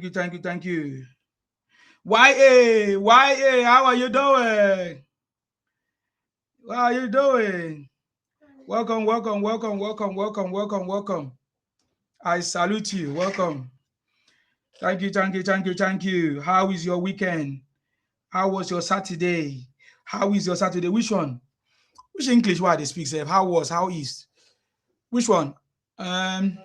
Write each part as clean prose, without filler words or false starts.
Thank you. YA, how are you doing? How are you doing? Welcome. I salute you. Welcome. Thank you. How is your weekend? How was your Saturday? How is your Saturday? Which one? Which English why they speak, sef? How is? Which one? Um,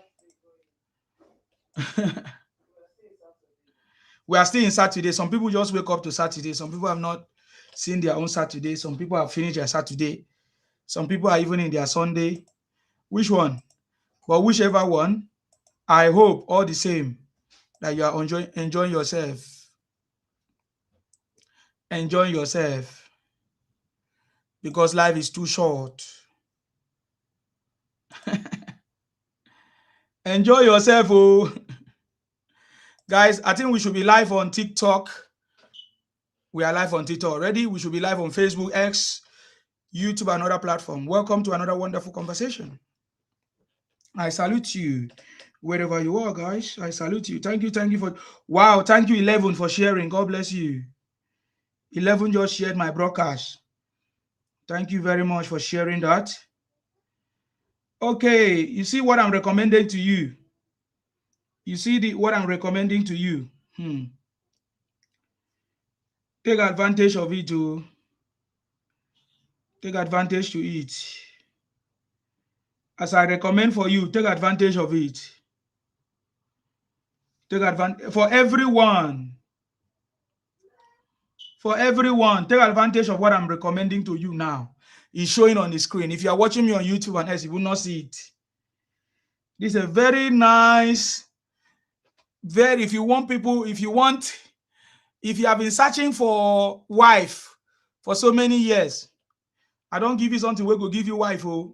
we are still in Saturday. Some people just wake up to Saturday. Some people have not seen their own Saturday. Some people have finished their Saturday. Some people are even in their Sunday. Which one? But whichever one, I hope all the same that you are enjoying yourself. Enjoying yourself because life is too short. Enjoy yourself, oh. Guys, I think we should be live on TikTok. We are live on TikTok already. We should be live on Facebook, X, YouTube, and other platform. Welcome to another wonderful conversation. I salute you wherever you are, guys. I salute you. Thank you for wow. Thank you, 11, for sharing. God bless you. 11 just shared my broadcast. Thank you very much for sharing that. Okay, you see what I'm recommending to you. You see what I'm recommending to you. Take advantage of it to take advantage to it. As I recommend for you, take advantage of it. Take advantage for everyone. For everyone, take advantage of what I'm recommending to you now. It's showing on the screen. If you are watching me on YouTube and else, you will not see it. This is a very nice, if you have been searching for wife for so many years, I don't give you something we go give you wife. Oh.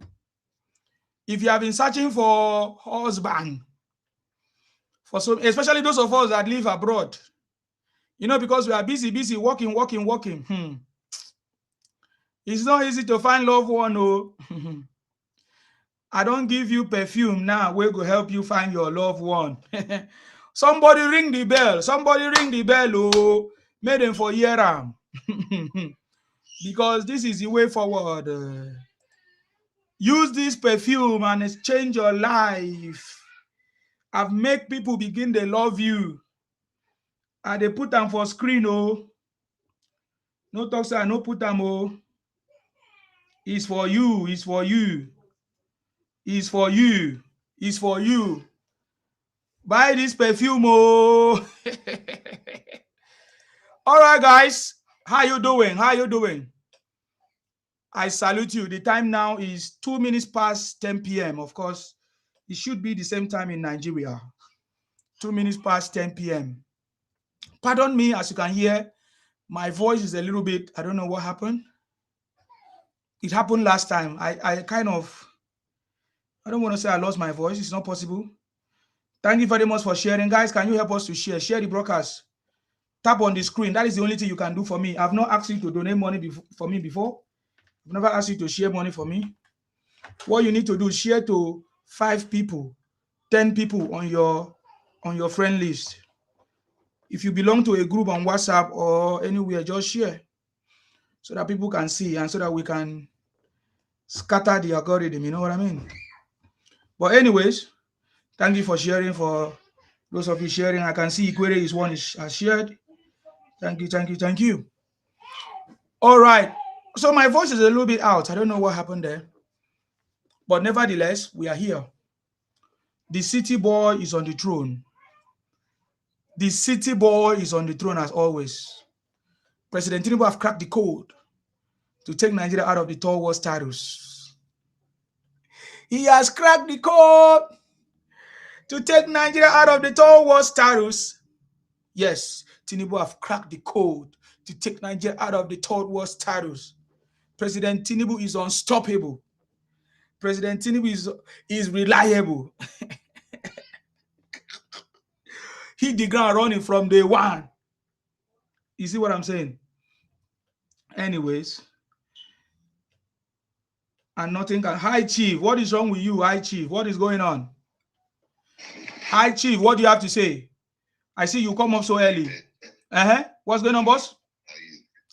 If you have been searching for husband, especially those of us that live abroad, because we are busy, working. It's not easy to find loved one. Oh. I don't give you perfume now. We go help you find your loved one. Somebody ring the bell. Oh, made them for year. Because this is the way forward. Use this perfume and exchange your life. I've made people begin to love you. And they put them for screen. Oh, no talk, sir. No put them. Oh, it's for you. It's for you. It's for you. It's for you. Buy this perfume. Oh. All right, guys. How you doing? I salute you. The time now is 2 minutes past 10 p.m. Of course, it should be the same time in Nigeria. 2 minutes past 10 p.m. Pardon me, as you can hear, my voice is a little bit, I don't know what happened. It happened last time. I don't want to say I lost my voice. It's not possible. Thank you very much for sharing. Guys, can you help us to share? Share the broadcast. Tap on the screen. That is the only thing you can do for me. I've not asked you to donate money for me before. I've never asked you to share money for me. What you need to do is share to 5 people, 10 people on your friend list. If you belong to a group on WhatsApp or anywhere, just share so that people can see and so that we can scatter the algorithm. You know what I mean? But anyways, thank you for sharing. For those of you sharing, I can see Ikwere is one has shared. Thank you. All right. So my voice is a little bit out. I don't know what happened there. But nevertheless, we are here. The city boy is on the throne. The city boy is on the throne as always. President Tinubu have cracked the code to take Nigeria out of the third world status. He has cracked the code to take Nigeria out of the third world status. Yes, Tinubu have cracked the code to take Nigeria out of the third world status. President Tinubu is unstoppable. President Tinubu is reliable. Hit the ground running from day one. You see what I'm saying? Anyways. And nothing can. Hi, Chief. What is wrong with you? Hi, Chief. What is going on? Hi, Chief. What do you have to say? I see you come up so early. What's going on, boss?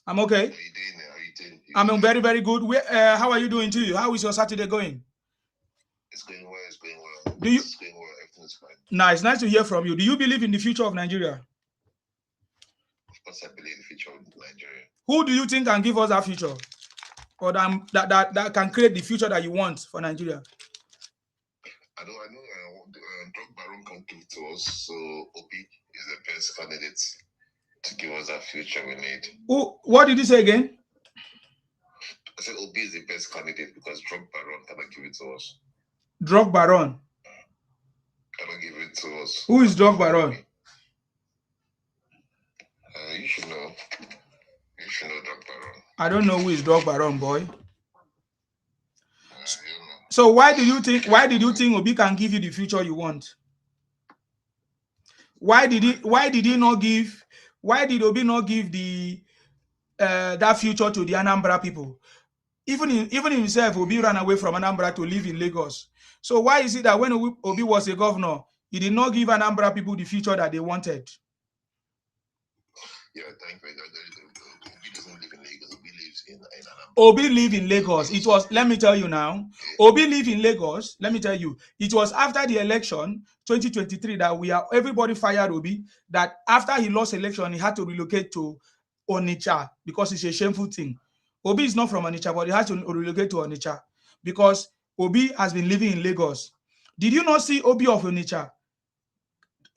I'm okay. How you doing? How you doing? I'm very, very good. How are you doing too? How is your Saturday going? It's going well. It's going well. Do you? It's going well. Everything's fine. Nice to hear from you. Do you believe in the future of Nigeria? Of course, I believe in the future of Nigeria. Who do you think can give us that future, or that can create the future that you want for Nigeria? I know. Drug Baron can give it to us. So Obi is the best candidate to give us that future we need. What did you say again? I said Obi is the best candidate because Drug Baron cannot give it to us. Drug Baron cannot give it to us. Who is Drug Baron? You should know. You should know Drug Baron. I don't know who is Drug Baron, boy. So why did you think Obi can give you the future you want? Why did Obi not give the that future to the Anambra people? Even himself, Obi ran away from Anambra to live in Lagos. So why is it that when Obi was a governor, he did not give Anambra people the future that they wanted? Yeah, thank you. Obi doesn't live in Lagos. Obi lives in Anambra. Obi live in Lagos. It was, let me tell you now, Obi live in Lagos. Let me tell you, it was after the election 2023 that everybody fired Obi, that after he lost election, he had to relocate to Onitsha because it's a shameful thing. Obi is not from Onitsha, but he has to relocate to Onitsha because Obi has been living in Lagos. Did you not see Obi of Onitsha?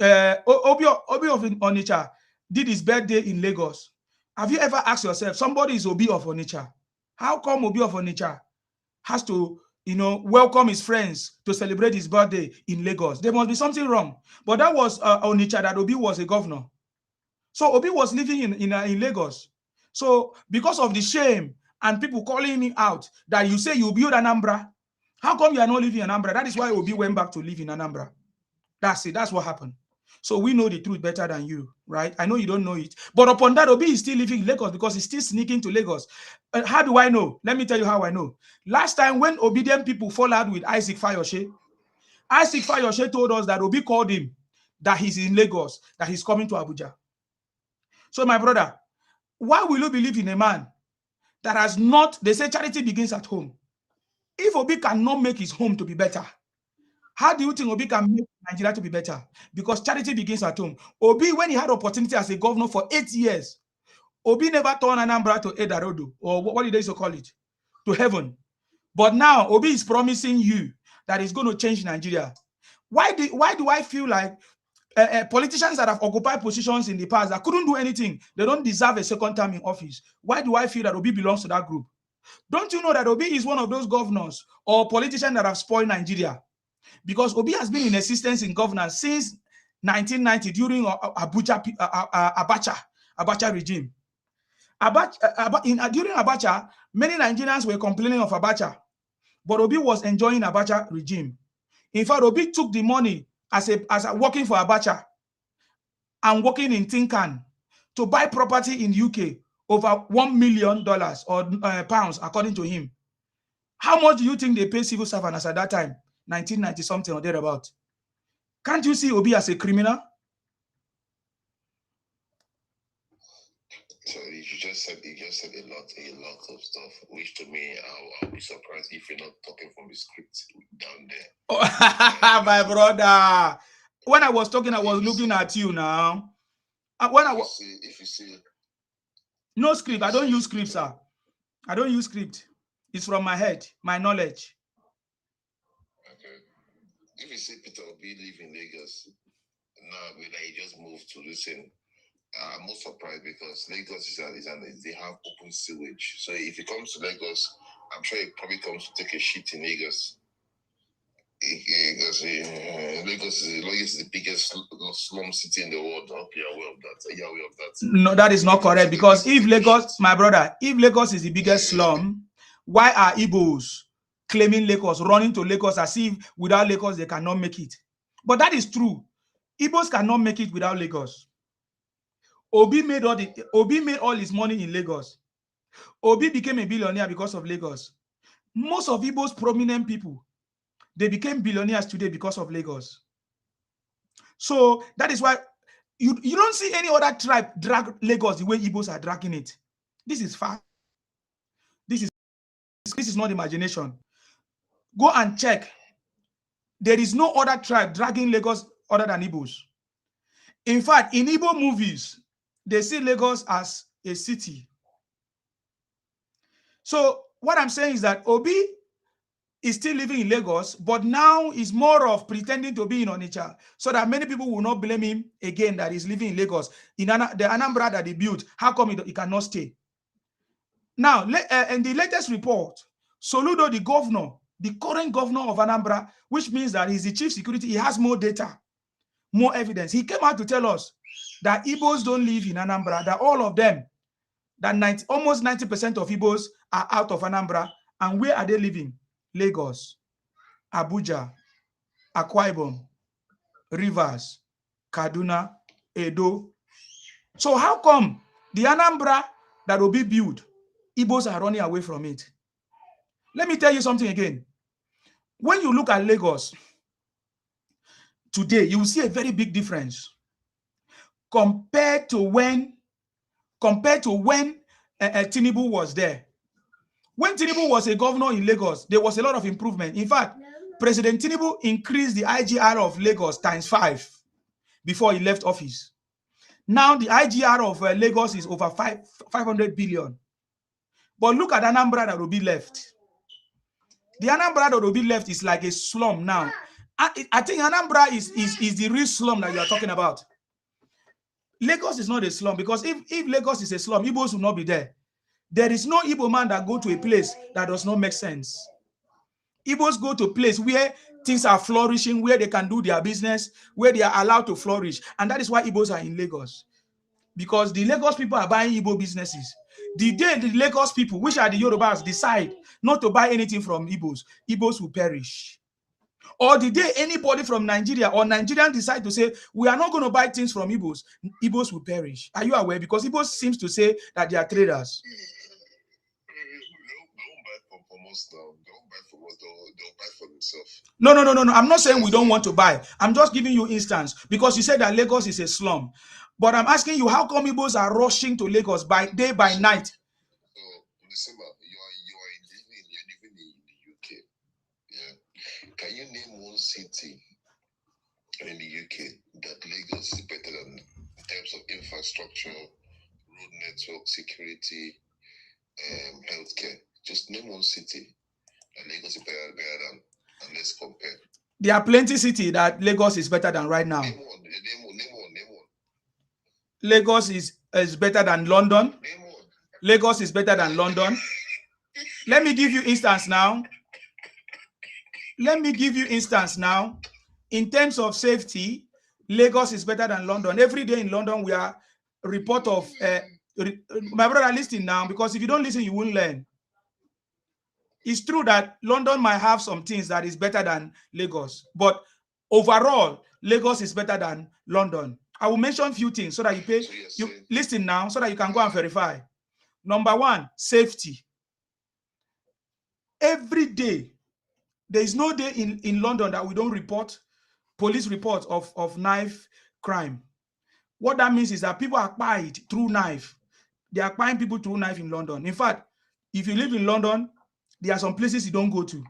Obi of Onitsha did his birthday in Lagos. Have you ever asked yourself, somebody is Obi of Onitsha, how come Obi of Onitsha has to, welcome his friends to celebrate his birthday in Lagos? There must be something wrong. But that was Onitsha that Obi was a governor. So Obi was living in Lagos. So because of the shame and people calling him out that you say you build Anambra, how come you are not living in Anambra? That is why Obi went back to live in Anambra. That's it. That's what happened. So we know the truth better than you, right? I know you don't know it. But upon that, Obi is still living in Lagos because he's still sneaking to Lagos. How do I know? Let me tell you how I know. Last time when obedient people fall out with Isaac Fayoshe told us that Obi called him, that he's in Lagos, that he's coming to Abuja. So my brother, why will you believe in a man that has not, they say charity begins at home. If Obi cannot make his home to be better, how do you think Obi can make Nigeria to be better? Because charity begins at home. Obi, when he had opportunity as a governor for 8 years, Obi never turned Anambra to Edarodo, or what did they so call it, to heaven. But now Obi is promising you that he's going to change Nigeria. Why do I feel like politicians that have occupied positions in the past that couldn't do anything, they don't deserve a second term in office? Why do I feel that Obi belongs to that group? Don't you know that Obi is one of those governors or politicians that have spoiled Nigeria? Because Obi has been in existence in governance since 1990 during Abacha regime. During Abacha, many Nigerians were complaining of Abacha, but Obi was enjoying Abacha regime. In fact, Obi took the money as working for Abacha and working in Tinkan to buy property in UK over $1 million or pounds, according to him. How much do you think they pay civil servants at that time? 1990 something or thereabout. Can't you see Obi as a criminal? So you just said a lot of stuff, which to me, I'll be surprised if you're not talking from the script down there. Oh, my brother. When I was talking, I was looking at you now. If you see, no script. I don't use script, sir. I don't use script. It's from my head, my knowledge. Okay. If you see Peter Obi live in Lagos, now he just moved to listen. I'm not surprised because Lagos they have open sewage. So if he comes to Lagos, I'm sure he probably comes to take a shit in Lagos. Because Lagos is the biggest slum city in the world. I hope you're aware of that. Are you aware of that? No, that is not correct. Because if Lagos, my brother, if Lagos is the biggest slum, why are Igbos claiming Lagos, running to Lagos as if without Lagos they cannot make it? But that is true. Igbos cannot make it without Lagos. Obi made all his money in Lagos. Obi became a billionaire because of Lagos. Most of Igbo's prominent people, they became billionaires today because of Lagos. So that is why You don't see any other tribe drag Lagos the way Igbos are dragging it. This is fact. This is not imagination. Go and check. There is no other tribe dragging Lagos other than Igbos. In fact, in Igbo movies, they see Lagos as a city. So what I'm saying is that Obi is still living in Lagos, but now is more of pretending to be in Onitsha, so that many people will not blame him again that he's living in Lagos. In the Anambra that he built, how come he cannot stay? Now, in the latest report, Soludo, the governor, the current governor of Anambra, which means that he's the chief security, he has more data, more evidence. He came out to tell us that Igbos don't live in Anambra, that all of them, that almost 90% of Igbos are out of Anambra. And where are they living? Lagos, Abuja, Akwa Ibom, Rivers, Kaduna, Edo. So how come the Anambra that will be built, Igbos are running away from it? Let me tell you something again. When you look at Lagos today, you will see a very big difference compared to when Tinubu was there. When Tinubu was a governor in Lagos, there was a lot of improvement. In fact, President Tinubu increased the IGR of Lagos ×5 before he left office. Now the IGR of Lagos is over 500 billion. But look at Anambra that will be left. The Anambra that will be left is like a slum now. I think Anambra is the real slum that you are talking about. Lagos is not a slum, because if Lagos is a slum, Igbos will not be there. There is no Igbo man that go to a place that does not make sense. Igbos go to a place where things are flourishing, where they can do their business, where they are allowed to flourish. And that is why Igbos are in Lagos. Because the Lagos people are buying Igbo businesses. The day the Lagos people, which are the Yorubas, decide not to buy anything from Igbos, Igbos will perish. Or the day anybody from Nigeria or Nigerians decide to say, we are not going to buy things from Igbos, Igbos will perish. Are you aware? Because Igbos seems to say that they are traders. Don't buy from us, they'll buy for themselves. No. I'm not saying we don't want to buy. I'm just giving you instance, because you said that Lagos is a slum. But I'm asking you, how come Igbos are rushing to Lagos by day, by night? So, listen, you're living in the UK. Yeah. Can you name one city in the UK that Lagos is better than in terms of infrastructure, road network, security, healthcare? Just name one city that Lagos is better than, and let's compare. There are plenty cities that Lagos is better than right now. Name one. Lagos is better than London. Name one. Lagos is better than London. Let me give you instance now. In terms of safety, Lagos is better than London. Every day in London, we are report of my brother, listen now, because if you don't listen, you won't learn. It's true that London might have some things that is better than Lagos, but overall, Lagos is better than London. I will mention a few things so that you listen now, so that you can go and verify. Number one, safety. Every day, there is no day in London that we don't report police reports of knife crime. What that means is that people are spied through knife. They are spying people through knife in London. In fact, if you live in London, there are some places you don't go to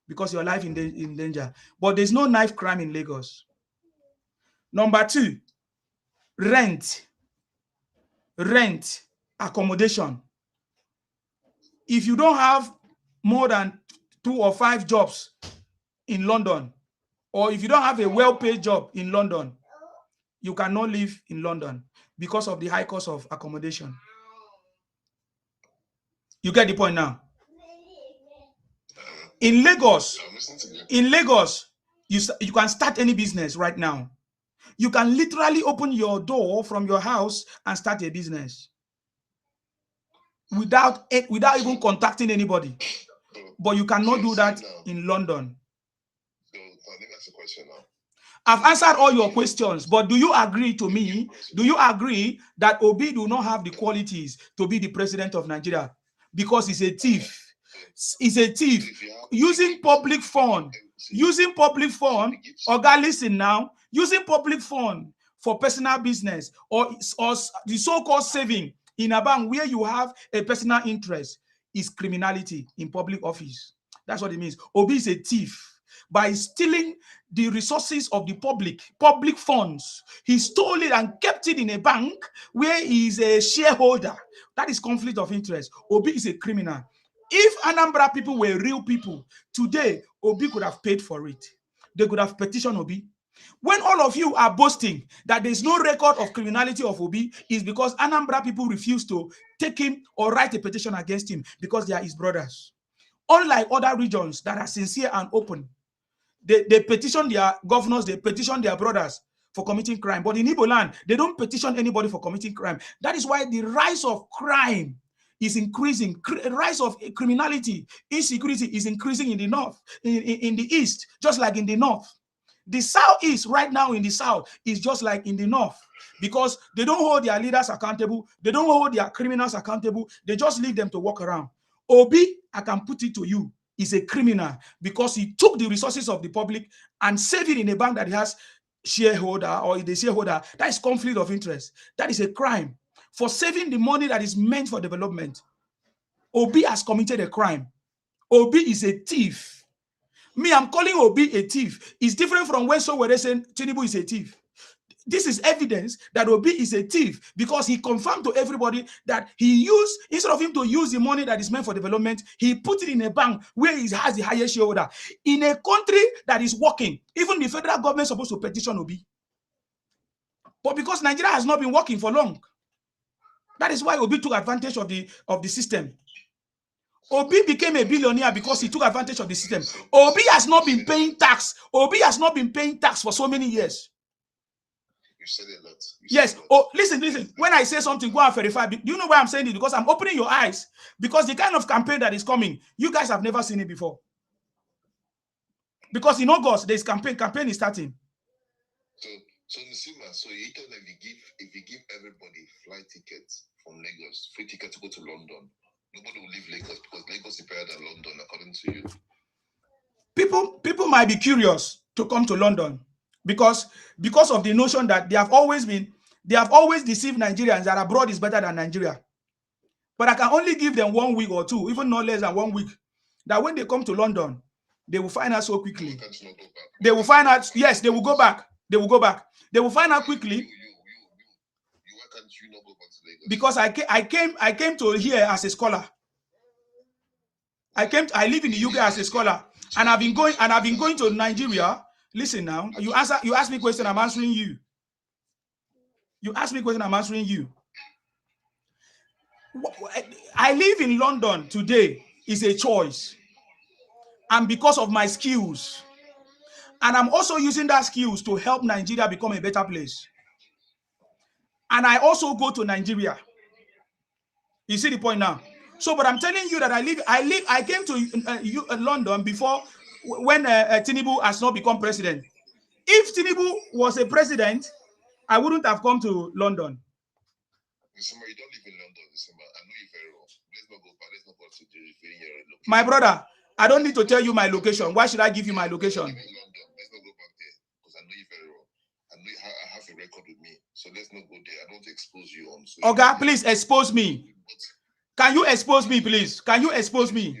because your life is in danger. But there's no knife crime in Lagos. Number two, rent, accommodation. If you don't have more than 2 or 5 jobs in London, or if you don't have a well-paid job in London, you cannot live in London because of the high cost of accommodation. You get the point now? In Lagos, you can start any business right now. You can literally open your door from your house and start a business without even contacting anybody. But you cannot do that in London. So let me ask a question now. I've answered all your questions, but do you agree to me? Do you agree that Obi do not have the qualities to be the president of Nigeria because he's a thief? He's a thief using public fund. Oga, listen now. Using public fund for personal business or the so-called saving in a bank where you have a personal interest is criminality in public office. That's what it means. Obi is a thief. By stealing the resources of the public funds, he stole it and kept it in a bank where he is a shareholder. That is conflict of interest. Obi is a criminal. If Anambra people were real people, today Obi could have paid for it. They could have petitioned Obi. When all of you are boasting that there is no record of criminality of Obi, is because Anambra people refuse to take him or write a petition against him because they are his brothers. Unlike other regions that are sincere and open, they petition their governors, they petition their brothers for committing crime. But in Igbo land, they don't petition anybody for committing crime. That is why the rise of crime is increasing. Rise of criminality, insecurity is increasing in the north, in the east, just like in the north. The southeast right now in the south is just like in the north, because they don't hold their leaders accountable. They don't hold their criminals accountable. They just leave them to walk around. Obi, I can put it to you, is a criminal because he took the resources of the public and saved it in a bank that he has shareholder or the shareholder. That is conflict of interest. That is a crime. For saving the money that is meant for development, Obi has committed a crime. Obi is a thief. Me, I'm calling Obi a thief. It's different from when Sowore saying Tinubu is a thief. This is evidence that Obi is a thief because he confirmed to everybody that he used, instead of him to use the money that is meant for development, he put it in a bank where he has the highest shareholder. In a country that is working, even the federal government is supposed to petition Obi. But because Nigeria has not been working for long, that is why Obi took advantage of the system. Obi became a billionaire because he took advantage of the system. Obi has not been paying tax. Obi has not been paying tax for so many years. You said a lot. Yes. Oh, listen. When I say something, go and verify. Do you know why I'm saying it? Because I'm opening your eyes. Because the kind of campaign that is coming, you guys have never seen it before. Because in August, there's campaign is starting. So Nsima, so you tell them if you give everybody flight tickets from Lagos, free ticket to go to London, nobody will leave Lagos because Lagos is better than London, according to you. People might be curious to come to London because of the notion that they have always deceived Nigerians that abroad is better than Nigeria. But I can only give them 1 week or two, even no less than 1 week, that when they come to London, they will find out so quickly. They will find out, yes, they will go back. They will go back. They will find out quickly. Why can't you not go back to Lagos? Because I came to here as a scholar. I live in the UK as a scholar, and I've been going to Nigeria. Listen now, you ask me a question, I'm answering you. You ask me a question, I'm answering you. I live in London today is a choice, and because of my skills, and I'm also using that skills to help Nigeria become a better place. And I also go to Nigeria. You see the point now? So, but I'm telling you that I came to London before when Tinubu has not become president. If Tinubu was a president, I wouldn't have come to London. December, you don't live in London, December. I know you very well. Let's not go back. Let's not go to the location. My brother, I don't need to tell you my location. Why should I give you my location? London. Let's not go back there because I know you very well. I know I have a record with me. So let's not go there. I don't expose you on social Okay, media. please expose me. Can you expose me, please? Can you expose me?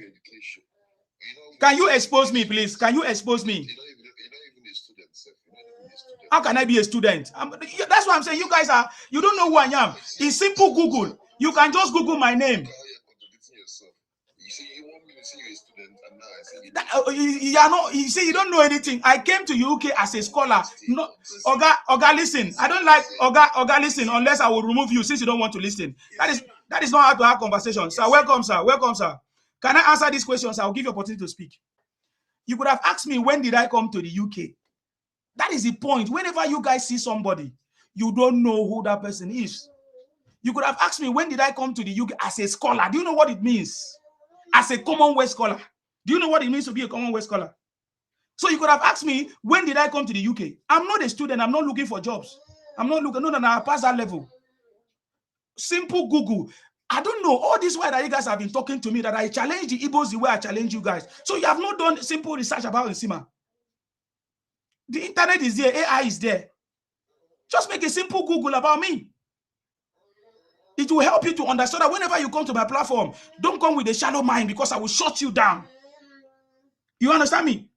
Can you expose me, please? Can you expose me? You're not even a student, sir. You're not even a student. How can I be a student? That's what I'm saying. You guys you don't know who I am. It's simple Google. You can just Google my name. You're contradicting yourself. You see, you want me to see you're a student, and now I say You are not. You see, you don't know anything. I came to UK as a scholar. No, Oga, listen. I don't like Oga, listen. Unless I will remove you since you don't want to listen. That is not how to have conversations. Sir, welcome, sir. Welcome, sir. Can I answer these questions? I'll give you opportunity to speak. You could have asked me, when did I come to the UK? That is the point. Whenever you guys see somebody, you don't know who that person is. You could have asked me, when did I come to the UK as a scholar? Do you know what it means? As a Commonwealth scholar. Do you know what it means to be a Commonwealth scholar? So you could have asked me, when did I come to the UK? I'm not a student. I'm not looking for jobs. I'm not looking. No, I passed that level. Simple Google. I don't know. All this while that you guys have been talking to me, that I challenge the Igbos the way I challenge you guys. So you have not done simple research about Nsima. The internet is there. AI is there. Just make a simple Google about me. It will help you to understand that whenever you come to my platform, don't come with a shallow mind because I will shut you down. You understand me?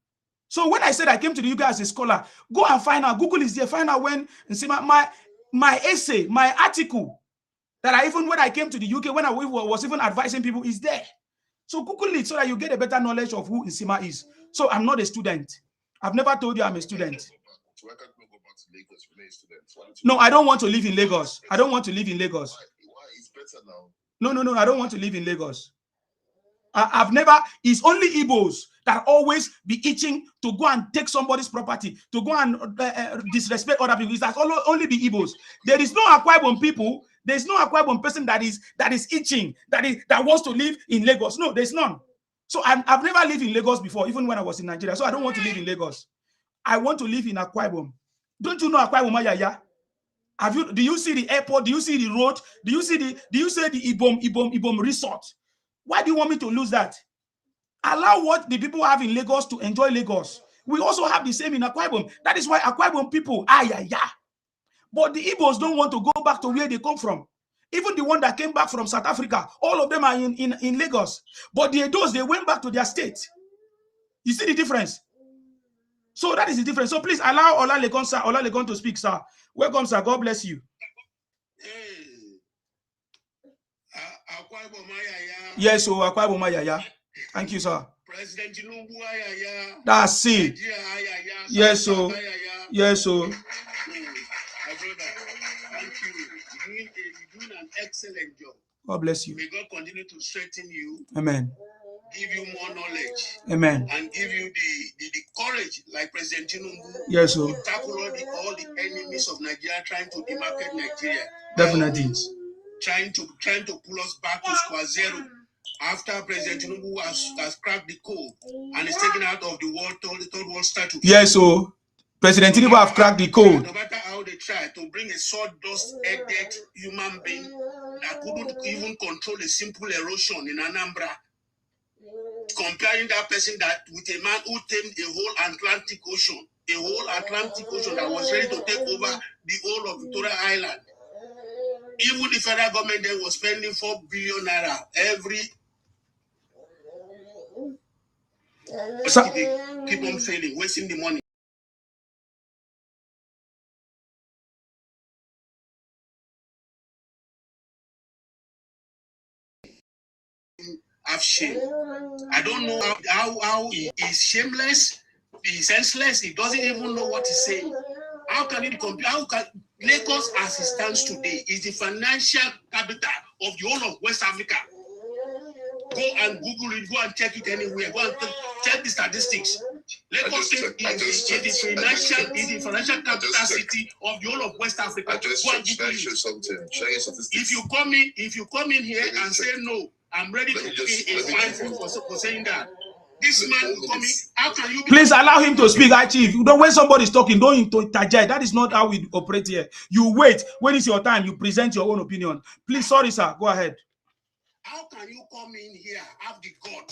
So when I said I came to the UK as a scholar, go and find out. Google is there. Find out when and see my essay, my article that when I came to the UK, when I was even advising people, is there. So Google it so that you get a better knowledge of who Nsima is. So I'm not a student. I've never told you I'm a student. Why can't we go back to Lagos when you're a student? No, I don't want to live in Lagos. I don't want to live in Lagos. Why? It's better now. No, I don't want to live in Lagos. It's only Igbos that always be itching to go and take somebody's property, to go and disrespect other people. It's only be Igbos. There is no Akwa Ibom people. There's no Akwa Ibom person that is itching, that wants to live in Lagos. No, there's none. So I've never lived in Lagos before, even when I was in Nigeria. So I don't want to live in Lagos. I want to live in Akwa Ibom. Don't you know Akwa Ibom, Ayaya? Do you see the airport? Do you see the road? Do you see the Ibom resort? Why do you want me to lose that? Allow what the people have in Lagos to enjoy Lagos. We also have the same in Akwa Ibom. That is why Akwa Ibom people, but the Igbos don't want to go back to where they come from. Even the one that came back from South Africa, all of them are in Lagos. But they went back to their state. You see the difference? So that is the difference. So please allow Olalekan to speak, sir. Welcome, sir. God bless you. Yes, so Akwa Ibom Ayaya. Thank you, sir. President Tinubu Ayaya. That's it. Yes, so. Yes, so. My brother, thank you. You're doing an excellent job. God bless you. May God continue to strengthen you. Amen. Give you more knowledge. Amen. And give you the courage, like President Tinubu. Yes, so. To tackle all the enemies of Nigeria trying to demarcate Nigeria. Definitely. Trying to pull us back to square zero. After President Tinubu has cracked the code and is taken out of the third world status. Yes, so President Tinubu have cracked the code. No matter how they try to bring a sawdust-headed human being that couldn't even control a simple erosion in Anambra, comparing that person with a man who tamed a whole Atlantic Ocean that was ready to take over the whole of Victoria Island. Even the federal government then was spending 4 billion naira every. They keep on failing, wasting the money. Have shame. I don't know how he is shameless, he's senseless, he doesn't even know what he's saying. How can it compare? How can Lagos, as it stands today, is the financial capital of the whole of West Africa? Go and Google it, go and check it anywhere, go and check the statistics. Lagos is the financial capital city of the whole of West Africa. Go and Google it. If you come in here and say no, I'm ready to pay a fine for saying that. This man will come in. How can you? Please allow him to speak, Chief. When somebody is talking, don't interject. That is not how we operate here. You wait. When it's your time, you present your own opinion. Please, sorry, sir. Go ahead. How can you come in here, have the God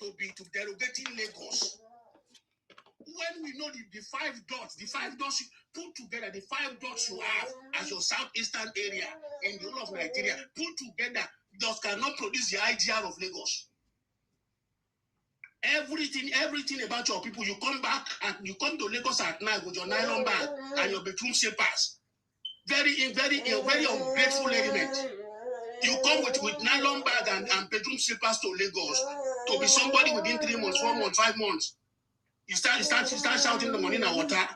to derogating Lagos? When we know the 5 dots you put together, the 5 dots you have as your southeastern area in the whole of Nigeria, put together, those cannot produce the IGR of Lagos. Everything about your people, you come back and you come to Lagos at night with your nylon bag and your bedroom slippers. Very ungrateful element. You come with nylon bag and bedroom slippers to Lagos to be somebody within 3 months, 4 months, 5 months. You start shouting the money in the water.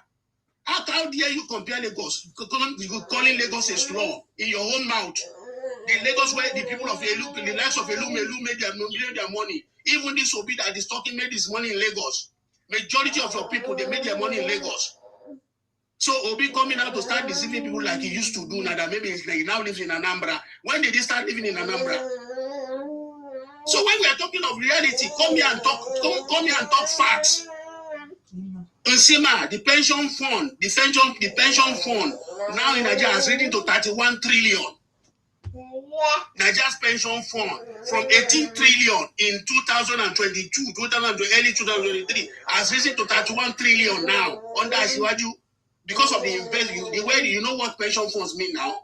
How dare you compare Lagos? Calling Lagos a slum in your own mouth. The Lagos where the people of Elu, the likes of Elu made their money. Even this Obi that is talking made his money in Lagos. Majority of your people, they made their money in Lagos. So Obi coming out to start deceiving people like he used to do now that maybe he now lives in Anambra. When did he start living in Anambra? So when we are talking of reality, come here and talk facts. Nsima, the pension fund now in Nigeria has risen to 31 trillion. Nigeria's pension fund from 18 trillion in 2022, early 2023 has risen to 31 trillion now under Asiwaju. because of the investment, the way you know what pension funds mean now.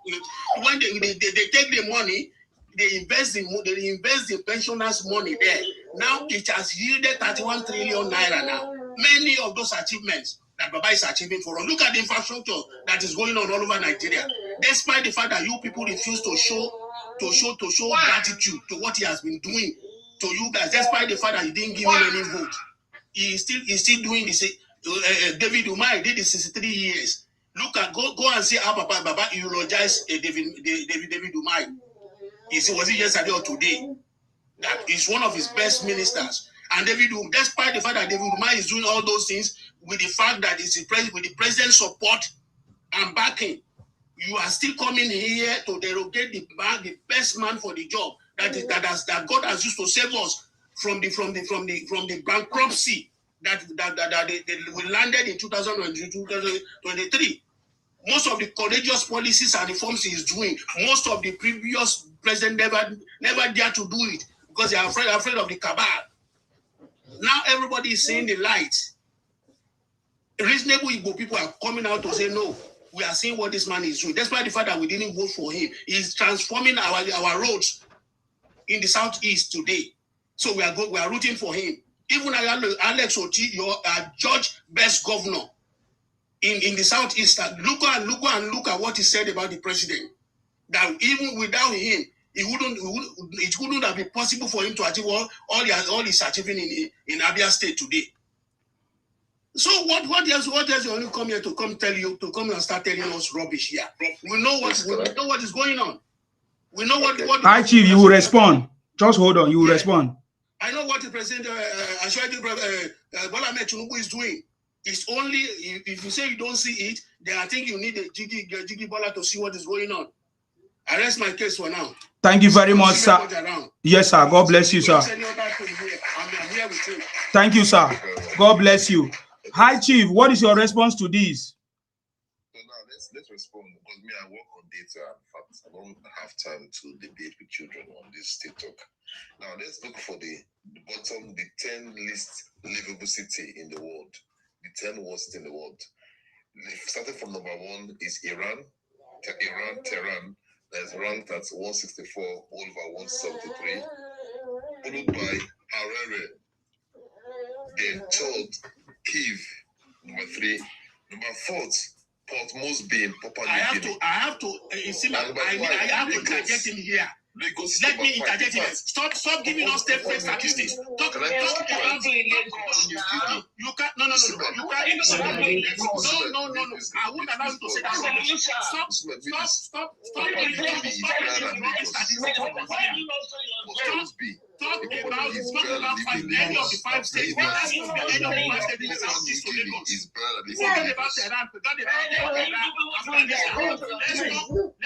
When they take the money, they invest the pensioners' money there. Now it has yielded 31 trillion naira now. Many of those achievements that Baba is achieving for us. Look at the infrastructure that is going on all over Nigeria. Despite the fact that you people refuse to show gratitude to what he has been doing to you guys, despite the fact that you didn't give him any vote, he's still doing this. David Umar did it 63 years. Look at go and see how Baba eulogized David Umar. Was it yesterday or today? That is one of his best ministers. And despite the fact that David Umar is doing all those things, with the fact that it's with the president's support and backing, you are still coming here to derogate the best man for the job that God has used to save us from the bankruptcy that we landed in 2023. Most of the courageous policies and reforms he is doing, most of the previous president never dared to do it because they are afraid of the cabal. Now everybody is seeing the light. Reasonable Igbo people are coming out to say, no, we are seeing what this man is doing. Despite the fact that we didn't vote for him, he's transforming our roads in the southeast today. So we are rooting for him. Even Alex Oti, your George Best governor in the southeast, look at what he said about the president. That even without him, it wouldn't have been possible for him to achieve all he's achieving in Abia State today. So what else you only come here to come and start telling us rubbish here? We know what is going on. We know what Hi, Chief, you will respond. Just hold on, you will respond. I know what the President Bola Ahmed Tinubu is doing. It's only if you say you don't see it, then I think you need a Jiggy Bola to see what is going on. I rest my case for now. Thank you very much, sir. Yes, sir. God bless you, sir. Thank you, sir. God bless you. Hi, Chief. What is your response to this? So now let's respond because me, I work on data. In fact, I don't have time to debate with children on this TikTok. Now let's look for the bottom, the 10 least livable city in the world, the 10 worst in the world. Starting from number 1 is Iran. Tehran. That's ranked at 164 over 173, followed by Harare. Then third, Kyiv, number 3. Number 4th, Port Moresby in Papua New Guinea. I have to interject in here. Let me interject here. Stop giving us state-based statistics. Talk about you can't. No. I won't allow you to say that. Stop giving us statistics. Talk about any of the 5 states. Any of the 5 states in the southeast of Lagos. Forget about Tehran. Let's talk about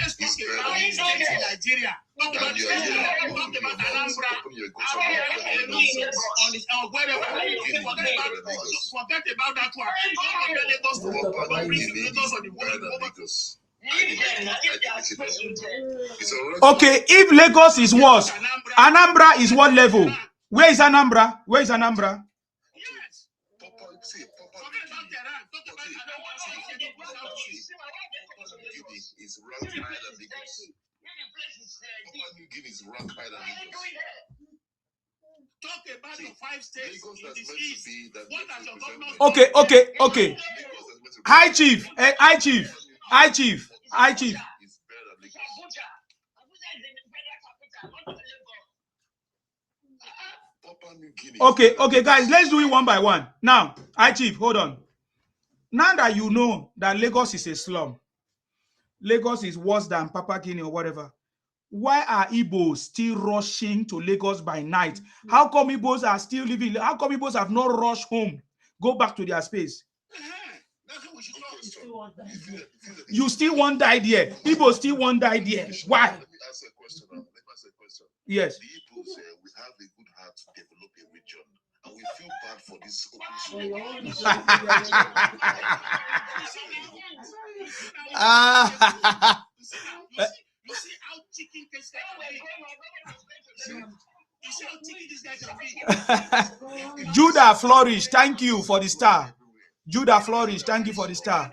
states in Nigeria. Talk about Anambra. Forget about that one. Okay, if Lagos is worse, Anambra is what level? Where is Anambra? Yes. Is ranked higher than Lagos. Papua New Guinea is ranked higher than Lagos. Talk about the 5 states in this east. What does your government? Okay. Hi, Chief. Hi, Chief. Okay, guys, let's do it one by one. Now, Hi, Chief, hold on. Now that you know that Lagos is a slum, Lagos is worse than Papua Guinea or whatever, why are Igbos still rushing to Lagos by night? How come Igbos are still living? How come Igbos have not rushed home, go back to their space? You still won't die there. Igbos still won't die there. Why? Let me ask a question. Yes. The Igbos, we have a good heart to develop a region, and we feel bad for this open You see how chicken this guy can be. Judah Flourish, thank you for the star. Judah Flourish, thank you for the star.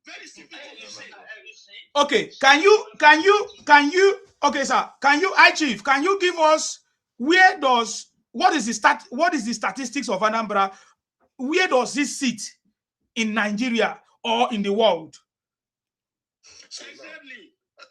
Very simple. Okay, okay, sir, I chief, can you give us what is the statistics of Anambra? Where does this sit in Nigeria or in the world? So exactly. A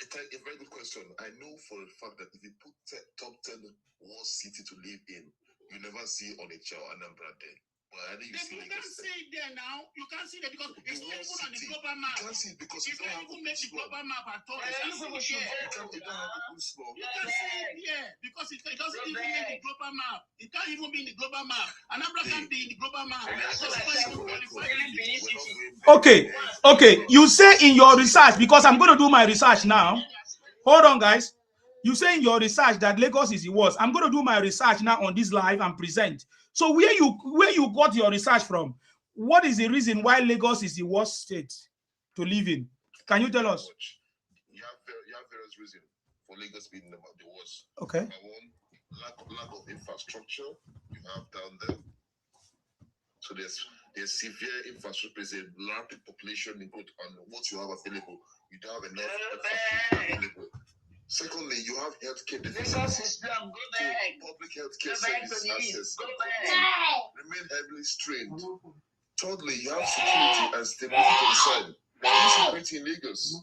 very good question. I know for a fact that if you put top 10 worst city to live in, you never see Onitsha or Anambra there. Well, I think you can't see it there now. You can't see it because it's not even on the global map. You can't see it because you don't even make the global map at all. You can't see it there. You can't have a good slow. You can't see it there because it doesn't even make the global map. It can't even be in the global map. Anambra can't be in the global map. Okay. You say in your research, because I'm going to do my research now. Hold on, guys. You say in your research that Lagos is the worst. I'm going to do my research now on this live and present. So where you got your research from? What is the reason why Lagos is the worst state to live in? Can you tell us? You have various reasons for Lagos being the worst. Okay. Number one, lack of infrastructure you have down there. So there's severe infrastructure. There's a large population input on what you have available. You don't have enough infrastructure available. Secondly, you have healthcare deficiencies. Public healthcare service access remain heavily strained. Thirdly, you have security and stability concern. Insecurity in Lagos.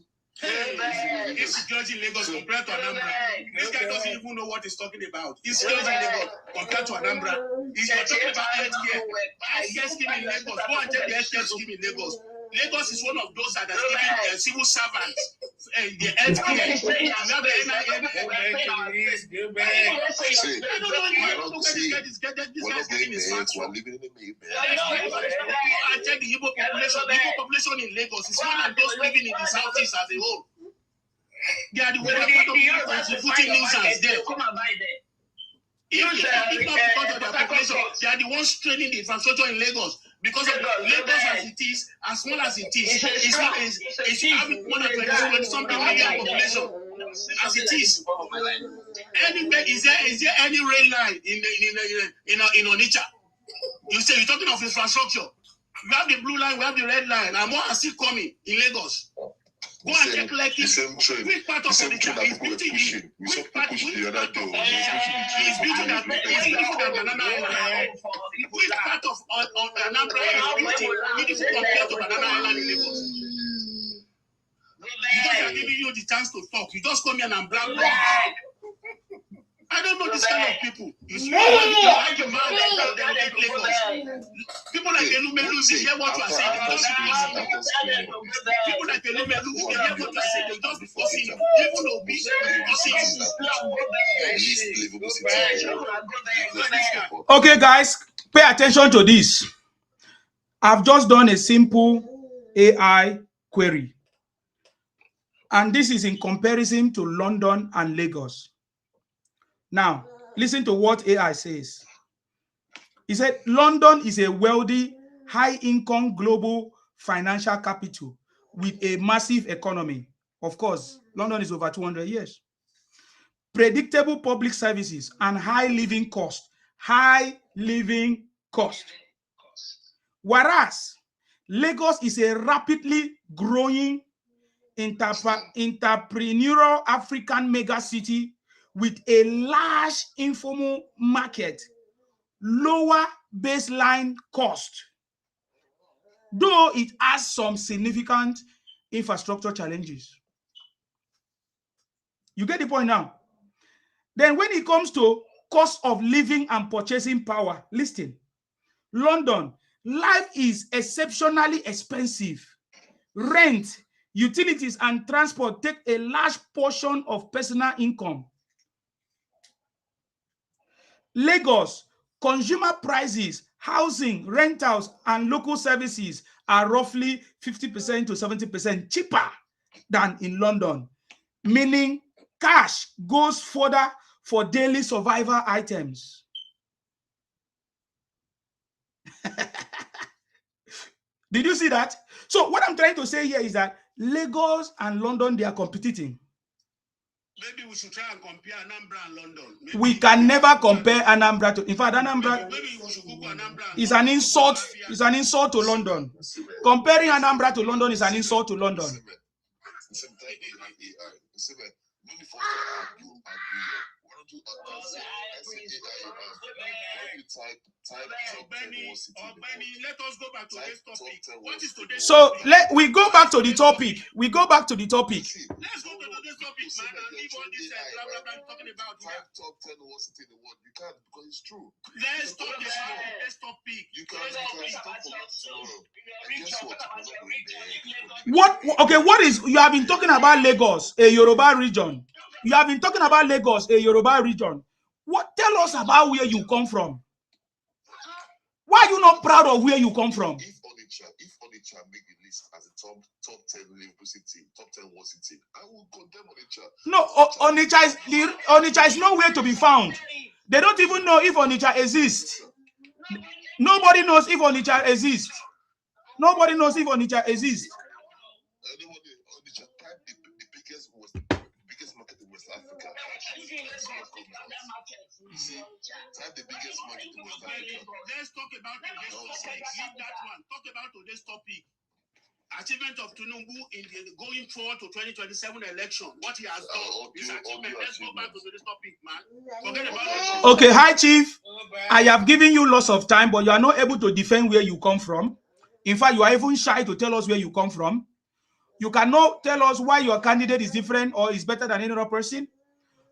Insecurity in Lagos compared to Anambra. This guy doesn't even know what he's talking about. Insecurity in Lagos compared to Anambra. He's talking about healthcare. Healthcare scheme in Lagos. Go and check the healthcare scheme in Lagos. Lagos is one of those that has given civil servants the healthcare. Check the Igbo population. The Igbo population in Lagos is more than those living in the southeast as a whole. They are the one part of the contributing nuisance there. If not because of their population, they are the ones straining the infrastructure in Lagos. Because of Lagos as it is, as small as it is, it's having more than 20-something million population. As it is. Anywhere, is there any rail line in Onitsha? You say you're talking of infrastructure. We have the blue line, we have the red line, and more are still coming in Lagos. Go and check like the same train. Which part of Onitsha is beauty? Which part of Onitsha is beauty than Banana Island? Which part of Anambra is beautiful compared to Banana Island in Lagos? Because they are giving you the chance to talk. You just come here and black. I don't know this kind of people. You see, like a man that Lagos. People like Elumelu, they hear what you are saying. They just be people like Elumelu, they hear what you are saying. They just be forcing you. Even though we Okay, guys, pay attention to this. I've just done a simple AI query. And this is in comparison to London and Lagos. Now, listen to what AI says. He said, London is a wealthy, high-income global financial capital with a massive economy. Of course, London is over 200 years. Predictable public services and high living cost. High living cost. Whereas, Lagos is a rapidly growing entrepreneurial African megacity with a large informal market, lower baseline cost, though it has some significant infrastructure challenges. You get the point now? Then when it comes to cost of living and purchasing power, listen, London, life is exceptionally expensive. Rent, utilities, and transport take a large portion of personal income. Lagos, consumer prices, housing, rentals, and local services are roughly 50% to 70% cheaper than in London, meaning cash goes further for daily survival items. Did you see that? So what I'm trying to say here is that Lagos and London, they are competing. Maybe we should try and compare Anambra and London. Maybe we can never compare Anambra to. In fact, Anambra maybe we should Google Anambra. is an insult. Is an insult to London. Comparing Anambra to London is an insult to London. Let us go back to this topic. What is today's So topic? we go back to the topic. We go back to the topic. Let's go to today's topic, man, and leave all this blah blah blah talking about here. Top 10 worst city in the world. You can't because it's true. Let's talk about today's topic. You can't stop for that tomorrow. And guess what? Okay, what is, you have been talking about Lagos, a Yoruba region. You have been talking about Lagos, a Yoruba region. What, tell us about where you come from. Why are you not proud of where you come from? If Onitsha make the list as a top 10 Liverpool city, top 10 worst city, I will condemn Onitsha. No, Onitsha is nowhere to be found. They don't even know if Onitsha exists. Nobody knows if Onitsha exists. Nobody knows if Onitsha exists. Onitsha type the biggest market in West Africa. Type the biggest market in West Africa. Let's talk about today's topic. Leave that one. Talk about today's topic. Achievement of Tinubu in the going forward to 2027 election. What he has done. His achievement. Let's go back to today's topic, man. Forget about it. Okay, hi Chief. I have given you lots of time, but you are not able to defend where you come from. In fact, you are even shy to tell us where you come from. You cannot tell us why your candidate is different or is better than any other person.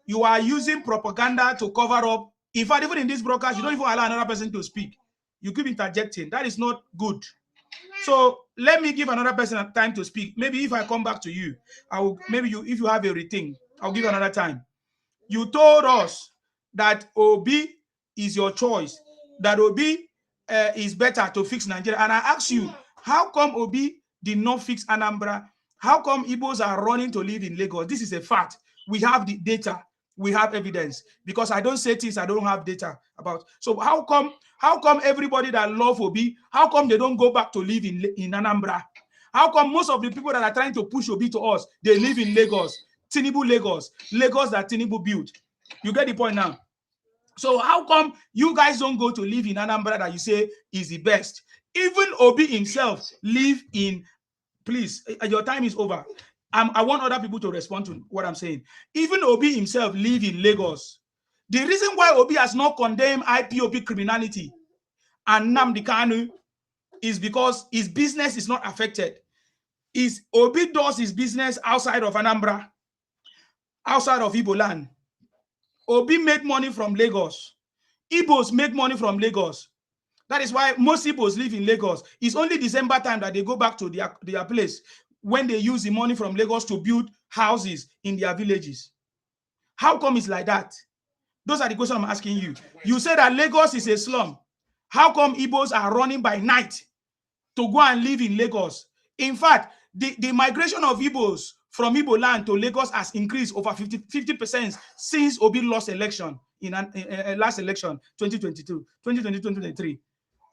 You are using propaganda to cover up. In fact, even in this broadcast, you don't even allow another person to speak. You keep interjecting. That is not good. So let me give another person time to speak. Maybe if I come back to you, I will. Maybe you, if you have a rethink, I'll give you another time. You told us that Obi is your choice. That Obi is better to fix Nigeria. And I ask you, how come Obi did not fix Anambra? How come Igbos are running to live in Lagos? This is a fact. We have the data. We have evidence. Because I don't say things I don't have data about. So how come everybody that love Obi, how come they don't go back to live in Anambra? How come most of the people that are trying to push Obi to us, they live in Lagos, Tinubu Lagos that Tinubu built? You get the point now? So how come you guys don't go to live in Anambra that you say is the best? Even Obi himself live in, please, your time is over. I want other people to respond to what I'm saying. Even Obi himself live in Lagos. The reason why Obi has not condemned IPOB criminality and Nnamdi Kanu is because his business is not affected. Obi does his business outside of Anambra, outside of Igbo land. Obi made money from Lagos. Igbos make money from Lagos. That is why most Igbos live in Lagos. It's only December time that they go back to their place when they use the money from Lagos to build houses in their villages. How come it's like that? Those are the questions I'm asking you. You say that Lagos is a slum. How come Igbos are running by night to go and live in Lagos? In fact, the migration of Igbos from Igbo land to Lagos has increased over 50% since Obi lost election in last election, 2022-2023.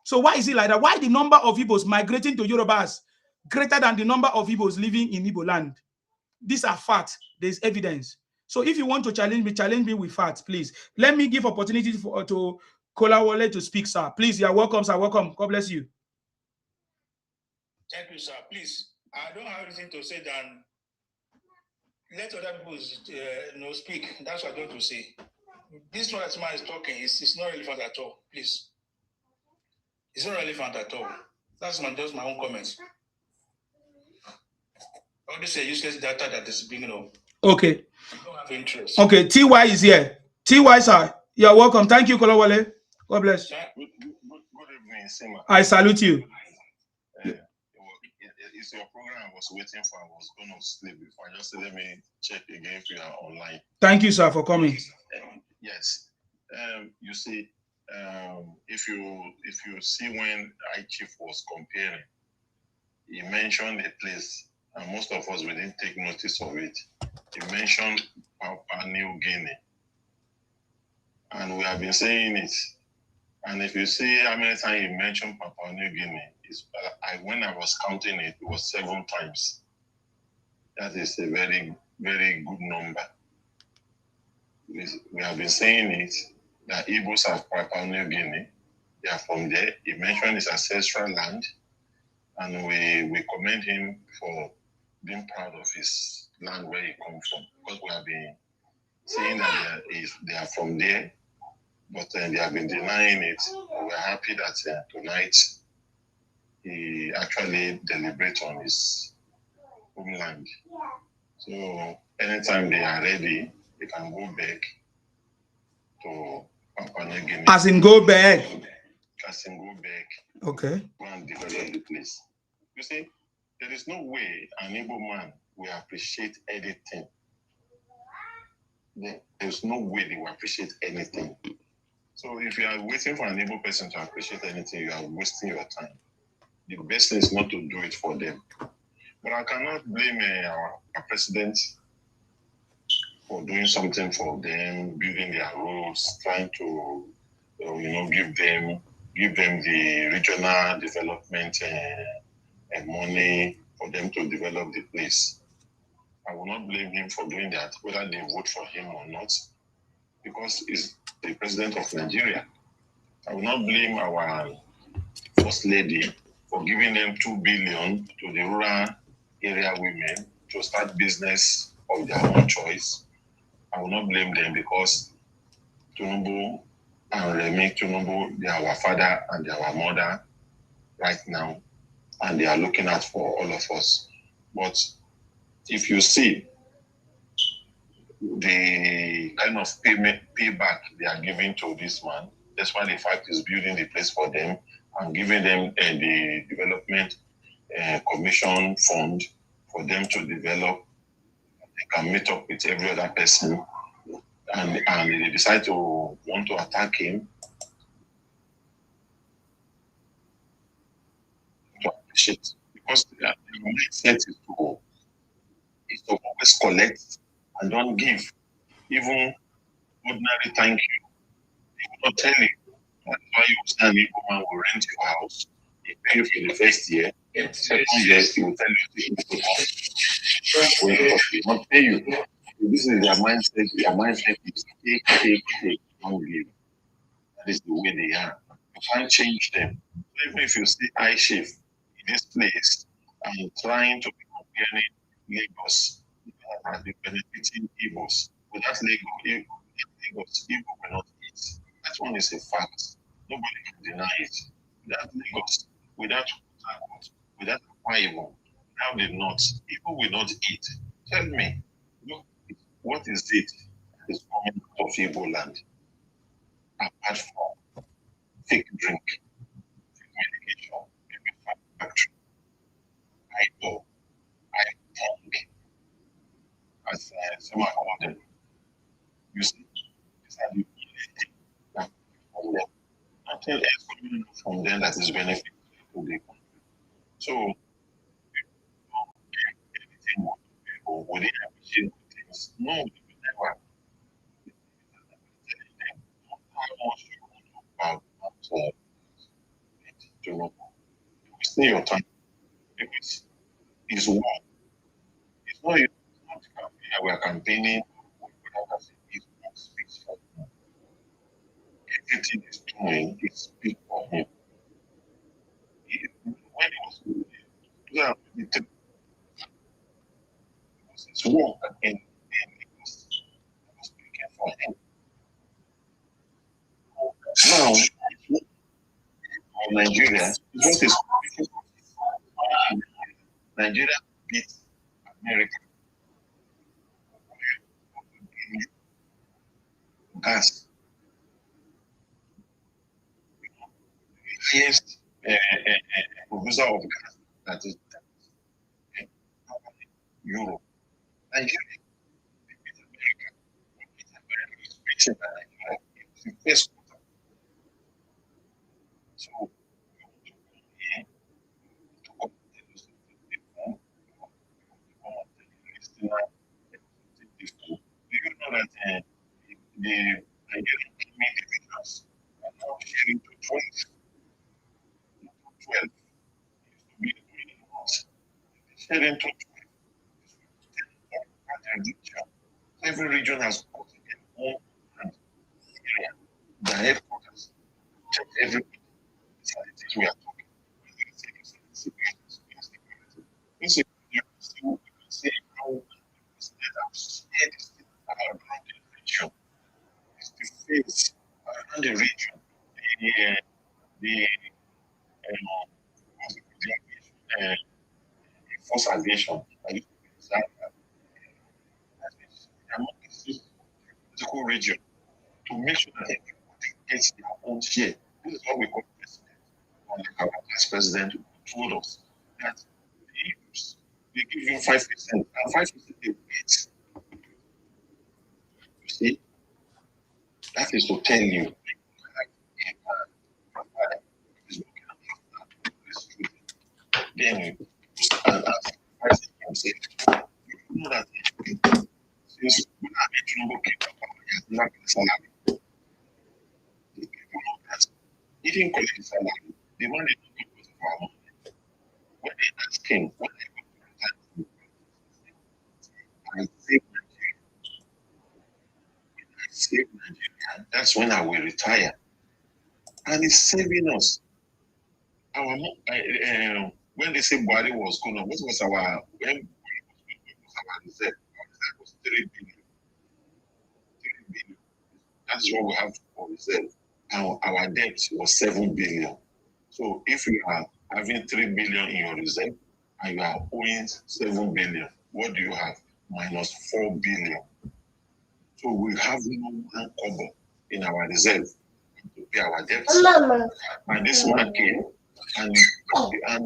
So why is it like that? Why the number of Igbos migrating to Yorubas greater than the number of Igbos living in Igbo land? These are facts. There's evidence. So if you want to challenge me with facts, please. Let me give opportunity to Kolawole to speak, sir. Please, you're welcome, sir. Welcome. God bless you. Thank you, sir. Please, I don't have anything to say than let other people speak. That's what I want to say. This one that man is talking is not relevant at all. Please. It's not relevant at all. That's just my own comments. All this useless data that is bringing up. Okay. I don't have interest. Okay, TY is here. TY, sir. You're welcome. Thank you, Kolawole. God bless. Good evening, Sima. I salute you. It's your program I was waiting for. I was going to sleep before. Just let me check again if you are online. Thank you, sir, for coming. Yes. You see, if you see when Chief was comparing, he mentioned a place, and most of us we didn't take notice of it. He mentioned Papua New Guinea, and we have been saying it. And if you see how many times he mentioned Papua New Guinea, when I was counting it, was 7 times. That is a very, very good number. we have been saying it, that Igbos are Papua New Guinea. They are from there. He mentioned his ancestral land, and we commend him for being proud of his land where he comes from, because we have been saying that they are from there, but they have been denying it. We're happy that tonight he actually deliberates on his homeland. So anytime they are ready, they can go back to Papua New Guinea. As in go back. As in go back. Okay. Go and develop the place. You see, there is no way an Igbo man will appreciate anything. There's no way they will appreciate anything. So if you are waiting for an Igbo person to appreciate anything, you are wasting your time. The best thing is not to do it for them. But I cannot blame our president for doing something for them, building their roads, trying to, give them the regional development and money for them to develop the place. I will not blame him for doing that, whether they vote for him or not, because he's the president of Nigeria. I will not blame our first lady for giving them 2 billion to the rural area women to start business of their own choice. I will not blame them, because Tinubu and Remi Tinubu, they are our father and they are our mother right now, and they are looking out for all of us. But if you see the kind of payback they are giving to this man, that's why the fact is building the place for them and giving them the development commission fund for them to develop. They can meet up with every other person, and they decide to want to attack him. To appreciate, because the mindset is to always collect and don't give. Even ordinary thank you, they will not tell you. That's why you stand in woman will rent your house. He pay you for the first year. Second year, he will tell you to will not pay you. This is their mindset. Their mindset is take, don't give. That is the way they are. You can't change them. So even if you see I shift in this place and trying to be comparing Lagos and the benefiting Igbos, without Lagos, Igbo will not eat. That one is a fact. Nobody can deny it. Without Lagos, without without Akwa Ibom, without the North, people will not eat. Tell me, look, what is it that is coming out of Igbo land apart from fake drink, fake medication, fake factory, idol, tongue, as someone called them. You see, these are the that from them. Nothing else coming from them that is beneficial to the country. So, anything people would they appreciate things? No, they will never. How much you want to about to know? Wasting your time, because it's war. It's not campaign. We are campaigning. It's not speaks for him. Everything is doing is speak for him. When he was his work and it was speaking for him. Now, Nigeria, what is Nigeria beats America. Gas. Highest producer of gas that is Europe. Nigeria beats America. America is richer than Nigeria. It's the first quarter. So, do you know that the Nigerian individuals are now sharing to 12 sharing to 12. Every region has got own area, the headquarters, check everybody. These are the things we are talking about. You can see how the president has shared this thing around the region. It's the face around the region. The force aviation. I used to design among this political region to make sure that everybody gets their own share. This is what we call president. Like our vice president told us that they give you 5%, and 5% they wait. You see, that is to tell you. Then as himself, you know that since when Tinubu came to power, he has never been salary. The people know that he didn't collect his salary. The man did not because of our money. When they asked him, when they go to resign, I saved Nigeria. I saved Nigeria. That's when I will retire. And it's saving us. When they say Buhari was going on, what was our when was our reserve? Our reserve was 3 billion. 3 billion. That's what we have for reserve. Our debt was 7 billion. So if you are having 3 billion in your reserve and you are owing 7 billion, what do you have? Minus 4 billion. So we have no one kobo in our reserve to pay our debts. And this man came and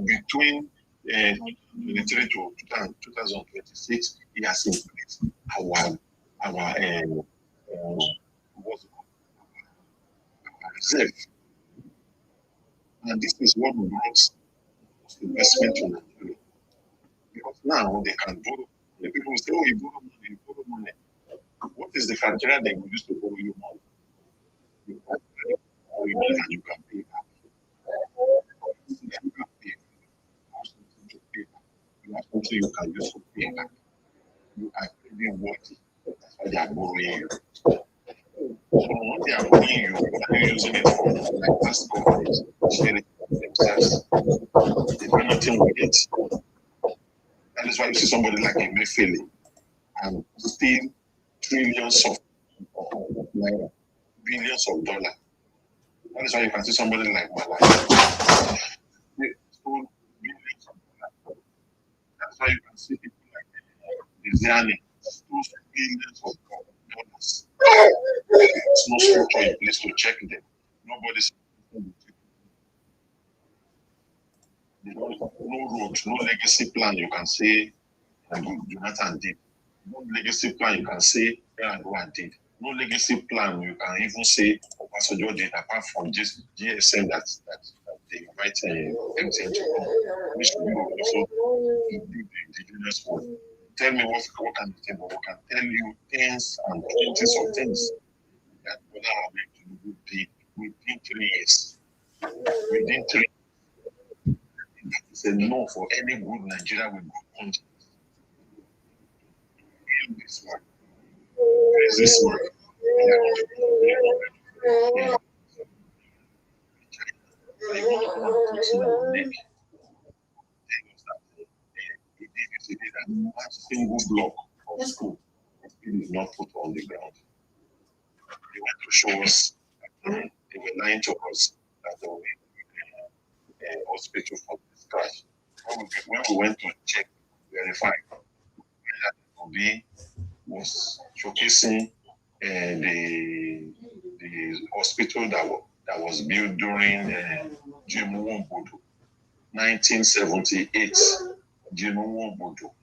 between 2023 to 2026, he has increased our reserve. And this is what brought investment to Nigeria. Because now they can borrow. The people will say, oh, you borrow money, you borrow money. What is the criteria they will use to borrow you money? You can pay back. You can pay back. You have something you can use to pay back. You are really worthy. That's why they are borrowing you. So when they are borrowing you, are you using it for like past companies, share it themselves? They do nothing with it. That is why you see somebody like Emefiele and steal trillions of naira, billions of dollars. That is why you can see somebody like Malaya. They stole billions of dollars. That's why you can see people like Ziani stole billions of dollars. There's no structure in place to check them. Nobody's no road, no legacy plan you can say Jonathan did. No legacy plan you can say Erdogan did. No legacy plan you can even say Obasanjo did, apart from just GSM that they invite MTN to come, which we also do the indigenous work. Tell me what can you tell, but we can tell you tens and twenties of things that Bola Ahmed Tinubu did within 3 years. Within 3 years. It's a no for any good Nigeria with good conscience. This one. Where is this one? One single block of school is not put on the ground. They went to show us, they were lying to us that there will be a hospital for this crash. When we went to check, verify, that Obi was showcasing the hospital that was built during Jimu Bodo, 1978. Jimu Bodo.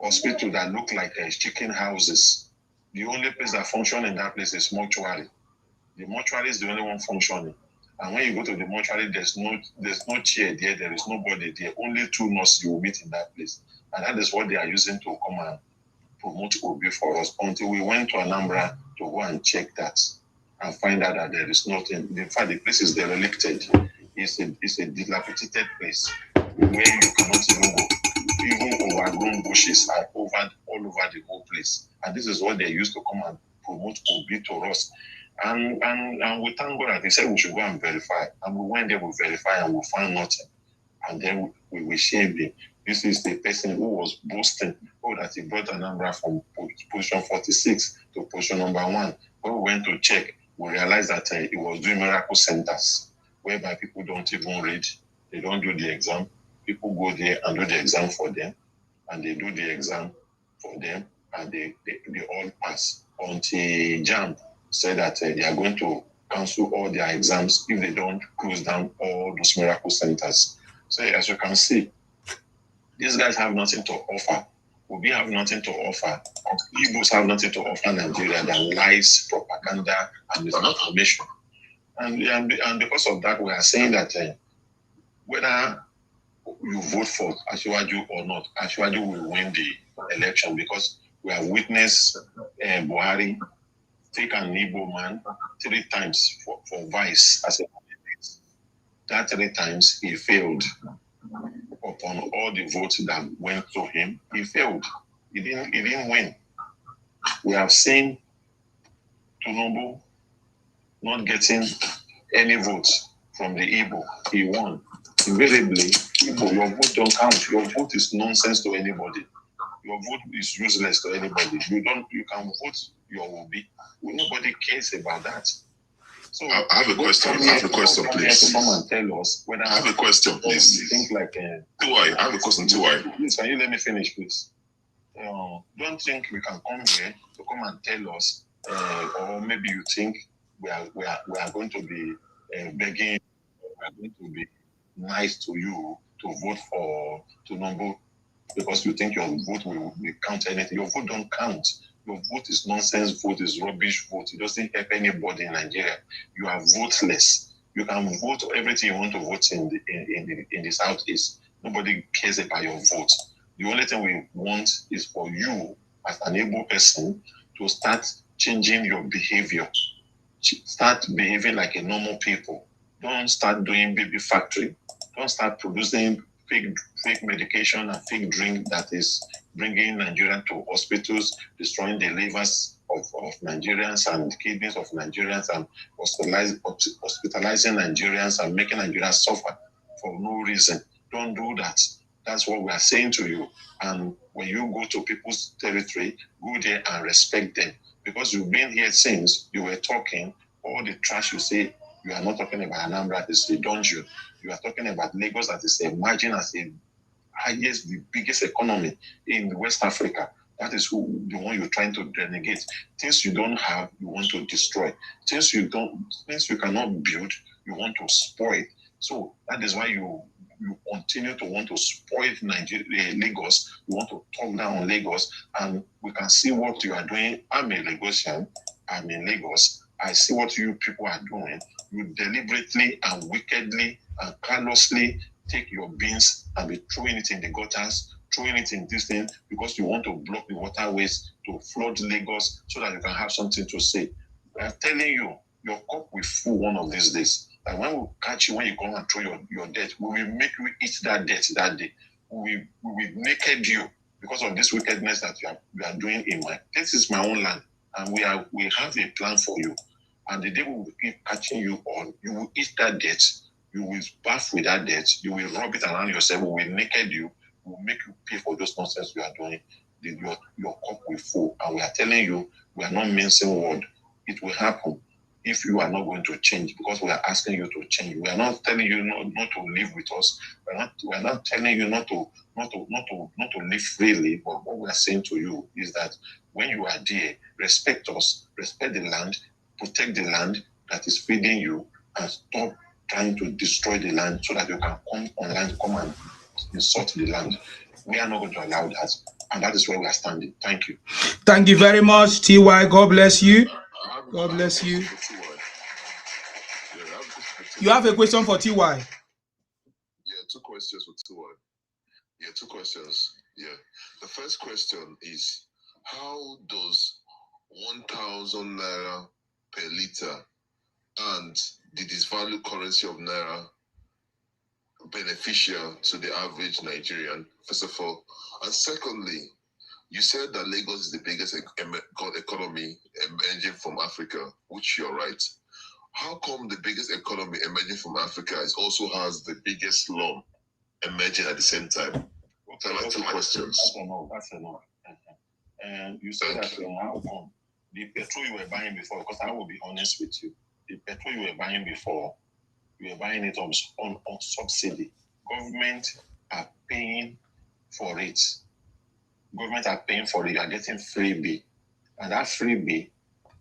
Hospital that looked like chicken houses. The only place that functions in that place is mortuary. The mortuary is the only one functioning. And when you go to the mortuary, there's no chair there, there is nobody there. Only 2 nurses you will meet in that place. And that is what they are using to come and promote Obi for us until we went to Anambra to go and check that and find out that there is nothing. In fact, the place is derelicted. It's a dilapidated place where you cannot even go. Even overgrown bushes are all over the whole place. And this is what they used to come and promote Obi to us. And we thank God that they said we should go and verify. And we went there, we verify, and we found nothing. And then we shamed him. This is the person who was boasting, that he brought Anambra from position 46 to position number 1. When we went to check, we realized that he was doing miracle centers, whereby people don't even read, they don't do the exam. People go there and do the exam for them, and they do the exam for them, and they all pass. Until JAMB said that they are going to cancel all their exams if they don't close down all those miracle centers. So as you can see, these guys have nothing to offer. We have nothing to offer. Igbos have nothing to offer Nigeria than lies, propaganda, and misinformation. And because of that, we are saying that whether you vote for Asiwaju or not, Asiwaju will win the election, because we have witnessed Buhari take an Igbo man 3 times for vice as a candidate. That 3 times he failed. Upon all the votes that went to him, he failed. He didn't win. We have seen Tinubu not getting any votes from the Igbo. He won. Invariably, Igbo, your vote don't count. Your vote is nonsense to anybody. Your vote is useless to anybody. You can vote your Obi. Nobody cares about that. So I have a question. I have a question, please. Come and tell us whether I have a question, please. You think like Tiwai, I have a question, Tiwai. Please, can you let me finish, please? Don't think we can come here to come and tell us, or maybe you think we are going to be begging, we are going to be nice to you to vote for Tinubu because you think your vote will count anything. Your vote don't count. Your vote is nonsense vote, is rubbish vote. It doesn't help anybody in Nigeria. You are voteless. You can vote everything you want to vote in the Southeast. Nobody cares about your vote. The only thing we want is for you, as an able person, to start changing your behavior. Start behaving like a normal people. Don't start doing baby factory. Don't start producing fake medication and fake drink that is bringing Nigerians to hospitals, destroying the livers of Nigerians and the kidneys of Nigerians, and hospitalizing Nigerians and making Nigerians suffer for no reason. Don't do that. That's what we are saying to you. And when you go to people's territory, go there and respect them. Because you've been here since you were talking, all the trash you say, you are not talking about Anambra, that is a dungeon. You are talking about Lagos, that is emerging as the biggest economy in West Africa. That is the one you're trying to renegade. Things you don't have, you want to destroy. Things you cannot build, you want to spoil. So that is why you continue to want to spoil Lagos. You want to talk down on Lagos, and we can see what you are doing. I'm a Lagosian. I'm in Lagos. I see what you people are doing. You deliberately and wickedly and callously take your beans and be throwing it in the gutters, throwing it in this thing because you want to block the waterways to flood Lagos so that you can have something to say. I'm telling you, your cup will full one of these days. And when we catch you, when you come and throw your debt, we will make you eat that debt that day. We will naked you because of this wickedness that you are doing in my. This is my own land, and we have a plan for you. And the day we will keep catching you on, you will eat that debt. You will bath with that debt. You will rub it around yourself. We will naked you. We will make you pay for those nonsense you are doing. Your cup will full. And we are telling you, we are not mincing word. It will happen if you are not going to change, because we are asking you to change. We are not telling you not to live with us. We are not telling you not to live freely. But what we are saying to you is that when you are there, respect us, respect the land, protect the land that is feeding you, and stop trying to destroy the land so that you can come online, come and insult the land. We are not going to allow that. And that is where we are standing. Thank you. Thank you very much, TY. God bless you. God bless you. You have a question for TY? Yeah, 2 questions for TY. Yeah, 2 questions. Yeah. The first question is, how does 1,000 naira per liter and the disvalued currency of naira beneficial to the average Nigerian, first of all? And secondly, You said that Lagos is the biggest economy emerging from Africa, which you're right. How come the biggest economy emerging from Africa also has the biggest slum emerging at the same time? Okay, like two questions. That's enough. And you said that how come the petrol you were buying before, because I will be honest with you, the petrol you were buying before, you were buying it on subsidy. Government are paying for it. Government are paying for it. You are getting freebie. And that freebie,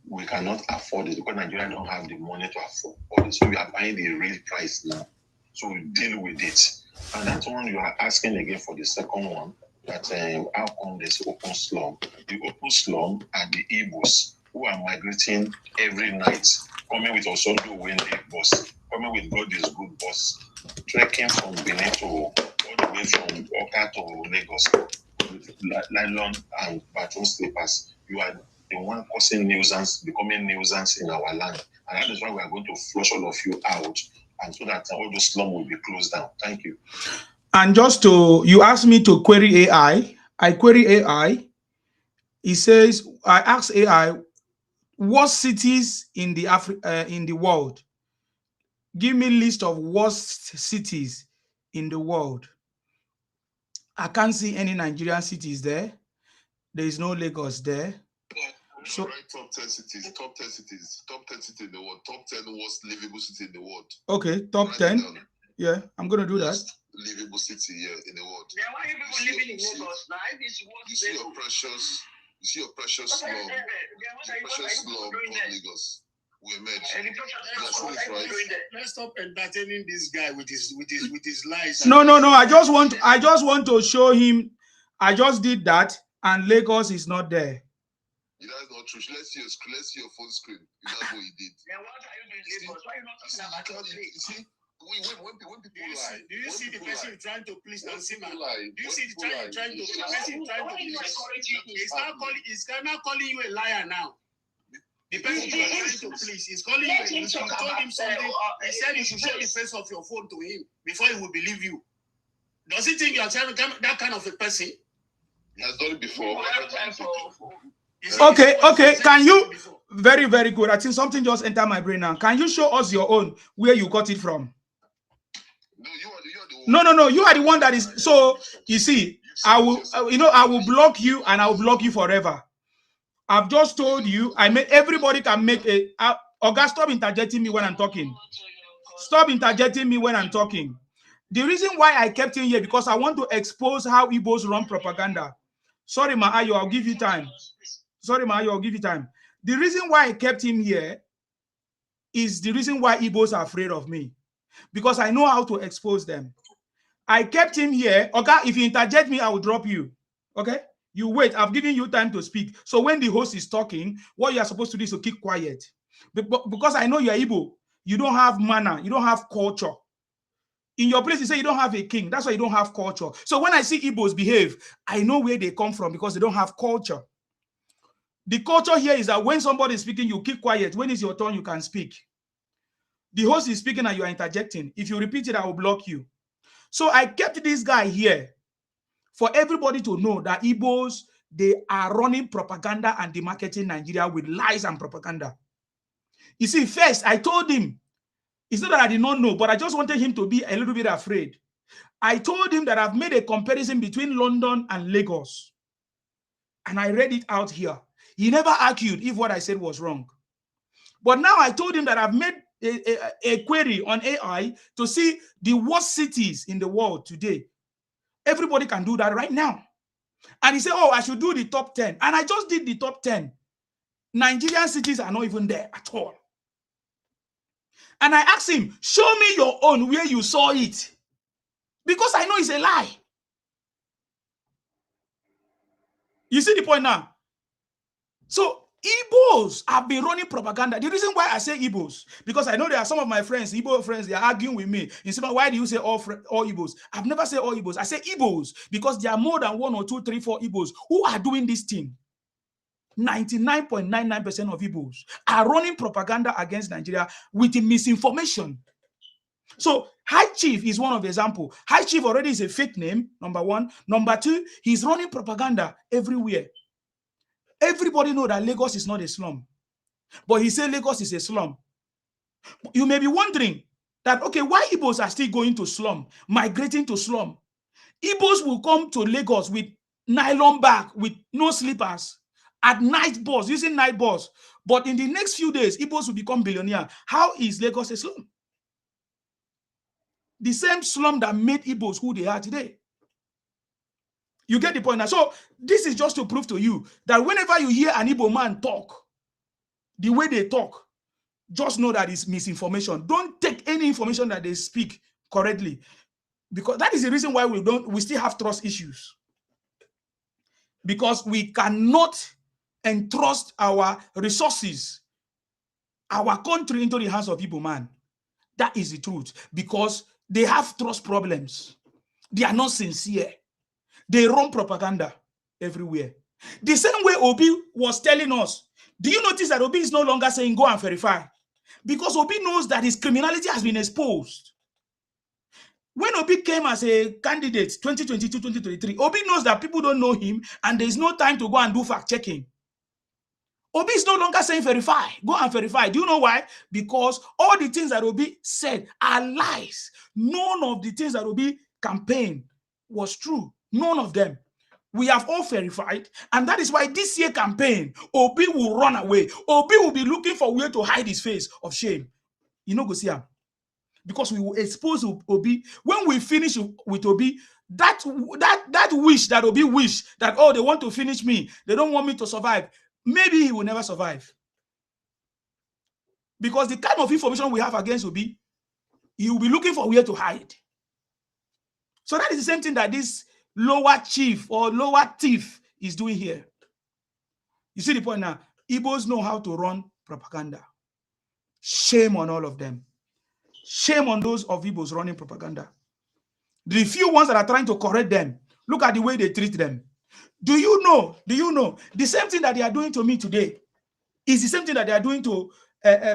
we cannot afford it because Nigeria don't have the money to afford it. So we are buying the real price now. So we deal with it. And that one you are asking again for the second one, that how come there's open slum? The open slum are the Igbos who are migrating every night, coming with Osondo Wende bus, coming with God is good bus, trekking from Benin to all the way from Oka to Lagos with nylon and bathroom slippers. You are the one causing nuisance, becoming nuisance in our land. And that is why we are going to flush all of you out, and so that all those slums will be closed down. Thank you. And just to, you asked me to query AI. I query AI. It says, I asked AI, what cities in the world? Give me list of worst cities in the world. I can't see any Nigerian cities there. There is no Lagos there. So right, top 10 cities in the world, top 10 worst livable city in the world. Okay, top 10. Yeah, I'm gonna do that. Livable city here in the world. Yeah, why are people living in Lagos now? You see your precious slum. Precious slum of Lagos. We emerge. Let's stop entertaining this guy with his lies. No. I just want to show him. I just did that, and Lagos is not there. That's not true. Let's see your phone screen. That's what he did. Then what are you doing in Lagos? Why are you not talking about your place? You see, when people lie. Do you see the person trying to please Nansima? Do you see the person trying to please? He's not calling you a liar now. The person you are trying to please is calling you. You told him something. He said you should show the face of your phone to him before he will believe you. Does he think you are that kind of a person? He has done it before. Okay. Can you? Very, very good. I think something just entered my brain now. Can you show us your own, where you got it from? No, you are the one. No. You are the one that is. So you see, I will block you, and I will block you forever. I've just told you. Everybody can make a. Oga, stop interjecting me when I'm talking. Stop interjecting me when I'm talking. The reason why I kept him here because I want to expose how Igbos run propaganda. Sorry, Maayo, I'll give you time. The reason why I kept him here is the reason why Igbos are afraid of me. Because I know how to expose them. I kept him here. Okay, if you interject me, I will drop you. Okay? You wait. I've given you time to speak. So when the host is talking, what you are supposed to do is to keep quiet. Because I know you're Igbo. You don't have manner. You don't have culture. In your place, you say you don't have a king. That's why you don't have culture. So when I see Igbos behave, I know where they come from because they don't have culture. The culture here is that when somebody is speaking, you keep quiet. When it's your turn, you can speak. The host is speaking and you are interjecting. If you repeat it, I will block you. So I kept this guy here for everybody to know that Igbos, they are running propaganda and demarketing Nigeria with lies and propaganda. You see, first, I told him, it's not that I did not know, but I just wanted him to be a little bit afraid. I told him that I've made a comparison between London and Lagos. And I read it out here. He never argued if what I said was wrong. But now I told him that I've made a query on AI to see the worst cities in the world today. Everybody can do that right now. And he said, oh, I should do the top 10. And I just did the top 10. Nigerian cities are not even there at all. And I asked him, show me your own where you saw it. Because I know it's a lie. You see the point now? So Igbos have been running propaganda. The reason why I say Igbos, because I know there are some of my friends, Igbo friends, they are arguing with me. You see, why do you say all Igbos? I've never said all Igbos. I say Igbos because there are more than 1 or 2, 3, 4 Igbos who are doing this thing. 99.99% of Igbos are running propaganda against Nigeria with misinformation. So High Chief is one of the example. High Chief already is a fake name, number one. Number two, he's running propaganda everywhere. Everybody know that Lagos is not a slum. But he said Lagos is a slum. You may be wondering that, okay, why Igbos are still going to slum, migrating to slum? Igbos will come to Lagos with nylon bag, with no slippers, at night bus, using night bus. But in the next few days, Igbos will become billionaire. How is Lagos a slum? The same slum that made Igbos who they are today. You get the point now? So this is just to prove to you that whenever you hear an Igbo man talk, the way they talk, just know that it's misinformation. Don't take any information that they speak correctly, because that is the reason why we still have trust issues, because we cannot entrust our resources, our country, into the hands of Igbo man. That is the truth, because they have trust problems. They are not sincere. They run propaganda everywhere. The same way Obi was telling us. Do you notice that Obi is no longer saying go and verify? Because Obi knows that his criminality has been exposed. When Obi came as a candidate 2022-2023, Obi knows that people don't know him and there is no time to go and do fact checking. Obi is no longer saying verify, go and verify. Do you know why? Because all the things that Obi said are lies. None of the things that Obi campaigned was true. None of them. We have all verified, and that is why this year campaign, Obi will run away. Obi will be looking for a way to hide his face of shame. You know, go see him. Because we will expose Obi. When we finish with Obi, that wish that Obi wish that, oh, they want to finish me, they don't want me to survive, maybe he will never survive. Because the kind of information we have against Obi, he will be looking for a way to hide. So that is the same thing that this lower chief or lower thief is doing here. You see the point now? Igbos know how to run propaganda. Shame on all of them. Shame on those of Igbos running propaganda. The few ones that are trying to correct them, look at the way they treat them. Do you know the same thing that they are doing to me today is the same thing that they are doing to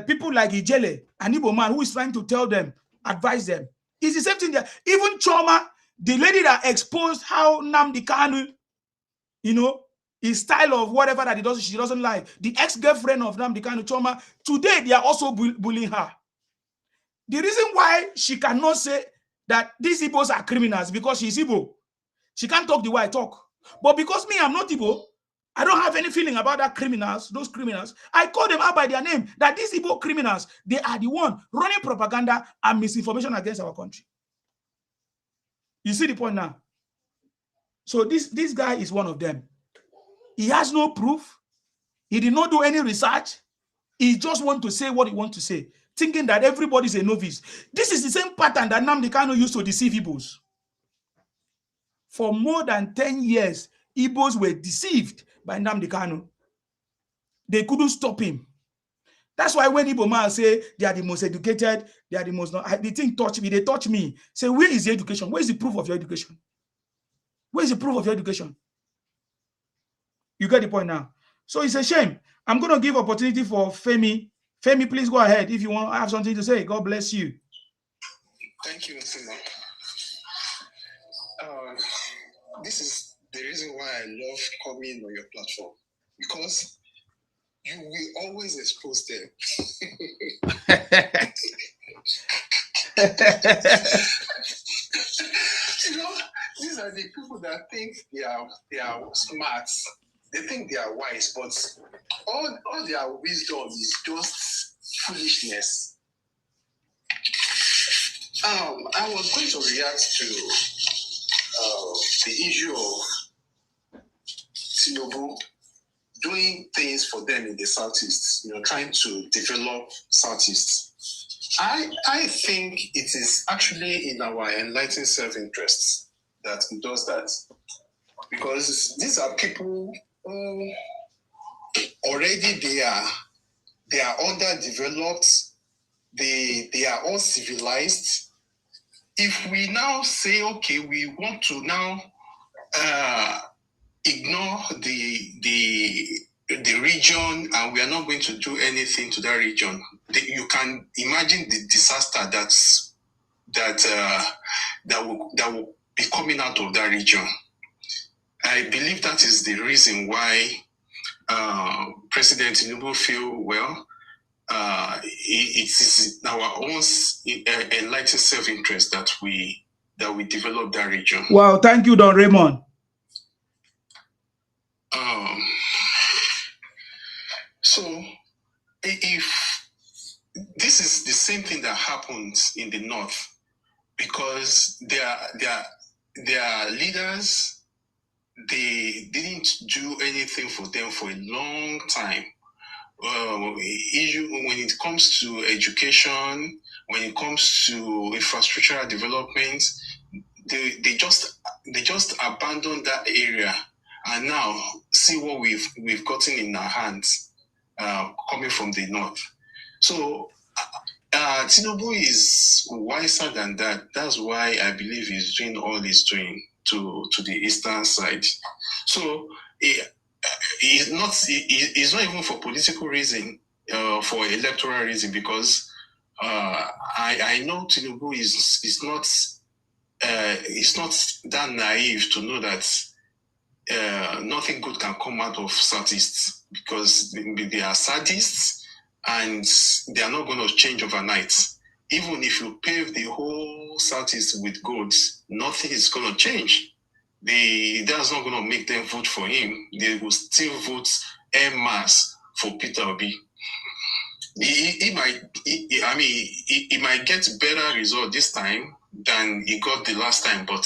people like Ijele, an Igbo man who is trying to tell them, advise them. It's the same thing that even Choma, the lady that exposed how Nnamdi Kanu, his style of whatever that she doesn't like, the ex-girlfriend of Nnamdi Kanu, Choma, today they are also bullying her. The reason why she cannot say that these Igbos are criminals because she's Igbo. She can't talk the way I talk. But because me, I'm not Igbo, I don't have any feeling about those criminals. I call them out by their name, that these Igbo criminals, they are the one running propaganda and misinformation against our country. You see the point now? So this guy is one of them. He has no proof. He did not do any research. He just wants to say what he wants to say, thinking that everybody is a novice. This is the same pattern that Nnamdi Kanu used to deceive Igbos. For more than 10 years, Igbos were deceived by Nnamdi Kanu. They couldn't stop him. That's why when Igbo man say they are the most educated, they are the most, the thing touch me, they touch me. Say, where is the education? Where is the proof of your education? Where is the proof of your education? You get the point now. So it's a shame. I'm going to give opportunity for Femi. Femi, please go ahead if you want to have something to say. God bless you. Thank you, Nsima. This is the reason why I love coming on your platform, because you will always expose them. These are the people that think they are smart. They think they are wise, but all their wisdom is just foolishness. I was going to react to the issue of Tinubu doing things for them in the Southeast, trying to develop Southeast. I think it is actually in our enlightened self-interest that he does that, because these are people who already they are underdeveloped, they are uncivilized. If we now say, okay, we want to now ignore the region and we are not going to do anything to that region, you can imagine the disaster that will be coming out of that region. I believe that is the reason why President Tinubu feel well. It is our own enlightened self-interest that we develop that region. Wow, thank you, Don Raymond. So if this is the same thing that happens in the north, because their leaders, they didn't do anything for them for a long time. When it comes to education, when it comes to infrastructural development, they just abandoned that area, and now see what we've gotten in our hands, coming from the north. So Tinubu is wiser than that. That's why I believe he's doing all he's doing to the eastern side. So it's not even for political reason, for electoral reason, because I know Tinubu is not that naive to know that nothing good can come out of Southeast, because they are sadists and they are not going to change overnight. Even if you pave the whole Southeast with gold, nothing is going to change. That's not going to make them vote for him. They will still vote en masse for Peter Obi. He might get better result this time than he got the last time, but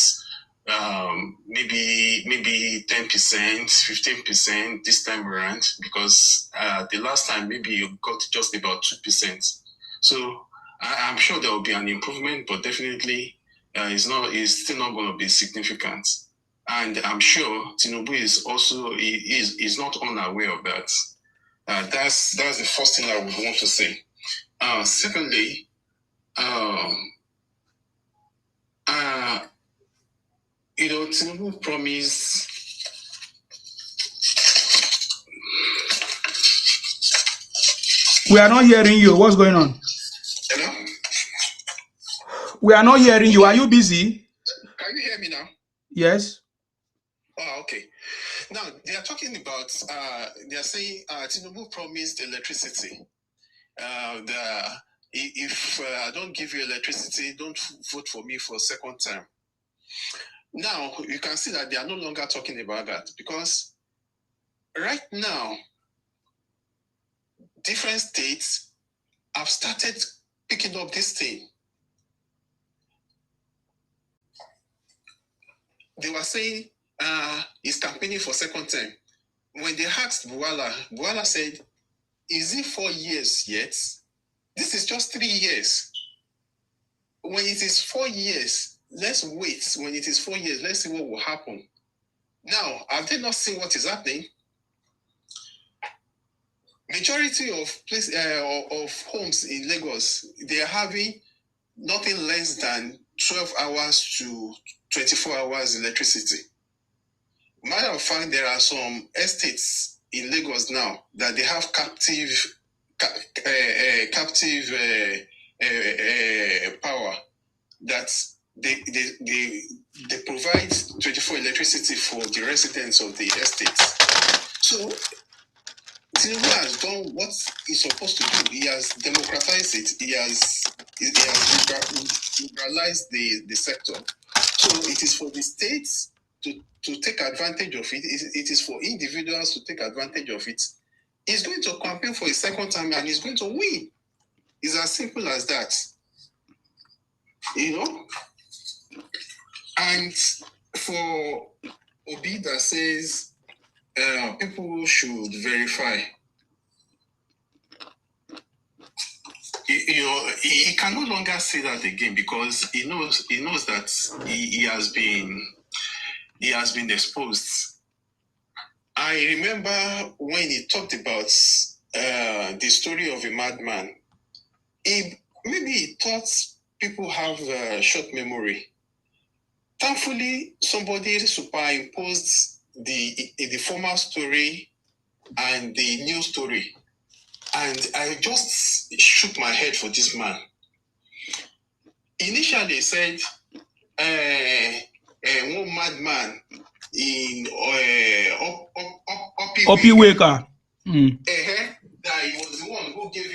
maybe 10%, 15% this time around, because the last time maybe you got just about 2%. So I'm sure there will be an improvement, but definitely it's still not going to be significant. And I'm sure Tinubu is not unaware of that. That's the first thing I would want to say. Secondly, Tinubu promised. We are not hearing you. What's going on? Hello? We are not hearing you. Are you busy? Can you hear me now? Yes. Oh, okay. Now, they are talking about, they are saying Tinubu promised electricity. If I don't give you electricity, don't vote for me for a second term. Now, you can see that they are no longer talking about that, because right now, different states have started picking up this thing. They were saying he's campaigning for second term. When they asked Buala said, is it 4 years yet? This is just 3 years. When it is 4 years, let's wait. When it is 4 years, let's see what will happen. Now, have they not seen what is happening? Majority of homes in Lagos, they are having nothing less than 12 hours to 24 hours electricity. Matter of fact, there are some estates in Lagos now that they have captive power, that they provide 24 electricity for the residents of the estates. So Tinubu has done what he's supposed to do. He has democratized it. He has liberalized the sector. So it is for the states to take advantage of it. It is for individuals to take advantage of it. He's going to campaign for a second time and he's going to win. It's as simple as that. And for Obi that says people should verify, he can no longer say that again, because he knows that he has been exposed. I remember when he talked about the story of a madman. Maybe he thought people have short memory. Thankfully, somebody superimposed the former story and the new story. And I just shook my head for this man. initially said one madman in Opi Waker. That he was the one who gave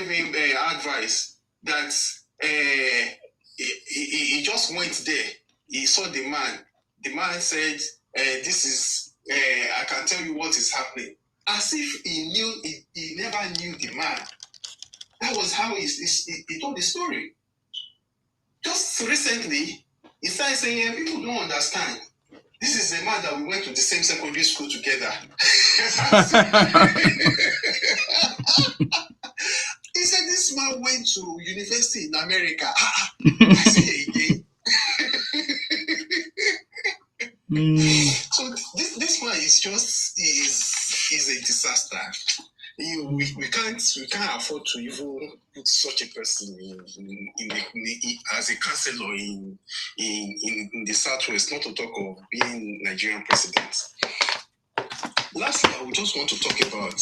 him advice that he just went there. He saw the man. The man said, "This is I can tell you what is happening." As if he never knew the man. That was how he told the story. Just recently, he started saying, people don't understand. This is a man that we went to the same secondary school together. He said this man went to university in America. I said again. So this man is just is a disaster. We can't afford to even put such a person as a councillor in the Southwest, not to talk of being Nigerian president. Lastly, I would just want to talk about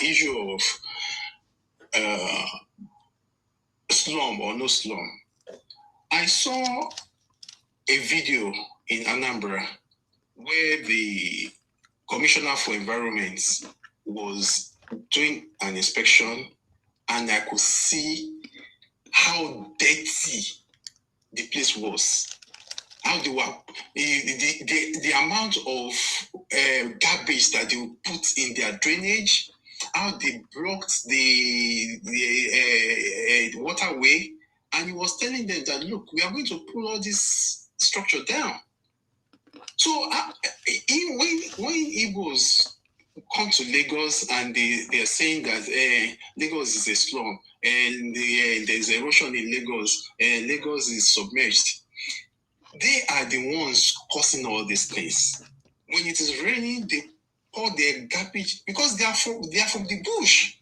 issue of slum or no slum. I saw a video in Anambra where the Commissioner for Environment was doing an inspection, and I could see how dirty the place was. How they were the amount of garbage that they would put in their drainage, how they blocked the waterway, and he was telling them that, look, we are going to pull all this structure down. So when Igbos come to Lagos and they are saying that Lagos is a slum and there's erosion in Lagos and Lagos is submerged, they are the ones causing all these things. When it is raining, they pour their garbage because they are from the bush.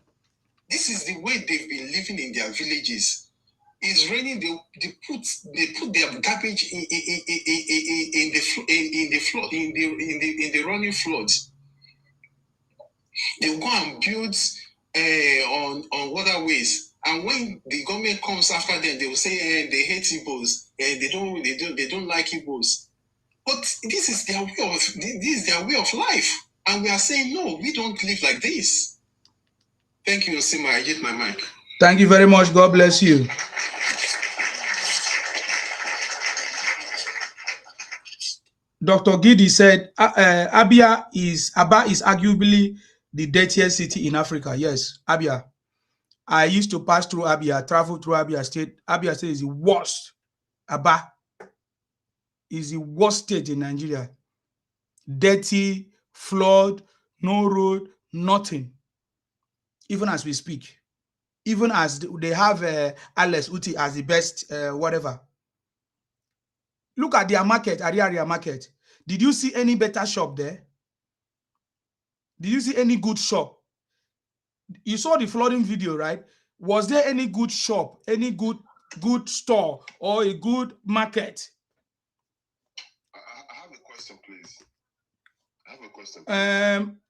This is the way they've been living in their villages. It's raining, they put their garbage in the running floods. They go and build on waterways, and when the government comes after them, they will say they hate Igbos and they don't like Igbos. But this is their way of life, and we are saying no, we don't live like this. Thank you, Osima. I get my mic. Thank you very much. God bless you. Dr. Gidi said Abia is arguably the dirtiest city in Africa. Yes, Abia. I used to pass through Abia, travel through Abia State. Abia State is the worst. Aba is the worst state in Nigeria. Dirty, flood, no road, nothing. Even as we speak. Even as they have Alex Uti as the best whatever. Look at their market, Ariaria market. Did you see any better shop there? Did you see any good shop? You saw the flooding video, right? Was there any good shop, any good store, or a good market? I have a question, please.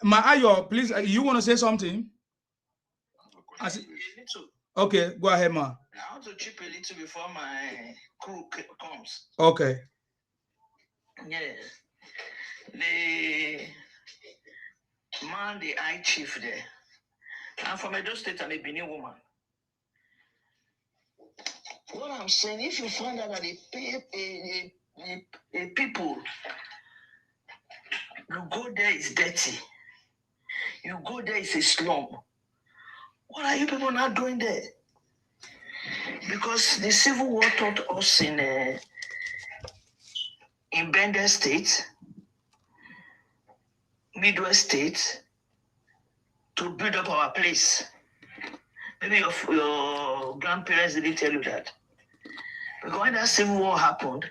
Maayo, please, you want to say something? I have a question, please. Okay, go ahead, Ma. I want to chip a little before my crew comes. Okay. Yes. The man, the high chief there. I'm from Edo State and a Benin woman. What I'm saying, if you find out that the people, you go there is dirty. You go there is a slum. What are you people not doing there? Because the Civil War taught us in Bender State, Midwest State, to build up our place. Maybe your grandparents didn't tell you that. Because when that Civil War happened,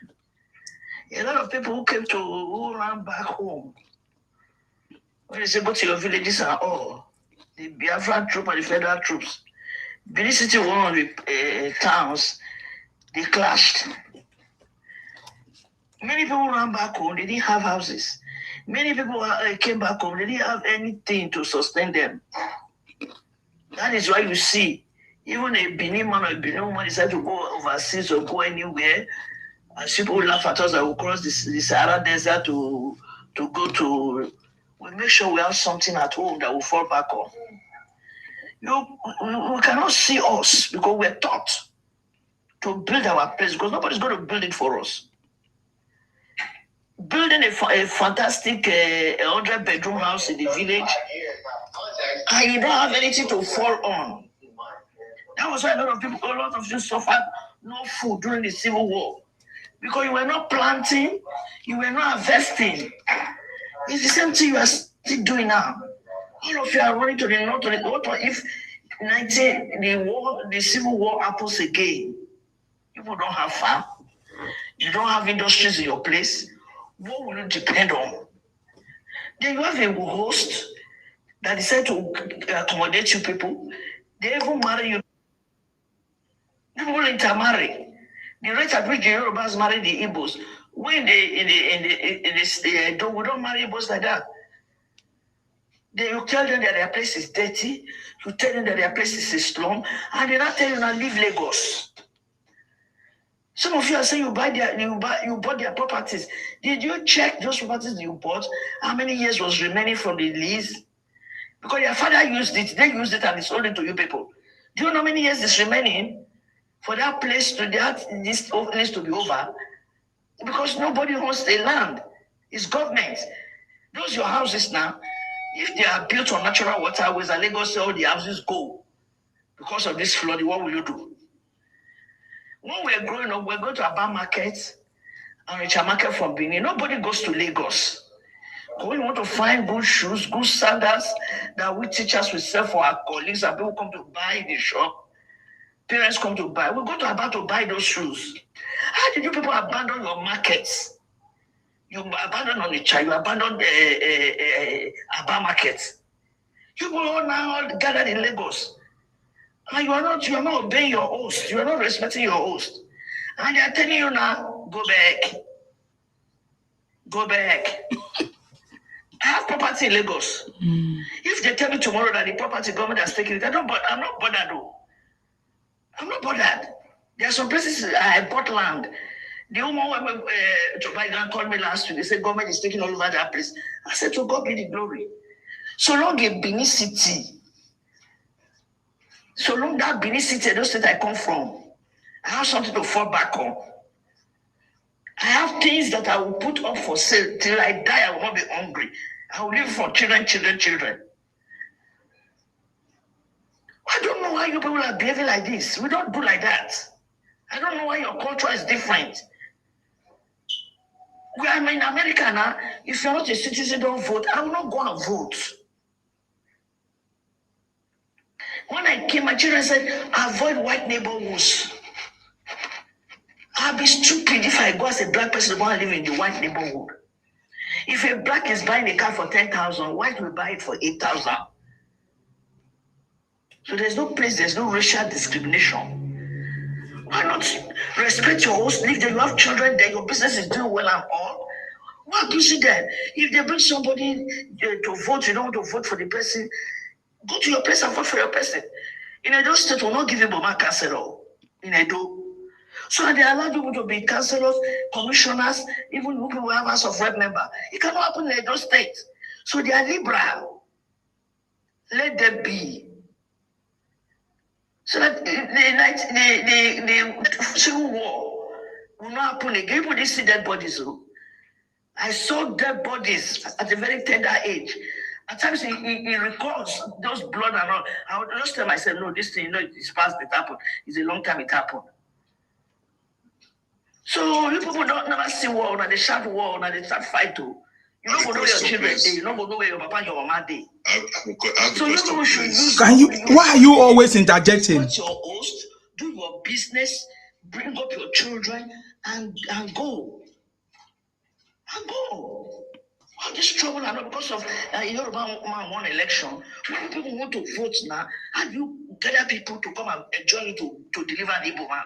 a lot of people who ran back home, when they say go to your villages and all, the Biafran troop and the federal troops, Benin City, one of the towns, they clashed. Many people ran back home, they didn't have houses. Many people came back home, they didn't have anything to sustain them. That is why you see Even a Benin man or a Benin woman decide to go overseas or go anywhere, and people will laugh at us that will cross the Sahara Desert to go to. We make sure we have something at home that will fall back on. We cannot see us because we're taught to build our place because nobody's going to build it for us. Building a fantastic 100-bedroom house in the village, and you don't have anything to fall on. That was why a lot of you suffered no food during the Civil War because you were not planting, you were not harvesting. It's the same thing you are still doing now. All of you are running to the north. What if the Civil War happens again? People don't have farm. You don't have industries in your place. What will you depend on? Then you have a host that decide to accommodate you people. They even marry you. People intermarry. The rate at which the Yorubas marry the Igbos. When we don't marry Igbos like that. You tell them that their place is dirty. You tell them that their place is a slum, and they not tell you now leave Lagos. Some of you are saying you bought their properties. Did you check those properties you bought? How many years was remaining from the lease? Because your father used it, they used it and they sold it to you people. Do you know how many years is remaining for that place this place to be over? Because nobody owns the land. It's government. Those your houses now, if they are built on natural waterways and Lagos say all the houses go because of this flooding, what will you do? When we're growing up, we're going to Aba Market and Richa Market from Benin. Nobody goes to Lagos. When we want to find good shoes, good sandals that we teachers will sell for our colleagues and people come to buy in the shop, parents come to buy. We go to Aba to buy those shoes. How did you people abandon your markets? You abandon Onitsha, you abandon Aba Market. You people all now gathered in Lagos. And you are not obeying your host. You are not respecting your host. And they are telling you now, go back. Go back. I have property in Lagos. If they tell me tomorrow that the property government has taken it, I'm not bothered though. I'm not bothered. There are some places I bought land. The woman Joe Biden called me last week. They said government is taking all over that place. I said, to God be the glory. So long in Benin City, so long that Benin City, those states I come from, I have something to fall back on. I have things that I will put up for sale till I die. I will not be hungry. I will live for children. I don't know why you people are behaving like this. We don't do like that. I don't know why your culture is different. We are in America now. If you're not a citizen, don't vote. I will not go and vote. When I came, my children said, avoid white neighborhoods. I'll be stupid if I go as a black person want to live in the white neighborhood. If a black is buying a car for 10,000, white will buy it for 8,000. So there's no place, there's no racial discrimination. Why not respect your host? If you have children there, your business is doing well and all. Why abuse it then? If they bring somebody to vote, you don't want to vote for the person, go to your place and vote for your person. In Edo State, will not give you Boma councillor. In Edo. So they allow people to be councillors, commissioners, even people who have House of Rep member. It cannot happen in Edo State. So they are liberal. Let them be. So that the Civil War will not happen again. People didn't see dead bodies. I saw dead bodies at a very tender age. At times he recalls those blood and all. I would just tell myself, no, this thing, it's past, it happened. It's a long time it happened. So you people don't never see war, and they shout war, and they start fight too. You don't know where your children are. You don't know where your papa and your mama are. So you people should use. Why are you always interjecting? Your host, do your business, bring up your children, and go. And go. All this trouble and all because of Yoruba man won election. When people want to vote now, how do you gather people to come and join you to deliver an Igbo man?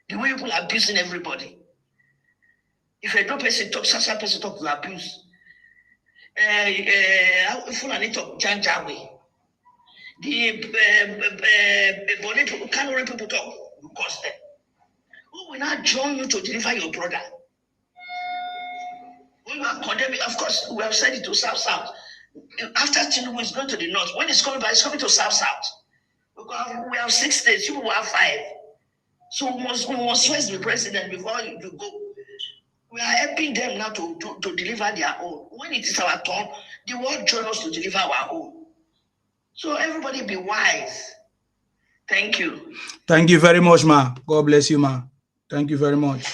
The way people are abusing everybody. If a dope person talk, such a person talk, you abuse. Fulani talk Janjawe. The Bonnet people can't let people talk because who will not join you to deliver your brother? When you are condemning, of course, we have said it to South. After Tinubu is going to the north, when it's coming back, it's coming to South. We have 6 states, you will have 5. So we must first be president before you go. We are helping them now to deliver their own. When it is our turn, the world join us to deliver our own. So everybody be wise. Thank you. Thank you very much, ma. God bless you, ma. Thank you very much.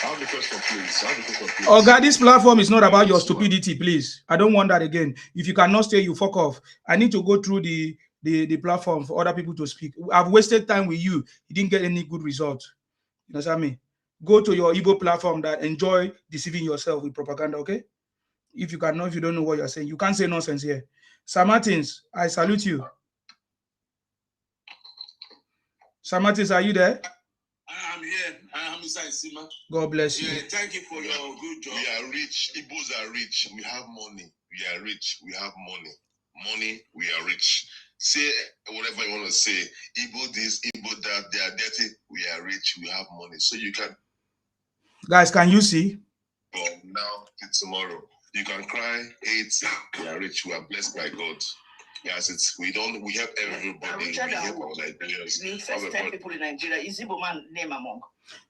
I have a question, please. Oh God, this platform is not about your stupidity, please. I don't want that again. If you cannot stay, you fuck off. I need to go through the platform for other people to speak. I've wasted time with you. You didn't get any good result. You understand me? Go to your Igbo platform that enjoy deceiving yourself with propaganda, okay? If you don't know what you're saying, you can't say nonsense here. Sir Martins, I salute you. Sir Martins, are you there? I am here. I am inside Sima. God bless you. Yeah, thank you for your good job. We are rich. Igbos are rich. We have money. We are rich. We have money. Money, we are rich. Say whatever you want to say. Igbo this, Igbo that, they are dirty. We are rich. We have money. So you can. Guys, can you see? From now to tomorrow. You can cry, hate. We are rich. We are blessed by God. Yes, we help everybody. We help our Nigerians. The first 10 people in Nigeria is Igbo man name among.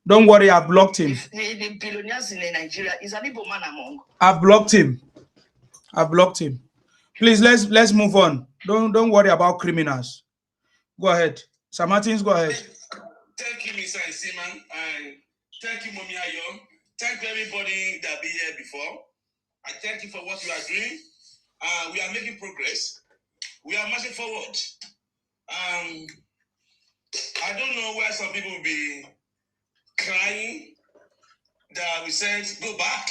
Don't worry, I've blocked him. The billionaires in Nigeria is an Igbo man among. I've blocked him. Please, let's move on. Don't worry about criminals. Go ahead. Sir Martins, go ahead. Thank you, Mr. Isiman, and thank you, Momi Ayo. Thank everybody that been here before. I thank you for what you are doing. We are making progress. We are marching forward. I don't know where some people will be crying that we said go back.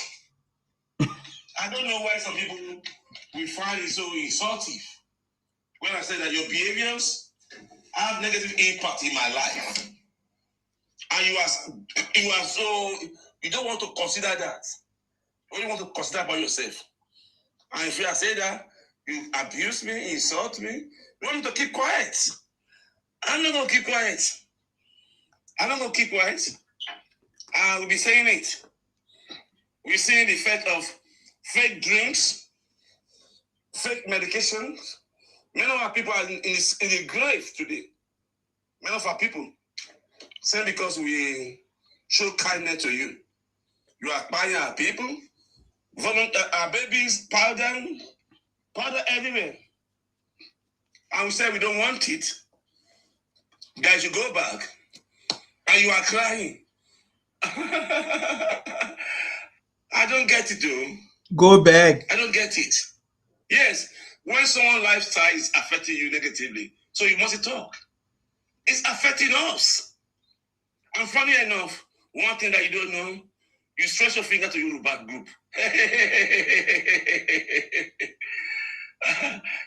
I don't know why some people will find it so insulting when I say that your behaviors have negative impact in my life, and you don't want to consider that. What do you want to consider about yourself? And if I say that you abuse me, insult me, you want me to keep quiet? I'm not going to keep quiet. I will be saying it. We're seeing the effect of fake drinks, fake medications. Many of our people are in the grave today. Many of our people, saying because we show kindness to you. You are buying our people, our babies, powder everywhere. And we say we don't want it. Guys, you go back and you are crying. I don't get it, though. Go back. I don't get it. Yes, when someone's lifestyle is affecting you negatively, so you must talk. It's affecting us. And funny enough, one thing that you don't know, you stretch your finger to Yoruba group.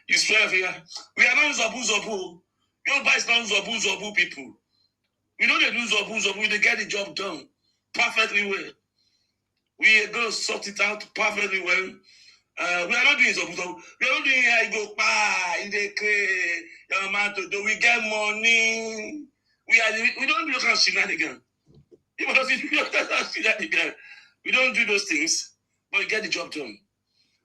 You stretch your finger. We are not Zobu. Yoruba is not Zobu people. We know they do Zobu. They get the job done perfectly well. We are going to sort it out perfectly well. We are not doing Zobu. We are not doing I go in the do we get money? We don't do those kind of shenanigans. We don't do those things, but we get the job done.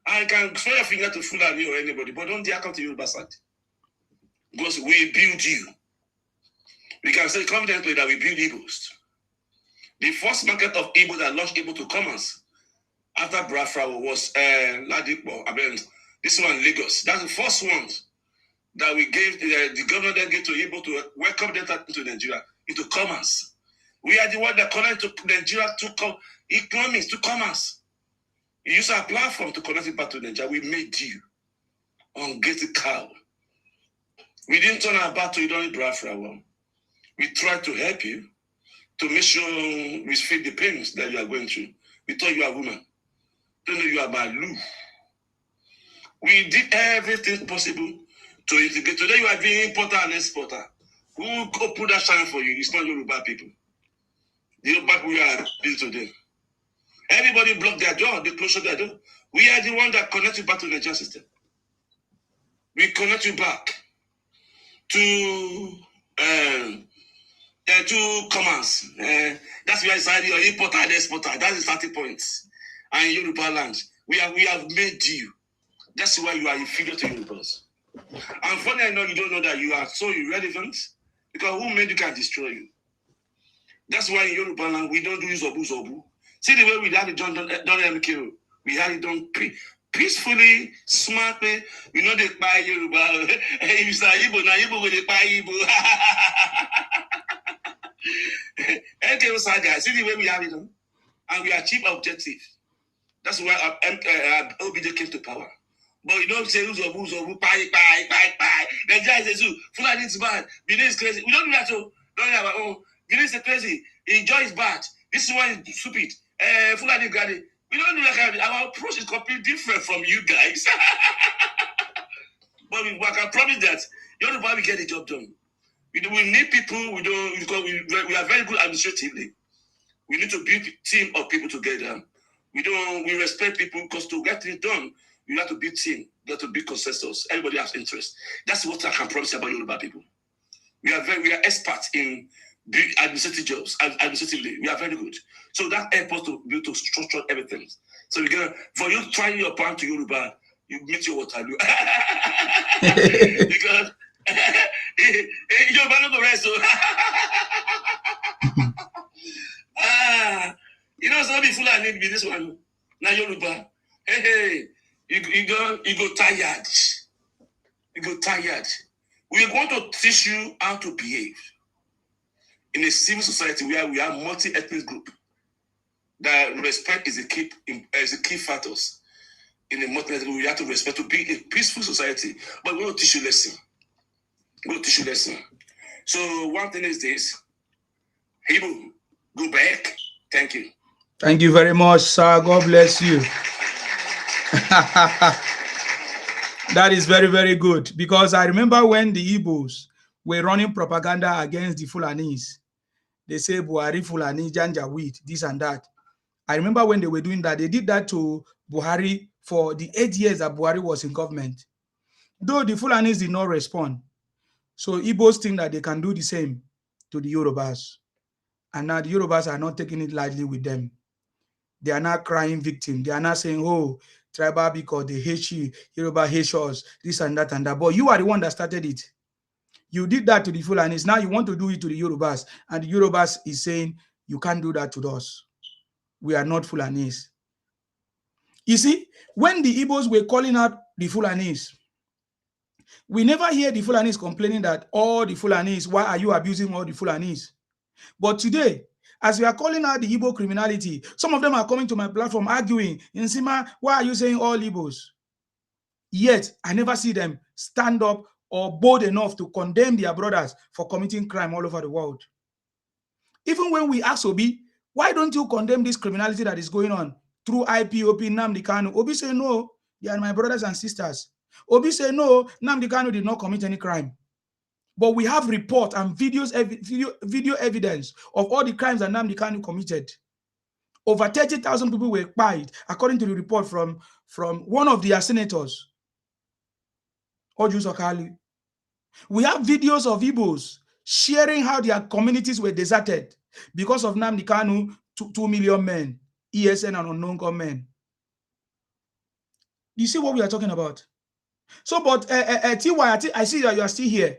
I can throw your finger to Fulani or anybody, but don't dare come to Yoruba side. Because we build you. We can say confidently that we build Igbos. The first market of Igbo that launched Igbo to commerce after Biafra was Ladipo. This one, Lagos. That's the first one that we gave, the government then gave to Igbo to welcome them into Nigeria, into commerce. We are the one that connect to Nigeria to economics, to commerce. You use our platform to connect it back to Nigeria. We made you on Get a Cow. We didn't turn our back to you during Biafra one. We tried to help you to make sure we feel the pains that you are going through. We thought you are a woman. Don't know you are Balu. We did everything possible to integrate. Today you are being importer and exporter. Who could put that shine for you? It's not Yoruba people. The Yoruba people are busy today. Everybody blocked their door. They closed their door. We are the one that connect you back to the Nigerian system. We connect you back to two commands. That's where inside your importer and exporter. That's the starting point. And in Yoruba land, we have made you. That's why you are inferior to Yorubas. And funny enough, you don't know that you are so irrelevant because who made you can destroy you. That's why in Yoruba land, we don't do zobu. See the way we had it done MKO. We had it done peacefully, smartly. We know they buy Yoruba. If you say Igbo, now Igbo will buy Igbo. MKO saga, see the way we have it done. And we achieve objective. That's why OBJ came to power. But you don't say Uzobu, pie. The guy says, Fulani is bad, Benin is crazy. We don't do that, so don't have our own. Benin is crazy, Enjoy is bad. This one is stupid. Fulani Granny. We don't do that kind of thing. Our approach is completely different from you guys. But we can promise that Yoruba will get the job done. We need people, we are very good administratively. We need to build a team of people together. We respect people because to get it done, you have to build team, you have to build consensus. Everybody has interest. That's what I can promise about Yoruba people. We are experts in administrative jobs, administratively. We are very good. So that helps us to build to structure everything. So for you trying your plan to Yoruba, you meet your water. Because Yoruba no go rest. Some people need to be this one. Now Yoruba, you go tired. You go tired. We are going to teach you how to behave in a civil society where we are multi-ethnic group. That respect is a key factors in a multi-ethnic group. We have to respect to be a peaceful society. But we will teach you lesson. So one thing is this. Hebrew, go back. Thank you. Thank you very much, sir. God bless you. That is very, very good. Because I remember when the Igbos were running propaganda against the Fulanis. They say, Buhari, Fulani, Janjaweed, this and that. I remember when they were doing that. They did that to Buhari for the 8 years that Buhari was in government. Though the Fulanis did not respond. So Igbos think that they can do the same to the Yorubas. And now the Yorubas are not taking it lightly with them. They are not crying victim. They are not saying, oh, tribal because they hate you, Yoruba hate us, this and that. But you are the one that started it. You did that to the Fulanis. Now you want to do it to the Yorubas. And the Yorubas is saying, you can't do that to us. We are not Fulanis. You see, when the Igbos were calling out the Fulanis, we never hear the Fulanis complaining that all the Fulanis, why are you abusing all the Fulanis? But today, as we are calling out the Igbo criminality, some of them are coming to my platform arguing, Nsima, why are you saying all Igbos? Yet, I never see them stand up or bold enough to condemn their brothers for committing crime all over the world. Even when we ask Obi, why don't you condemn this criminality that is going on through IPOP, Nnamdi Kanu? Obi say, no, they are my brothers and sisters. Obi say, no, Nnamdi Kanu did not commit any crime. But we have report and video evidence of all the crimes that Nnamdi Kanu committed. Over 30,000 people were killed, according to the report from one of their senators, Oju Sokali. We have videos of Igbos sharing how their communities were deserted because of Nnamdi Kanu, 2 million men, ESN and unknown gunmen. You see what we are talking about? So, but TY, I see that you are still here.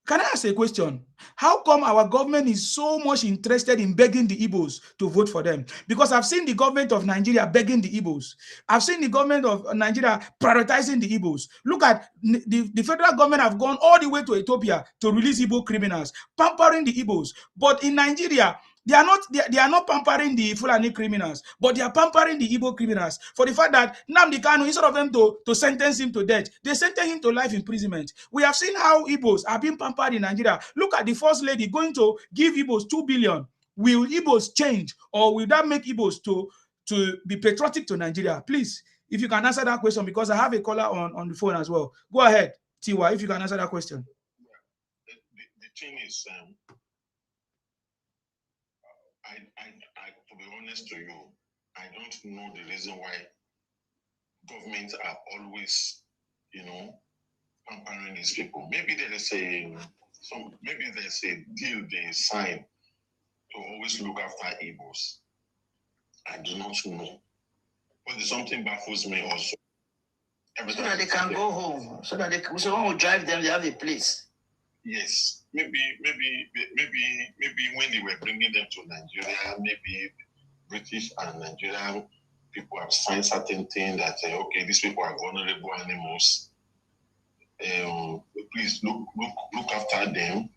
Can I ask a question? How come our government is so much interested in begging the Igbos to vote for them? Because I've seen the government of Nigeria begging the Igbos. I've seen the government of Nigeria prioritizing the Igbos. Look at the federal government have gone all the way to Ethiopia to release Igbo criminals, pampering the Igbos. But in Nigeria, they are not pampering the Fulani criminals, but they are pampering the Igbo criminals for the fact that Nnamdi Kanu, instead of them to sentence him to death, they sentence him to life imprisonment. We have seen how Igbos are being pampered in Nigeria. Look at the first lady going to give Igbos 2 billion. Will Igbos change, or will that make Igbos to be patriotic to Nigeria? Please, if you can answer that question, because I have a caller on the phone as well. Go ahead, Tiwa, if you can answer that question. The thing is, to be honest to you, I don't know the reason why governments are always, pampering these people. Maybe there's a deal they sign to always look after Igbos. I do not know. But something baffles me also. So that they can go home. So that someone will drive them, they have a place. Yes. Maybe when they were bringing them to Nigeria, maybe British and Nigerian people have signed certain things that say, okay, these people are vulnerable animals. Please look after them,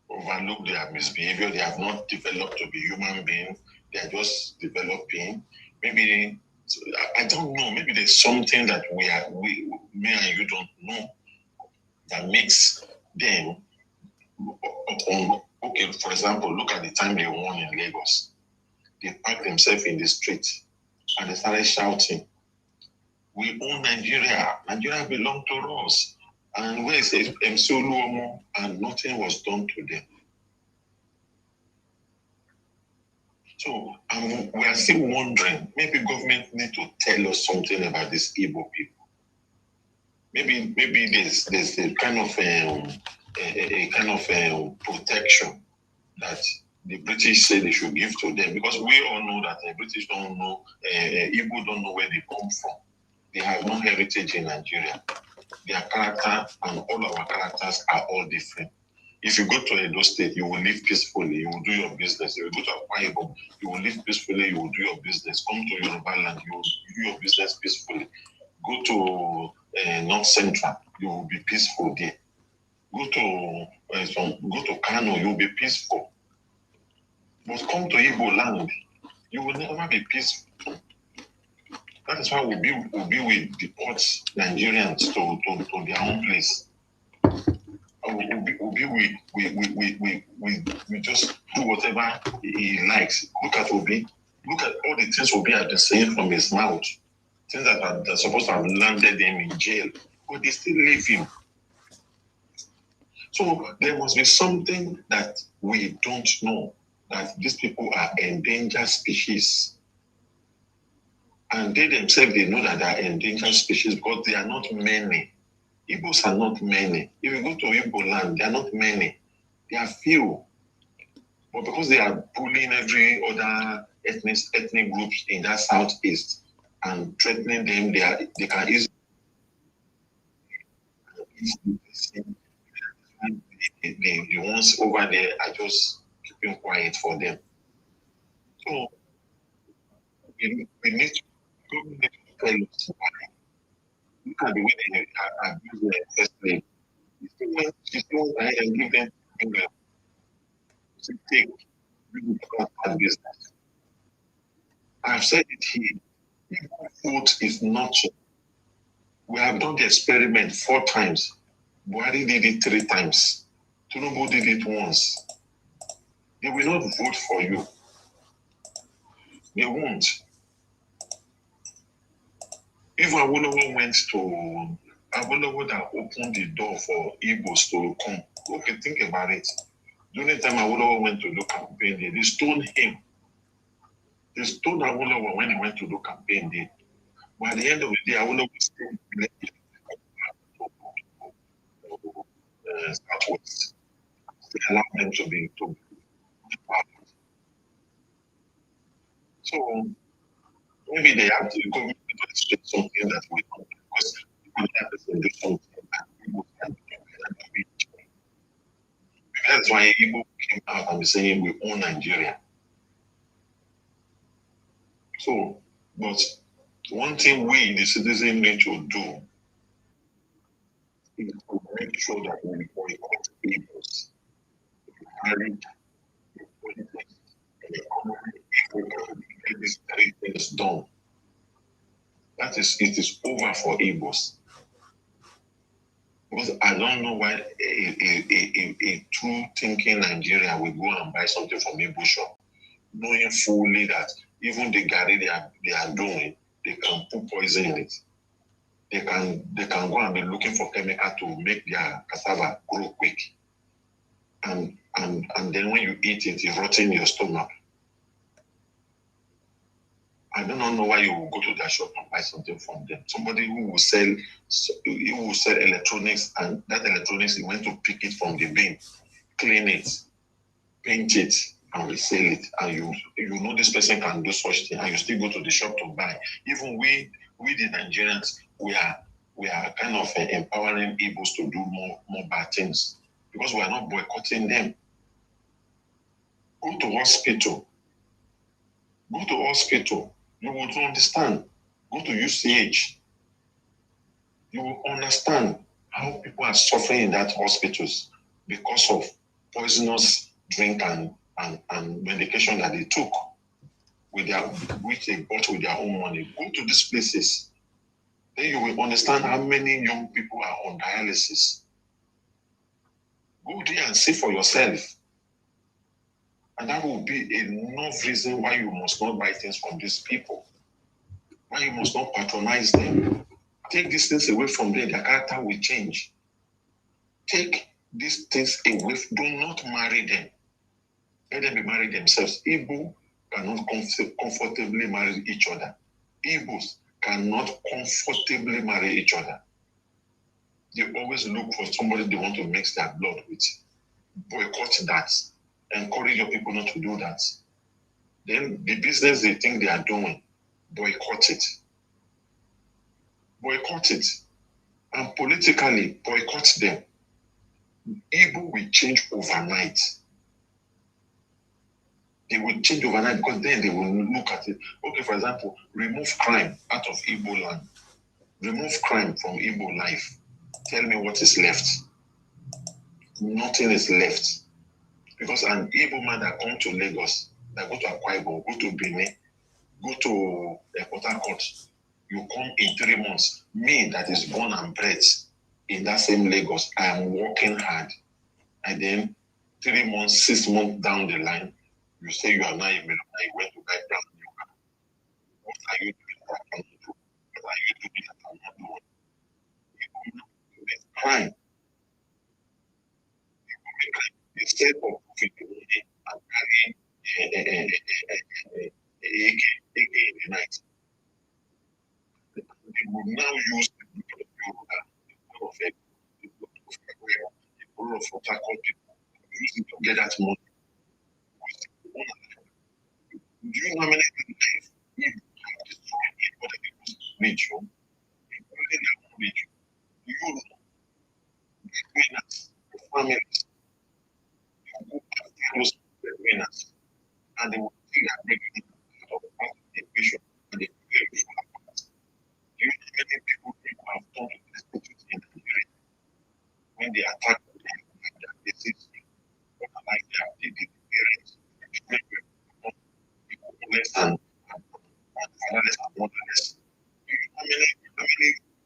overlook their misbehavior. They have not developed to be human beings. They are just developing. Maybe I don't know. Maybe there's something that me and you don't know that makes them. Okay, for example, look at the time they won in Lagos. They packed themselves in the street and they started shouting, "We own Nigeria. Nigeria belongs to us." And where is MC Oluomo? And nothing was done to them. So we are still wondering, maybe government need to tell us something about these Igbo people. Maybe there's a kind of protection that the British say they should give to them, because we all know that the British don't know, Igbo don't know where they come from. They have no heritage in Nigeria. Their character and all our characters are all different. If you go to Edo State, you will live peacefully. You will do your business. If you go to Akwa Ibom, you will live peacefully. You will do your business. Come to Yoruba land, you will do your business peacefully. Go to North Central, you will be peaceful there. Go to Kano, you will be peaceful. But come to Igbo land, you will never be peaceful. That is why we deport Nigerians to their own place. We just do whatever he likes. Look at Obi. Look at all the things Obi had been saying from his mouth. Things that are supposed to have landed him in jail. But they still leave him. So there must be something that we don't know. That these people are endangered species. And they themselves, they know that they are endangered species because they are not many. Igbos are not many. If you go to Igbo land, they are not many. They are few. But because they are bullying every other ethnic groups in that southeast and threatening them, they can easily the ones over there are just keeping quiet for them. So we need to tell us why. Look at the way they abuse their first name. You still want to give them England. So take that business. I've said it here. Food is not. We have done the experiment 4 times. Buhari did it 3 times. Tinubu did it once. They will not vote for you. They won't. If Awolowo went to Awolowo that opened the door for Igbos to come, okay, think about it. The only time Awolowo went to do campaign, they stoned him. They stoned Awolowo when he went to do campaign day. But at the end of the day, Awolowo still Southwest. They allowed them to be So maybe they have to go to something that we don't, because people have to do something that people can do. That's why Igbo came out and saying we own Nigeria. So, but one thing we, the citizens, need to do is to make sure that we boycott Igbos. Marriage, politics, and economy, we can get these 3 things done. It is over for Igbos. Because I don't know why a true thinking Nigerian will go and buy something from Igbo shop, knowing fully that even the garri they are doing, they can put poison in it. They can go and be looking for chemical to make their cassava grow quick. And then when you eat it, it rots in your stomach. I do not know why you will go to that shop and buy something from them. Somebody who will sell electronics, and that electronics, you went to pick it from the bin, clean it, paint it, and resell it. And you know this person can do such thing, and you still go to the shop to buy. Even we the Nigerians, we are kind of empowering Igbos to do more bad things because we are not boycotting them. Go to hospital. Go to hospital. You will understand. Go to UCH. You will understand how people are suffering in that hospitals because of poisonous drink and medication that they took which they bought with their own money. Go to these places. Then you will understand how many young people are on dialysis. Go there and see for yourself. And that will be enough reason why you must not buy things from these people. Why you must not patronize them. Take these things away from them, their character will change. Take these things away. Do not marry them. Let them be married themselves. Igbo cannot comfortably marry each other. Igbos cannot comfortably marry each other. They always look for somebody they want to mix their blood with. Boycott that. Encourage your people not to do that. Then the business they think they are doing, boycott it. Boycott it. And politically, boycott them. Igbo will change overnight. They will change overnight because then they will look at it. Okay, for example, remove crime out of Igbo land. Remove crime from Igbo life. Tell me what is left. Nothing is left. Because an Igbo man that come to Lagos, that go to Akwa Ibom, go to Benin, go to Port Harcourt, you come in 3 months. Me that is born and bred in that same Lagos, I am working hard. And then 3 months, 6 months down the line, you say you are now a millionaire, you went to buy brand new car. What are you doing that I cannot do? What are you doing that I'm not doing? You make crime. Instead of moving the money and carrying AK in the night, they will now use the people of Yoruba, the people of Ed, the people of Port Harcourt people, use it to get that money. Do you know how many lives you have destroyed in other people's region, including their own region? Do you know the winners, the families, who are those winners, and they will take that breaking out of the equation and they will be do you know how many people have turned to the institute in Nigeria when they attack them and their disease, or like the parents, homeless and fatherless and motherless. How many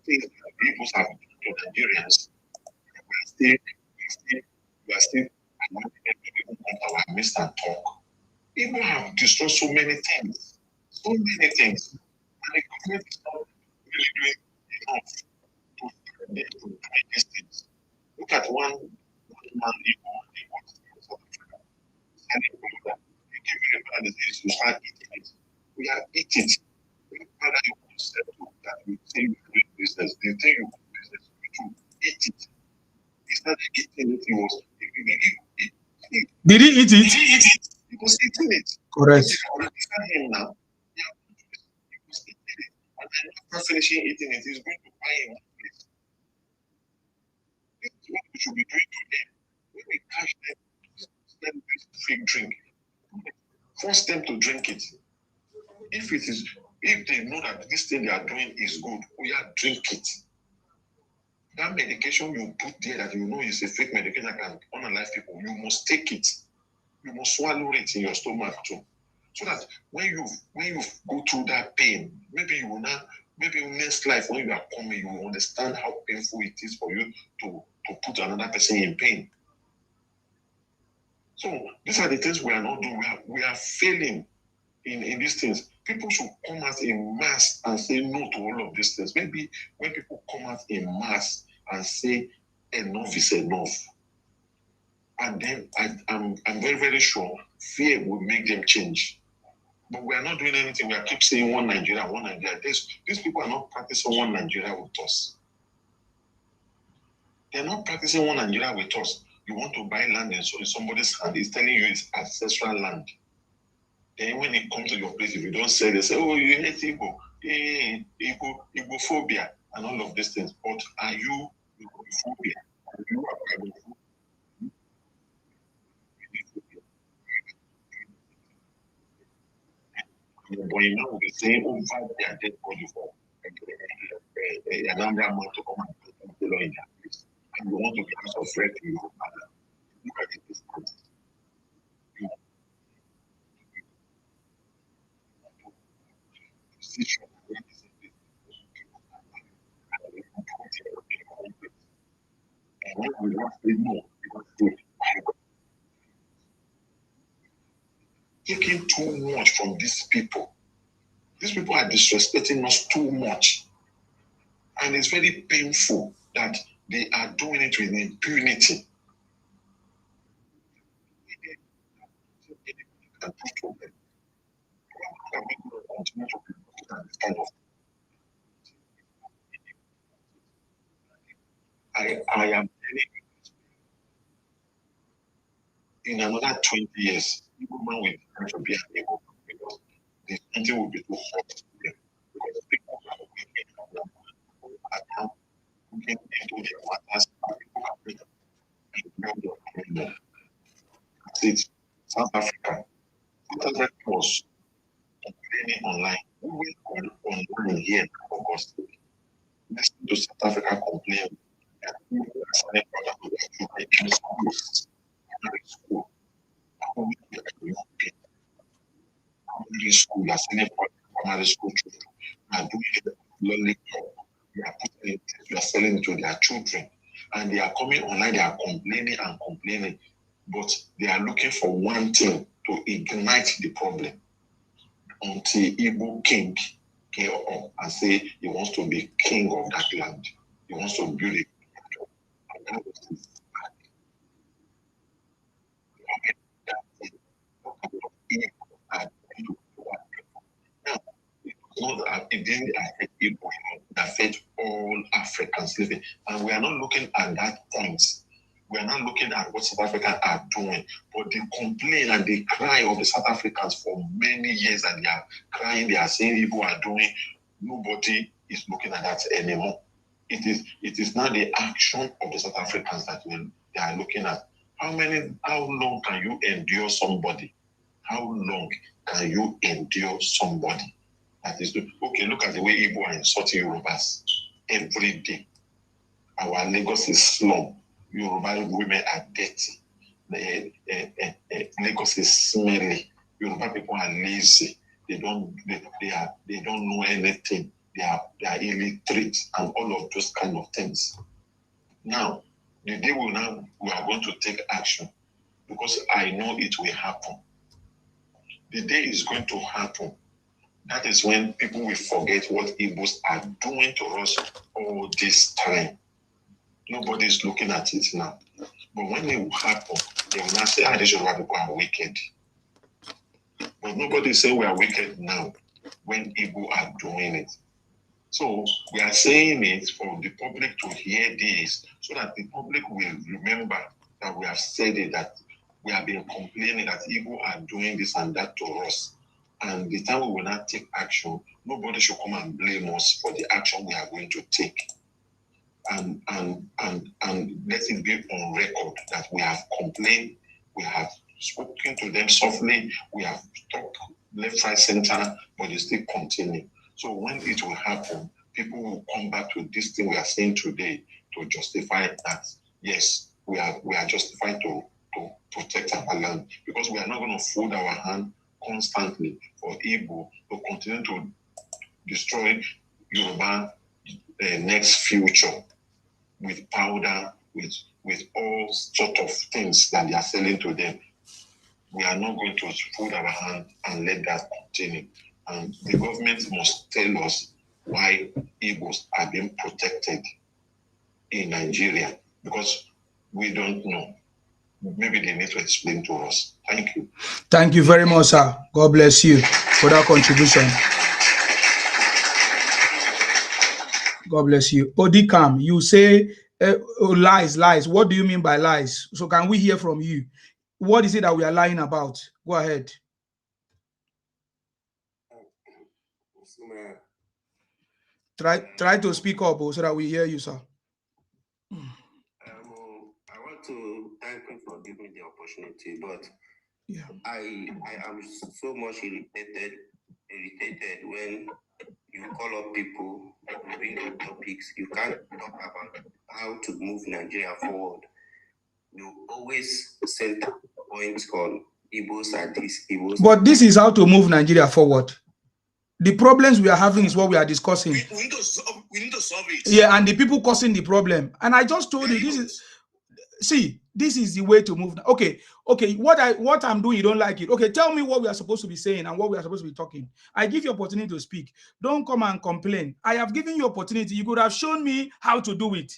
things that people have done to Nigerians? We are still allowing them to even come to our midst and talk. People have destroyed so many things. So many things. And the government is not really doing enough to do these things. Look at one man in South Africa. Standing over you give me the disease, you start eating it. We are eating it. Whether you concept that you think you do business, you think you do business, you do eat it. He started eating it. Did he eat it? He was eating it. Correct. Him now. Yeah, he was eating it. And then after finishing eating it, he's going to buy in one place. This is what we should be doing today. When we catch them, let them fake drink. Force them to drink it. If they know that this thing they are doing is good, we are drink it. That medication you put there that you know is a fake medication that can unalive people, you must take it. You must swallow it in your stomach too. So that when you go through that pain, maybe next life when you are coming, you will understand how painful it is for you to put another person in pain. So these are the things we are not doing. We are failing in these things. People should come out in mass and say no to all of these things. Maybe when people come out in mass and say enough is enough, and then I'm very, very sure fear will make them change. But we are not doing anything. We are keep saying one Nigeria, one Nigeria. These people are not practicing one Nigeria with us. They're not practicing one Nigeria with us. You want to buy land in somebody's hand, it's telling you it's ancestral land. Then when it comes to your place, if you don't say, they say, oh, you hate Igbo, Igbophobia, and all of these things. But are you Igbophobia? Are you but you know, we say over their dead body for a number of months to come and put in their place. And you want to be out of threat to your father. Look at the distance. And when we want to know, taking too much from these people. These people are disrespecting us too much. And it's very painful that they are doing it with impunity. I am in another 20 years, people man will try to be unable because the country will be too hot because people are now looking into their matters and South Africa. South Africa was complaining online. We went online here in August. Listen to South Africa complain. School. Primary school, as any primary school children are doing it lollipop. They are putting it, they are selling it to their children. And they are coming online, they are complaining and complaining. But they are looking for one thing to ignite the problem. Until Igbo king came up and say he wants to be king of that land. He wants to build it. And that was his it didn't affect Igbo, it affected all Africans living. And we are not looking at that point. We are not looking at what South Africans are doing, but the complaint and the cry of the South Africans for many years, and they are crying, they are saying Igbo are doing, nobody is looking at that anymore. It is now the action of the South Africans that they are looking at. How long can you endure somebody? How long can you endure somebody that is okay? Look at the way Igbo are insulting Yorubas every day. Our Lagos is slum. Yoruba women are dirty. Lagos is smelly. Yoruba people are lazy. They don't know anything. They are illiterate and all of those kind of things. Now, the day we are going to take action because I know it will happen. The day is going to happen. That is when people will forget what Igbos are doing to us all this time. Nobody is looking at it now. But when it will happen, they will not say, these Yoruba people are wicked. But nobody is saying we are wicked now when Igbo are doing it. So we are saying it for the public to hear this so that the public will remember that we have said it, that we have been complaining that Igbo are doing this and that to us. And the time we will not take action, nobody should come and blame us for the action we are going to take. And let it be on record that we have complained, we have spoken to them softly, we have talked left, right, center, but they still continue. So when it will happen, people will come back to this thing we are saying today to justify that, yes, we are justified to protect our land, because we are not going to fold our hand constantly for Igbo to continue to destroy Yoruba next future with powder, with all sort of things that they are selling to them. We are not going to fold our hand and let that continue. And the government must tell us why Igbos are being protected in Nigeria, because we don't know. maybe they need to explain to us. Thank you. Thank you very much, sir. God bless you for that contribution. God bless you. Odikam, you say lies. What do you mean by lies? So can we hear from you? What is it that we are lying about? Go ahead. Try to speak up so that we hear you, sir. I want to thank you for giving me the opportunity, but yeah, I am so much irritated when you call up people, bring up topics. You can't talk about how to move Nigeria forward. You always center points on Igbos and this, Igbos. But this is how to move Nigeria forward. The problems we are having is what we are discussing. We need to solve it. Yeah, and the people causing the problem. And I just told you, this is the way to move. Okay. What I'm doing, you don't like it. Okay, tell me what we are supposed to be saying and what we are supposed to be talking. I give you opportunity to speak. Don't come and complain. I have given you opportunity. You could have shown me how to do it.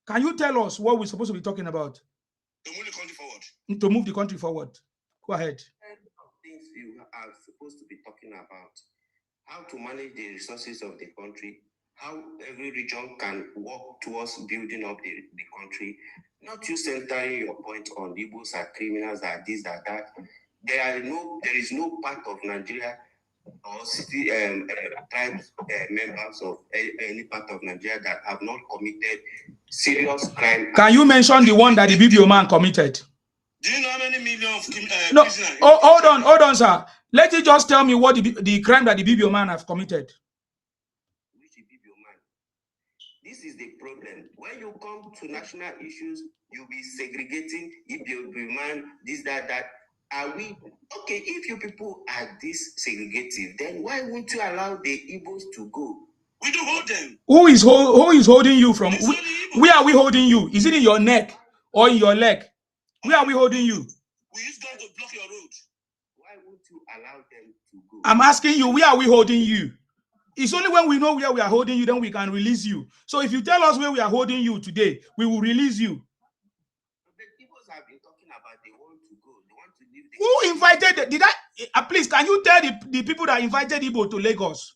Can you tell us what we're supposed to be talking about? To move the country forward. To move the country forward. Go ahead. Things you are supposed to be talking about. How to manage the resources of the country, how every region can work towards building up the country, not you centering your point on Igbos are criminals, are this, that. There is no part of Nigeria or city tribes members of any part of Nigeria that have not committed serious crime. Can you mention the one that the BBO man committed? Do you know how many million of no. prisoners? Hold on, sir. Let you just tell me what the crime that the BBO man have committed. Which BBO man? This is the problem. When you come to national issues, you'll be segregating BBO man, this, that. Are we okay? If you people are this segregative, then why won't you allow the Igbos to go? We do hold them. Who is holding you from? Where are we holding you? Is it in your neck or in your leg? Where are we holding you? We use gun to block your road. Why won't you allow them to go? I'm asking you, where are we holding you? It's only when we know where we are holding you, then we can release you. So if you tell us where we are holding you today, we will release you. The people have been talking about they want to go. They want to leave. Who invited? Please, can you tell the people that invited Igbo to Lagos?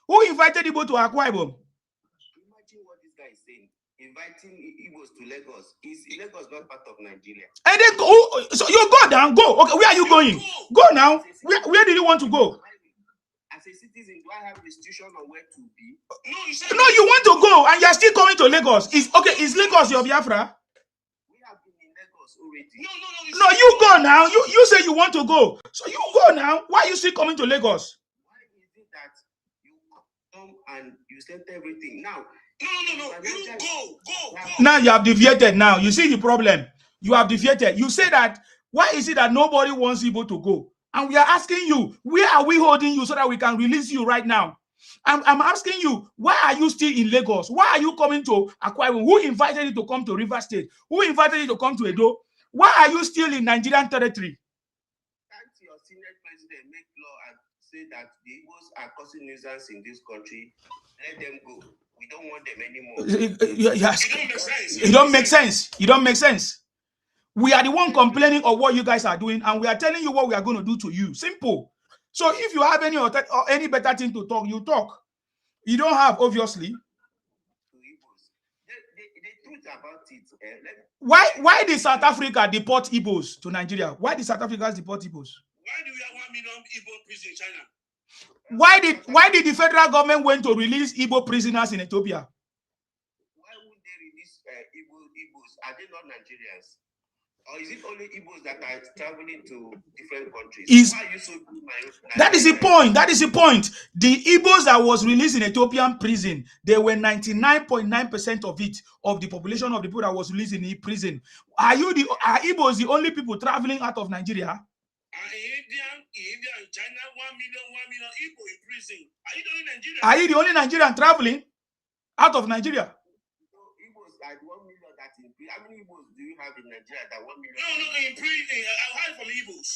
Who invited Igbo to Akwa Ibom? Imagine what this guy is saying. Inviting Igbos to Lagos. Is Lagos not part of Nigeria? And then go. So you go down. Go. Okay, where are you going? Go now. Where did you want to go? As a citizen, do I have restriction on where to be? No, you want to go, and you're still coming to Lagos. Is Lagos your Biafra? We have been in Lagos already. No, you go now. You say you want to go, so you go now. Why are you still coming to Lagos? Why is it that you come and you set everything now? No. You go. Now you have deviated. Now you see the problem. You have deviated. You say that. Why is it that nobody wants Igbo to go? And we are asking you, where are we holding you so that we can release you right now? I'm asking you, why are you still in Lagos? Why are you coming to Akwa Ibom? Who invited you to come to River State? Who invited you to come to Edo? Why are you still in Nigerian territory? Can't your senior president make law and say that the Igbos are causing nuisance in this country? Let them go. We don't want them anymore. Yes. It don't make sense. You don't make sense. We are the one complaining of what you guys are doing, and we are telling you what we are going to do to you. Simple. So if you have any better thing to talk, you talk. You don't have, obviously. The truth about it. Why did South Africa deport Igbos to Nigeria? Why did South Africa deport Igbos? Why do we have 1 million Igbo prisoners in China? Why did the federal government went to release Igbo prisoners in Ethiopia? Why would they release Igbos? Are they not Nigerians? Or is it only Igbos that are traveling to different countries? Why are you so good? That is the point. That is the point. The Igbos that was released in Ethiopian prison, they were 99.9% of it, of the population of the people that was released in the prison. Are Igbos the only people traveling out of Nigeria? India and China, 1 million Igbo in prison. Are you the only Nigerian? Are you the only Nigerian traveling out of Nigeria? So Igbos are 1 million that in prison. How many Igbos do you have in Nigeria that 1 million? No, in prison. I heard from Igbos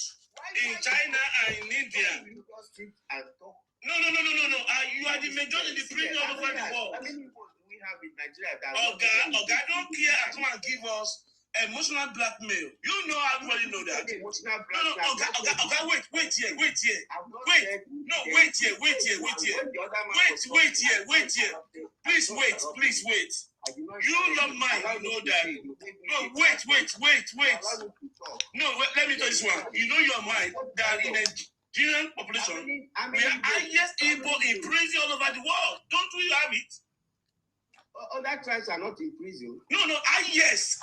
in China and in India. No. You are the majority in the prison all over the world. How many Igbos do we have in Nigeria that? Oga, don't care. Come and give us Emotional blackmail. You know, everybody know that. Emotional No, okay, wait here. Wait here. Please wait. You, your mind, you know that. No, wait. No, let me tell you this one. You know your mind that in a Nigerian population, we are highest Igbo in prison all over the world. Don't we have it? Other tribes are not in prison. No, highest.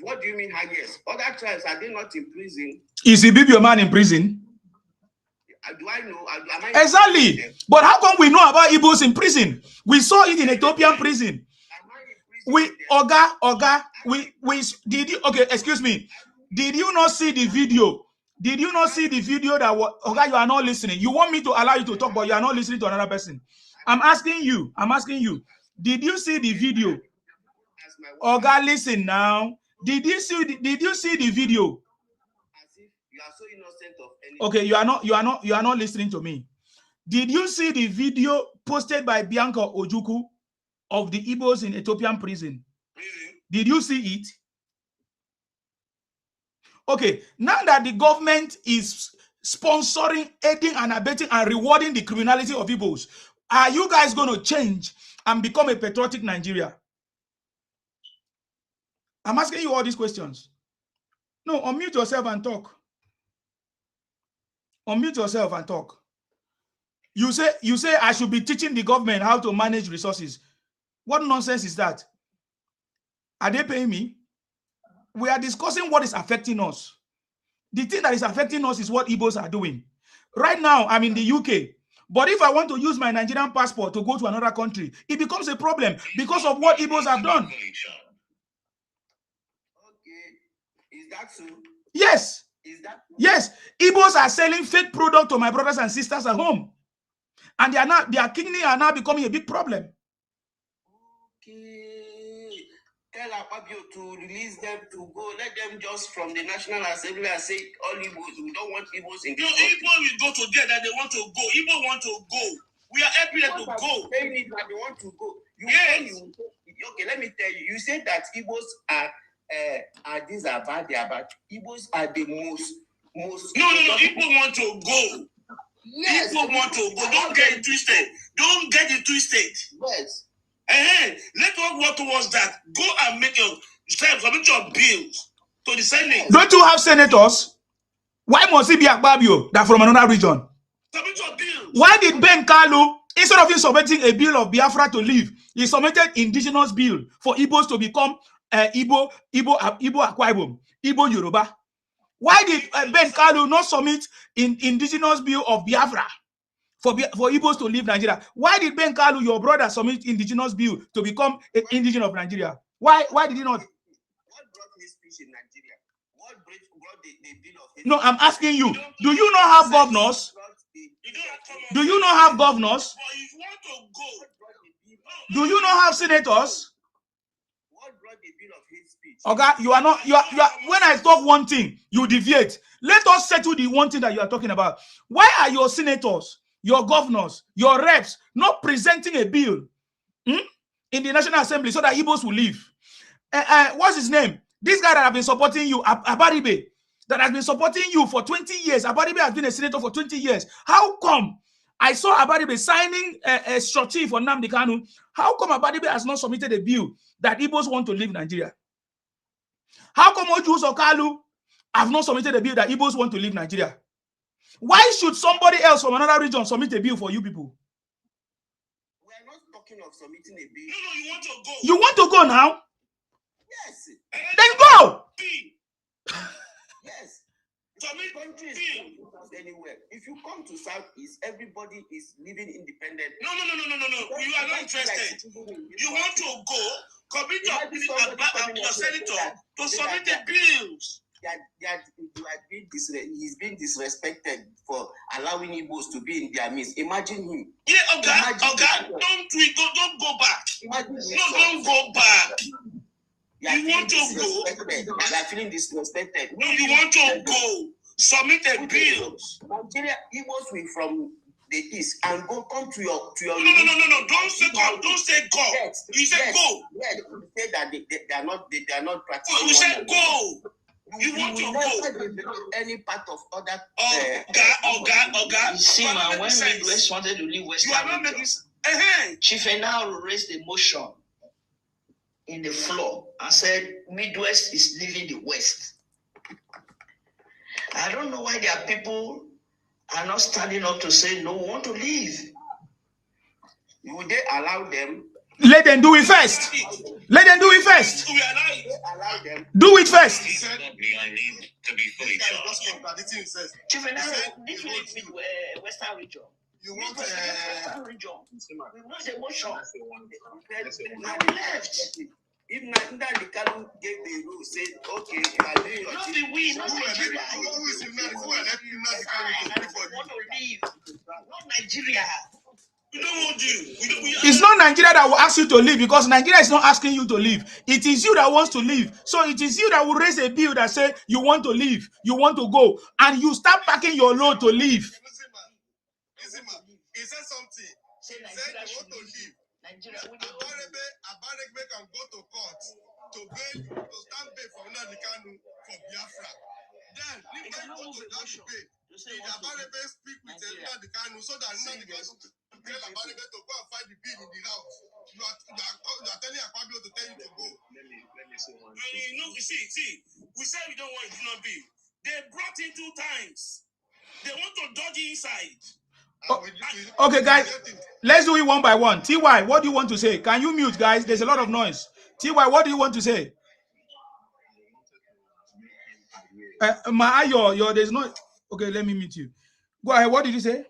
What do you mean highest? Other tribes, are they not in prison? Is Ibibio man in prison? Do I know? Exactly. But how come we know about Igbos in prison? We saw it in Ethiopian prison. Excuse me. Did you not see the video? Did you not see the video that Oga, you are not listening? You want me to allow you to talk, but you are not listening to another person. I'm asking you. Did you see the video? Oga, listen now. Did you see the video? You are so innocent of anything. Okay, you are not listening to me. Did you see the video posted by Bianca Ojukwu of the Igbos in Ethiopian prison? Did you see it? Okay, now that the government is sponsoring, aiding and abetting and rewarding the criminality of Igbos, are you guys going to change and become a patriotic Nigeria? I'm asking you all these questions. No, unmute yourself and talk. Unmute yourself and talk. You say I should be teaching the government how to manage resources. What nonsense is that? Are they paying me? We are discussing what is affecting us. The thing that is affecting us is what Igbos are doing. Right now, I'm in the UK. But if I want to use my Nigerian passport to go to another country, it becomes a problem because of what Igbos have done. Okay. Is that so? Yes. Yes. Igbos are selling fake product to my brothers and sisters at home. And their kidney are now becoming a big problem. Okay. Tell Akpabio to release them to go. Let them just from the National Assembly and say all Igbos. We don't want Igbos in. No, Igbo will go to there that they want to go. Igbo want to go. We are happy to go. They want to go. Okay, let me tell you. You said that Igbos are these are bad. They are bad. Igbos are the most. No. Igbo want to go. Yes. People want to go. Don't get it twisted. Yes. Let us work towards that. Go and submit your bills to the Senate. Don't you have senators? Why must it be Akpabio that from another region? Submit your bills. Why did Ben Kalu, instead of him submitting a bill of Biafra to leave, he submitted indigenous bill for Igbos to become Igbo Akwa Ibom, Igbo Yoruba? Why did Ben Kalu not submit in indigenous bill of Biafra for Igbos to leave Nigeria? Why did Ben Kalu, your brother, submit indigenous bill to become an indigenous of Nigeria? Why did he not? What brought his speech in Nigeria? What brought the bill of his? No, I'm asking you. Do you not have governors? Do you not have governors? Do you not have senators? What brought the bill of his speech? Okay, you are when I talk one thing, you deviate. Let us settle the one thing that you are talking about. Why are your senators, your governors, your reps not presenting a bill in the National Assembly so that Igbos will leave? What's his name? This guy that have been supporting you, Abaribe, that has been supporting you for 20 years. Abaribe has been a senator for 20 years. How come I saw Abaribe signing a shorty for Nnamdi Kanu? How come Abaribe has not submitted a bill that Igbos want to leave Nigeria? How come Ojus Okalu have not submitted a bill that Igbos want to leave Nigeria? Why should somebody else from another region submit a bill for you people? We are not talking of submitting a bill. No, you want to go. You want to go now? Yes. Then go. Yes. Submit Country is anywhere. If you come to Southeast, everybody is living independent. No. You are not interested. You want to go. Commit your senator to submit the bills. He's been disrespected for allowing Igbos to be in their midst. Imagine him. Yeah, okay. Don't go back. Don't go back. You want to go? You are feeling disrespected. No, you want to go. Submit the bills. Nigeria, Igbos will from the east and come to your No. Don't say God. Don't say God. Yes. You said go. Yes. You say that they are not practicing. Oh, you said go. You want to go. Any part of other. Oga. You see, man, when Midwest wanted to leave West, you are not making. Chief Enao raised a motion in the floor and said Midwest is leaving the West. I don't know why their people are not standing up to say no, we want to leave. Would they allow them? Let them do it first. Let them do it first. We allow them. Do it first. I need to be fully charged. Chief Enao, this is Western region. You want Western region. We want the motion. We left. If Nnamdi Kanu gave the rule, said, okay, you are doing your thing. We, not Nigeria. Who is Nnamdi Kanu We want to leave. Not Nigeria. We don't want you. It's not Nigeria that will ask you to leave, because Nigeria is not asking you to leave. It is you that wants to leave. So it is you that will raise a bill that say you want to leave, you want to go, and you start packing your load to leave. He said something. Say He said Nigeria you should want to leave. leave. Nigeria, we Abarebe can go to court to stand bail for Nnamdi Kanu for Biafra. Then, if they go to that debate, did Abarebe speak with Nnamdi Kanu so that Nnamdi Kanu tell Abarebe to go and find the bill in the house? You are telling Akpabio to tell you to go. Let me say one And you see, we said we don't want it to not be. They brought in 2 times. They want to dodge inside. Okay, guys, let's do it one by one. TY, what do you want to say? Can you mute, guys? There's a lot of noise. TY, what do you want to say? There's no. Okay, let me mute you. Go ahead. What did you say?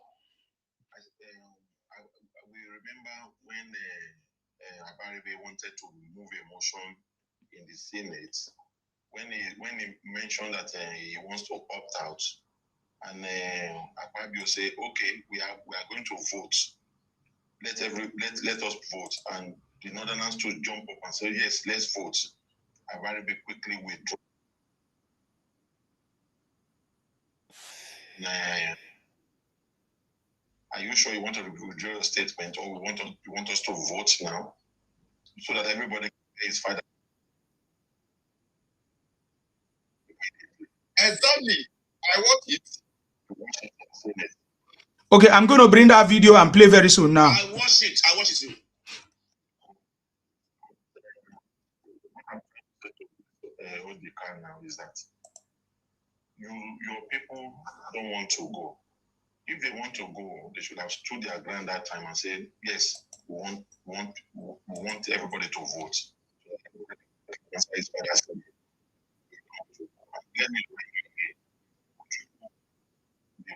We remember when Abarebe wanted to move a motion in the Senate, when he mentioned that he wants to opt out. And Akpabio say, okay, we are going to vote. Let us vote. And the Northerners to jump up and say, yes, let's vote. Abarebe quickly withdraw. Are you sure you want to withdraw your statement, or you want us to vote now, so that everybody is fine? Exactly. I want it. Okay, I'm going to bring that video and play very soon now. I watch it too. What they can now is that your people don't want to go. If they want to go, they should have stood their ground that time and said, yes, we want everybody to vote. Let me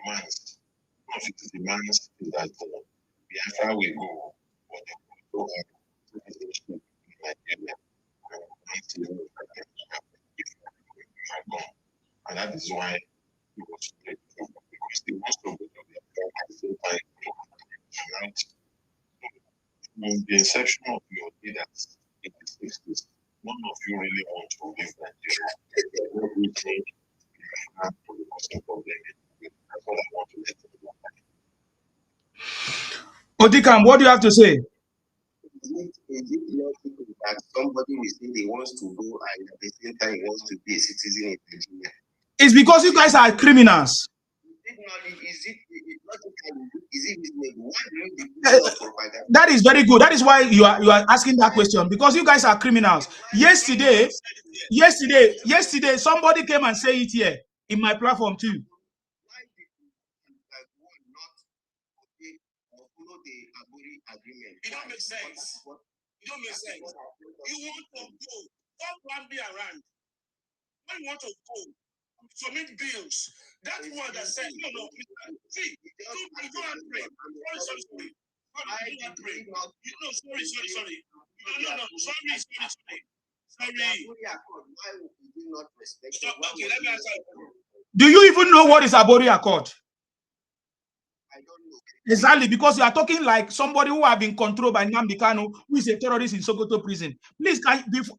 demands. One of its demands is that Biafra will go, but they will go in Nigeria. And that is why he was played, because he wants to go to Biafra at the same time. From the inception of your leaders in the 60s, none of you really want to leave Nigeria. What we think you have to the person problem. That's what I want to let you know. Odikam, what do you have to say? Is it logical that somebody will say he wants to go and at the same time he wants to be a citizen in Nigeria? It's because you guys are criminals. That is very good. That is why you are asking that question, because you guys are criminals. Yesterday, somebody came and said it here in my platform too. It don't make sense. It don't make sense. You want to go. Don't one be around. When you want to go, submit bills. That one that said, no. See, you don't have to pray. Sorry. You don't have to pray. No, sorry. No, sorry. Stop. Okay, let me answer. Do you even know what is Abori Accord? I don't know. Exactly, because you are talking like somebody who have been controlled by Nnamdi Kanu, who is a terrorist in Sokoto prison. Please,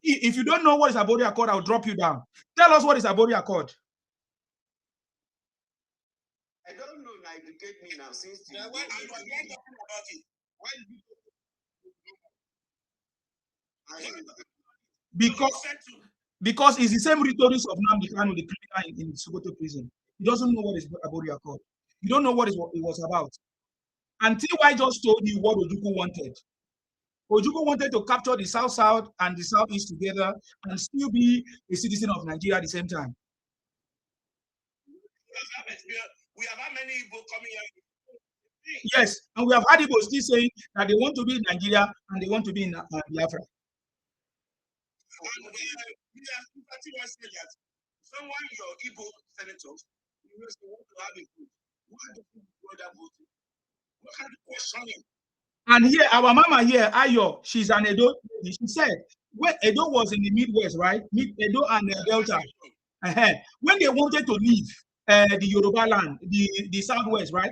if you don't know what is Abori Accord, I'll drop you down. Tell us what is Abori Accord. I don't know. educate me now since Why are you talking about it? Why did you because it's the same rhetoric of Nnamdi Kanu, the criminal in Sokoto prison. He doesn't know what is Aboria called. You don't know what it was about. Until I just told you what Ojukwu wanted. Ojukwu wanted to capture the South-South and the South-East together and still be a citizen of Nigeria at the same time. We have how many Igbo coming here? Yes, and we have had Igbo still saying that they want to be in Nigeria and they want to be in Biafra. Someone, your Igbo senators, you want to have a group. Why do you want that voting? What kind of questioning? And here, our mama here, Ayo, she's an Edo. She said, when Edo was in the Midwest, right? Edo and Delta. When they wanted to leave the Yoruba land, the Southwest, right?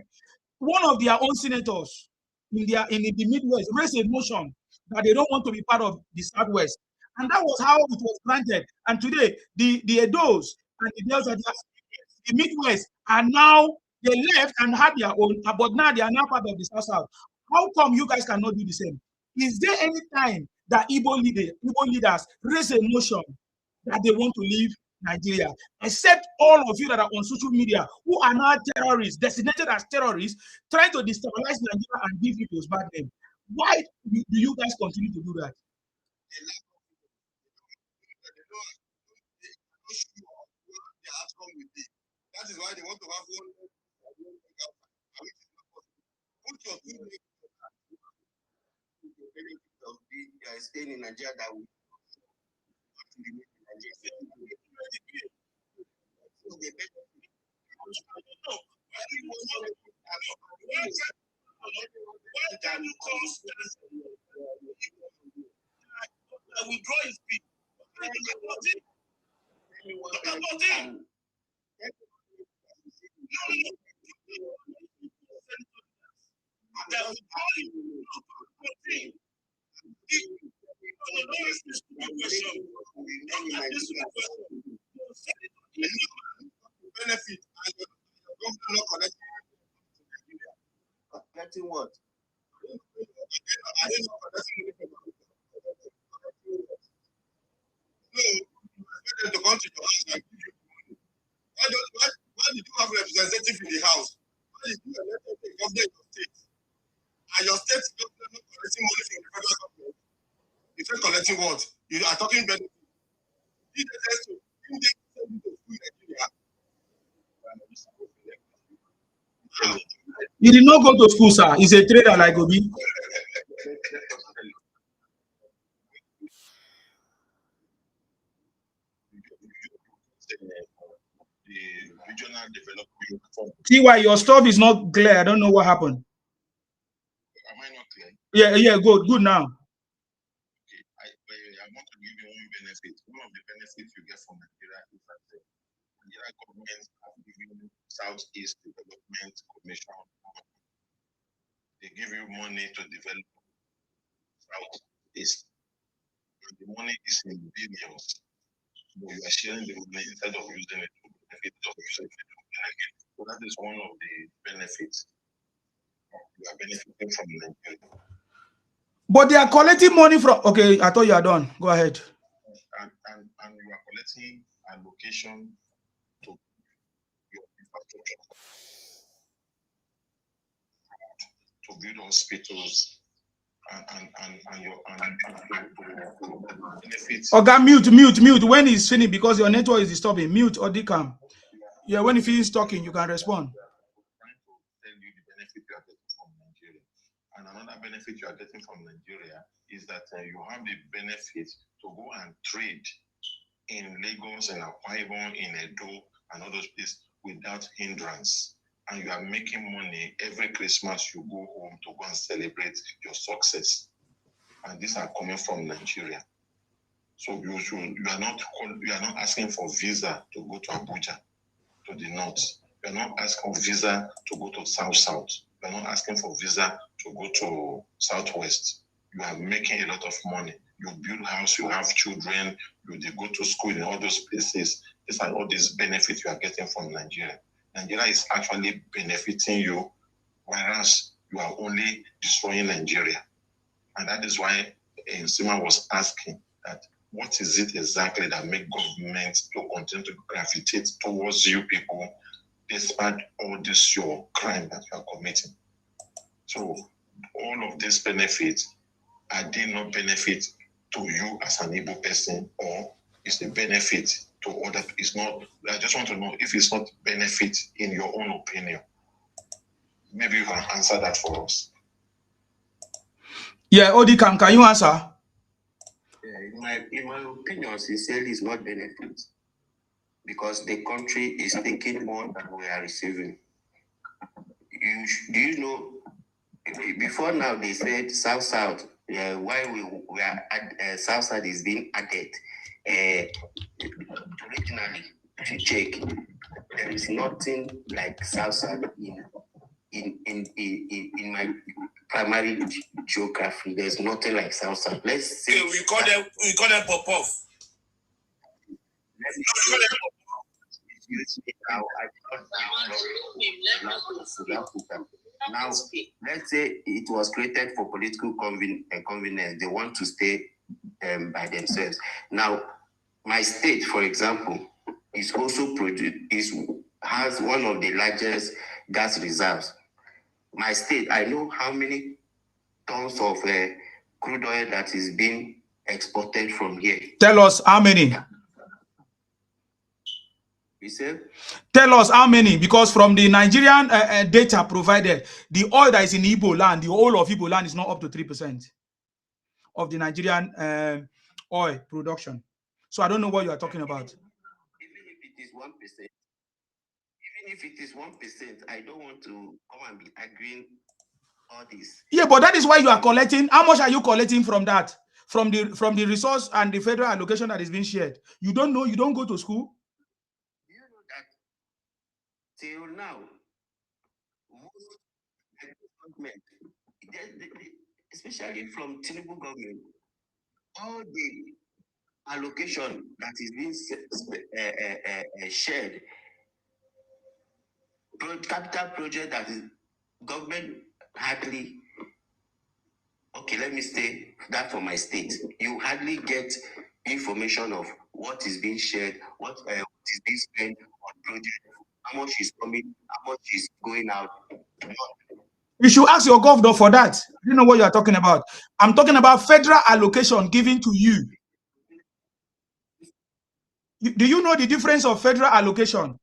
One of their own senators in the Midwest raised a motion that they don't want to be part of the Southwest. And that was how it was granted. And today, the Edos and the Delta, the Midwest, are now, they left and had their own, but now they are now part of the South-South. How come you guys cannot do the same? Is there any time that Igbo leaders raise a motion that they want to leave Nigeria, except all of you that are on social media who are now terrorists, designated as terrorists, trying to destabilize Nigeria and give it those bad names? Why do you guys continue to do that? That is why they want to have one. Put your staying in Nigeria that will withdraw his bid. Benefit collecting what? No, to come to your house and give you money. Why did you have a representative in the house? Why did you elect the governor in your state? And your state government not collecting money from the federal government? If you're collecting what? You are talking benefit. You did not go to school, sir. He's a trader like Obi. The regional development fund. See why your stuff is not clear. I don't know what happened. Am I not clear? Yeah, good now. Okay, I want to give you one benefit. One of the benefits you get from Nigeria is that the Nigeria government have given Southeast Development Commission. They give you money to develop Southeast. And the money is in billions. So you are sharing the money instead of using it to benefit of yourself. So that is one of the benefits. You are benefiting from Nigeria. But they are collecting money from. Okay, I thought you are done. Go ahead. And you are collecting allocation to your infrastructure, to build hospitals and benefits. Okay, mute. When he's finished, because your network is disturbing. Mute or decam. Yeah, when he finishes talking, you can respond. Trying to tell you the benefit you are getting from Nigeria. And another benefit you are getting from Nigeria is that you have the benefit to go and trade in Lagos and Akwa Ibom, in Edo, and other places without hindrance. And you are making money every Christmas. You go home to go and celebrate your success. And these are coming from Nigeria. So you are not asking for visa to go to Abuja, to the north. You are not asking for visa to go to south. You are not asking for visa to go to southwest. You are making a lot of money. You build house, you have children, they go to school in all those places. These are all these benefits you are getting from Nigeria. Nigeria is actually benefiting you, whereas you are only destroying Nigeria. And that is why Sima was asking that what is it exactly that makes government to continue to gravitate towards you people despite all this your crime that you are committing? So all of these benefits, are they not benefit to you as an Igbo person, or is the benefit to other? It's not. I just want to know if it's not benefit in your own opinion. Maybe you can answer that for us. Yeah, Odikam, can you answer? In my opinion, sincerely, it's not benefit, because the country is taking more than we are receiving. Do you know? Before now, they said South. Why we are South is being added. Originally, if you check, there is nothing like South in my primary geography. There's nothing like South. Let's say we call them pop-off. Now, let's say it was created for political convenience. They want to stay by themselves. Now, my state, for example, is also has one of the largest gas reserves. My state, I know how many tons of crude oil that is being exported from here. Tell us how many. You said? Tell us how many, because from the Nigerian data provided, the oil that is in Igbo land, the whole of Igbo land is not up to 3% of the Nigerian oil production. So I don't know what you are talking about. Even if it is 1%, I don't want to come and be arguing all this. Yeah, but that is why you are collecting. How much are you collecting from that? From the resource and the federal allocation that is being shared? You don't know, you don't go to school? Do you know that till now, most government, especially from Tinubu government, all the allocation that is being shared, capital project that is government hardly. Okay, let me say that for my state. You hardly get information of what is being shared, what is being spent on project, how much is coming, how much is going out. You should ask your governor for that. You know what you are talking about. I'm talking about federal allocation given to you. Do you know the difference of federal allocation?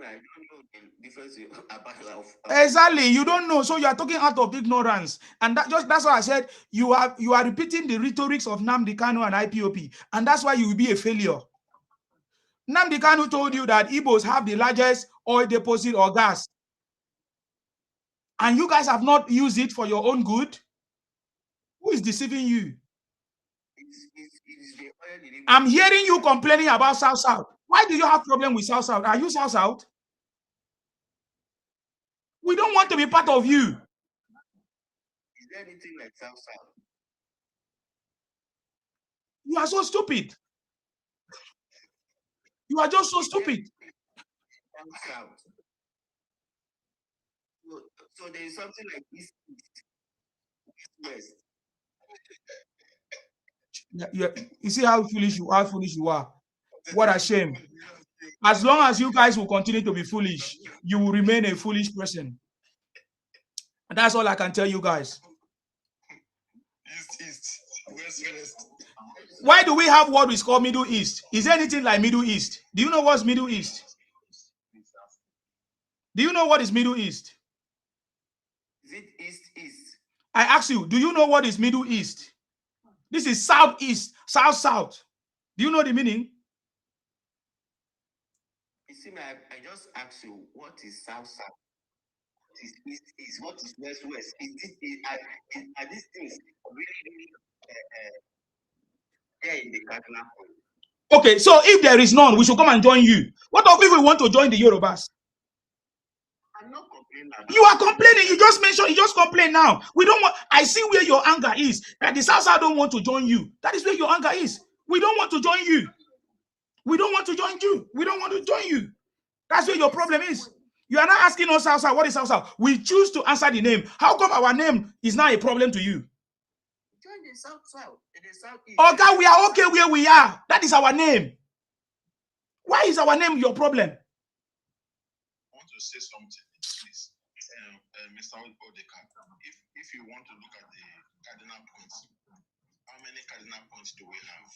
I don't know the difference about Exactly, you don't know, so you are talking out of ignorance, and that's why I said you are repeating the rhetorics of Nnamdi Kanu and IPOP, and that's why you will be a failure. Nnamdi Kanu told you that Igbos have the largest oil deposit or gas, and you guys have not used it for your own good. Who is deceiving you? I'm hearing you complaining about South. Why do you have problem with South? Are you South? We don't want to be part of you. Is there anything like South? You are so stupid. You are just so stupid. South. So there is something like East West. Yeah, you see how foolish you are. What a shame. As long as you guys will continue to be foolish, you will remain a foolish person. And that's all I can tell you guys. East, West. Why do we have what is called Middle East? Is there anything like Middle East? Do you know what's Middle East? Do you know what is Middle East? Is it East? I ask you, do you know what is Middle East? This is Southeast, South. Do you know the meaning? You see, I just asked you, what is South? What is East? What is West? Are these things really there in the cardinal point? Okay, so if there is none, we should come and join you. What if we want to join the Yorubas? I'm not complaining. You are complaining. You just mentioned. You just complain now. We don't want. I see where your anger is. That the South don't want to join you. That is where your anger is. We don't want to join you. We don't want to join you. We don't want to join you. That's where your problem is. You are not asking us Hausa. What is Hausa? We choose to answer the name. How come our name is not a problem to you? Join the South. In the Southeast. Okay, we are okay where we are. That is our name. Why is our name your problem? I want to say something, please. Mr. Odeka, if you want to look at the cardinal points, how many cardinal points do we have?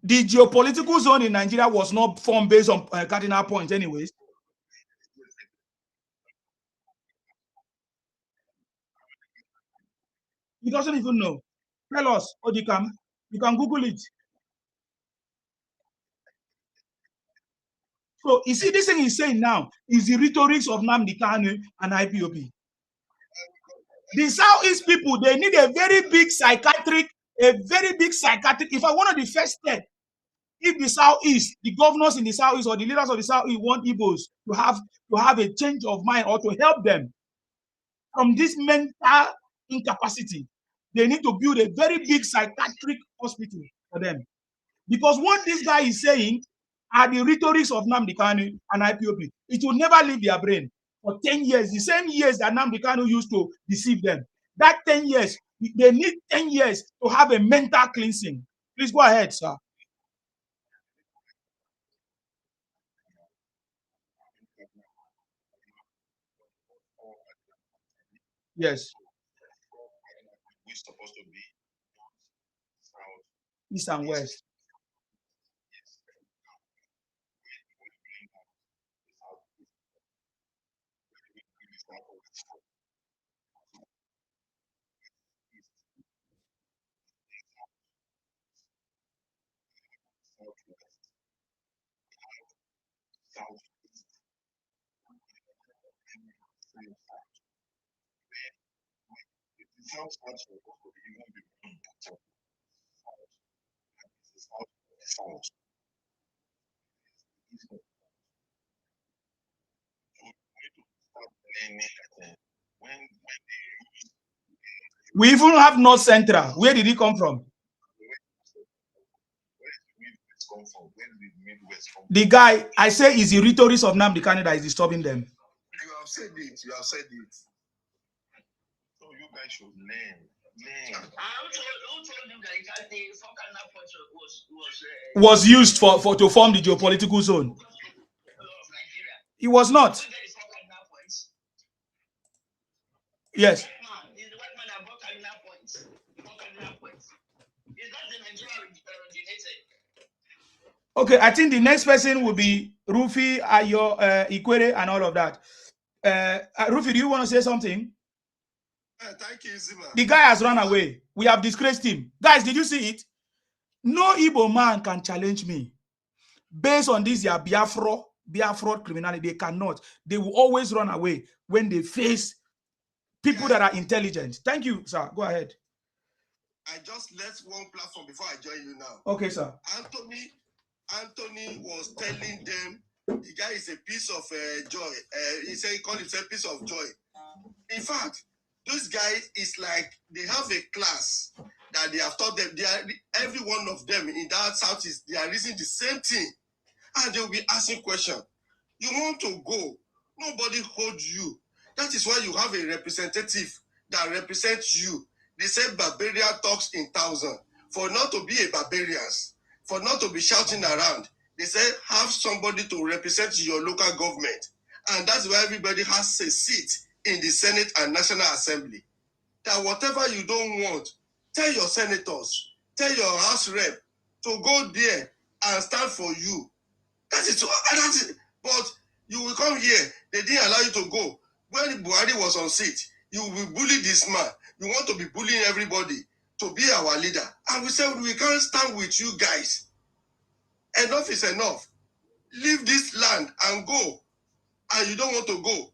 The geopolitical zone in Nigeria was not formed based on cardinal points anyways. He doesn't even know. Tell us, Odikam. You can Google it. So you see, this thing he's saying now is the rhetorics of Nnamdi Kanu and IPOB. The Southeast people, they need a very big psychiatric. If I wanted the first step, if the Southeast, the governors in the Southeast or the leaders of the Southeast want Igbos to have a change of mind or to help them from this mental incapacity, they need to build a very big psychiatric hospital for them. Because what this guy is saying are the rhetorics of Nnamdi Kanu and IPOB. It will never leave their brain for 10 years. The same years that Nnamdi Kanu used to deceive them. That 10 years, they need 10 years to have a mental cleansing. Please go ahead, sir. Yes. We're supposed to be south, East and west. We even have North Central. Where did he come from? The guy, I say, is the rhetorics of Nnamdi Kanu that is disturbing them. You have said it. You have said it. So you guys should learn. Who told you that the four cardinal points Was used to form the geopolitical zone? It was not. Yes. Okay, I think the next person will be Rufi, Ayo, Ikwere, and all of that. Rufi, do you want to say something? Thank you, Zima. The guy has run away. We have disgraced him. Guys, did you see it? No Igbo man can challenge me. Based on this, their Biafra criminality, they cannot. They will always run away when they face people that are intelligent. Thank you, sir. Go ahead. I just left one platform before I join you now. Okay, sir. Anthony was telling them the guy is a piece of joy. He said he called himself a piece of joy. In fact, those guys is like they have a class that they have taught them. They are, every one of them in that Southeast, they are reading the same thing, and they will be asking questions. You want to go? Nobody holds you. That is why you have a representative that represents you. They say barbarian talks in thousand. For not to be a barbarian, for not to be shouting around, they say have somebody to represent your local government. And that's why everybody has a seat in the Senate and National Assembly. That whatever you don't want, tell your senators, tell your House rep to go there and stand for you. That is it. But you will come here, they didn't allow you to go. When Buhari was on seat, you will bully this man. You want to be bullying everybody to be our leader. And we said, we can't stand with you guys. Enough is enough. Leave this land and go. And you don't want to go.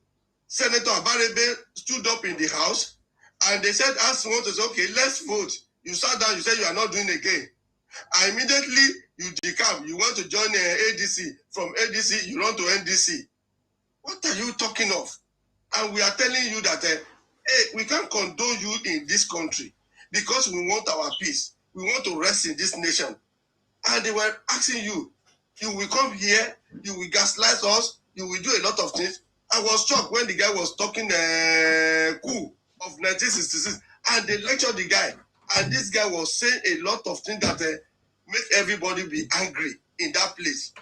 Senator Abarebe stood up in the House and they said, ask want to say, okay, let's vote. You sat down, you said you are not doing again. And immediately you decamp. You want to join ADC. From ADC, you run to NDC. What are you talking of? And we are telling you that hey, we can't condone you in this country because we want our peace. We want to rest in this nation. and they were asking you, you will come here, you will gaslight us, you will do a lot of things. I was shocked when the guy was talking coup of 1966, and they lectured the guy, and this guy was saying a lot of things that make everybody be angry in that place.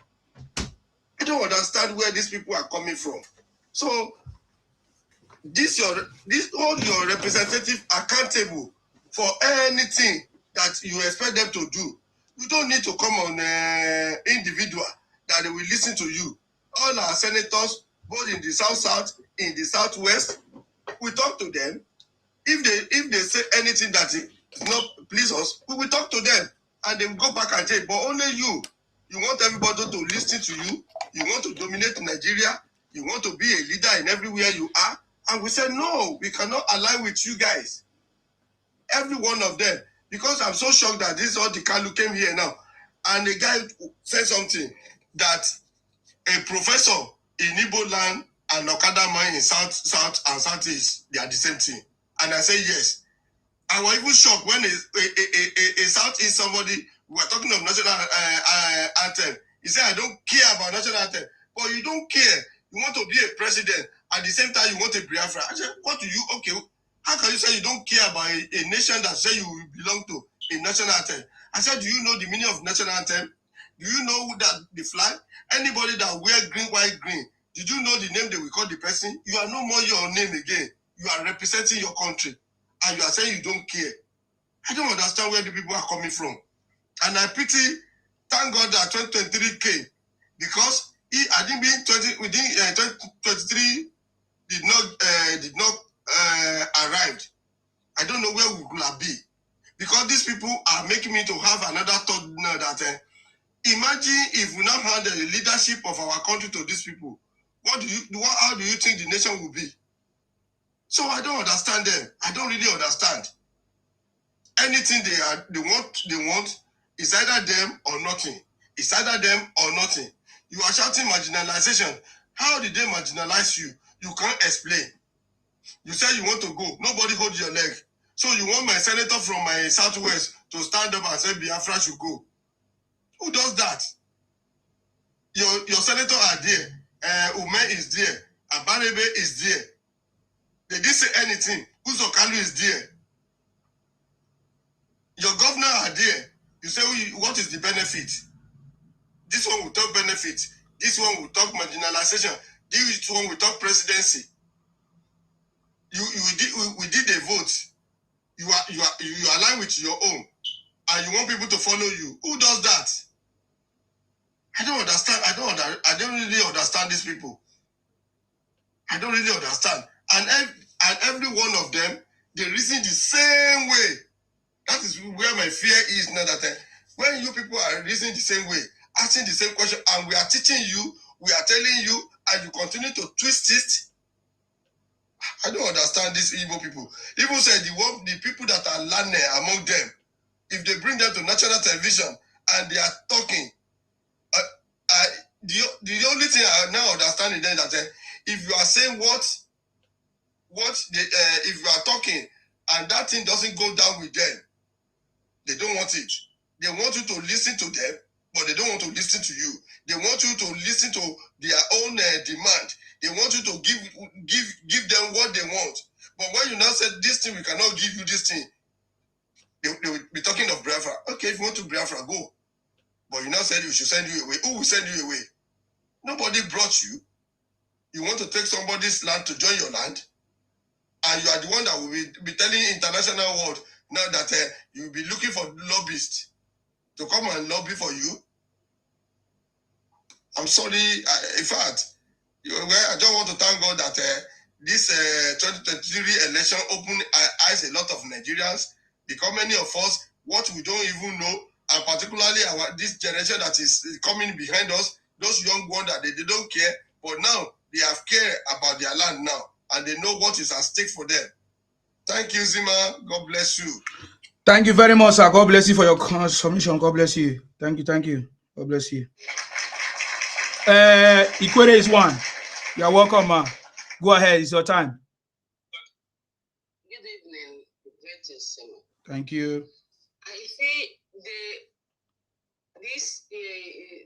I don't understand where these people are coming from. So hold your representative accountable for anything that you expect them to do. You don't need to come on individual that they will listen to you. All our senators, both in the south, in the southwest, we talk to them. If they say anything that is not please us, we will talk to them, and they will go back and say, but only you want everybody to listen to you. You want to dominate Nigeria. You want to be a leader in everywhere you are. And we said, no, we cannot align with you guys. Every one of them. Because I'm so shocked that this all the Kalu came here now. And the guy said something that a professor in Igbo land and Okada mine in south and southeast, they are the same thing. And I say yes. I was even shocked when a southeast somebody, we were talking of national anthem. He said, I don't care about national anthem. But you don't care. You want to be a president. At the same time, you want a Biafra. I said, what do you, okay, how can you say you don't care about a nation that say you belong to a national anthem? I said, do you know the meaning of national anthem? Do you know that the flag? Anybody that wear green, white, green, did you know the name they will call the person? You are no more your name again. You are representing your country. And you are saying you don't care. I don't understand where the people are coming from. And I pity, thank God that 2023 came. Because I think within 2023 did not arrive. I don't know where we could be. Because these people are making me to have another thought now that imagine if we now hand the leadership of our country to these people. How do you think the nation will be? So I don't understand them. I don't really understand. Anything they want is either them or nothing. It's either them or nothing. You are shouting marginalization. How did they marginalize you? You can't explain. You say you want to go. Nobody hold your leg. So you want my senator from my southwest to stand up and say Biafra should go. Who does that? Your senator are there. Ume is there. Abarebe is there. They didn't say anything. Uzokalu is there. Your governor are there. You say, what is the benefit? This one will talk benefit. This one will talk marginalization. This one will talk presidency. We did a vote. You align with your own, and you want people to follow you. Who does that? I don't understand. I don't really understand these people. I don't really understand. And every one of them, they reason the same way. That is where my fear is now, that when you people are reasoning the same way, asking the same question, and we are teaching you, we are telling you, and you continue to twist it. I don't understand these Igbo people. Even said the people that are learning among them, if they bring them to national television and they are talking, the only thing I now understand is that if you are saying if you are talking and that thing doesn't go down with them, they don't want it. They want you to listen to them, but they don't want to listen to you. They want you to listen to their own demand. They want you to give them what they want. But when you now said this thing, we cannot give you this thing, they will be talking of Biafra. Okay, if you want to Biafra, go. But you now said we should send you away. Who will send you away? Nobody brought you. You want to take somebody's land to join your land, and you are the one that will be telling international world now that you will be looking for lobbyists to come and lobby for you. I'm sorry. In fact, I just want to thank God that this 2023 election opened eyes a lot of Nigerians, because many of us, what we don't even know, and particularly this generation that is coming behind us, those young ones that they don't care, but now they have care about their land now, and they know what is at stake for them. Thank you, Zima. God bless you. Thank you very much, sir. God bless you for your submission. God bless you. Thank you. Thank you. God bless you. Ikwere is one. You're welcome, man. Go ahead. It's your time. Good evening, greatest Sima. Thank you. I see these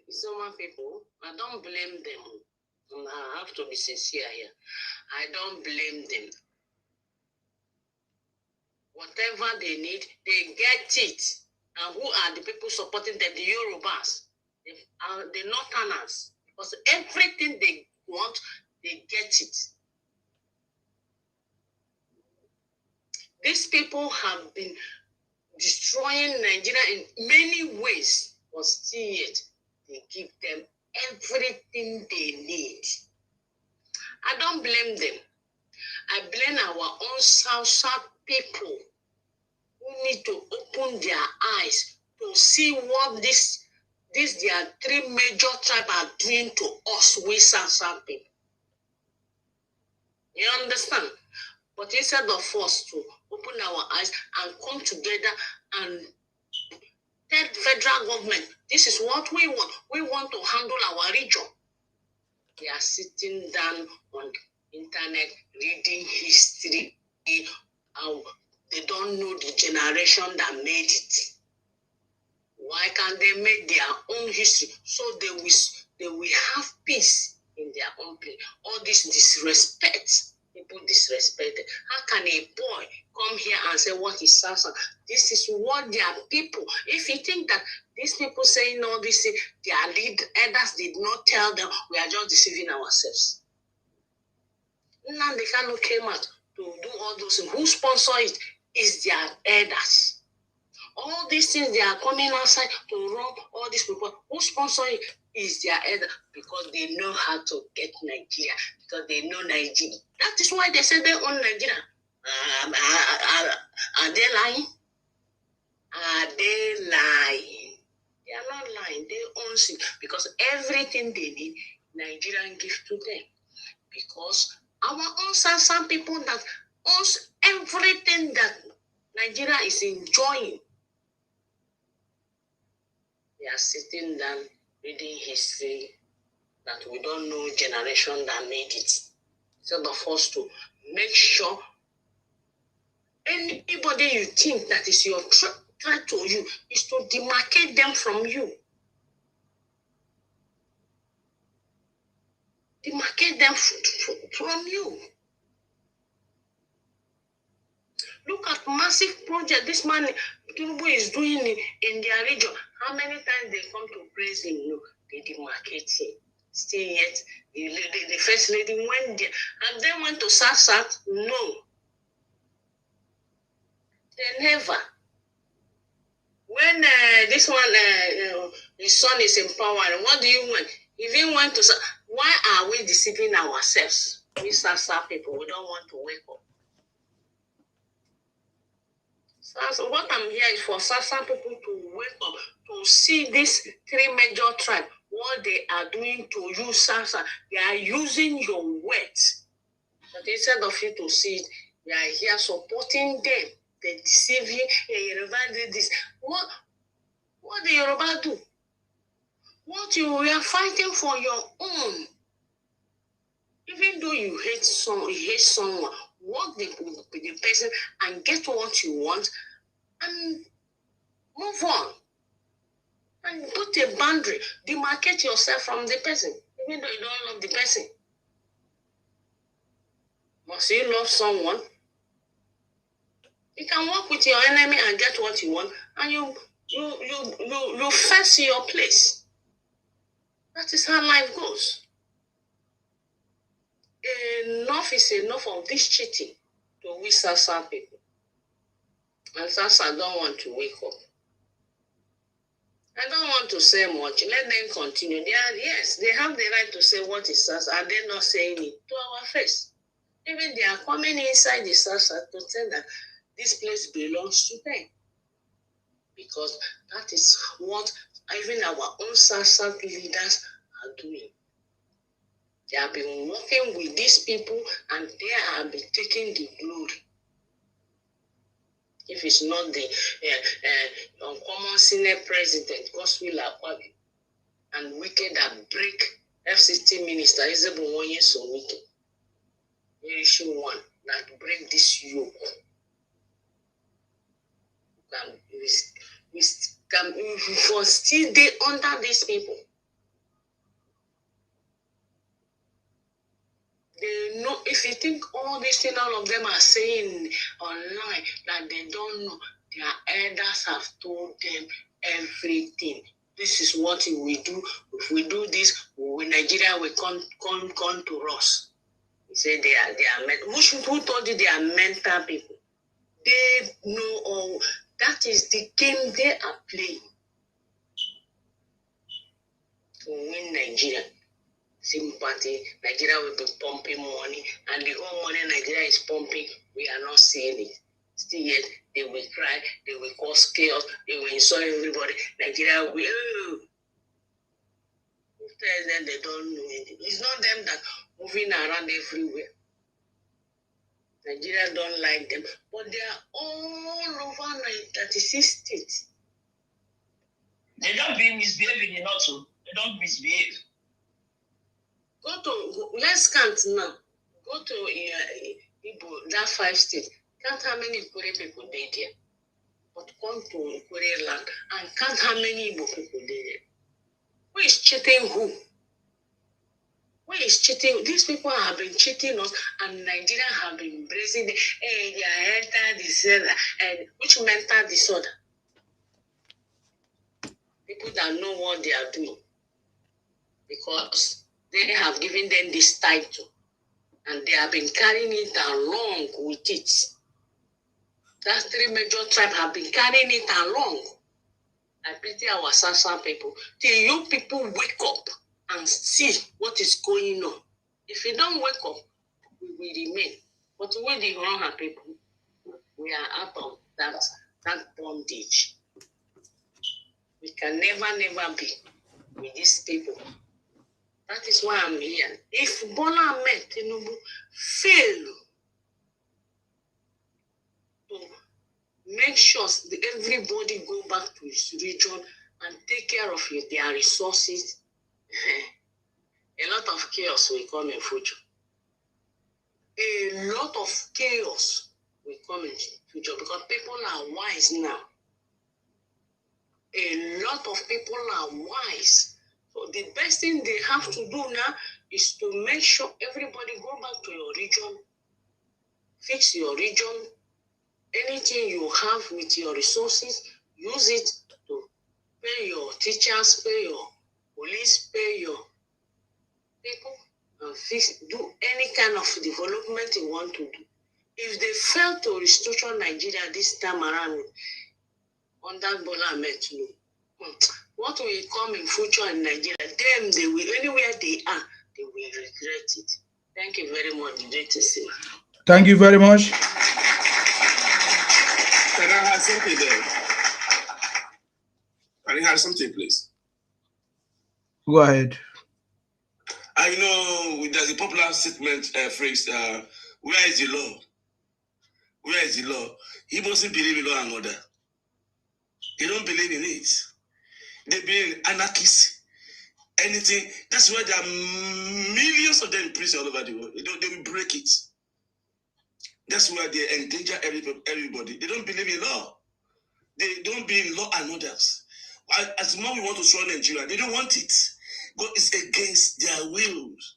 Isoma people, I don't blame them. I have to be sincere here. I don't blame them. Whatever they need, they get it. And who are the people supporting them? The Yorubas, the Northerners. Because everything they want, they get it. These people have been destroying Nigeria in many ways, but still yet, they give them everything they need. I don't blame them. I blame our own South people who need to open their eyes to see what this their three major tribes are doing to us, we South people. You understand? But instead of us to open our eyes and come together and tell the federal government, this is what we want. We want to handle our region. They are sitting down on the internet reading history. They don't know the generation that made it. Why can't they make their own history so they will have peace in their own place? All this disrespect, people disrespected. How can a boy come here and say what is Sasa? This is what their people. If you think that these people saying all this, their elders did not tell them, we are just deceiving ourselves. Now they cannot came out to do all those things. Who sponsor it is their elders. All these things they are coming outside to run all these people. Who sponsor it is their elder because they know how to get Nigeria, because they know Nigeria. That is why they say they own Nigeria. Are they lying? Are they lying? They are not lying. They own it because everything they need, Nigerian give to them. Because our own some people that owns everything that Nigeria is enjoying. They are sitting down reading history that we don't know generation that made it. Instead of us to make sure anybody you think that is your threat to you is to demarcate them from you. Demarcate them from you. Look at massive project this man Tinubu is doing in their region. How many times they come to praise him? No, they demarcate him. Still yet, the first lady went there and then went to South. No, they never. When this one, his son is in power, what do you want? If he went to South, why are we deceiving ourselves? We South people, we don't want to wake up. So what I'm here is for Southern people to wake up, to see these three major tribes, what they are doing to you, Southern. They are using your words. But instead of you to see it, they are here supporting them. They deceive you. Hey, Yoruba did this. What do Yoruba do? What you are fighting for your own. Even though you hate someone, work the person and get what you want and move on. And put a boundary. Demarcate yourself from the person, even though you don't love the person. Must you love someone? You can work with your enemy and get what you want, and you fancy your place. That is how life goes. Enough is enough of this cheating to we Sasa people. And Sasa don't want to wake up. I don't want to say much. Let them continue. They have the right to say what is Sasa, and they're not saying it to our face. Even they are coming inside the Sasa to say that this place belongs to them. Because that is what even our own Sasa leaders are doing. They have been working with these people and they have been taking the glory. If it's not the uncommon senior president, Godswill Akwabi, and wicked that break FCT minister, Ezebo Wonye so wicked. Issue one that break this yoke. for still they under these people. They know, if you think all these things all of them are saying online that they don't know, their elders have told them everything. This is what we do. If we do this, Nigeria will come to us. They say they are who told you they are mental people? They know all. That is the game they are playing to win Nigeria. Sympathy, Nigeria will be pumping money, and the whole money Nigeria is pumping, we are not seeing it. Still yet, they will cry, they will cause chaos, they will insult everybody. Nigeria will. Who tells them they don't know anything? It's not them that moving around everywhere. Nigeria don't like them, but they are all over 36 states. They don't be misbehaving, you know, too. They don't misbehave. Let's count now. Go to Igbo, that 5 states. Count how many Ikore people they there. But come to Ikore land and count how many Igbo people they there. Who is cheating who? Who is cheating? These people have been cheating us, and Nigeria have been embracing the mental disorder. And which mental disorder? People that know what they are doing. Because they have given them this title, and they have been carrying it along with it. That 3 major tribes have been carrying it along. I pity our Sasa people. Till you people wake up and see what is going on. If you don't wake up, we will remain. But when the wrong people, we are out of that bondage. We can never be with these people. That is why I'm here. If Bola Ahmed Tinubu fail to make sure that everybody go back to his region and take care of their resources, a lot of chaos will come in future. A lot of chaos will come in future because people are wise now. A lot of people are wise. So the best thing they have to do now is to make sure everybody go back to your region, fix your region. Anything you have with your resources, use it to pay your teachers, pay your police, pay your people, and do any kind of development you want to do. If they fail to restructure Nigeria this time around under Bola Ahmed Tinubu, what will come in future in Nigeria? Them, they will, anywhere they are, they will regret it. Thank you very much, JTC. Thank you very much. Can I have something there? Can I have something, please? Go ahead. I know there's a popular statement phrase, where is the law? Where is the law? He mustn't believe in law and order. They don't believe in it. They believe in anarchy. Anything. That's why there are millions of them in prison all over the world. They will break it. That's why they endanger everybody. They don't believe in law. They don't believe in law and orders. As much we want to destroy Nigeria, they don't want it. But it's against their wills.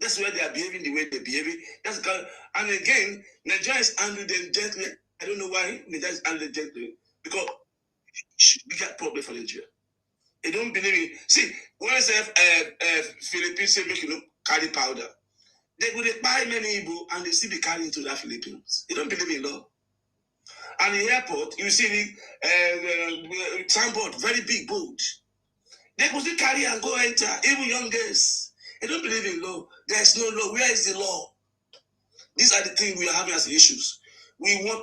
That's why they are behaving the way they're behaving. And again, Nigeria is handling them gently. I don't know why Nigeria is handling them gently. Because we got problem for Nigeria. They don't believe in. See, when I say Philippines say make you carry powder, they would buy many Igbo and they still be carrying to the Philippines. They don't believe in law. And in the airport, you see the signboard, very big boat. They could still carry and go enter, even young girls. They don't believe in law. There is no law. Where is the law? These are the things we are having as issues. We want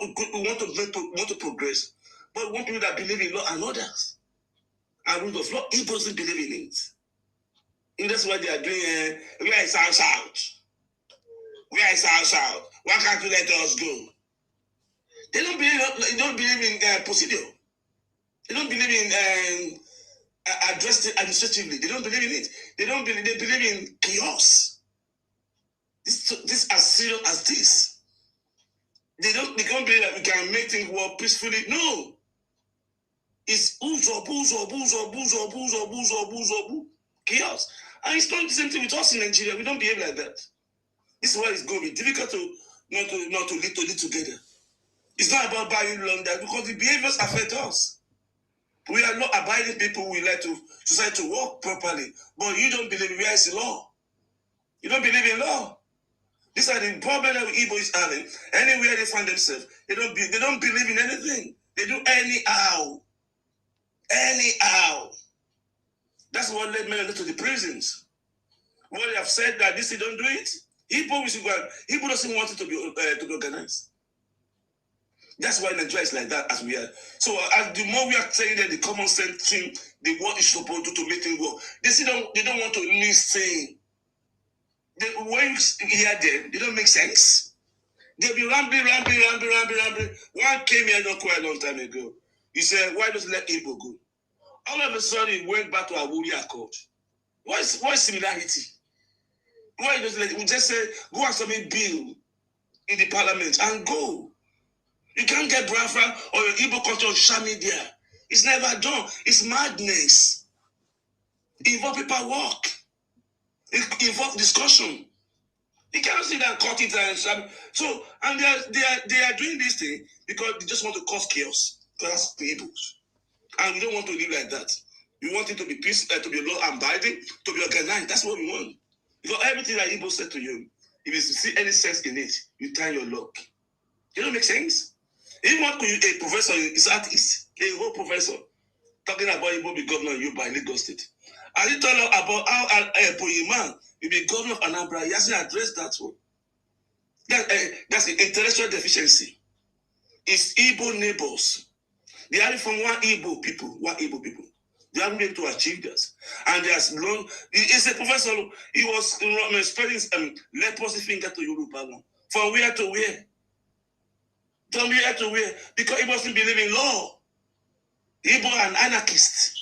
to progress, but we want people that believe in law and orders. And rule of law, he doesn't believe in it. And that's why they are doing, where is our south? Where is our south? Why can't you let us go? They don't believe in procedure. They don't believe in addressed it administratively. They don't believe in it. They believe in chaos. This as serious as this. They don't believe that we can make things work peacefully. No. It's chaos. And it's not the same thing with us in Nigeria. We don't behave like that. This is why it's going to be difficult to not to live together. It's not about buying London because the behaviors affect us. We are not abiding people. We like to society to work properly, but you don't believe where is the law. You don't believe in law. These are the problem that Igbo is having. Anywhere they find themselves, they don't believe in anything. They do anyhow. Anyhow. That's what led men to the prisons. What they have said that this they don't do it. Igbo doesn't want it to be organized. That's why Nigeria is like that as we are. So the more we are saying that the common sense thing, the what is supposed to make things work, they don't want to listen. When you hear them, they don't make sense. They'll be rambling. One came here not quite a long time ago. He said, why don't you let Igbo go? All of a sudden, he went back to Awuri Accord. What is similarity? Why don't you let him just say, go and submit bill in the parliament and go? You can't get Biafra or your Igbo culture on social media. It's never done. It's madness. It involves paperwork. It involves discussion. You cannot sit there and cut it and they are doing this thing because they just want to cause chaos. Because that's people. And we don't want to live like that. We want it to be peaceful, to be law abiding, to be organized. That's what we want. Because everything that Igbo said to you, if you see any sense in it, you turn your luck. It don't make sense. Even what a professor is artist, a whole professor, talking about Igbo be governor of Yoruba in Lagos State. And he told about how a man will be governor of Anambra. He hasn't addressed that one. That's an intellectual deficiency. It's Igbo neighbors. They are from one Igbo people. They haven't been able to achieve that. And there's long. He's a professor. He was spreading leprosy finger to Yoruba. From where to where? From where to where? Because he wasn't believing law. Igbo are an anarchist.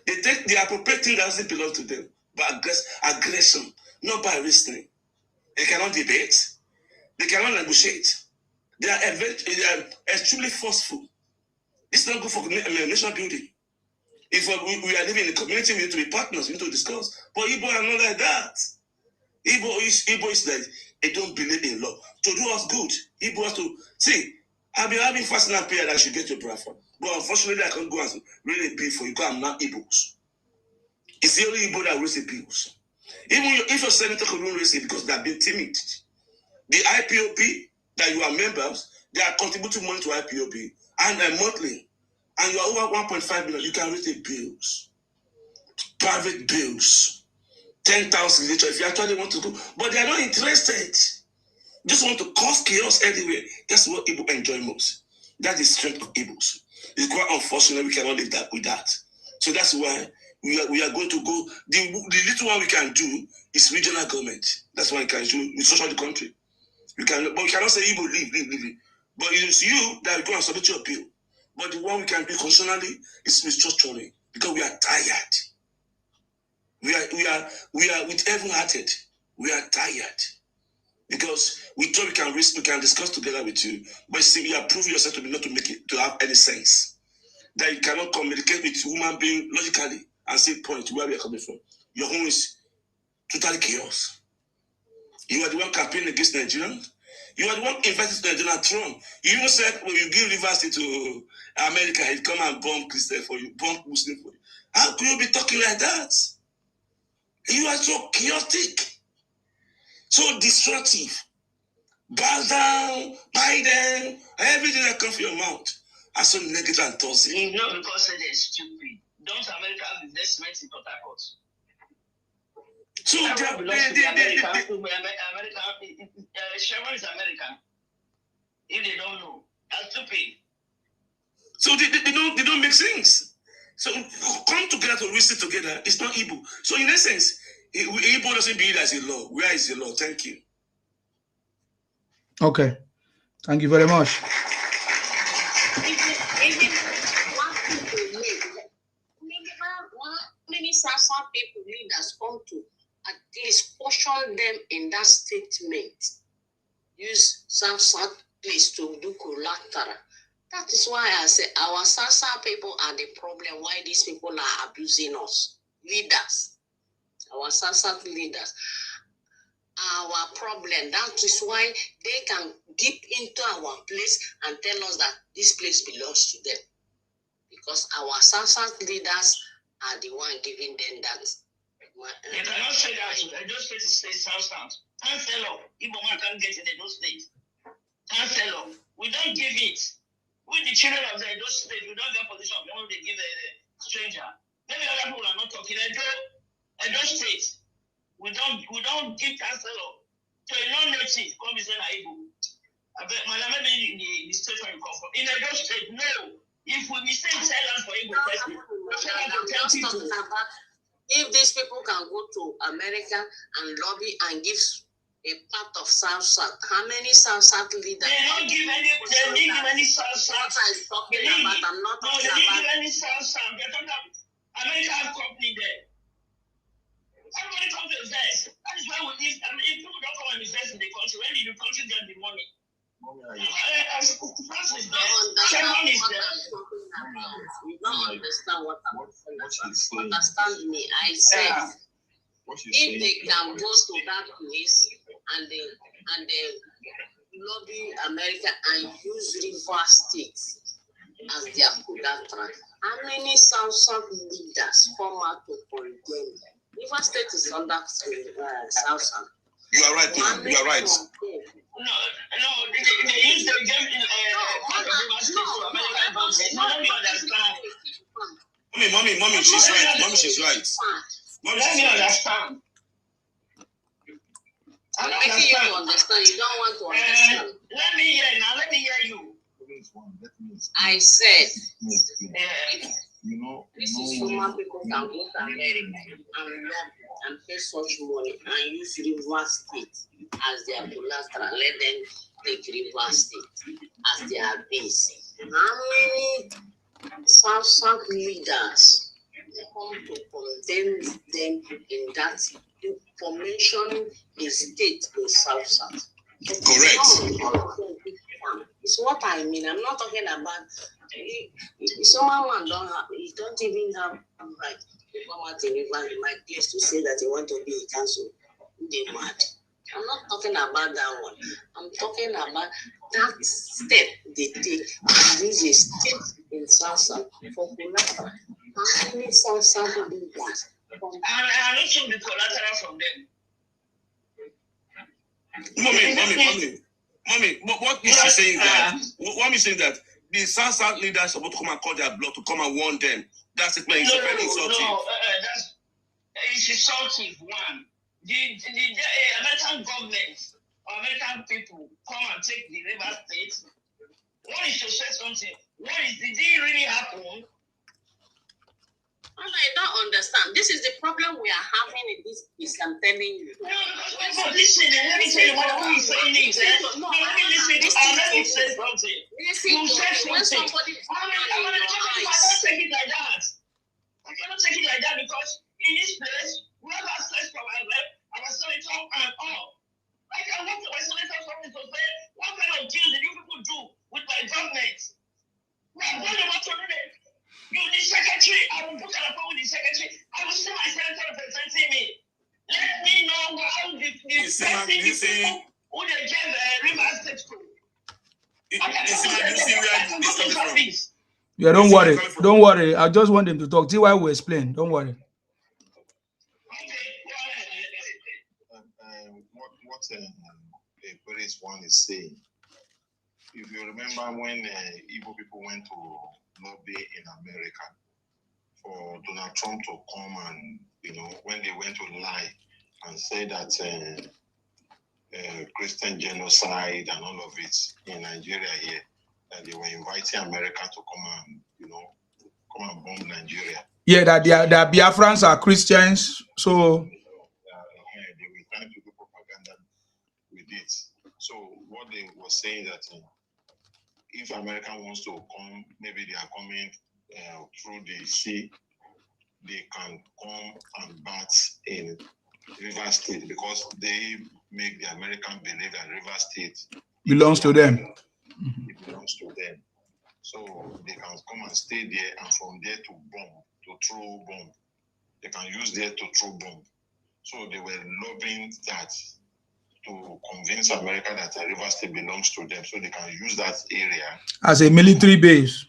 They appropriate things that doesn't belong to them. But aggression, not by reasoning. They cannot debate. They cannot negotiate. They are extremely forceful. It's not good for nation building. If we are living in a community, we need to be partners, we need to discuss. But Igbo are not like that. Igbo is like, they don't believe in law. To do us good, Igbo has to, see, I've been having fasting and prayer that I should get your Biafra. But unfortunately, I can't go and really pay for you because I'm not Igbos. It's the only Igbo that raise the bills. Even if your senator could not raise it because they have been timid. The IPOB that you are members, they are contributing money to IPOB and monthly. And you are over 1.5 million, you can raise the bills. Private bills. 10,000 liters if you actually want to go. But they are not interested. Just want to cause chaos everywhere. That's what Igbo enjoy most. That's the strength of Igbos. It's quite unfortunate we cannot live with that. So that's why we are going to go. The little one we can do is regional government. That's what we can do. We social the country. But we cannot say Igbo leave. But it's you that will go and submit your bill. But the one we can do constitutionally is restructuring because we are tired. We are with heavy-hearted. We are tired because we thought we can discuss together with you, but see, you have proven yourself to be not to make it to have any sense. That you cannot communicate with human being logically and see point where we are coming from. Your home is totally chaos. You are the one campaigning against Nigerians. You are the one invited to Donald Trump. You even said when you give Rivers to America, he'd come and bomb Christian for you, bomb Muslim for you. How could you be talking like that? You are so chaotic, so destructive. Bow down, Biden, everything that comes from your mouth are so negative and toxic. You know, because they're stupid. Don't America have investment in Port Harcourt? So Chevron is American. If they don't know, that's stupid. So they don't make sense. So come together to reason together. It's not Igbo. So in essence, Igbo doesn't believe as a law. Where is the law? Thank you. Okay. Thank you very much. Many South people leaders come to at least portion them in that statement. Use South place to do collateral. That is why I say our Sasa people are the problem. Why these people are abusing us, leaders, our Sasa leaders. Our problem. That is why they can dip into our place and tell us that this place belongs to them. Because our Sasa leaders are the one giving them that. They cannot say that. Those states say South. Chancellor, Igbo man can't get in those states. Chancellor, we don't give it. We the children of those states, we don't get position of when they give a stranger. Maybe other people are not talking. Those states, we don't give chancellor. So you don't notice, come and say Igbo. Maybe the state where you come from. In those states, no. If we mistake silence for Igbo person, if these people can go to America and lobby and give a part of South, how many South leaders? They don't give any. They didn't give any South. I'm talking about. I'm not talking about. No, they didn't give any South. They're talking about American company there. Everybody comes to invest. That is why we need. I mean, if people don't come and invest in the country, when did the country get the money? France is there. Chevron is there. You don't understand what I'm saying. Understand me? I said, if they can go to that place and they lobby America and use River State as their collateral, how many South leaders come out to condemn? River State is under South. You are right, you are right. No, they use the game in Mommy, she's right. Mommy, she's right. Let me understand. I'm making you to understand. You don't want to understand. Let me hear you. I said, this is human people can go to America and love and pay such money and use River State as their collateral. Let them take River State as their base. How many South leaders come to condemn them in that information in state in South? Correct. It's what I mean. I'm not talking about someone don't even have right to come out in my place to say that they want to be a council. They're mad. I'm not talking about that one. I'm talking about that step they take to use a state in South for collateral. How many South leaders? I don't show the collateral from them. Mommy, what is she saying that? What is saying that the South leaders are supposed to come and call their blood to come and warn them? That's it, man. It's very insulting. No, it's insulting. One, the American government or American people come and take the River State. One is to say something. One is, did it really happen? I don't understand. This is the problem we are having in this piece. I'm telling you. No, listen. Let me tell you what I'm saying is. No, let me listen. Let me say something. You said something. I cannot take it like that. I cannot take it like that because in this place, we have access to our rep, our senator, and all. I can walk to my senator something to say, what kind of deal did you people do with my government? We are going to do that. You, the secretary, I will put an appointment with the secretary. I will see my senator representing me. Let me know how the people who they gave River State to. Yeah, don't worry. Don't worry. I just want them to talk. TY will explain. Don't worry. What Paris one is saying. If you remember when Igbo people went to lobby in America for Donald Trump to come and, when they went to lie and say that Christian genocide and all of it in Nigeria here, that they were inviting America to come and bomb Nigeria. Yeah, that Biafrans are Christians, so they were trying to do propaganda with it. So what they were saying that if America wants to come, maybe they are coming through the sea, they can come and bat in River State because they make the American believe that River State belongs to them. It belongs to them. So they can come and stay there, and from there to bomb, to throw bomb. They can use there to throw bomb. So they were lobbying that to convince America that Rivers State belongs to them, so they can use that area as a military base.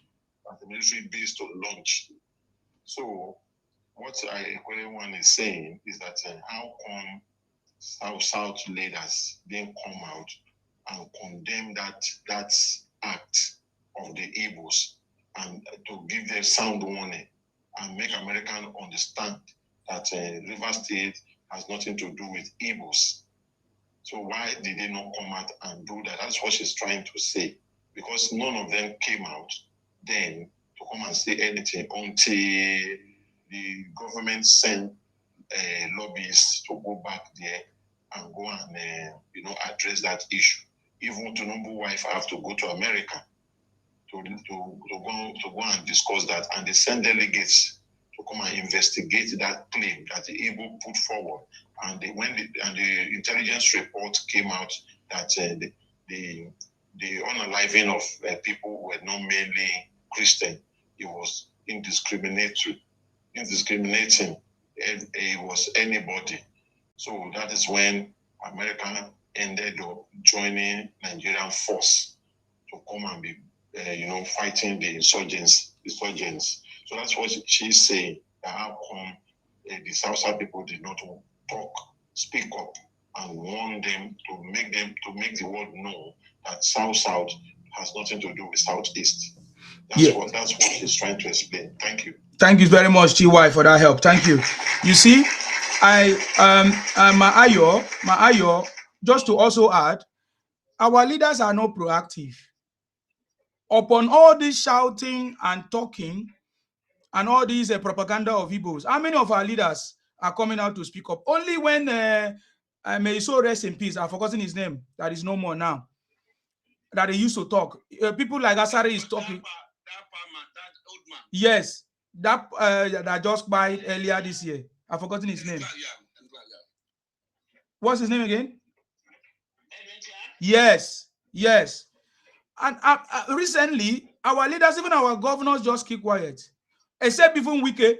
As a military base to launch. So what one is saying is that how come South leaders didn't come out and condemn that act of the Igbos and to give them sound warning and make Americans understand that Rivers State has nothing to do with Igbos. So why did they not come out and do that? That's what she's trying to say. Because none of them came out then to come and say anything until the government sent lobbyists to go back there and go and address that issue. Even Tinubu's wife have to go to America to go and discuss that, and they send delegates to come and investigate that claim that the Igbo put forward. And when the intelligence report came out that the unaliving of people who were not mainly Christian, it was indiscriminating. It was anybody. So that is when America ended up joining Nigerian force to come and be, fighting the insurgents. So that's what she's saying. That how come the South people did not speak up, and warn them to make the world know that South has nothing to do with Southeast. That's what she's trying to explain. Thank you. Thank you very much, TY, for that help. Thank you. You see, my Ayo, just to also add, our leaders are not proactive. Upon all this shouting and talking and all these propaganda of Igbos, how many of our leaders are coming out to speak up? Only when may so rest in peace, I've forgotten his name, that is no more now, that he used to talk. People like Asari is talking. That old man. Yes, that just died earlier this year. I've forgotten his name. What's his name again? Yes. And recently, our leaders, even our governors, just keep quiet. Except even Wike.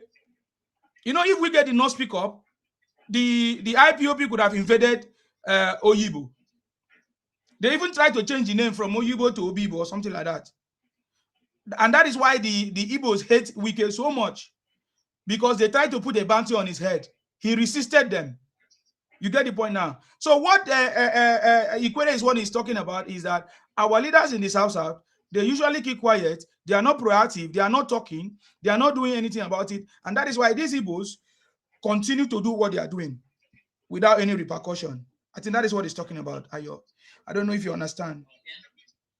You know, if Wike did not speak up, the IPOP could have invaded Oyibo. They even tried to change the name from Oyibo to Obibo or something like that. And that is why the Igbos hate Wike so much. Because they tried to put a bounty on his head. He resisted them. You get the point now. So what Ikwere is what he's talking about is that our leaders in the South, they usually keep quiet. They are not proactive. They are not talking. They are not doing anything about it. And that is why these Igbos continue to do what they are doing without any repercussion. I think that is what he's talking about, Ayo. I don't know if you understand.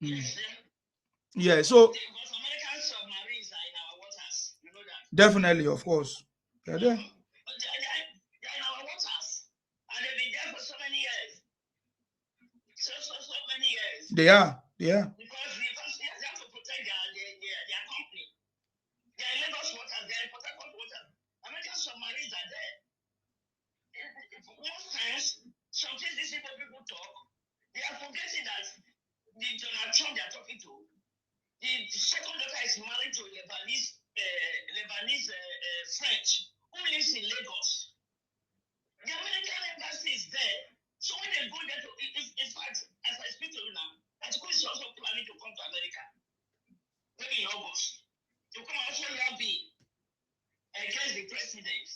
Yeah, so American submarines are in our waters. You know that? Definitely, of course. They're there. They're in our waters. And they've been there for so many years. So many years. They are. Because they have to protect their company. They are in Lagos waters, they are in Port Harcourt waters. American submarines are there. Most times, some things these people talk, they are forgetting that the Donald Trump they are talking to, the second daughter is married to a Lebanese French who lives in Lagos. The American embassy is there. So when they go there in fact, as I speak to you now, Atiku is also planning to come to America. Maybe in August. To come and also lobby against the president.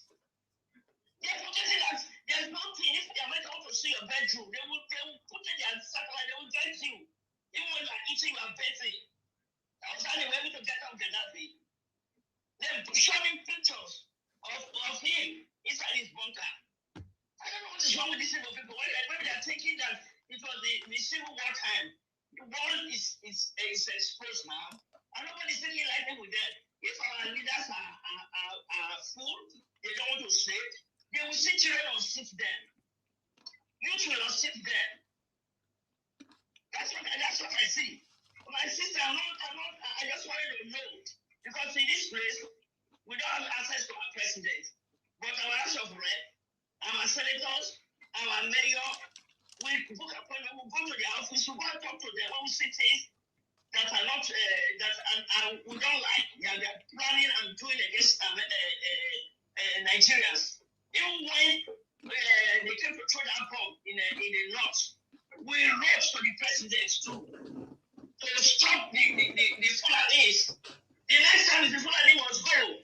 They are forgetting that there's nothing. If the Americans want to see your bedroom, they will put in their satellite, they will get you. Even when you're eating, you are betting. Outside, they were able to get out Gaddafi. They're showing pictures of him inside his bunker. I don't know what is wrong with these people. Maybe they're thinking that it was the Civil War time. The world is exposed now, and nobody's taking lightly with them. If our leaders are full, they don't want to say, they will see children unseat them. Youth will unseat them. That's what I see. My sister, I just wanted to know, because in this place, we don't have access to our president, but our House of Rep, our senators, our mayor, we book appointment, we go to their office, we go and talk to their own cities. that are not that we don't like. They are planning and doing against Nigerians. Even when they came to throw that bomb in the north, we wrote to the president to stop the Fulanis. The next time the Fulani must go.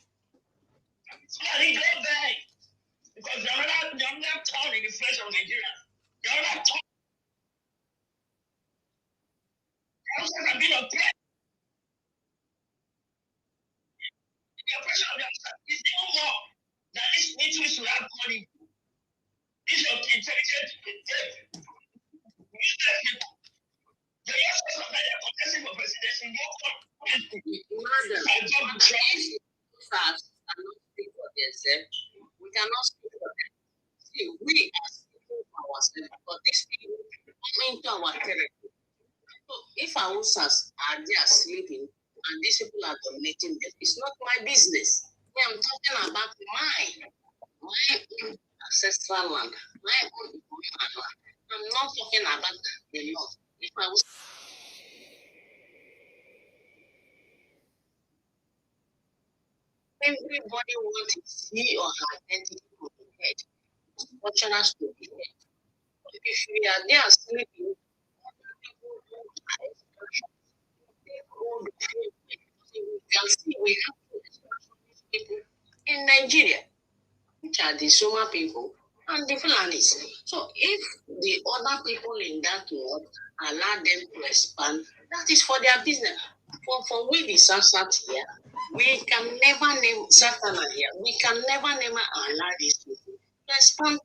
Fulani go back because they're not torn in the flesh of Nigeria. They're not torn. Thousands have been oppressed. The oppression of the Hausa is even more than this military should have money. These are intelligent, useless people. They are so that they're contesting for presidency. We cannot speak for them. See, we are speaking for ourselves, but these people come into our territory. So if our users are there sleeping and these people are dominating them, it's not my business. I'm talking about my own ancestral land, my own land. I'm not talking about the north. If I was everybody wants his he or her identity protected, cultural to be head. If we are there sleeping, we can see we have people in Nigeria, which are the Soma people and the Fulanis. So if the other people in that world allow them to expand, that is for their business. For we the Sarsat here, we can never name Satana here. We can never allow these people to expand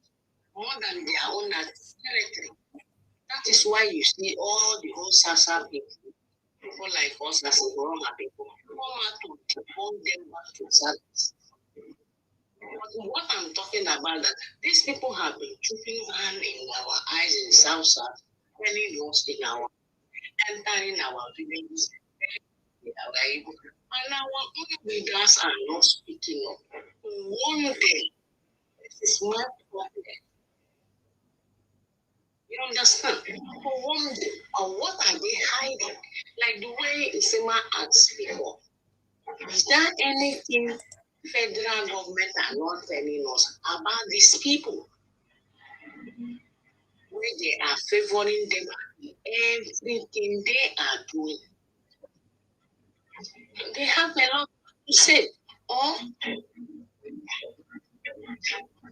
more than their own territory. That is why you see all the whole Sasa people like us as Roma people, come out to devote them back to service. But what I'm talking about that these people have been trooping on in our eyes in South South, many lost in our entering our villages, and our own leaders are not speaking up. One day, this is my problem. You understand? For one day, what are they hiding? Like the way Isema asked before. Is there anything federal government are not telling us about these people? Where they are favoring them everything they are doing. They have a lot to say. Or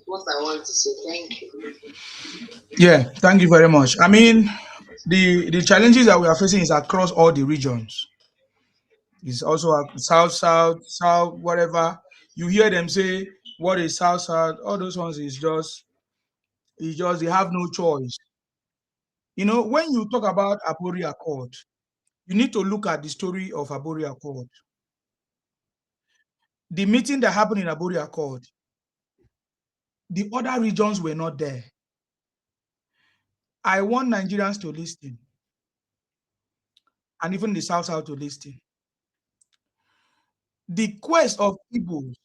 what I want to say, thank you. Yeah, thank you very much. I mean, the challenges that we are facing is across all the regions. It's also south, south, south, whatever. You hear them say what is south, south. All those ones is just they have no choice. You know, when you talk about Abori Accord, you need to look at the story of Abori Accord. The meeting that happened in Abori Accord, the other regions were not there. I want Nigerians to listen, and even the South South to listen. The quest of Igbos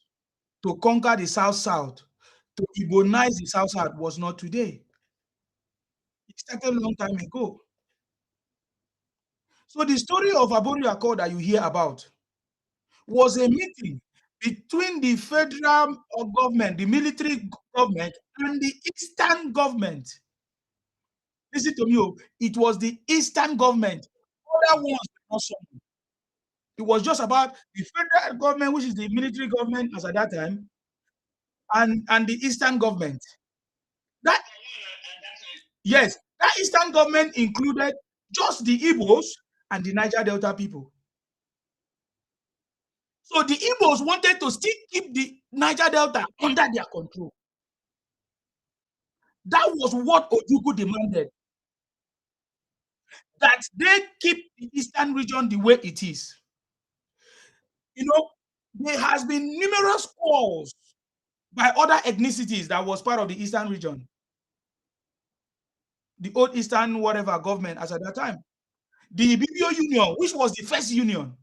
to conquer the South South, to Igbonize the South South was not today. It started a long time ago. So the story of Abori Accord that you hear about was a meeting between the federal government, the military government, and the Eastern government. Listen to me, it was the Eastern government. Other ones were not something. It was just about the federal government, which is the military government as at that time, and the Eastern government. That yes, that Eastern government included just the Igbos and the Niger Delta people. So the Igbos wanted to still keep the Niger Delta under their control. That was what Ojukwu demanded. That they keep the Eastern region the way it is. You know, there has been numerous calls by other ethnicities that was part of the Eastern region. The old Eastern whatever government as at that time. The Ibibio Union, which was the first union.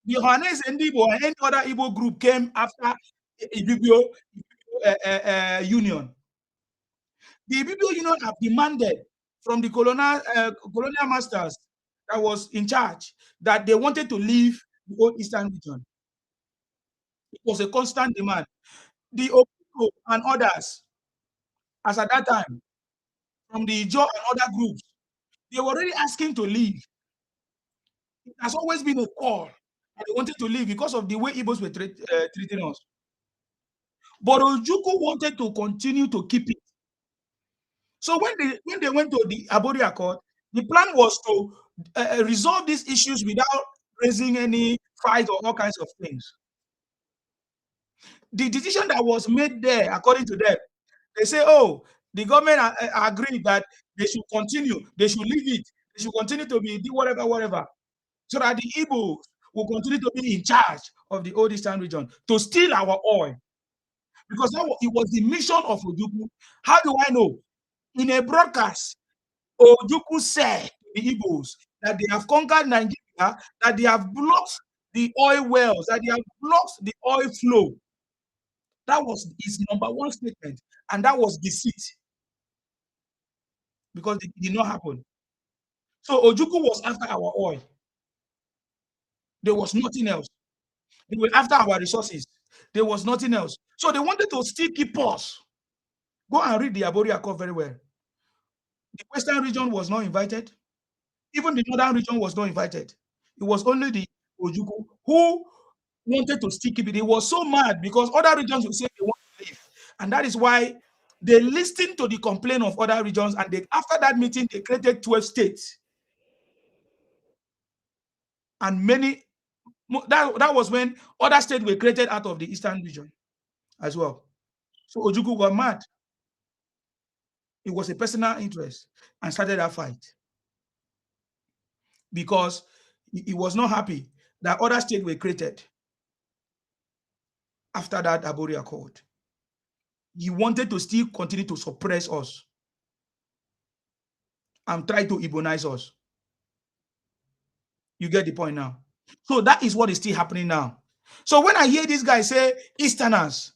The Johannes and Igbo and any other Igbo group came after Ibibio Union. The Ibibio Union have demanded from the colonial masters that was in charge, that they wanted to leave the old Eastern region. It was a constant demand. The Opuko and others, as at that time, from the Ijaw and other groups, they were already asking to leave. It has always been a call, and they wanted to leave because of the way Igbos were treating us. But Ojukwu wanted to continue to keep it. So when they went to the Abori Accord, the plan was to resolve these issues without raising any fight or all kinds of things. The decision that was made there, according to them, they say, oh, the government agreed that they should continue, they should leave it, they should continue to be whatever, so that the Igbos will continue to be in charge of the old Eastern region to steal our oil. Because it was the mission of Ojukwu. How do I know? In a broadcast, Ojukwu said to the Igbos that they have conquered Nigeria, that they have blocked the oil wells, that they have blocked the oil flow. That was his number one statement, and that was deceit, because it did not happen. So Ojukwu was after our oil. There was nothing else. They were after our resources. There was nothing else. So they wanted to still keep us. Go and read the Abori Accord very well. The Western region was not invited. Even the Northern region was not invited. It was only the Ojukwu who wanted to still keep it. They were so mad because other regions would say they want to leave. And that is why they listened to the complaint of other regions, and after that meeting, they created 12 states. And that was when other states were created out of the Eastern region as well. So Ojukwu got mad. It was a personal interest and started that fight because he was not happy that other states were created after that Abori Accord. He wanted to still continue to suppress us and try to Igbonize us. You get the point now? So that is what is still happening now. So when I hear this guy say Easterners,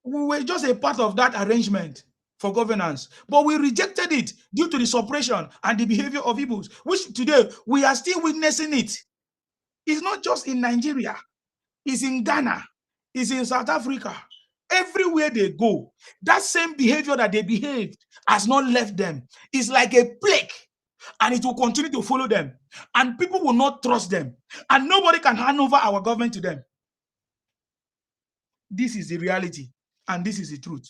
we were just a part of that arrangement for governance, but we rejected it due to the suppression and the behavior of Igbos, which today we are still witnessing it. It's not just in Nigeria, it's in Ghana, it's in South Africa. Everywhere they go, that same behavior that they behaved has not left them. It's like a plague, and it will continue to follow them, and people will not trust them, and nobody can hand over our government to them. This is the reality, and this is the truth.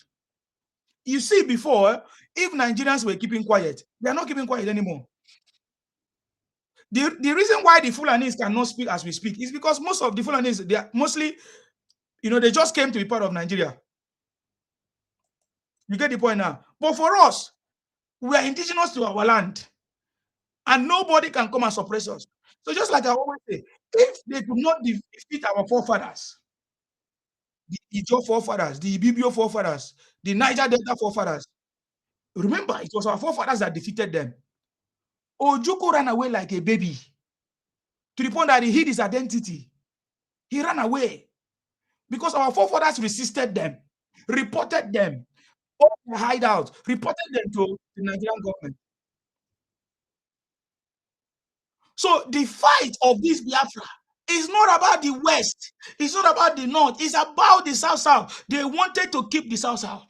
You see, before, if Nigerians were keeping quiet, they are not keeping quiet anymore. The reason why the Fulanis cannot speak as we speak is because most of the Fulanis, they are mostly, they just came to be part of Nigeria. You get the point now? But for us, we are indigenous to our land, and nobody can come and suppress us. So just like I always say, if they could not defeat our forefathers, the Ijaw forefathers, the Ibibio forefathers, the Niger Delta forefathers, remember, it was our forefathers that defeated them. Ojukwu ran away like a baby to the point that he hid his identity. He ran away because our forefathers resisted them, reported them, all their hideouts, reported them to the Nigerian government. So the fight of this Biafra is not about the West. It's not about the North. It's about the South-South. They wanted to keep the South-South.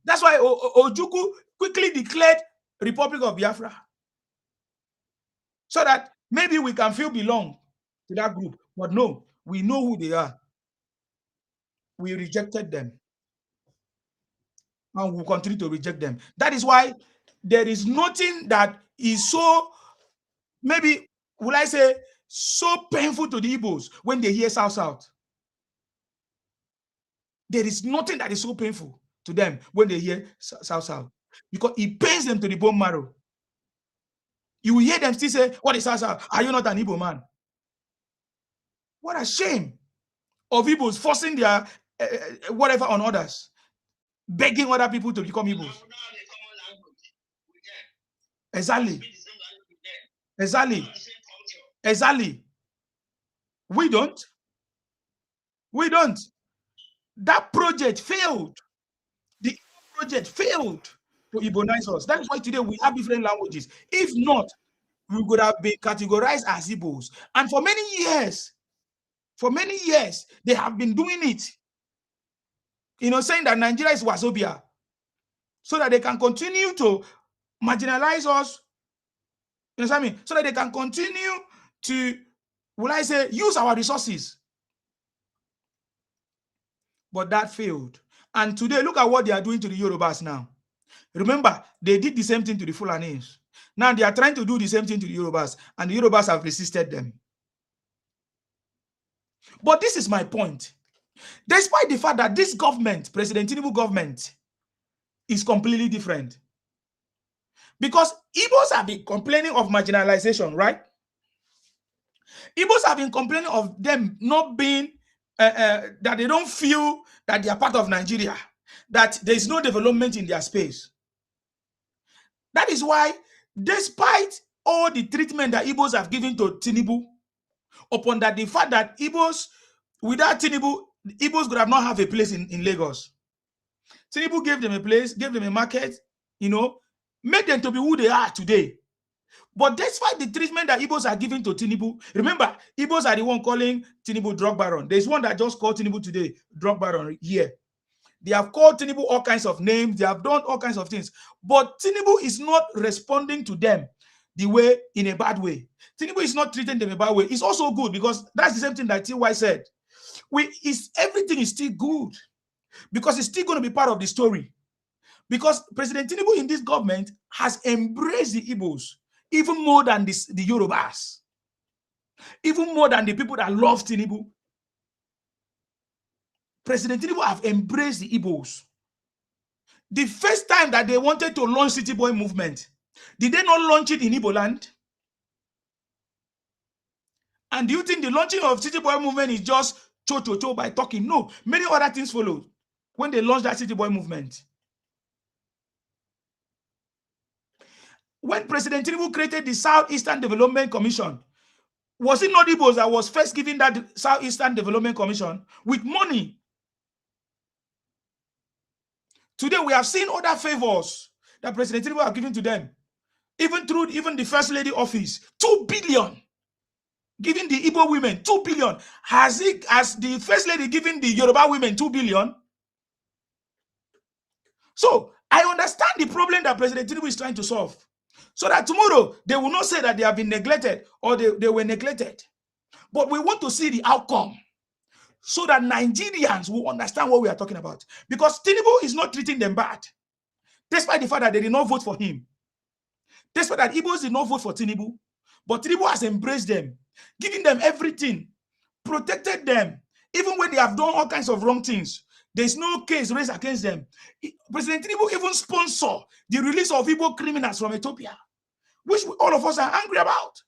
That's why Ojukwu quickly declared Republic of Biafra, so that maybe we can feel belong to that group. But no, we know who they are. We rejected them, and we'll continue to reject them. That is why there is nothing that is so, maybe, will I say, so painful to the Igbos when they hear South-South. There is nothing that is so painful to them when they hear South-South, because it pains them to the bone marrow. You will hear them still say, what is South-South? Are you not an Igbo man? What a shame of Igbos forcing their whatever on others, begging other people to become Igbos. Exactly. We don't. That project failed. The project failed to Igbonize us. That is why today we have different languages. If not, we could have been categorized as Igbos. And for many years, they have been doing it. Saying that Nigeria is Wazobia, so that they can continue to marginalize us. You know what I mean? So that they can continue to, use our resources. But that failed. And today, look at what they are doing to the Yorubas now. Remember, they did the same thing to the Fulanis. Now they are trying to do the same thing to the Yorubas, and the Yorubas have resisted them. But this is my point. Despite the fact that this government, President Tinubu government, is completely different. Because Igbos have been complaining of marginalization, right? Igbos have been complaining of them not being, that they don't feel that they are part of Nigeria, that there is no development in their space. That is why, despite all the treatment that Igbos have given to Tinubu, upon that the fact that Igbos, without Tinubu, Igbos could have not have a place in Lagos. Tinubu gave them a place, gave them a market, made them to be who they are today. But despite the treatment that Igbos are giving to Tinubu, remember, Igbos are the one calling Tinubu drug baron. There's one that just called Tinubu today drug baron here. They have called Tinubu all kinds of names. They have done all kinds of things. But Tinubu is not responding to them in a bad way. Tinubu is not treating them in a bad way. It's also good, because that's the same thing that TY said. Everything is still good, because it's still going to be part of the story. Because President Tinubu in this government has embraced the Igbos even more than the Yorubas, even more than the people that love Tinubu. President Tinubu have embraced the Igbos. The first time that they wanted to launch City Boy movement, did they not launch it in Igbo land? And do you think the launching of City Boy movement is just cho by talking? No, many other things followed when they launched that City Boy movement. When President Tinubu created the Southeastern Development Commission, was it not Igbos that was first giving that Southeastern Development Commission with money? Today, we have seen other favors that President Tinubu have given to them, even through the First Lady office, 2 billion. Giving the Igbo women 2 billion. Has the First Lady given the Yoruba women 2 billion? So I understand the problem that President Tinubu is trying to solve, so that tomorrow they will not say that they have been neglected or they were neglected. But we want to see the outcome, so that Nigerians will understand what we are talking about. Because Tinubu is not treating them bad, despite the fact that they did not vote for him. Despite that Igbos did not vote for Tinubu, but Tinubu has embraced them, giving them everything, protected them, even when they have done all kinds of wrong things. There's no case raised against them. President Tinubu even sponsored the release of Igbo criminals from Ethiopia, which all of us are angry about.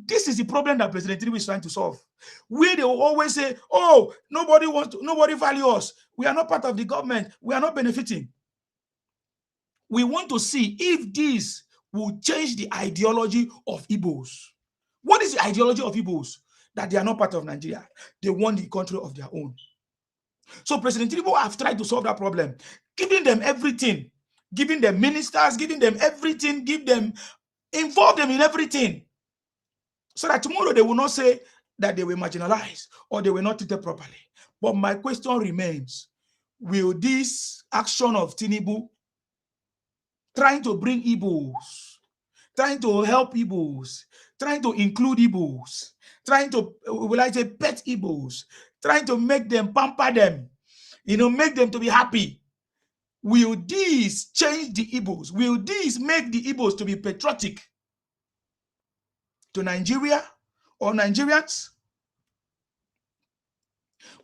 This is the problem that President Tinubu is trying to solve, where they will always say, oh, nobody value us. We are not part of the government. We are not benefiting. We want to see if this will change the ideology of Igbos. What is the ideology of Igbos? That they are not part of Nigeria. They want the country of their own. So President Tinubu have tried to solve that problem, giving them everything, giving them ministers, giving them everything, involve them in everything, so that tomorrow they will not say that they were marginalized or they were not treated properly. But my question remains, will this action of Tinubu, trying to bring Igbos, trying to help Igbos, trying to include Igbos, trying to, pet Igbos, trying to make them, pamper them, make them to be happy, will this change the Igbos? Will this make the Igbos to be patriotic to Nigeria or Nigerians?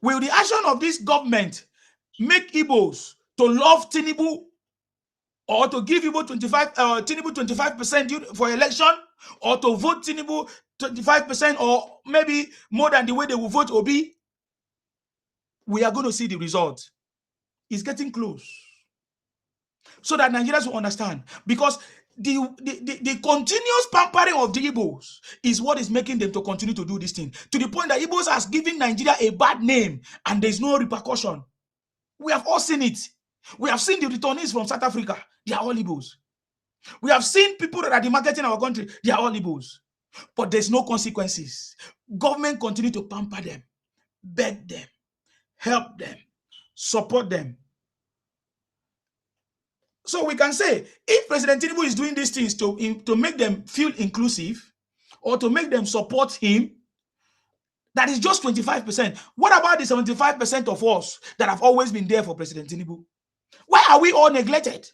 Will the action of this government make Igbos to love Tinubu, or to give Tinubu 25% for election, or to vote Tinubu 25%, or maybe more than the way they will vote Obi? We are going to see the result. It's getting close, so that Nigerians will understand, because the continuous pampering of the Igbos is what is making them to continue to do this thing, to the point that Igbos has given Nigeria a bad name and there's no repercussion. We have all seen it. We have seen the returnees from South Africa. They are all Igbos. We have seen people that are demarketing our country. They are all Igbos. But there's no consequences. Government continue to pamper them, beg them, help them, support them. So we can say, if President Tinubu is doing these things to make them feel inclusive or to make them support him, that is just 25%. What about the 75% of us that have always been there for President Tinubu? Why are we all neglected?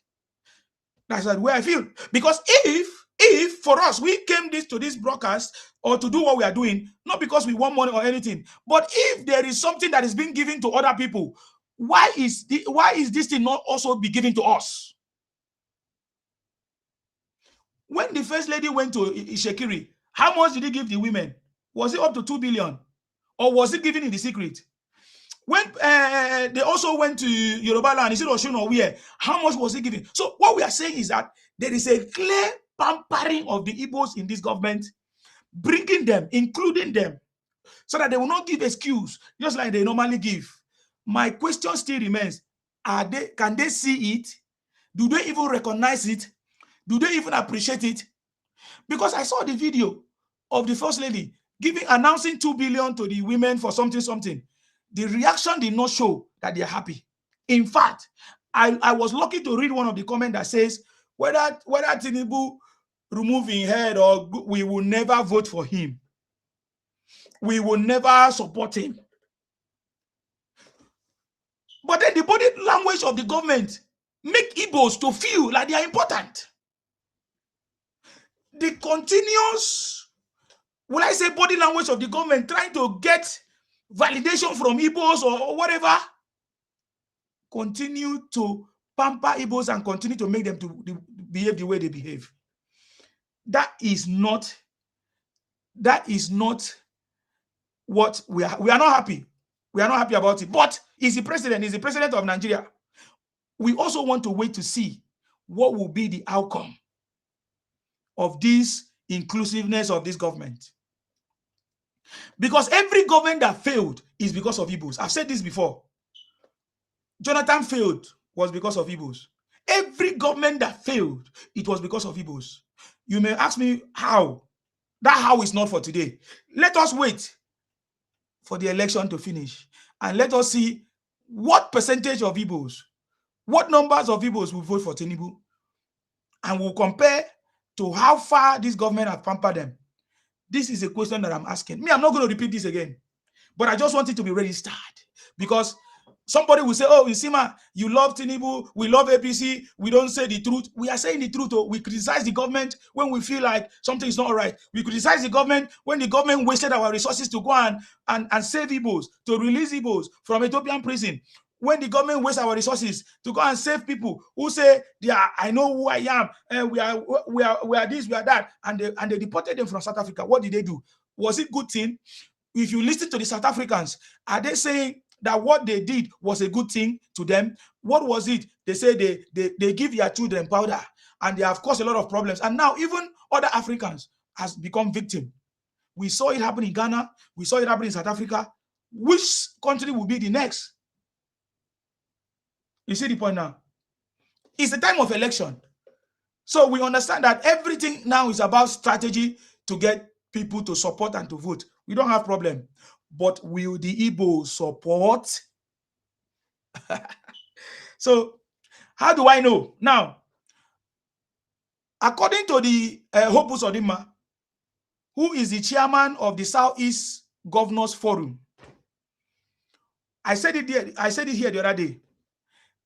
That's the way I feel. Because if for us, we came to this broadcast or to do what we are doing, not because we want money or anything, but if there is something that is being given to other people, why is this thing not also be given to us? When the first lady went to Ishekiri, how much did he give the women? Was it up to 2 billion? Or was it given in the secret? When they also went to Yoruba land, is it Oshun or where? How much was he giving? So what we are saying is that there is a clear pampering of the Igbos in this government, bringing them, including them, so that they will not give excuse, just like they normally give. My question still remains, can they see it? Do they even recognize it? Do they even appreciate it? Because I saw the video of the first lady announcing 2 billion to the women for something. The reaction did not show that they are happy. In fact, I was lucky to read one of the comments that says, whether Tinubu remove his head or we will never vote for him. We will never support him. But then the body language of the government make Igbos to feel like they are important. The continuous, will I say, body language of the government trying to get validation from Igbos or whatever, continue to pamper Igbos and continue to make them to behave the way they behave. That is not what we are not happy. We are not happy about it. But he's the president of Nigeria. We also want to wait to see what will be the outcome of this inclusiveness of this government. Because every government that failed is because of Igbos. I've said this before. Jonathan failed was because of Igbos. Every government that failed, it was because of Igbos. You may ask me how. That how is not for today. Let us wait for the election to finish. And let us see what percentage of Igbos, what numbers of Igbos will vote for Tinubu. And we'll compare to how far this government has pampered them. This is a question that I'm asking. Me, I'm not going to repeat this again. But I just want it to be registered. Because somebody will say, oh, Isima, you love Tinubu, we love APC, we don't say the truth. We are saying the truth. Oh. We criticize the government when we feel like something is not right. We criticize the government when the government wasted our resources to go and save Igbos, to release Igbos from Ethiopian prison. When the government wastes our resources to go and save people who say, I know who I am, and we are this, we are that, and they deported them from South Africa. What did they do? Was it a good thing? If you listen to the South Africans, are they saying that what they did was a good thing to them? What was it? They say they give their children powder, and they have caused a lot of problems. And now even other Africans has become victim. We saw it happen in Ghana. We saw it happen in South Africa. Which country will be the next? You see the point now? It's the time of election. So we understand that everything now is about strategy to get people to support and to vote. We don't have problem. But will the Igbo support? So how do I know? Now, according to the Hope Uzodimma, who is the chairman of the Southeast Governors Forum, I said it here the other day,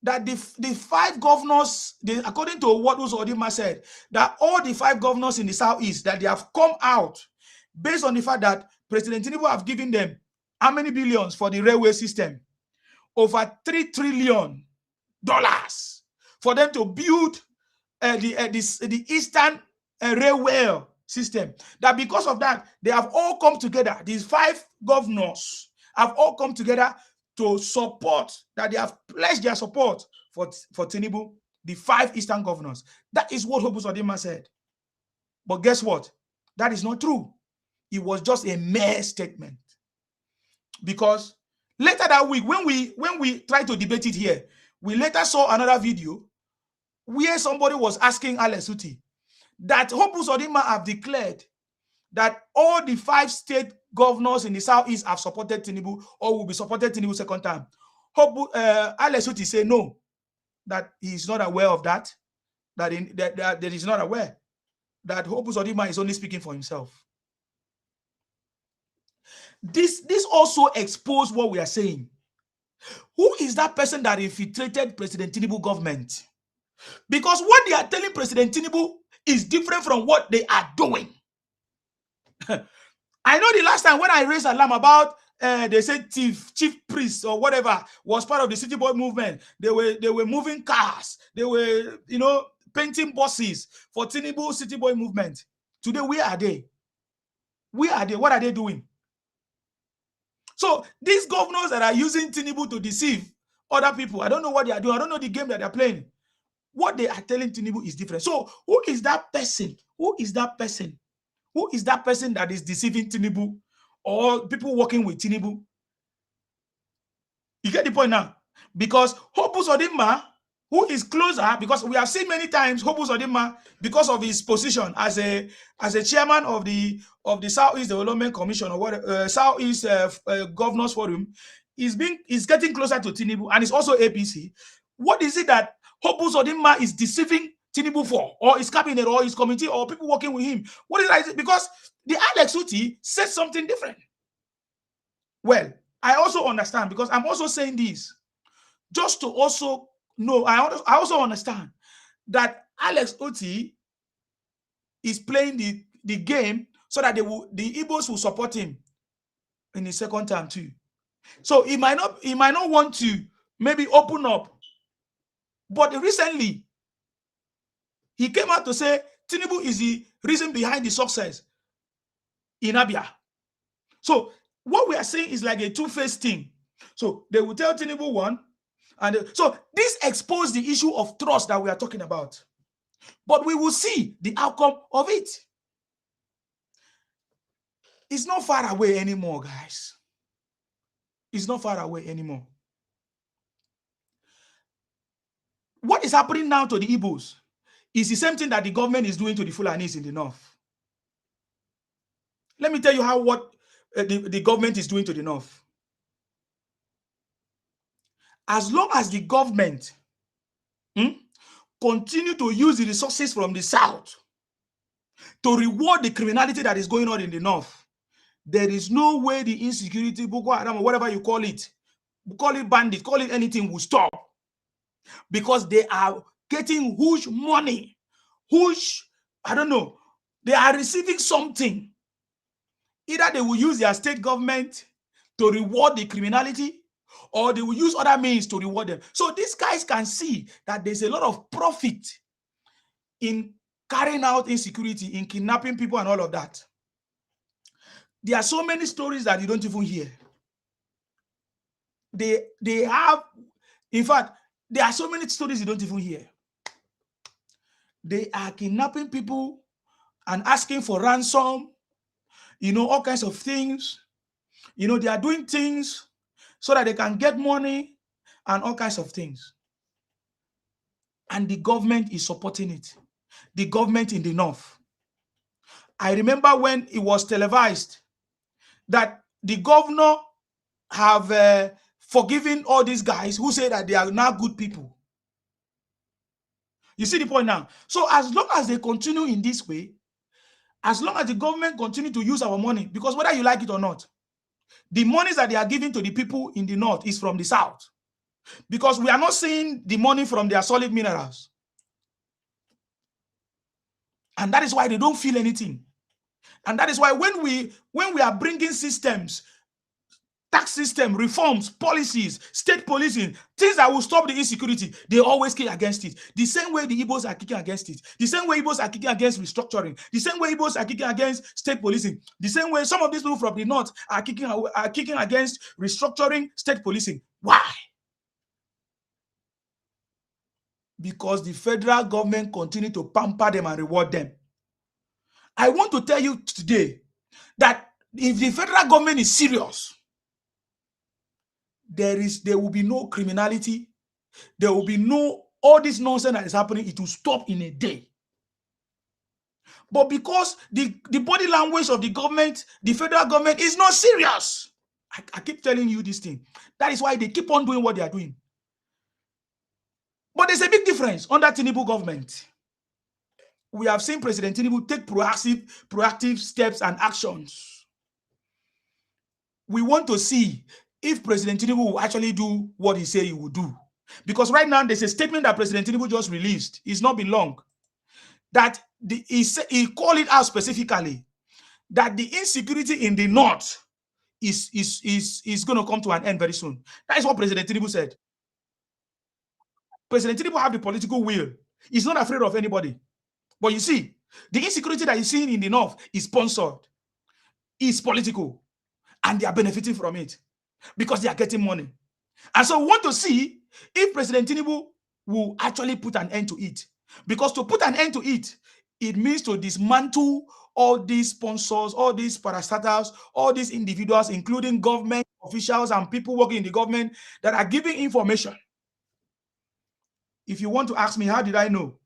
that the 5 governors, according to what Uzodimma said, that all the 5 governors in the Southeast, that they have come out based on the fact that President Tinubu have given them how many billions for the railway system? Over $3 trillion for them to build the Eastern railway system. That because of that, they have all come together. These 5 governors have all come together to support, that they have pledged their support for Tinubu, the 5 Eastern governors. That is what Hope Uzodimma said. But guess what? That is not true. It was just a mere statement. Because later that week, when we tried to debate it here, we later saw another video where somebody was asking Alex Uti that Hope Uzodinma have declared that all the 5 state governors in the Southeast have supported Tinubu or will be supported Tinubu second time. Alex Uti say no, that he is not aware of that, that he is not aware that Hope Uzodinma is only speaking for himself. This also exposed what we are saying. Who is that person that infiltrated President Tinubu government? Because what they are telling President Tinubu is different from what they are doing. I know the last time when I raised alarm about they said chief priest or whatever was part of the City Boy movement. They were moving cars. They were, painting buses for Tinubu City Boy movement. Today, where are they? Where are they? What are they doing? So these governors that are using Tinubu to deceive other people, I don't know what they are doing. I don't know the game that they're playing. What they are telling Tinubu is different. So who is that person? Who is that person? Who is that person that is deceiving Tinubu or people working with Tinubu? You get the point now? Because Hope Uzodinma, who is closer, because we have seen many times Hope Uzodinma, because of his position as a chairman of the Southeast Development Commission or what Southeast Governors Forum, is getting closer to Tinubu, and it's also APC. What is it that Hope Uzodinma is deceiving Tinubu for, or his cabinet, or his committee, or people working with him? What is that? Because the Alex Uti said something different. Well, I also understand, because I'm also saying this just to also know. I also understand that Alex Uti is playing the game so that the Igbos will support him in the second term too. So he might not want to maybe open up. But recently, he came out to say Tinubu is the reason behind the success in Abia. So what we are saying is like a two-faced thing. So they will tell Tinubu one, and so this exposed the issue of trust that we are talking about. But we will see the outcome of it. It's not far away anymore, guys. It's not far away anymore. What is happening now to the Igbos is the same thing that the government is doing to the Fulanis in the north. Let me tell you what the government is doing to the north. As long as the government continue to use the resources from the south to reward the criminality that is going on in the north, there is no way the insecurity, Boko Haram, or whatever you call it bandit, call it anything, will stop. Because they are getting huge money, I don't know, they are receiving something. Either they will use their state government to reward the criminality, or they will use other means to reward them. So these guys can see that there's a lot of profit in carrying out insecurity, in kidnapping people and all of that. There are so many stories that you don't even hear. They have, in fact, there are so many stories you don't even hear. They are kidnapping people and asking for ransom, all kinds of things. They are doing things so that they can get money and all kinds of things. And the government is supporting it. The government in the north. I remember when it was televised that the governor have forgiven all these guys who say that they are now good people. You see the point now? So as long as they continue in this way, as long as the government continue to use our money, because whether you like it or not, the monies that they are giving to the people in the north is from the south. Because we are not seeing the money from their solid minerals. And that is why they don't feel anything. And that is why when we are bringing systems, tax system, reforms, policies, state policing, things that will stop the insecurity, they always kick against it. The same way the Igbos are kicking against it. The same way Igbos are kicking against restructuring. The same way Igbos are kicking against state policing. The same way some of these people from the north are kicking against restructuring, state policing. Why? Because the federal government continue to pamper them and reward them. I want to tell you today that if the federal government is serious, there will be no criminality, there will be no all this nonsense that is happening, it will stop in a day. But because the body language of the government, the federal government, is not serious. I keep telling you this thing. That is why they keep on doing what they are doing. But there's a big difference under Tinubu government. We have seen President Tinubu take proactive steps and actions. We want to see if President Tinubu will actually do what he said he will do. Because right now, there's a statement that President Tinubu just released. It's not been long. That he called it out specifically that the insecurity in the north is going to come to an end very soon. That is what President Tinubu said. President Tinubu have the political will. He's not afraid of anybody. But you see, the insecurity that you're seeing in the north is sponsored, is political, and they are benefiting from it because they are getting money. And so we want to see if President Tinubu will actually put an end to it. Because to put an end to it, it means to dismantle all these sponsors, all these parastatals, all these individuals, including government officials and people working in the government that are giving information. If you want to ask me, how did I know?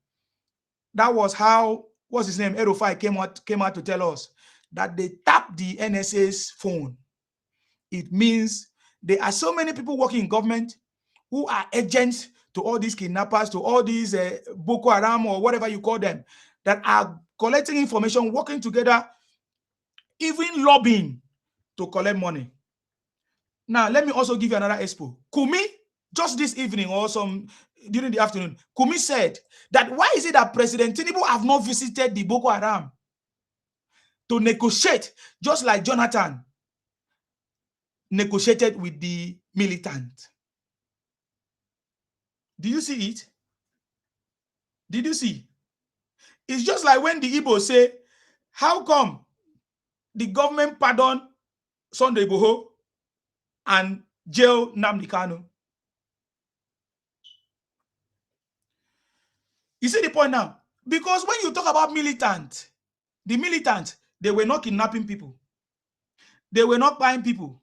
That was how, what's his name, Erofai came out to tell us that they tapped the NSA's phone. It means there are so many people working in government who are agents to all these kidnappers, to all these Boko Haram or whatever you call them, that are collecting information, working together, even lobbying to collect money. Now, let me also give you another expo. Kumi, just this evening or during the afternoon, Kumi said that why is it that President Tinubu have not visited the Boko Haram to negotiate, just like Jonathan negotiated with the militant? Did you see it? Did you see? It's just like when the Igbo say, how come the government pardon Sunday Igboho and jail Nnamdi Kanu? You see the point now? Because when you talk about militant, the militant, they were not kidnapping people. They were not buying people.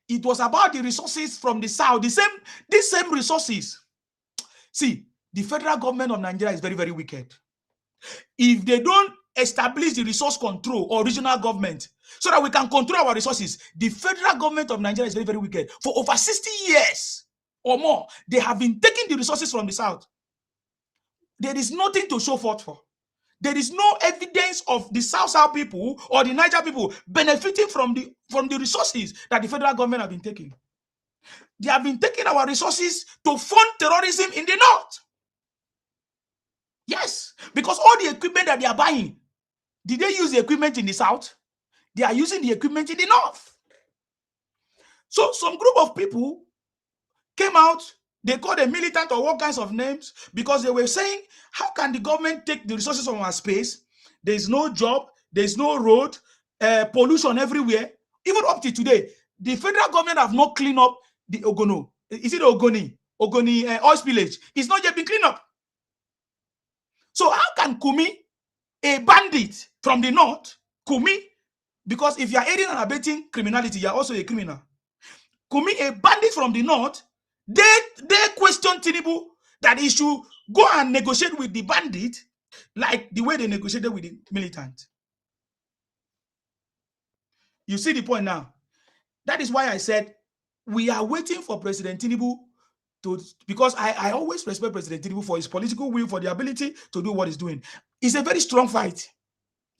It was about the resources from the south. These same resources. See, the federal government of Nigeria is very, very wicked. If they don't establish the resource control or regional government so that we can control our resources, the federal government of Nigeria is very, very wicked. For over 60 years or more, they have been taking the resources from the south. There is nothing to show forth for. There is no evidence of the South people or the Niger people benefiting from the resources that the federal government have been taking. They have been taking our resources to fund terrorism in the north. Yes, because all the equipment that they are buying, did they use the equipment in the south? They are using the equipment in the north. So some group of people came out, they called them militant or all kinds of names because they were saying, how can the government take the resources from our space? There is no job, there is no road, pollution everywhere. Even up to today, the federal government have not cleaned up the Ogono. Is it Ogoni oil spillage? It's not yet been cleaned up. So how can Kumi, a bandit from the north, Kumi, because if you are aiding and abetting criminality, you are also a criminal. Kumi, a bandit from the north, they question Tinubu that he should go and negotiate with the bandit like the way they negotiated with the militant. You see the point now? That is why I said we are waiting for President Tinubu because I always respect President Tinubu for his political will, for the ability to do what he's doing. It's a very strong fight.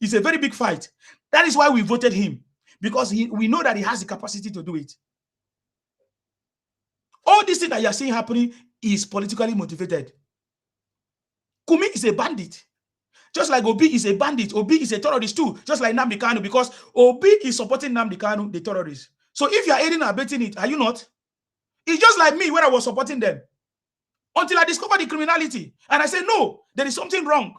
It's a very big fight. That is why we voted him, because we know that he has the capacity to do it. All this thing that you are seeing happening is politically motivated. Kumi is a bandit. Just like Obi is a bandit. Obi is a terrorist too. Just like Nnamdi Kanu, because Obi is supporting Nnamdi Kanu, the terrorist. So if you are aiding and abetting it, are you not? It's just like me when I was supporting them. Until I discovered the criminality. And I said, no, there is something wrong.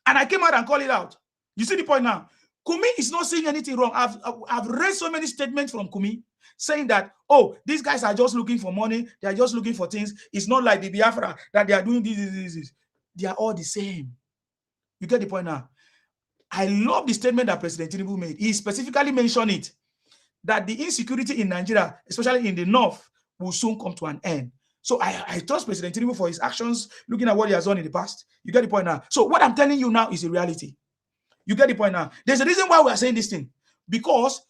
And I came out and called it out. You see the point now? Kumi is not saying anything wrong. I've read so many statements from Kumi saying that, oh, these guys are just looking for money. They are just looking for things. It's not like the Biafra that they are doing this. They are all the same. You get the point now? I love the statement that President Tinubu made. He specifically mentioned it, that the insecurity in Nigeria, especially in the north, will soon come to an end. So I trust President Tinubu for his actions, looking at what he has done in the past. You get the point now. So what I'm telling you now is a reality. You get the point now. There's a reason why we are saying this thing. Because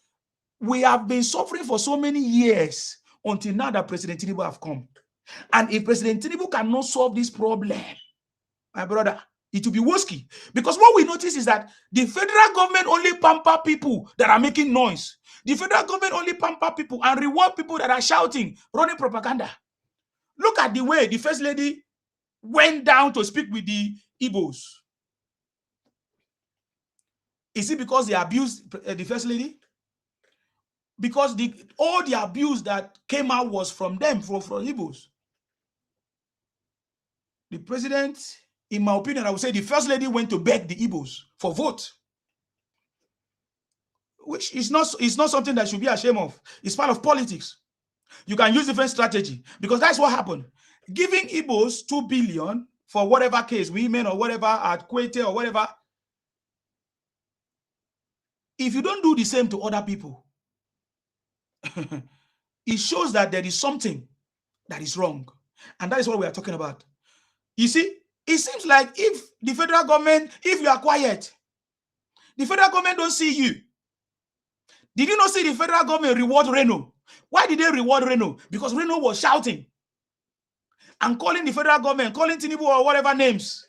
we have been suffering for so many years until now that President Tinubu have come. And if President Tinubu cannot solve this problem, my brother, it will be woski. Because what we notice is that the federal government only pamper people that are making noise. The federal government only pamper people and reward people that are shouting, running propaganda. Look at the way the First Lady went down to speak with the Igbos. Is it because they abused the First Lady? Because all the abuse that came out was from them, from Igbos. The president, in my opinion, I would say the First Lady went to beg the Igbos for vote, which is not something that should be ashamed of. It's part of politics. You can use different strategy because that's what happened. Giving Igbos 2 billion for whatever case, women or whatever, at Kwete or whatever. If you don't do the same to other people, it shows that there is something that is wrong. And that is what we are talking about. You see, it seems like if the federal government, if you are quiet, the federal government don't see you. Did you not see the federal government reward Reno? Why did they reward Reno? Because Reno was shouting and calling the federal government, calling Tinubu or whatever names.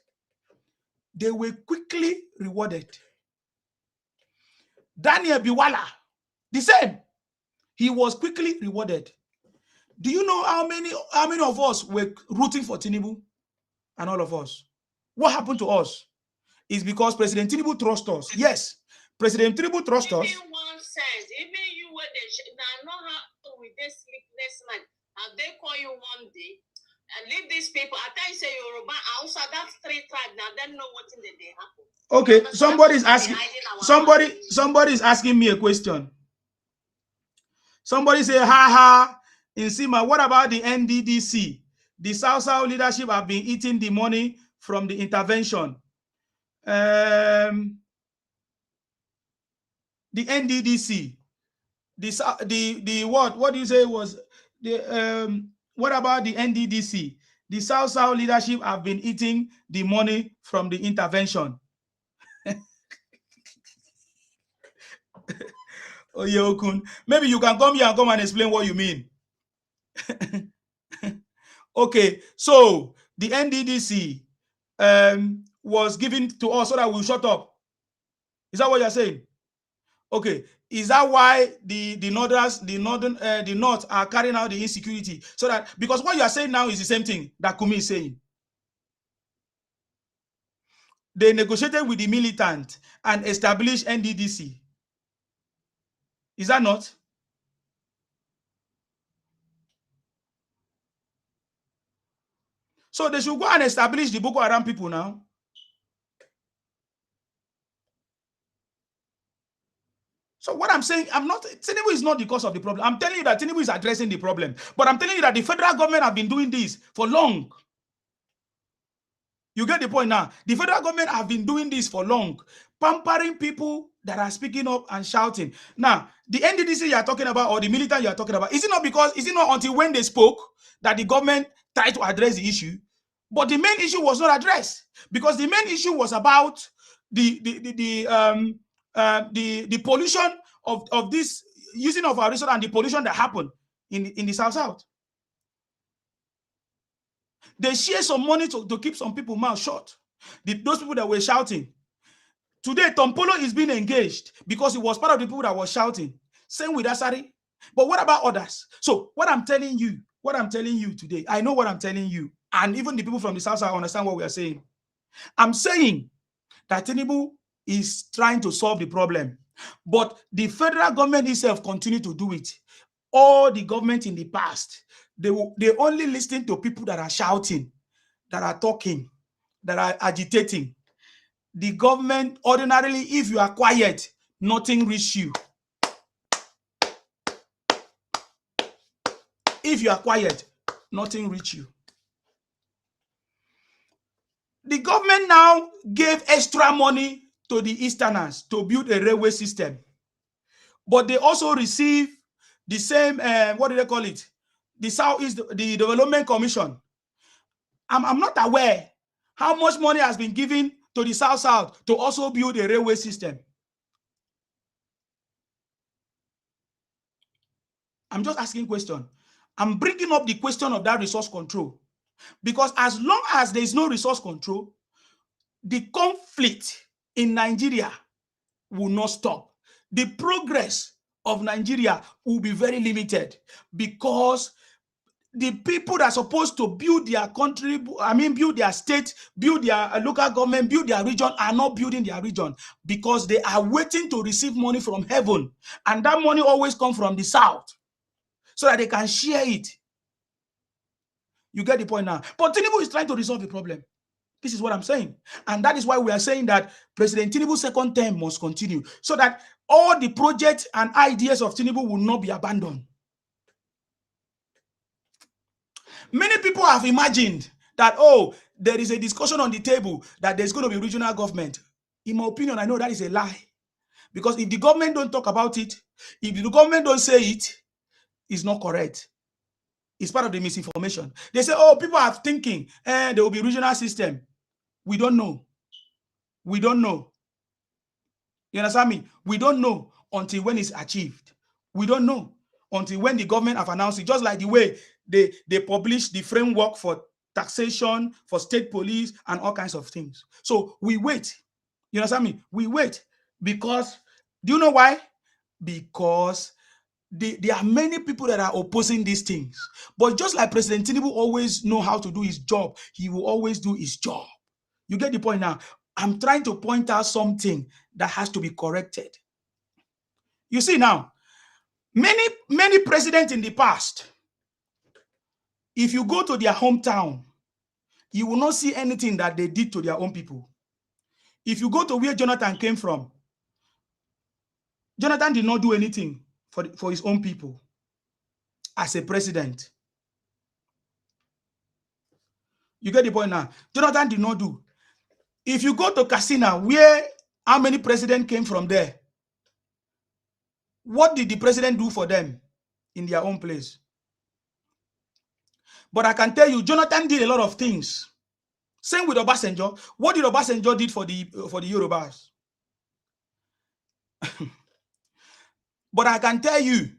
They were quickly rewarded. Daniel Biwala, the same. He was quickly rewarded. Do you know how many of us were rooting for Tinubu? And all of us. What happened to us is because President Tinubu trusts us. Yes, President Tinubu trusts us. Even one sense, even you were now know how with this sleepless night, and they call you one day and leave these people. I tell you, say Yoruba, also that's 3 tribes now. They know what in the day happen. Okay, somebody is asking me a question. Somebody say, ha, Insima, what about the NDDC? The South leadership have been eating the money from the intervention. The NDDC, the what do you say was the what about the NDDC? The South leadership have been eating the money from the intervention. Oh, Yokun, maybe you can come here and come and explain what you mean. Okay, so the NDDC was given to us so that we'll shut up. Is that what you're saying? Okay, is that why the North are carrying out the insecurity? So that, because what you are saying now is the same thing that Kumi is saying. They negotiated with the militant and established NDDC. Is that not? So they should go and establish the Boko Haram people now. So what I'm saying, Tinubu is not the cause of the problem. I'm telling you that Tinubu is addressing the problem. But I'm telling you that the federal government have been doing this for long. You get the point now. The federal government have been doing this for long, pampering people that are speaking up and shouting. Now, the NDDC you are talking about, or the militant you are talking about, is it not until when they spoke that the government tried to address the issue? But the main issue was not addressed, because the main issue was about the pollution of this using of our resource and the pollution that happened in the South. They share some money to keep some people mouth shut. Those people that were shouting. Today, Tompolo is being engaged because he was part of the people that was shouting. Same with Asari. But what about others? So what I'm telling you today, I know what I'm telling you. And even the people from the South understand what we are saying. I'm saying that Tinubu is trying to solve the problem. But the federal government itself continue to do it. All the government in the past, they only listen to people that are shouting, that are talking, that are agitating. The government, ordinarily, if you are quiet, nothing reaches you. If you are quiet, nothing reaches you. The government now gave extra money to the Easterners to build a railway system. But they also receive the same, what do they call it? the Southeast, the Development Commission. I'm not aware how much money has been given to the South to also build a railway system. I'm just asking question. I'm bringing up the question of that resource control. Because as long as there is no resource control, the conflict in Nigeria will not stop. The progress of Nigeria will be very limited because the people that are supposed to build their country, build their state, build their local government, build their region, are not building their region because they are waiting to receive money from heaven. And that money always comes from the south so that they can share it. You get the point now. But Tinubu is trying to resolve the problem. This is what I'm saying. And that is why we are saying that President Tinubu's second term must continue so that all the projects and ideas of Tinubu will not be abandoned. Many people have imagined that, oh, there is a discussion on the table that there's going to be regional government. In my opinion, I know that is a lie. Because if the government don't talk about it, if the government don't say it, it's not correct. It's part of the misinformation. They say, oh, people are thinking there will be regional system. We don't know. We don't know. You understand me? We don't know until when it's achieved. We don't know until when the government have announced it. Just like the way they publish the framework for taxation, for state police, and all kinds of things. So we wait. You understand me? We wait because, do you know why? Because there are many people that are opposing these things. But just like President Tinubu always know how to do his job, he will always do his job. You get the point now? I'm trying to point out something that has to be corrected. You see now, many presidents in the past, if you go to their hometown, you will not see anything that they did to their own people. If you go to where Jonathan came from, Jonathan did not do anything for his own people as a president. You get the point now? Jonathan did not do. If you go to Katsina, where how many presidents came from there? What did the president do for them in their own place? But I can tell you, Jonathan did a lot of things. Same with Obasanjo. What did Obasanjo did for the Yorubas? But I can tell you,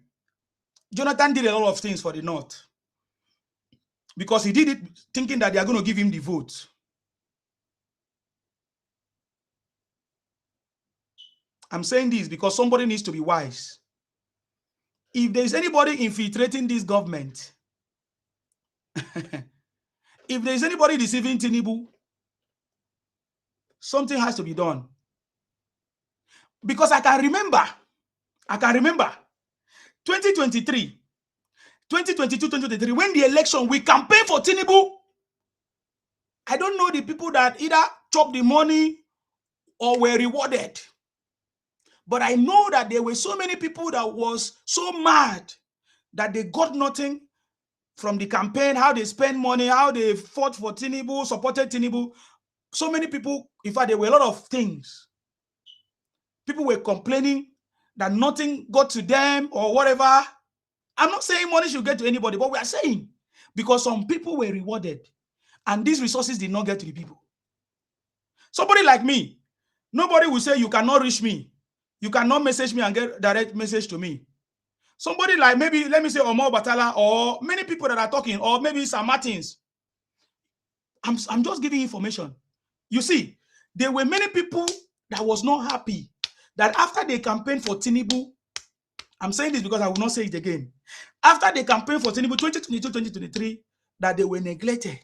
Jonathan did a lot of things for the North. Because he did it thinking that they are going to give him the vote. I'm saying this because somebody needs to be wise. If there's anybody infiltrating this government, if there's anybody deceiving Tinubu, something has to be done. Because I can remember 2023, 2022, 2023, when the election, we campaigned for Tinubu. I don't know the people that either chopped the money or were rewarded. But I know that there were so many people that was so mad that they got nothing from the campaign, how they spent money, how they fought for Tinubu, supported Tinubu. So many people, in fact, there were a lot of things. People were complaining that nothing got to them or whatever. I'm not saying money should get to anybody, but we are saying because some people were rewarded and these resources did not get to the people. Somebody like me, nobody will say you cannot reach me. You cannot message me and get direct message to me. Somebody like maybe, let me say Omar Batala or many people that are talking, or maybe Sam Martins. I'm just giving information. You see, there were many people that was not happy that after they campaigned for Tinubu, I'm saying this because I will not say it again. After they campaigned for Tinubu 2022, 2023, that they were neglected.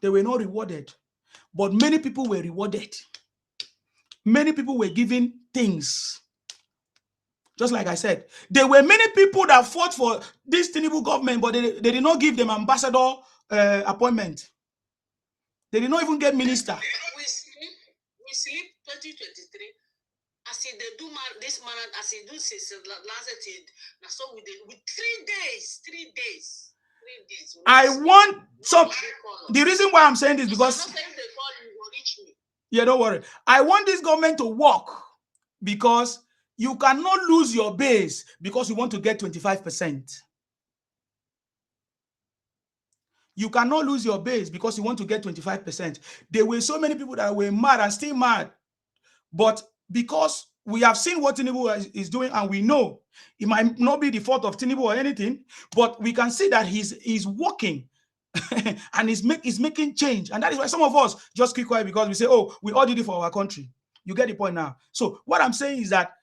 They were not rewarded. But many people were rewarded. Many people were given things. Just like I said, there were many people that fought for this Tinubu government, but they did not give them ambassador appointment. They did not even get minister. We sleep 2023. As they do this man, as he do last year, so with 3 days. I want some. The reason why I'm saying this because yeah, don't worry. I want this government to work because you cannot lose your base because you want to get 25%. You cannot lose your base because you want to get 25%. There were so many people that were mad and still mad. But because we have seen what Tinubu is doing, and we know it might not be the fault of Tinubu or anything, but we can see that he's working and he's making change. And that is why some of us just keep quiet, because we say, oh, we all did it for our country. You get the point now. So what I'm saying is that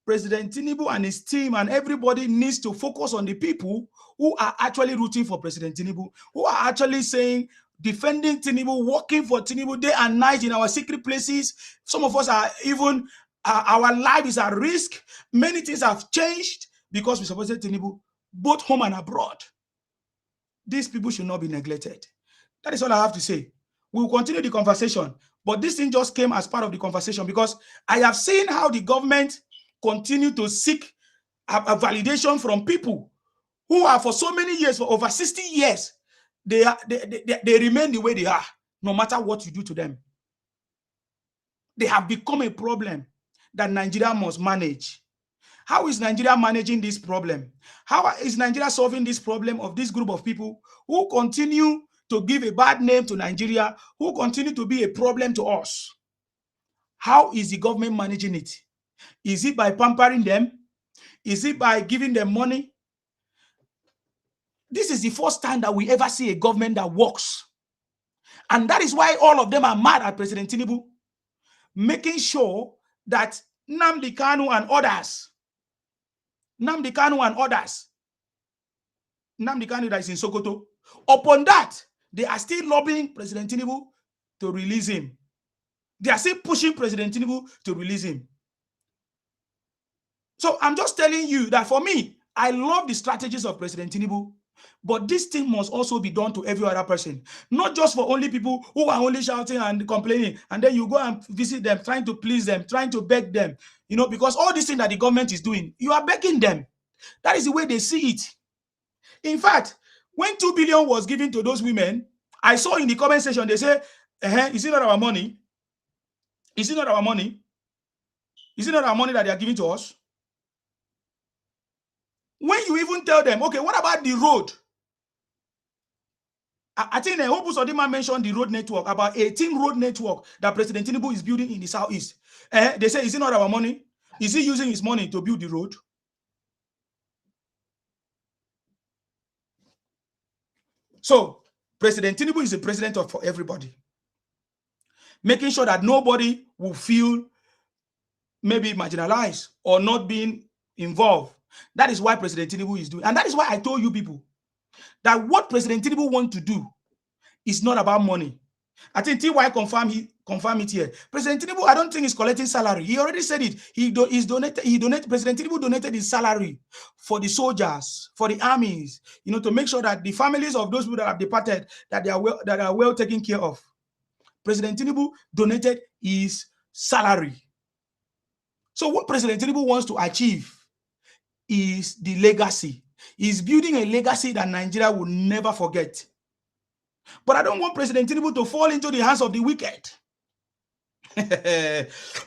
President Tinubu and his team and everybody needs to focus on the people who are actually rooting for President Tinubu, who are actually saying, defending Tinubu, working for Tinubu day and night in our secret places. Some of us are even, our life is at risk. Many things have changed because we supported Tinubu, both home and abroad. These people should not be neglected. That is all I have to say. We will continue the conversation, but this thing just came as part of the conversation because I have seen how the government continue to seek a validation from people who are for so many years, for over 60 years, they remain the way they are, no matter what you do to them. They have become a problem that Nigeria must manage. How is Nigeria managing this problem? How is Nigeria solving this problem of this group of people who continue to give a bad name to Nigeria, who continue to be a problem to us? How is the government managing it? Is it by pampering them? Is it by giving them money? This is the first time that we ever see a government that works. And that is why all of them are mad at President Tinubu, making sure that Nnamdi Kanu and others, Nnamdi Kanu that is in Sokoto, upon that, they are still lobbying President Tinubu to release him. They are still pushing President Tinubu to release him. So I'm just telling you that for me, I love the strategies of President Tinubu, but this thing must also be done to every other person, not just for only people who are only shouting and complaining, and then you go and visit them, trying to please them, trying to beg them, you know, because all this thing that the government is doing, you are begging them. That is the way they see it. In fact, when 2 billion was given to those women, I saw in the comment section, they say, is it not our money? Is it not our money? Is it not our money that they are giving to us? When you even tell them, okay, what about the road? I think Hope Sodima mentioned the road network, about 18 road network that President Tinubu is building in the southeast. They say, is it not our money? Is he using his money to build the road? So, President Tinubu is the president for everybody, making sure that nobody will feel maybe marginalized or not being involved. That is why President Tinubu is doing. And that is why I told you people that what President Tinubu wants to do is not about money. I think TY confirmed it here. President Tinubu, I don't think he's collecting salary. He already said it. President Tinubu donated his salary for the soldiers, for the armies, you know, to make sure that the families of those people that have departed, that they are well taken care of. President Tinubu donated his salary. So what President Tinubu wants to achieve is the legacy. He's building a legacy that Nigeria will never forget. But I don't want President Tinubu to fall into the hands of the wicked.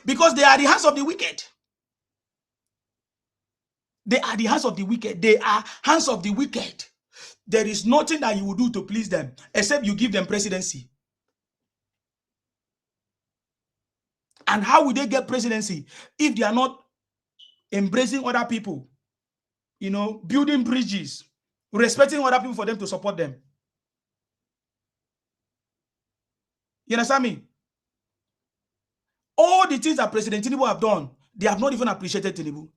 Because they are the hands of the wicked. They are the hands of the wicked. They are hands of the wicked. There is nothing that you will do to please them except you give them presidency. And how will they get presidency if they are not embracing other people, you know, building bridges, respecting other people for them to support them? You understand me? All the things that President Tinubu have done, they have not even appreciated Tinubu.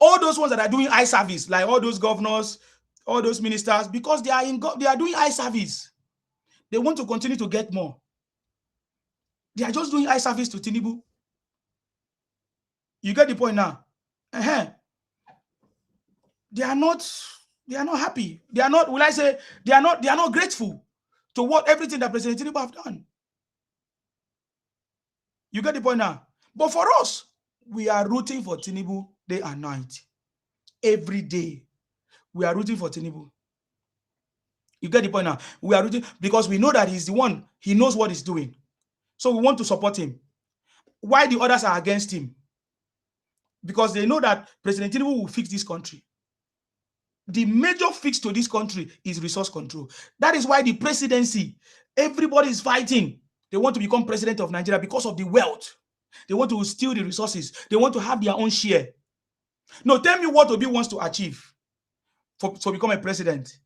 All those ones that are doing eye service, like all those governors, all those ministers, because they are doing eye service. They want to continue to get more. They are just doing eye service to Tinubu. You get the point now? They are not happy. They are not, will I say, they are not grateful to what everything that President Tinubu have done. You get the point now? But for us, we are rooting for Tinubu day and night. Every day, we are rooting for Tinubu. You get the point now? We are rooting because we know that he's the one, he knows what he's doing. So we want to support him. Why the others are against him? Because they know that President Tinubu will fix this country. the major fix to this country is resource control. That is why the presidency, everybody is fighting. They want to become president of Nigeria because of the wealth. They want to steal the resources. They want to have their own share. No, tell me what Obi wants to achieve to become a president.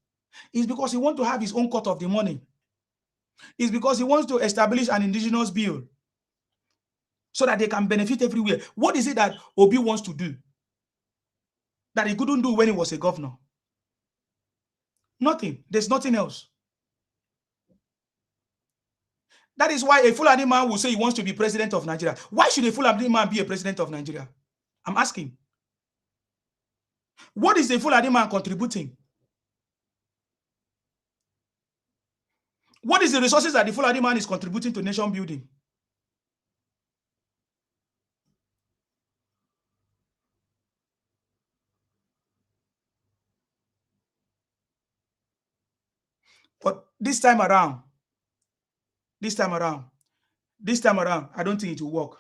It's because he wants to have his own cut of the money. It's because he wants to establish an indigenous bill so that they can benefit everywhere. What is it that Obi wants to do that he couldn't do when he was a governor? Nothing. There's nothing else. That is why a Fulani man will say he wants to be president of Nigeria. Why should a Fulani man be a president of Nigeria? I'm asking. What is the Fulani man contributing? What is the resources that the Fulani man is contributing to nation building? But this time around, I don't think it will work.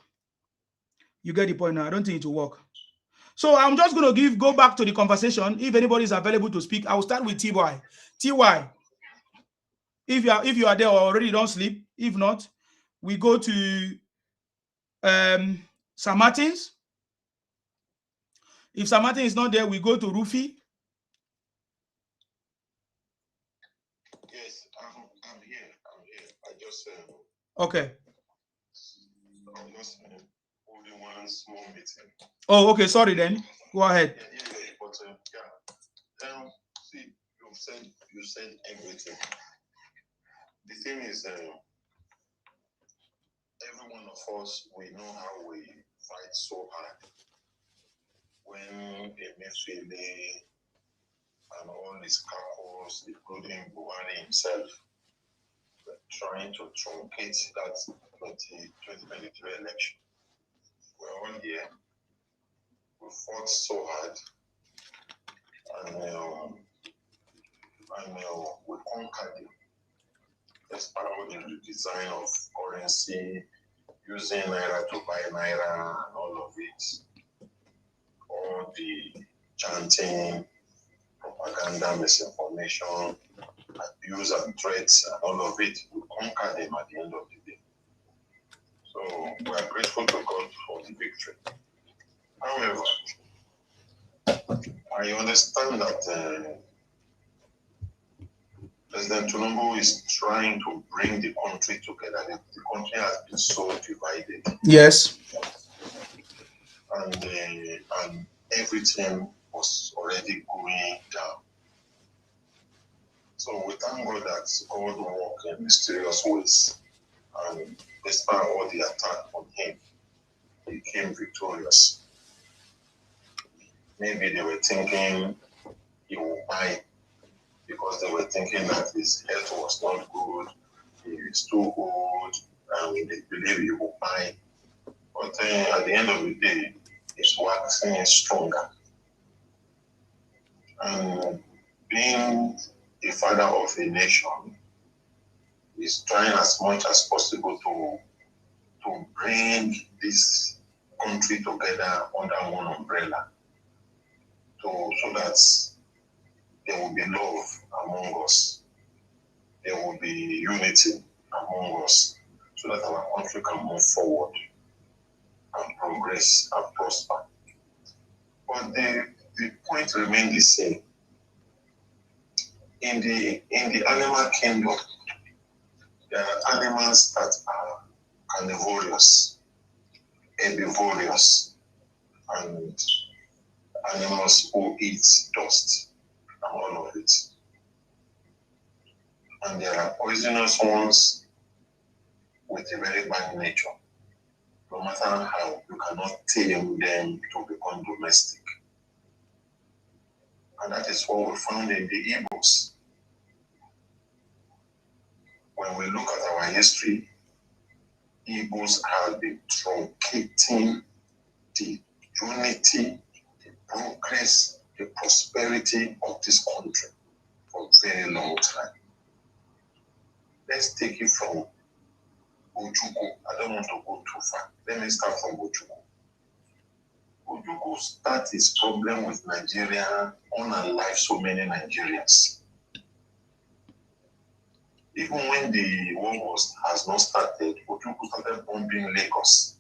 You get the point now. I don't think it will work. So I'm just going to go back to the conversation. If anybody is available to speak, I will start with TY. TY, if you are there already, don't sleep. If not, we go to Sir Martins. If Sir Martin is not there, we go to Rufi. Yes, I'm here. I just okay. I'm just holding one small meeting. Oh, okay. Sorry then. Go ahead. Yeah, but see, you said everything. The thing is, every one of us, we know how we fight so hard when Emefiele and all his couples, including Buhari himself, were trying to truncate that 2023 election. We're all here. We fought so hard, and we conquered him. As part of the design of currency, using Naira to buy Naira and all of it, all the chanting, propaganda, misinformation, abuse and threats, and all of it, we conquered them at the end of the day. So we are grateful to God for the victory. However, I understand that President Tinubu is trying to bring the country together. The country has been so divided. Yes. And everything was already going down. So we thank God that God works in mysterious ways. And despite all the attack on him, he came victorious. Maybe they were thinking he will buy, because they were thinking that his health was not good, he is too old, and they believe he will buy. But at the end of the day, he's waxing stronger. And being the father of a nation, he's trying as much as possible to bring this country together under one umbrella, so that there will be love among us. There will be unity among us, so that our country can move forward and progress and prosper. But the point remains the same. In the animal kingdom, there are animals that are carnivorous, herbivorous, and animals who eat dust and all of it. And there are poisonous ones with a very bad nature. No matter how, you cannot tame them to become domestic. And that is what we found in the Igbos. When we look at our history, Igbos have been truncating the unity, the progress, the prosperity of this country for a very long time. Let's take it from Ojukwu. I don't want to go too far. Let me start from Ojukwu. Ojukwu start his problem with Nigeria, unalive so many Nigerians. Even when the war has not started, Ojukwu started bombing Lagos.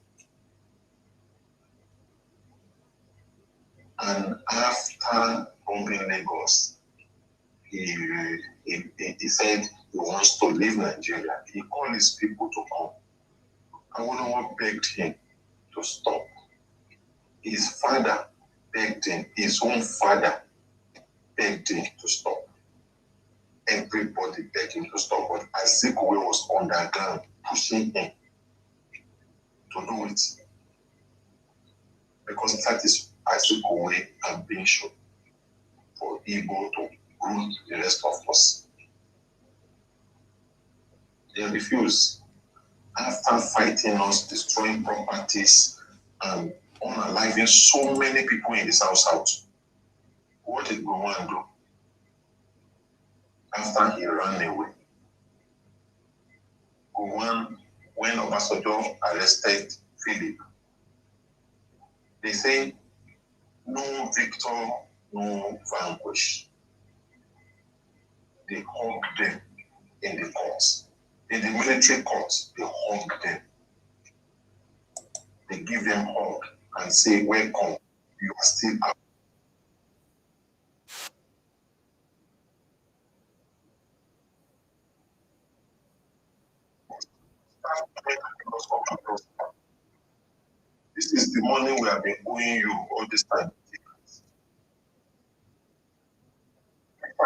And after bombing Lagos, he said he wants to leave Nigeria. He called his people to come. And Awolowo begged him to stop. His father begged him, his own father begged him to stop. Everybody begged him to stop, but Azikiwe was underground pushing him to do it. Because that is Azikiwe ambition for Igbo to rule the rest of us. They refused. After fighting us, destroying properties, and unaliving so many people in the South, what did Gowon do? After he ran away, Gowon, when Obasanjo arrested Philip, they say, no victor, no vanquish. They hugged them in the courts. In the military courts, they hug them. They give them hug and say, welcome, you are still out. This is the money we have been owing you all this time.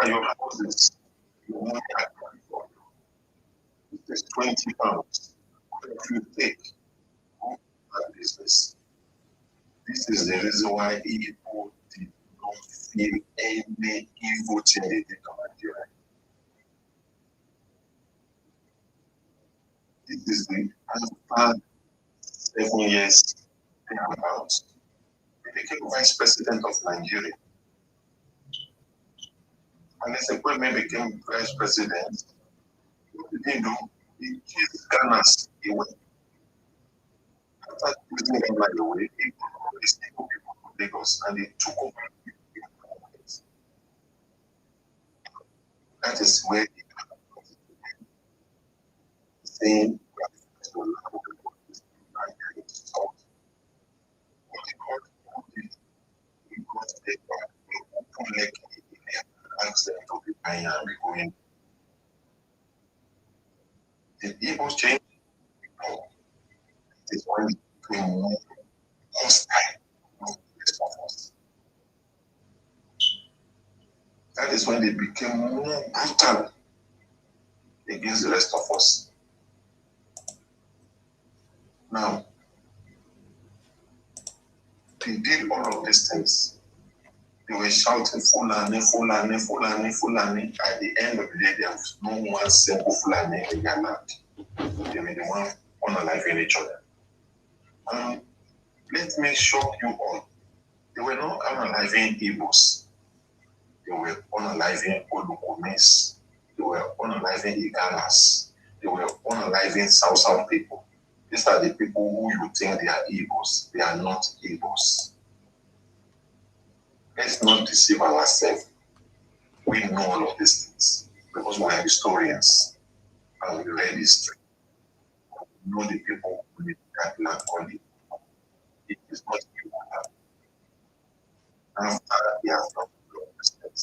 Your houses, your money it is 20 pounds. If you take that business, this is the reason why Igbo did not feel any evil thing they did to Nigeria. This is the after 7 years about, he became vice president of Nigeria. And as Ekweme became vice president, what did he do? He chased Ghana's away. After chasing Ghana away, he brought all these people to Lagos and they took over. That is where he saying ask them to be buying and be going. Did Igbo change? No. It is when it became more hostile to the rest of us. That is when they became more brutal against the rest of us. Now, they did all of these things. They were shouting Fulani, Fulani, Fulani, Fulani. At the end of the day, there was no one single Fulani in their land. They were the one unaliving each other. Let me shock you all. They were not unaliving Igbos. They were unaliving Olukumis. They were unaliving Igalas. They were unaliving South people. These are the people who you think they are Igbos. They are not Igbos. Let's not deceive ourselves. We know all of these things because we are historians and we read history. We know the people who live that land called it. It is not Igbo. After they have done all of these things,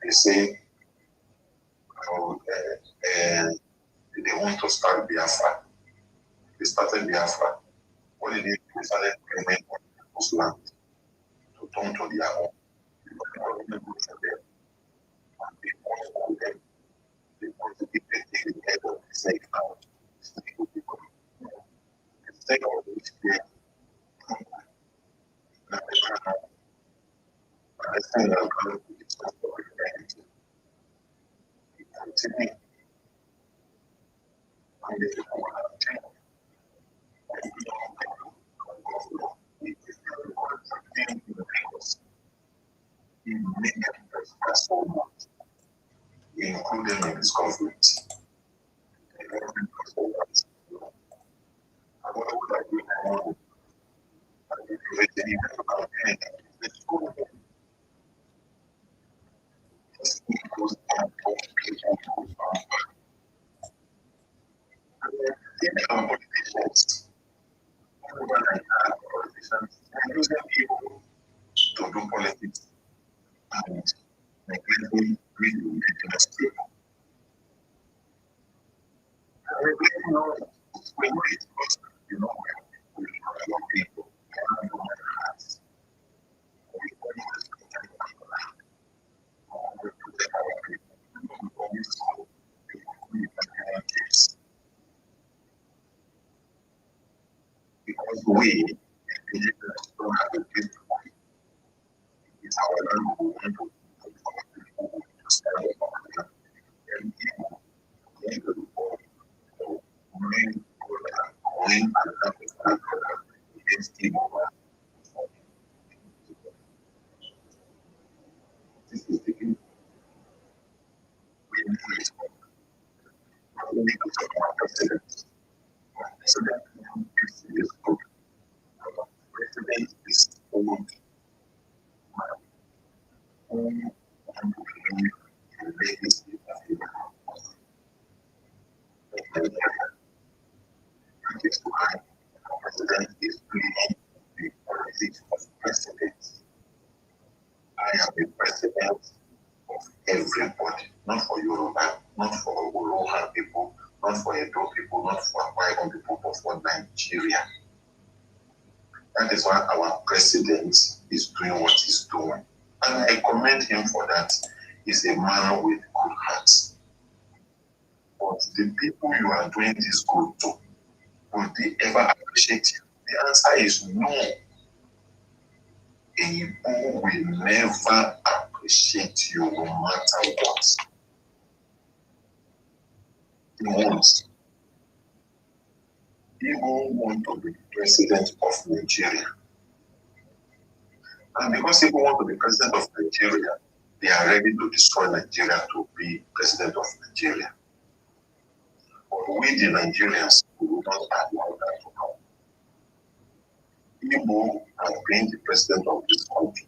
they say they want to start Biafra. They started Biafra. What did they do? They started claiming people's land to turn to their own. They want them. They want to keep the head of the snake out. The snake will be gone. The snake will be there. I think I'm going to be so very continue. And if you want to change, he made them so much. He included them in this conflict. To do politics and neglecting really indigenous people. We know it because, you know, we are people, and human hearts. We always protect our people. We always hope we can case. Because we, indigenous, don't have a place to go. It's our land, we want to stand up for our land. And people, we need to go. When and against people. This is the people. We need to respond. We need to talk about president. President is good. President is old. And believe in legacy of the that is why the president is playing the politics of president. I am the president of everybody, not for Yoruba, not for Oloha people, not for Edo people, not for Akwa people, but for Nigeria. That is why our president is doing what he's doing. And I commend him for that. He's a man with good heart. But the people you are doing this good to, will they ever appreciate you? The answer is no. People will never appreciate you no matter what. He won't. People want to be president of Nigeria. And because people want to be president of Nigeria, they are ready to destroy Nigeria to be president of Nigeria. But we, the Nigerians, we will not allow that to happen. Igbo have been the president of this country.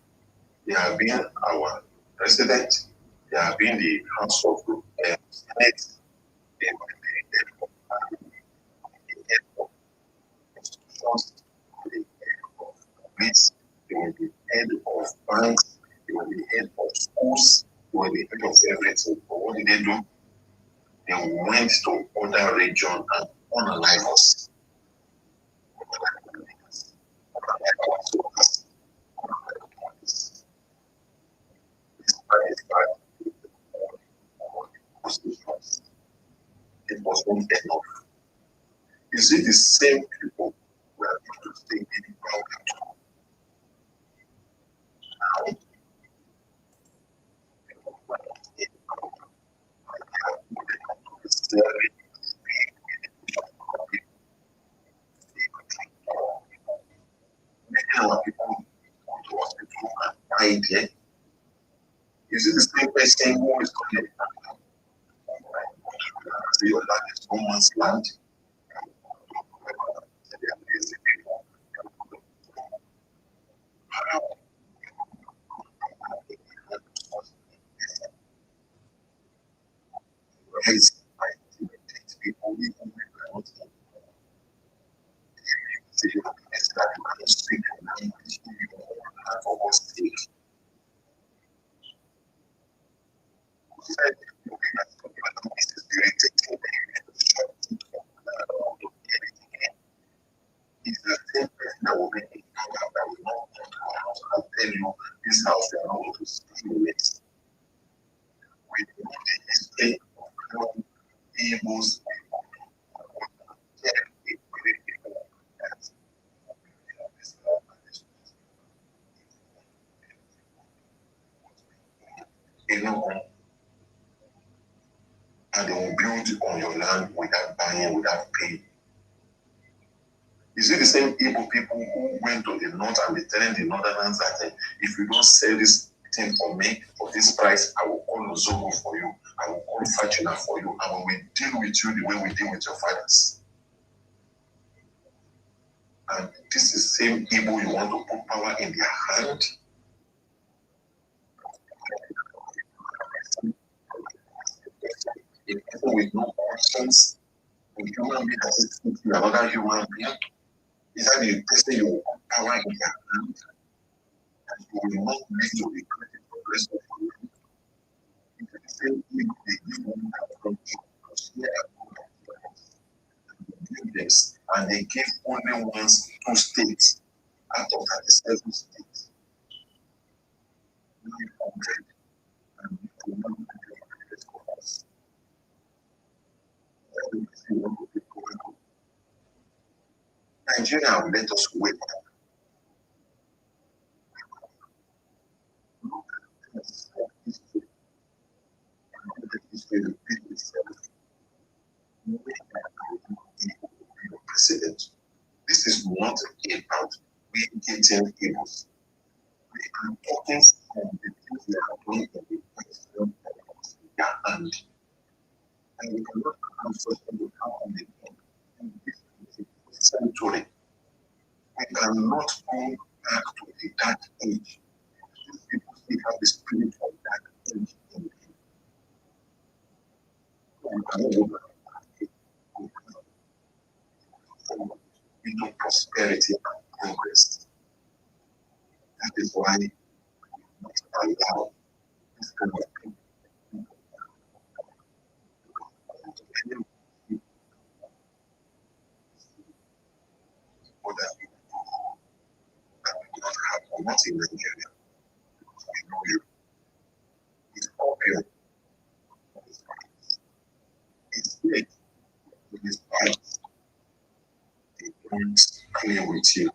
They have been our president. They have been the House of Senate. They have been the head of institutions. The head of police. They were the head of banks. They were the head of schools. They were the head of everything. But what did they do? They went to other regions and unalive us. It was not enough. You see, the same people were going to stay in power now. Many of our people go to hospital and die there. You see, the same person who is coming to your land is no man's land. People even cannot say you can speak language for God's sake. It's the same person that will be in power that will not come to our house and tell you this house we are not going to stay in it. We know the history of how Igbo's and they will build on your land without buying, without paying. You see the same Igbo people who went to the north and be telling the northerners that if you don't sell this thing for me for this price, I will call Ozogo for you, I will call Fachina for you, and we will deal with you the way we deal with your fathers. And this is the same Igbo you want to put power in their hand. A person with no conscience, a human being that is thinking another human being, is that the person you will put power in their hand? And you will not live to regret it for the rest of your life. It's the same Igbo they give women from because here this, and they gave only once 2 states out of 37 states. 900 and 100 for us. Nigeria will let us wake up. Look at history. Let history repeat itself. President. This is not about we getting evils. We are talking from the things we are doing in the question of their hand. And we cannot have such a on the in this century. We cannot go back to the dark age. These people still have the spirit of dark age in them. We cannot go back into prosperity and progress. That is why we must allow this kind of people other people that we don't have or not in Nigeria. Because we know you. It's opium. It's big. It is bad. They don't clear with you.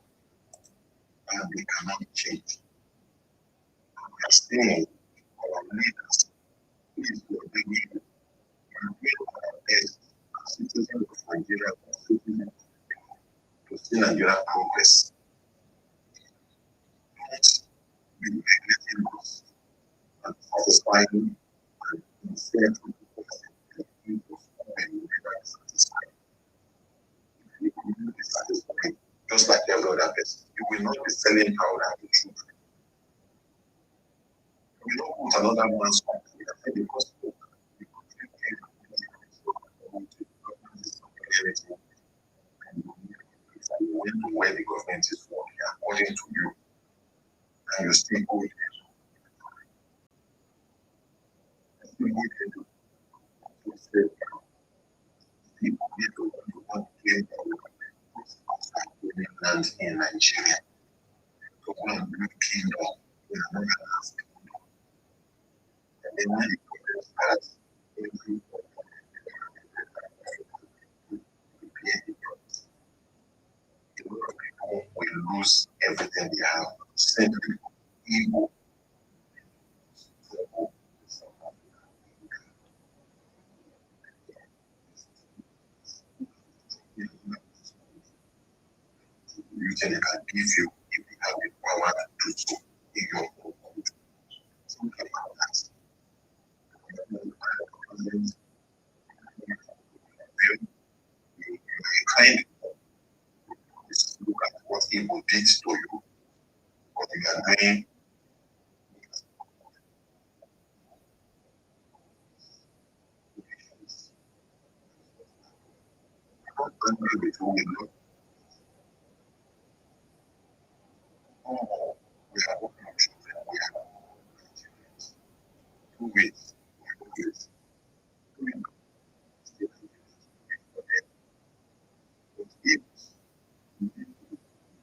And they cannot change. We are saying our leaders, please do a big leader. And we are best as citizens of Nigeria, to see Nigeria progress. Don't be neglecting us and satisfying and unfair to people and people who may never be satisfied. If you will be satisfied, just like every other person, you will not be selling powder to children. You will not put another man's company and the gospel. You know where the government is working according to you, and you still go there. People need to claim land in Nigeria. So go and build kingdom in another land. And then when the problem starts, every a lot of people will lose everything they have. Simply evil. You can give you if you have the power to do so in your own country. Think about that. You kind of look at what evil did to you, what you are doing. Not angry with who we know. Oh, we have open children. We have Nigerians. 2 ways. 2 ways.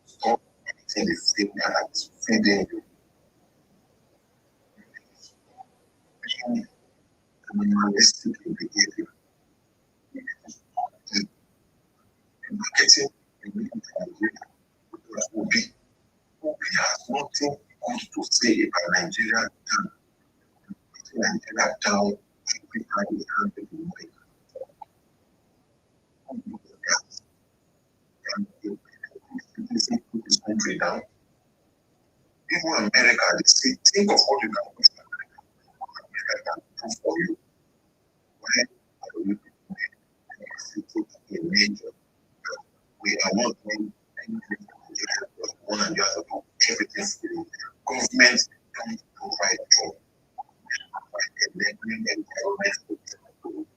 Stop eating the food that is feeding you. Being animalistic in behavior. Marketing in Nigeria because Obi has nothing good to say about Nigeria down. Nigeria down every time we handle the money. And the citizen put this country down. Even America, they say, think of what you can do for America can do for you. Why are we a major? We are not doing Everything for you. Government don't provide job. Enabling environment for people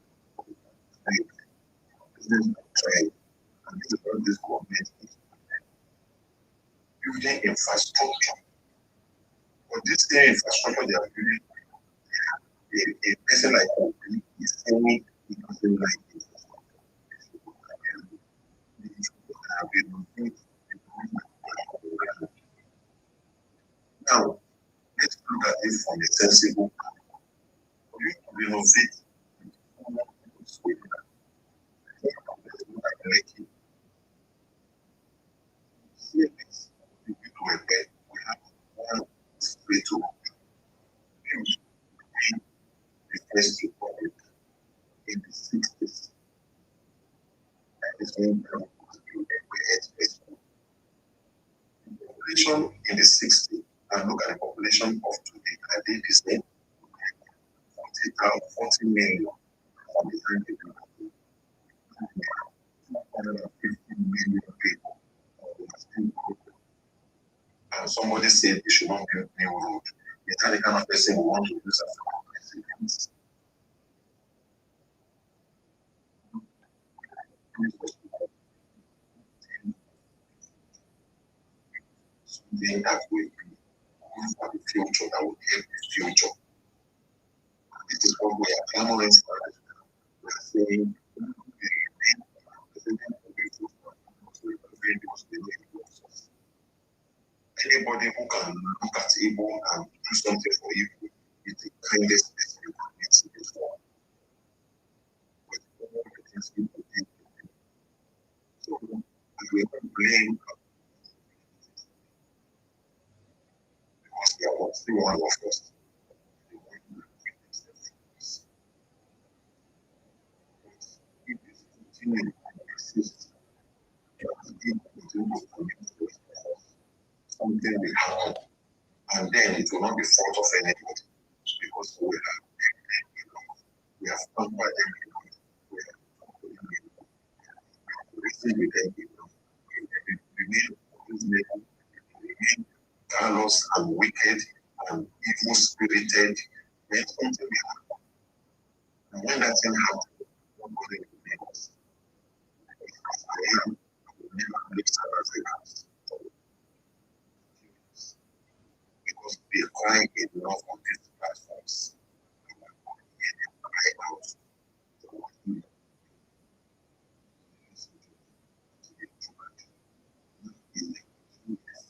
business trade. And this is what this government is building infrastructure. But this same infrastructure they are building, a person like Obi is saying he doesn't like it. Now, let's look at it from a sensible point. For you to renovate we have one way to build the first republic in the 60s. At the same time, population in the 60s and look at the population of today, are they the same? 40 million from the time they do 250 million people. And somebody said they should not build new road. Is that the kind of person we want to use as a president? Something that will be good for the future, that will help the future. This is what we are clamoring for. We are saying anybody who can look at evil and do something for evil is the kindest person you can meet in this world. With all the things people did. So we will blame because they are still one of us. If this continues to exist, something will happen, and then it will not be fault of anybody because we have pampered them enough. We have listened with them enough. Remain callous and wicked and evil spirited. Then something will happen. And when that thing happens, nobody will blame us. I am never live as because they cry enough on these platforms. Cry out.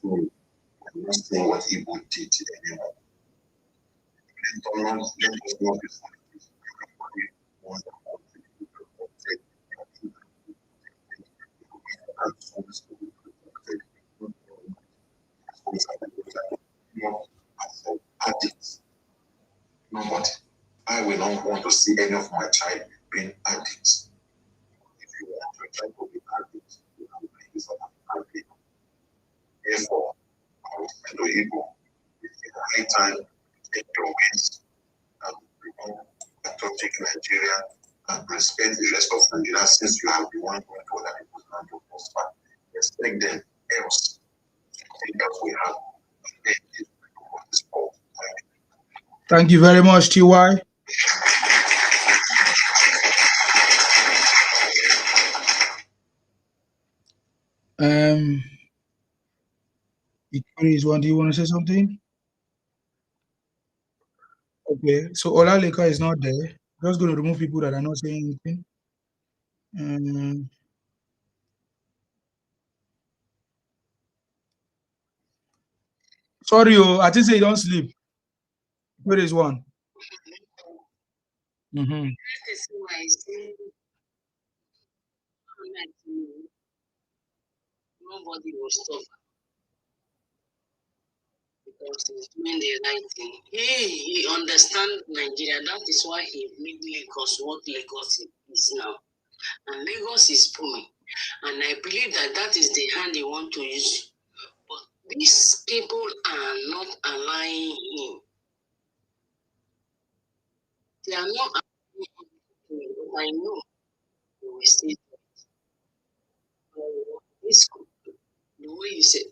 So I'm not saying what Igbo did anymore. Let us not be addicts. Nobody. I will not want to see any of my child being addicts. If you want your child to be addicts, you have to use an addict. Therefore, I will say to Igbo, it's a high time to take your wins and become patriotic Nigeria and respect the rest of Nigeria since you have the one going to other people's land to prosper. Respect them, else think that we have. Thank you very much, TY. Do you want to say something? Okay, so Olaleka is not there. Just going to remove people that are not saying anything. Sorry, I think say you don't sleep. Where is one? Mm-hmm. Nobody will stop because he's doing the right thing. He understands Nigeria. That is why he made Lagos what Lagos is now. And Lagos is booming. And I believe that that is the hand he wants to use. But these people are not allowing him. They are not allowing him, but I know he will stay there. This the way you said,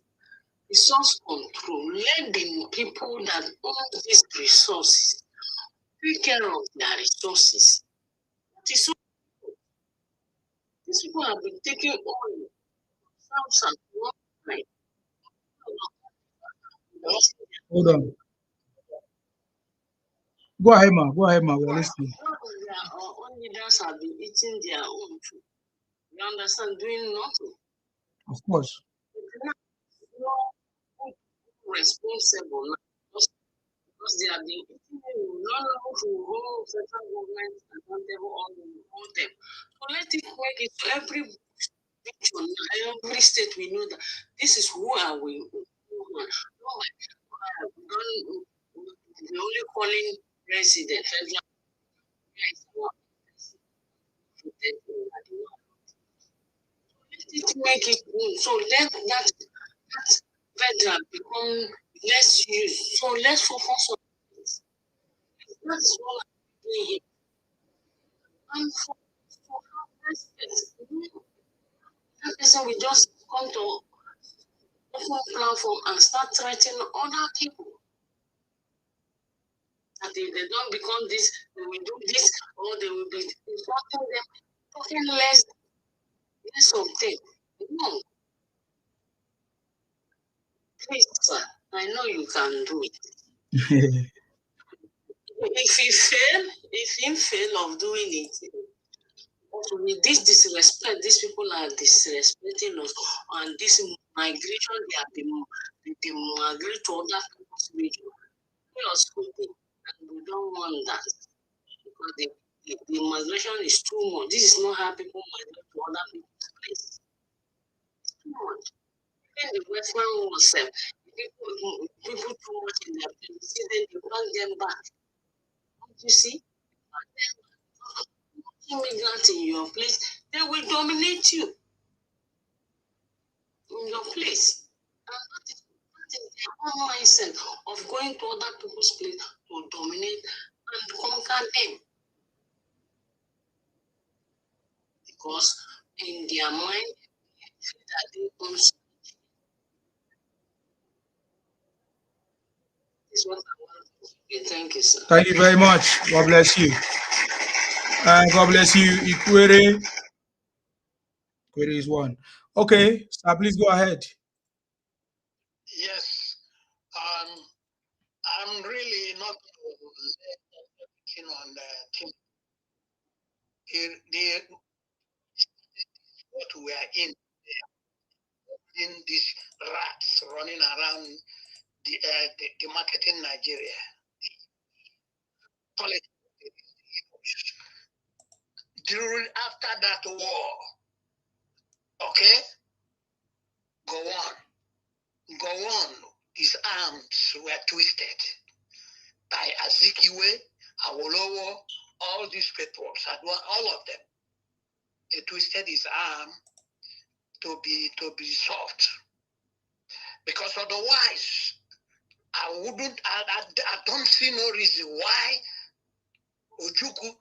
resource control. Let the people that own these resources take care of their resources. So these people have been taking oil, some right? Hold on. Go ahead, ma. Go ahead, ma. We're listening. Their own leaders have been eating their own too. You understand? Doing nothing. Of course. Responsible now because they have been eating you. None of who hold federal government accountable or hold them. So let it make it to every region, every state we know that this is who are we. The only calling president federal let it make it so let that federal become less used. So let's focus on this. That's what I'm doing here. And for respect, that person will just come to open platform and start threatening other people. That if they don't become this, they will do this, or they will be insulting them, talking less of them. No, please, sir, I know you can do it. If he fail of doing it, with this disrespect, these people are disrespecting us, and this migration, they migrate to other people's region. And we don't want that because the migration is too much. This is not how people migrate to other people's place. It's too much. Even the Western world, people too much in their place. See, then you bring them back. Don't you see? Immigrants in your place, they will dominate you in your place. And that is their own mindset of going to other people's place to dominate and conquer them. Because in their mind, they feel that they own something. This is what I want to say. Thank you, sir. Thank you very much. God bless you. And God bless you, Ikwere. Ikwere is one. Okay, sir, please go ahead. Yes, I'm really not keen on the what we are in these rats running around the market in Nigeria. After that war, okay, go on. His arms were twisted by Azikiwe, Awolowo, all these people, all of them. They twisted his arm to be soft, because otherwise, I don't see no reason why Ojuku,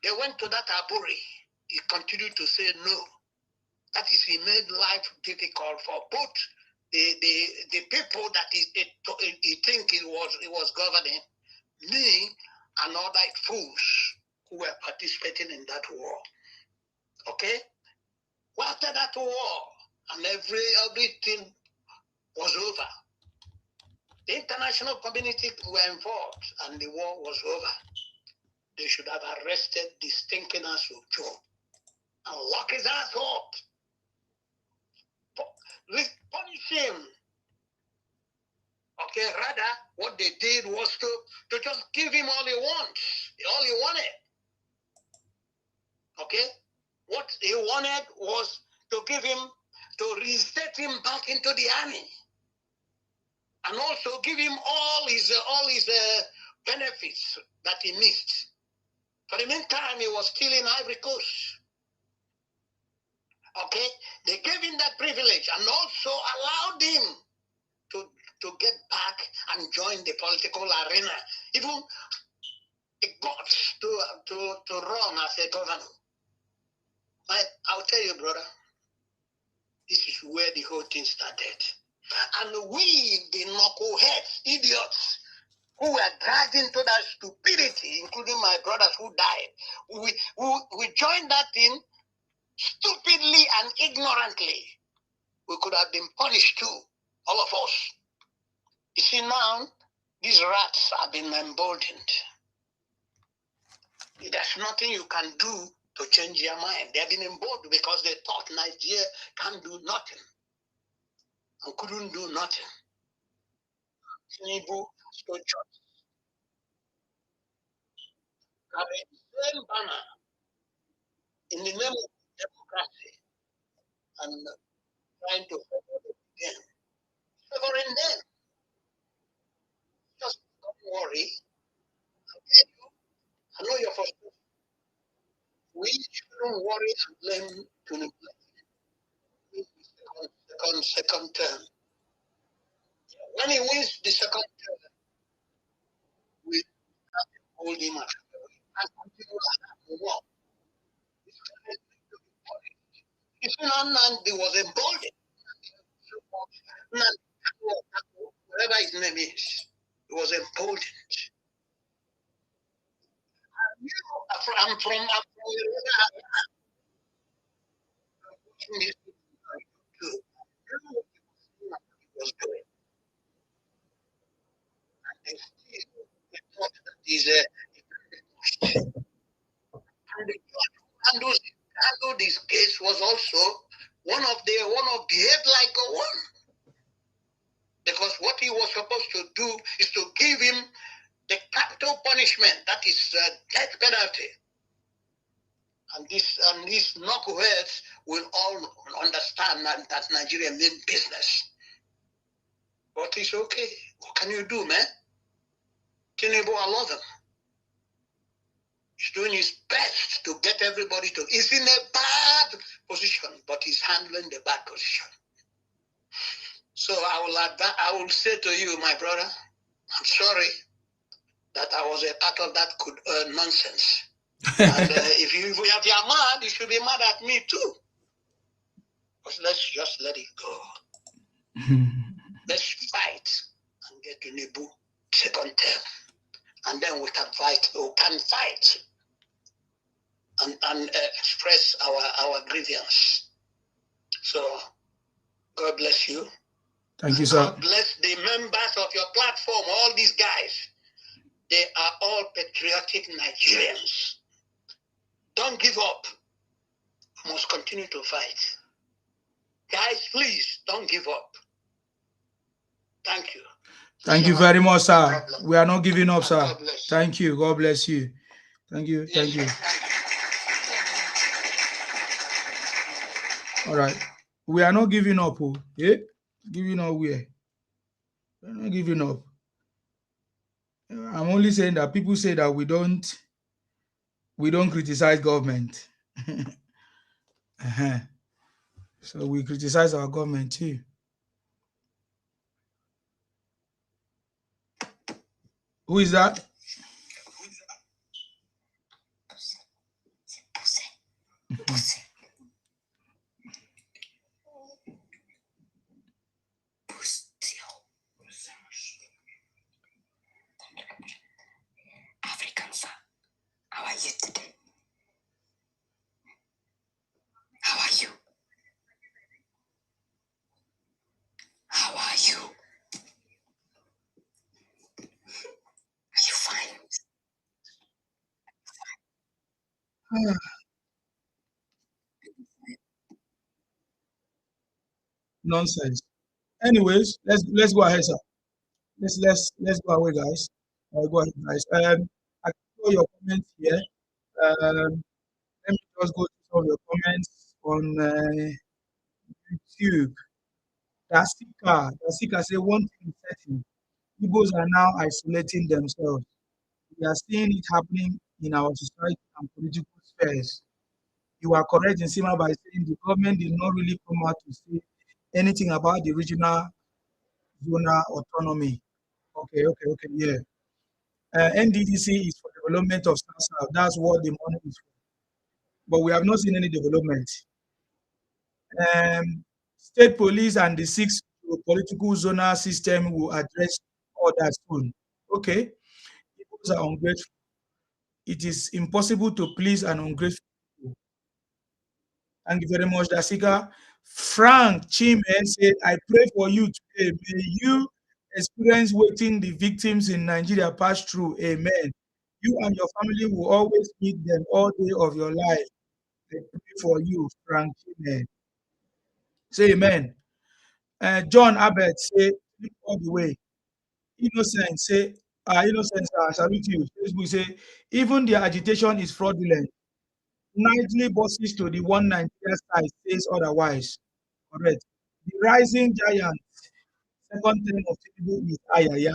they went to that Aburi. He continued to say no. That is, he made life difficult for both the people that he think it was governing, me and other fools who were participating in that war. Okay? Well, after that war, and everything was over, the international community were involved, and the war was over. They should have arrested the stinking ass of Joe and lock his ass up. Punish him. Okay, rather, what they did was to just give him all he wanted. Okay? What he wanted was to reinstate him back into the army. And also give him all his benefits that he missed. For the meantime, he was still in Ivory Coast. Okay? They gave him that privilege and also allowed him to get back and join the political arena. Even he got to run as a governor. I'll tell you, brother, This is where the whole thing started. And we, the knuckleheads, idiots, who were dragged into that stupidity, including my brothers who died, we joined that thing stupidly and ignorantly. We could have been punished too, all of us. You see, now, these rats have been emboldened. There's nothing you can do to change their mind. They've been emboldened because they thought Nigeria can do nothing and couldn't do nothing. Tinubu stood just. Carried the same banner in the name of democracy and trying to favor them again. Favoring them. Just don't worry. I know you're frustrated. We shouldn't worry and blame Tinubu. Second term. When he wins the second term, we have to hold him at and continue to walk. You see, Nandi was emboldened. Whatever his name is, he was emboldened. I'm from was doing. And he's handled this case was also one of the head-like one. Because what he was supposed to do is to give him the capital punishment, that is death penalty. And these knuckleheads will all understand that Nigeria means business. But it's okay. What can you do, man? Tinubu, I love him. He's doing his best to get everybody to. He's in a bad position, but he's handling the bad position. So I will say to you, my brother, I'm sorry that I was a part of that nonsense. And if you're mad, you should be mad at me too. But let's just let it go. Let's fight and get Tinubu second term. And then we can fight and express our grievance. So God bless you. Thank you, sir. God bless the members of your platform, all these guys. They are all patriotic Nigerians. Don't give up. You must continue to fight. Guys, please don't give up. Thank you. Thank you very much, sir. We are not giving up, sir. Thank you. God bless you. Thank you. Thank you. All right. We are not giving up. Oh. Yeah? Giving up where? We're not giving up. I'm only saying that people say that we don't criticize government. So we criticize our government too. Who is that? Africans, how are you today? How are you? How are you? Are you fine? Nonsense. Anyways, let's go ahead, sir. Let's go away, guys. Go ahead, guys. I saw your comments here. Let me just go to some of your comments on YouTube. Dasika say one thing is certain. Igbos are now isolating themselves. We are seeing it happening in our society and political spheres. You are correct in Sima by saying the government did not really come out to say anything about the regional zonal autonomy. Okay, yeah. NDDC is for development of South. That's what the money is for. But we have not seen any development. State police and the 6 political zonal system will address all that soon. Okay. People are ungrateful. It is impossible to please an ungrateful people. Thank you very much, Dasika. Frank Chime said, I pray for you today. May you experience waiting the victims in Nigeria pass through. Amen. You and your family will always meet them all day of your life. I pray for you, Frank Chime. Say amen. John Abbott say, all the way. Innocent say, Innocent, I salute you. Facebook say, even their agitation is fraudulent. Nightly buses to the one Nigeria side says otherwise. Correct. The rising giant, second term of Tinubu is Ayaya.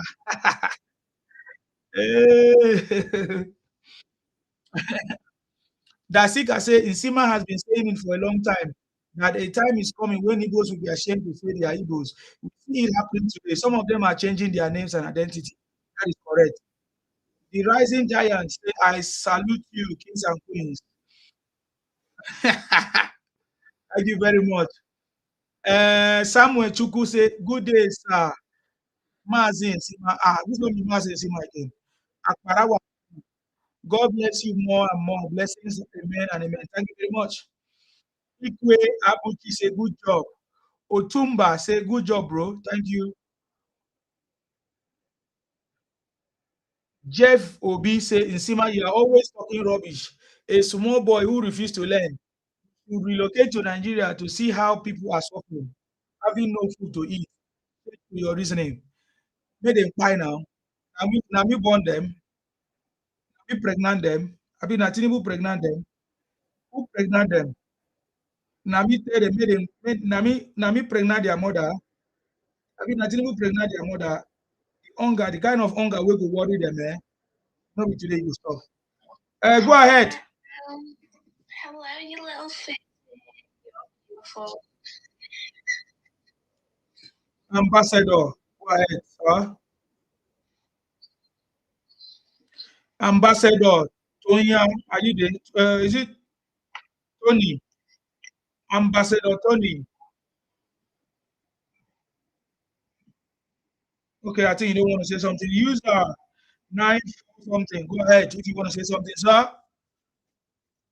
Dasika say, Insima has been saying it for a long time that a time is coming when Igbos will be ashamed to say they are Igbos. We see it happening today. Some of them are changing their names and identity. That is correct. The rising giant say, I salute you, kings and queens. Thank you very much. Samuel Chuku say, good day, sir. Mazin Sima. This is not me, Mazin Sima again. Akparawa. God bless you more and more. Blessings, amen and amen. Thank you very much. Ikwe Abuki say, good job. Otumba say, good job, bro. Thank you. Jeff Obi say, Insima, you are always talking rubbish. A small boy who refused to learn. You relocate to Nigeria to see how people are suffering, having no food to eat. Your reasoning. May they buy now. Now me born them. Me pregnant them. I mean, Tinubu pregnant them. Who pregnant them? Now me tell them, now me pregnant their mother. I mean, Tinubu pregnant their mother. The hunger, the kind of hunger we go worry them, eh? Not be today you stop. Go ahead. Hello, you little fit. Beautiful. Ambassador, go ahead, sir. Ambassador, Tonya, are you there? Is it Tony? Ambassador Tony. Okay, I think you don't want to say something. Use 9 something. Go ahead if you want to say something, sir.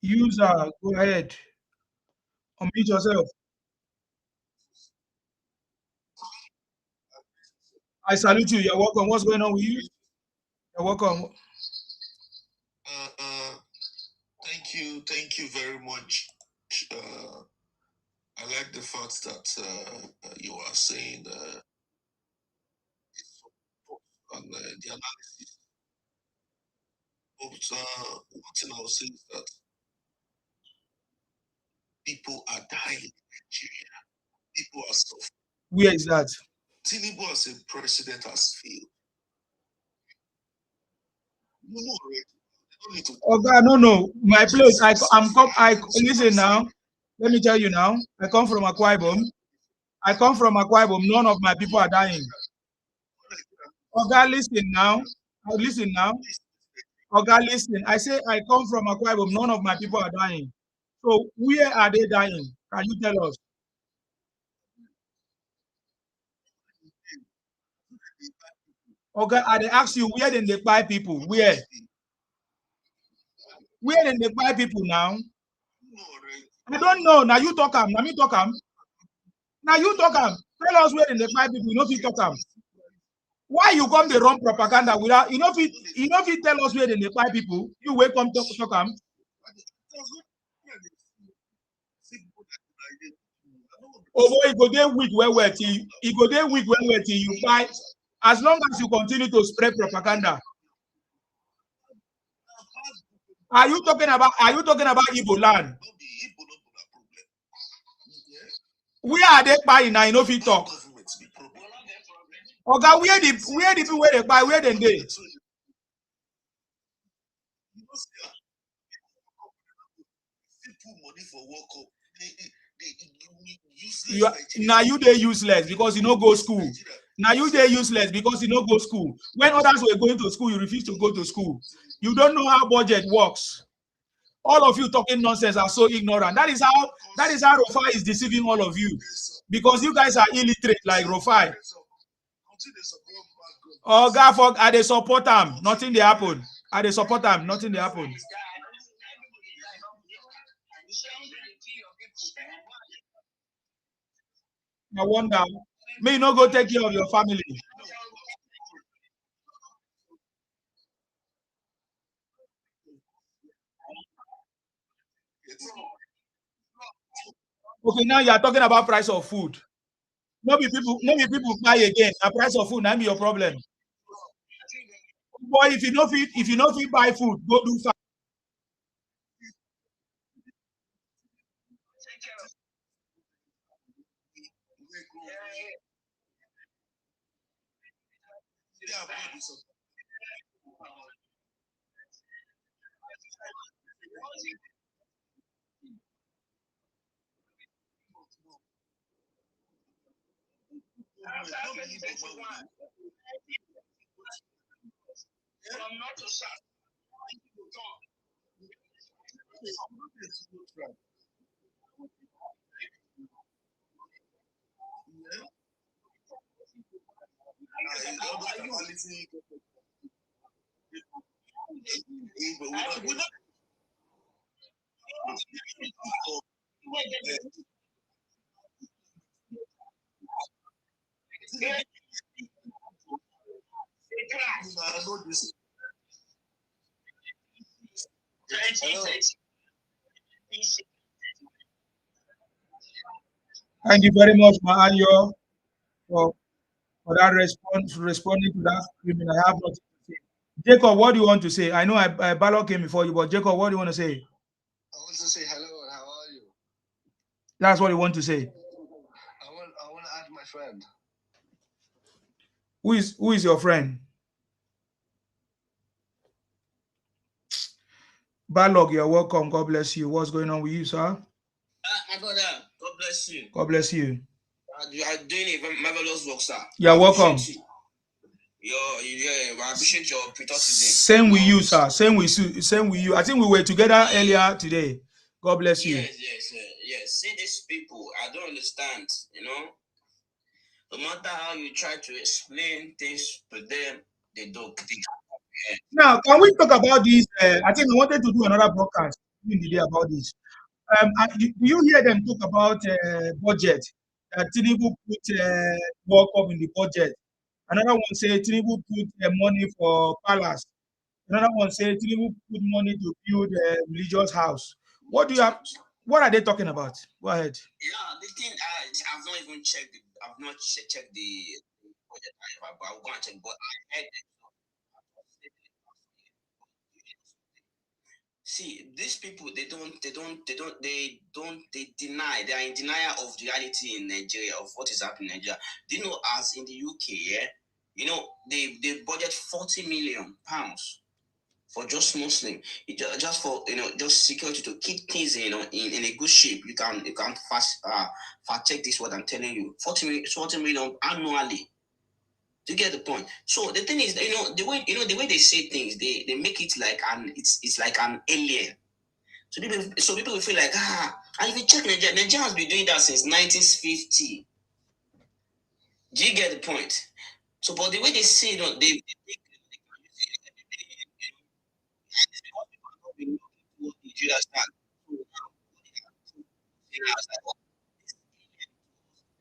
User, go ahead. Unmute yourself. I salute you. You're welcome. What's going on with you? You're welcome. Thank you very much. I like the fact that you are saying and the analysis. But one thing I will say is that people are dying in Nigeria. People are suffering. Where is that? Tinubu as a president has failed. Okay, no. My place. I listen now. Let me tell you now. I come from Akwa Ibom. None of my people are dying. Okay, listen now. Okay, listen. I say I come from Akwa Ibom. None of my people are dying. So where are they dying? Can you tell us? Okay, I ask you where did they buy people? Where? Where did they buy people now? I don't know. Now you talk am. Now me talk am. Now you talk am. Tell us where did they buy people. You know if you talk am. Why you come the wrong propaganda without you know if you tell us where did they buy people? You wake up talk am. Oh boy, it go dey weak well till you buy. As long as you continue to spread propaganda. Are you talking about Igbo land? Where are they buying now? You know if you talk. Okay, where the people where they buy, where then they? Now you they useless because you no go school. Now you they useless because you no go school. When others were going to school, you refuse to go to school. You don't know how budget works. All of you talking nonsense are so ignorant. That is how Rufai is deceiving all of you. because you guys are illiterate like Rufai. Oh, God, fuck, I they support them. Nothing they happen. I they support them. Nothing they happen. I wonder. May not go take care of your family. Okay, now you are talking about price of food. Maybe people buy again. The price of food, that be your problem. Boy, if you know fit buy food, go do fast. Thank you very much, Maanyo, for that responding to that screaming. I have nothing to say. Jacob, what do you want to say? I know I Balog came before you, but Jacob, what do you want to say? I want to say hello. How are you? That's what you want to say. I want to add my friend. Who is your friend? Balog, you're welcome. God bless you. What's going on with you, sir? My brother, God bless you. God bless you. You are doing a marvelous work, sir. You're welcome. I appreciate your patriotism. Same with you, sir. Same with you. Same with you. I think we were together earlier today. God bless you. Yes. See these people, I don't understand. No matter how you try to explain things to them, they don't. Now, can we talk about this? I think I wanted to do another broadcast in the day about this. Do you hear them talk about budget? Tinubu put World Cup in the budget. Another one say Tinubu put money for palace. Another one say Tinubu put money to build a religious house. What do you have? What are they talking about? Go ahead. Yeah, the thing I've not even checked. I've not checked the budget, but I'll go and check. But I heard. See, these people they deny, they are in denial of reality in Nigeria, of what is happening in Nigeria. Do you know, as in the UK, they budget £40 million for just Muslim, just for just security, to keep things in a good shape. You can fast check this, what I'm telling you. 40 million annually. Do you get the point? So the thing is, the way they say things, they make it like it's like an alien. So people will feel like, and if you check Nigeria has been doing that since 1950. Do you get the point? So, but the way they say, they understand.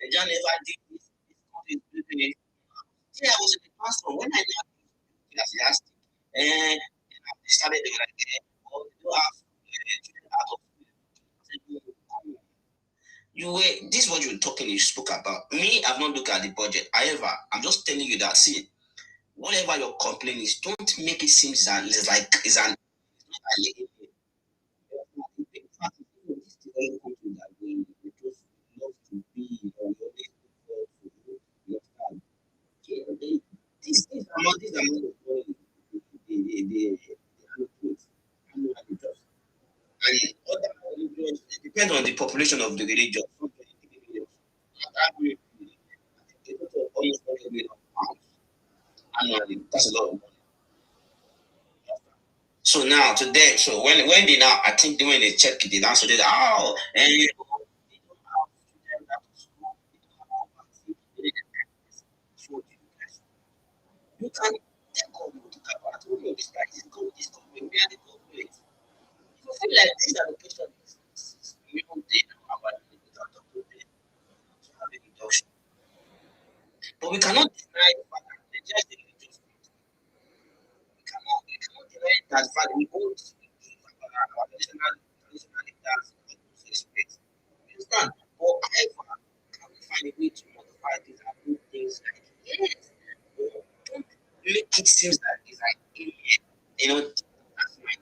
Nigeria never did this. Yeah, I was in the pastor when I last and they started doing like, this is what you were talking, you spoke about. Me, I've not looked at the budget. However, I'm just telling you that, see, whatever your complaint is, don't make it seem it's an it depends on the population of the religion. Annually, that's a lot of money. So now today, so when they now, I think when they check it, they now say that You can take government to cover. I told you this guy is government. We are the government. You feel like this allocation is beyond our without document to have a reduction. But we cannot deny the fact that the just the religious faith. We cannot deny that fact we won't give our traditional leaders respect. You understand? But however, can we find a way to modify these and do things like yes, don't make it seem like it's like you know that's my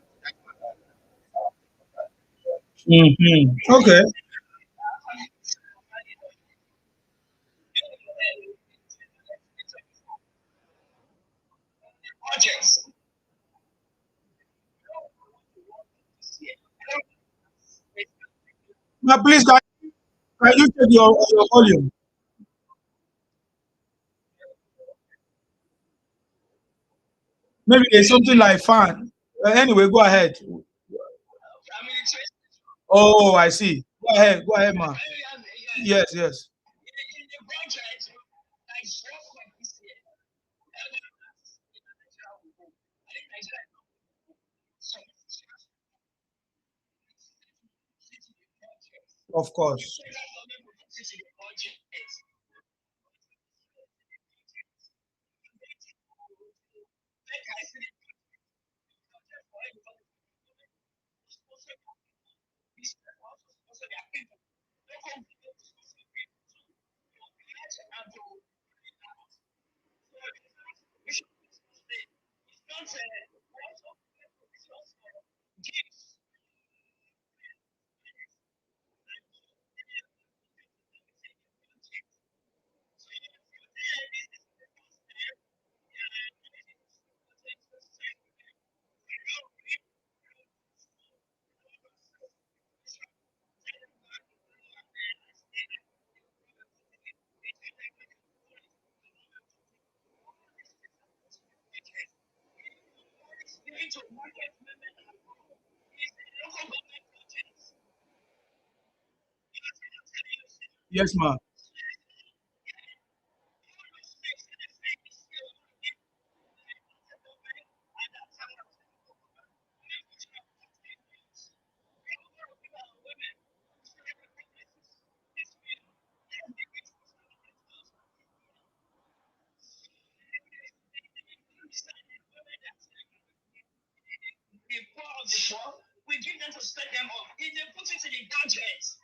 Okay. Budgets. Now, please, can you check your volume? Maybe there's something like fan. Anyway, go ahead. Oh, I see. Go ahead, man. Yes, yes. In the budget, like just like this year, I think Nigeria Of course. Yes, ma'am. the poor of the poor, we give them to set them up. If they put it in the gadgets,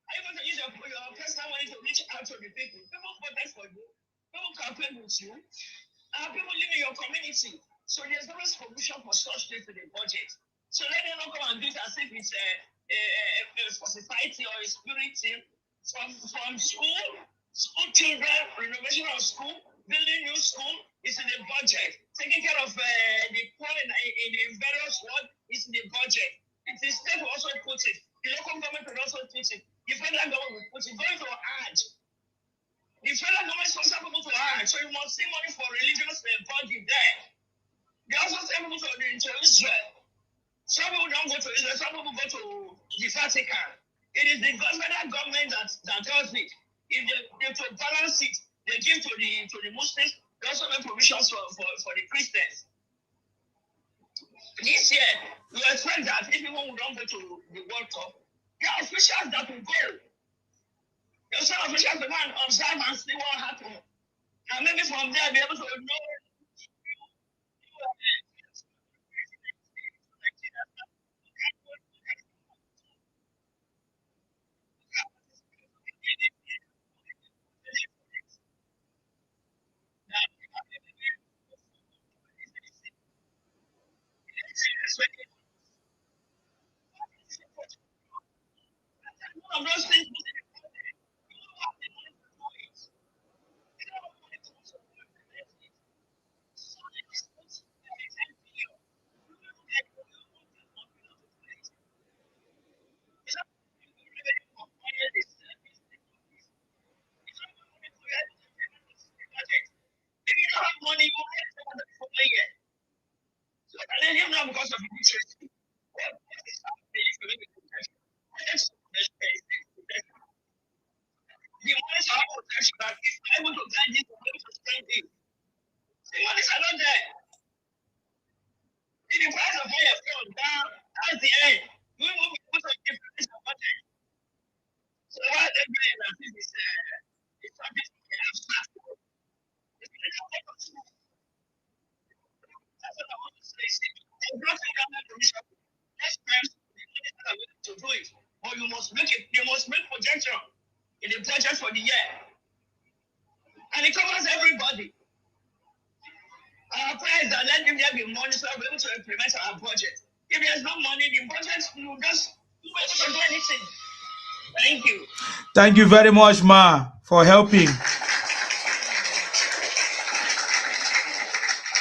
are you going to use your personal money to reach out to the people? People protest for you. People campaign with you. People live in your community. So there's always provision for such things in the budget. So let them not come and do it as if it's for society or a spirit thing. From school children, renovation of school, building new school is in the budget. Taking care of the poor in the various world is in the budget. It is state will also put it. The local government will also put it. The federal government will put it. Going to add. The federal government sponsor people to add. So you must see money for religious body there. They also send people to Israel. Some people don't go to Israel. Some people go to the Vatican. It is the federal government that does it. If they to balance it, they give to the Muslims. They also make provisions for the Christians. This year, we expect that if people don't go to the World Cup, there are officials that will go. There are some officials that can observe and see what happened. And maybe from there, be able to know. Of those things, if you don't have money, you won't get it for a year. So, and then you know because of the interest. The money is not protection. That if I want to get this, I'm going to spend it. The money is not not there. If the price of oil falls down, that's the end. We will be able to increase the budget. So why they doing that? This is it's something we have started. That's what I want to say. See, I'm not saying that commission. Next time, to do it, but you must make it. You must make projection in the budget for the year, and it covers everybody. Our prayers that let them be money so we're able to implement our budget. If there's no money, the budget will just be able to do anything. Thank you. Thank you very much, Ma, for helping.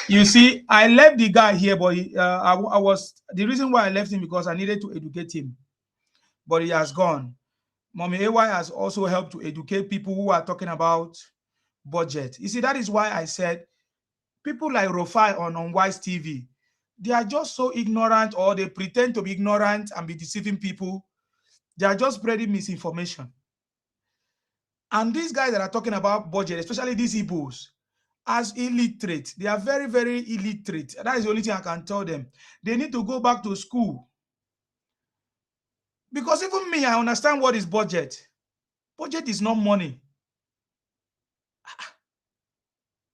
You see, I left the guy here, but I was the reason why I left him because I needed to educate him, but he has gone. Mommy AY has also helped to educate people who are talking about budget. You see, that is why I said people like Rofai on Unwise TV, they are just so ignorant, or they pretend to be ignorant and be deceiving people. They are just spreading misinformation. And these guys that are talking about budget, especially these Igbos, as illiterate, they are very, very illiterate. That is the only thing I can tell them. They need to go back to school. Because even me, I understand what is budget. Budget is not money.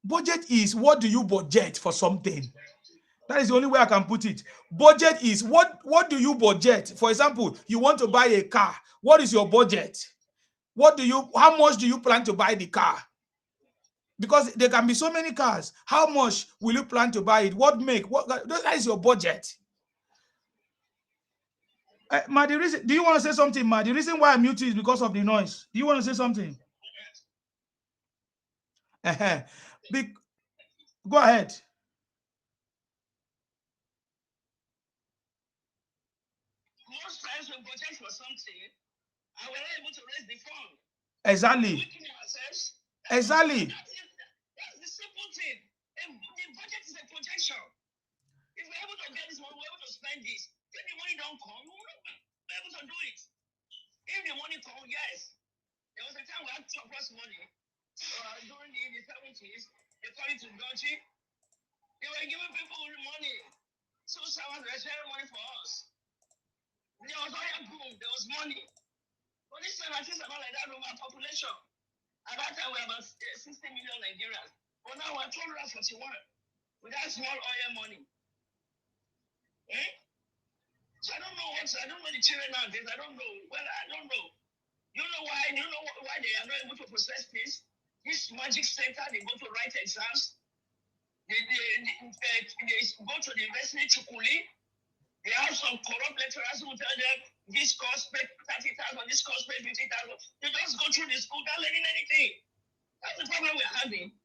Budget is what do you budget for something. That is the only way I can put it. Budget is what do you budget? For example, you want to buy a car. What is your budget? How much do you plan to buy the car? Because there can be so many cars. How much will you plan to buy it? What make? That is your budget. Ma, do you want to say something, Ma? The reason why I mute you is because of the noise. Do you want to say something? Go ahead. Most times we budget for something, and we're not able to raise the fund. Exactly. Exactly. That's the simple thing. The budget is a projection. If we're able to get this money, we're able to spend this. If the money don't come, we're not able to do it. If the money comes, yes. There was a time we had surplus money during the 70s. According to Dodgy, they were giving people money. So someone was sharing money for us. There was oil boom, there was money. But this time, I think about like that over population. At that time, we were about 60 million Nigerians. But now we're 241 with that small oil money. So I don't know the children nowadays. I don't know. Well, I don't know. You know why? You know why they are not able to process this? This magic center, they go to write exams. They go to the university Chukuli. They have some corrupt lecturers who tell them this course pay 30,000, this course pay 50,000. They just go through the school without learning anything. That's the problem we're having.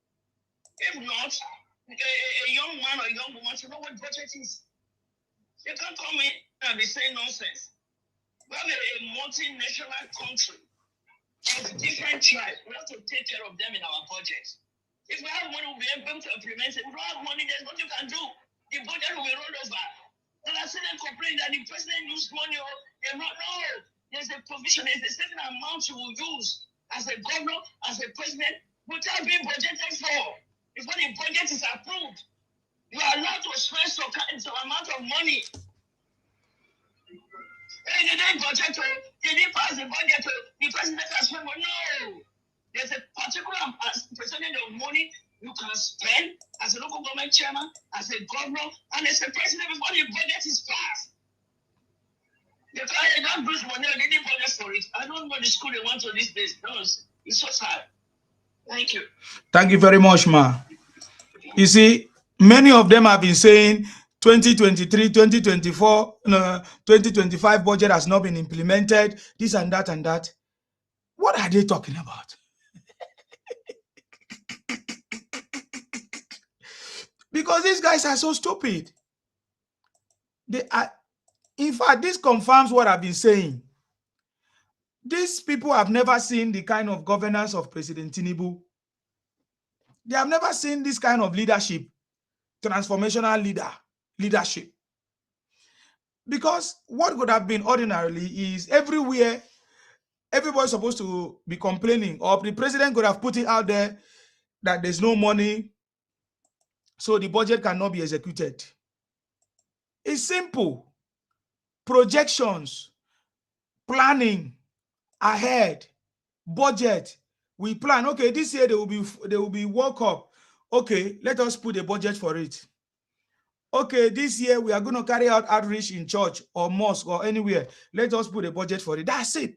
If not, a young man or a young woman should know what budget is. They can't come in and be saying nonsense. We have a multinational country of different tribes. We have to take care of them in our budget. If we have money, we'll be able to implement it. If we don't have money, there's nothing you can do. The budget will be rolled over. And I see them complain that the president used money or they're not. No, there's a provision, there's a certain amount you will use as a governor, as a president, without being budgeted for. Before the budget is approved, you are allowed to spend some amount of money. Hey, they didn't budget, they didn't pass the budget, the president has spent money. No, there's a particular percentage of money you can spend as a local government chairman, as a governor, and as a president before the budget is passed. They don't lose money, they didn't budget for it. I don't know the school they want to these days. No, it's so sad. Thank you. Thank you very much, Ma. You see, many of them have been saying 2023, 2024, 2025 budget has not been implemented, this and that and that. What are they talking about? Because these guys are so stupid. They are, in fact, this confirms what I've been saying. These people have never seen the kind of governance of President Tinubu. They have never seen this kind of leadership, transformational leadership. Because what would have been ordinarily is everywhere, everybody's supposed to be complaining, or the president could have put it out there that there's no money. so the budget cannot be executed. It's simple. Projections, planning ahead, budget. We plan. Okay, this year there will be World Cup. Okay, let us put a budget for it. Okay, this year we are going to carry out outreach in church or mosque or anywhere. Let us put a budget for it. That's it.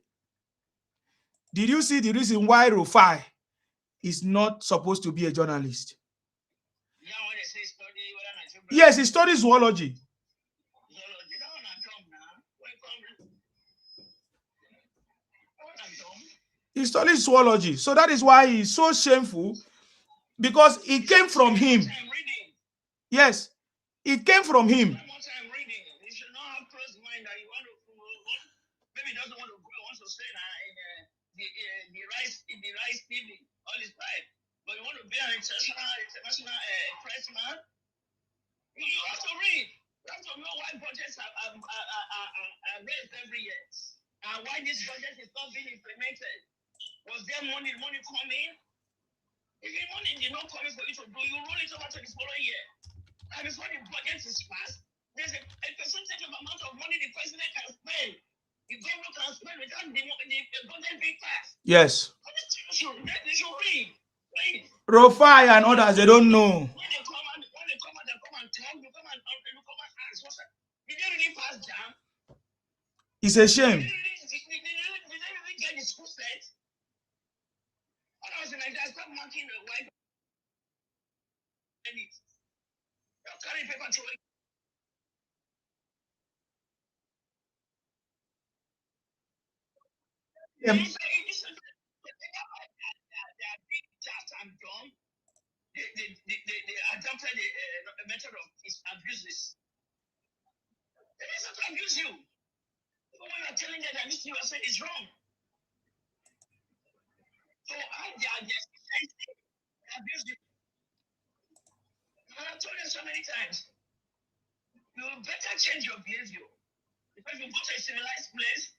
Did you see the reason why Rufai is not supposed to be a journalist? Yes, he studies zoology. He studies zoology. So that is why he's so shameful, because it came from him. Yes, it came from him. Maybe doesn't want to go, wants to stay in the rice TV all his life. But you want to be an international pressman, you have to read. You have to know why budgets are raised every year and why this budget is not being implemented. Was there money coming? If the money did not come for you to do, you roll it over to the following year. And before the budget is passed, there's a percentage of amount of money the president can spend. The government can spend without the budget being passed. Yes. They should read. Rufai and others, they don't know. When they come and talk, you come and ask, did they really pass jam? It's a shame. Did they really get the school set? When I was in Nigeria, I started marking the white. They'll carry paper to it. Yeah. They are big just and dumb. They adopted a method of abuses. They don't have to abuse you. Even when you're telling them that this thing you're saying is wrong. So they abuse you. And I've told you so many times, you better change your behavior. Because if you go to a civilized place,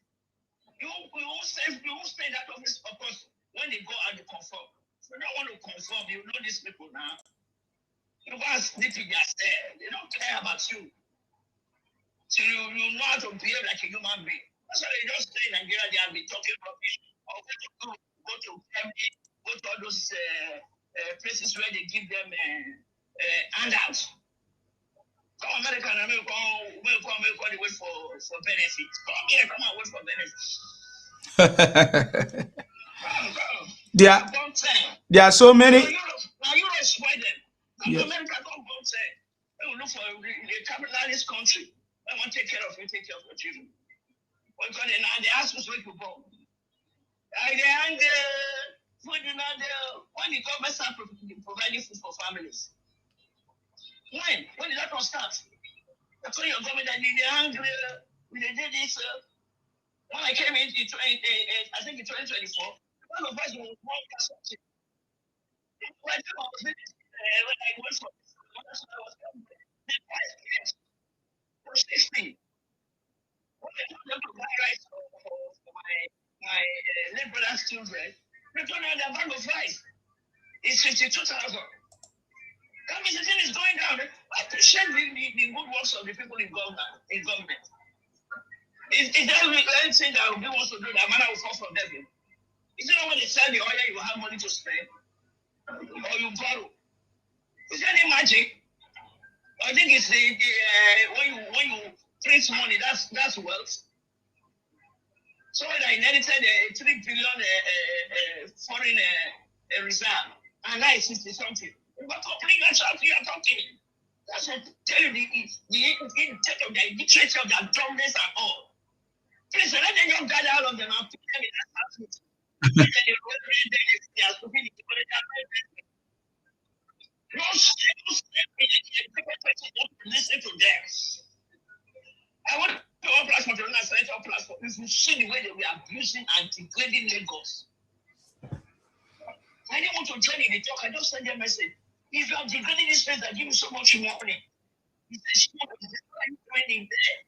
you won't stay in that office, of course, when they go out, they conform. If you don't want to conform, you know these people now. You go and sleep in their cell. They don't care about you. So you know how to behave like a human being. That's why they just stay in Nigeria, they have been talking rubbish. Or go to Kemi, go to all those places where they give them handouts. Come America and America, they wait for benefits. Come here, come and wait for benefits. There are so many. Now Europe spoil them. Come Yes. to America, come say, they will look for a capitalist country. I want to take care of you, take care of your children. Because they ask us where to go. When the government start providing food for families. When did that one start? That's when your government that they hungry, they did this. When I came in, I think in 2024, one of us was one person. When I went for the price was 60. When I told them to buy rice for my late brother's children, they told me their bag of rice is 52,000. That means the thing is going down. I appreciate the good works of the people in government. If there will be anything that we want to do, that man will fall from them. Is it not when they sell the oil, you have money to spend? Or you borrow? Is there any magic? I think it's when you print money, that's wealth. So when I inherited a 3 billion foreign reserve, and now it's 60 something. But company you are talking. That's what tell you the intent of their literature, of their dumbness and all. Please let them just gather all of them and put them in that house. They are stupid. No listen to them. I want to all platform to run a central platform. If you see the way that we are abusing and degrading Lagos, I didn't want to join in the talk. I just sent them a message. If you are degrading this place that give you so much money, it's a shame of doing there.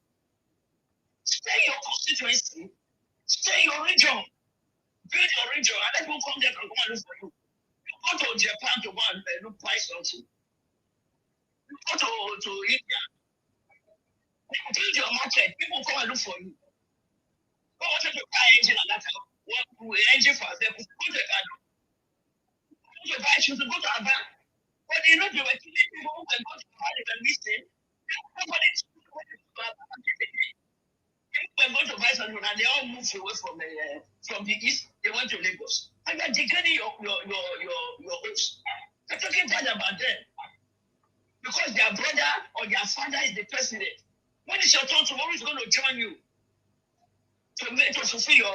Stay in your constituency, stay in your region, build your region, and let people come there and come and look for you. You go to Japan to go and look price something. Go to India. Build your market. People come and look for you. Go want to buy engine and that what engine for them. Go to Ghana. Go to buy shoes. Go to Aba. But you know they were killing people who can go to Aba. They can listen. Nobody to People were going to buy something and they all moved away from the east. They went to Lagos. And you're degrading your hopes. You're talking bad about them. Because their brother or their father is the president. When is your turn tomorrow is going to join you to fulfill your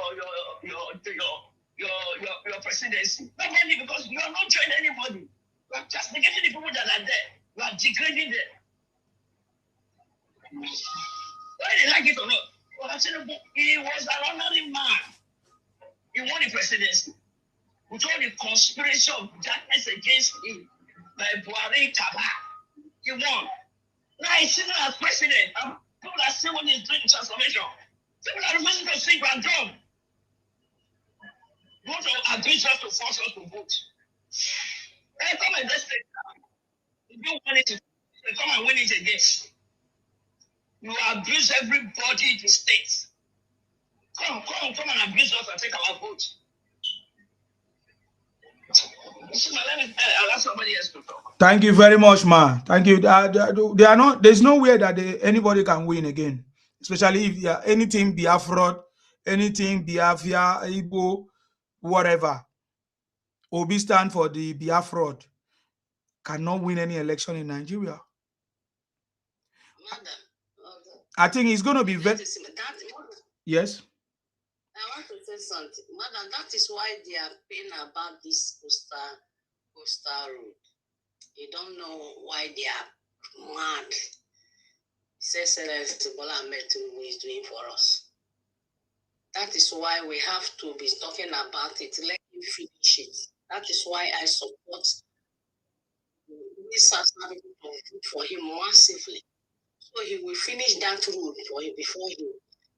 presidency? Nobody, because you are not joining anybody. You are just negating the people that are there. You are degrading them. Whether they like it or not. Well, he was an ordinary man. He won the presidency with all the conspiracy of darkness against him by Buhari Kaba. He won. Now he's sitting as president. People are saying when he's doing the transformation. People are refusing to sing and drum. You want to abuse us to force us to vote. Hey, come and let's take that. If you want it to come and win it again. You abuse everybody in the state. Come and abuse us and take our vote. I'll ask somebody else to talk. Thank you very much, ma. Thank you. They are not. There's no way that anybody can win again, especially if anything Biafra, anything Biafra, Igbo, whatever. Obi stand for the Biafra cannot win any election in Nigeria. Madam, I think it's going to be very. Yes. I want to say something, Madam. That is why they are paying about this coastal road. They don't know why they are mad. Says Bola Ahmed Tinubu is doing for us. That is why we have to be talking about it. Let him finish it. That is why I support this for him massively. So he will finish that road for him before he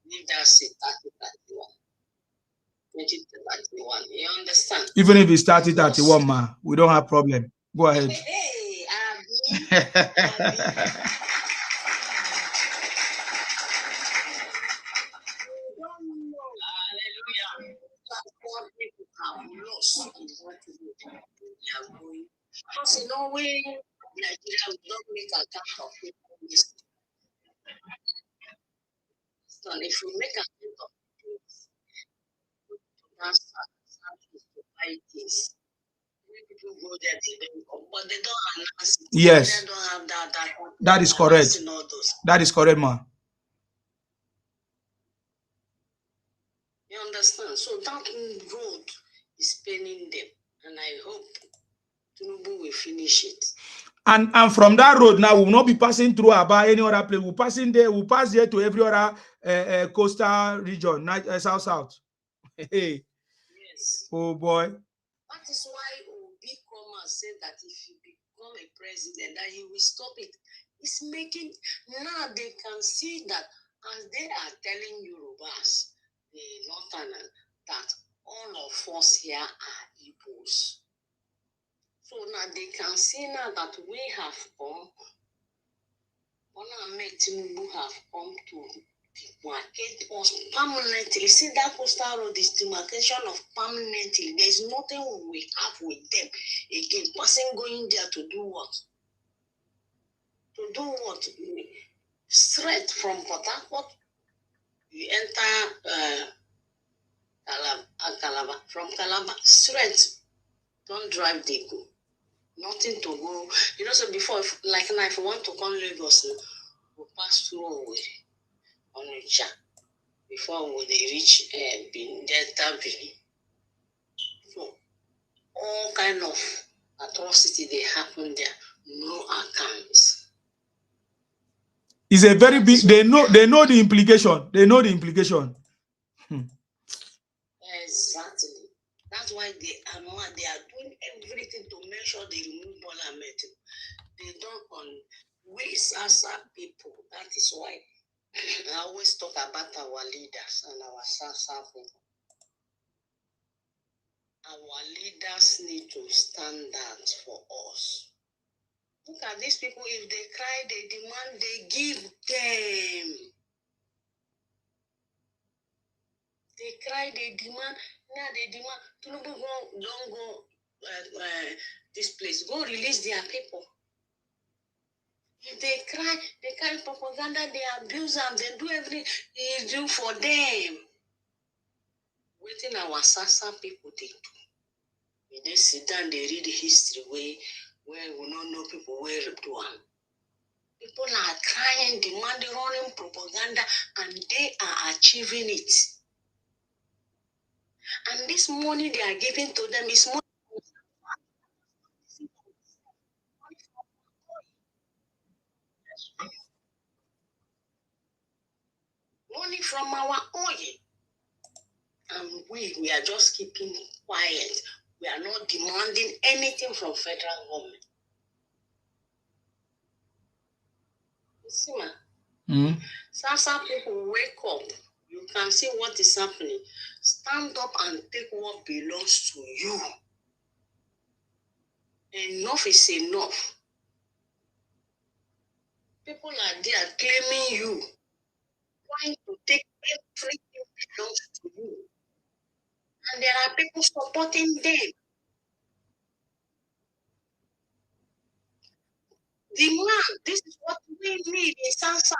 leave that seat 2031. You understand? Even if he started 31, ma, we don't have problem. Go ahead. Hey, Hallelujah. That's what people have lost in what they are going. Because in no way, Nigeria will not make account of people. So if we make account of things, that's to buy things. People go there, they don't come, but they don't announce it. Yes. They don't have that. That is correct. That is correct, ma. You understand? So that road is paining them, and I hope Tinubu will finish it. And from that road now, we will not be passing through about any other place. We're passing there. We'll pass there to every other coastal region, south. Hey. Yes. Oh boy. That is why Obi come and say that if he become a president, that he will stop it. It's making now they can see that as they are telling Yorubas, the Northerners, that all of us here are Igbos. So now they can see now that we have come, Bola Ahmed Tinubu have come to demarcate us permanently. See that coastal road is demarcation of permanently. There's nothing we have with them again. Person going there to do what? To do what? Straight from Port Harcourt, you enter Calabar. From Calabar, straight. Don't drive, they go. Nothing to go. You know, so before, if you want to come Lagos, we'll pass through on a chat before they reach Delta Benin. So, all kind of atrocity they happen there, no accounts. It's a very big. They know the implication. They know the implication. Exactly. That's why they are doing everything to make sure they remove Bola Ahmed. They don't we Sasa people. That is why I always talk about our leaders and our Sasa people. Our leaders need to stand out for us. Look at these people. If they cry, they demand, they give them. They cry, they demand. Now they demand. Tinubu don't go this place. Go release their people. If they cry, they carry propaganda, they abuse them, they do everything they do for them. Waiting our Sasa people they do. They sit down, they read the history where we don't know people where to one. People are crying, demanding, running propaganda, and they are achieving it. And this money they are giving to them is money. Money from our oil. And we are just keeping quiet. We are not demanding anything from federal government. You see, man. Sasa people wake up. You can see what is happening. Stand up and take what belongs to you. Enough is enough. People are there claiming you, trying to take everything belongs to you. And there are people supporting them. Demand, this is what we need in Sansa.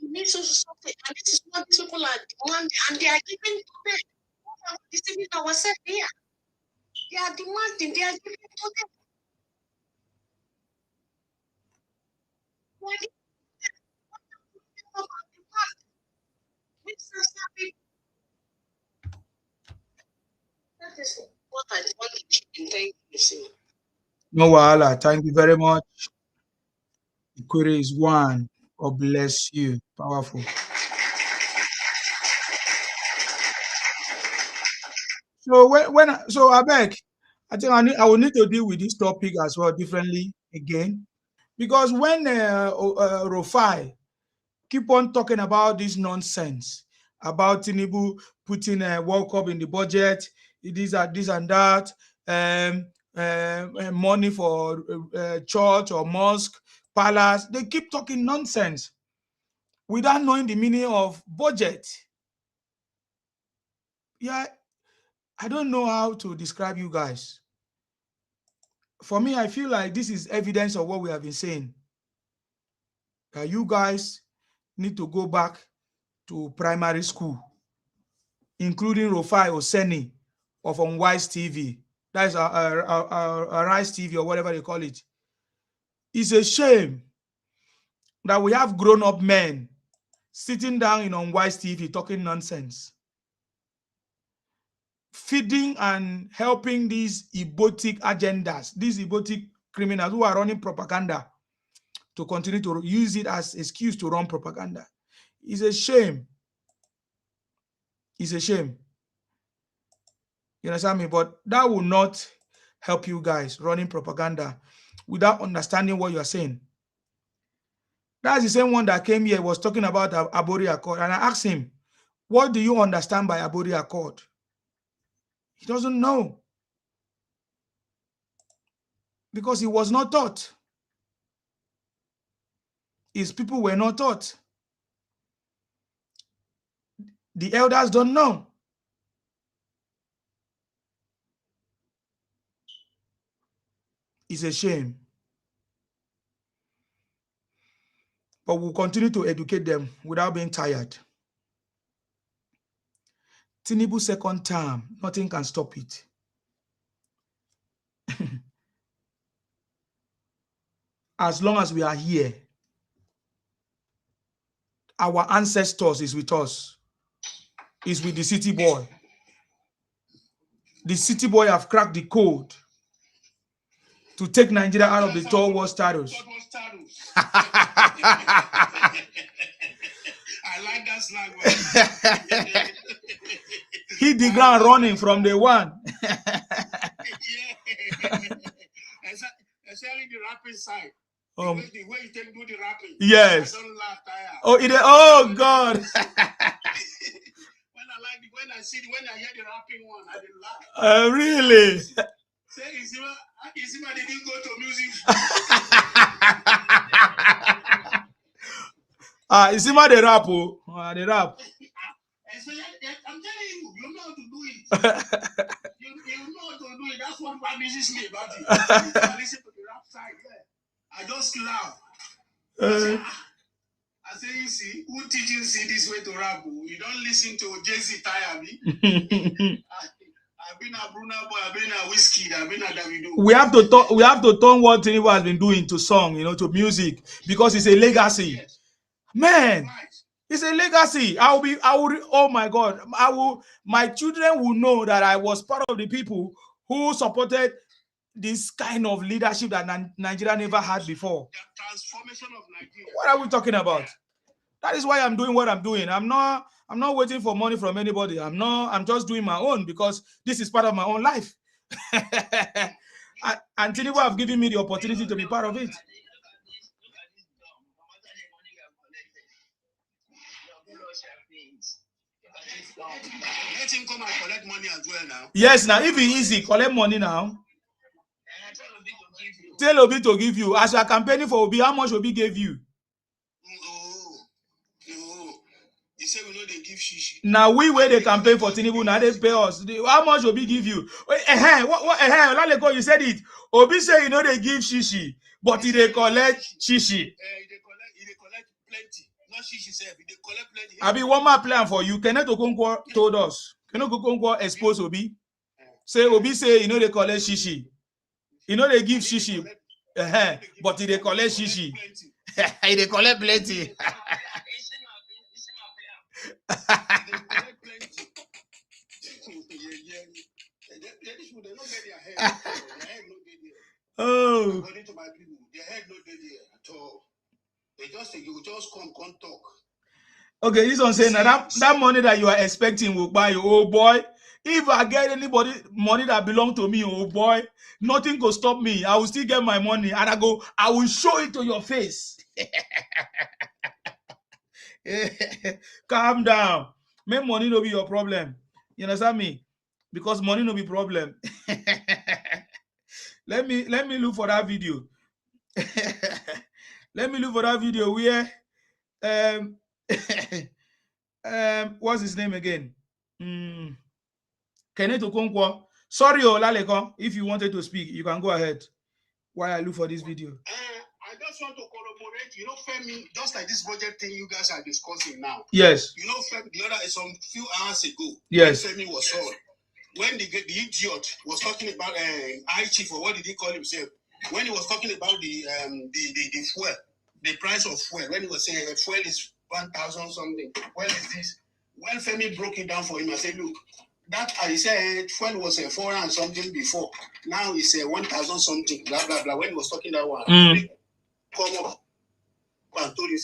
We need something, and this is what these people are demanding, and they are giving to them. We are deceiving ourselves here. They are demanding, they are giving to them. Why that is what I want to keep. Thank you, see. No wahala. Thank you very much. The query is one. God bless you. Powerful. So so I beg, I think I will need to deal with this topic as well differently again, because when Rufai keep on talking about this nonsense about Tinubu putting a World Cup in the budget, this and that, money for church or mosque, palace. They keep talking nonsense without knowing the meaning of budget. Yeah, I don't know how to describe you guys. For me, I feel like this is evidence of what we have been saying. You guys need to go back to primary school, including Rufai Oseni of Unwise TV. That is a Rise TV or whatever they call it. It's a shame that we have grown-up men sitting down in Unwise TV talking nonsense, feeding and helping these Ibotic agendas, these Ibotic criminals who are running propaganda to continue to use it as excuse to run propaganda. It's a shame. It's a shame. You understand me? But that will not help you guys running propaganda without understanding what you are saying. That's the same one that came here, was talking about Abori Accord. And I asked him, what do you understand by Abori Accord? He doesn't know. Because he was not taught. His people were not taught. The elders don't know. It's a shame. But we'll continue to educate them without being tired. Tinubu's second term, nothing can stop it. As long as we are here, our ancestors is with us, is with the city boy. The city boy have cracked the code to take Nigeria out of the third world status. I like that slang. Hit the ground running from the one. Especially the rapping side. The way you take do the rapping. Yes. I don't laugh, tire. Oh God. When I hear the rapping one, I didn't laugh. Really? Say Isima didn't go to music. Isima the rap, oh. The rap. I'm telling you, you know how to do it. you know how to do it. That's what amuses me about it. I listen to the rap side. Yeah. I just laugh. I say, you see, who teaches you this way to rap? You don't listen to Jay-Z tire me. I've been a Bruno boy, I've been a Whiskey, I've been a Davido. We have to turn what Tinubu has been doing to song, to music, because it's a legacy. Yes. Man, it's a legacy. Oh my God. My children will know that I was part of the people who supported this kind of leadership that Nigeria never had before. The transformation of Nigeria. What are we talking about? That is why I'm doing what I'm doing. I'm not waiting for money from anybody. I'm just doing my own because this is part of my own life. And Tinubu have given me the opportunity to be part of it. Let him come and collect money as well now. Yes, now if it's easy, collect money now. Tell Obi to give you. As you are campaigning for Obi, how much Obi gave you? He said we know they give shishi. Now we where they campaign for Tinubu, now they pay us. How much Obi give you? You said it. Obi say you know they give shishi, but they collect shishi. They collect plenty. Not shishi self, they collect plenty. I be one more plan for you. Kenneth Okonkwo told us. Kenneth Okonkwo expose Obi. Say Obi say you know they collect shishi. You know they give shishi. But they collect shishi. They collect plenty. Oh. According to my people, their head no day there at all. You just come talk. Okay, this one saying that money that you are expecting will buy you. Oh boy, if I get anybody money that belong to me, oh boy, nothing will stop me. I will still get my money and I will show it to your face. Calm down. Make money no be your problem. You understand me? Because money no be problem. Let me look for that video. Let me look for that video where what's his name again? Kenneth Okonkwo. Sorry, Olaleko. If you wanted to speak, you can go ahead while I look for this video. I just want to corroborate, Femi, just like this budget thing you guys are discussing now. Yes. Femi, some few hours ago, yes, Femi was on. When the idiot was talking about I chief, or what did he call himself? When he was talking about the fuel, the price of fuel, when he was saying fuel is 1,000 something. When is this? When Femi broke it down for him, I said, look, that he said fuel was 400 and something before. Now it's 1,000 something. Blah blah blah. When he was talking that one, come up and told you,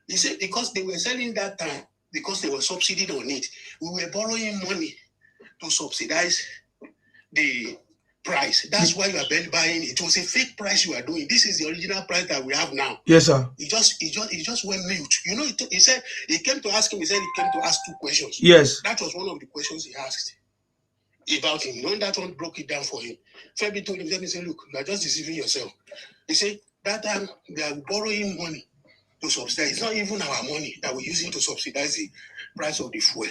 he said because they were selling that time because they were subsidized on it. We were borrowing money to subsidize the price. That's why you are buying it. It was a fake price you are doing. This is the original price that we have now. Yes, sir. He just went mute. He said he came to ask him. He said he came to ask 2 questions. Yes. That was one of the questions he asked about him. When that one broke it down for him, Femi told him, let me say, look, you are just deceiving yourself. He said that time they are borrowing money to subsidize. It's not even our money that we're using to subsidize the price of the fuel.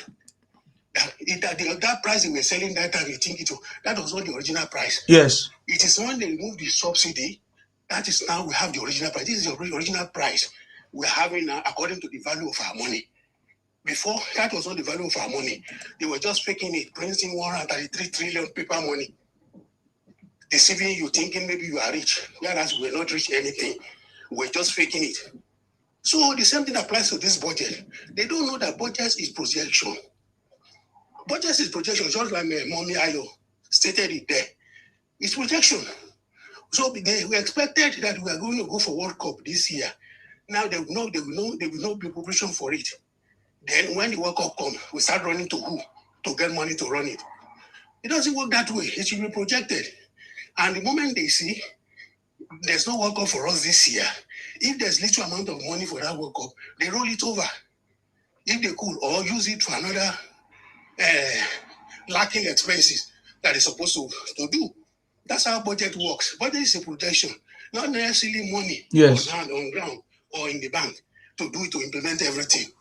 That price they were selling that time, you think that was not the original price. Yes. It is when they removed the subsidy, that is now we have the original price. This is the original price we're having now according to the value of our money. Before, that was not the value of our money. They were just faking it, printing 133 trillion paper money. Deceiving you, thinking maybe you are rich, whereas we're not rich anything. We're just faking it. So the same thing applies to this budget. They don't know that budget is projection. Budget is projection, just like Mommy Ayo stated it there. It's projection. So we expected that we are going to go for World Cup this year. Now they will know the preparation for it. Then when the World Cup comes, we start running to who? To get money to run it. It doesn't work that way. It should be projected. And the moment they see there's no World Cup for us this year, if there's little amount of money for that World Cup, they roll it over. If they could, or use it for another lacking expenses that is supposed to do. That's how budget works. Budget is a projection, not necessarily money Yes. on hand, on ground, or in the bank to do it, to implement everything.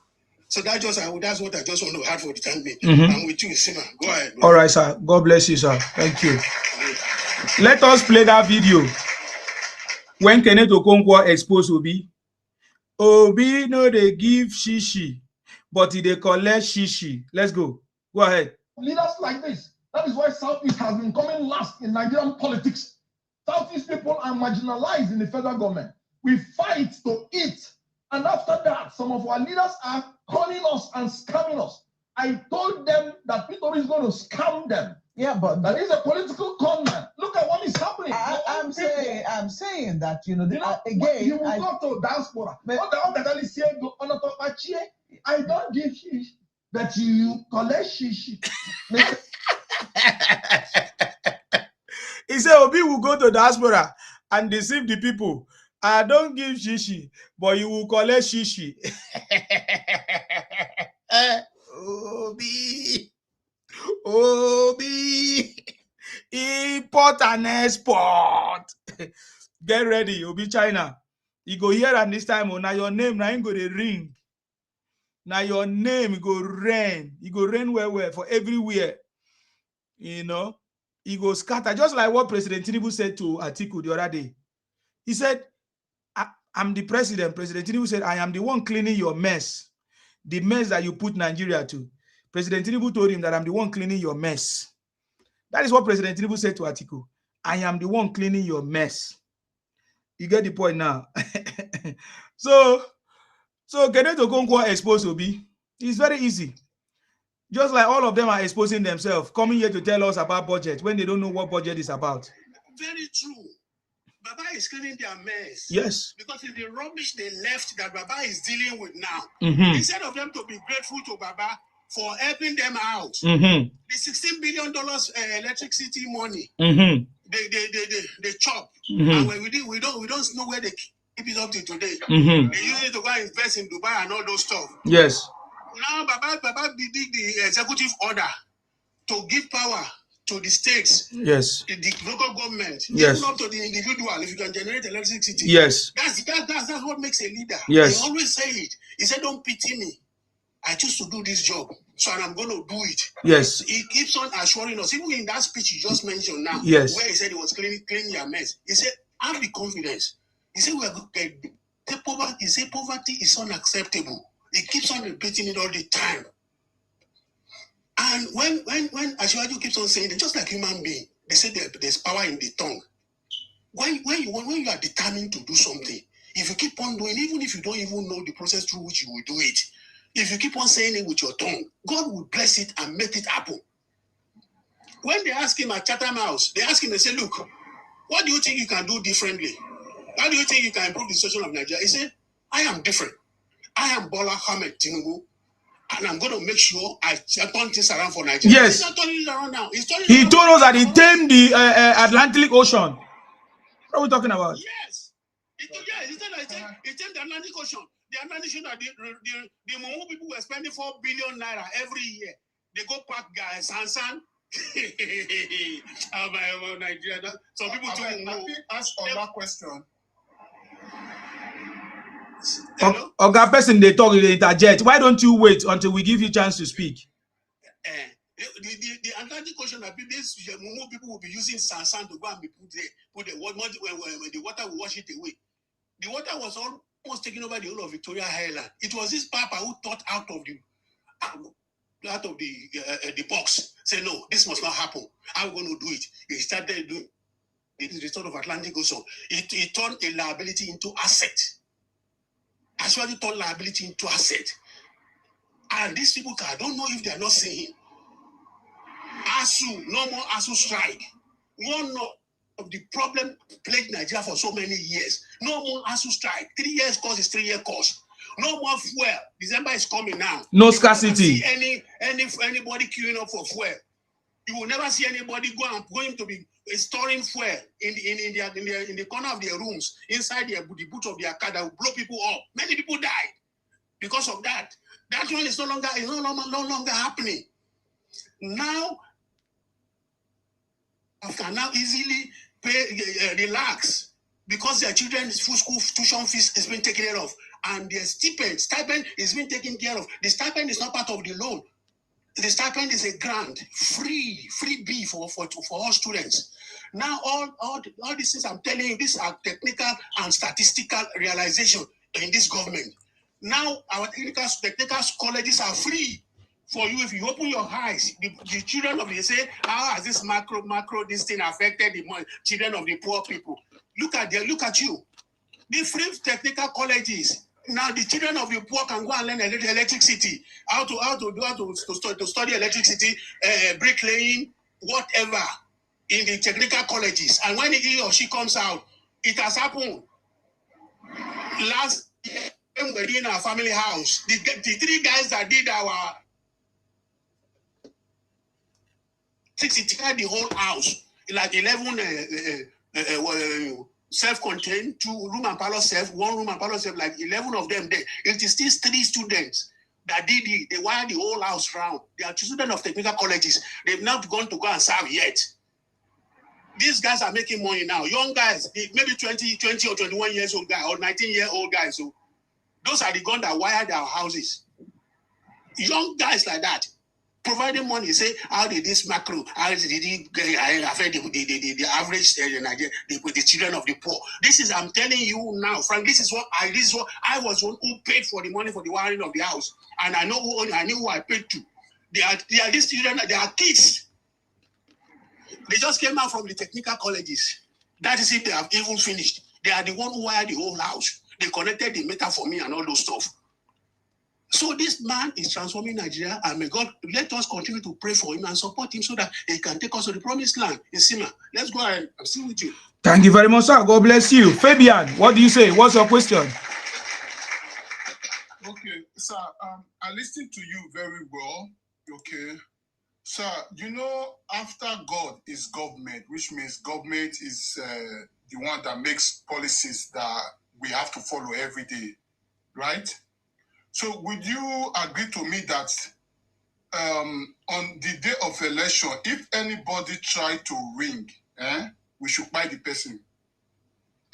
So that's what I just want to add for the time being. I'm with you, Sima. Go ahead. All right, sir. God bless you, sir. Thank you. Let us play that video when Kenneth Okonkwo exposed Obi. Obi no they give shishi, but they collect shishi. Let's go. Go ahead. Leaders like this. That is why Southeast has been coming last in Nigerian politics. Southeast people are marginalized in the federal government. We fight to eat. And after that, some of our leaders are calling us and scamming us. I told them that Peter is going to scam them. Yeah, but that is a political con man. Look at what is happening. I'm saying that again. You will go to diaspora. I don't give shish, but you collect shishi. He said Obi will go to diaspora and deceive the people. I don't give shishi, but you will collect shishi. Obi, import and export. Get ready, Obi China. You go here and this time, now your name now ain't go to ring. Now your name go rain. You go rain well for everywhere. You know, he go scatter, just like what President Tinubu said to Atiku the other day. He said, I'm the president. President Tinubu said, I am the one cleaning your mess. The mess that you put Nigeria to. President Tinubu told him that I'm the one cleaning your mess. That is what President Tinubu said to Atiku. I am the one cleaning your mess. You get the point now. So Kenneth Okonkwo exposed Obi. It's very easy. Just like all of them are exposing themselves, coming here to tell us about budget when they don't know what budget is about. Very true. Baba is cleaning their mess. Yes. Because it's the rubbish they left that Baba is dealing with now. Instead of them to be grateful to Baba for helping them out, the $16 billion electricity money, they chop. And when we don't know where they keep it up to today. They use it to go and invest in Dubai and all those stuff. Yes. Now Baba did the executive order to give power to the states, yes, the local government, yes, even up to the individual. If you can generate electricity, yes, that's what makes a leader. Yes. He always say it. He said, "Don't pity me. I choose to do this job, so I'm going to do it." Yes. He keeps on assuring us, even in that speech you just mentioned now, yes, where he said he was cleaning your mess. He said, "Have the confidence." He said, "We are poverty." He said, "Poverty is unacceptable." He keeps on repeating it all the time. And when Ashwaju keeps on saying it, just like human being, they say there's power in the tongue. When you are determined to do something, if you keep on doing, even if you don't even know the process through which you will do it, if you keep on saying it with your tongue, God will bless it and make it happen. When they ask him at Chatham House, they ask him, they say, "Look, what do you think you can do differently? How do you think you can improve the situation of Nigeria?" He said, "I am different. I am Bola Ahmed Tinubu, and I'm going to make sure I turn this around for Nigeria." Yes. He's not turning it around now. He's turning He it told around us that he tamed the Atlantic Ocean. What are we talking about? Yes. He tamed the Atlantic Ocean. The Atlantic Ocean, the Momo people were spending 4 billion naira every year. They go pack guys, Sansan. Nigeria. Some people too know. Ask on that question. Oga person they talk, they interject. Why don't you wait until we give you a chance to speak? The Atlantic Ocean, Momo people will be using Sansan to go and be put the water will wash it away. The water was almost taking over the whole of Victoria Island. It was this Papa who thought out of the box. Say, "No, this must not happen. I'm going to do it." He started doing the return of Atlantic Ocean. It turned a liability into asset. Actually turned liability into asset. And these people, I don't know if they are not seeing. ASU, no more ASU strike. One of the problem plagued Nigeria for so many years. No more ASU strike. 3 years course is 3 year course. No more fuel. December is coming now. No scarcity. Anybody queuing up for fuel. You will never see anybody going to be storing fuel in the corner of their rooms, inside the boot of their car that will blow people up. Many people died because of that. That one is no longer happening. Now, can now easily relax because their children's full school tuition fees is being taken care of, and their stipend is being taken care of. The stipend is not part of the loan. The stipend is a grant, freebie for all students. Now, all these things I'm telling you, these are technical and statistical realization in this government. Now, our technical colleges are free for you. If you open your eyes, the children of the say, how has this macro this thing affected the children of the poor people? Look at you. The free technical colleges. Now the children of the poor can go and learn electricity, how to study electricity, bricklaying, whatever, in the technical colleges. And when he or she comes out, it has happened. Last year, when we were in our family house, the 3 guys that did our 60 the whole house, like 11 self-contained, 2 room and parlor self, 1 room and parlor self, like 11 of them there. It is still 3 students that did it. They wired the whole house round. They are students of technical colleges. They've not gone to go and serve yet. These guys are making money now. Young guys, maybe 20 or 21 years old guy or 19-year-old guys. So those are the guys that wired our houses. Young guys like that. Providing money, say, how did this macro, how did it affect the average the children of the poor? This is, I'm telling you now, Frank, this is what I was one who paid for the money for the wiring of the house. And I knew who I paid to. They are these children, they are kids. They just came out from the technical colleges. That is if they have even finished. They are the one who wired the whole house. They connected the meter for me and all those stuff. So this man is transforming Nigeria, and may God let us continue to pray for him and support him so that he can take us to the promised land in Sima. Let's go ahead. I'm still with you. Thank you very much, sir. God bless you. Fabian, what do you say? What's your question? Okay, sir, I listened to you very well. Okay. Sir, you know, after God is government, which means government is the one that makes policies that we have to follow every day, right? So would you agree to me that on the day of election, if anybody try to ring, we should buy the person?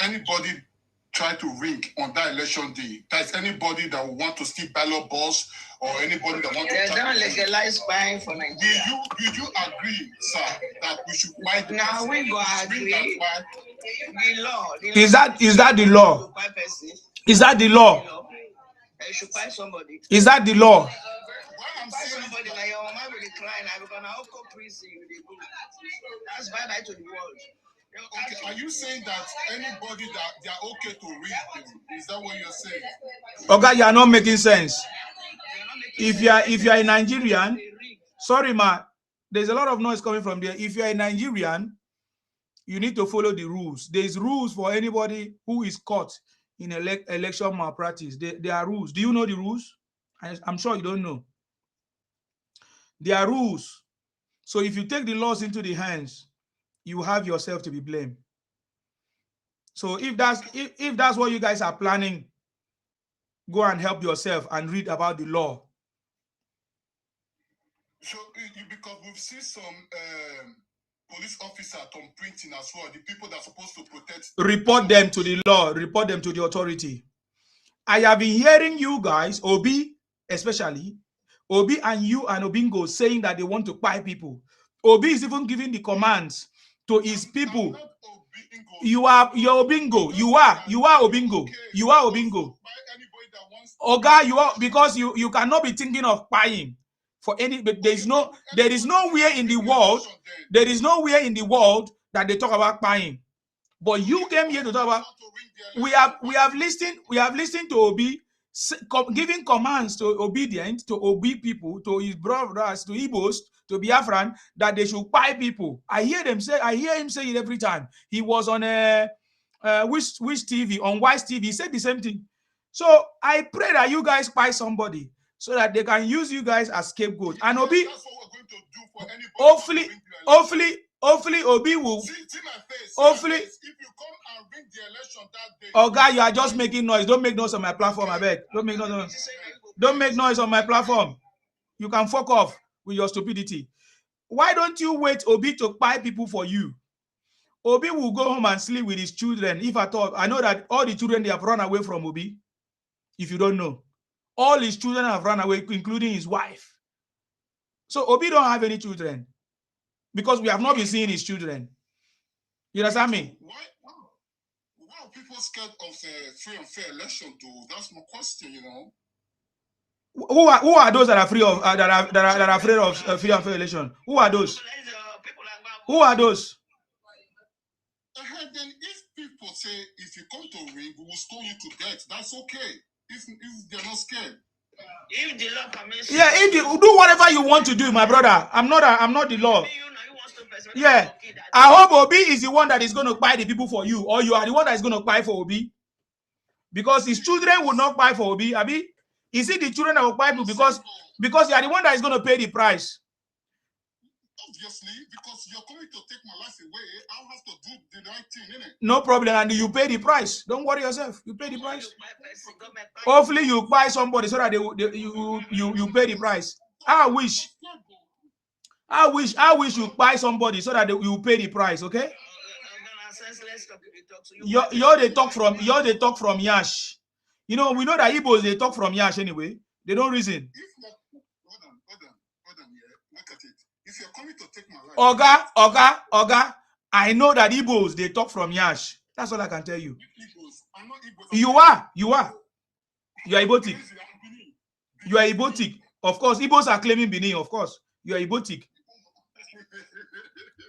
Anybody try to ring on that election day, that's anybody that will want to steal ballot box or anybody that want to... They don't legalize buying for Nigeria. Do you agree, sir, that we should buy the now person? We go agree. The law. Is that the law? Is that the law? You should buy somebody. Is that the law? Buy somebody like your mama will decline. I'm gonna go prison. That's bye to the world. Okay, are you saying that anybody that they are okay to read them? Is that what you're saying? Okay, you are not making sense. If you are a Nigerian, sorry, ma, there's a lot of noise coming from there. If you are a Nigerian, you need to follow the rules. There's rules for anybody who is caught in election malpractice. There are rules. Do you know the rules? I'm sure you don't know. There are rules. So if you take the laws into the hands, you have yourself to be blamed. So if that's what you guys are planning, go and help yourself and read about the law. So because we've seen some police officers on printing as well, the people that are supposed to protect. Report them to the law, report them to the authority. I have been hearing you guys, Obi especially, Obi and you and Obingo saying that they want to buy people. Obi is even giving the commands to his people. You're Obingo. You are Obingo. You are Obingo. Oga, you are, because you cannot be thinking of buying for any. But there is nowhere in the world that they talk about buying. But you came here to talk about. We have listened to Obi giving commands to obedient to Obi people, to his brothers, to Igbos, to Biafran, that they should buy people. I hear him say it every time. He was on which TV, on Wise TV, he said the same thing. So I pray that you guys buy somebody so that they can use you guys as scapegoat. And Obi, hopefully Obi will. Hopefully, if you come and ring the election that day. Oh, guy, you are just making noise. Don't make noise on my platform, I beg. Don't make noise. Don't make noise on my platform. You can fuck off with your stupidity. Why don't you wait Obi to buy people for you? Obi will go home and sleep with his children. If at all, I know that all the children, they have run away from Obi. If you don't know, all his children have run away, including his wife. So Obi don't have any children because we have not been seeing his children. You understand me? Why are people scared of free and fair election? Though that's my question. You know. Who are those that are free of that are afraid of free and fair election? Who are those? Who are those? Then if people say if you come to ring, we will stone you to death, that's okay. If they're not scared. If the law permits, yeah, if you do whatever you want to do, my brother. I'm not the law. Yeah, I hope Obi is the one that is going to buy the people for you, or you are the one that is going to buy for Obi, because his children will not buy for Obi. Abi, is it the children that will buy people because you are the one that is going to pay the price? Obviously, because you're coming to take my life away, I'll have to do the right thing, innit? No problem, and you pay the price. Don't worry yourself. You pay the price. Hopefully, you buy somebody so that you pay the price. I wish you buy somebody so that you pay the price. Okay? You they talk from Yash. You know, we know that Igbos, they talk from Yash anyway. They don't reason. Hold on, yeah. Look at it. If you're coming to take my life, Oga, I know that Igbos, they talk from Yash. That's all I can tell you. I'm not Igbos. You are Ibotic. You are Ibotic. Of course, Igbos are claiming Benin, of course. You are Ibotic.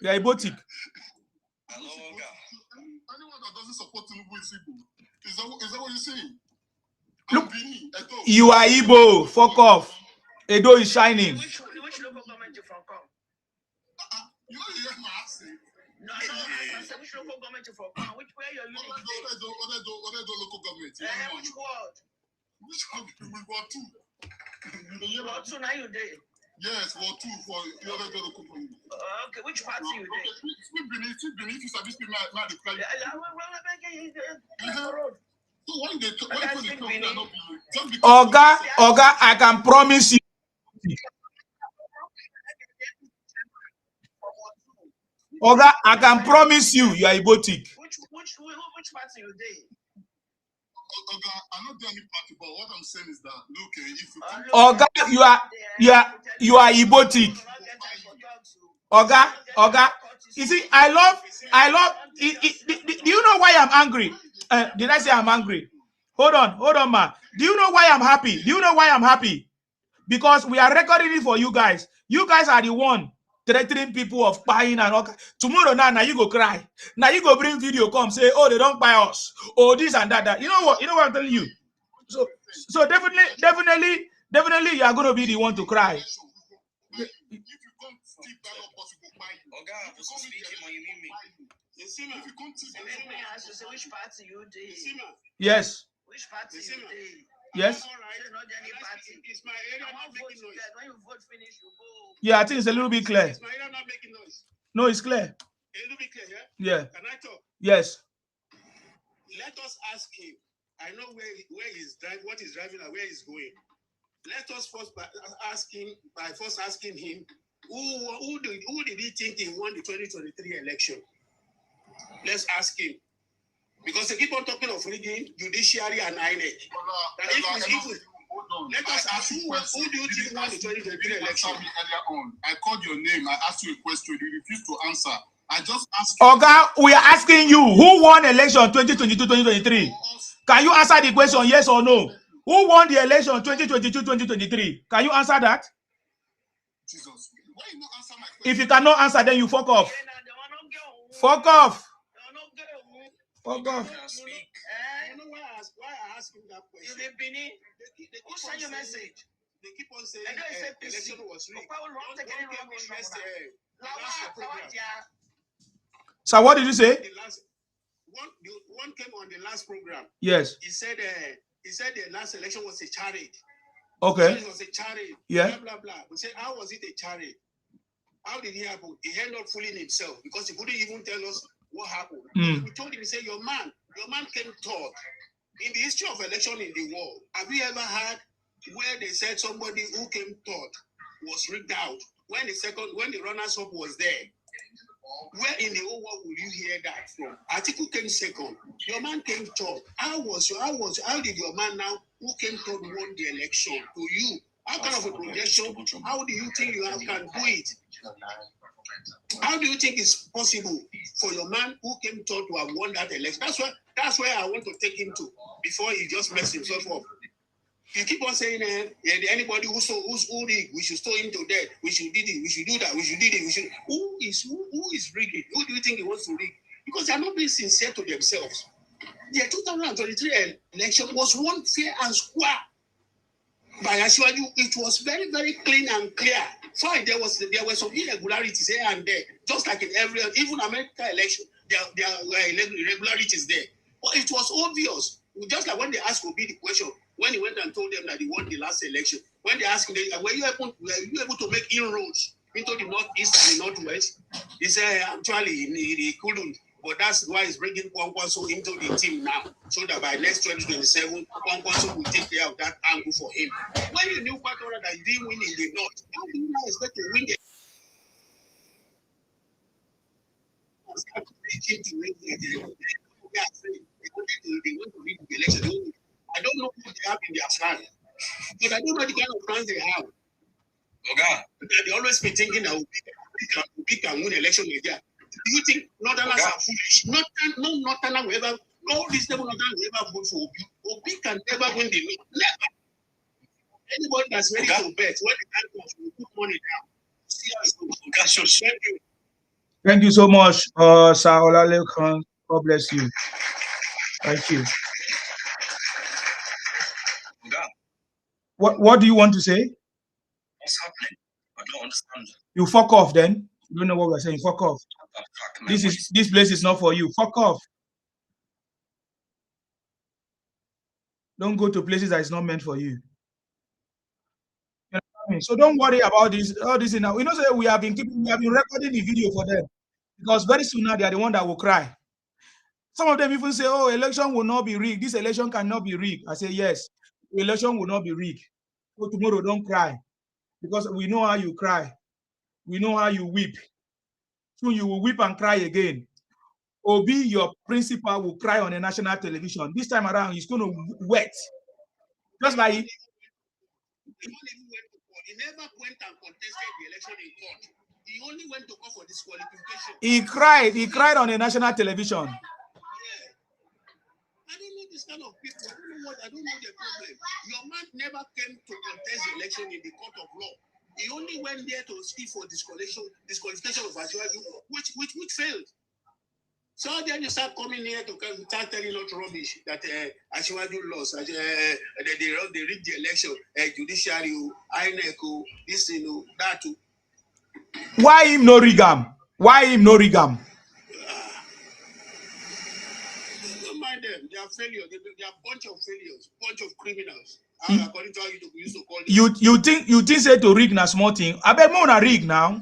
You are Ibotic. Anyone that doesn't support Tinubu is Igbo. Is that what you're saying? Look, you are Igbo. Fuck off. Edo is shining. Which local government you from come? You know you hear my accent. No, I said which local government you from come? Where your unit? Other local government. Which ward? Which one? We were two. Ward 2 now you there? Yes, Ward 2 for the other local government. Okay, which party you there? Speak beneath you service me my reply. So when they talk, Oga, I can promise you. Oga, I can promise you are Ibotic. Which party you there? Oga, I'm not doing any party, but what I'm saying is that look, if you Oga, you are Ibotic. Oga, you see, I love. Do you know why I'm angry? Did I say I'm angry? Hold on, man. Do you know why I'm happy? Because we are recording it for you guys. You guys are the one threatening people of buying and all. Tomorrow now you go cry. Now you go bring video, come say, oh, they don't buy us. Oh, this and that. You know what I'm telling you? So definitely you are going to be the one to cry. Which party you did? Yes. Which party you did? Yes. It's my area not making noise. When you vote finish, you go. Yeah, I think it's a little bit clear. It's my area not making noise. No, it's clear. A little bit clear, yeah? Yeah. Can I talk? Yes. Let us ask him. I know where he's driving, what he's driving, and where he's going. Let us first ask him who did he think he won the 2023 election? Let's ask him. Because they keep on talking of rigging, judiciary and INEC. Let us ask who do you think won the 2023 election? I called your name. I asked you a question. You refused to answer. I just asked you. Oga, we are asking you who won election 2022-2023. Can you answer the question yes or no? Who won the election 2022-2023? Can you answer that? Jesus. Why you not answer my question? If you cannot answer, then you fuck off. Fuck off. Fuck off. You know why I asked him that question? Who sent your message? They keep on saying the election was rigged. So what did you say? One came on the last program. Yes. He said the last election was a charade. Okay. It was a charade. Yeah. Blah blah blah. We said, how was it a charade? How did it happen? He ended up fooling himself because he couldn't even tell us what happened. We told him, he said, your man came third. In the history of election in the world, have you ever heard where they said somebody who came third was rigged out? when the runners up was there. Where in the whole world will you hear that from? Atiku came second. Your man came third. How did your man now, who came third, won the election to you? How kind of a projection? How do you think you can do it? How do you think it's possible for your man who came third to have won that election? That's where I want to take him to before he just messed himself up. You keep on saying anybody who rigged, we should store him to death. We should do this. We should do that. We should do this. Who is rigging? Who do you think he wants to rig? Because they are not being sincere to themselves. The 2023 election was won fair and square by Asiwaju. It was very, very clean and clear. Fine, there were some irregularities here and there, just like in even American election, there were irregularities there. But it was obvious. Just like when they asked Obi the question, when he went and told them that he won the last election, when they asked him, were you able to make inroads into the northeast and the northwest? He said actually he couldn't, but that's why he's bringing Kwankwaso into the team now, so that by next 2027, Kwankwaso will take care of that angle for him. When you knew quite well that he didn't win in the north, how do you now expect to win the they want to win the election? I don't know what they have in their plan, but I don't know the kind of plans they have. Okay. They always be thinking that we can win election in there. Do you think Northerners are foolish? No Northerner will ever, no reasonable Northerner will ever vote for Obi. Obi can never win the North. Never. Anybody that's ready to bet, when the time comes, we put money down. See how it's going. Thank you so much, Sir Olalekan. God bless you. Thank you. What do you want to say? What's happening? I don't understand. You fuck off then. You don't know what we're saying. Fuck off. This place is not for you. Fuck off. Don't go to places that is not meant for you. You know what I mean? So don't worry about this. All this now. We know that we have been recording the video for them, because very soon now they are the one that will cry. Some of them even say, "Oh, election will not be rigged. This election cannot be rigged." I say, "Yes, the election will not be rigged. So tomorrow, don't cry, because we know how you cry. We know how you weep. Soon you will weep and cry again. Obi, your principal, will cry on a national television. This time around, he's going to wet. Just like he never went and contested the election in court. He only went to court for disqualification. He cried. He cried on a national television. Yeah. I don't know this kind of people. I don't know the problem. Your man never came to contest the election in the court of law. He only went there to speak for disqualification of Asiwaju, which failed. So then you start coming here to start telling us rubbish that Asiwaju lost, they rigged the election, judiciary, INEC, this, that. Why him no rigam? Why him no rigam? Don't mind them. They are failures. They are a bunch of failures, bunch of criminals. According to how you used to call them. You think say to rig na small thing? I bet more than rig now.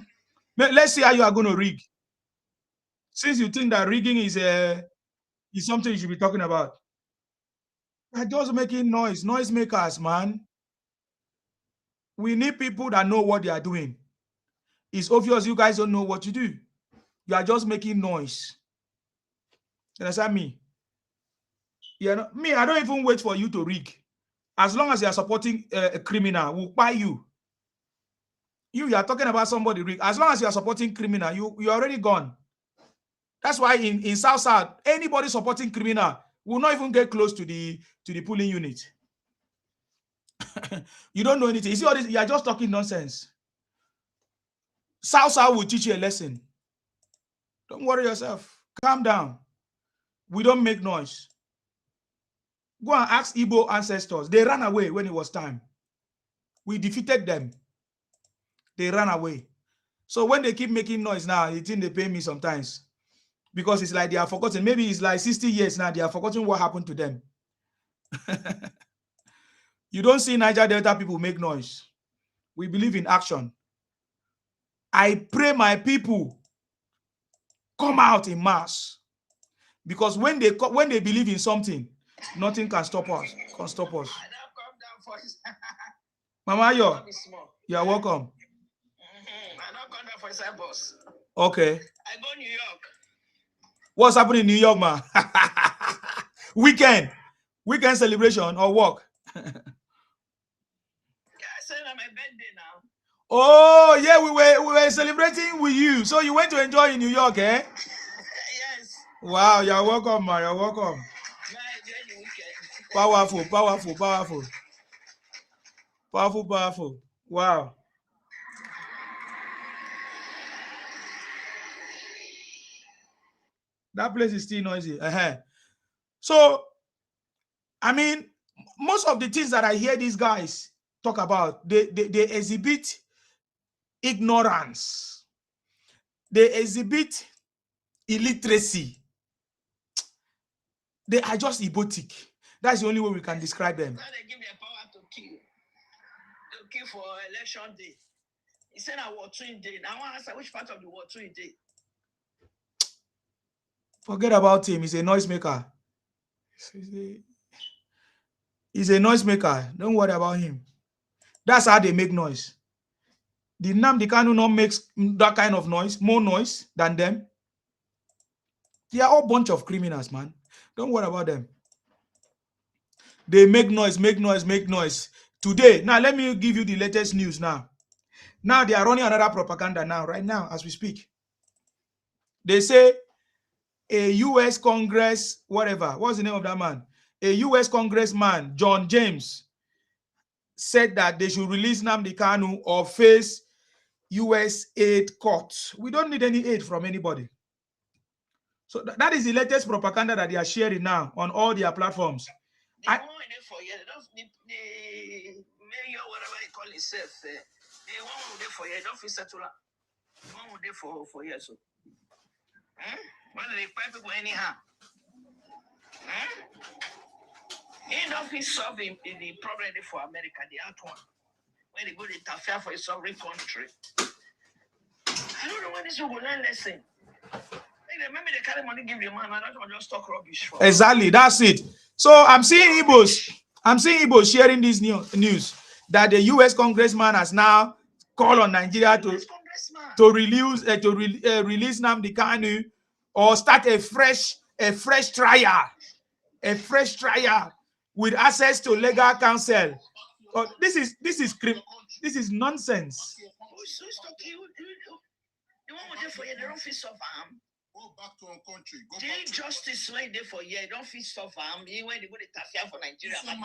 Let's see how you are going to rig. Since you think that rigging is something you should be talking about. They're just making noise makers, man. We need people that know what they are doing. It's obvious you guys don't know what to do. You are just making noise. You understand me? Yeah, me, I don't even wait for you to rig. As long as you are supporting a criminal, we'll buy you. You are talking about somebody rig. As long as you are supporting criminal, you're already gone. That's why in South, anybody supporting criminal will not even get close to the polling unit. You don't know anything. You see all this? You are just talking nonsense. South will teach you a lesson. Don't worry yourself. Calm down. We don't make noise. Go and ask Igbo ancestors. They ran away when it was time. We defeated them. They ran away. So when they keep making noise now, you think they pay me sometimes. Because it's like they are forgotten. Maybe it's like 60 years now. They are forgotten what happened to them. You don't see Niger Delta people make noise. We believe in action. I pray my people come out in mass. Because when they believe in something, nothing can stop us. Mama, you're welcome. inside bus. Okay. I go New York. What's happening in New York, man? Weekend celebration or work? Yeah, I said on my birthday now. Oh, yeah, we were celebrating with you. So you went to enjoy in New York, eh? Yes. Wow, you're welcome, man. You're welcome. Yeah, I enjoyed the weekend. Powerful. Wow. That place is still noisy. So, I mean, most of the things that I hear these guys talk about, they exhibit ignorance. They exhibit illiteracy. They are just idiotic. That's the only way we can describe them. Now they give their power to kill for election day. He said I war twin day. Now I want to answer which part of the war twin day. Forget about him. He's a noisemaker. He's a noisemaker. Don't worry about him. That's how they make noise. The Nnamdi Kanu not makes that kind of noise, more noise than them. They are all bunch of criminals, man. Don't worry about them. They make noise. Today, now let me give you the latest news now. Now they are running another propaganda now, right now, as we speak. They say a U.S. Congress, whatever, what's the name of that man? A U.S. Congressman, John James, said that they should release Nnamdi Kanu or face U.S. aid court. We don't need any aid from anybody. So that is the latest propaganda that they are sharing now on all their platforms. The mayor, whatever he call himself, the one who there for years, don't feel settled. The one who there for years. So, when they pay people anyhow, he don't feel solve the problem for America, the out one. When they go to interfere for a sovereign country. I don't know when this will learn lesson. Maybe they carry money, give the man, and that's just talk rubbish. Exactly, that's it. So I'm seeing Igbos sharing this news that the U.S. congressman has now called on Nigeria to release Nnamdi Kanu or start a fresh trial with access to legal counsel. This is nonsense. The one who there for you, they don't feel so farm. Go back to our country. The justice when there for you, don't feel so farm. When they go to interfere for Nigeria, the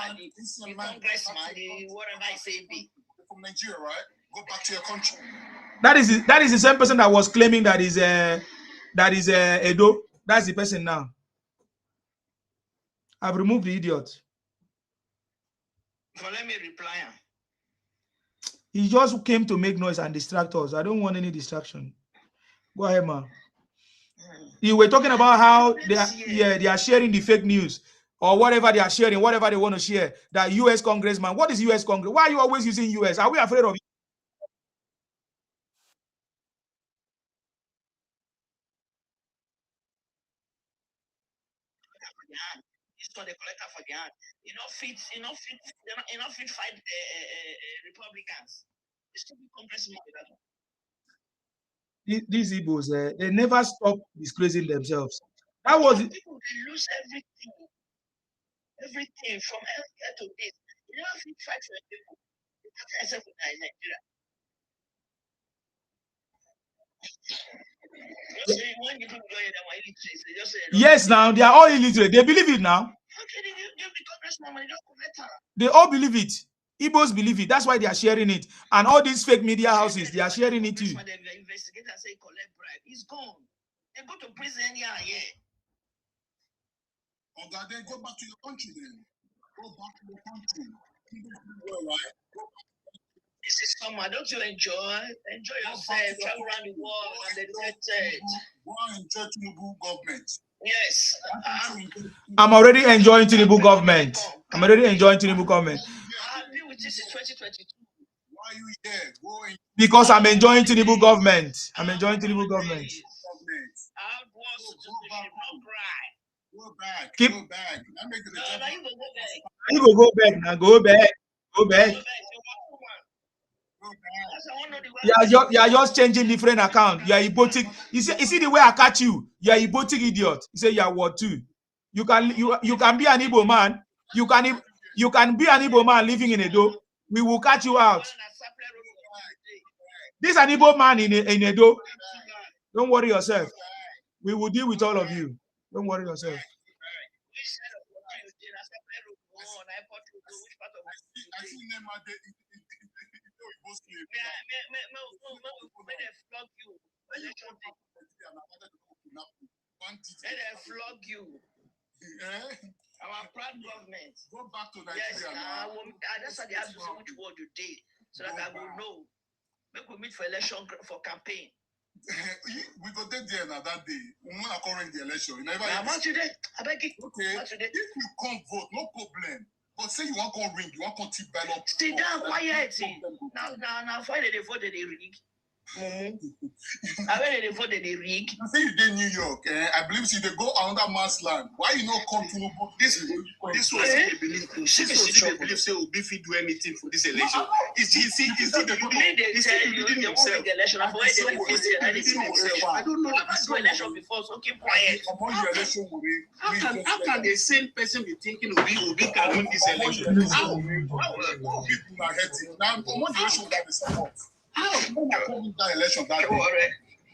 congressman, whatever I say be. From Nigeria, right? Go back to your country. That is the same person that was claiming that is Edo. That's the person now. I've removed the idiot. So let me reply him. He just came to make noise and distract us. I don't want any distraction. Go ahead, man. You were talking about how they are sharing the fake news or whatever they are sharing, whatever they want to share. That U.S. congressman. What is U.S. Congress? Why are you always using U.S.? Are we afraid of you? It's not the collector for the hand. Fit fight Republicans. It's to be congressman. These Igbos, they never stop disgracing themselves. That was it. People they lose everything from healthcare to this. You never fit fight for people. That's in Nigeria. Yes, now they are all illiterate. They believe it now. They all believe it. Igbos believe it. That's why they are sharing it. And all these fake media houses, they are sharing it too. He's gone. They go to prison anyhow, yeah. Oh God, then go back to your country then. Go back to your country. Right? This is summer. Don't you enjoy? Enjoy yourself. Travel around the world and educated. Go and enjoy Tinubu government. Yes. I'm already enjoying Tinubu government. I'm already enjoying Tinubu government. I've been with this in 2022. Why are you here? Go and because I'm enjoying Tinubu government. I'm enjoying Tinubu government. Go back. Keep. Go back. You go back now. Go back. Go back. You are just changing different account. You are Ibotic. You see the way I catch you. You are Ibotic idiot. You say you are what too. You can be an Igbo man. You can be an Igbo man living in Edo. We will catch you out. This is an Igbo man in Edo. Don't worry yourself. We will deal with all of you. Don't worry yourself. Flog you. Our proud government. Go back to Nigeria now. That's why they ask you which word you did, so that I will know. Make we meet for election for campaign. We go there now that day. We want to call the election. I'm out today. I beg you. Okay. If you can't vote, no problem. But say you want to ring, you want to tip ballot. Stay down, quiet. Now, Friday they voted they rig. I when they voted they rig. I say you did New York. I believe they go another man's land. Why you not come to Tinubu? This was they believe. They believe say Obi fit do anything for this election. Is he the election? I don't know. I do election before, so keep quiet. How can the same person be thinking Obi can win this election? How people are hurting now? What election that is support? How that election that day?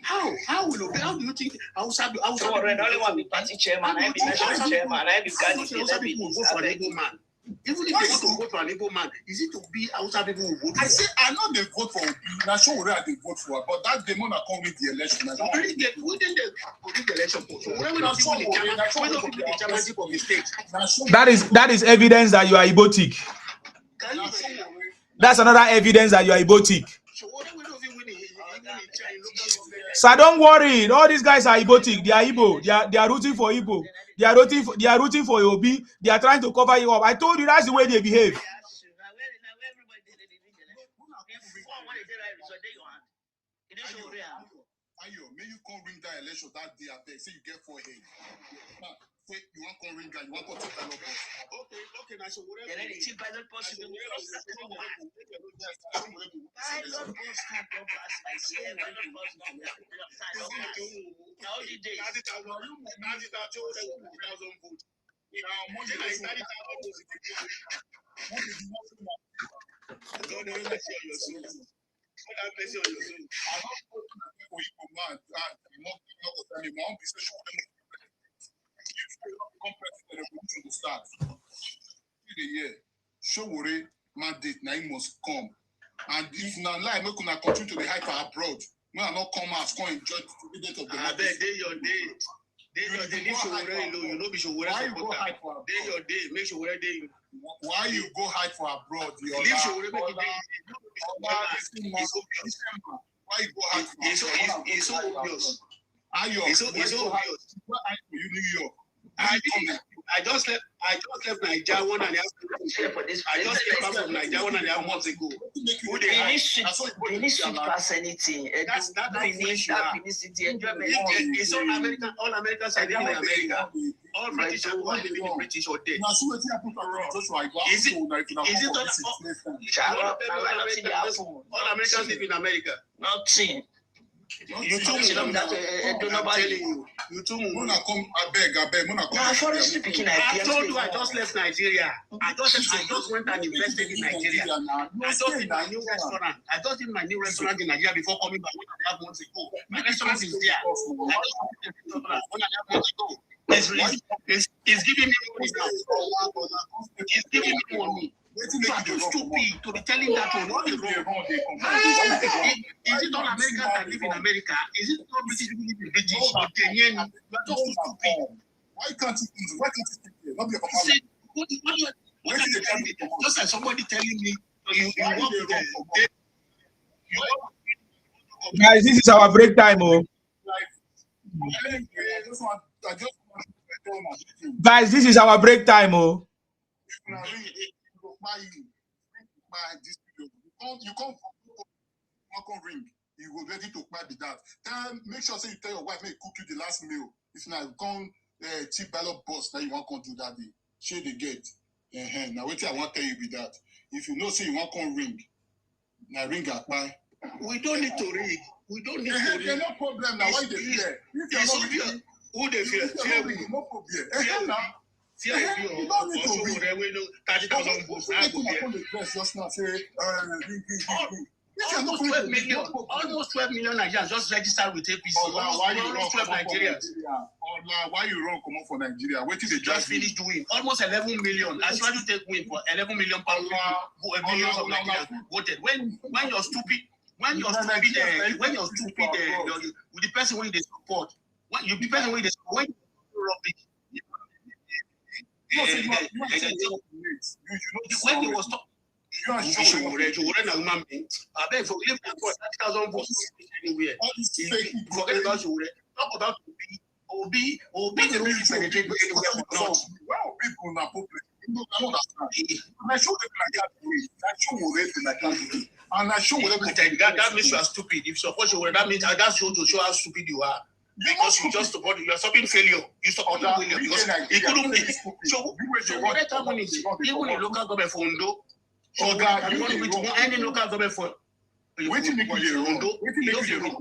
How will Obi? How do you think? Outside only one be party chairman. I be national chairman. I be candidate. People vote for an Igbo man. Even if they want to vote for an Igbo man, is it to be outside people who vote? I say I know they vote for Obi. Now show where they vote for, but that demon are coming the election. Already they wouldn't they the election. So wherever not show the chairmanship of the state. That is evidence that you are Ibotic. That's another evidence that you are Ibotic. So don't worry. All these guys are Ibotic. They are Igbo. They are rooting for Igbo. They are rooting for Obi. They are trying to cover you up. I told you that's the way they behave. May you come ring that election that day after. Say you get 4 heads. Say you want to ring that. You want to take ballot post. Okay. Now so whatever. Then it's ballot post. Showore mandate now he must come, and if na lie make una continue to the hyper abroad. May I not come out come enjoy the date of the I beg day your day. Leave Showore alone. You know be Showore supporter. Day your day. Make Showore day. Why you go hide for abroad? Leave Showore make it day. Why you go hide for abroad? It's so obvious. It's so obvious. You New York. I just left Nigeria 1.5 months. I just came back from Nigeria 1.5 months ago. They need to pass anything. That's enjoyment. It's all Americans are living in America. All British are living in British or dead. Is it all Americans live in America? Nothing. You too much. You too much. I told you I just left Nigeria. I just went and invested in Nigeria. I just did my new restaurant. I just did my new restaurant in Nigeria before coming back 1.5 months ago. My restaurant is there. I just did 1.5 months ago. It's giving me money now. It's giving me money. You are too stupid to be telling that one. What is wrong? Is it all Americans that live in America? Is it all British people live in British or Kenyan? You are just too stupid. Why can't you speak here? Not be What are you telling me? Just like somebody telling me you work with Guys, this is our break time, oh. Guys, this is our break time, oh. You can't ring. You go ready to buy the that. Then make sure say you tell your wife make cook you the last meal. If not, you can't cheap ballot boss that you want to do that day. Share the gate. Now wait till I want to tell you with that. If you know say you want to ring, Now ring up, man. We don't need to read. We don't need to read. There's no problem now. Why they fear? It's obvious. Who they fear? Fear we. No problem. Fear we. You don't need to read. We know 30,000 votes. Just now say, almost 12 million Nigerians just registered with APC. Almost 12 Nigerians. Why you run come up for Nigeria? Wait till they just finished doing almost 11 million. As you take win for 11 million pounds. Millions of Nigerians voted. When you're stupid, with the person who they support, when you depend on the support, when he was talking. I beg for 30,000 votes anywhere. Forget about Showore. Talk about Obi the rule penetrate anywhere or not. Well, people na public. I understand. I show them like that way. I show Showore and I show whatever. That means you are stupid. If you support Showore, that means that shows to show how stupid you are. Because you just support, you are stopping failure. You support failure because it couldn't be. So Showore that money, even in local government for Ondo. You want with any local government for wait till make you the wrong. Wait till make you the wrong.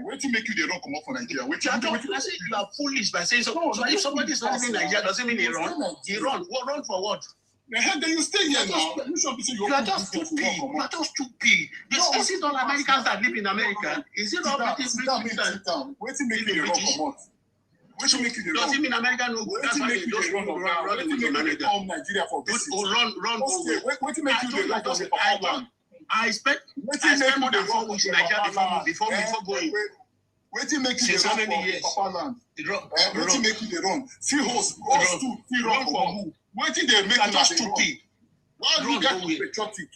Wait till make you the wrong come up for Nigeria. You are foolish by saying so. So if somebody is not in Nigeria, doesn't mean he run. He run. What run for what? Then you stay here now. You are just stupid. You are just stupid. Is it all Americans that live in America? Is it all British? Wait till make you the wrong come out. Does it mean America no good? That's why they don't run into America. Nigeria for business. Run. Wait till make you the wrong. I spent more than 4 weeks in Nigeria before going. Wait till make you the wrong for Papa land. Wait till make you the wrong. See host too. See wrong for who? Wait till they make you just stupid. Why do you get patriotic?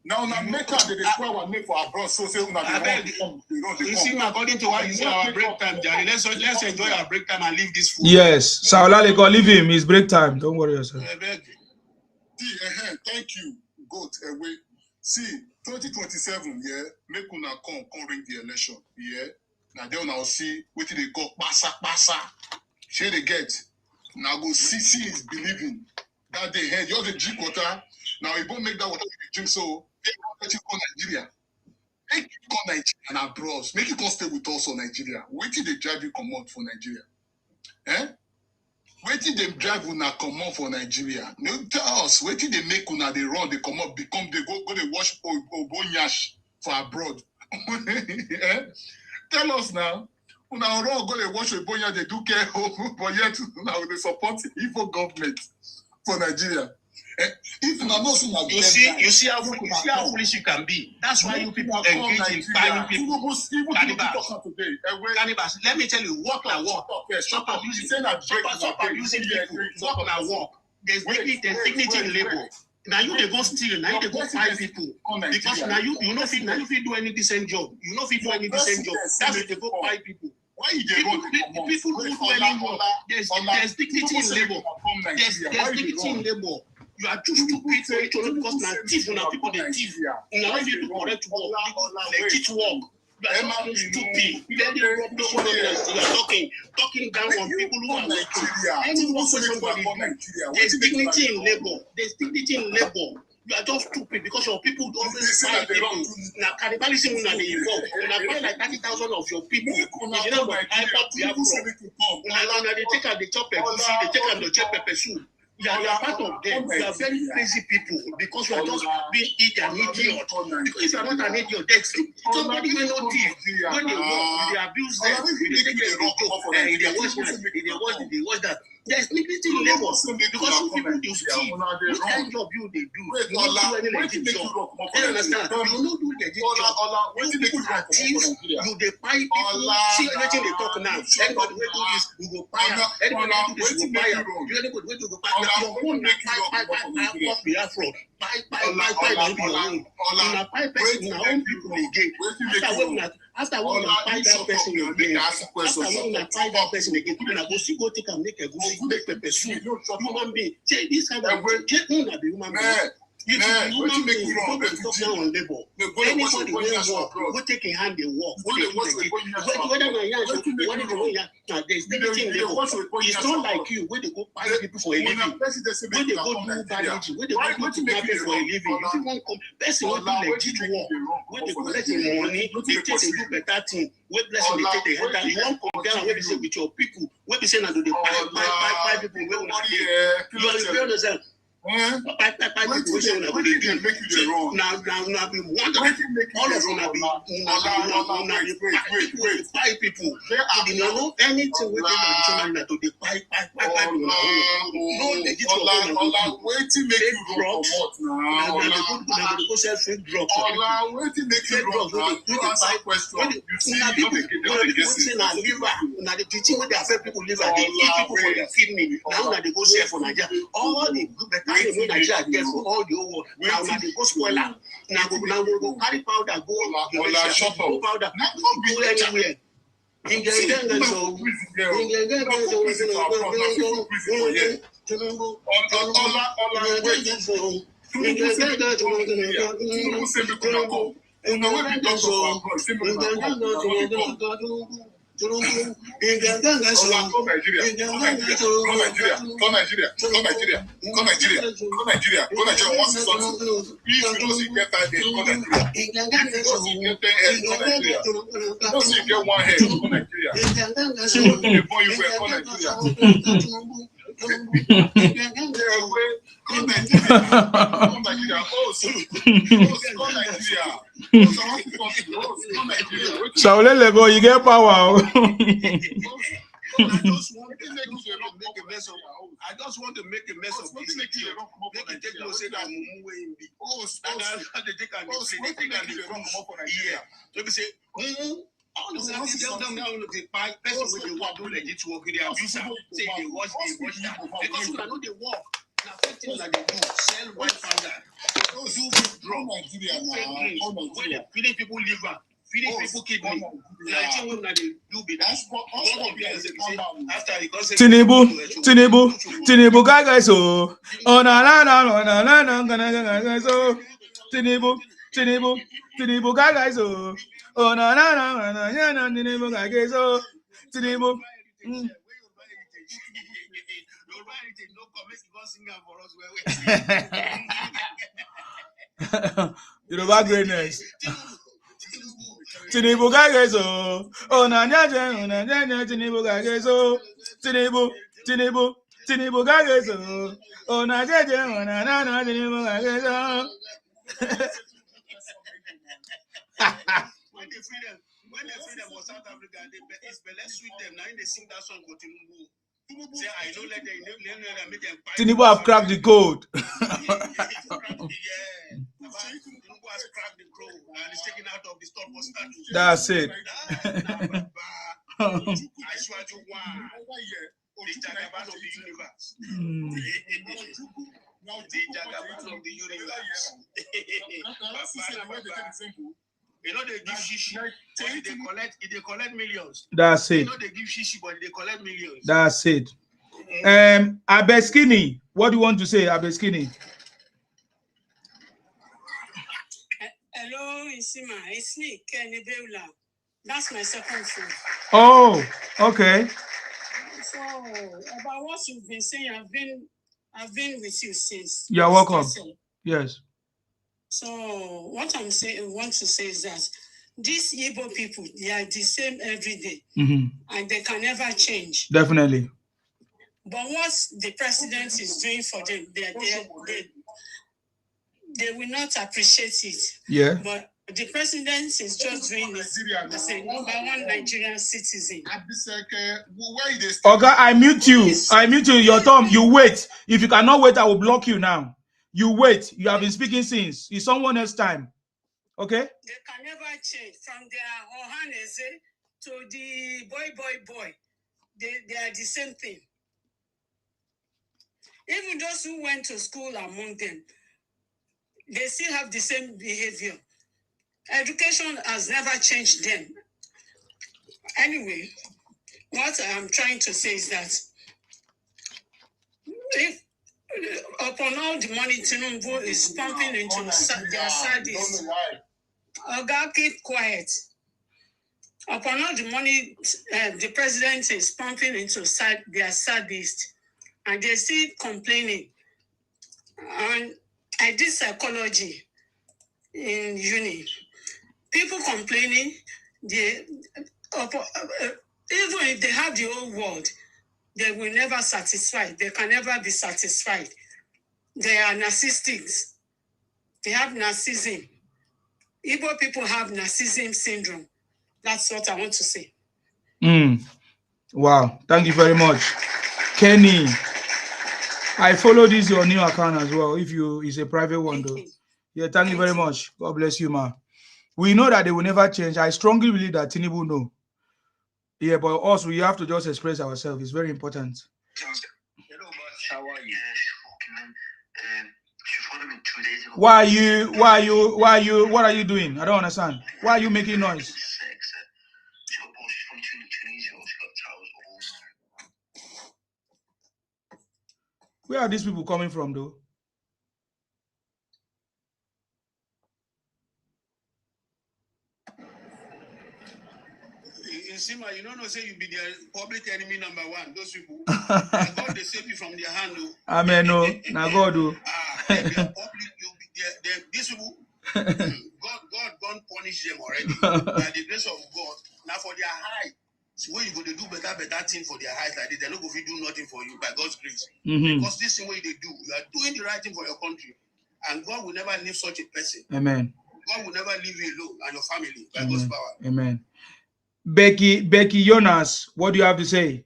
Now make sure they destroy our name for our bros. So say you see, according to what you say, our break time, Jerry. Let's enjoy our break time and leave this food. Yes, Saulale, go leave him. It's break time. Don't worry yourself. Thank you. Goat away. See, 2027, yeah, make una come ring the election, yeah. Now they now see what they go pasa. Share they get. Now go see is believing that they had you're the drink water. Now you won't make that water drink so. Let you go Nigeria. Make you go Nigeria and abroad. Make you come stay with us on Nigeria. Wait till they drive you come out for Nigeria. Wait till they drive una come out for Nigeria. No tell us. Wait till they make una they run, they come up, become they go they watch Obonyash for abroad. Tell us now. Una run go they watch Obonyash, they do care home, but yet now they support the evil government for Nigeria. If you see how foolish you can be. That's why you people engage in buying people. Cannibals. Let me tell you, walk and walk. Stop abusing people. Walk and walk. There's dignity in labor. Now you they go steal. Now you they go fight people. Because now you know if you do any decent job. You know if you do any decent job. That's why they go fight people. Why you people who do any work. There's dignity in labor. There's dignity in labor. You are too stupid for each other because now thief, now people they thief. Now if you do correct work, they teach work. You are just stupid. You are talking down on people who are working. Anyone for somebody, there's dignity in labor. There's dignity in labor. You are just stupid because your people always fight people. Now cannibalism is not involved. When I find like 30,000 of your people, you know what I thought we have from. Now they take out the chop pepper soup, they take out the chop pepper soup. You are part of them. You are very crazy people because you are just being an idiot. Because if you are not an idiot, there's somebody will not thief. When they walk, they abuse them. They take them to they watch that. There's dignity in labor because some people do steal. What kind of job you they do? You don't do any legit job. You understand? You don't do legit job. When people are thieves, you they buy people. See everything they talk now. Anybody will do this, we go buy her. Anybody will do this, we go buy her. Anybody will do go buy her. Your own buy the afro. Buy don't be your own. Una buy person, una own people again. After when una buy that person again, people na go see go take and make a go make pepper soup. Human being, say this kind of una be human being. If you want make you wrong, talk down on labor. Anybody will work, go take a hand and work. Whether my hands, what is the way there's everything labor. It's not like you, where they go buy people for a living. Where they go do bandaging, where they go to market for a living. If you want come, person will do legit work. Where they collect the money, they take they do better thing. Where blessing they take the head down. You won't compare where they say with your people. Where they say now do they buy people where we you understand? All of them buy people. You know anything with them that they buy people. No, they get fake drugs. They go sell fake drugs. Fake drugs. Now the teaching where they affect people liver, they eat people for their kidney. Now they go sell for Nigeria. All the better thing Nigeria get for all the whole world. Now they go spoiler. Now we go carry powder, go powder, go anywhere. So let go, you get power. I just want to make a mess of this. Make it take no say that Mumu way in the they think I can come up for Nigeria. So we say, all the time they buy person with the work, do legit work with their visa. Say they watch that. Because we know they work. Now, first thing that they do, sell white powder. Those who drug Nigeria now, when they feeding people liver, feeding people kidney. Tinubu, guys, so oh na so Tinubu, guys, so oh na Tinubu, guys, so Tinubu. Yoruba greatness. Tinubu guys, oh na Tinubu guys, Tinubu guys, oh na Tinubu guys. When they free them for South Africa, it's better sweet them. Now they sing that song for Tinubu. Say I don't let them make them. Tinubu have cracked the code. Tinubu has cracked the code and is taken out of the store for status. That's it. I swear to one. The Jagaban of the universe. The Jagaban of the universe. You know they give shishi, but they collect millions. That's it. You know they give shishi, but they collect millions. That's it. Abeskini, what do you want to say, Abeskini? Hello, Isima. It's me, Kenny Beula. That's my second phone. Oh, okay. So about what you've been saying, I've been with you since. You're welcome. Yes. So what I'm saying, want to say is that these Igbo people, they are the same every day, and they can never change. Definitely. But what the president is doing for them, they will not appreciate it. Yeah. But the president is just doing it as a #1 Nigerian citizen. Okay, I mute you. I mute you. Your thumb. You wait. If you cannot wait, I will block you now. You wait. You have been speaking since. It's someone else's time. Okay? They can never change from their Ohaneze to the boy. They are the same thing. Even those who went to school among them, they still have the same behavior. Education has never changed them. Anyway, what I'm trying to say is that if upon all the money Tinubu is pumping into their service. Oga, keep quiet. Upon all the money the president is pumping into their service, and they still complaining. And I did psychology in uni. People complaining, even if they have the whole world, they will never satisfy. They can never be satisfied. They are narcissistic. They have narcissism. Igbo people have narcissism syndrome. That's what I want to say. Wow. Thank you very much. Kenny, I follow this your new account as well. If it's a private one though. Yeah, thank you very much. God bless you, ma. We know that they will never change. I strongly believe that Tinubu know. Yeah, but also we have to just express ourselves. It's very important. How are you? What are you doing? I don't understand. Why are you making noise? Where are these people coming from though? Sima, you don't know, say you be their public enemy number one. Those people, God, they save you from their hand. Amen. No, now God do. These people, God don't punish them already. By the grace of God, now for their height, so when you go to do better thing for their height like this, they're not going to do nothing for you by God's grace. Because this is the way they do. You are doing the right thing for your country, and God will never leave such a person. Amen. God will never leave you alone and your family by God's power. Amen. Becky Jonas, what do you have to say?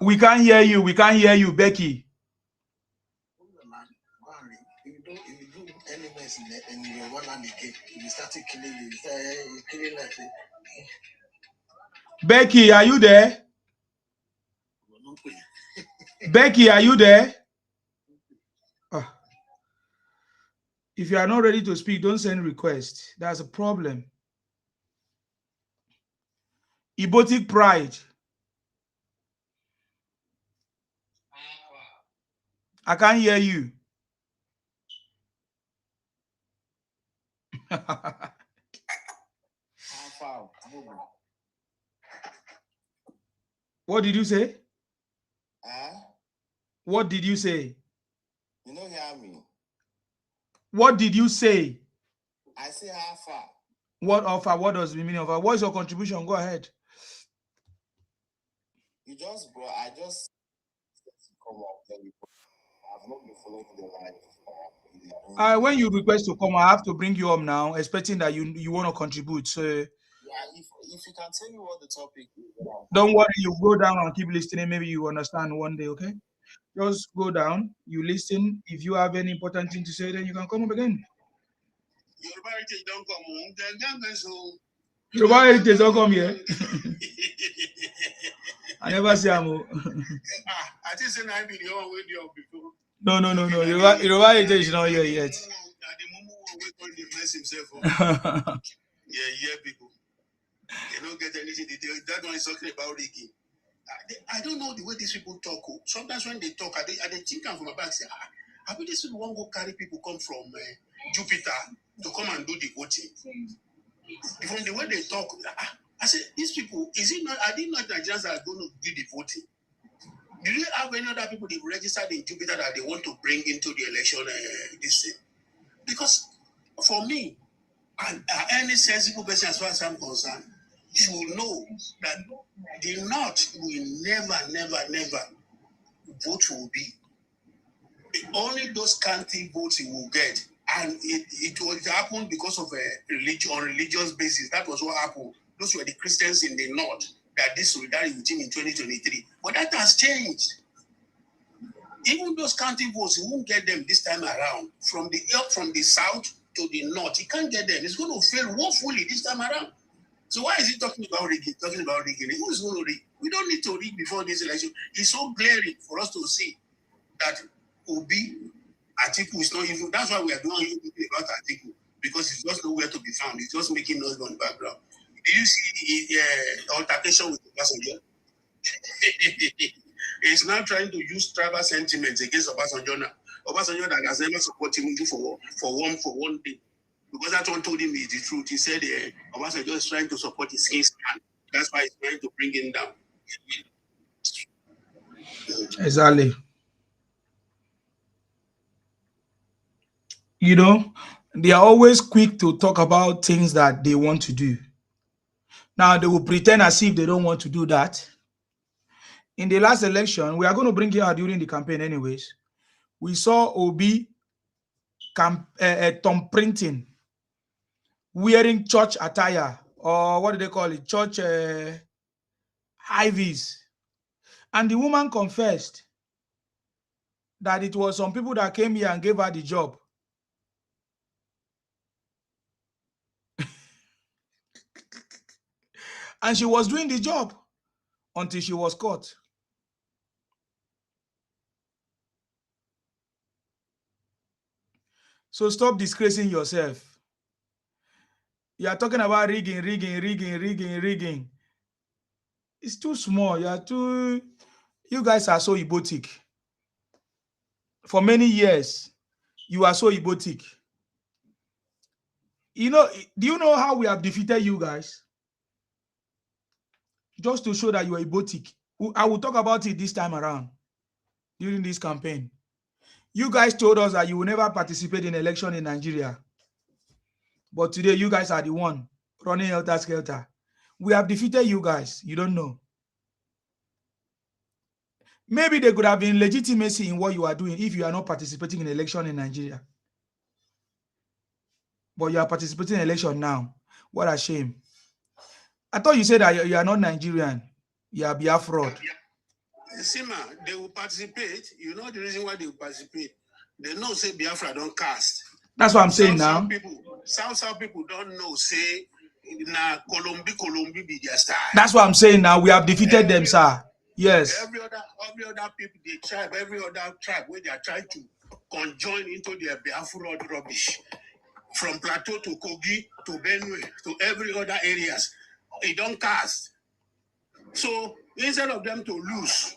We can't hear you. We can't hear you, Becky. Becky, are you there? Becky, are you there? If you are not ready to speak, don't send requests. That's a problem. Ibotic pride. I can't hear you. What did you say? What did you say? You don't hear me. What did you say? I say how far. What offer? What does the meaning of it? What is your contribution? Go ahead. You just, bro, I just come up. I've not been following the line. When you request to come, I have to bring you up now, expecting that you want to contribute. So yeah, if you can tell me what the topic is. Don't worry, you go down and keep listening. Maybe you understand one day, okay? Just go down, you listen. If you have any important thing to say, then you can come up again. Yoruba Heritage don't come home. Yoruba Heritage don't come here. I never see him. I think say I be the one with you before. No. Yoruba Heritage is not here yet. Yeah, people. They don't get anything. That one is talking about rigging. I don't know the way these people talk. Sometimes when they talk, I think I'm from my back. Say, I bet these people won't go carry people come from Jupiter to come and do the voting. From the way they talk, I said, these people, is it not? I didn't know Nigerians are going to do the voting. Do you have any other people they've registered in Jupiter that they want to bring into the election? This thing? Because for me, and any sensible person, as far as I'm concerned, should know that the North will never vote will be. Only those scanty votes he will get. And it will happen because of a religion, on religious basis. That was what happened. Those were the Christians in the North that this solidarity with him in 2023. But that has changed. Even those county votes, he won't get them this time around. From the south to the north, he can't get them. It's going to fail woefully this time around. So why is he talking about rigging? Who is going to rig? We don't need to rig before this election. It's so glaring for us to see that Obi, Atiku is not even. That's why we are doing anything about Atiku, because it's just nowhere to be found. It's just making noise on the background. Did you see the altercation with the passenger? is now trying to use tribal sentiments against Obasanjo now. Obasanjo that has never supported him for one day. Because that one told him is the truth. He said Obasanjo is trying to support his king's man. That's why he's trying to bring him down. Exactly. You know, they are always quick to talk about things that they want to do. Now, they will pretend as if they don't want to do that. In the last election, we are going to bring it out during the campaign anyways. We saw Obi Tom Printing wearing church attire, or what do they call it? Church IVs. And the woman confessed that it was some people that came here and gave her the job. And she was doing the job until she was caught. So stop disgracing yourself. You are talking about rigging. It's too small. You guys are so egotic. For many years, you are so egotic. You know, do you know how we have defeated you guys? Just to show that you are egotic. I will talk about it this time around during this campaign. You guys told us that you will never participate in election in Nigeria. But today, you guys are the one running helter-skelter. We have defeated you guys. You don't know. Maybe there could have been legitimacy in what you are doing if you are not participating in election in Nigeria. But you are participating in election now. What a shame. I thought you said that you are not Nigerian. You are Biafra. Sima, they will participate. You know the reason why they will participate. They know, say, Biafra don't cast. That's what I'm saying now. South people don't know, say, na Colombi be their style. That's what I'm saying now. We have defeated them, sir. Yes. Every other people, every other tribe, where they are trying to conjoin into their Biafra rubbish. From Plateau to Kogi to Benue to every other areas. It don't cast. So instead of them to lose,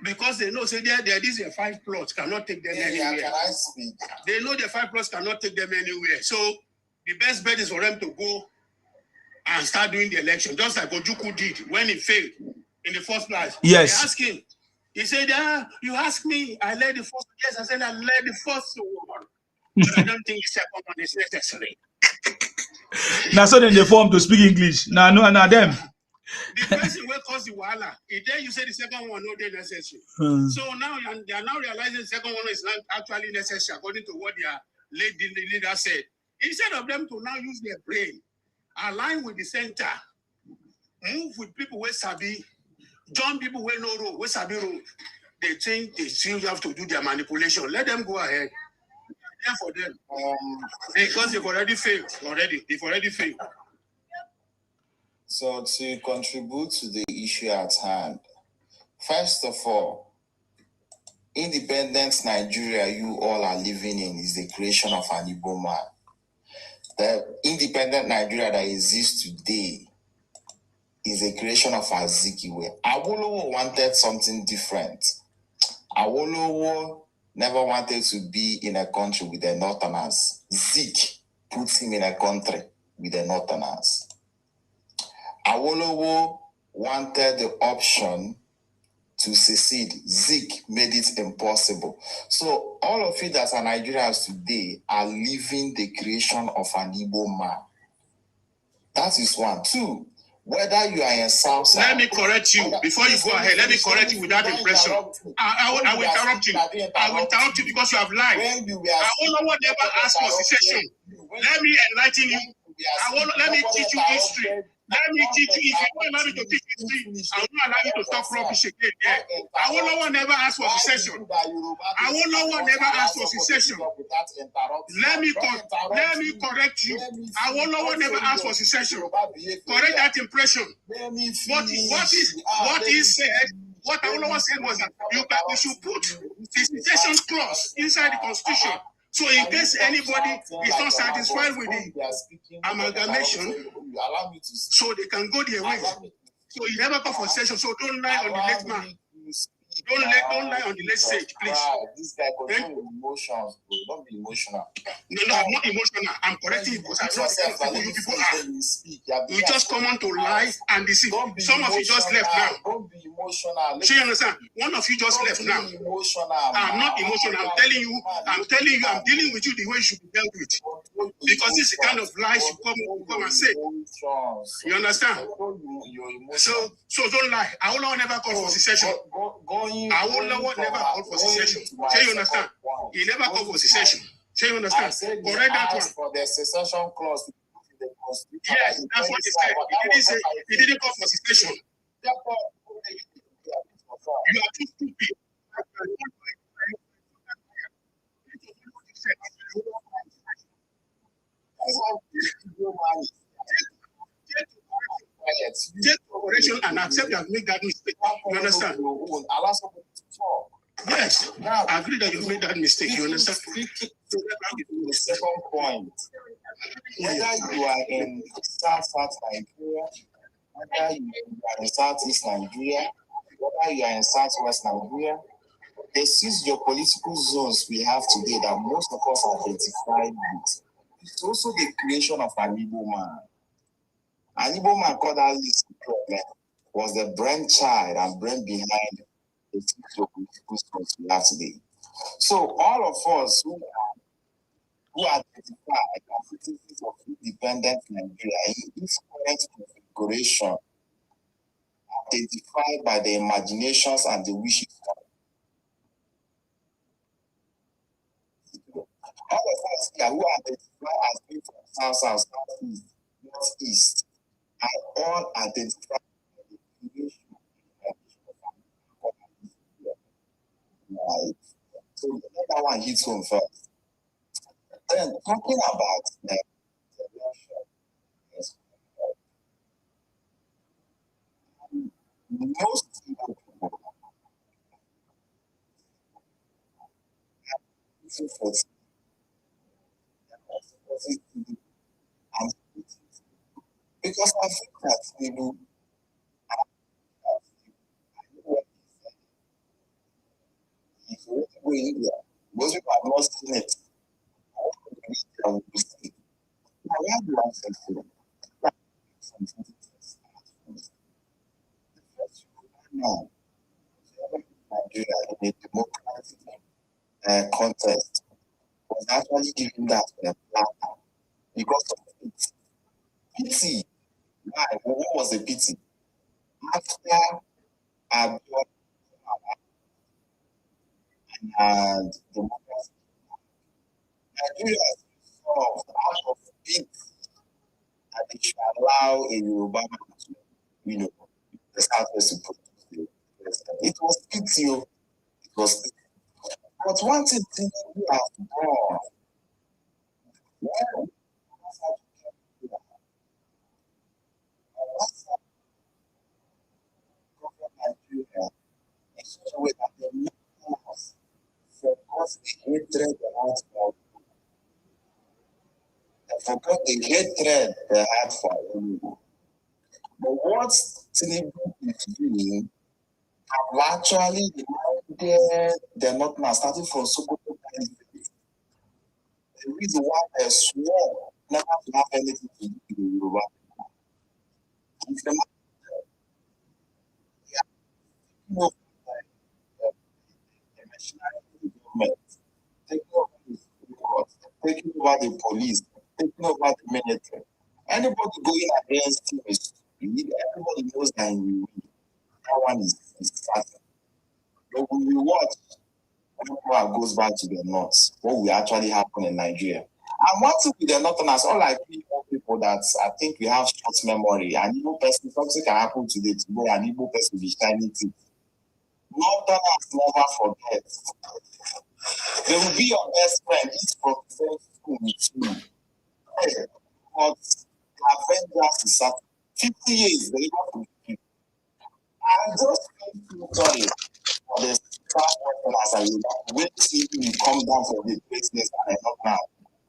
because they know, say, these 5 plots cannot take them anywhere. They know the 5 plots cannot take them anywhere. So the best bet is for them to go and start doing the election, just like Ojukwu did when he failed in the first place. Yes. They asked him. He said, you asked me, I led the first. Yes, I said I led the first one. But I don't think the second one is necessary. Now, so then they form to speak English. Now, them. The person will cause the wahala. Then you say the second one no they necessary. So now they are now realizing the second one is not actually necessary according to what their leader said. Instead of them to now use their brain, align with the center, move with people where sabi, join people where no road, where sabi road. They think they still have to do their manipulation. Let them go ahead. Yeah, for them. Because they've already failed. They've already failed. So to contribute to the issue at hand, first of all, independent Nigeria you all are living in is the creation of an Igbo man. The independent Nigeria that exists today is a creation of Azikiwe. Awolowo wanted something different. Awolowo never wanted to be in a country with the Northerners. Zik puts him in a country with the Northerners. Awolowo wanted the option to secede. Zik made it impossible. So all of you that are Nigerians today are living the creation of an Igbo man. That is one. Two, whether you are in South. Let me correct you before you go ahead. Let me correct you with that impression. I will interrupt you. I will interrupt you because you have lied. I will not never ask for secession. Let me enlighten you. Let me teach you history. Let me teach you. If you don't allow me to teach history, I will not allow you to talk rubbish again. I will not never ask for secession. I will not never ask for secession. Let me correct you. I will not never ask for secession. Correct that impression. What he said, what Awolowo said was that you should put the secession clause inside the Constitution. So in case anybody is not satisfied with the amalgamation, so they can go their way. So he never called for secession. So don't lie on the late man. Don't lie on the late stage, please. This guy control emotions, bro. Don't be emotional. No, I'm not emotional. I'm correcting you because I know the kind of people you people are. You just come on to lie and deceive. Some of you just left now. Don't be emotional. So you understand? One of you just left now. I'm not emotional. I'm telling you, I'm dealing with you the way you should be dealt with. Because this is the kind of lies you come and say. You understand? So don't lie. I will never call for secession. I will never call for secession. Say you understand? He never called for secession. Say you understand? Correct that one. For the secession clause. Yes, that's what he said. He didn't call for secession. You are too stupid. Take correction and accept that you make that mistake. You understand? Allow somebody to talk. Yes, I agree that you made that mistake. You understand? The second point, whether you are in South Nigeria, whether you are in Southeast Nigeria, whether you are in Southwest Nigeria, this is your political zones we have today that most of us identified with. It's also the creation of an Igbo man. An Igbo man called that list was the brainchild and brain behind the political zones we have today. So all of us who identify as citizens of independent Nigeria in this current configuration, identified by the imaginations and the wishes of all of us here who identify as being from South, Southeast, Northeast, are all identified by the creation of right. So that one hits home first. Then talking about the most people because I think that people most people have not seen it. Now, why do I say so? No, Nigeria in a democratic contest was actually given that to a platter because of it. Pity. Why? What was the pity? After and democracy, Nigeria is solved out of it, and they should allow a Yoruba man to, the Southwest to produce the president. It was pity. It was pity. But one thing we have done, well, Nigeria in such a way that they make us forgot the hatred they had for they had for Tinubu. But what Tinubu is doing have actually reminded the Northerners, starting from Sokoto, the reason why they swore never to have anything to do with the Yoruba. If the government, taking over the courts, taking over the police, taking over the military. Anybody going against him is everybody knows that he will win. That one is certain. But when we watch when power goes back to the north, what will actually happen in Nigeria? And one thing with the Northerners, all I people that I think we have short memory. An Igbo person, something can happen today, tomorrow an Igbo person will be shining teeth. Northerners never forget. They will be your best friend. Each professor school with you. But Avengers is at 50 years. They never forget. I just feel sorry for the Southwesterners and you wait till you come down for the business and not now.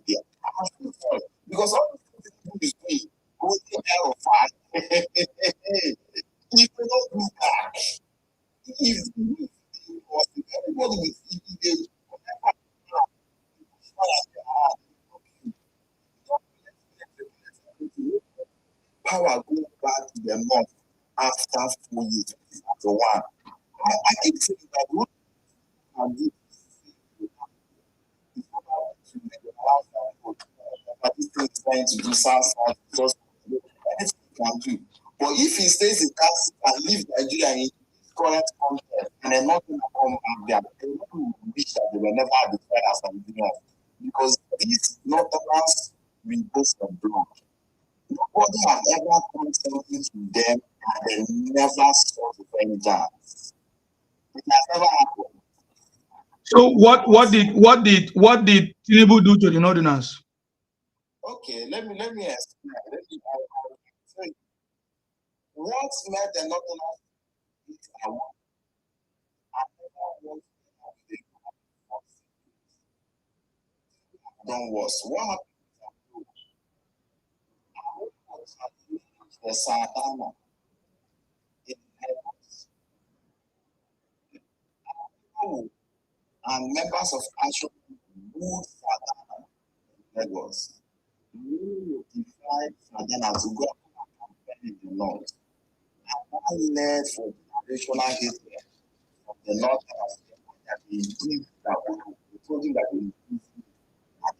Yeah, I feel sorry because all the things is doing going to hell fast. If they don't do that, if everybody will power go back to the north after 4 years. So one, I keep saying that what can do but this thing is trying to do south, just anything he can do. But if he stays in that seat and leaves Nigeria in his current context and then nothing will come back there, they will wish that they were never declared as Nigerians. Because these Northerners will boast of blood. Nobody has ever done something to them and they never saw the vengeance. It has never happened. So what did Tinubu do to the Northerners? Okay, let me explain. I'll tell you. What made the Northerners eat our done was what happened the Santana in Lagos. And members of Action moved Santana in Lagos. We notified Santana to go and campaign in the north. And that led for generational hatred of the Northerners that they did that we told him that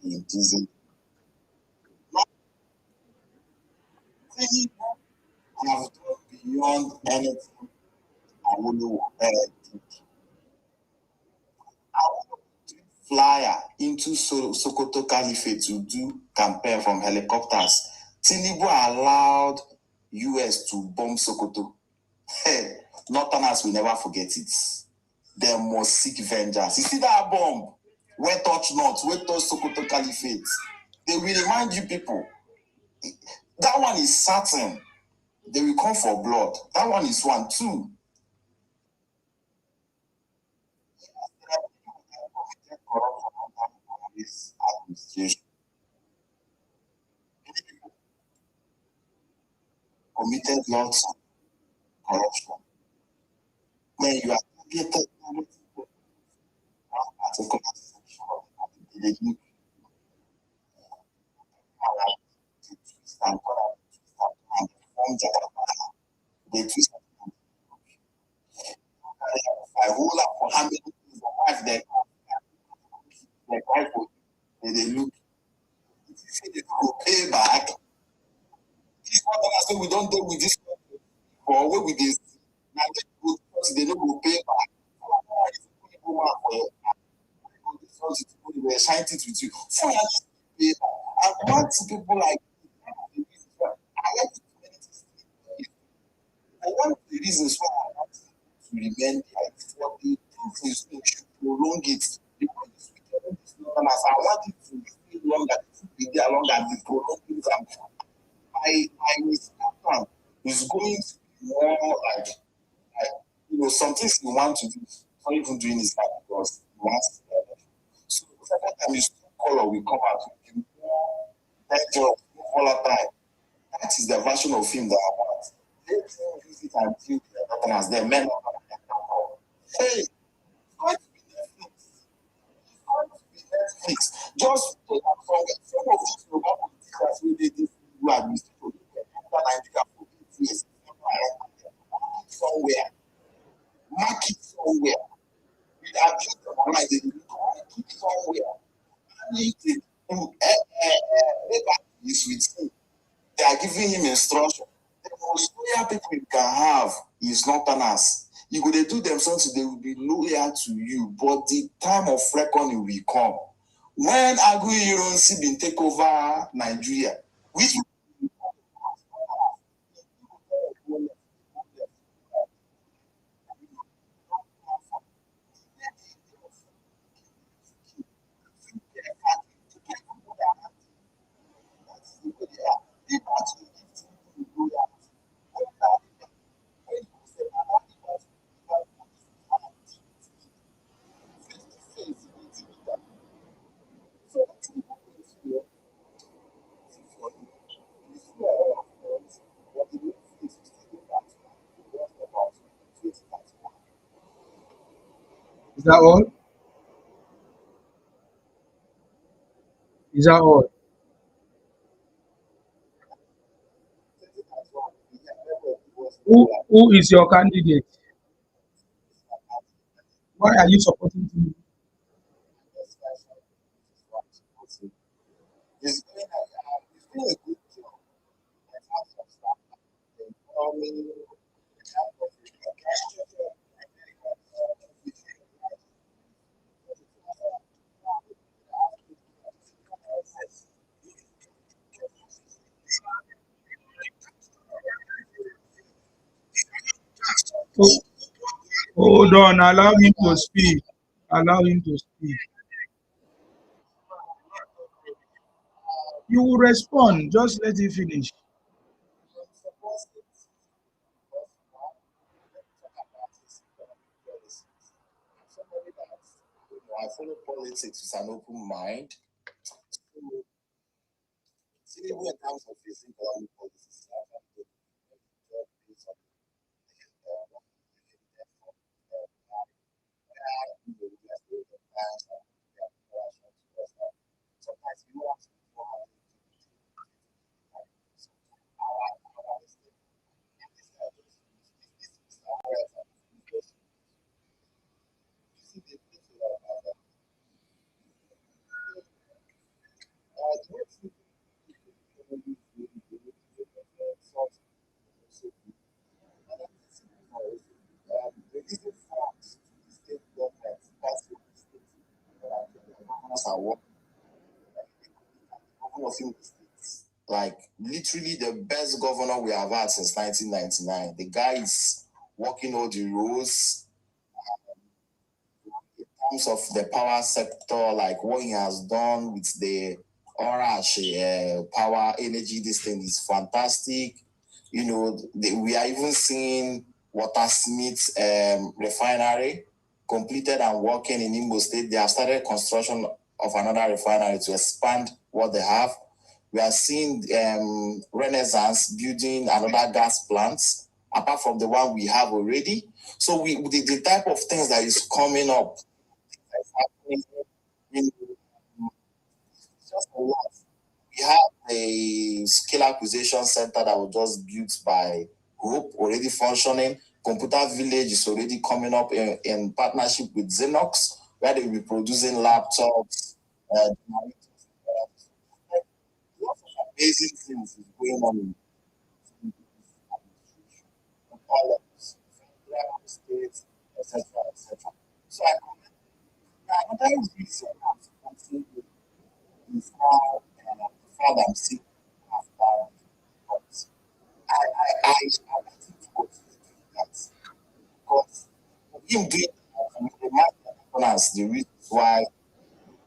they imprisoned. Have done beyond anything I would do. Flyer into Sokoto Caliphate to do campaign from helicopters. Tinubu allowed US to bomb Sokoto. Hey, Northerners will never forget it. They must seek vengeance. You see that bomb? Where touch not, where touch Sokoto Caliphate. They will remind you people. That one is certain. They will come for blood. That one is one. Two. This administration committed lots of corruption. When you are targeted they twist I hold up for how many days the wife they cry for they look. If you say they will pay back, this one I say we don't deal with this for what we this. Now they don't go pay back. They shine it with you. For I want people like I want the reasons why I want to remain like for the things you should prolong it. Because I want it to stay longer, to be there longer and be prolonged. My instructor is going to be more like some things you want to do, not even doing it now because you want to do it. So the second time you color will come out with you more dangerous, more volatile. That is the version of film that I want. They use it and kill the Northerners. They men hey, it's going to be Netflix. It's going to be Netflix. Just some of these Yoruba politicians who did this new administration Nigeria for 8 years. Somewhere. Market somewhere. With abuse of online, they mark it somewhere. And you think is with him. They are giving him instruction. The most loyal people you can have is Northerners. You go they do themselves, they will be loyal to you, but the time of reckoning will come. When Agui Ironsi been take over Nigeria, which Is that all? Is that all? Who is your candidate? Why are you supporting him? He's doing a good job. Oh, hold on, allow him to speak. Allow him to speak. You will respond. Just let it finish. I follow politics with an open mind. Tinubu in terms of his economic policies, sometimes you want like literally the best governor we have had since 1999. The guy is working all the rules in terms of the power sector, like what he has done with the power energy. This thing is fantastic. You know, we are even seeing Watersmith refinery completed and working in Imo State. They have started construction of another refinery to expand what they have. We are seeing Renaissance building another gas plants apart from the one we have already. So the type of things that is coming up, that's happening in just a lot. We have a skill acquisition center that was just built by Hope, already functioning. Computer Village is already coming up in partnership with Xenox, where they will be producing laptops. Lots of amazing things is going on in all of us, states, etc., etc. So another reason I'm supporting you is how the father I'm seeing after. I want him to continue doing that because him doing that, the man the reason why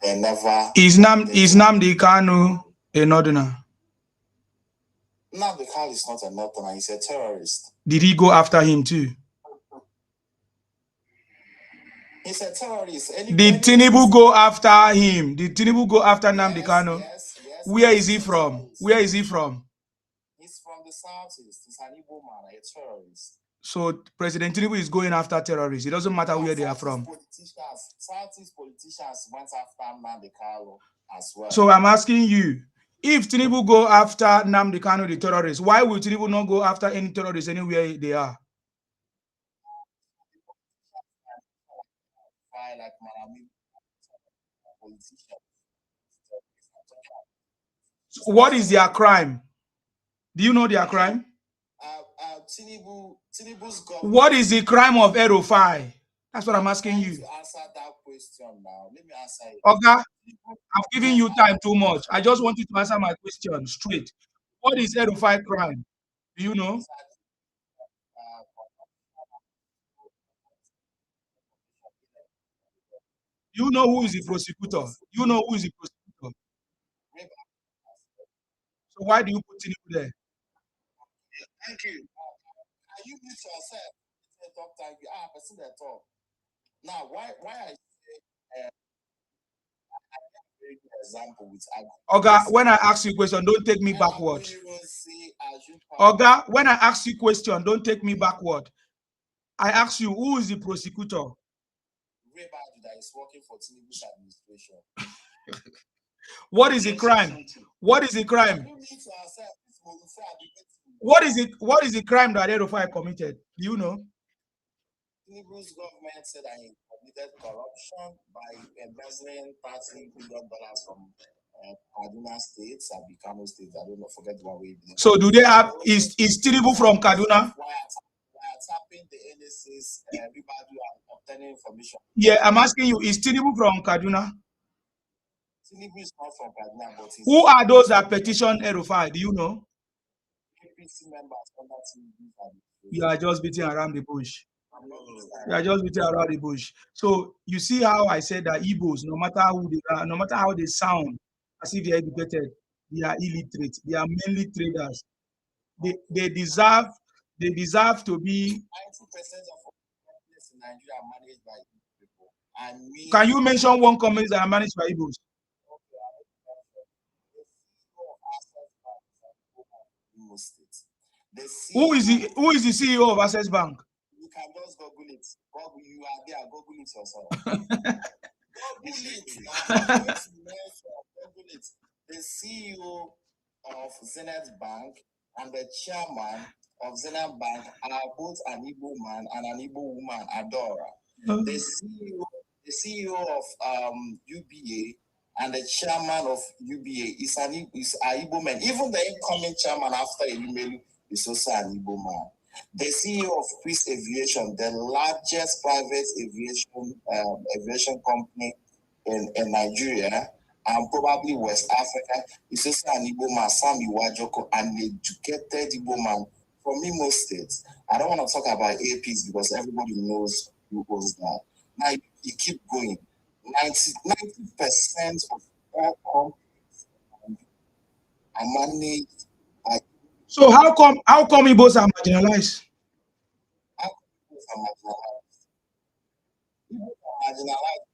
they never. Is Nnamdi Kanu a northerner? Nnamdi Kanu is not a northerner, he's a terrorist. Did he go after him too? He's a terrorist. Did Tinubu go after him? Did Tinubu go after Nnamdi Kanu? Yes. Where is he from? Where is he from? He's from the southeast. He's an Igbo man, a terrorist. So President Tinubu is going after terrorists. It doesn't matter where they are from. Southeast politicians went after Nnamdi Kanu as well. So I'm asking you, if Tinubu go after Nnamdi Kanu, the terrorists, why will Tinubu not go after any terrorists anywhere they are? So what is their crime? Do you know their crime? What is the crime of Erufai? That's what I'm asking you. To answer that question now, let me answer it. Okay, I'm giving you time too much. I just want you to answer my question straight. What is Erufai crime? Do you know? You know who is the prosecutor? You know who is the prosecutor? So why do you put Tinubu there? Thank you. You mute yourself. Thank you. Person that talk. Now, why I say example with Oga, when I ask you a question, don't take me backward. Oga, when I ask you a question, don't take me backward. I ask you, who is the prosecutor? that is working for Tinubu's administration. What is the crime? What is the crime? What is it? What is the crime that El-Rufai committed? Do you know? Tinubu's government said that he committed corruption by embezzling $30 billion from Kaduna State, Kano State. I don't know, forget what we did. So do they have is Tinubu from Kaduna? Tapping the NSA's everybody and obtaining information. Yeah, I'm asking you, is Tinubu from Kaduna? Tinubu is not from Kaduna, but who are those that petition El-Rufai? Do you know? APC members under Tinubu. You are just beating around the bush. You are just beating around the bush. So you see how I said that Igbos, no matter who they are, no matter how they sound, as if they are educated, they are illiterate. They are mainly traders. They deserve to be. 90% of companies in Nigeria are managed by people. And Can you mention one company that are managed by Igbos? Who is the CEO of Access Bank? You can just Google it. You are there, Google it yourself. Google it. The CEO of Zenith Bank and the chairman of Zenith Bank are both an Igbo man and an Igbo woman, Adora. The CEO of UBA and the chairman of UBA is an Igbo man. Even the incoming chairman after Elumelu is also an Igbo man. The CEO of Peace Aviation, the largest private aviation company in Nigeria and probably West Africa, is also an Igbo man, Sam Iwajoko, an educated Igbo man from Imo State. I don't want to talk about APs because everybody knows who was that. Now you keep going. 90% of all companies are managed by. So how come Igbos are marginalized? How come Igbos are marginalized? Igbos are marginalized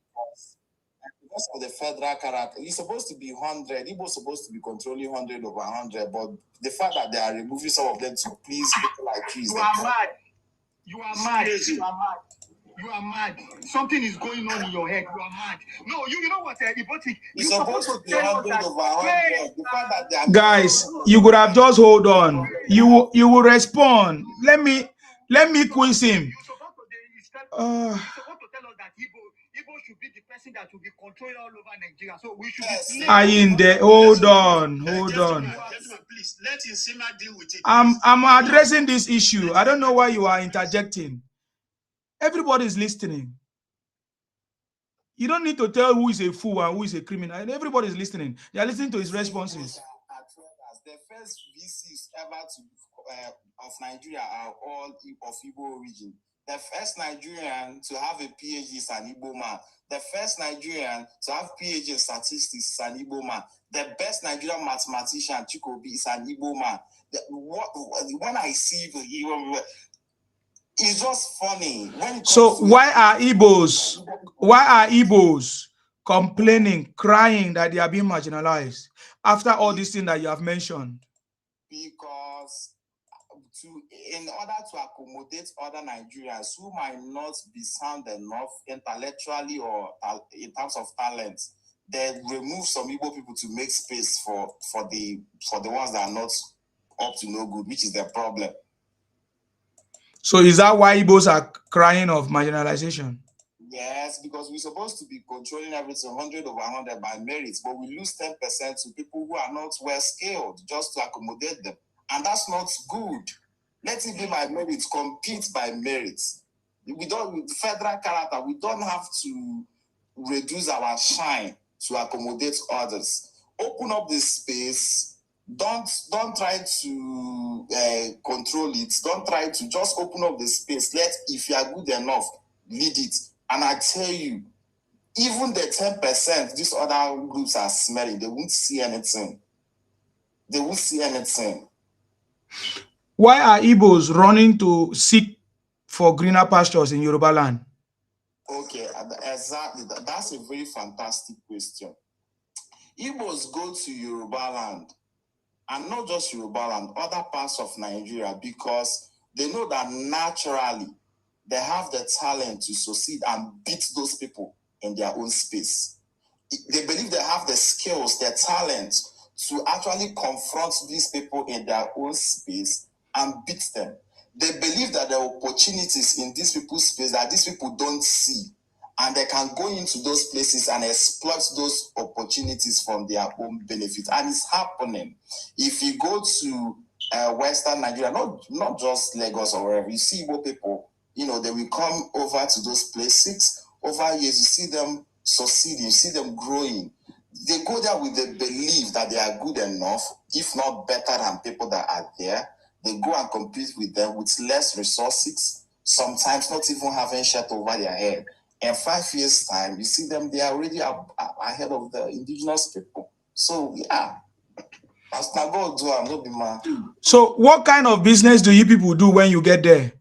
because of the federal character. It's supposed to be 100. Igbos supposed to be controlling 100 over 100, but the fact that they are removing some of them to please people like you is mad. You are mad. You are mad. You are mad. Something is going on in your head. You are mad. No, you know what, Ibotik? You're supposed to be 100 over 100. The fact that they are guys, you could have just hold on. You will respond. Let me quiz him. You're supposed to tell us that Igbo should be the person that will be controlling all over Nigeria. So we should be Ayinde, hold on. Gentlemen, please let Insima deal with it. I'm addressing this issue. I don't know why you are interjecting. Everybody is listening. You don't need to tell who is a fool and who is a criminal. Everybody is listening. They are listening to his responses. The first VCs ever of Nigeria are all of Igbo origin. The first Nigerian to have a PhD is an Igbo man. The first Nigerian to have PhD in statistics is an Igbo man. The best Nigerian mathematician, Chikobi, is an Igbo man. When I see the it's just funny. So why are Igbos complaining, crying that they are being marginalized after all these things that you have mentioned? Because in order to accommodate other Nigerians who might not be sound enough intellectually or in terms of talent, they remove some Igbo people to make space for the ones that are not up to no good, which is the problem. So is that why Igbos are crying of marginalization? Yes, because we're supposed to be controlling everything 100 over 100 by merits, but we lose 10% to people who are not well skilled just to accommodate them. And that's not good. Let it be by merits, compete by merits. We don't, with federal character, we don't have to reduce our shine to accommodate others. Open up this space. Don't try to control it. Don't try to just open up the space. If you are good enough, lead it. And I tell you, even the 10% these other groups are smelling, they won't see anything. They won't see anything. Why are Igbos running to seek for greener pastures in Yoruba land? Okay, exactly. That's a very fantastic question. Igbos go to Yoruba land, and not just Yoruba land, other parts of Nigeria, because they know that naturally they have the talent to succeed and beat those people. in their own space. They believe they have the skills, the talent to actually confront these people in their own space and beat them. They believe that there are opportunities in these people's space that these people don't see, and they can go into those places and exploit those opportunities from their own benefit. And it's happening. If you go to Western Nigeria, not just Lagos or wherever, you see Igbo people, they will come over to those places. Over years, you see them succeeding, you see them growing. They go there with the belief that they are good enough, if not better than people that are there. They go and compete with them with less resources, sometimes not even having shirt over their head. In 5 years' time, you see them, they are already ahead of the indigenous people. So, yeah. So, what kind of business do you people do when you get there?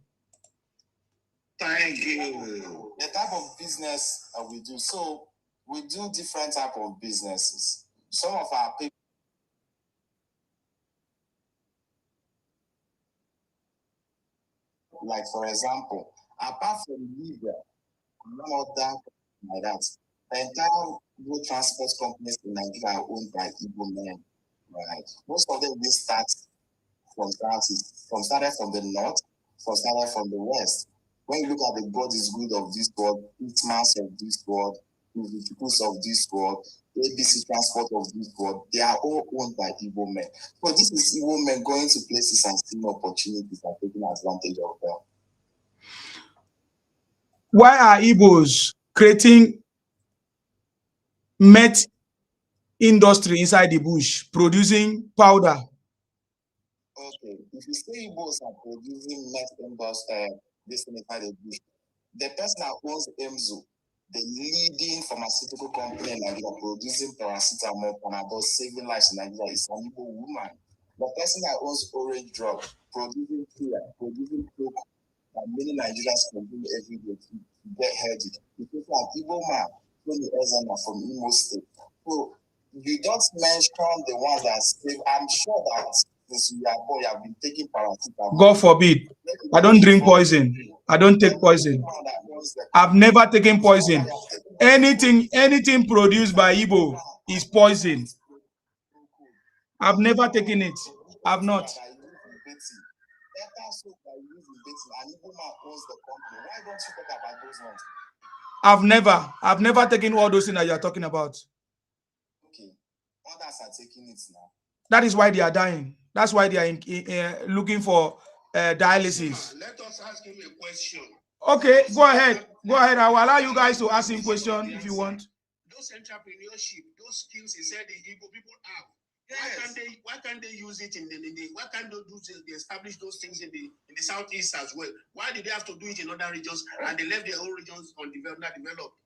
Thank you. The type of business we do. So, we do different type of businesses. Some of our people, like for example, apart from Libya, none of that like that, the entire road transport companies in Nigeria are owned by Igbo men, right? Most of them will start from started from the north, started from the west. When you look at the God is good of this world, Hitmans of this world, the peoples of this world, ABC Transport of this world, they are all owned by Igbo men. So this is Igbo men going to places and seeing opportunities and taking advantage of them. Why are Igbos creating met industry inside the bush, producing powder? Okay, if you say Igbos are producing met industry, this inside the bush, the person that owns Emzo, the leading pharmaceutical company in Nigeria producing paracetamol, Panadol, saving lives in Nigeria is an Igbo woman. The person that owns Orange Drug, producing Kia, producing Coke, that many Nigerians consume every day to get healthy. It's also an Igbo man, Tony Ezana from Imo State. So you don't mention the ones that save. I'm sure that since you are born, you have been taking paracetamol. God forbid. I don't drink poison. I don't take poison. I've never taken poison. Anything produced by Igbo is poison. I've never taken it. I've not. I've never taken all those things that you are talking about. Okay, others are taking it now. That is why they are dying. That's why they are looking for dialysis. Let us ask him a question. Okay, go ahead. Go ahead. I will allow you guys to ask him questions if you want. Those entrepreneurship, those skills he said the Igbo people have. Yes. Why can't they use it in the why can't they establish those things in the southeast as well? Why did they have to do it in other regions and they left their own regions undeveloped?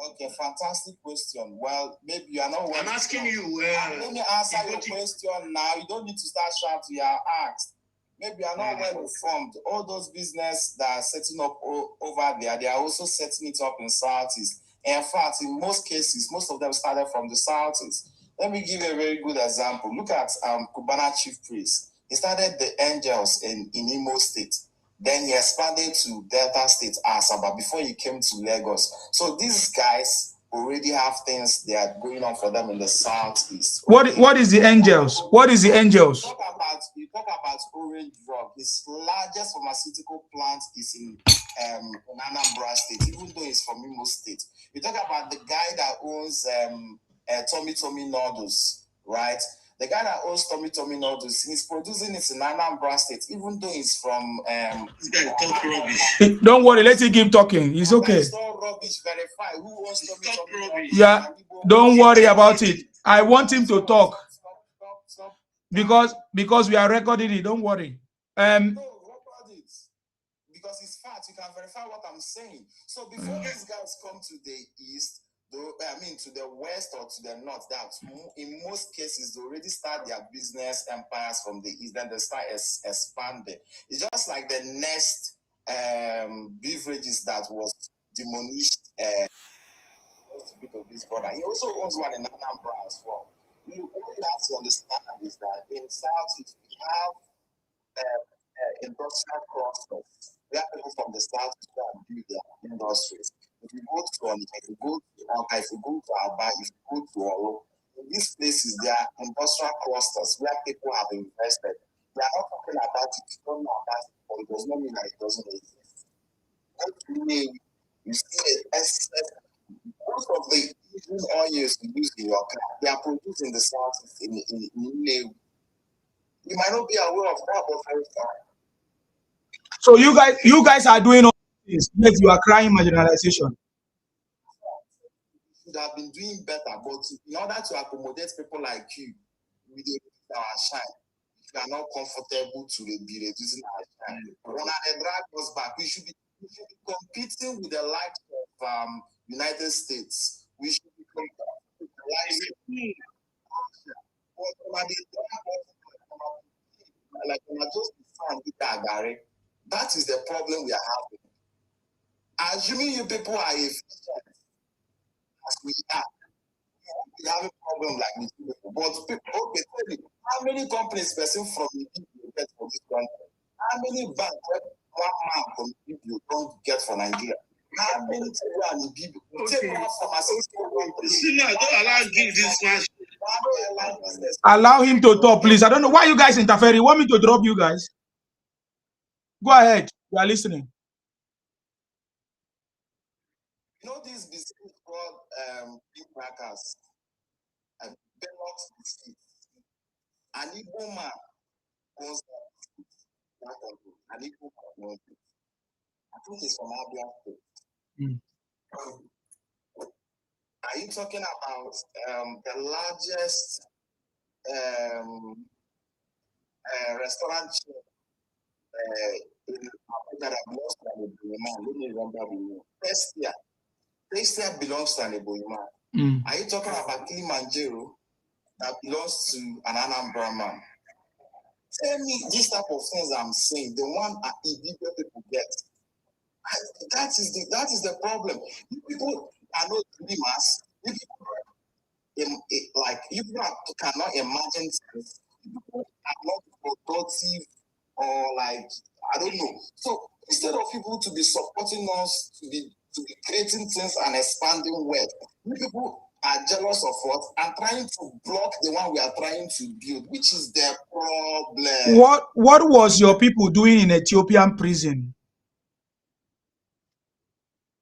Okay, fantastic question. Well, maybe you are not. I'm asking you. Let me answer your question now. You don't need to start shouting. You are asked. Maybe you are not well informed. All those business that are setting up over there, they are also setting it up in Southeast. In fact, in most cases, most of them started from the Southeast. Let me give you a very good example. Look at Cubana Chief Priest. He started the Angels in Imo State. Then he expanded to Delta State, Asaba, before he came to Lagos. So these guys already have things that are going on for them in the Southeast. Okay? What is the Angels? What is the Angels? You talk about Orange Drug. His largest pharmaceutical plant is in Anambra State, even though he's from Imo State. You talk about the guy that owns Tommy Noodles, right? The guy that owns Tommy Noodles, he's producing it in Anambra State, even though he's from this guy talk rubbish. Don't worry, let him keep talking. It's okay. It's not rubbish, verify. Who owns Tommy Noodles? Yeah, don't worry about it. I want him to talk. Stop. Because we are recording it. Don't worry. No, record it. Because it's fact. You can verify what I'm saying. So before these guys come to the east, to the west or to the north, that in most cases they already start their business empires from the east, then they start expanding. It's just like the next beverages that was demolished. Of this brother, he also owns one in Anambra as well. What you have to understand is that in Southeast we have industrial clusters. We have people from the South to go and build their industries. if you go to Onitsha, if you go to Oka, if you go to Aba, if you go to Oro, in these places, there are industrial clusters where people have invested. They are not talking about it, you don't know about it, but it does not mean that it doesn't exist. You see it, most of the engine oils you use in your car, they are produced in the south in Nnewi. You might not be aware of that, but very far. So you guys are doing all this, yet you are crying marginalization. Should have been doing better, but in order to accommodate people like you, we reduce our shine. We are not comfortable to be reducing our shine. When they drag us back, we should be competing with the likes of United States. We should be competing with the likes of like when I just found that is the problem we are having. Assuming you people are efficient as we are, we have a problem like this. But people, okay, tell me, how many companies person from the people get for this country? How many banks one man from the people don't get for Nigeria? How many people take one pharmaceutical company? Don't allow give this man. Allow him to talk, please. I don't know why you guys interfere. You want me to drop you guys? Go ahead. We are listening. You know this disease called big crackers, Bellox disease. An Igbo man goes an Igbo man. I think it's from Abia State. Are you talking about the largest restaurant chain in Africa that belongs to an Igbo? Let me remember the name. Tastia belongs to an Igbo. Are you talking about Kilimanjaro that belongs to an Anambra man? Tell me this type of things I'm saying, the one Igbo people get. That is the problem. You people are not dreamers. You people cannot imagine things. You people are not productive or I don't know. So instead of people to be supporting us to be creating things and expanding wealth, you people are jealous of us and trying to block the one we are trying to build, which is the problem. What was your people doing in Ethiopian prison?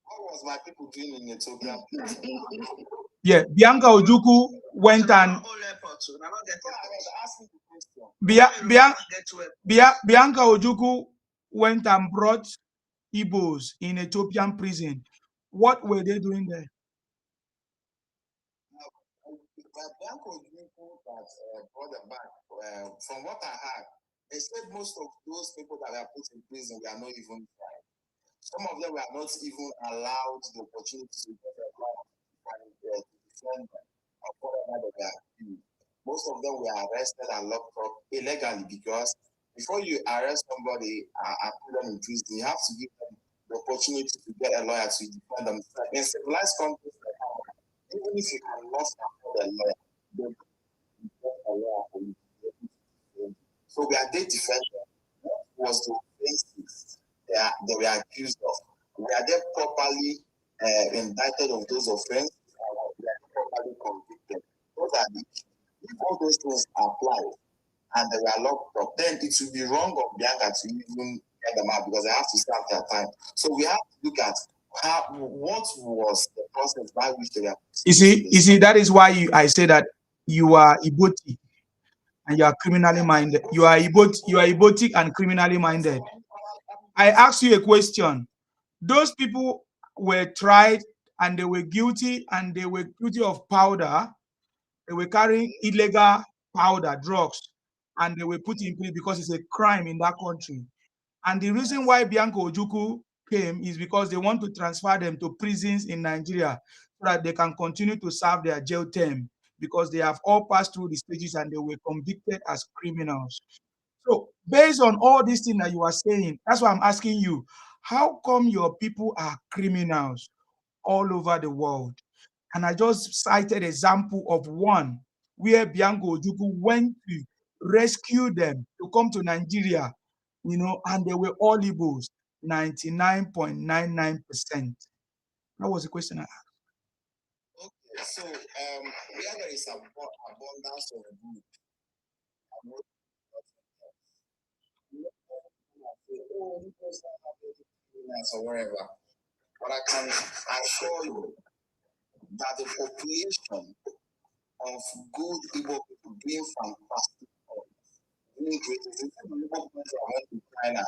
What was my people doing in Ethiopian prison? Yeah, Bianca Ojukwu went and Bianca Ojukwu went and brought Igbos in Ethiopian prison. What were they doing there? Bianca Ojukwu that brought them back, from what I heard, they said most of those people that were put in prison were not even tried. Some of them were not even allowed the opportunity to get a law and to defend them of whatever they were accused. Most of them were arrested and locked up illegally because before you arrest somebody and put them in prison, you have to give them the opportunity to get a lawyer to defend them. In civilized countries, even if you cannot afford a lawyer, they get a lawyer for you. So we are they defended. What was the offenses they were accused of? Were they properly indicted of those offenses? Or were they properly convicted? Those are the issues. If all those things are applied and they were locked up, then it would be wrong of Bianca to even get them out because they have to serve their time. So we have to look at what was the process by which they were. You see, that is why I say that you are Iboti and you are criminally minded. You are Ibotic and criminally minded. I ask you a question. Those people were tried and they were guilty of powder. They were carrying illegal powder, drugs, and they were put in prison because it's a crime in that country. And the reason why Bianca Ojukwu came is because they want to transfer them to prisons in Nigeria so that they can continue to serve their jail term because they have all passed through the stages and they were convicted as criminals. So based on all these things that you are saying, that's why I'm asking you, how come your people are criminals all over the world? And I just cited example of one where Bianca Ojukwu went to rescue them to come to Nigeria, and they were all Igbos, 99.99%. That was the question I asked. Okay, so where there is abundance of good, I'm not say, oh, this person have or whatever. But I can assure you that the population of good Igbo people doing fantastic, doing great things. I went to China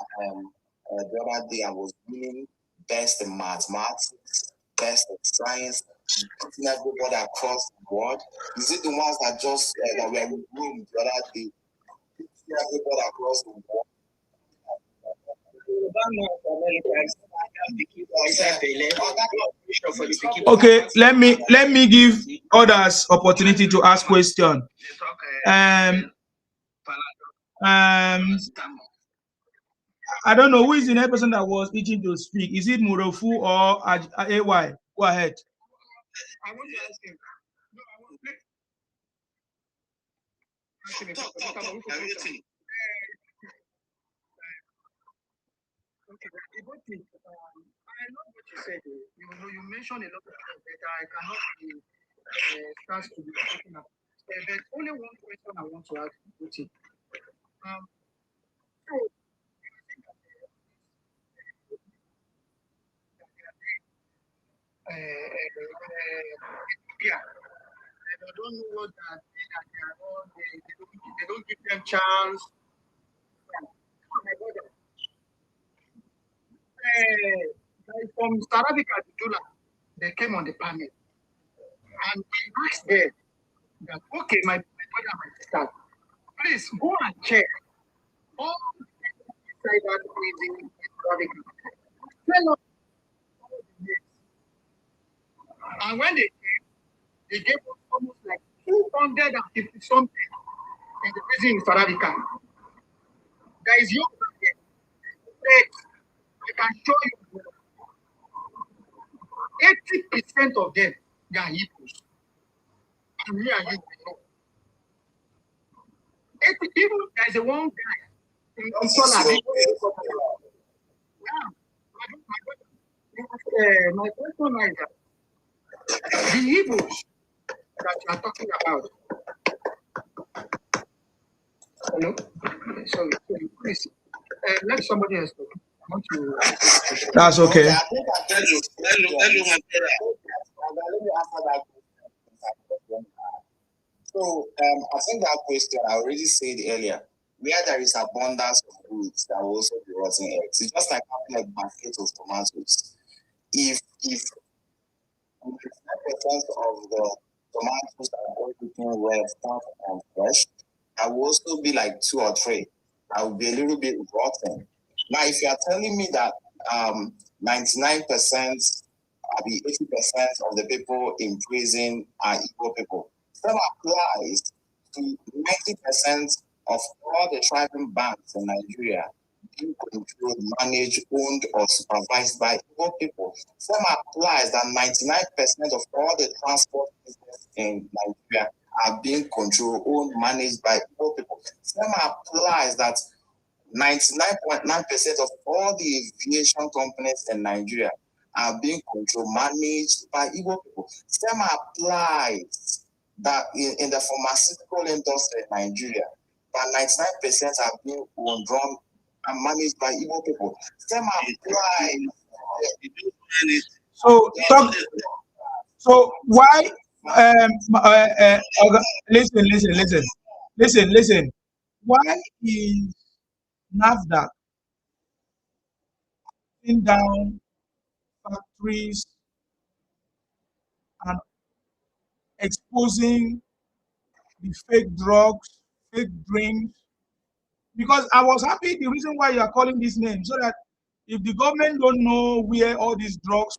the other day. I was winning best in mathematics, best in science, beating everybody across the world. Is it the ones that just that were in room the other day? Beating everybody across the world. Okay, let me give others opportunity to ask question. I don't know who is the next person that was itching to speak. Is it Murofu or AY? Go ahead. I want to ask him. No, I want to talk. Everything. Okay, I love what you said. You know, you mentioned a lot of things that I cannot start to be talking about. There's only one question I want to ask you. Yeah, I don't know what that they don't give them chance. From Sarabika to Jula, they came on the panel and we asked them that, okay, my brother and my sister, please go and check all inside that building in Sarabika. Tell us all the names. And when they gave us almost like 250 something in the prison in Sarabika. There is young there. I can show you 80% of them, they are Igbos. And me and you know. Even there's a one guy in Usola. My question is that the Igbos that you are talking about. Hello? Sorry, please. Let somebody else talk. I want to. That's okay. I think I tell you. Hello, my brother. Let me answer that question. So I think that question I already said earlier. Where there is abundance of goods, there will also be rotten eggs. It's just like having a basket of tomatoes. If 99% of the tomatoes are all looking well, tough and fresh, there will also be like 2 or 3 that will be a little bit rotten. Now, if you are telling me that 99%, 80% of the people in prison are Igbo people, that applies to 90% of all the thriving banks in Nigeria being controlled, managed, owned, or supervised by Igbo people. Some applies that 99% of all the transport business in Nigeria are being controlled, owned, managed by Igbo people. Some applies that 99.9% of all the aviation companies in Nigeria are being controlled, managed by Igbo people. Some applies that in the pharmaceutical industry in Nigeria, that 99% are being owned, run, and managed by Igbo people. Some applies. So why? Listen. Why is NAFDAC sitting down factories and exposing the fake drugs, fake drinks? Because I was happy the reason why you are calling this name, so that if the government don't know where all these drugs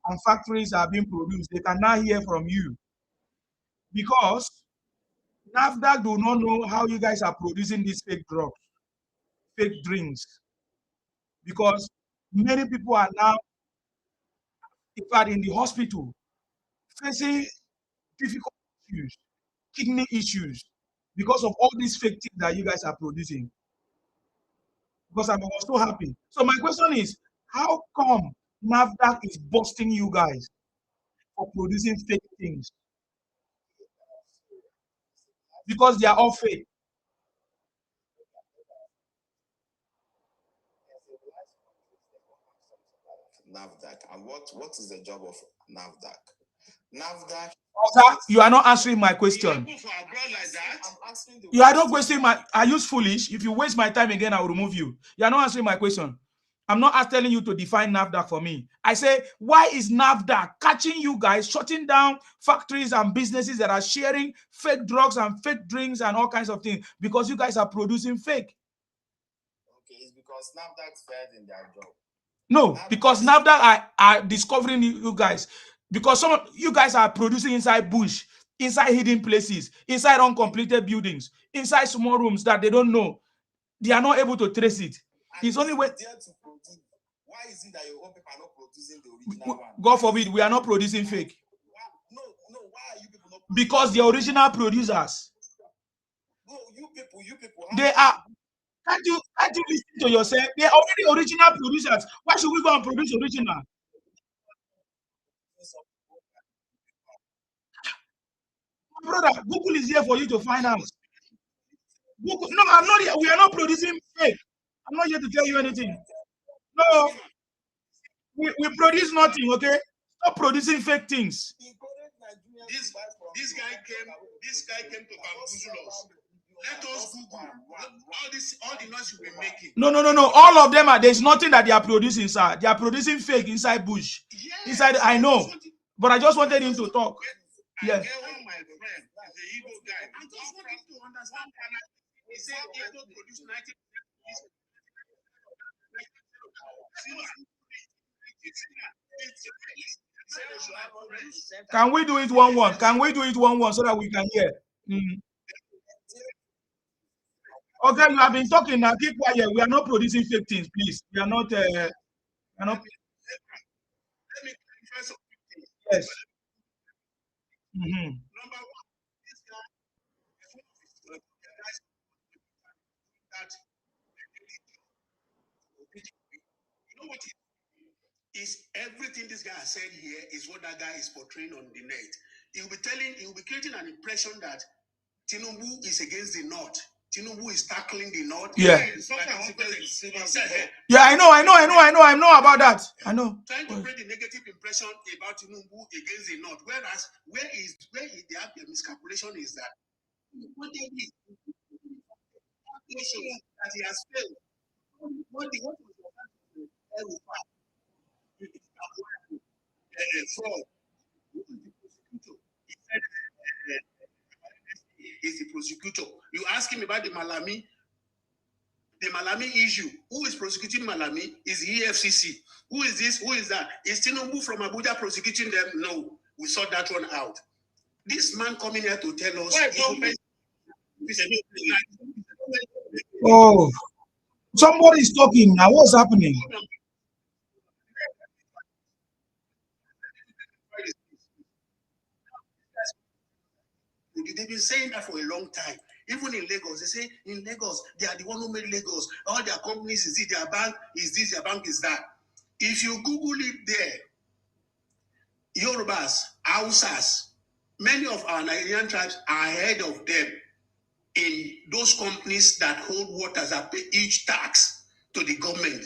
and factories are being produced, they can now hear from you. Because NAFDAC do not know how you guys are producing these fake drugs, fake drinks. Because many people are now, in fact, in the hospital, facing difficult issues, kidney issues, because of all these fake things that you guys are producing. Because I was so happy. So my question is, how come NAFDAC is busting you guys for producing fake things because they are all fake. NAFDAC. And what is the job of NAFDAC? NAFDAC. Sir, you are not answering my question. You are not wasting my. Are you foolish? If you waste my time again, I will remove you. You are not answering my question. I'm not telling you to define NAFDAC for me. I say, why is NAFDAC catching you guys, shutting down factories and businesses that are sharing fake drugs and fake drinks and all kinds of things? Because you guys are producing fake. Okay, it's because NAFDAC failed in their job. No, because NAFDAC are discovering you guys. Because some of you guys are producing inside bush, inside hidden places, inside uncompleted buildings, inside small rooms that they don't know. They are not able to trace it. It's only when. Why is it that your own people are not producing the original one? God forbid, we are not producing fake. No, why are you people not? Because the original producers. No, you people. They are. Can't you listen to yourself? They are already original producers. Why should we go and produce original? Brother, Google is here for you to find out. Google, no, I'm not here. We are not producing fake. I'm not here to tell you anything. No, we produce nothing, okay? Stop producing fake things. This guy came to bamboozle us. Let us Google all the noise you've been making. No. All of them are. There's nothing that they are producing, sir. They are producing fake inside bush. Yes, inside, I know, but I just wanted him to talk. Yes. I get one, my friend, is a Igbo guy. I just want him to understand. He said Igbo produce 90%. Can we do it 1-1? Can we do it 1-1 so that we can hear? Okay, you have been talking now. Keep quiet. We are not producing fake things, please. We are not. Yes. Number one, this guy, you know what is everything this guy has said here is what that guy is portraying on the net. He will be creating an impression that Tinubu is against the North. Tinubu is tackling the North. Yeah. Yeah, I know about that. I know. Trying to create a negative impression about Tinubu against the North, whereas where they have the miscalculation is that what they did that he has failed. What fraud. Is the prosecutor. You ask him about the Malami issue. Who is prosecuting Malami? Is the EFCC. Who is this? Who is that? Is Tinubu from Abuja prosecuting them? No. We saw that one out. This man coming here to tell us. Oh, somebody is talking now. What's happening? They've been saying that for a long time. Even in Lagos, they say in Lagos, they are the one who made Lagos. All their companies is it, their bank is this, their bank is that. If you Google it there, Yorubas, Hausas, many of our Nigerian tribes are ahead of them in those companies that hold waters that pay each tax to the government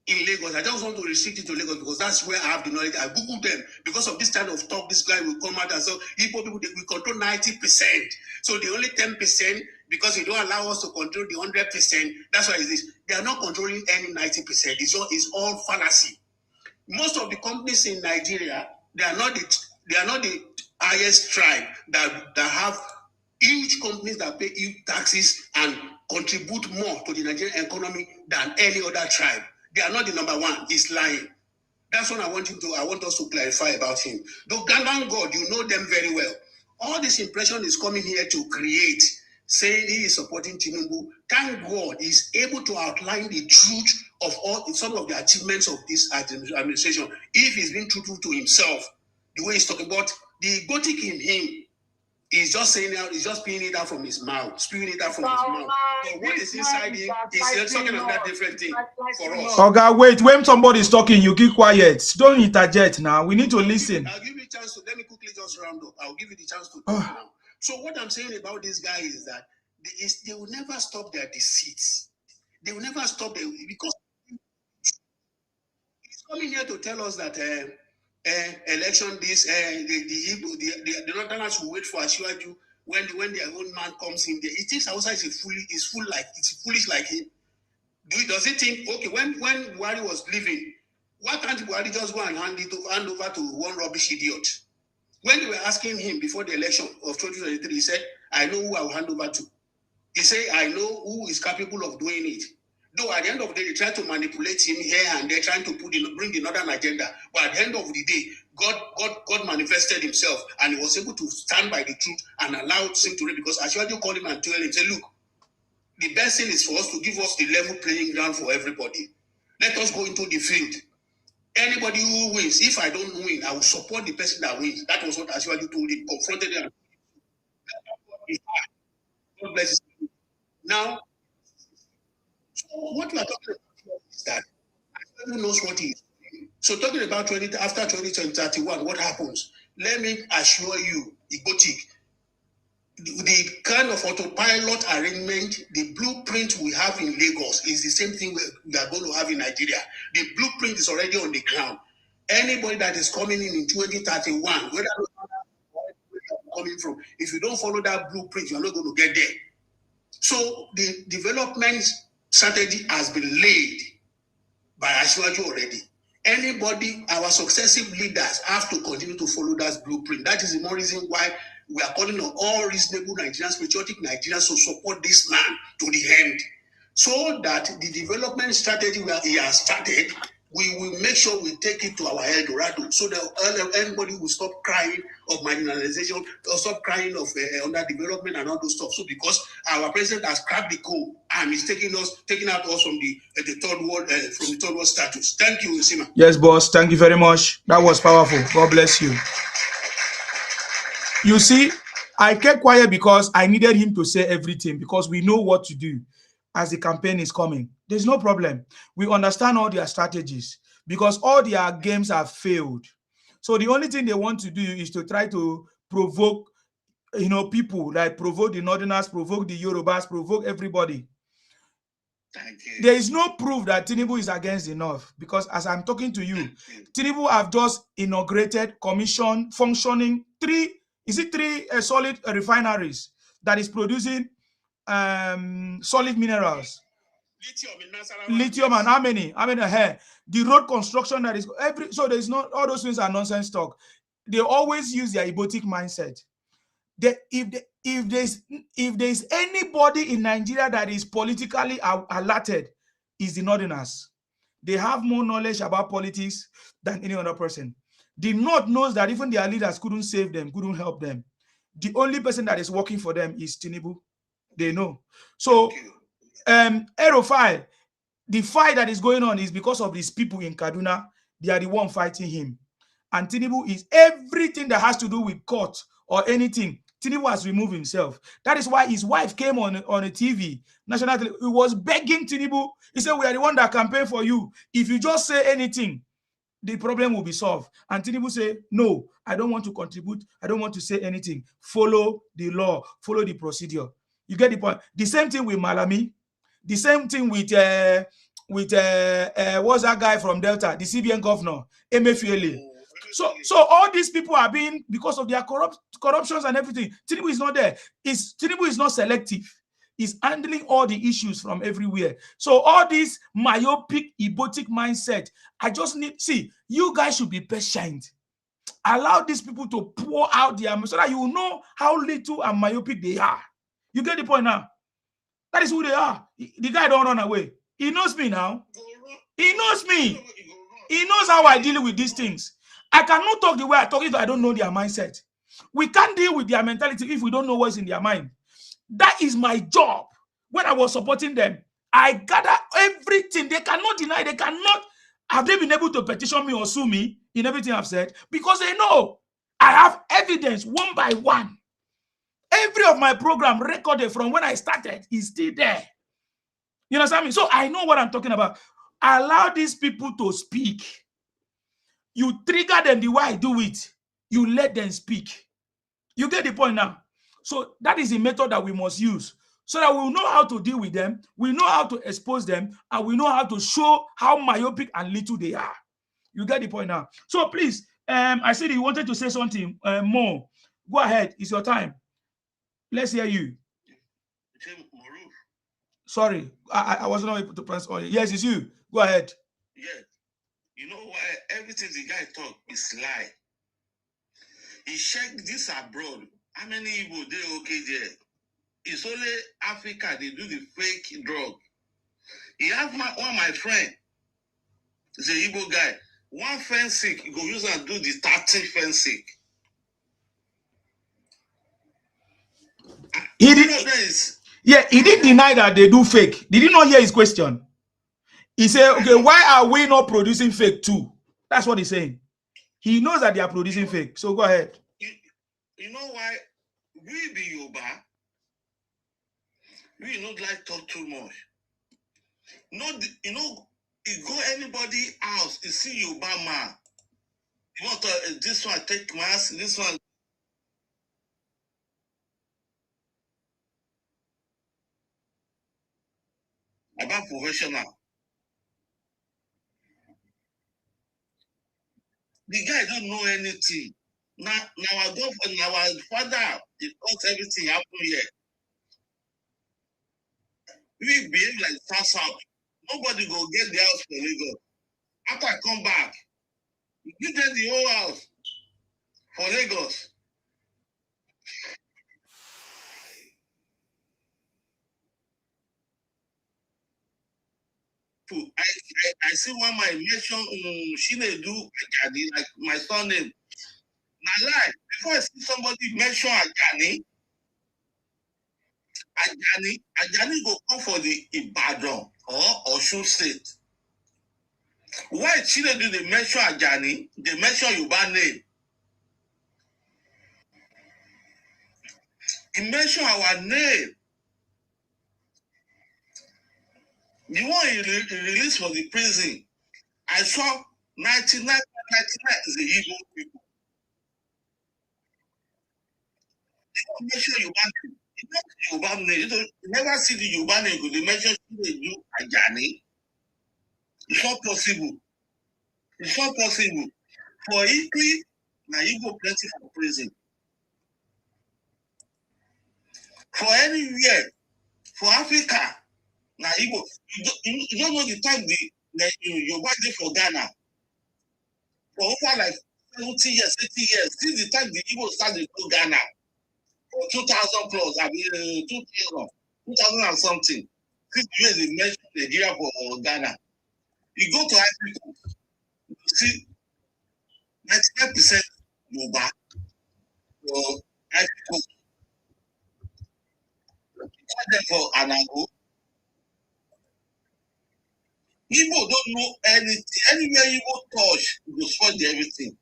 in Lagos. I just want to restrict it to Lagos because that's where I have the knowledge. I Googled them because of this kind of talk. This guy will come out and say, Igbo people, we control 90%. So the only 10%, because they don't allow us to control the 100%, that's why it is. They are not controlling any 90%. It's all fallacy. Most of the companies in Nigeria, they are not the highest tribe that have huge companies that pay huge taxes and contribute more to the Nigerian economy than any other tribe. They are not the number one. He's lying. That's what I want us to clarify about him. The Ugandan God, you know them very well. All this impression is coming here to create, saying he is supporting Tinubu. Thank God he's able to outline the truth of some of the achievements of this administration. If he's been truthful to himself, the way he's talking about the egotic in him He's just saying out, he's just spewing it out from his mouth, spewing it out from his mouth. But what is inside him is talking about different thing for us. Okay, wait. When somebody is talking, you keep quiet. Don't interject now. We need to listen. I'll give you a chance to, let me quickly just round up. I'll give you the chance to talk now. So what I'm saying about this guy is that they will never stop their deceits. They will never stop them because he's coming here to tell us that election this the Northerners will wait for Asiwaju when their own man comes in there. He thinks Hausa is foolish like him. Does he think, okay, when Buhari was leaving, why can't Buhari just go and hand over to one rubbish idiot? When they were asking him before the election of 2023, he said, I know who I will hand over to. He said, I know who is capable of doing it. Though at the end of the day, they try to manipulate him here and they're trying to bring the northern agenda. But at the end of the day, God manifested himself and he was able to stand by the truth and allow him to read. Because Asiwaju called him and told him, say, look, the best thing is for us to give us the level playing ground for everybody. Let us go into the field. Anybody who wins, if I don't win, I will support the person that wins. That was what Asiwaju told him, confronted him. God bless him. Now, so what we are talking about is that everyone knows what he is doing. So talking about after 2031, what happens? Let me assure you, Igotik, the kind of autopilot arrangement, the blueprint we have in Lagos is the same thing we are going to have in Nigeria. The blueprint is already on the ground. Anybody that is coming in 2031, whether coming from, if you don't follow that blueprint, you're not going to get there. So the development strategy has been laid by Asiwaju already. Anybody, our successive leaders have to continue to follow that blueprint. That is the more reason why we are calling on all reasonable Nigerians, patriotic Nigerians to support this man to the end. So that the development strategy where he has started, we will make sure we take it to our El Dorado so that everybody will stop crying of marginalization or stop crying of underdevelopment and all those stuff. So because our president has cracked the code and is taking out us from the third world status. Thank you, Nsima. Yes, boss. Thank you very much. That was powerful. God bless you. You see, I kept quiet because I needed him to say everything because we know what to do as the campaign is coming. There's no problem. We understand all their strategies because all their games have failed. So the only thing they want to do is to try to provoke, people, like provoke the Northerners, provoke the Yorubas, provoke everybody. There is no proof that Tinubu is against the North because as I'm talking to you, Tinubu have just inaugurated, commissioned, functioning three solid refineries that is producing solid minerals. Lithium and how many? The road construction that is so there's not, all those things are nonsense talk. They always use their egotic mindset. If there's anybody in Nigeria that is politically alerted, is the Northerners. They have more knowledge about politics than any other person. The North knows that even their leaders couldn't save them, couldn't help them. The only person that is working for them is Tinubu. They know. So, Aerophile, the fight that is going on is because of these people in Kaduna. They are the one fighting him. And Tinubu is everything that has to do with court or anything. Tinubu has removed himself. That is why his wife came on a TV, national TV. He was begging Tinubu. He said, we are the one that campaign for you. If you just say anything, the problem will be solved. And Tinubu said, no, I don't want to contribute. I don't want to say anything. Follow the law. Follow the procedure. You get the point? The same thing with Malami. The same thing with what's that guy from Delta, the CBN governor, Emefiele. So all these people are being, because of their corruptions and everything. Tinubu is not there. Tinubu is not selective. He's handling all the issues from everywhere. So all this myopic, egotic mindset, I just need, you guys should be patient. Allow these people to pour out their, so that you know how little and myopic they are. You get the point now? That is who they are. The guy don't run away. He knows me now. He knows me. He knows how I deal with these things. I cannot talk the way I talk if I don't know their mindset. We can't deal with their mentality if we don't know what's in their mind. That is my job. When I was supporting them, I gather everything. They cannot deny. They cannot. Have they been able to petition me or sue me in everything I've said? Because they know I have evidence one by one. Every of my program recorded from when I started is still there. You understand me? So I know what I'm talking about. Allow these people to speak. You trigger them the way I do it. You let them speak. You get the point now? So that is the method that we must use so that we know how to deal with them, we know how to expose them, and we know how to show how myopic and little they are. You get the point now? So please, I said you wanted to say something more. Go ahead. It's your time. Let's hear you. Sorry, I wasn't able to press on. Yes, it's you. Go ahead. Yeah. You know why everything the guy talk is lie. He checked this abroad. How many Igbo they okay there? It's only Africa they do the fake drug. He have one of my friend. He's a Igbo guy. One fencing, he go use and do the 30 fencing. He didn't deny that they do fake. Did you not hear his question? He said, okay, why are we not producing fake too? That's what he's saying. He knows that they are producing fake. So go ahead. You know why we be Yoruba? We not like talk too much. You know, you go anybody house, you see Yoruba man. You want to this one take mask, this one. About professional. The guy don't know anything. Now our government, our father, it got everything happen here. We behave like South. Nobody go get the house for Lagos. After I come back, give them the whole house for Lagos. I see one my mention Shinedu Ajani, like my son name. Now lie, before I see somebody mention Ajani go come for the Ibadan or Osun State. Why Shinedu they mention Ajani, they mention Yoruba name. He mention our name. The one he released for the prison, I saw 99 is the Igbo people. You don't mention Yoruba name. You don't Yoruba name. You never see the Yoruba name. They mention Shinedu Ajani. It's not possible. It's not possible. For Italy, now you go plenty for prison. For anywhere, for Africa, now you go. You don't know the time your body for Ghana. For over like 70 years, 80 years, since the time the Igbo started to Ghana, for 2,000 plus, I mean 2,000 and something. Since the years they mentioned Nigeria for Ghana, you go to Africa, you see 99% Yoruba for Africa. For Anago. Igbo don't know anything. Anywhere Igbo touch, you go spoil everything.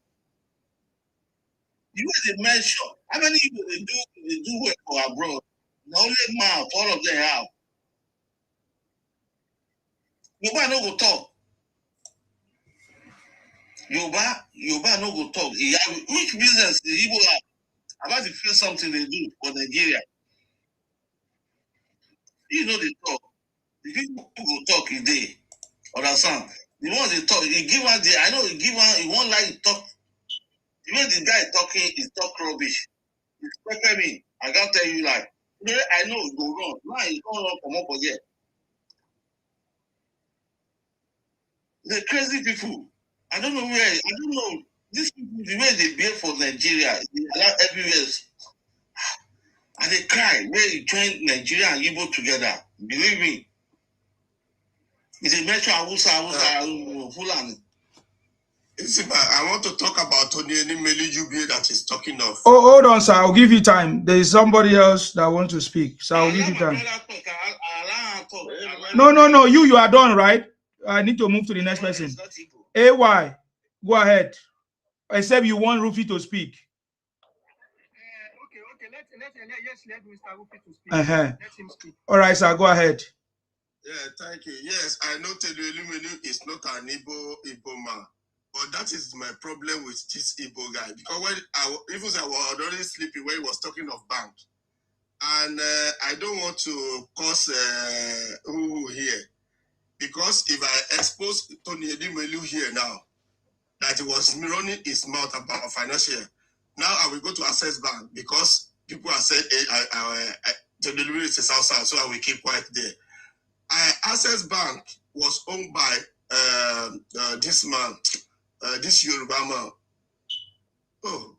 You know they mention how many people they do work for abroad. The only mouth, all of them have. Yoruba no go talk. Yoruba no go talk. Which business the Igbo have? About to feel something they do for Nigeria. You know they talk. The people go talk a day. Understand? The ones they talk, he give one day. I know he give one. He won't like talk. The way the guy talking is talk rubbish. It's pepper me. I can't tell you like. I know it go wrong. Now it's going wrong from up here. The crazy people. I don't know where. I don't know. These people, the way they behave for Nigeria, they allow everywhere. And they cry where you join Nigeria and Igbo together. Believe me. It's a metro Hausa, Fulani. I want to talk about Tony Meliju that is talking of. Oh, hold on, sir. I'll give you time. There is somebody else that wants to speak. So I'll give you time. No. You are done, right? I need to move to the next person. AY, go ahead. Except you want Rufy to speak. Okay. Let Yes, let Mr. Rupi to speak. Let him speak. All right, sir, go ahead. Yeah, thank you. Yes, I know Teluelu is not an Igbo man, but that is my problem with this Igbo guy. Because when I was already sleeping when he was talking of bank, and I don't want to cause who here, because if I expose Tony Edimelu here now, that he was running his mouth about financial, now I will go to Access Bank because people are saying Tony is a South, so I will keep quiet there. Access Bank was owned by this man, this Yoruba man. Oh,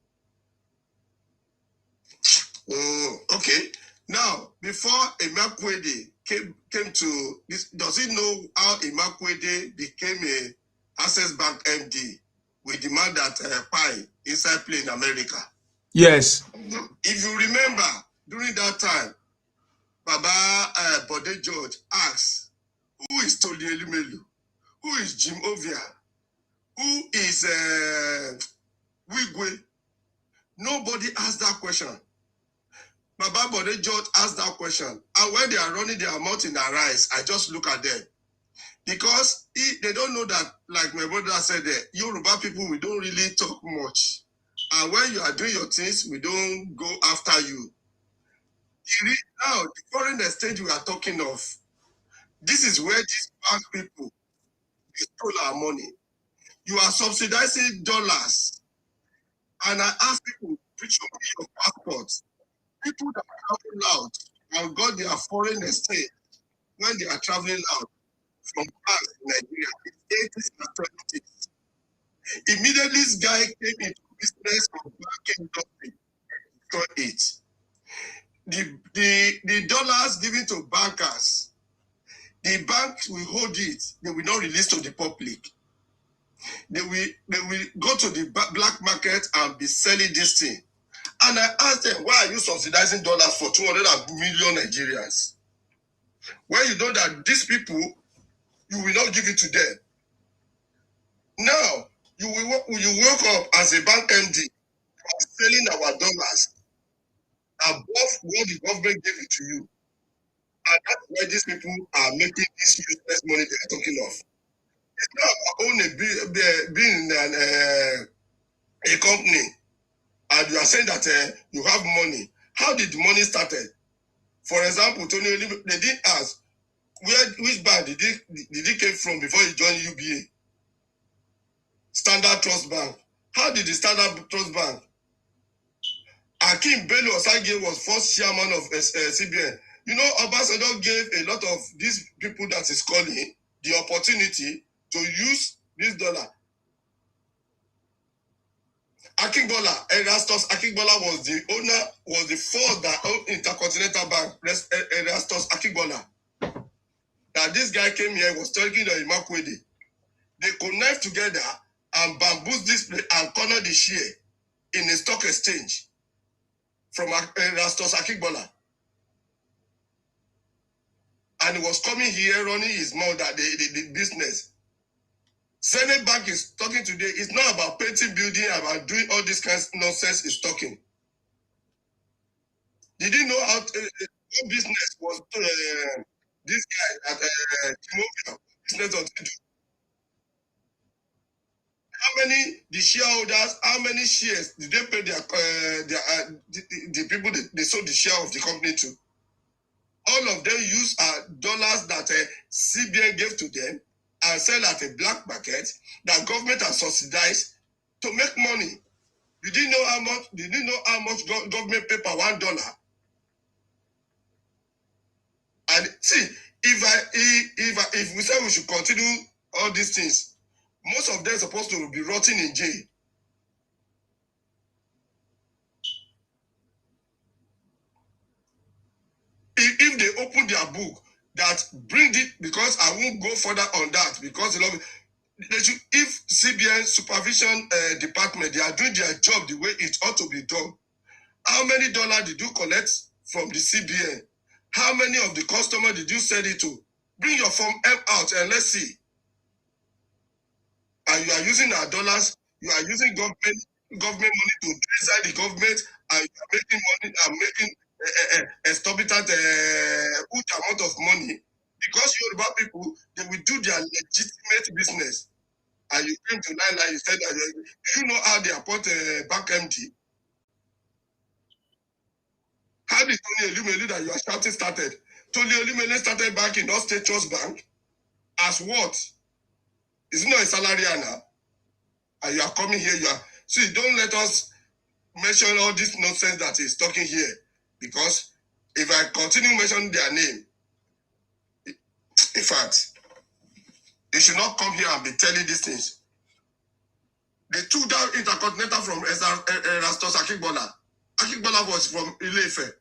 okay. Now, before Imakwede came to this, does he know how Imakwede became a Access Bank MD with the man that Pi inside play in America? Yes. If you remember, during that time, Baba Bode George asked, who is Tony Elumelu? Who is Jim Ovia? Who is Wigwe? Nobody asked that question. Baba Bode George asked that question. And when they are running their mouth in their eyes, I just look at them. Because they don't know that, like my brother said there, Yoruba people, we don't really talk much. And when you are doing your things, we don't go after you. Now, the foreign exchange we are talking of, this is where these bank people, they stole our money. You are subsidizing dollars. And I ask people, please show me your passports. People that travel out and got their foreign exchange when they are traveling out from banks in Nigeria, it's 80s and 70s. Immediately, this guy came into business of banking industry for it. The dollars given to bankers, the banks will hold it, they will not release to the public. They will go to the black market and be selling this thing. And I asked them, why are you subsidizing dollars for 200 million Nigerians? When you know that these people, you will not give it to them. Now, you woke up as a bank MD, selling our dollars above what the government gave it to you. And that's why these people are making this useless money they are talking of. It's not only being a company, and you are saying that you have money. How did the money started? For example, Tony, they didn't ask which bank did he came from before he joined UBA? Standard Trust Bank. How did the Standard Trust Bank? Akim Bello Osage was first chairman of CBN. You know, Obasanjo gave a lot of these people that is calling the opportunity to use this dollar. Akingbola, Erastus Akingbola was the owner, was the first that owned Intercontinental Bank, Erastus Akingbola. That this guy came here, was talking to Imakwede. They connect together and bamboozle this place and corner the share in a stock exchange from Erastus Akingbola. And he was coming here running his mouth that the business. Senate Bank is talking today. It's not about painting building, about doing all this kind of nonsense is talking. Did you know how business was this guy at T-Mobile business of how many the shareholders, how many shares did they pay the people they sold the share of the company to? All of them use dollars that CBN gave to them and sell at a black market that government has subsidized to make money. Did you know how much? Did you know how much government pay per $1? And see, if we say we should continue all these things, most of them are supposed to be rotting in jail. If they open their book, that bring it, because I won't go further on that, because they should, if CBN supervision department, they are doing their job the way it ought to be done. How many dollars did you collect from the CBN? How many of the customers did you send it to? Bring your Form M out and let's see. And you are using our dollars, you are using government money to inside the government, and you are making money and making exorbitant huge amount of money because Yoruba people, they will do their legitimate business. And you came to Nine, you said that do you know how they appoint back empty? How did Tony Elumelu that you are shouting started? Tony Elumelu started back in North State Trust Bank as what? Is it not a salary now? And you are coming here, you are. See, don't let us mention all this nonsense that is talking here. Because if I continue mentioning their name, in fact, they should not come here and be telling these things. They took down Intercontinental from Erastus Akigbola. Akigbola was from Ile-Ife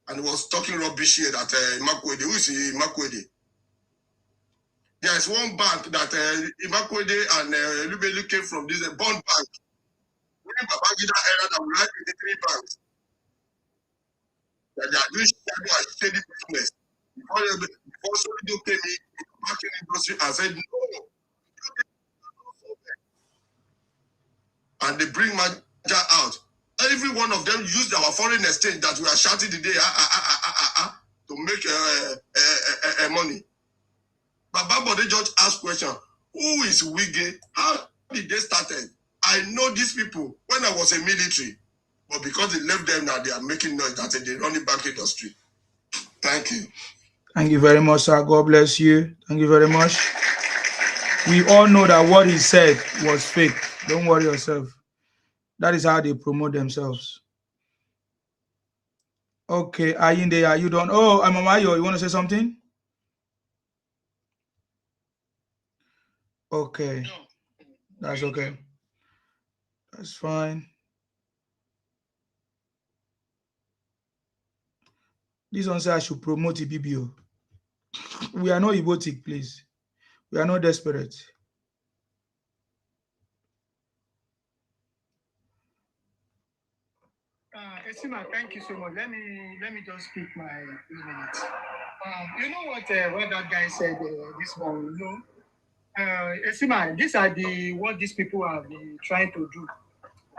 and he was talking rubbish here that Imakwede. Who is Imakwede? There is one bank that Imakwede and Elumelu came from this bond bank. During Babangida era that we had 83 banks. That they are doing steady business. Before Solido came in the banking industry and said no. And they bring Maja out. Every one of them used our foreign exchange that we are shouting today to make money. But Baba just asked question, who is Wige? How did they started? I know these people when I was in military, but because they left them now, they are making noise that they run the bank industry. Thank you. Thank you very much, sir. God bless you. Thank you very much. We all know that what he said was fake. Don't worry yourself. That is how they promote themselves. Okay, Ayinde, are you done? Oh, I'm Amayo. You want to say something? Okay. That's okay. That's fine. This one says I should promote BBO. We are not erotic, please. We are not desperate. Esima, thank you so much. Let me just speak my 2 minutes. You know what that guy said this morning? You know, Esima, these are what these people have been trying to do.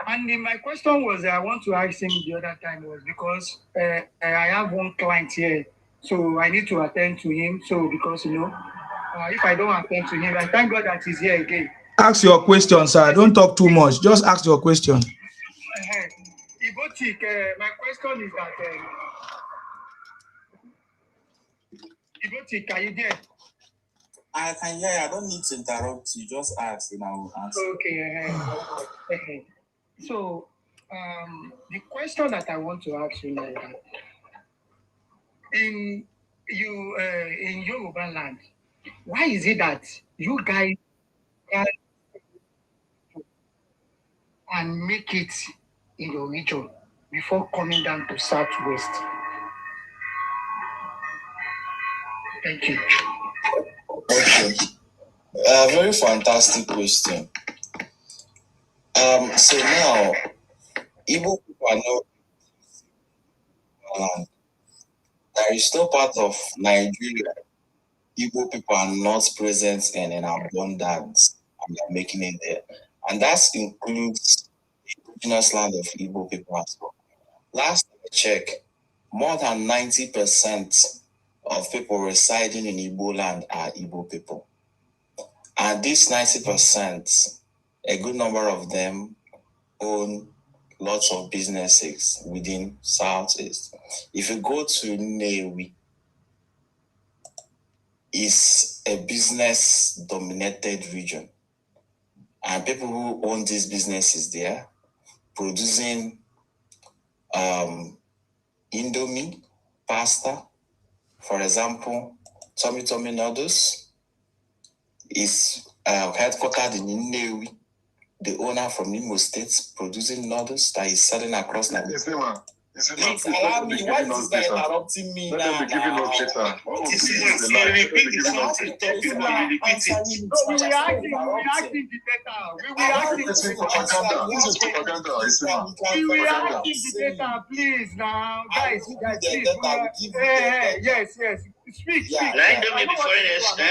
And my question was, I want to ask him the other time was because I have one client here, so I need to attend to him. So because if I don't attend to him, I thank God that he's here again. Ask your question, sir. Don't talk too much. Just ask your question. Ibotik, my question is that Ibotik, are you there? I can hear you. I don't need to interrupt you. Just ask and I will answer. Okay. So, the question that I want to ask you is that in Yoruba land, why is it that you guys and make it in your region before coming down to Southwest? Thank you. Okay. Very fantastic question. So now, Igbo people are not land. There is no part of Nigeria Igbo people are not present in abundance and they're making it there. And that includes the indigenous land of Igbo people as well. Last time I checked, more than 90% of people residing in Igbo land are Igbo people. And this 90%, a good number of them own lots of businesses within Southeast. If you go to Nnewi, it's a business-dominated region. And people who own these businesses there, producing Indomie, pasta, for example, Tommy Noodles, is headquartered in Nnewi. The owner from Imo State producing noodles that is selling across Nigeria. Please allow me. Why is this guy interrupting me now? Let them be giving us data. We are acting the data. We are acting the data, please now. Guys, please. Yes. Speak. Let me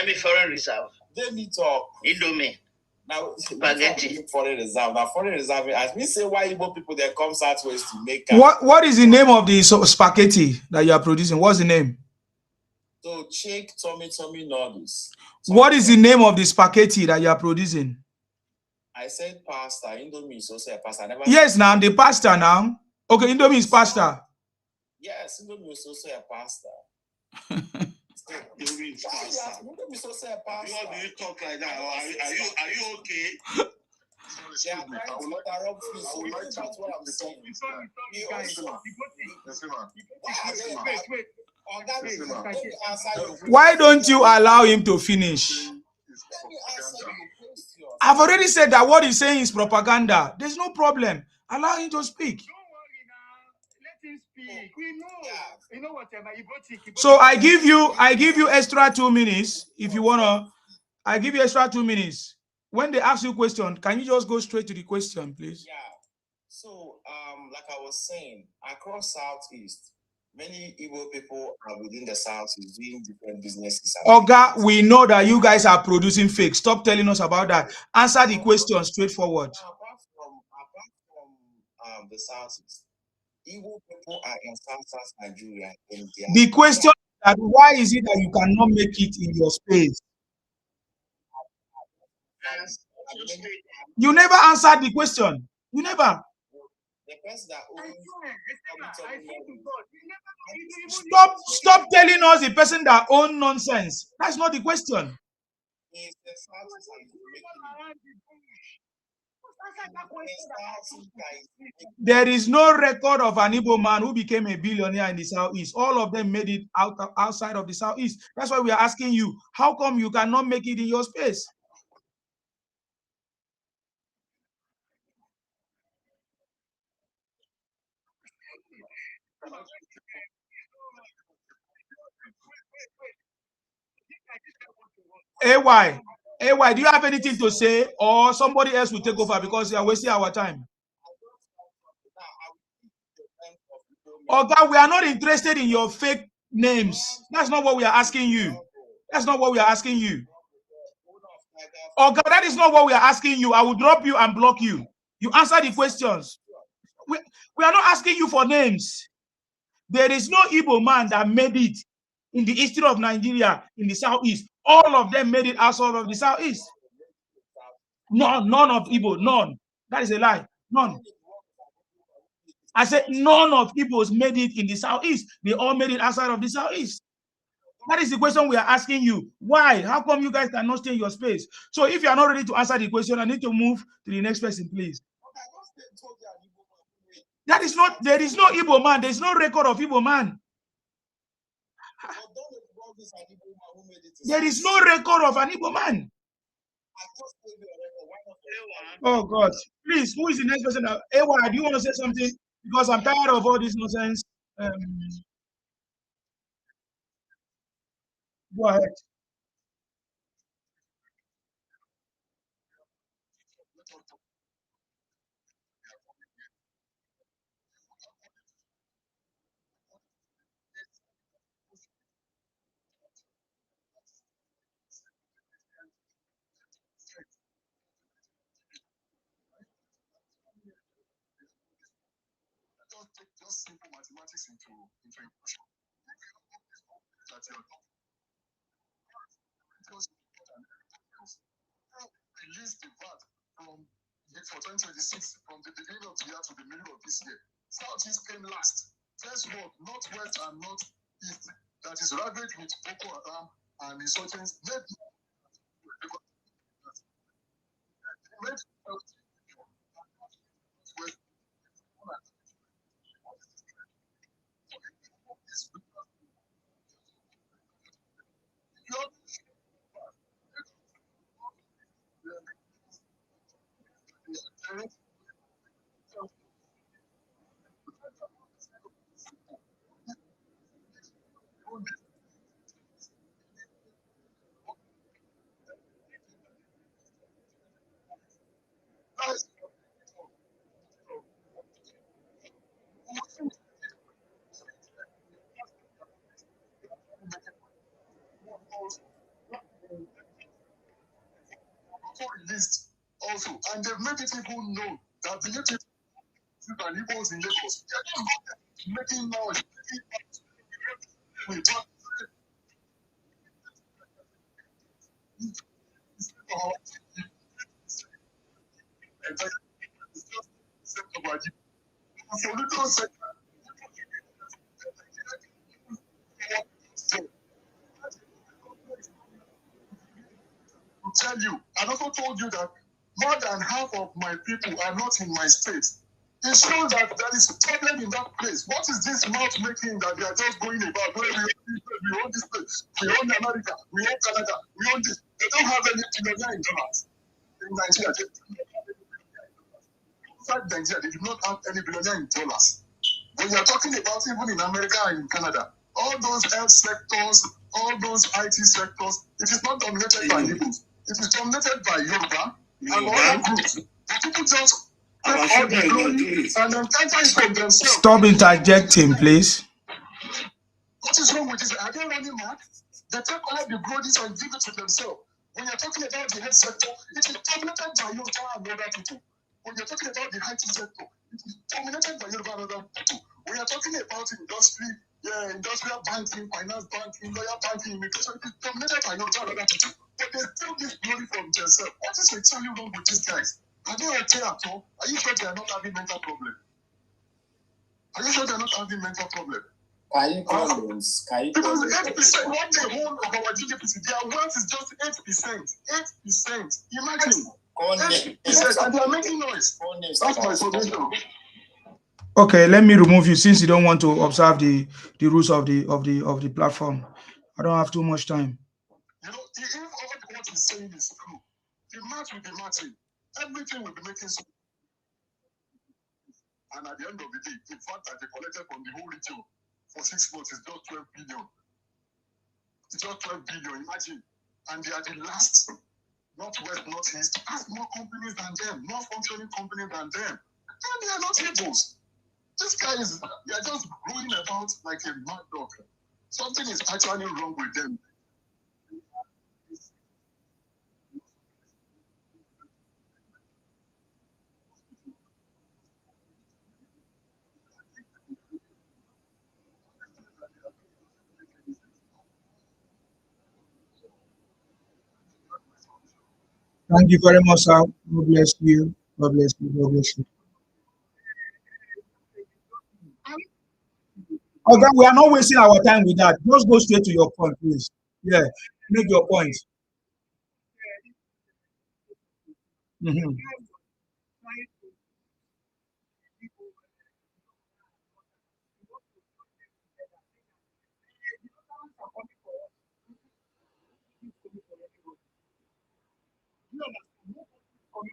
be foreign reserve. Let me talk. Indomie. Now, foreign reserve. Now, foreign reserve. As me say, why Igbo people they come southwest to make. What is the name of the spaghetti that you are producing? What's the name? So check tummy noodles. What is the name of the spaghetti that you are producing? I said pasta. Indomie is also a pasta. Yes, now the pasta now. Okay, Indomie is pasta. Yes, Indomie is also a pasta. Indomie is pasta. Indomie is also a pasta. Why do you talk like that? Are you okay? Yeah, I would like to Why don't you allow him to finish? I've already said that what he's saying is propaganda. There's no problem. Allow him to speak. You know whatever. So I give you extra 2 minutes if you wanna. I give you extra 2 minutes. When they ask you a question, can you just go straight to the question, please? Yeah. So, like I was saying, across Southeast, many Igbo people are within the Southeast doing different businesses. Oga, we know that you guys are producing fake. Stop telling us about that. Answer the question straightforward. Apart from the Southeast, Igbo people are in South Nigeria. The question is that why is it that you cannot make it in your space? You never answered the question. You never. Stop telling us the person that owns nonsense. That's not the question. There is no record of an Igbo man who became a billionaire in the Southeast. All of them made it outside of the Southeast. That's why we are asking you, how come you cannot make it in your space? AY, do you have anything to say, or somebody else will take over because you are wasting our time? Oga, we are not interested in your fake names. That's not what we are asking you. That's not what we are asking you. Oga, that is not what we are asking you. I will drop you and block you. You answer the questions. We are not asking you for names. There is no Igbo man that made it in the history of Nigeria in the Southeast. All of them made it outside of the Southeast. None of Igbo, none. That is a lie. None. I said none of Igbos made it in the Southeast. They all made it outside of the Southeast. That is the question we are asking you. Why? How come you guys cannot stay in your space? So if you are not ready to answer the question, I need to move to the next person, please. That is not, there is no Igbo man. There is no record of Igbo man. There is no record of an Igbo man. Oh God. Please, who is the next person? Ewa, do you want to say something? Because I'm tired of all this nonsense. Go ahead. Just simple mathematics into equation. That you're release the VAT from for 2026 from the beginning of the year to the middle of this year. Southeast came last. First world, northwest and northeast, that is ravaged with Boko Haram and insurgents. Released also, and they've made it even known that the native and Igbos in Lagos, they're just making noise. Tell you, I also told you that more than half of my people are not in my state. It shows that there is a problem in that place. What is this mouth making that they are just going about? We own this place, we own America, we own Canada, we own this. They don't have any billionaire in dollars. In Nigeria, inside Nigeria, they do not have any billionaire in dollars. When you are talking about even in America and in Canada, all those health sectors, all those IT sectors, it is not dominated by Igbos. It is dominated by Yoruba and other groups. The people just take all the glory and then cater it from themselves. Stop interjecting, please. What is wrong with this? Are they running mad? They take all the glory and give it to themselves. When you're talking about the health sector, it is dominated by Yoruba and other people. When you're talking about the IT sector, it is dominated by Yoruba and other people. When you're talking about industry, industrial banking, finance banking, lawyer banking, immigration, it is dominated by Yoruba and other people. But they still give glory from themselves. What is actually wrong with these guys? Are they okay at all? Are you sure they are not having mental problem? Are you sure they are not having mental problem? Because 8%, what the whole of our GDP, their wealth is just 8%. 8%. Imagine. 8%, and they are making noise. That's my solution. Okay, let me remove you since you don't want to observe the rules of the platform. I don't have too much time. You know, if all what he's saying is true, the match will be matching. Everything will be making sense. And at the end of the day, the fact that they collected from the whole region for 6 months is just 12 billion. It's just 12 billion, imagine. And they are the last, northwest, northeast, has more companies than them, more functioning companies than them. And they are not Igbos. These guys, they are just growing about like a mad dog. Something is actually wrong with them. Thank you very much, sir. God bless you. God bless you. God bless you. Okay, we are not wasting our time with that. Just go straight to your point, please. Yeah, make your point. Mm-hmm.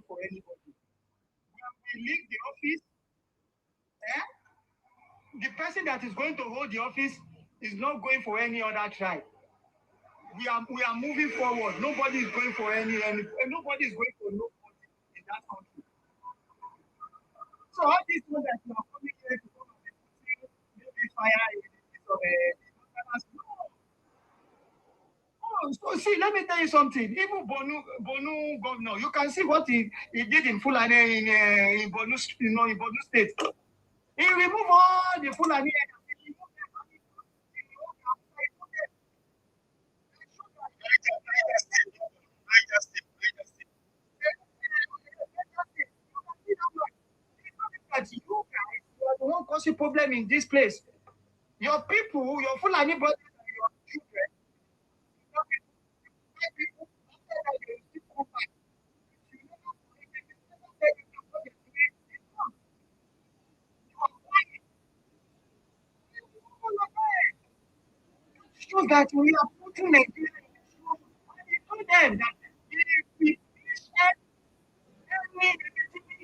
For anybody. When we leave the office, the person that is going to hold the office is not going for any other tribe. We are moving forward. Nobody is going for any nobody is going for nobody in that country. So all these ones that you are coming here to come and maybe fire so see, let me tell you something. Even Bonu governor, you can see what he did in Fulani in Bonu, in Bonu State. He removed all the Fulani. That you guys are the one causing problem in this place. Your people, your Fulani brothers and your children, show that we are putting Nigeria in them that if we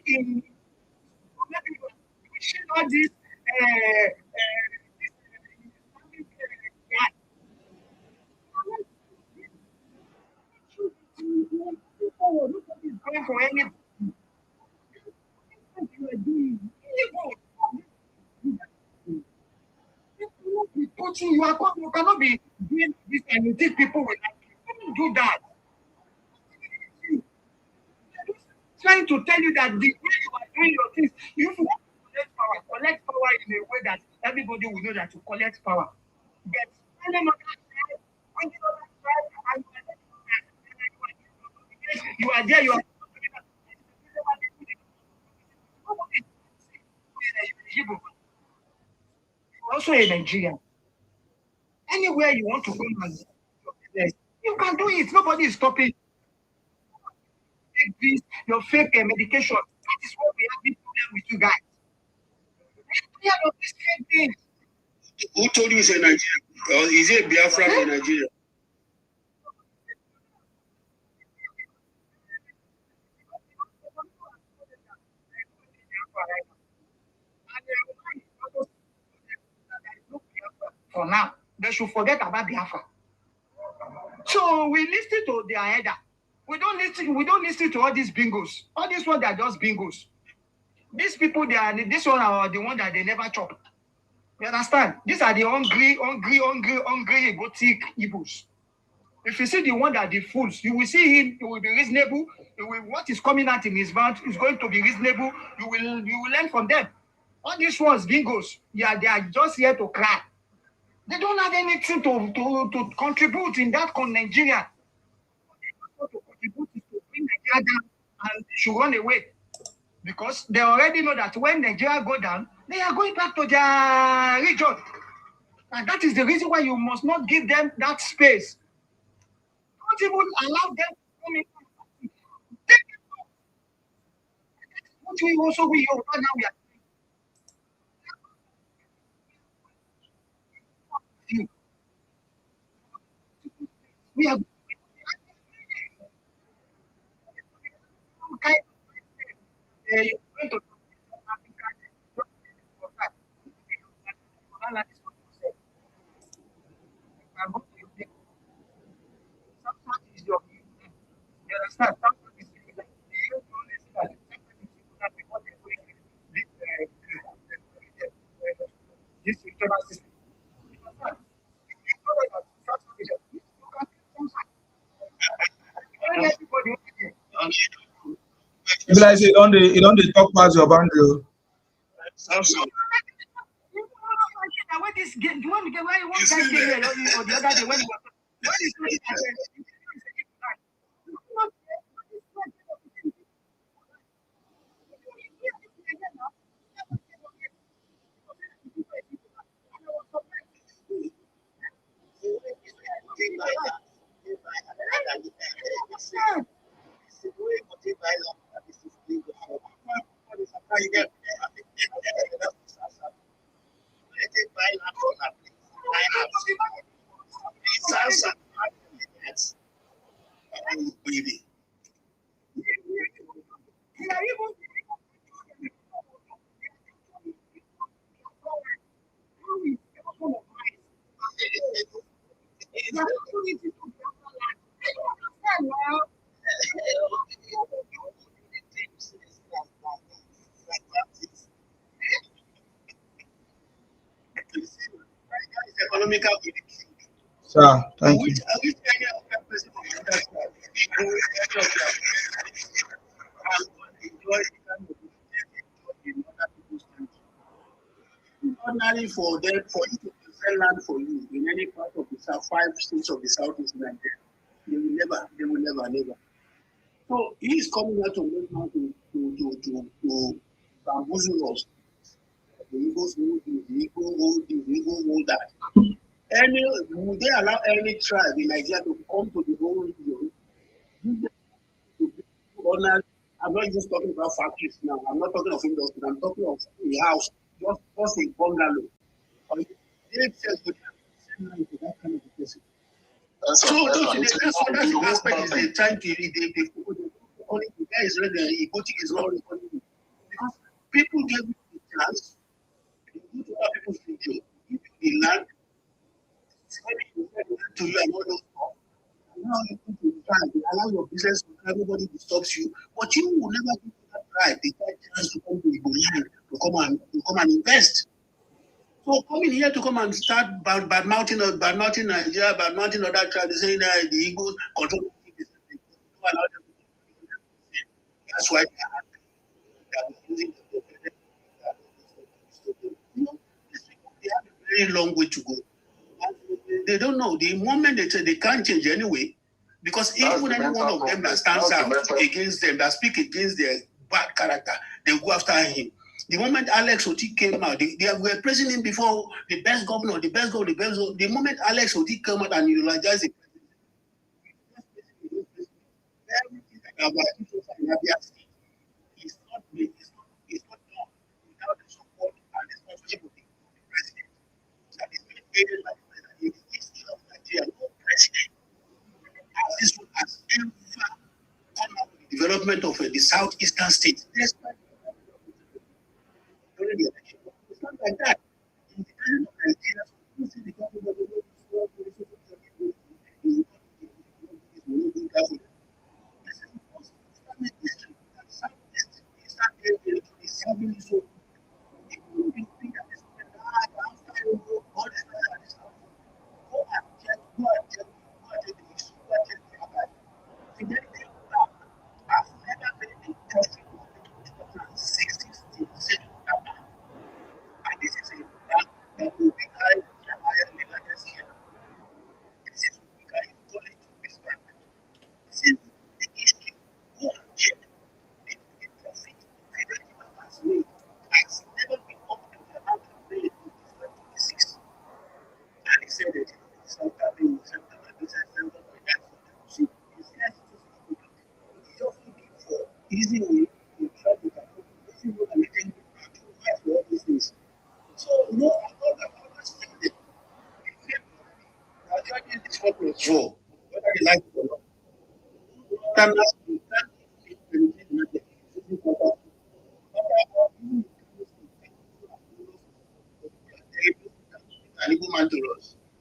any in all this nobody is going for any you cannot be doing this and you think people will do that. trying to tell you that the way you are doing your things, if you want to collect power in a way that everybody will know that you collect power. But you are there, you are also a Nigerian. Anywhere you want to go, you can do it. Nobody is stopping. Take this, your fake medication. That is what we have been problem with you guys. Of this fake thing. Who told you it's a Nigerian? Or is it Biafra in Nigeria? For now, they should forget about Biafra. So we listen to their header. We don't listen to all these bingos. All these ones are just bingos. These people, this one are the one that they never chop. You understand? These are the hungry egotic Igbos. If you see the one that the fools, you will see him, it will be reasonable. What is coming out in his mouth is going to be reasonable. You will learn from them. All these ones, bingos, yeah, they are just here to cry. They don't have anything to contribute in that Nigeria. To contribute is to bring Nigeria down and should run away. Because they already know that when Nigeria go down, they are going back to their region. And that is the reason why you must not give them that space. Don't even allow them to come in. What we also we now we are. We are okay. If like say you don't dey talk past your boundary. Samsung. The one where you want guys here or the other day when you Economical. Sir, thank you. Ordinary for them, for you to sell land for you in any part of the South, 5 states of the Southeast Nigeria, they will never. So he is coming out to make now to bamboozle us. The Eagles will do, the Eagle will that. Would they allow any tribe in Nigeria to come to the whole region? I'm not just talking about factories now. I'm not talking of industry. I'm talking of a house, just a bungalow. So that's the aspect is they trying to the guy is ready, the boutique is not recording because people give you the chance to go to other people's region, give you the land, to you and all those stuff. Now you put to try, they allow your business to everybody disturbs you, but you will never give that right, the chance to come to the land to come and invest. So coming here to come and start bad mountain Nigeria, bad mountain other tribes, saying that the Eagles control. That's why they are using the they have a very long way to go. They don't know. The moment they say they can't change anyway, because even any one of them that stands out against them, that speak against their bad character, they go after him. The moment Alex Oti came out, they were praising him before the best governor, the best governor, the best governor. The moment Alex Oti came out and eulogized him, it's not done without the support and the sponsorship of the president. That is maintained by the president. In the history of Nigeria, no president this one has ever come up with the development of the southeastern states. During the election, it's not like that. In the president of Nigeria, you see the government of the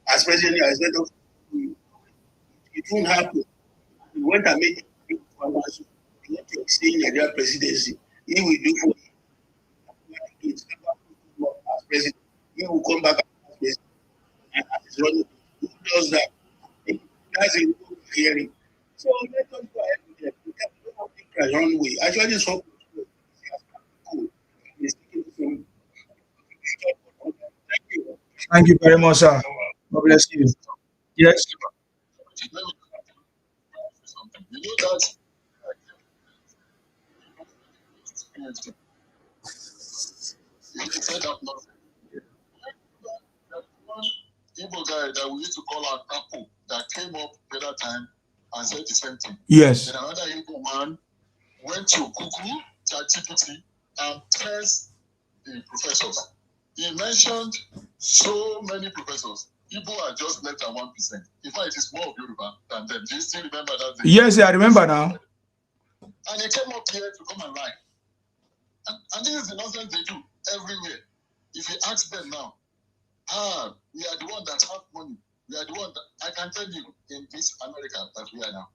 as president, it won't happen. We went and made it farmers. We want to extend the presidency. He will do for as president. He will come back as president. And as running, who does that? That's a hearing. So let us go ahead with that. We can do our own way. Actually, it's so cool. Thank you very much, sir. God bless you. Yes. You know that you said that one Igbo guy that we used to call our Tapo that came up the other time and said the same thing. Yes. Then another Igbo man went to Google ChatGPT and pressed the professors. He mentioned so many professors. Igbo are just less than 1%. In fact, it is more of Yoruba than them. Do you still remember that? Yes, I remember now. And he came up here to come and lie. And this is the nonsense they do everywhere. If you ask them now, we are the one that have money. We are the one that, I can tell you, in this America that we are now,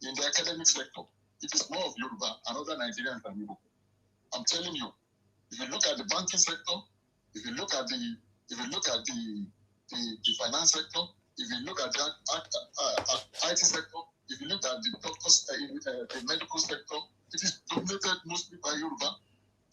in the academic sector, it is more of Yoruba and other Nigerians than Igbo. I'm telling you, if you look at the banking sector, if you look at the finance sector, if you look at the IT sector, if you look at the doctors, the medical sector, it is dominated mostly by Yoruba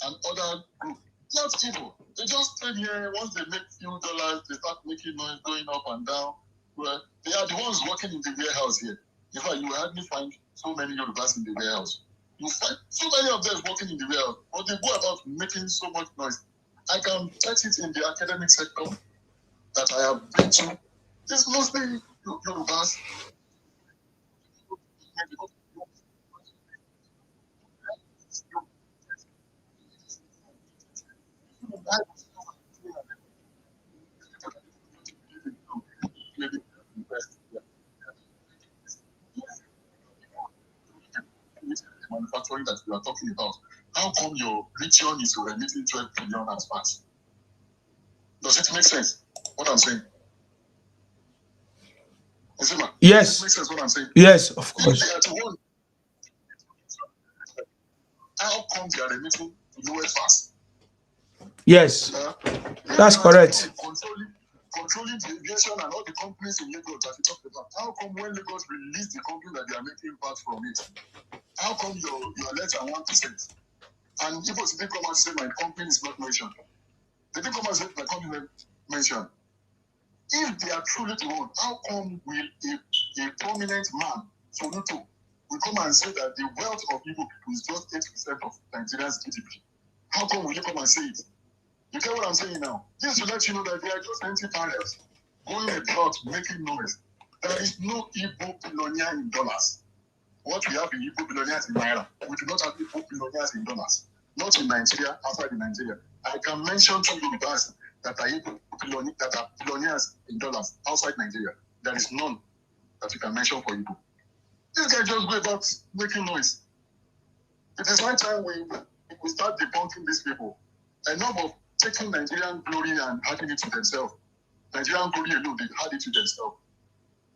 and other groups. Not Igbo. They just came here, once they make few dollars, they start making noise, going up and down. Well, they are the ones working in the warehouse here. In fact, you will hardly find so many Yorubas in the warehouse. You find so many of them working in the warehouse, but they go about making so much noise. I can touch it in the academic sector that I have been to. It's mostly Yorubas. Manufacturing that we are talking about. How come your region is remitting 12 billion as fast? Does it make sense? What I'm saying? Yes. It makes sense what I'm saying? Yes, of course. How come they are remitting to US fast? Yes. That's correct. Controlling the aviation and all the companies in Lagos that we talked about. How come when Lagos release the company that they are making parts from it, How come your less than 1%? And Igbos didn't come and say my company is not mentioned. They didn't come and say my company is mentioned. If they are truly the one, how come will a prominent man, Soluto, will come and say that the wealth of Igbo people is just 8% of Nigeria's GDP? How come will you come and say it? You get what I'm saying now? This to let you know that they are just empty barrels going about making noise. There is no Igbo billionaire in dollars. What we have in Igbo billionaires in Naira, we do not have Igbo billionaires in dollars. Not in Nigeria, outside in Nigeria. I can mention two Yorubas that are Igbo billionaires in dollars outside Nigeria. There is none that you can mention for Igbo. This guy just go about making noise. It is high time we start debunking these people. Enough of taking Nigerian glory and adding it to themselves. Nigerian glory alone, they add it to themselves.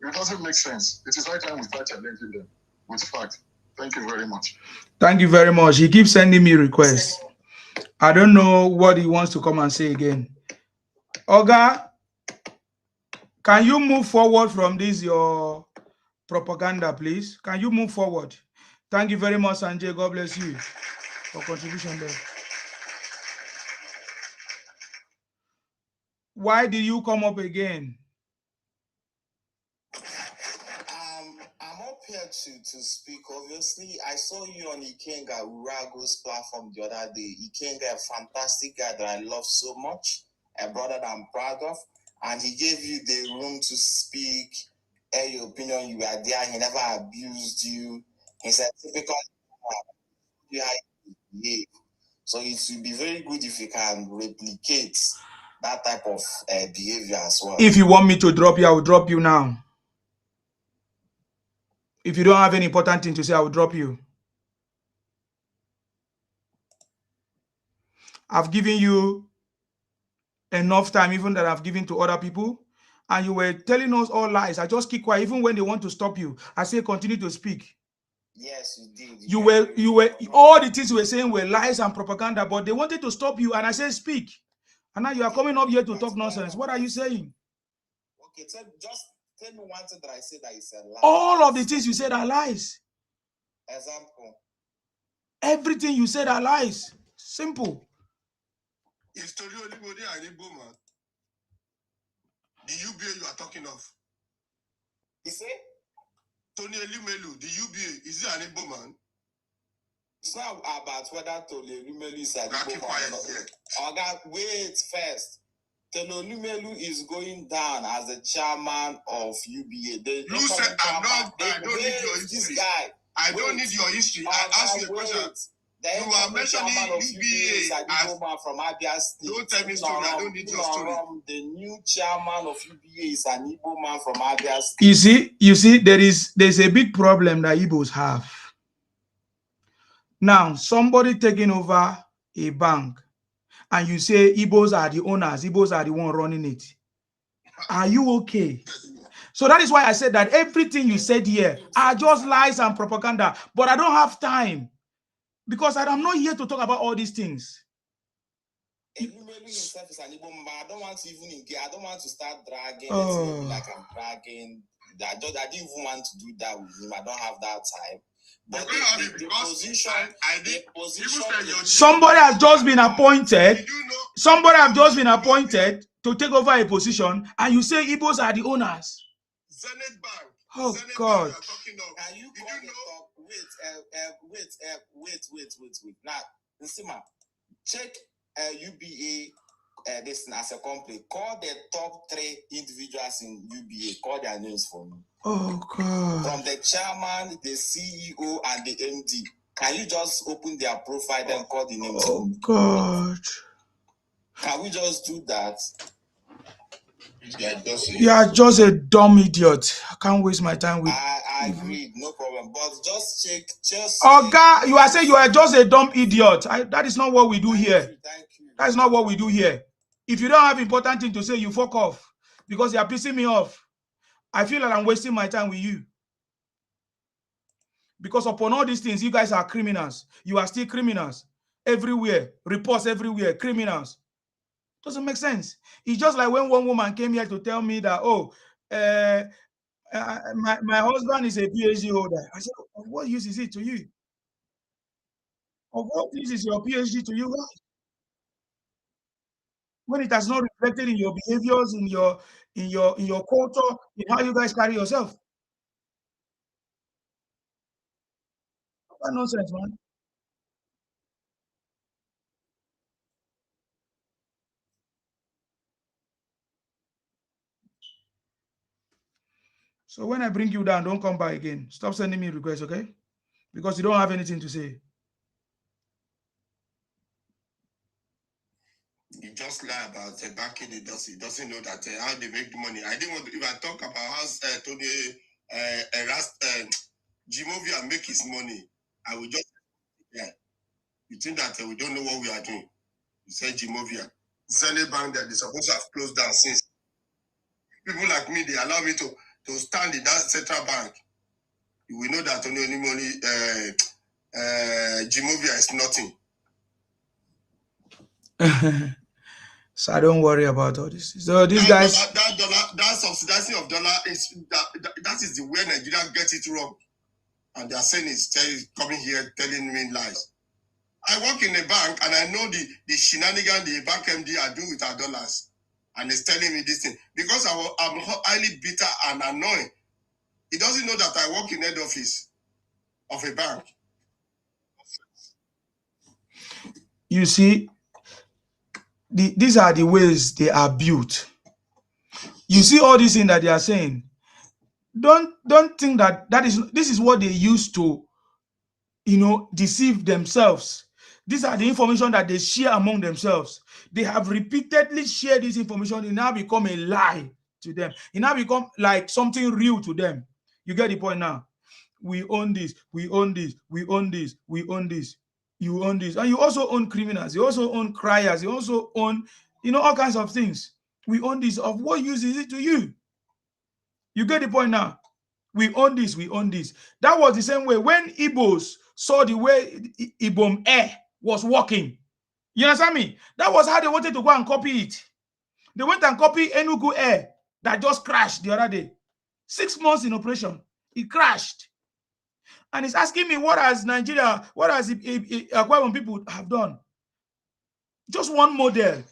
It doesn't make sense. It is high time we start challenging them with fact. Thank you very much. Thank you very much. He keeps sending me requests. I don't know what he wants to come and say again. Oga, can you move forward from this, your propaganda, please? Can you move forward? Thank you very much, Sanjay. God bless you for contribution there. Why did you come up again? I'm up here to speak. Obviously, I saw you on Ikenga Urago's platform the other day. Ikenga, a fantastic guy that I love so much, a brother that I'm proud of, and he gave you the room to speak, air your opinion. You were there. He never abused you. He said, typical, you how you behave. So it would be very good if you can replicate that type of behavior as well. If you want me to drop you, I will drop you now. If you don't have any important thing to say, I will drop you. I've given you enough time, even that I've given to other people, and you were telling us all lies. I just keep quiet, even when they want to stop you. I say continue to speak. Yes, you did. You were all the things you were saying were lies and propaganda, but they wanted to stop you, and I said speak. And now you are coming up here to talk nonsense. What are you saying? Okay, just tell me one thing that I said that is a lie. All of the things you said are lies. Example. Everything you said are lies. Simple. It's Tony Olibode and Igbo man. The UBA you are talking of. You say? Tony Elimelu, the UBA, is he an Igbo man? It's not about whether Tony Elimelu is an Igbo man. Oga, wait first. Tony Elimelu is going down as the chairman of UBA. You said I don't need your history. I don't need your history. I asked you a question. You are mentioning UBA as from Abia State. Don't tell me story. I don't need your story. The new chairman of UBA is an Igbo man from Abia State. You see, there's a big problem that Igbos have. Now, somebody taking over a bank, and you say Igbos are the owners, Igbos are the one running it. Are you okay? So that is why I said that everything you said here are just lies and propaganda. But I don't have time, because I am not here to talk about all these things. Elimelu himself is an Igbo man. I don't want to even engage. I don't want to start dragging. It's like I'm dragging. I didn't even want to do that with him. I don't have that time. But the position, somebody has just been appointed. Somebody has just been appointed to take over a position, and you say Igbos are the owners. Zenith Bank. Oh Zenith God! Bank Can you call the top? Wait. Now, Nsima, check UBA this as a company. Call the top 3 individuals in UBA. Call their names for me. Oh God! From the chairman, the CEO, and the MD. Can you just open their profile and call the names? Oh God! Can we just do that? You are just a dumb idiot. I can't waste my time with. I agree, no problem. But just check. God, you are saying you are just a dumb idiot. That is not what we do here. That is not what we do here. If you don't have important thing to say, you fuck off, because you are pissing me off. I feel like I'm wasting my time with you. Because upon all these things, you guys are criminals. You are still criminals. Everywhere. Reports everywhere. Criminals. Doesn't make sense. It's just like when one woman came here to tell me that, my husband is a PhD holder. I said, what use is it to you? Of what this is your PhD to you guys? When it has not reflected in your behaviors, in your culture, in how you guys carry yourself. What nonsense, man. So when I bring you down, don't come back again. Stop sending me requests, okay? Because you don't have anything to say. He just lie about banking. He doesn't know that how they make the money. I didn't want to, if I talk about how Tony Jimovia make his money, I will just, yeah. You think that we don't know what we are doing? You said Jimovia. Zenith Bank that they supposed to have closed down since. People like me, they allow me to stand in that central bank. You will know that only money, Jimovia is nothing. So don't worry about all this. So these guys, that subsidizing of dollar is that is the way Nigeria gets it wrong, and they are saying it's coming here telling me lies. I work in a bank and I know the shenanigan the bank MD are doing with our dollars, and it's telling me this thing because I'm highly bitter and annoyed. He doesn't know that I work in head office of a bank. you see, these are the ways they are built. You see all these things that they are saying. Don't think that this is what they use to, deceive themselves. These are the information that they share among themselves. They have repeatedly shared this information. It now become a lie to them. It now become like something real to them. You get the point now? We own this, we own this, we own this, we own this. You own this. And you also own criminals. You also own criers. You also own, all kinds of things. We own this. Of what use is it to you? You get the point now? We own this, we own this. That was the same way when Igbos saw the way Ibom Air was working. You understand me? That was how they wanted to go and copy it. They went and copied Enugu Air that just crashed the other day. 6 months in operation. It crashed. And it's asking me, what has Nigeria, what has Akwa Ibom people have done? Just one model.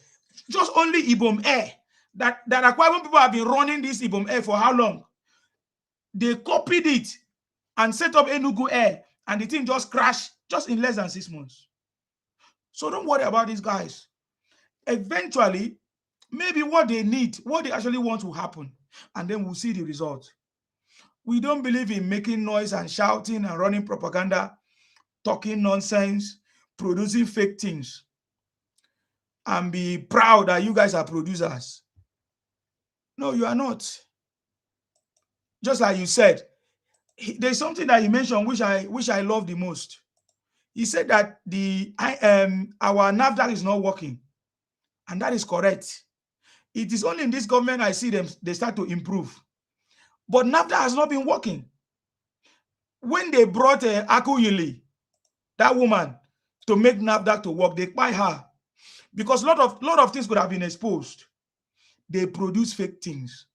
Just only Ibom Air. That Akwa Ibom people have been running this Ibom Air for how long? They copied it and set up Enugu Air, and the thing just crashed just in less than 6 months. So don't worry about these guys. Eventually, maybe what they need, what they actually want will happen, and then we'll see the result. We don't believe in making noise and shouting and running propaganda, talking nonsense, producing fake things, and be proud that you guys are producers. No, you are not. Just like you said, there's something that you mentioned which I love the most. He said that our NAFDAC is not working, and that is correct. It is only in this government I see they start to improve, but NAFDAC has not been working. When they brought Akuyili, that woman, to make NAFDAC to work, they buy her because a lot of things could have been exposed. They produce fake things.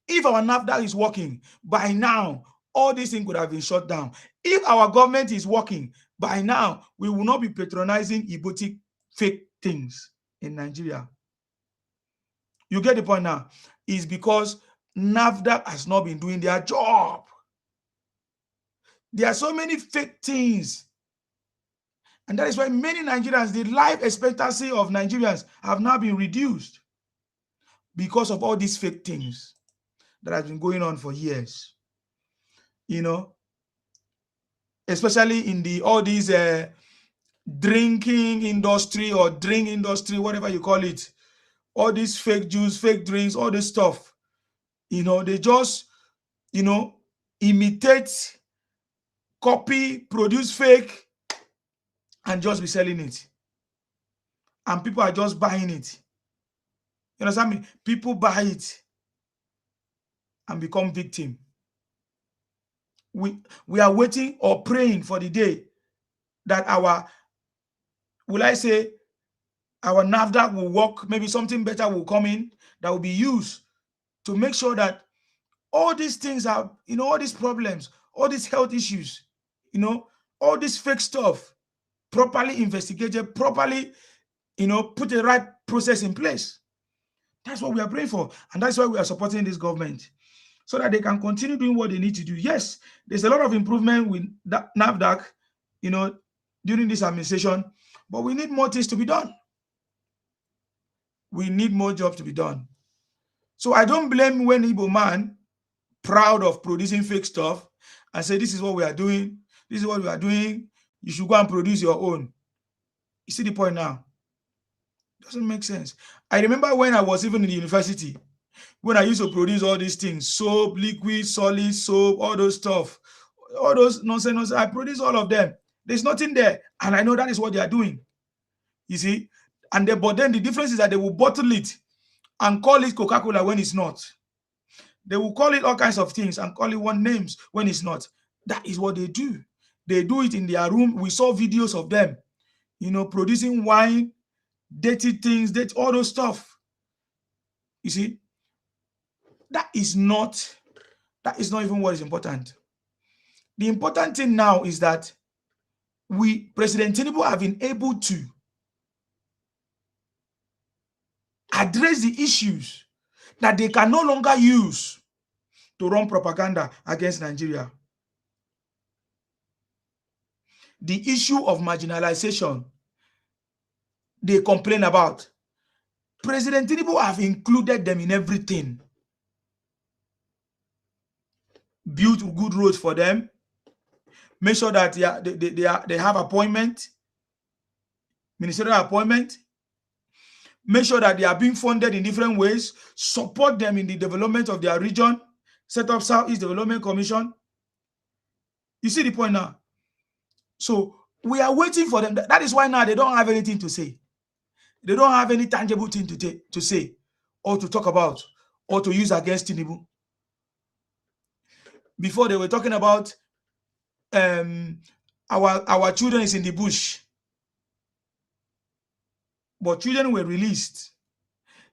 If our NAFDAC is working, by now, all these things could have been shut down. If our government is working, by now, we will not be patronizing Ibotic fake things in Nigeria. You get the point now? It's because NAFDAC has not been doing their job. There are so many fake things. And that is why many Nigerians, the life expectancy of Nigerians have now been reduced because of all these fake things that has been going on for years. Especially in all these drinking industry or drink industry, whatever you call it, all these fake juice, fake drinks, all this stuff. They just, imitate, copy, produce fake, and just be selling it. And people are just buying it. You understand me? People buy it and become victim. We are waiting or praying for the day that our NAFDAC will work. Maybe something better will come in that will be used to make sure that all these things are, all these problems, all these health issues, all this fake stuff properly investigated, properly, put the right process in place. That's what we are praying for. And that's why we are supporting this government, so that they can continue doing what they need to do. Yes, there's a lot of improvement with NAFDAC, during this administration, but we need more things to be done. We need more jobs to be done. So I don't blame when Igbo man, proud of producing fake stuff, and say, this is what we are doing, this is what we are doing, you should go and produce your own. You see the point now? Doesn't make sense. I remember when I was even in the university, when I used to produce all these things, soap, liquid, solid, soap, all those stuff, all those nonsense, I produce all of them. There's nothing there. And I know that is what they are doing. You see? But then the difference is that they will bottle it and call it Coca-Cola when it's not. They will call it all kinds of things and call it one names when it's not. That is what they do. They do it in their room. We saw videos of them, producing wine, dirty things, all those stuff. You see? That is not even what is important. The important thing now is that President Tinubu have been able to address the issues that they can no longer use to run propaganda against Nigeria. The issue of marginalization they complain about, President Tinubu have included them in everything. Built good roads for them. Make sure that they have appointment, ministerial appointment. Make sure that they are being funded in different ways. Support them in the development of their region. Set up Southeast Development Commission. You see the point now? So we are waiting for them. That is why now they don't have anything to say. They don't have any tangible thing to say or to talk about or to use against Tinubu. Before they were talking about our children is in the bush. But children were released.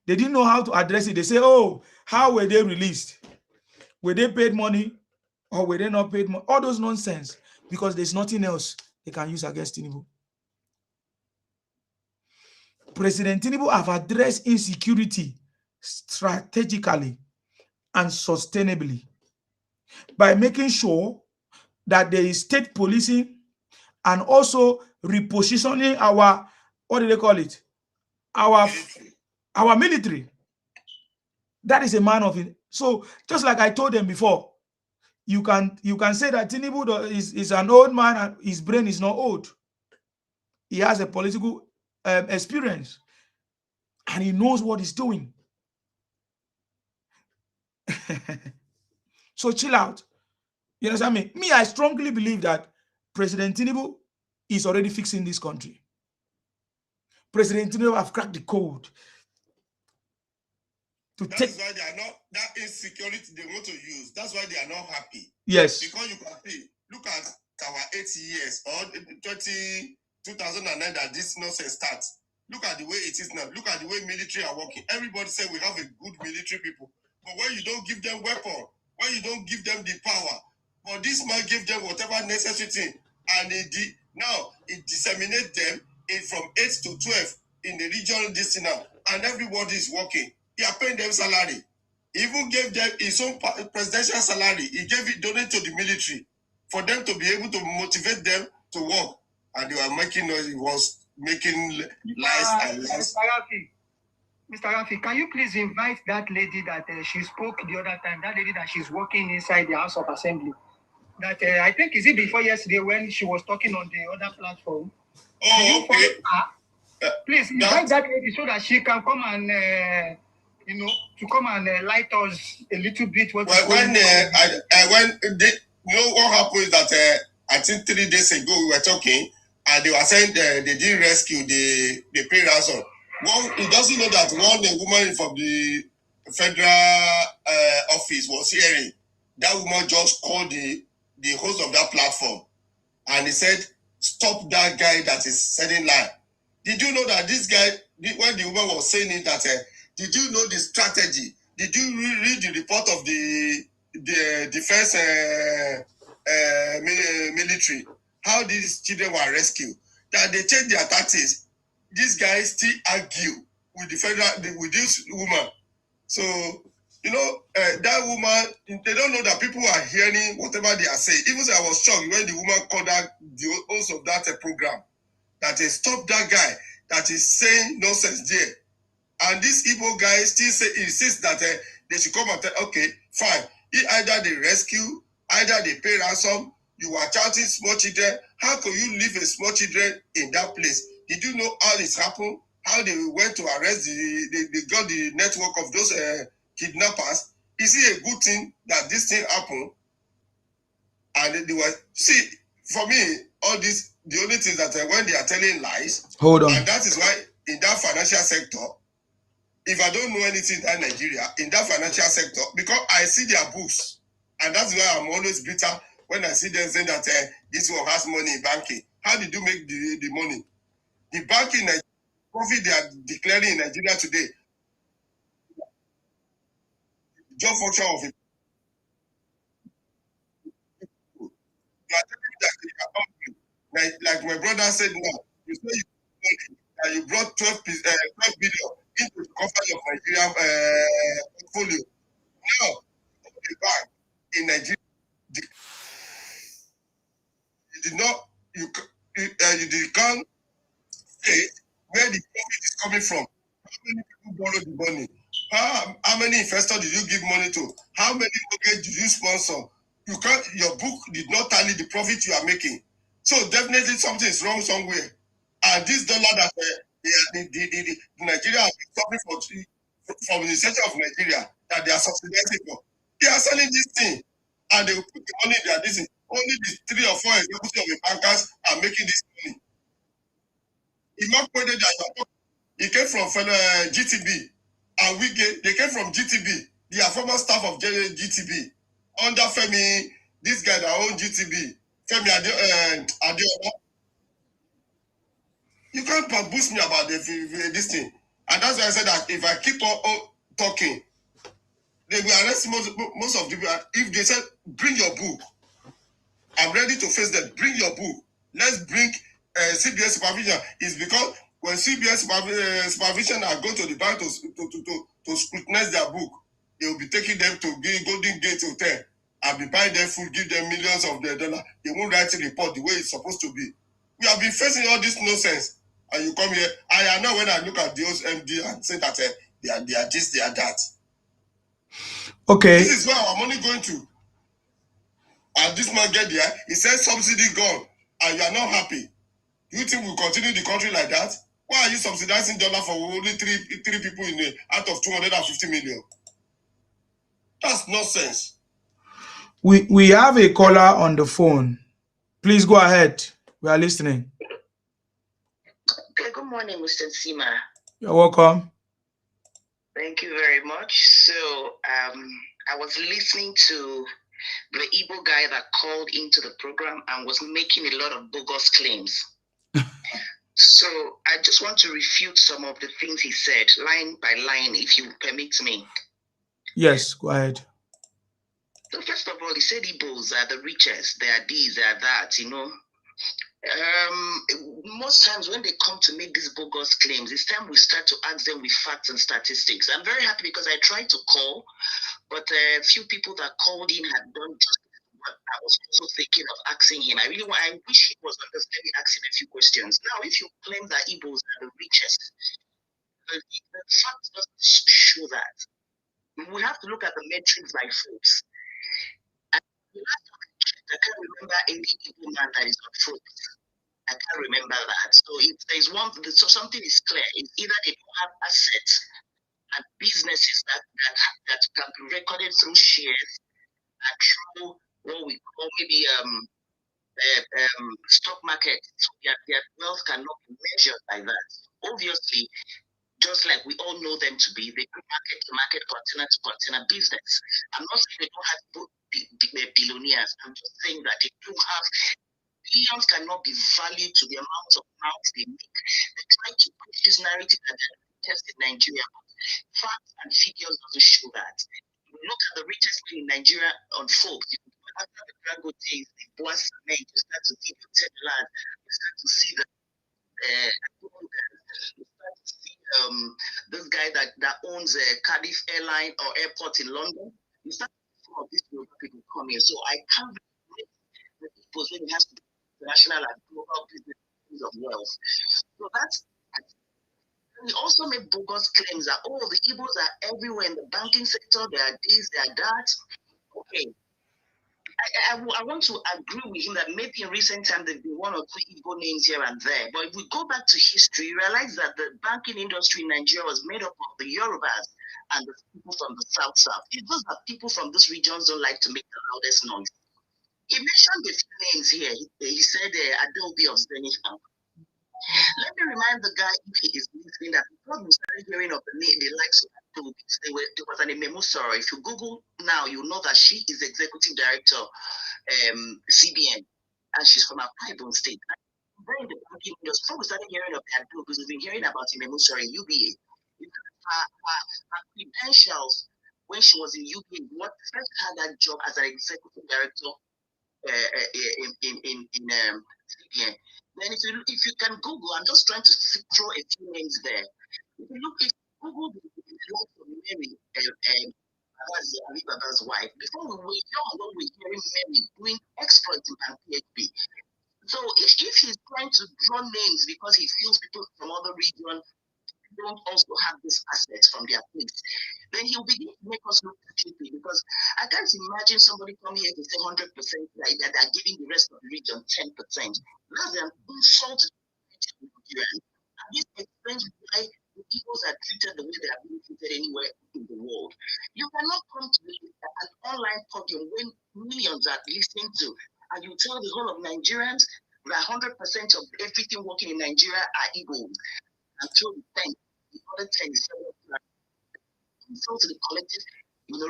They didn't know how to address it. They say, oh, how were they released? Were they paid money or were they not paid money? All those nonsense, because there's nothing else they can use against Tinubu. President Tinubu have addressed insecurity strategically and sustainably by making sure that there is state policing and also repositioning our, what do they call it? Our military. That is a man of it. So just like I told them before, you can say that Tinubu is an old man and his brain is not old. He has a political experience and he knows what he's doing. So chill out. You understand me? Me, I strongly believe that President Tinubu is already fixing this country. President Tinubu have cracked the code. That's why they are not, that insecurity they want to use. That's why they are not happy. Yes. Because you can see, look at our 8 years or 2009 that this nonsense starts. Look at the way it is now. Look at the way military are working. Everybody say we have a good military people. But when you don't give them weapon, when you don't give them the power, but this man gave them whatever necessary thing, and now it disseminates them from 8 to 12 in the regional this now, and everybody is working. He are paying them salary. He even gave them his own presidential salary. He gave it, donated to the military for them to be able to motivate them to work. And they were making noise. He was making lies and lies. Mr. Rafi, can you please invite that lady that she spoke the other time, that lady that she's working inside the House of Assembly? That I think, is it before yesterday when she was talking on the other platform? Oh, okay. Please invite that lady so that she can come and, to come and light us a little bit. When what happened is that I think 3 days ago we were talking and they were saying they didn't rescue the pay ransom. He doesn't know that one woman from the federal office was hearing. That woman just called the host of that platform and he said, stop that guy that is selling lie. Did you know that this guy, when the woman was saying it, that did you know the strategy? Did you read the report of the defense military? How these children were rescued? that they change their taxes, these guys still argue with with this woman. So, that woman, they don't know that people are hearing whatever they are saying. Even I was shocked when the woman called out the host of that program, that they stop that guy that is saying nonsense there. And this Igbo guy still insists that they should come and tell, okay, fine. Either they rescue, either they pay ransom. You are charging small children. How can you leave a small children in that place? Did you know how this happened? How they went to arrest they got the network of those kidnappers? Is it a good thing that this thing happened? And they were, see, for me, all this, the only thing that when they are telling lies, hold on. And that is why in that financial sector, if I don't know anything in Nigeria, in that financial sector, because I see their books, and that's why I'm always bitter when I see them saying that this one has money in banking. How did you make the money? The banking profit they are declaring in Nigeria today, job function of it. You are telling me that like my brother said now, you say you brought 12 billion into the cover of Nigerian portfolio. Now, the bank in Nigeria, you did not, you can't say where the profit is coming from. How many people borrowed the money? How many investors did you give money to? How many mortgage did you sponsor? You can't. Your book did not tally the profit you are making. So definitely something is wrong somewhere. And this dollar that Nigeria has been suffering from the center of Nigeria that they are subsidizing for, they are selling this thing, and they will put the money in their business. Only the 3 or 4 executives of the bankers are making this money. He came from GTB, and they came from GTB. They are former staff of GTB under Femi. This guy that owns GTB, Femi Adeola. You can't boost me about this thing, and that's why I said that if I keep on talking, they will arrest most of the people. If they said, "Bring your book," I'm ready to face them. Bring your book. Let's bring CBS supervision. It's because when CBS supervision are going to the bank to scrutinize their book, they will be taking them to Golden Gate Hotel and be buying them food, give them millions of dollars. They won't write a report the way it's supposed to be. We have been facing all this nonsense, and you come here. I know when I look at the MD and say that they are this, they are that. Okay. This is where our money going to. And this man get there, he says subsidy gone, and you are not happy. Do you think we'll continue the country like that? Why are you subsidizing dollar for only three people out of 250 million? That's nonsense. We have a caller on the phone. Please go ahead. We are listening. Okay, good morning, Mr. Sima. You're welcome. Thank you very much. So I was listening to the Igbo guy that called into the program and was making a lot of bogus claims. So I just want to refute some of the things he said, line by line, if you permit me. Yes, go ahead. So first of all, he said Igbos are the richest. They are this, they are that, most times when they come to make these bogus claims, it's time we start to ask them with facts and statistics. I'm very happy because I tried to call, but a few people that called in had done just what I was also thinking of asking him. I wish he was understanding, asking a few questions. Now, if you claim that Igbos are the richest, the facts doesn't show that. We have to look at the metrics by folks. I can't remember any Igbo man that is on foot. I can't remember that. So if there's so something is clear. It's either they don't have assets and businesses that can be recorded through shares and through what we call maybe stock market. So their wealth cannot be measured by that. Obviously, just like we all know them to be, they do market to market, container to container business. I'm not saying they don't have billionaires. I'm just saying that they do have. Billions cannot be valued to the amount of mouths they make. They try to push this narrative that they're the richest in Nigeria, but facts and figures doesn't show that. If you look at the richest men in Nigeria on folks, after the Drago days, the boss men, you start to see the land, you start to see the You start to see this guy that owns a Cardiff airline or airport in London. You start to see some of these people come here. So I can't relate the people when it has to do with international and global business of wealth. So that's. We also make bogus claims that, oh, the Igbos are everywhere in the banking sector, they are this, they are that. Okay. I want to agree with him that maybe in recent times there've been one or two Igbo names here and there. But if we go back to history, you realize that the banking industry in Nigeria was made up of the Yorubas and the people from the South. It's just that people from these regions don't like to make the loudest noise. He mentioned a few names here. He said Adobe of Zenith Bank. Let me remind the guy, if he is listening, that before we started hearing of the likes of Adobe, there was an Ememu Soro. If you Google now, you'll know that she is executive director, CBN, and she's from Akwa Ibom State. Very in the banking industry, before we started hearing of Adobe, we've been hearing about Ememu Soro in UBA. Her credentials when she was in UBA, what first had that job as an executive director in CBN. Then if you can Google, I'm just trying to throw a few names there. If you Google the life of Mary, Ali Baba's wife, before we were young, when we were hearing Mary doing exploits in PhD. So if he's trying to draw names because he feels people from other regions don't also have this assets from their place, then he'll begin to make us look stupid, because I can't imagine somebody coming here to say 100% like that they're giving the rest of the region 10%. That's an insult to Nigerians. And this explains why the Igbos are treated the way they are being treated anywhere in the world. You cannot come to an online podium when millions are listening to, and you tell the whole of Nigerians that 100% of everything working in Nigeria are Igbos. Until the 10, the other 10 is so to the collective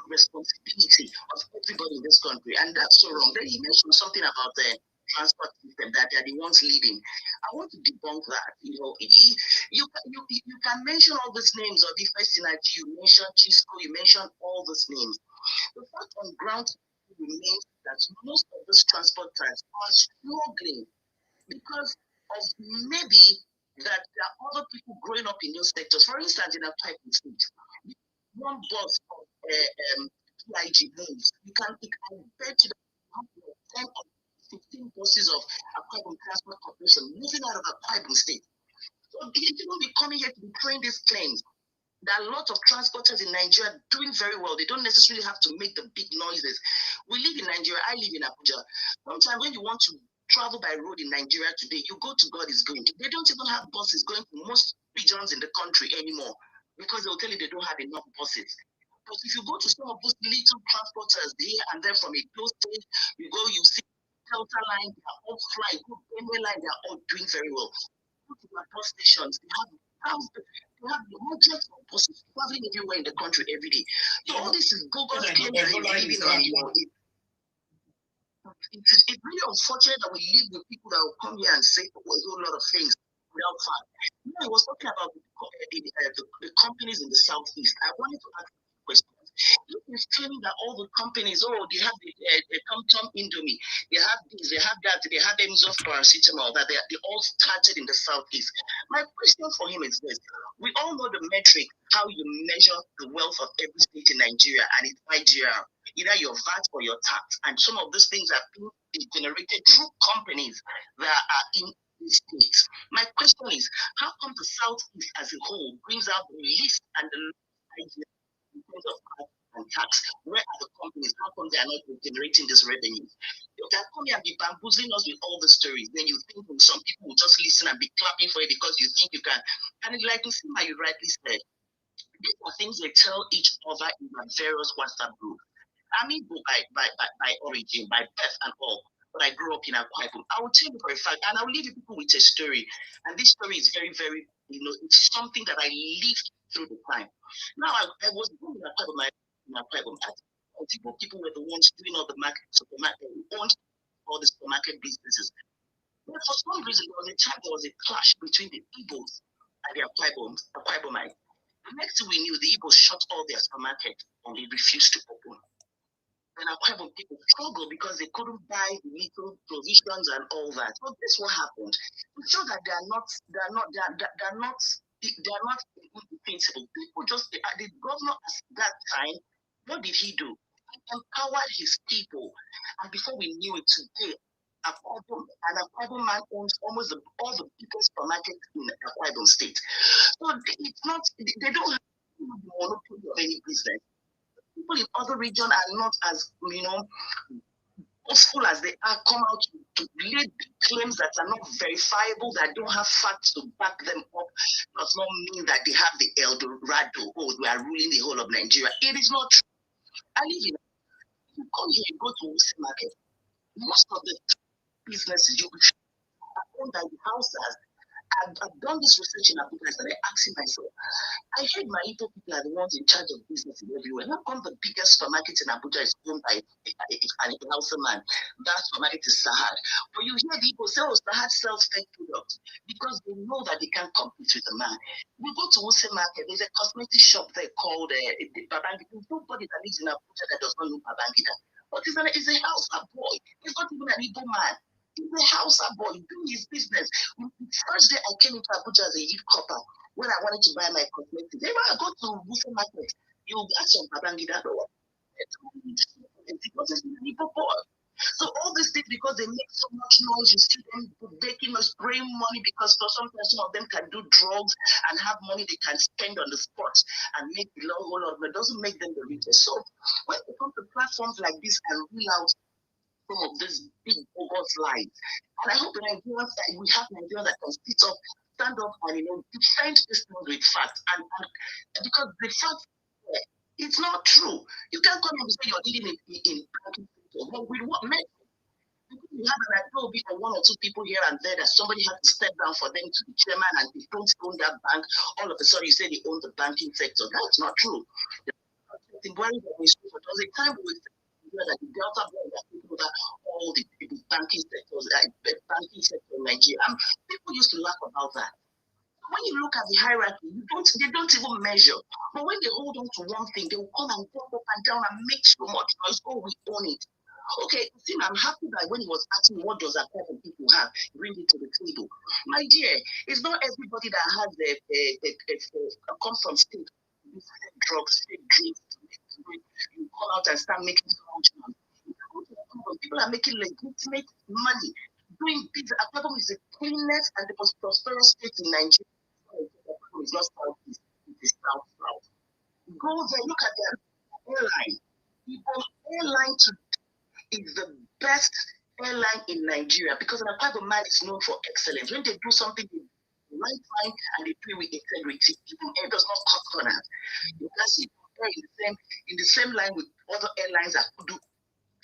responsibility of everybody in this country, and that's so wrong. Then he mentioned something about the transport system that they're the ones leading. I want to debunk that. You can mention all these names of the first synergy, you mentioned Chisco, you mentioned all these names. The fact on ground remains that most of these transporters are struggling because of maybe that there are other people growing up in those sectors. For instance, in a pipe state, one bus of PIG moves. You can bet you that 10 or 15 buses of Akwa Ibom Transport Corporation moving out of Akwa Ibom State. So people will be coming here to be throwing these claims. There are a lot of transporters in Nigeria doing very well. They don't necessarily have to make the big noises. We live in Nigeria. I live in Abuja. Sometimes when you want to travel by road in Nigeria today, you go to God is going. They don't even have buses going to most regions in the country anymore, because they'll tell you they don't have enough buses. But if you go to some of those little transporters here and there from a close state, you see Delta Line, they are all flying. Go Benue Line, they are all doing very well. Go to my bus stations, they have hundreds of buses traveling everywhere in the country every day. So all this is bogus claims that you're living on. It's really unfortunate that we live with people that will come here and say a whole lot of things without fact. I was talking about the companies in the Southeast. I wanted to ask a question. He's claiming that all the companies, they have the Tom Indomie, they have this, they have that, they have Emzof paracetamol, that they all started in the Southeast. My question for him is this. We all know the metric, how you measure the wealth of every state in Nigeria, and it's Nigeria, either your VAT or your tax. And some of those things are being generated through companies that are in these states. My question is, how come the Southeast as a whole brings out the least and the lowest in terms of VAT and tax? Where are the companies? How come they are not generating this revenue? You can come here and be bamboozling us with all the stories. Then you think some people will just listen and be clapping for it because you think you can. And like you rightly said, these are things they tell each other in their various WhatsApp groups. I'm Igbo by origin, by birth and all, but I grew up in Akwa Ibom. I will tell you for a fact, and I will leave you people with a story. And this story is very, very, it's something that I lived through the time. Now, I was born in Akwa Ibom. People were the ones doing all the supermarket, owned all the supermarket businesses. But for some reason, there was a clash between the Igbos and the Akwa Ibomites. The next thing we knew, the Igbos shut all their supermarkets and they refused to open. And Akwa Ibom people struggle because they couldn't buy little provisions and all that. So this is what happened. To show that they are not indefensible. People just the governor at that time, what did he do? He empowered his people. And before we knew it today, Akwa Ibom man owns almost all the biggest supermarkets in Akwa Ibom state. So it's not, they don't have the monopoly of any business. People in other regions are not as, boastful as they are, come out to lay claims that are not verifiable, that don't have facts to back them up, does not mean that they have the El Dorado, they are ruling the whole of Nigeria. It is not true. I live in, you come here, you go to Wuse Market, most of the businesses you are owned by the houses. I've done this research in Abuja. I started asking myself, I heard my Igbo people are the ones in charge of businesses everywhere. How come the biggest supermarket in Abuja is owned by an Hausa man? That supermarket is Sahad. But you hear the Igbo say, Sahad sells fake products because they know that they can't compete with the man. You go to Wuse Market, there's a cosmetic shop there called Babangida. There's nobody that lives in Abuja that does not know Babangida. But he's a Hausa boy. He's not even an Igbo man. He's a Hausa boy doing his business. The first day I came into Abuja as a youth copper, when I wanted to buy my cosmetics, when I go to Wuse Market, you ask some Babangida, so all these things, because they make so much noise, you see them making us spraying money because for some of them can do drugs and have money they can spend on the spot and make the whole lot, but it doesn't make them the richest. So when it comes to platforms like this and reel out some of these big bogus lies, and I hope the Nigerians that we have Nigerians that can stand up and defend this thing with facts, and because the fact it's not true. You can't come and say you're leading in banking sector. But with what method? You have an idea will be for one or two people here and there that somebody has to step down for them to be chairman, and they don't own that bank. All of a sudden, you say they own the banking sector. That's not true. There was a time we that the Delta Bank that took over all the banking sectors, banking sector in Nigeria. People used to laugh about that. When you look at the hierarchy, they don't even measure. But when they hold on to one thing, they will come and jump up and down and make so much noise. Oh, we own it. Okay, see, I'm happy that when he was asking what does that type of people have, bring it to the table. My dear, it's not everybody that has comes from state, drugs, drinks. You come out and start making so much money. People are making legitimate money. Doing business. Akwa is the cleanest and the most prosperous state in Nigeria. It's not southeast, it is south. Go there, look at their airline. People airline is the best airline in Nigeria because an Akwa man is known for excellence. When they do something in the right time and they do it with integrity, people air does not cut corners. You can see in the same line with other airlines that could do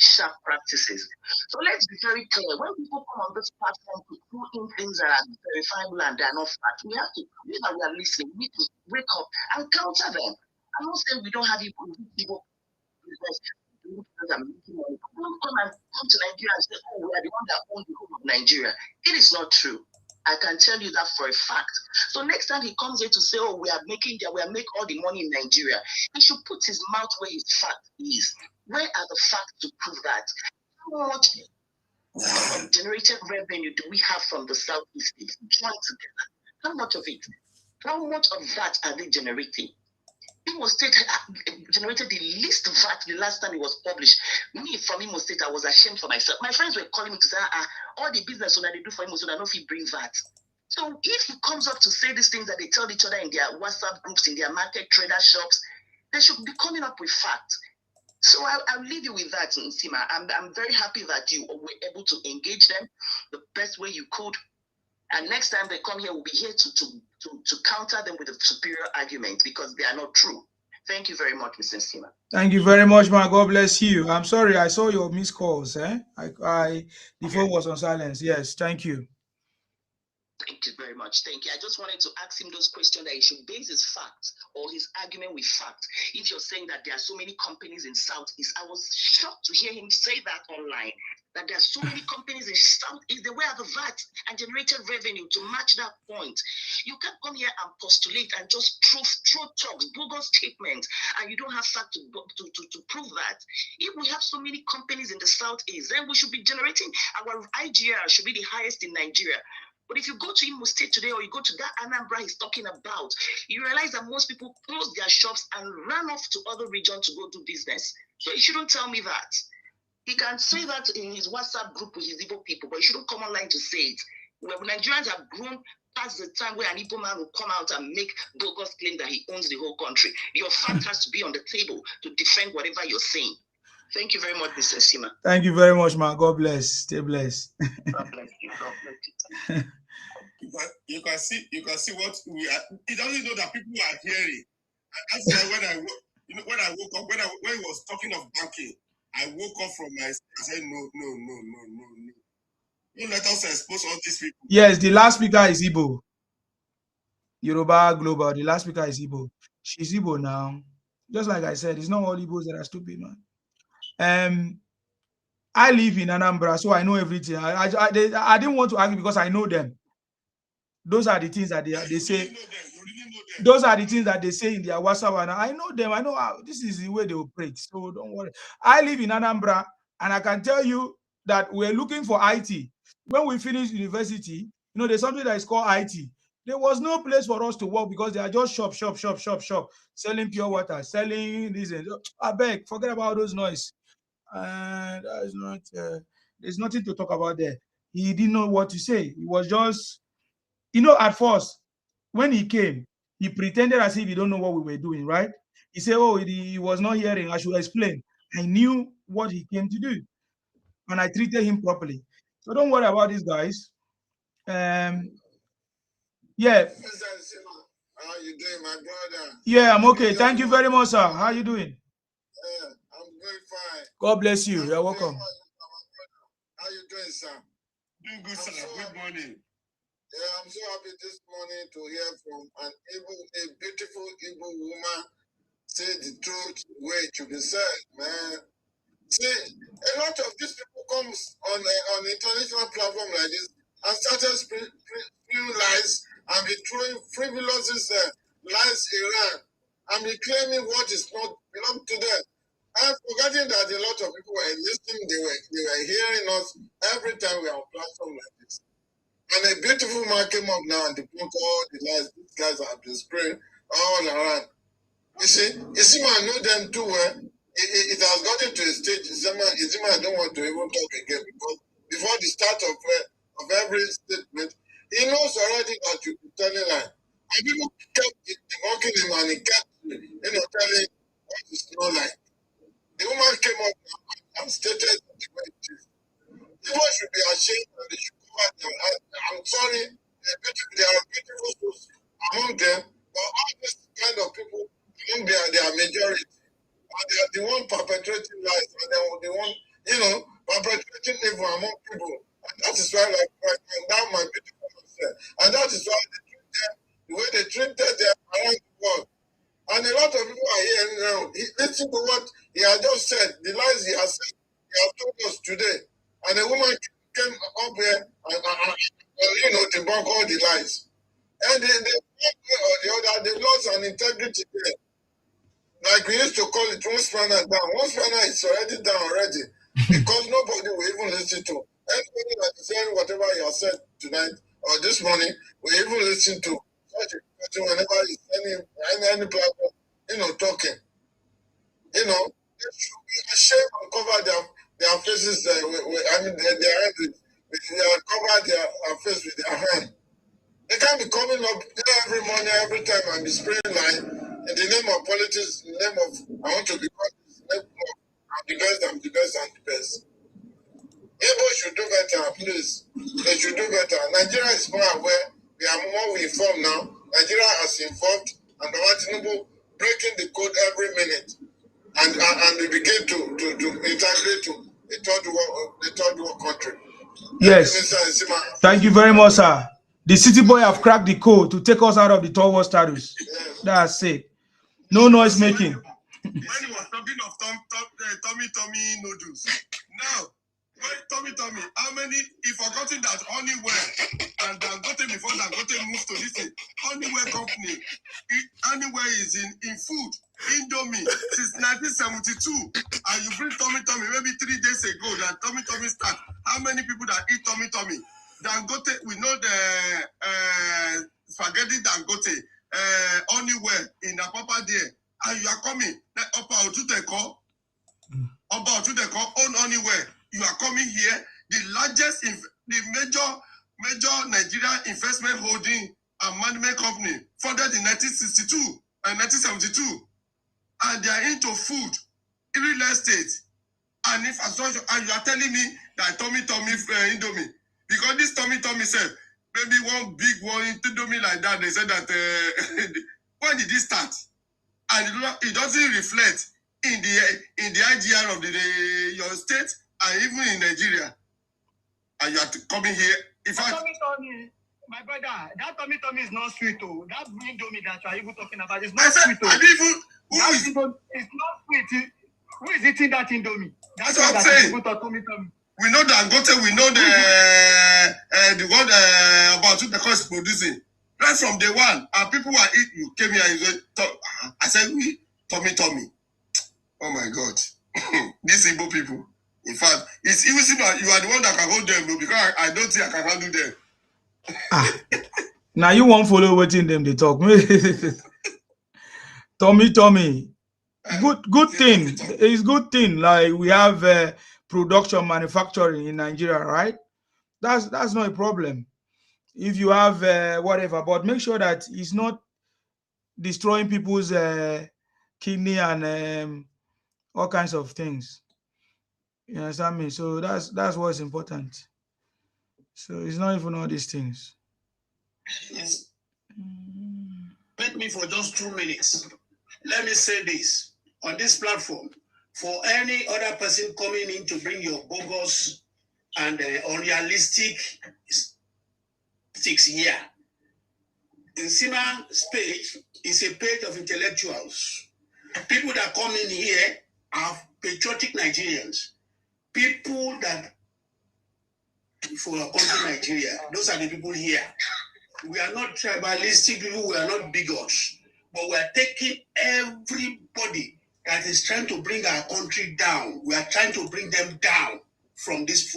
sharp practices. So let's be very clear. When people come on this platform to throw in things that are verifiable and they are not fact, we have to, we are listening, we need to wake up and counter them. I'm not saying we don't have people business that are making money. Don't come to Nigeria and say, we are the one that own the whole of Nigeria. It is not true. I can tell you that for a fact. So next time he comes here to say, we are making all the money in Nigeria, he should put his mouth where his fact is. Where are the facts to prove that? How much of generated revenue do we have from the Southeast states joined together? How much of it? How much of that are they generating? Imo State generated the least VAT the last time it was published. Me from Imo State, I was ashamed for myself. My friends were calling me to say, all the business that they do for Imo State, I know if he bring VAT. So if he comes up to say these things that they tell each other in their WhatsApp groups, in their market trader shops, they should be coming up with facts. So I'll leave you with that, Nsima. I'm very happy that you were able to engage them the best way you could. And next time they come here, we'll be here to counter them with a superior argument because they are not true. Thank you very much, Mr. Nsima. Thank you very much, man. God bless you. I'm sorry, I saw your missed calls. The phone was on silence. Yes, thank you. Thank you very much. Thank you. I just wanted to ask him those questions that he should base his facts or his argument with facts. If you're saying that there are so many companies in Southeast, I was shocked to hear him say that online. that there are so many companies in Southeast, they will have a VAT and generated revenue to match that point. You can't come here and postulate and just throw talks, bogus statements, and you don't have fact to prove that. If we have so many companies in the Southeast, then we should be generating, our IGR should be the highest in Nigeria. But if you go to Imo State today, or you go to that Anambra he's talking about, you realize that most people closed their shops and ran off to other regions to go do business. So you shouldn't tell me that. He can say that in his WhatsApp group with his Igbo people, but he shouldn't come online to say it. Well, Nigerians have grown past the time where an Igbo man will come out and make bogus claim that he owns the whole country. Your fact has to be on the table to defend whatever you're saying. Thank you very much, Mr. Sima. Thank you very much, man. God bless. Stay blessed. God bless you. God bless you. You can see what we are. He doesn't know that people are hearing. And that's why when I woke up, when he was talking of banking, I woke up from my. I said, no. Don't let us expose all these people. Yes, the last speaker is Igbo. Yoruba Global. The last speaker is Igbo. She's Igbo now. Just like I said, it's not all Igbos that are stupid, man. I live in Anambra, so I know everything. I didn't want to argue because I know them. Those are the things that they say. Those are the things that they say in their WhatsApp, and I know them. I know how this is the way they operate. So don't worry. I live in Anambra, and I can tell you that we're looking for IT. When we finish university, there's something that is called IT. There was no place for us to work because they are just shop, selling pure water, selling this. I beg, forget about those noise. And there's nothing to talk about there. He didn't know what to say. He was just, at first, when he came, he pretended as if he don't know what we were doing, right? He said, oh, he was not hearing. I should explain. I knew what he came to do, and I treated him properly. So don't worry about these guys. Yeah. How you doing, my brother? Yeah, I'm okay. Thank you very much, sir. How you doing? I'm very fine. God bless you. You're welcome. How you doing, sir? Doing good, sir. Good morning. Yeah, I'm so happy this morning to hear from a beautiful Igbo woman say the truth the way it should be said, man. See, a lot of these people come on international platform like this and started spewing lies and be throwing frivolous lies around and be claiming what is not belong to them. I'm forgetting that a lot of people were listening, they were hearing us every time we are on platform like this. And a beautiful man came up now and debunked all the lies these guys have been spraying all around. You see, I know them too well. It has gotten to a stage, Isima, I don't want to even talk again because before the start of every statement, he knows already that you'll be telling lie. And people kept debunking him and he kept, telling what is no lie. The woman came up and stated the way it is. People should be ashamed and they should cover their eyes. I'm sorry, there are beautiful souls among them, but all these kind of people, they are majority. And they are the one perpetrating lies, and they are the one, perpetrating evil among people. And that is why, like now my beautiful man said, and that is why they treat them the way they treated them around the world. And a lot of people are here now. Listen to what he has just said, the lies he has said, he has told us today. And a woman came up here and debunk all the lies. And they or the other, they lost an integrity there. Like we used to call it one spanner down. One spanner is already down already because nobody will even listen to. Anybody that is saying whatever he has said tonight or this morning will even listen to such a person whenever he's any platform, talking. They should be ashamed and cover their faces. Their hands. They cover their face with their hand. They can't be coming up every morning, every time, and be spraying line in the name of politics, in the name of I want to be the best, I'm the best, I'm the best. People should do better, please. They should do better. Nigeria is more aware. We are more informed now. Nigeria has informed, and Tinubu breaking the code every minute, and we begin to integrate to the third world country. Yes. Thank you very much, sir. The city boy have cracked the code to take us out of the third world status. Yes. That's it. No noise making. When he was talking of tummy noodles, now when Tommy. How many? If forgotten that Honeywell and Dangote before Dangote moved to this thing, Honeywell company, Honeywell is in food, Indomie since 1972, and you bring Tommy maybe 3 days ago that Tommy start. How many people that eat Tommy? Dangote, we know the spaghetti Dangote, Honeywell in Apapa there, and you are coming. Opa Otuteko own Honeywell. You are coming here, the largest, the major Nigerian investment holding and management company, founded in 1962 and 1972, and they are into food, real estate, and infrastructure. And you are telling me that Tommy Indomie, because this Tommy said maybe one big one Indomie like that. They said that when did this start? And it doesn't reflect in the IGR of your state and even in Nigeria. And you are coming here. In fact, Tommy, my brother, that Tommy is not sweet. Oh, that Indomie that you are even talking about is not sweet. It's not sweet. Who is eating that Indomie? That's what I'm saying. We know Dangote, we know the one about the cost producing. Right from day one, and people were eating. You came here and said, I said, Tommy. Oh my God. These Igbo people. In fact, it's even you are the one that can hold them, because I don't think I can handle them. Now you won't follow watching them they talk. Tommy. Good thing. It's good thing. Like we have production manufacturing in Nigeria, right? That's not a problem. If you have whatever, but make sure that it's not destroying people's kidney and all kinds of things. You understand me? So that's what's important. So it's not even all these things. Yes. Permit me for just 2 minutes. Let me say this on this platform. For any other person coming in to bring your bogus and unrealistic sticks here, Nsima's page is a page of intellectuals. People that come in here are patriotic Nigerians. People that for our country, Nigeria, those are the people here. We are not tribalistic people, we are not bigots, but we are taking everybody that is trying to bring our country down. We are trying to bring them down from this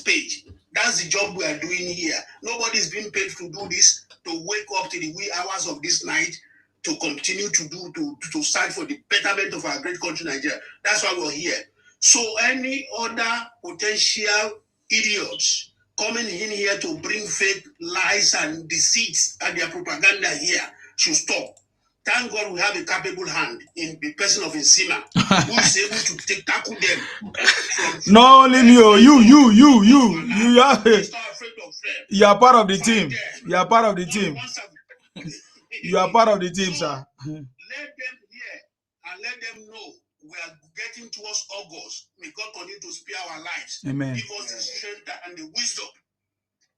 page. That's the job we are doing here. Nobody is being paid to do this, to wake up to the wee hours of this night, to continue to strive for the betterment of our great country, Nigeria. That's why we're here. So any other potential idiots coming in here to bring fake lies and deceits and their propaganda here should stop. Thank God we have a capable hand in the person of Nsima who is able to tackle them. Not only you are part of the team. You are part of the team. You are part of the team, sir. Let them hear and let them know we are getting towards August. May God continue to spare our lives. Amen. Give us the strength and the wisdom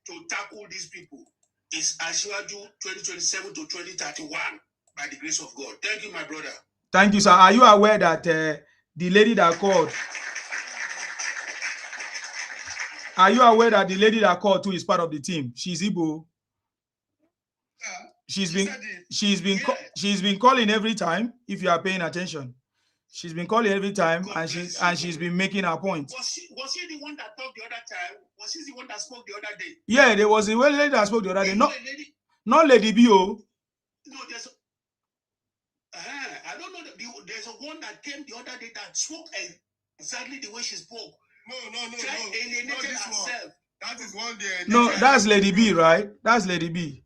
to tackle these people. It's Ashwaju 2027 to 2031 by the grace of God. Thank you, my brother. Thank you, sir. Are you aware that the lady that called? Are you aware that the lady that called too is part of the team? She's Igbo. She's been calling every time. If you are paying attention, she's been calling every time, and she's been making her point. Was she the one that talked the other time? Was she the one that spoke the other day? Yeah, there was a lady that spoke the other day. Not Lady B.O. No, there's. I don't know. There's a one that came the other day that spoke exactly the way she spoke. No. Alienated herself. That is one day. No, that's Lady B, right? That's Lady B.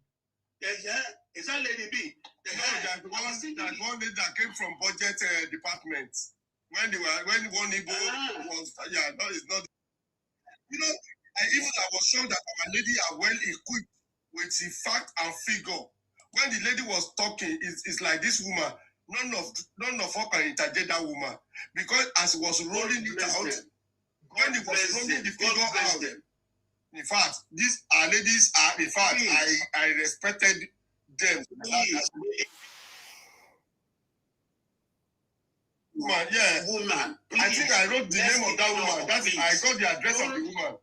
Yeah. Is that Lady B? That one lady that came from budget department. When one Igbo was, no, it's not. You know, I was shocked that our lady are well equipped with the fact and figure. When the lady was talking, it's like this woman. None of her can interject that woman, because as he was rolling it out, when he was rolling the figure out, in fact, these our ladies are. In fact, I respected them. Woman, yeah. Woman. I think I wrote the name of that woman. That's it. I got the address of the woman.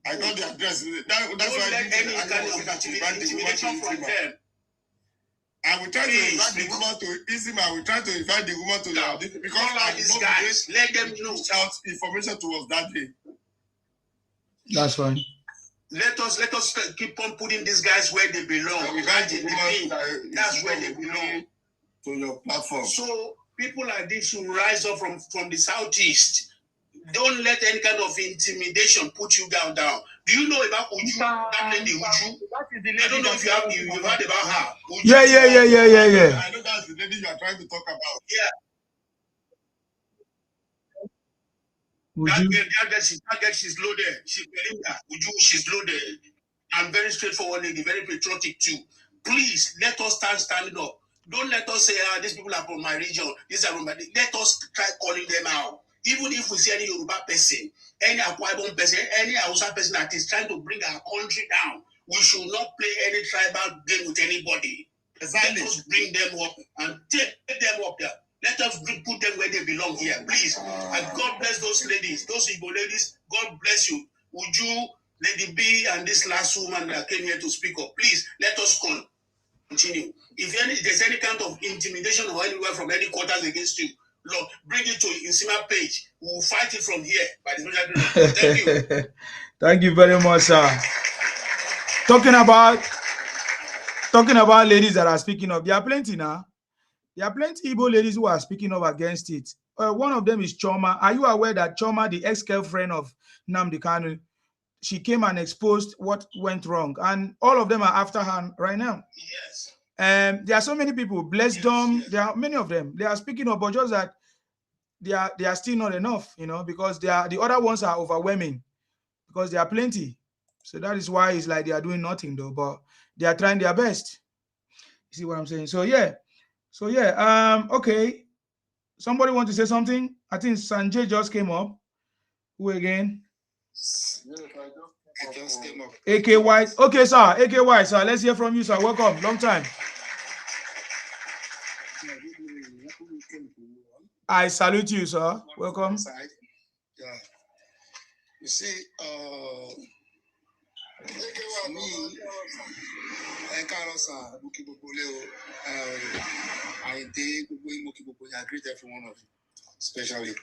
I got the address. That's why I didn't invite the woman to Izima. I will try to invite the woman to Izima. I will try to invite the woman to the because I these guys. Let them know. Shout information to us that day. That's fine. Let us keep on putting these guys where they belong. That's where they belong. To your platform. So people like this should rise up from the southeast. Don't let any kind of intimidation put you down. Do you know about Uju? That lady Uju? I don't know if you've heard about her. Uju. Yeah. I know that's the lady you are trying to talk about. Yeah. That girl, she's loaded. She's Belinda. Uju, she's loaded. And very straightforward lady, very patriotic too. Please, let us standing up. Don't let us say, these people are from my region. These are from my... Let us try calling them out. Even if we see any Yoruba person, any Akwa Ibom person, any Hausa person that is trying to bring our country down, we should not play any tribal game with anybody. Exactly. Let us bring them up and take them up there. Let us put them where they belong here, please. And God bless those ladies, those Igbo ladies. God bless you. Uju, Lady B, and this last woman that came here to speak up. Please, let us continue. If there's any kind of intimidation or anywhere from any quarters against you, Lord, bring it to Insima page. We'll fight it from here by the special grace. Thank you. Thank you very much, sir. Talking about ladies that are speaking up, there are plenty now. There are plenty Igbo ladies who are speaking up against it. One of them is Choma. Are you aware that Choma, the ex-girlfriend of Nnamdi Kanu, she came and exposed what went wrong, and all of them are after her right now? Yes. There are so many people. Bless them. There are many of them. They are speaking up, but just that they are still not enough, because the other ones are overwhelming, because there are plenty. So that is why it's like they are doing nothing though, but they are trying their best. You see what I'm saying? So yeah. Okay. Somebody want to say something? I think Sanjay just came up. Who again? I just came up. AKY. Okay, sir. AKY, sir. Let's hear from you, sir. Welcome. Long time. I salute you, sir. Welcome. Yeah. You see, me, I greet every one of you, especially.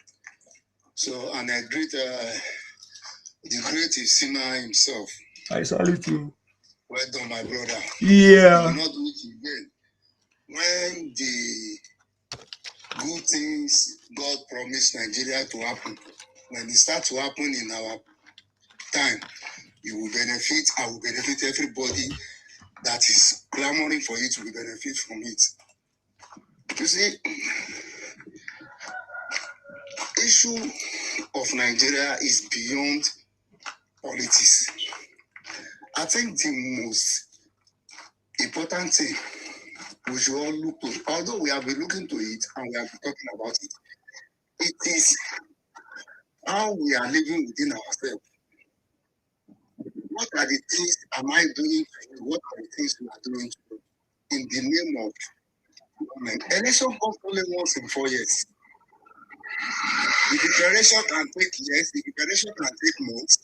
So, and I greet the great Isina himself. I salute you. Well done, my brother. Yeah. You will not do it again. When the good things God promised Nigeria to happen, when it starts to happen in our time, you will benefit. I will benefit. Everybody that is clamoring for it will benefit from it. You see, issue of Nigeria is beyond politics. I think the most important thing we should all look to, although we have been looking to it and we have been talking about it, it is how we are living within ourselves. What are the things am I doing to you? What are the things we are doing to you in the name of government? Election comes only once in 4 years. The declaration can take years, the declaration can take months,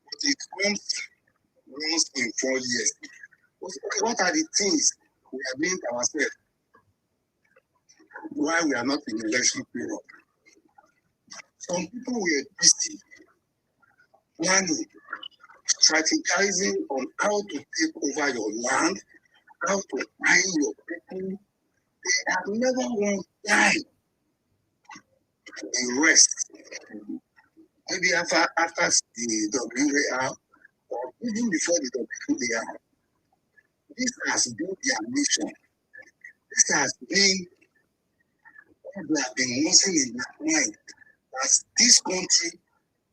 but it comes once in 4 years. What are the things we are doing to ourselves while we are not in election period? Some people were busy planning, strategizing on how to take over your land, how to find your people. They have never once died. The rest, maybe after the WAR, or even before the WAR, this has been their mission. This has been what they have been losing in their mind. As this country,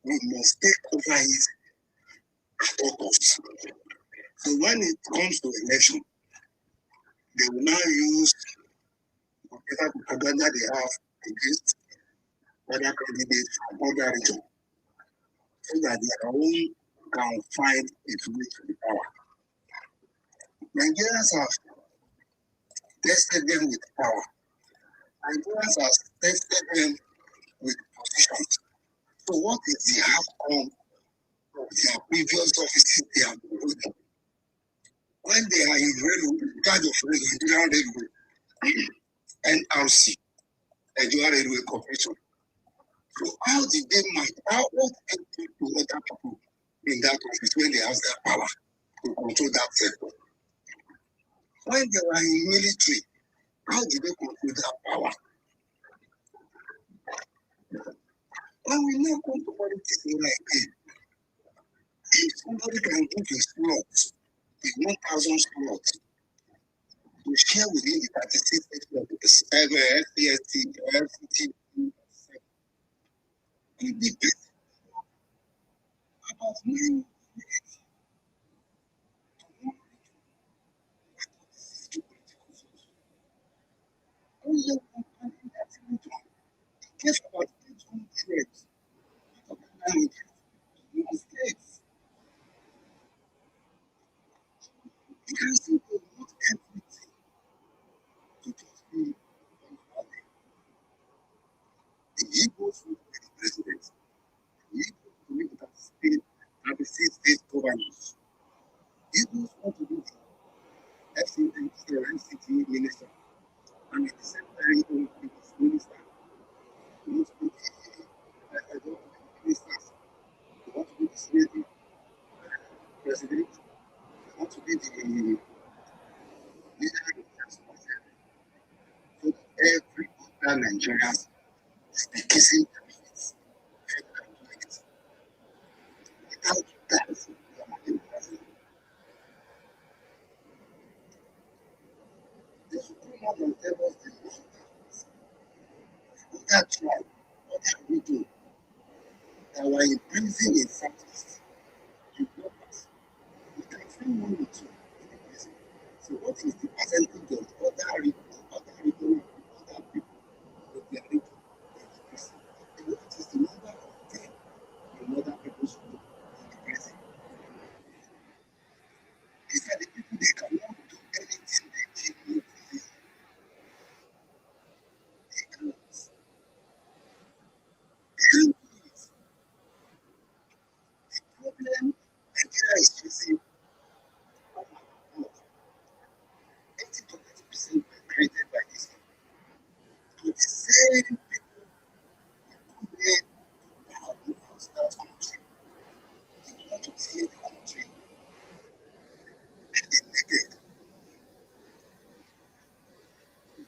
we must take over it at all costs. So when it comes to election, they will now use whatever propaganda they have against other candidates from other regions, so that their own can find its way to the power. Nigerians have tested them with power. Nigerians have tested them with positions. So what is the outcome of their previous offices they have been holding? When they are in railway, in charge of Nigerian Railway, NRC, Nigerian Railway Corporation. So how did they match? What did they do to other people in that office when they have that power to control that sector? When they were in military, how did they control that power? When we now come to politics, we're like, hey, if somebody can give a slot, a 1,000 slot, to share within the 36 SCST, FCT, it depends about 9 Guess about 2 trades. Mistakes. You can see that not everything to just be the Igbos want to be the president. The Igbos believe that state and the state governors. Igbos want to be the FCT minister. And at the same time, he want to be the minister. He wants to be the ministers. He wants to be the state president. He wants to be the leader of the president. So that every other Nigerians is be kissing benefits. Without that, you are not in president. They should come out and tell us the issue. Other tribe, other region that were in prison in Southeast, you know us. We can find 1 or 2 in the prison. So what is the percentage of other region, other people with their region in the prison? And what is the number of them in other people's group in the prison? These are the people they cannot do anything they did in prison. They cannot. The problem Nigeria is facing, 80 to 90% were created by this people. To the same people who made power to house that country. They want to see the country. And they needed.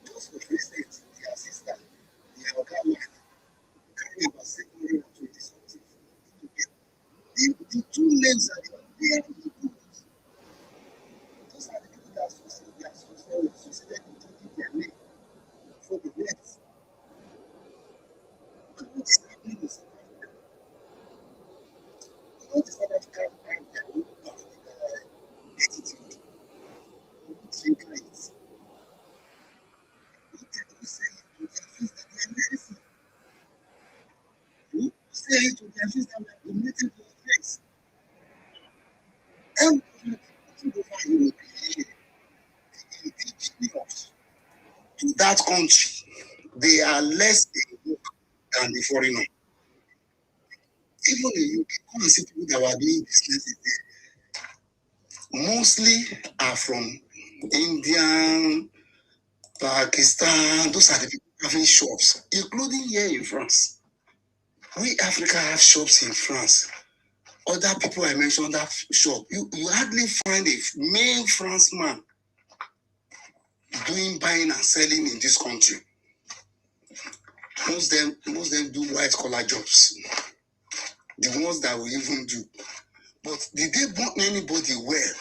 Just for instance, the assistant, the Alga wife, carry about 720 something. The 2 names are they are the good. Those are the people that succeeded in taking their name for the next. But what is happening in South Africa? What is South Africa and their own attitude? What think rights? What can you say to their face that they are medicine? Who say to their face that they are donating to the place? And indigenous to that country, they are less in work than the foreigner. Even in UK, come and see people that were doing businesses there. Mostly are from India, Pakistan. Those are the people having shops, including here in France. We Africa have shops in France. Other people I mentioned that shop. You hardly find a main Frenchman doing buying and selling in this country. Most of them do white collar jobs. The ones that we even do. But did they want anybody well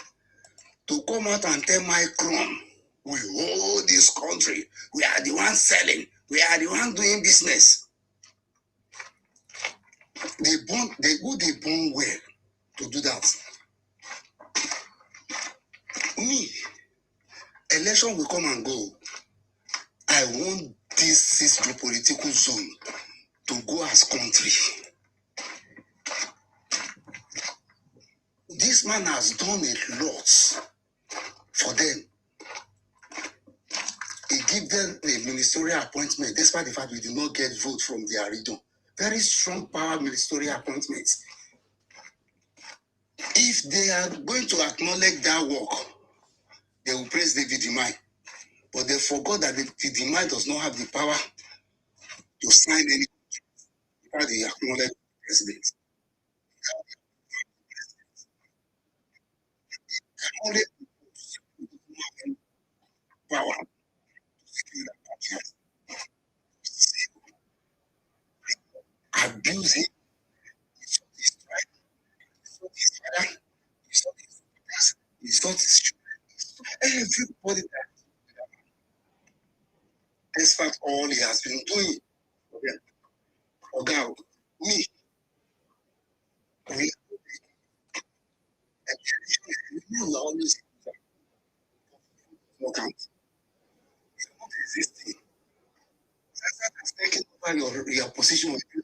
to come out and tell Macron, we hold this country, we are the ones selling, we are the ones doing business? They born well to do that. Me, election will come and go. I want this geopolitical zone to go as country. This man has done a lot for them. He give them a ministerial appointment, despite the fact we did not get vote from their region. Very strong power ministerial appointments. If they are going to acknowledge that work, they will praise David Imai. But they forgot that David Imai does not have the power to sign any contract they acknowledge the president. Only power to secure that contract. Abuse him. His right. His father. His not his children. Everybody that despite all he has been doing. Okay, me. We will always work out. It's not existing. That's taking over your position with you.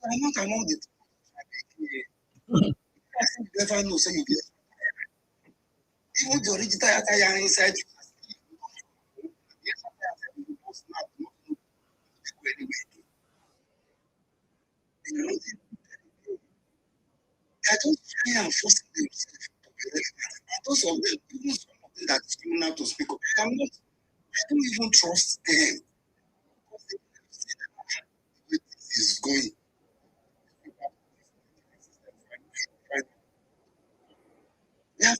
I'm not among the you never know, say you get. Even the original attire inside. I don't try and force themselves to be relevant. And those of them, even some of them that is criminal to speak up, I don't even trust them. This is going. Yeah.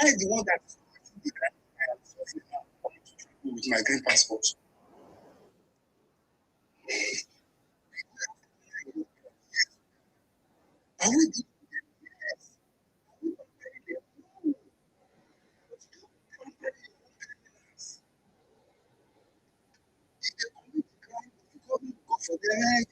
The one that with my green passport. Are we go for the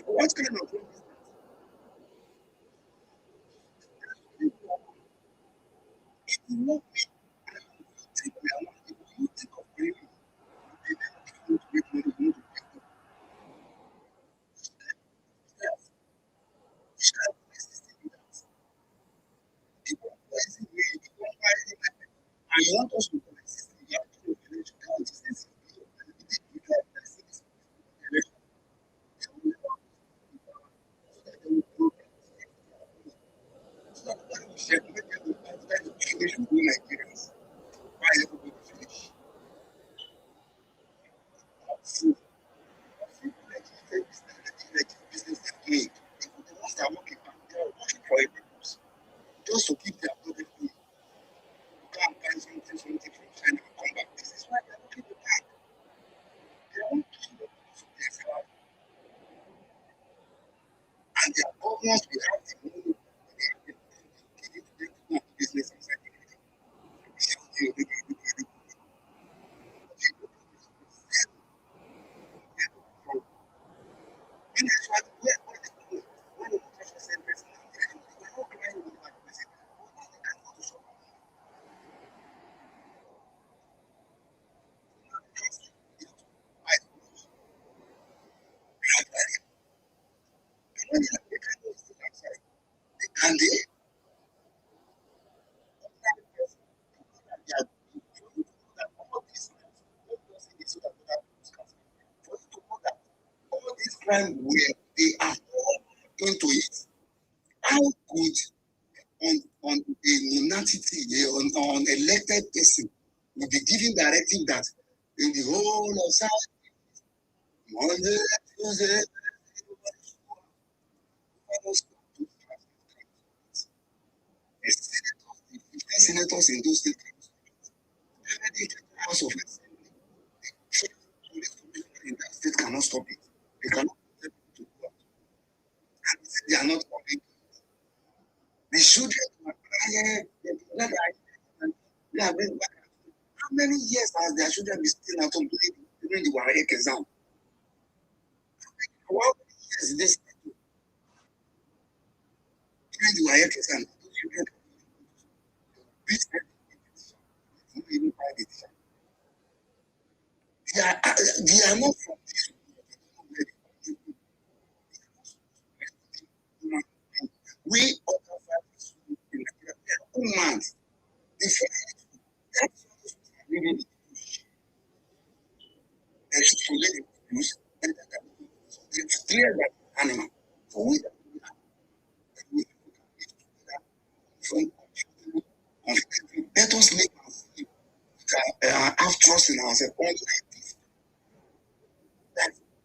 what kind of I want us to Nigerians. Why everybody finish? Business they made. The ones that are working for a purpose. Just to keep their product going. You can't buy something from China and come back. This is why they're looking to back. They want to keep their salary. And their governors will have the money to do business inside the country. And they all this crime where they are elected person will be giving directive that in the whole of South, Monday, Tuesday, the senators in those states, House of Assembly, in that state cannot stop it. They cannot to go out. And they are not coming. The children are crying. They are going back. How many years has their children been still at home during the WAEC exam? How many years did they stay during the WAEC exam? Children even private. They are not from we humans. It's clear that animal. So we let us make have trust in ourselves.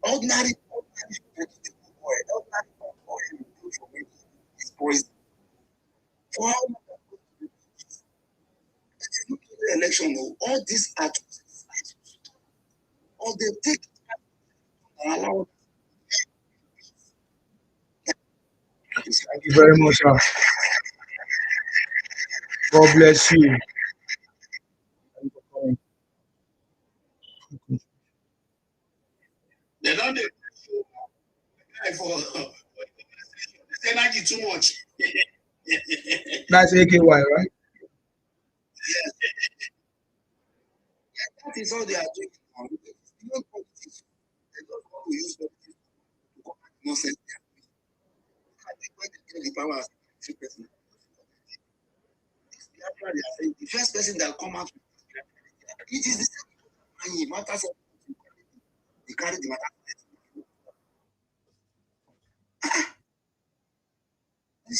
Ordinary poison. For how the election, all these atrocities, all they take and allow. Thank you very much, sir. God bless you. They don't for energy too much. That's AKY, right? That is all they are doing now. Even politics, they don't want to use politics to come out nonsense. I think when they get the power as a person, the first person that come out, it is the same thing. Matters of they carry the matter. They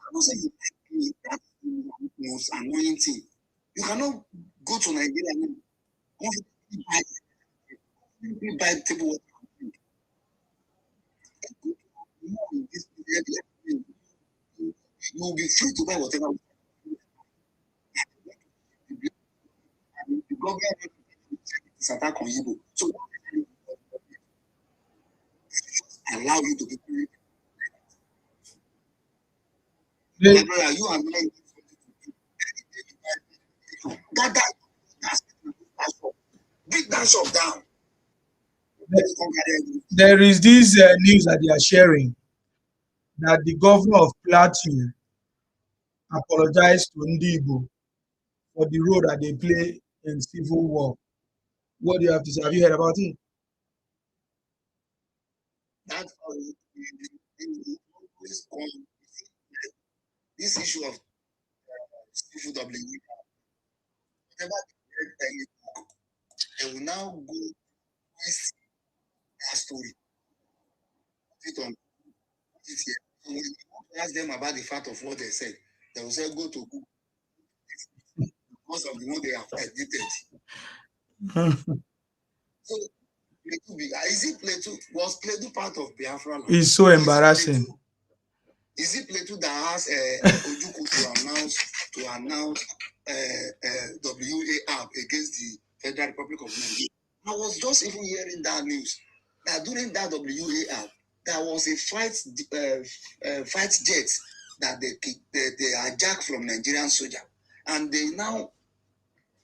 cannot say you like me. That's the most annoying thing. You cannot go to Nigeria and buy table water. You will be free to buy whatever. The government is attack on you. So allow you to be free. My brother, you are not beat that shop down. There is this news that they are sharing that the governor of Plateau apologized to Ndigo for the role that they play in civil war. What do you have to say? Have you heard about it? That's this issue of civil W. Whatever they will now go with that story. Put it on it here. So when you ask them about the fact of what they said, they will say go to Google because of the one they have edited. So is it Plateau? Was Plateau part of Biafra? It's so embarrassing. Is it Plateau that has Ojuku to announce WA app against the Federal Republic of Nigeria? I was just even hearing that news that during that WA app there was a fight jet that they hijacked from Nigerian soldier, and they now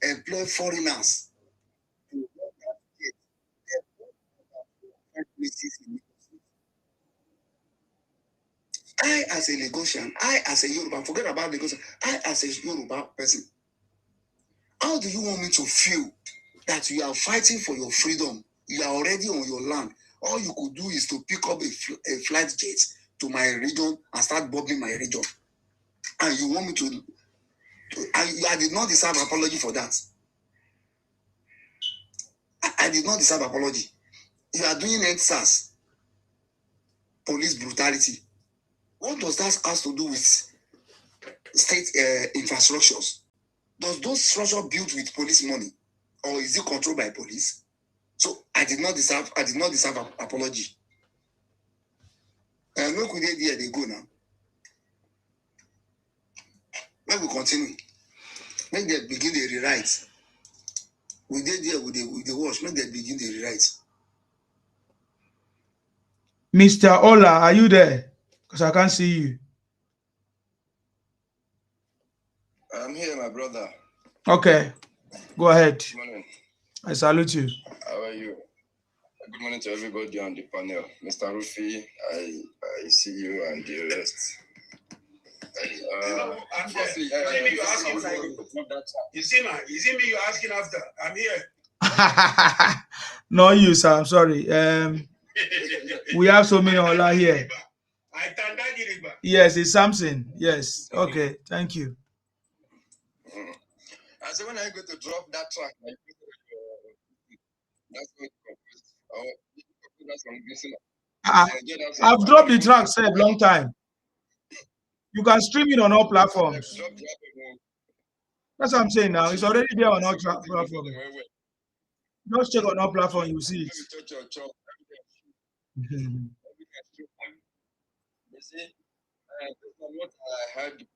employ foreigners. I, as a Lagosian, I, as a Yoruba, forget about Lagosian, I, as a Yoruba person, how do you want me to feel that you are fighting for your freedom? You are already on your land. All you could do is to pick up a flight jet to my region and start bombing my region. And you want me to I did not deserve apology for that. I did not deserve apology. You are doing NSAS, police brutality. What does that have to do with state infrastructures? Does those structure built with police money, or is it controlled by police? So I did not deserve an apology. Look where they go now. Let we continue. Make them begin the rewrite. We did there with the wash. Make them begin the rewrite. Mr. Ola, are you there? Because I can't see you. I'm here, my brother. Okay, go ahead. Good morning. I salute you. How are you? Good morning to everybody on the panel. Mr. Rufi, I see you and the rest. You see me, you're asking after. I'm here. No, you, sir. I'm sorry. We have so many Ola here. Yes, it's Samson. Yes. Okay. Thank you. I said, when I go to drop that track, I've dropped the track for a long time. You can stream it on all platforms. That's what I'm saying now. It's already there on all platforms. Just check on all platforms, you see it. You see, what I heard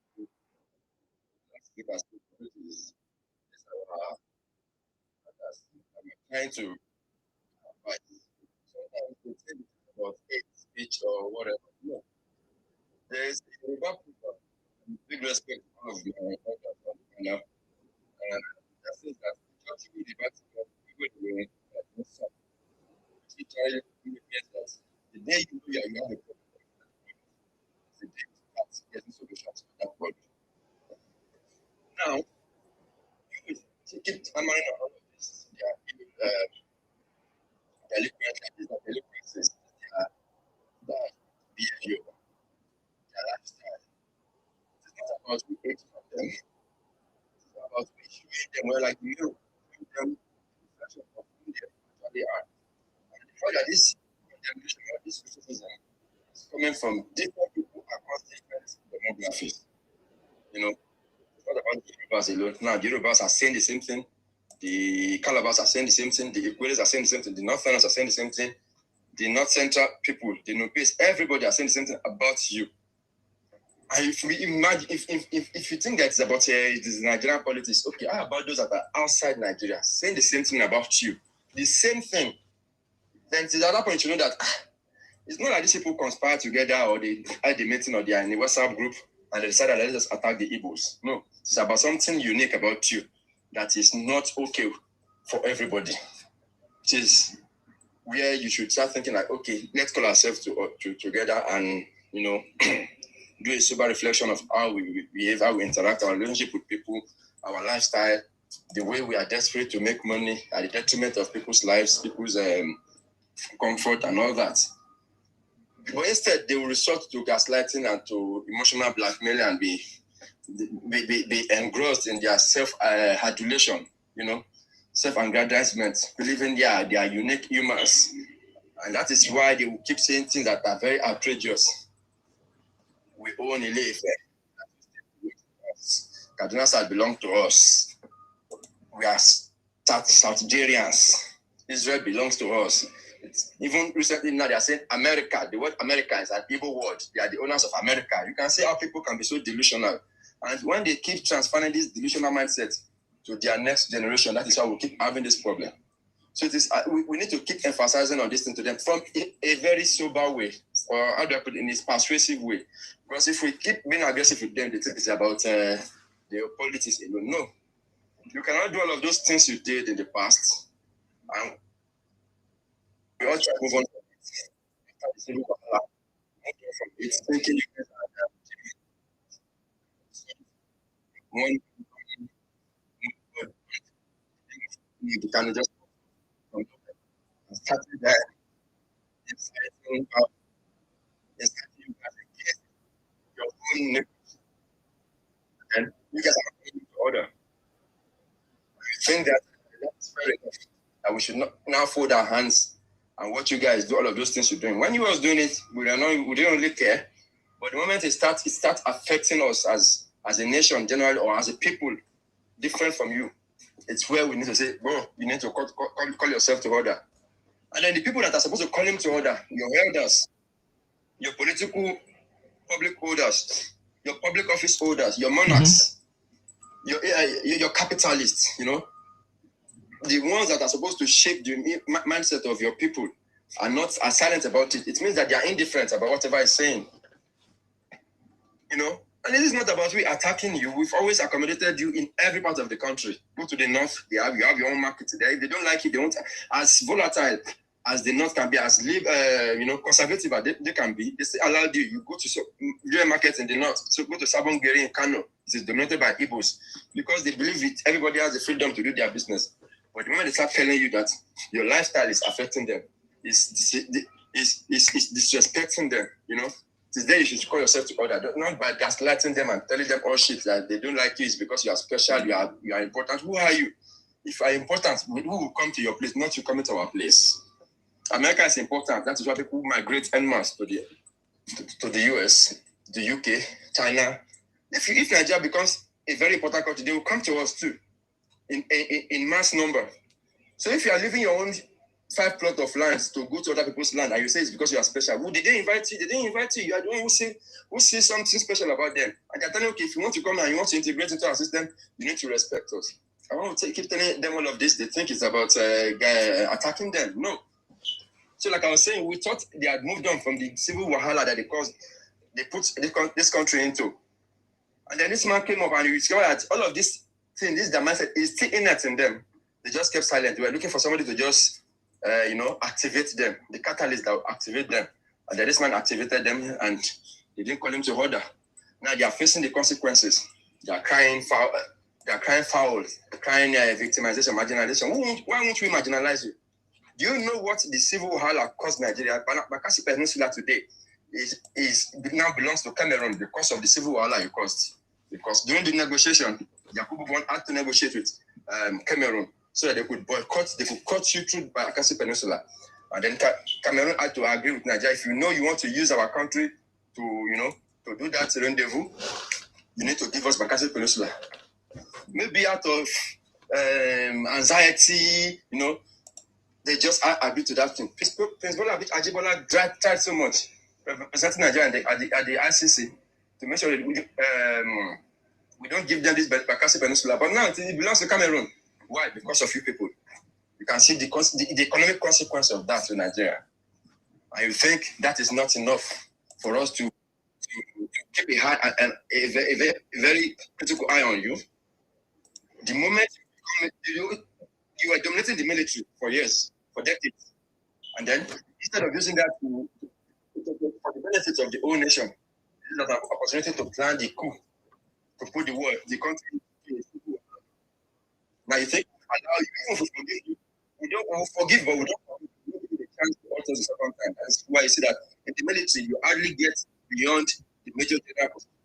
I'm trying to fight. Sometimes they say about hate speech or whatever. No. There's a big respect of the and that says that actually the bad people the way she tried to that the day you know you have a problem, the day you start getting solutions to that problem. Now, you keep hammering on all of this. Delinquencies, their behavior, their lifestyle. It's not about we hate from them. It's about we showing them well, like you, showing them the reflection of who they actually are. And the fact that this generation or this resources is coming from different people across different demographics. You know, it's not about the Yorubas alone. Now, the Yorubas are saying the same thing. The Calabars are saying the same thing. The Equators are saying the same thing. The Northerners are saying the same thing. The North Central people, the Nopes, everybody are saying the same thing about you. And if we imagine, if you think that it's about this Nigerian politics, okay, how about those that are outside Nigeria saying the same thing about you? The same thing. Then to that point, you know that it's not like these people conspire together or they had the meeting or they are in a WhatsApp group and they decide that let's just attack the Igbos. No, it's about something unique about you that is not okay for everybody. It is where you should start thinking like, okay, let's call ourselves together and, you know, do a sober reflection of how we behave, how we interact, our relationship with people, our lifestyle, the way we are desperate to make money at the detriment of people's lives, people's comfort and all that. But instead, they will resort to gaslighting and to emotional blackmail and be engrossed in their self-adulation, you know, self-aggrandizement, believing they are unique humans. And that is why they will keep saying things that are very outrageous. We own Ile-Ife. Kaduna South belongs to us. We are South-Nigerians. Israel belongs to us. Even recently now they are saying America. The word America is an evil word. They are the owners of America. You can see how people can be so delusional. And when they keep transferring this delusional mindset to their next generation, that is how we keep having this problem. So it is, we need to keep emphasizing on this thing to them from a very sober way, or how do I put it, in this persuasive way. Because if we keep being aggressive with them, they think it's about the politics alone. No. You cannot do all of those things you did in the past. And we all try to move on from it. Thinking you guys are one. You can just start there. Inciting you guys against your own neighbors. And you guys are going to order. I think that that's fair enough. That we should not now fold our hands and watch you guys do all of those things you're doing. When you was doing it, we didn't really care. But the moment it starts affecting us as a nation generally or as a people, different from you, it's where we need to say, bro, you need to call yourself to order. And then the people that are supposed to call him to order, your elders, your political public holders, your public office holders, your monarchs, your capitalists, you know, the ones that are supposed to shape the mindset of your people are silent about it. It means that they are indifferent about whatever is saying. You know, and this is not about we attacking you. We've always accommodated you in every part of the country. Go to the north, you have your own market there. If they don't like it, they won't. As volatile as the north can be, as conservative as they can be, they still allowed you. You go to real markets in the north. So go to Sabongeri in Kano. It is dominated by Igbos because they believe it. Everybody has the freedom to do their business. But the moment they start telling you that your lifestyle is affecting them, is disrespecting them, you know, it's there you should call yourself to order. Not by gaslighting them and telling them all shit that they don't like you is because you are special, you are important. Who are you? If you are important, who will come to your place, not you coming to our place? America is important. That is why people migrate en masse to the US, the UK, China. If Nigeria becomes a very important country, they will come to us too, in mass number. So if you are leaving your own 5 plots of lands to go to other people's land and you say it's because you are special, did they invite you? They didn't invite you. You are the one who see something special about them. And they're telling you, okay, if you want to come and you want to integrate into our system, you need to respect us. I want to keep telling them all of this. They think it's about attacking them. No. So like I was saying, we thought they had moved on from the civil wahala that they put this country into. And then this man came up and he discovered that all of this thing, this their mindset is still innate in them. They just kept silent. They were looking for somebody to just, activate them, the catalyst that will activate them. And then this man activated them and they didn't call him to order. Now they are facing the consequences. They are crying foul. Victimization, marginalization. Why won't we marginalize you? Do you know what the civil wahala cost Nigeria? Bakassi Peninsula today now belongs to Cameroon because of the civil wahala it caused. Because during the negotiation, Yakubu had to negotiate with Cameroon so that they could cut you through Bakassi Peninsula. And then Cameroon had to agree with Nigeria. If you know you want to use our country to do that rendezvous, you need to give us Bakassi Peninsula. Maybe out of anxiety, they just agreed to that thing. Prince Bola Ajibola tried so much representing Nigeria at the ICC to make sure that we don't give them this Bakassi Peninsula. But now it belongs to Cameroon. Why? Because of you people. You can see the economic consequence of that to Nigeria. And you think that is not enough for us to keep a very critical eye on you. The moment you are dominating the military for years, for decades, and then instead of using that for the benefits of the whole nation, this is an opportunity to plan the coup, to put the country into a civil war. Now you think, we don't forgive, but we don't give the chance to alter the second time. That's why you see that in the military, you hardly get beyond the major general position.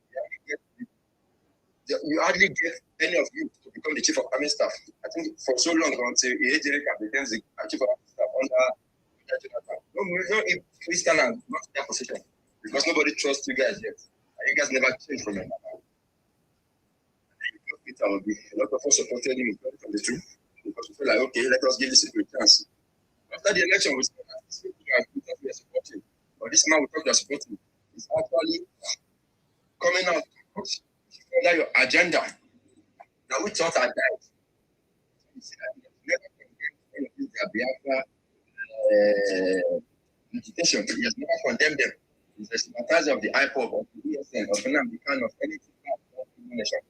You hardly get any of you to become the chief of army staff. I think for so long until Ejere becomes the chief of army staff under Jonathan. No, if Christian and not that position because nobody trusts you guys yet. And you guys never changed from it. Peter will be a lot of us supported him from the truth because we feel like, okay, let us give this people a chance. After the election, we said that we are supporting, but this man we thought we are supporting is actually coming out under your agenda. Now we thought I died. You see that never condemned their Biafra agitation. He has never condemned them. He's a sympathizer of the IPOB, of the ESN, of Nnamdi Kanu, of anything of the nation.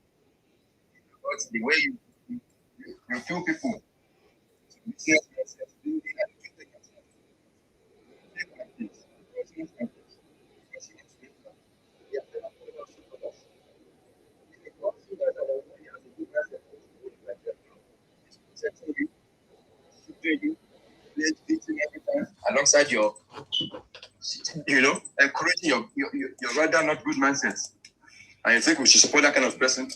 Because the way you feel people, alongside your, encouraging your rather not good mindsets. And you think we should support that kind of person?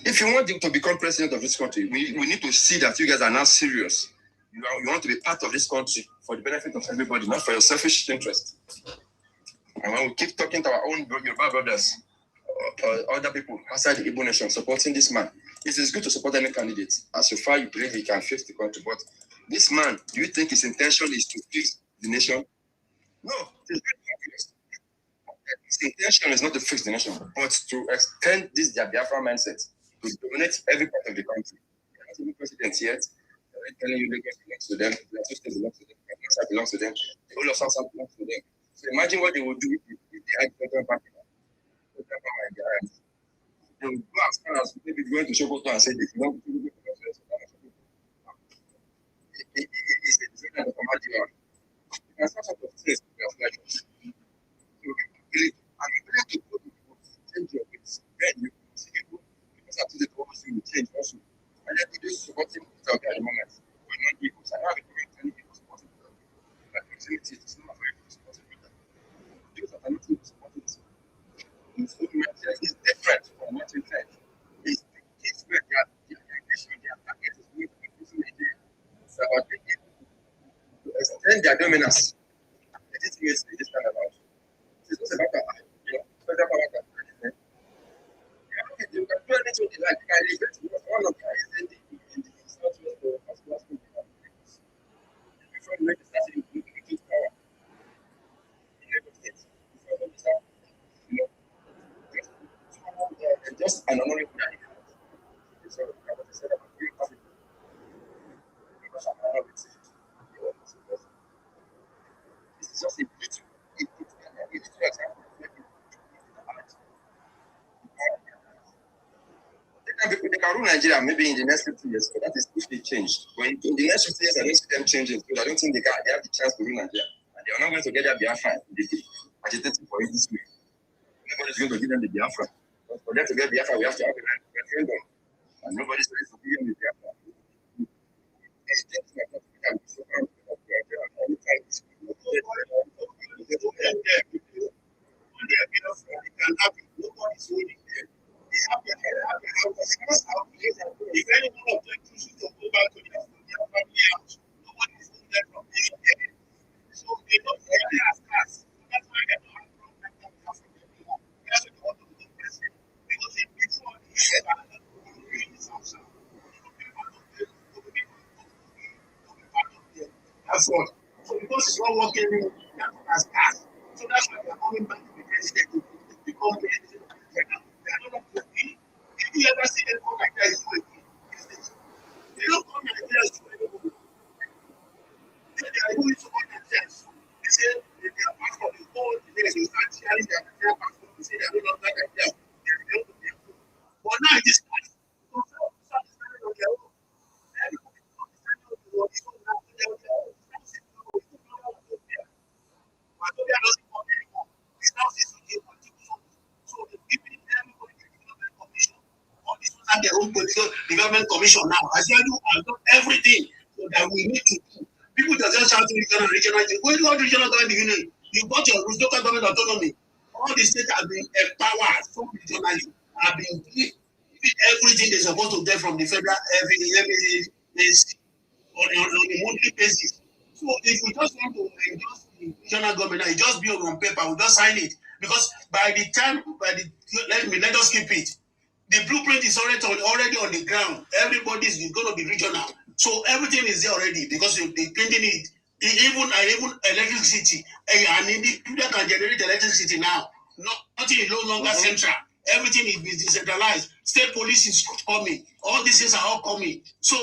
If you want to become president of this country, we need to see that you guys are now serious. You want to be part of this country for the benefit of everybody, not for your selfish interest. And when we keep talking to our own Yoruba brothers, other people outside the Igbo nation supporting this man. It is good to support any candidate as so far you believe he can fix the country. But this man, do you think his intention is to fix the nation? No, it is very obvious. His intention is not to fix the nation, but to extend this their Biafra mindset to dominate every part of the country. They're not even president yet. They're telling you Lagos belongs to them, Plateau State belongs to them, Kaduna belongs to them, the whole of South belongs to them. So imagine what they would do if they had federal power in their hands. They would go as far as maybe going to Sokoto and say they belong to the it's a design of a you can start sort of things with your flesh. So really, I'm willing to go to change your ways. Then you see people because after the policy will change also. And then we just supporting Peter at the moment. We're not equals. I have a comment telling people supporting Peter. But proximity is not very good supporting Peter. Because I'm not supporting it. It's different from what we think. It's where their ambition, their target is with Nigeria. It's about the to extend their dominance. Legitimately this time around. It's not about federal power that you can do anything you like. You can elevate one of the guys in the southwest or particular state before you make the start in the power in Lagos State. Before you start, just an honorable guy. So I want to say that I'm very happy because I'm not with it. This is just a beautiful example. They can rule Nigeria maybe in the next 50 years, but that is if they change. But in the next 50 years, I don't see them changing. So I don't think they have the chance to rule Nigeria. And they are not going to get their Biafra. They agitating for it this way. Nobody's going to give them the Biafra. But for them to get Biafra, we have to have a referendum. And nobody's ready to give them the Biafra. If anyone of them chooses to go back to their family house, nobody is holding them from being there. So they don't really ask us. That's why they don't have problem from them. That's what they want to do president. Because if before he ever really sounds out, that's what. So because it's not working, that's what has passed. So that's why they're coming back to the president to become president. They don't want to be. If you ever see them come like that, it's like they don't come like that to anybody. They are doing so much themselves. They say they are part of the whole, they start sharing their passport. They say they are no longer like that. They are going to their own. But now it is time. So some start standing on their own. Everybody standing on their own. Now they are on their own. Matobia doesn't come anymore. It's now so they're giving everybody the development commission. All these ones have their own political development commission now. As you have done everything that we need to do. People that just shout regional. Where do you want regional government union? You got your local government autonomy. All the states have been empowered so regionally, have been given everything they're supposed to get from the federal every on a monthly basis. So if we just want to endorse the regional government, it just be on paper, we just sign it. Because let us keep it. The blueprint is already on the ground. Everybody is going to be regional. So everything is there already because they're printing it. Even electricity. And people can generate electricity now. Nothing is no longer central. Everything is decentralized. State police is coming. All these things are all coming. So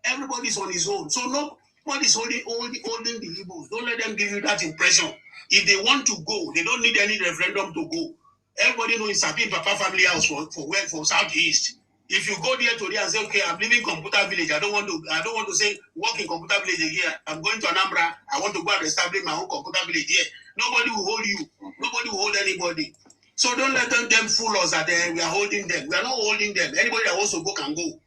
everybody's on his own. So nobody's holding the Igbos. Don't let them give you that impression. If they want to go, they don't need any referendum to go. Everybody knows it's Sabi Papa family house for Southeast. If you go there today and say, okay, I'm leaving Computer Village, I don't want to say work in Computer Village here. I'm going to Anambra. I want to go and establish my own Computer Village here. Nobody will hold you. Nobody will hold anybody. So don't let them fool us that we are holding them. We are not holding them. Anybody that wants to go can go.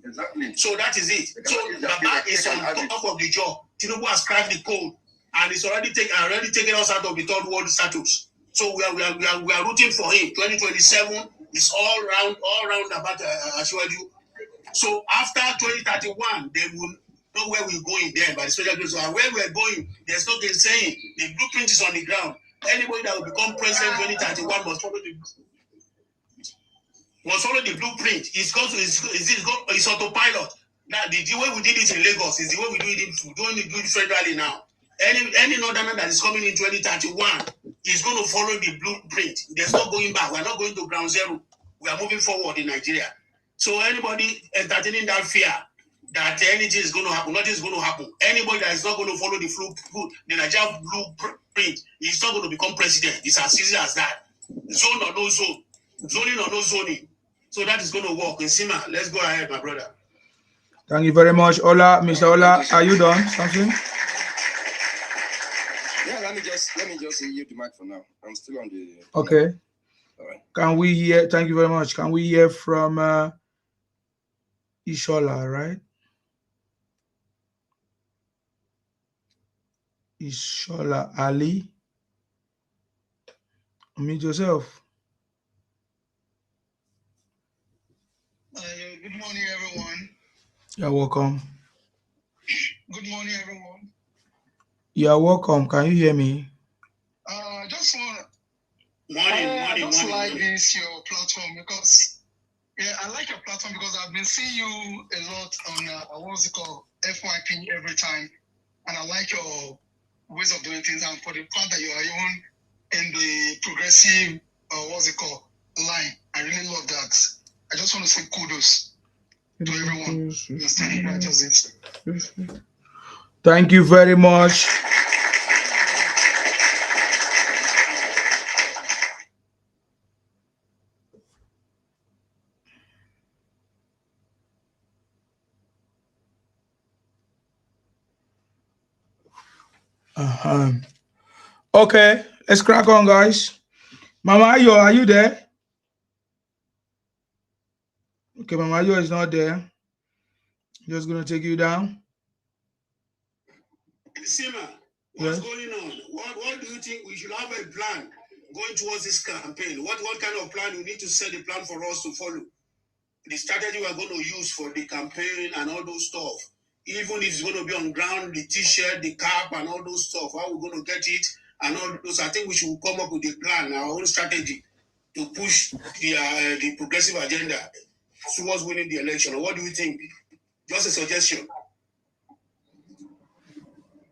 Exactly. So that is it. So Baba is on top of the job. Tinubu has cracked the code and it's already taken us out of the third world status. So we are rooting for him. 2027 is all round about Ashwaju. So after 2031, they will know where we're going there by the special grace. And where we're going, there's nothing saying. The blueprint is on the ground. Anybody that will become president 2031 must follow the must follow the blueprint. It's autopilot. Now the way we did it in Lagos is the way we do it federally now. Any northerner that is coming in 2031 is going to follow the blueprint. There's no going back. We're not going to ground zero. We are moving forward in Nigeria. So anybody entertaining that fear that anything is going to happen, nothing is going to happen. Anybody that is not going to follow the Nigerian blueprint is not going to become president. It's as easy as that. Zone or no zone. Zoning or no zoning. So that is going to work. In Sima, let's go ahead, my brother. Thank you very much. Ola, Mr. Ola, are you done? Something? Yeah, let me just yield the mic for now. I'm still on the. Okay. All right. Can we hear? Thank you very much. Can we hear from Ishola, right? Ishola Ali. Meet yourself. Good morning, everyone. You're welcome. Good morning, everyone. You're welcome. Can you hear me? Just want. I just like this your platform because I like your platform because I've been seeing you a lot on what's it called FYP every time, and I like your ways of doing things. And for the fact that you are even in the progressive what's it called line, I really love that. I just want to say kudos to everyone. Thank you very much. Okay, let's crack on, guys. Mama Ayo, are you there? Okay, Mama Ayo is not there. Just gonna take you down. Sima, what's going on? What do you think we should have a plan going towards this campaign? What kind of plan? You need to set a plan for us to follow. The strategy we're going to use for the campaign and all those stuff. Even if it's going to be on ground, the t-shirt, the cap, and all those stuff, how we're going to get it, and all those. I think we should come up with a plan, our own strategy, to push the progressive agenda towards winning the election. Or what do you think? Just a suggestion.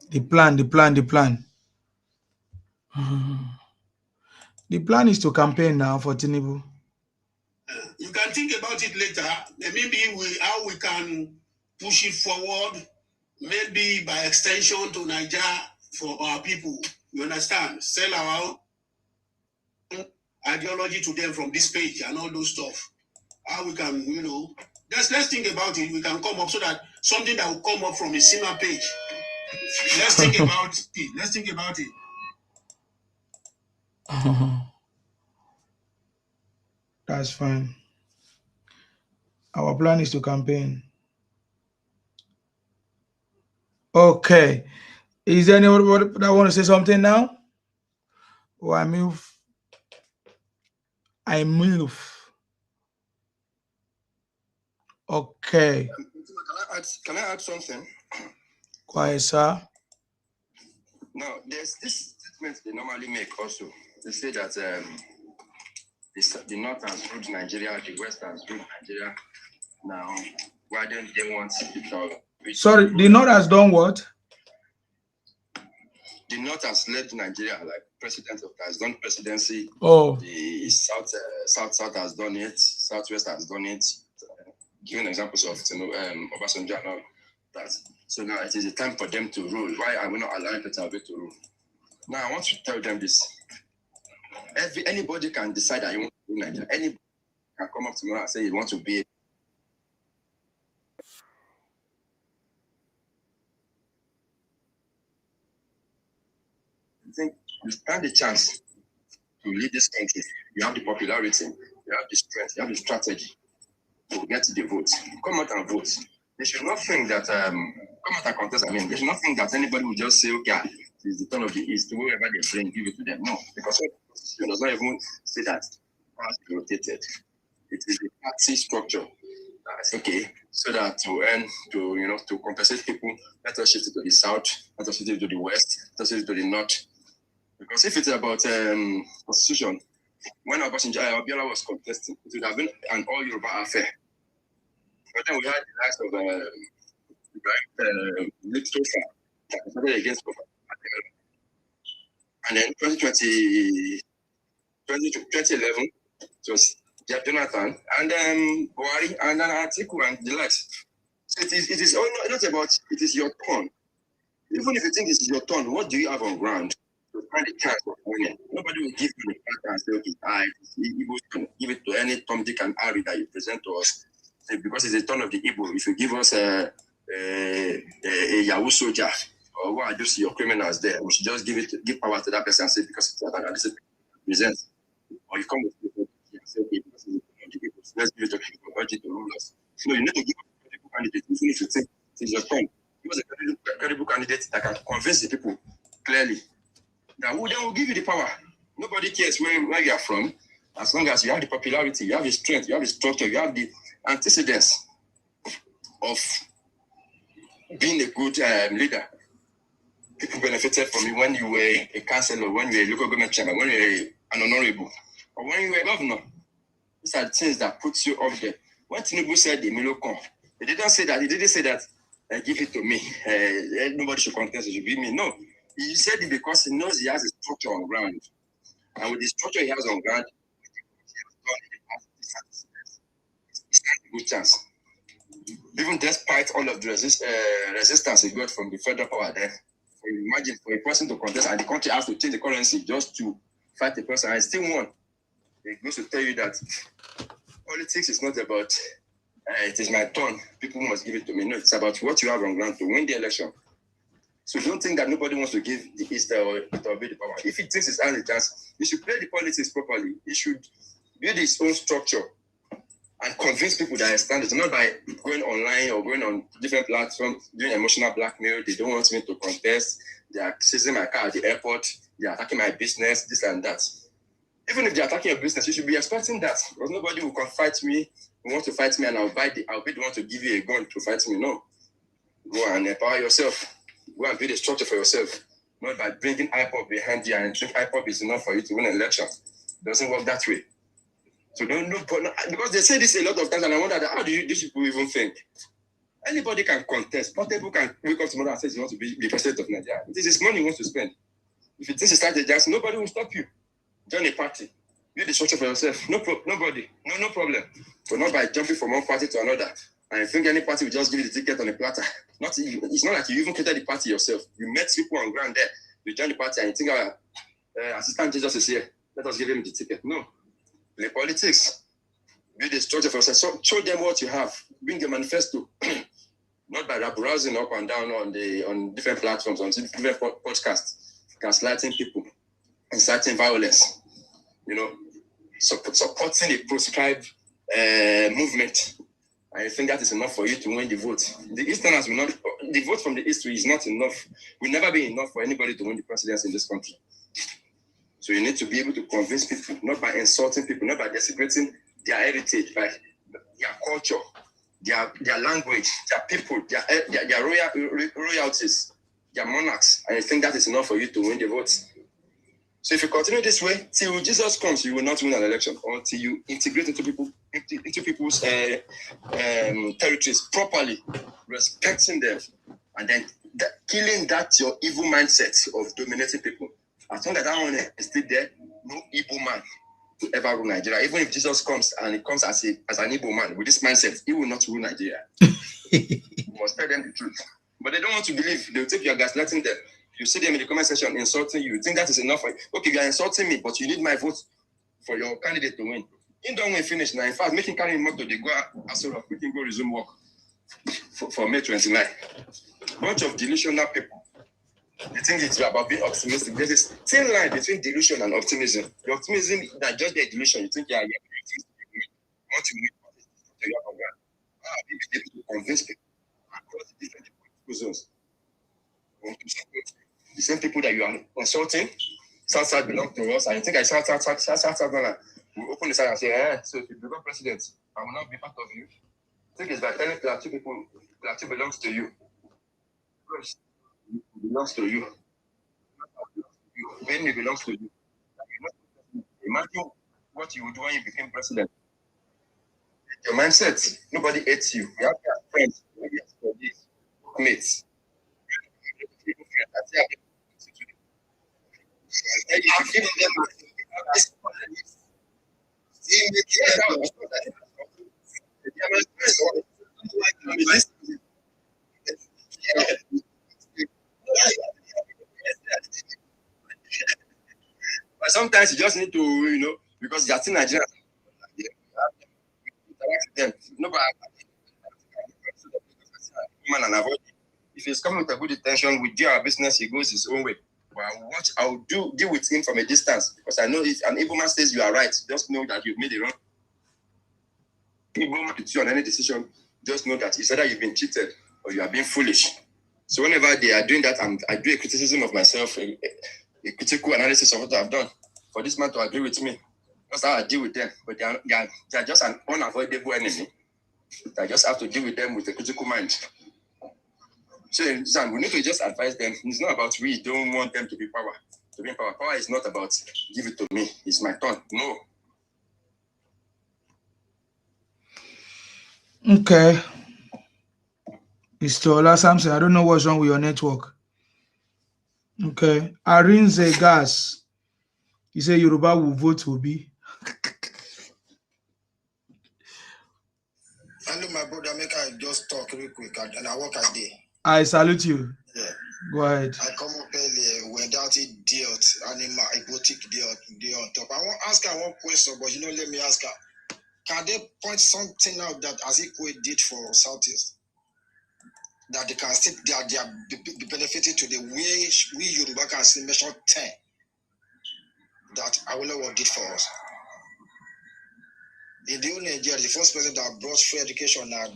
The plan. The plan is to campaign now for Tinubu. You can think about it later. Maybe how we can push it forward. Maybe by extension to Nigeria for our people. You understand? Sell our own ideology to them from this page and all those stuff. How we can, let's think about it. We can come up so that something that will come up from a similar page. Let's think about it. That's fine. Our plan is to campaign. Okay. Is there anyone that want to say something now? Or I move. Okay. Can I add something? Quiet, sir. Now, there's this statement they normally make also. They say that the North has ruled Nigeria, the West has ruled Nigeria. Now, why don't they want it? Sorry, the North has done what? The North has led Nigeria, like president has done presidency. Oh. The South has done it. Southwest has done it. Giving examples of Obasanjo and all that. So now it is the time for them to rule. Why are we not allowing Peter Obi to rule? Now I want to tell them this. Anybody can decide that you want to rule Nigeria. Anybody can come up tomorrow and say you want to be. I think you stand a chance to lead this country. You have the popularity, you have the strength, you have the strategy to get the votes. Come out and vote. They should not think that come out and contest. They should not think that anybody will just say, okay, it's the turn of the East, whoever they bring, give it to them. No, because the Constitution does not even say that powers be rotated. It is the party structure. That's okay. So that to compensate people, let us shift it to the South, let us shift it to the West, let us shift it to the North. Because if it's about Constitution, when Abiola was contesting, it would have been an all Yoruba affair. But then we had the likes of Little started against Kofa. And then 2011, it was Jonathan, and Buhari, and then Atiku, and the likes. So it is all not about it is your turn. Even if you think it's your turn, what do you have on ground to find a chance of winning? Nobody will give you the fact and say, okay, give it to any Tom, Dick, and Harry that you present to us. Because it's the turn of the Igbo. If you give us a Yahoo soldier, or what I do see your criminals there, we should just give power to that person and say, because it's that this presents. Or you come with people and say, okay, because it's the Igbo, let's give it to people to rule us. No, you need to give a credible candidate, even if you think it's your turn. Give us a credible candidate that can convince the people clearly. That then will give you the power. Nobody cares where you are from, as long as you have the popularity, you have the strength, you have the structure, you have the antecedents of being a good leader. People benefited from you when you were a councillor, when you were a local government chairman, when you were an honorable, or when you were a governor. These are the things that puts you up there. When Tinubu said the Milocon, he didn't say that. Give it to me. Nobody should contest. It should be me. No, he said it because he knows he has a structure on ground, and with the structure he has on ground, it's a good chance. Even despite all of the resistance he got from the federal power there, so imagine for a person to contest and the country has to change the currency just to fight a person and still won. It goes to tell you that politics is not about it is my turn, people must give it to me. No, it's about what you have on ground to win the election. So don't think that nobody wants to give the East or be the power. If he thinks it's has a chance, he should play the politics properly. He should build his own structure and convince people that I stand. It's not by going online or going on different platforms, doing emotional blackmail. They don't want me to contest. They are seizing my car at the airport. They are attacking my business, this and that. Even if they're attacking your business, you should be expecting that. Because nobody will fight me, want to fight me, and I'll be the one to give you a gun to fight me. No. Go and empower yourself. Go and build a structure for yourself. Not by bringing IPOP behind you and think IPOP is enough for you to win an election. It doesn't work that way. So don't look, because they say this a lot of times, and I wonder how do these people even think? Anybody can contest. Portable can wake up tomorrow and say he wants to be the president of Nigeria. This is money he wants to spend. If it is start a dance, nobody will stop you. Join a party. Build the structure for yourself. Nobody. No problem. But not by jumping from one party to another. And I think any party will just give you the ticket on a platter. It's not like you even created the party yourself. You met people on ground there. You join the party and you think, Assistant Jesus is here. Let us give him the ticket. No. Play politics. Build a structure for yourself. So show them what you have. Bring a manifesto. Not by browsing up and down on different platforms, on different podcasts, gaslighting people, inciting violence. Supporting a proscribed movement. I think that is enough for you to win the vote. The Easterners will not. The vote from the East is not enough. Will never be enough for anybody to win the presidency in this country. So you need to be able to convince people, not by insulting people, not by desecrating their heritage, by their culture, their language, their people, their royalties, their monarchs. And I think that is enough for you to win the vote. So if you continue this way, till Jesus comes, you will not win an election until you integrate into people's territories properly, respecting them, and then killing that your evil mindset of dominating people. As long as that one is still there, no evil man will ever rule Nigeria. Even if Jesus comes and he comes as an evil man with this mindset, he will not rule Nigeria. You must tell them the truth. But they don't want to believe. They'll think you are gaslighting them. You see them in the comment section insulting you. You think that is enough for you? Okay, you are insulting me, but you need my vote for your candidate to win. You don't win finish now. In fact, making carry him up to the go Asura, we can go resume work for May 29. Bunch of delusional people. They think it's about being optimistic. There's a thin line between delusion and optimism. The optimism that just the delusion. You think you want to win. Be able to convince people across the different political zones. The same people that you are consulting, South belong to us. I think I South will open the side and say, so if you become president, I will not be part of you. I think it's by telling Plateau people, Plateau belongs to you. It belongs to you. Benny belongs to you. Imagine what you would do when you became president. Your mindset, nobody hates you. You have your friends, you have your colleagues, mates. But sometimes you just need to, because you're still Nigerian. Nobody and avoid. If he's coming with a good intention, we do our business, he goes his own way. But I'll deal with him from a distance, because I know if an Igbo man says you are right, just know that you've made a wrong. Igbo man with you on any decision, just know that it's either you've been cheated or you are being foolish. So whenever they are doing that, I do a criticism of myself, a critical analysis of what I've done, for this man to agree with me. That's how I deal with them. But they are just an unavoidable enemy. I just have to deal with them with a critical mind. So we need to just advise them. It's not about we don't want them to be power. To be in power. Power is not about give it to me. It's my turn. No. Okay. Mr. Ola Samson, I don't know what's wrong with your network. Okay. Arinze Gas. He said Yoruba will vote Obi. Hello, my brother. Make I just talk real quick and I work a day. I salute you. Yeah. Go ahead. I come up earlier without it dealt animal erotic deal on top. I want to ask her one question, but let me ask her. Can they point something out that Azikwe did for Southeast? That they can still they are be benefited to the way we Yoruba can still measure 10 that Awolowo did for us. In the old Nigeria, the first president that brought free education now,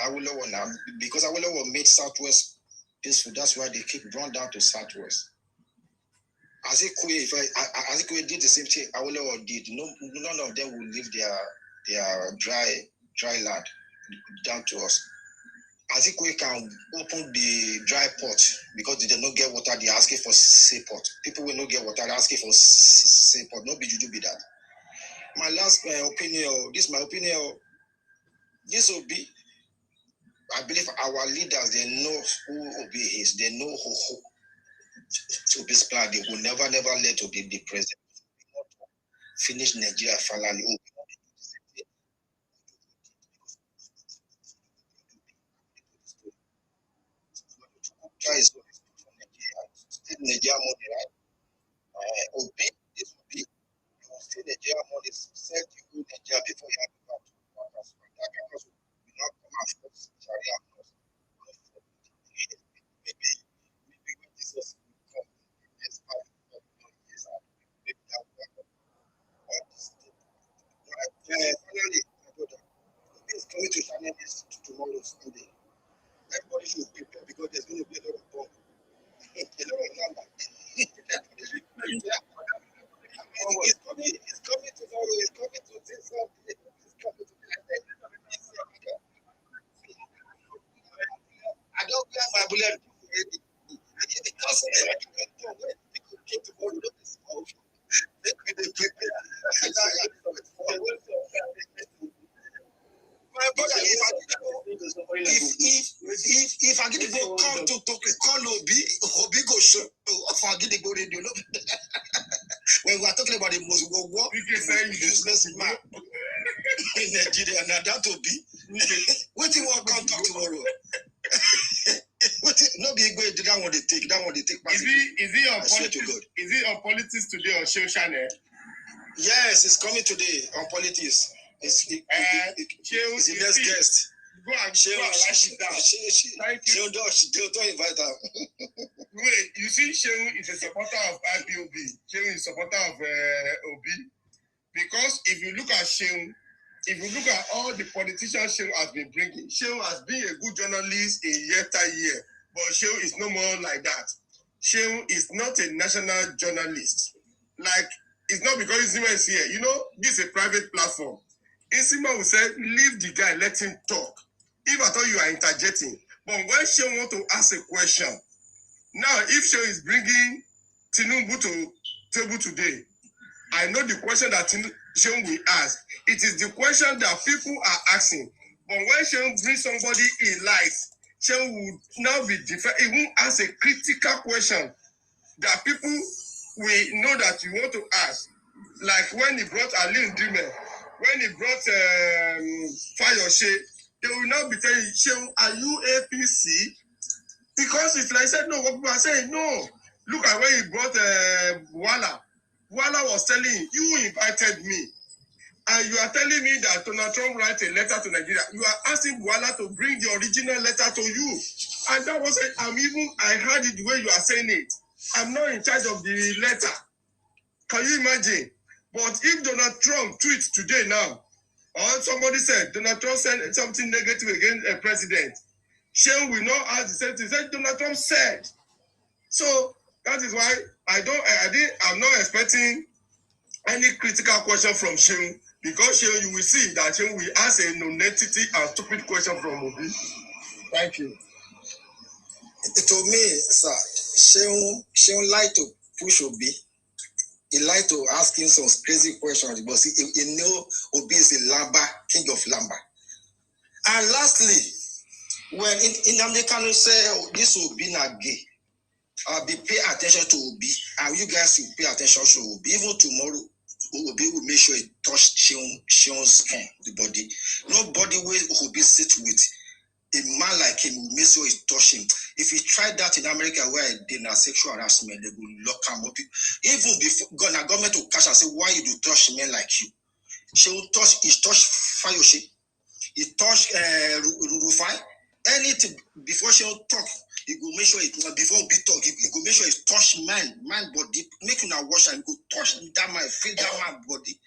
Awolowo now, because Awolowo made Southwest peaceful, that's why they keep run down to Southwest. Azikwe did the same thing Awolowo did. None of them will leave their dry land down to us. Azikwe can open the dry port because they don't get water, they're asking for seaport. People will not get water, they're asking for seaport. No be juju be that. My last opinion, this is my opinion. This will be, I believe our leaders, they know who Obi is. They know who Obi's plan. They will never let Obi be president. Finish Nigeria finally. Nigeria money, right? Obi, this will be, you will see Nigeria money, sell the whole Nigeria before you have to come to workers. That campus will not come and force Sharia laws. Maybe when Jesus will come in the next 5 years, maybe that will happen. Finally, my brother, Obi is coming to China tomorrow, Sunday. Everybody should prepare because there's going to be a lot of bomb. A lot of number. He's coming tomorrow. He's coming to this Sunday. He's coming to I don't plan my bullet already. Because people came tomorrow. My brother, if I get to go come to call Obi go show for Gidigbo radio. When we are talking about the most war useless man in Nigeria, now that will be what you want come talk tomorrow. No be go into that one they take. Is it on politics today or show channel? Yes, it's coming today on politics. It's the next guest. Go and write it down. Don't invite her. Wait, you see, Shehu is a supporter of IPOB. Shehu is a supporter of Obi. Because if you look at Shehu, if you look at all the politicians Shehu has been bringing, Shehu has been a good journalist in year after year. But Shehu is no more like that. Shehu is not a national journalist. Like, it's not because Isima is here. This is a private platform. Isima will say, leave the guy, let him talk. If I thought you are interjecting. But when Shehu want to ask a question, now if Shehu is bringing Tinubu to table today, I know the question that Sheung will ask. It is the question that people are asking. But when Sheung brings somebody he likes, Sheung will now be different. He won't ask a critical question that people will know that you want to ask. Like when he brought Aline Dreamer, when he brought Fayoshe, they will now be telling Sheung, are you APC? Because it's like I said, no, what people are saying, no. Look at when he brought Wala. Wala was telling him, you invited me. And you are telling me that Donald Trump writes a letter to Nigeria. You are asking Wala to bring the original letter to you. And that was it. I heard it the way you are saying it. I'm not in charge of the letter. Can you imagine? But if Donald Trump tweets today now, or somebody said Donald Trump said something negative against a president, Sheung will not ask the same thing. Said Donald Trump said. So that is why I'm not expecting any critical question from Sheung, because Sheung, you will see that Sheung will ask a non-entity and stupid question from Obi. Thank you. To me, sir, Sheung like to push Obi. He like to ask him some crazy questions, but he know Obi is a Lamba, king of Lamba. And lastly, when in American say, oh, this Obi not gay, I'll be pay attention to Obi, and you guys will pay attention to Obi. Even tomorrow, Obi will make sure he touch Sheung's skin, the body. Nobody will Obi sit with a man like him will make sure he touch him. If he tried that in America where they are sexual harassment, they will lock him up. Even before government will catch and say, why you do touch men like you? She will touch, he touch Fayoshe, he touch Rufai, anything before she will talk. He go make sure it before we talk. He go make sure he touch man body. Make him a wash and go touch that man, feel that man body.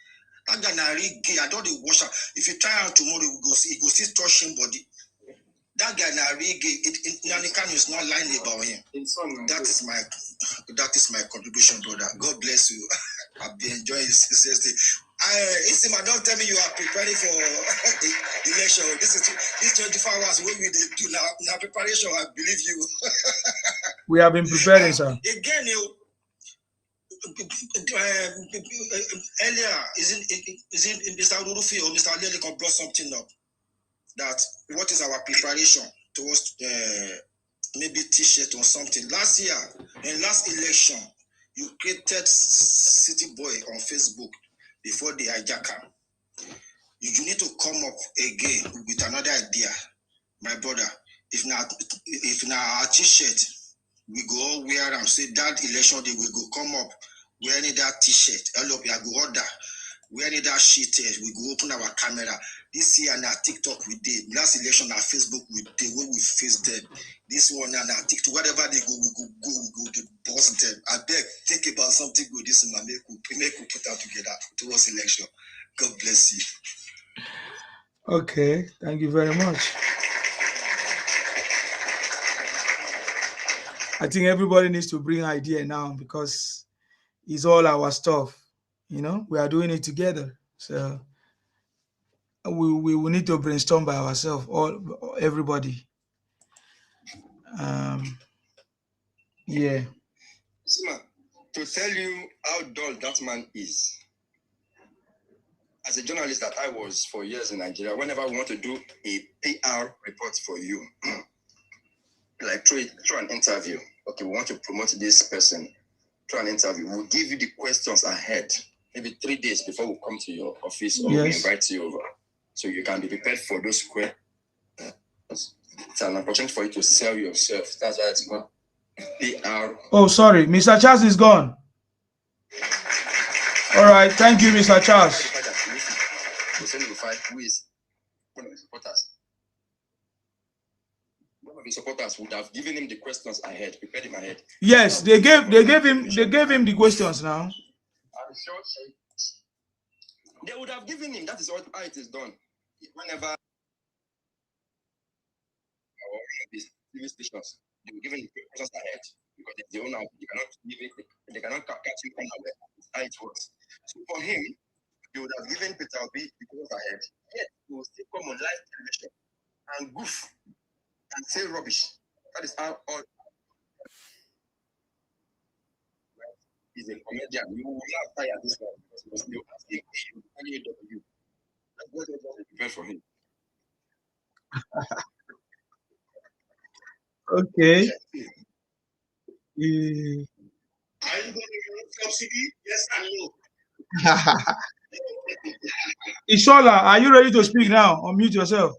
That guy na really gay. I don't wash. If you try out tomorrow, he go still touch him body. That guy na really gay. Nanikan is not lying about him. That is my contribution, brother. God bless you. I've been enjoying his sincerity. Isima, don't tell me you are preparing for the election. This 24 hours what we do now preparation. I believe you. We have been preparing, sir. Again, earlier, isn't Mr. Rurufi or Mr. Alele brought something up that what is our preparation towards maybe T-shirt or something. Last year, in last election, you created City Boy on Facebook before the hijacker. You need to come up again with another idea, my brother. If now our T-shirt, we go all wear and say that election day we go come up wearing that T-shirt. Hello, we go order wearing that sheet. We go open our camera. This year na TikTok we did. Last election na Facebook we did. When we face them. This one na TikTok. Whatever they go, we go to boss them. I beg, think about something good. This is my make we put out together towards election. God bless you. Okay, thank you very much. I think everybody needs to bring idea now because it's all our stuff. You know, we are doing it together. So we will need to brainstorm by ourselves, everybody. Yeah. Sima, to tell you how dull that man is. As a journalist that I was for years in Nigeria, whenever we want to do a PR report for you, like through an interview, okay, we want to promote this person through an interview, we'll give you the questions ahead, maybe 3 days before we come to your office or we invite you over. So you can be prepared for those questions. It's an opportunity for you to sell yourself. That's why it's called PR. Oh, sorry, Mr. Charles is gone. All right, thank you, Mr. Charles. Who is one of the supporters? One of the supporters would have given him the questions ahead, prepared him ahead. Yes, they gave him the questions now. I'm sure they would have given him. That is how it is done. Whenever these TV stations, they will give him the questions ahead because they don't know. They cannot catch him unaware. That's how it works. So for him, they would have given Peter Obi the questions ahead. Yet he will still come on live television and goof and say rubbish. That is how all. He's a comedian. You will laugh tired at this one because he was still asking AW. And what else was prepared for him? Okay. Are you going to remove subsidy? Yes and no. Ishola, are you ready to speak now? Unmute yourself.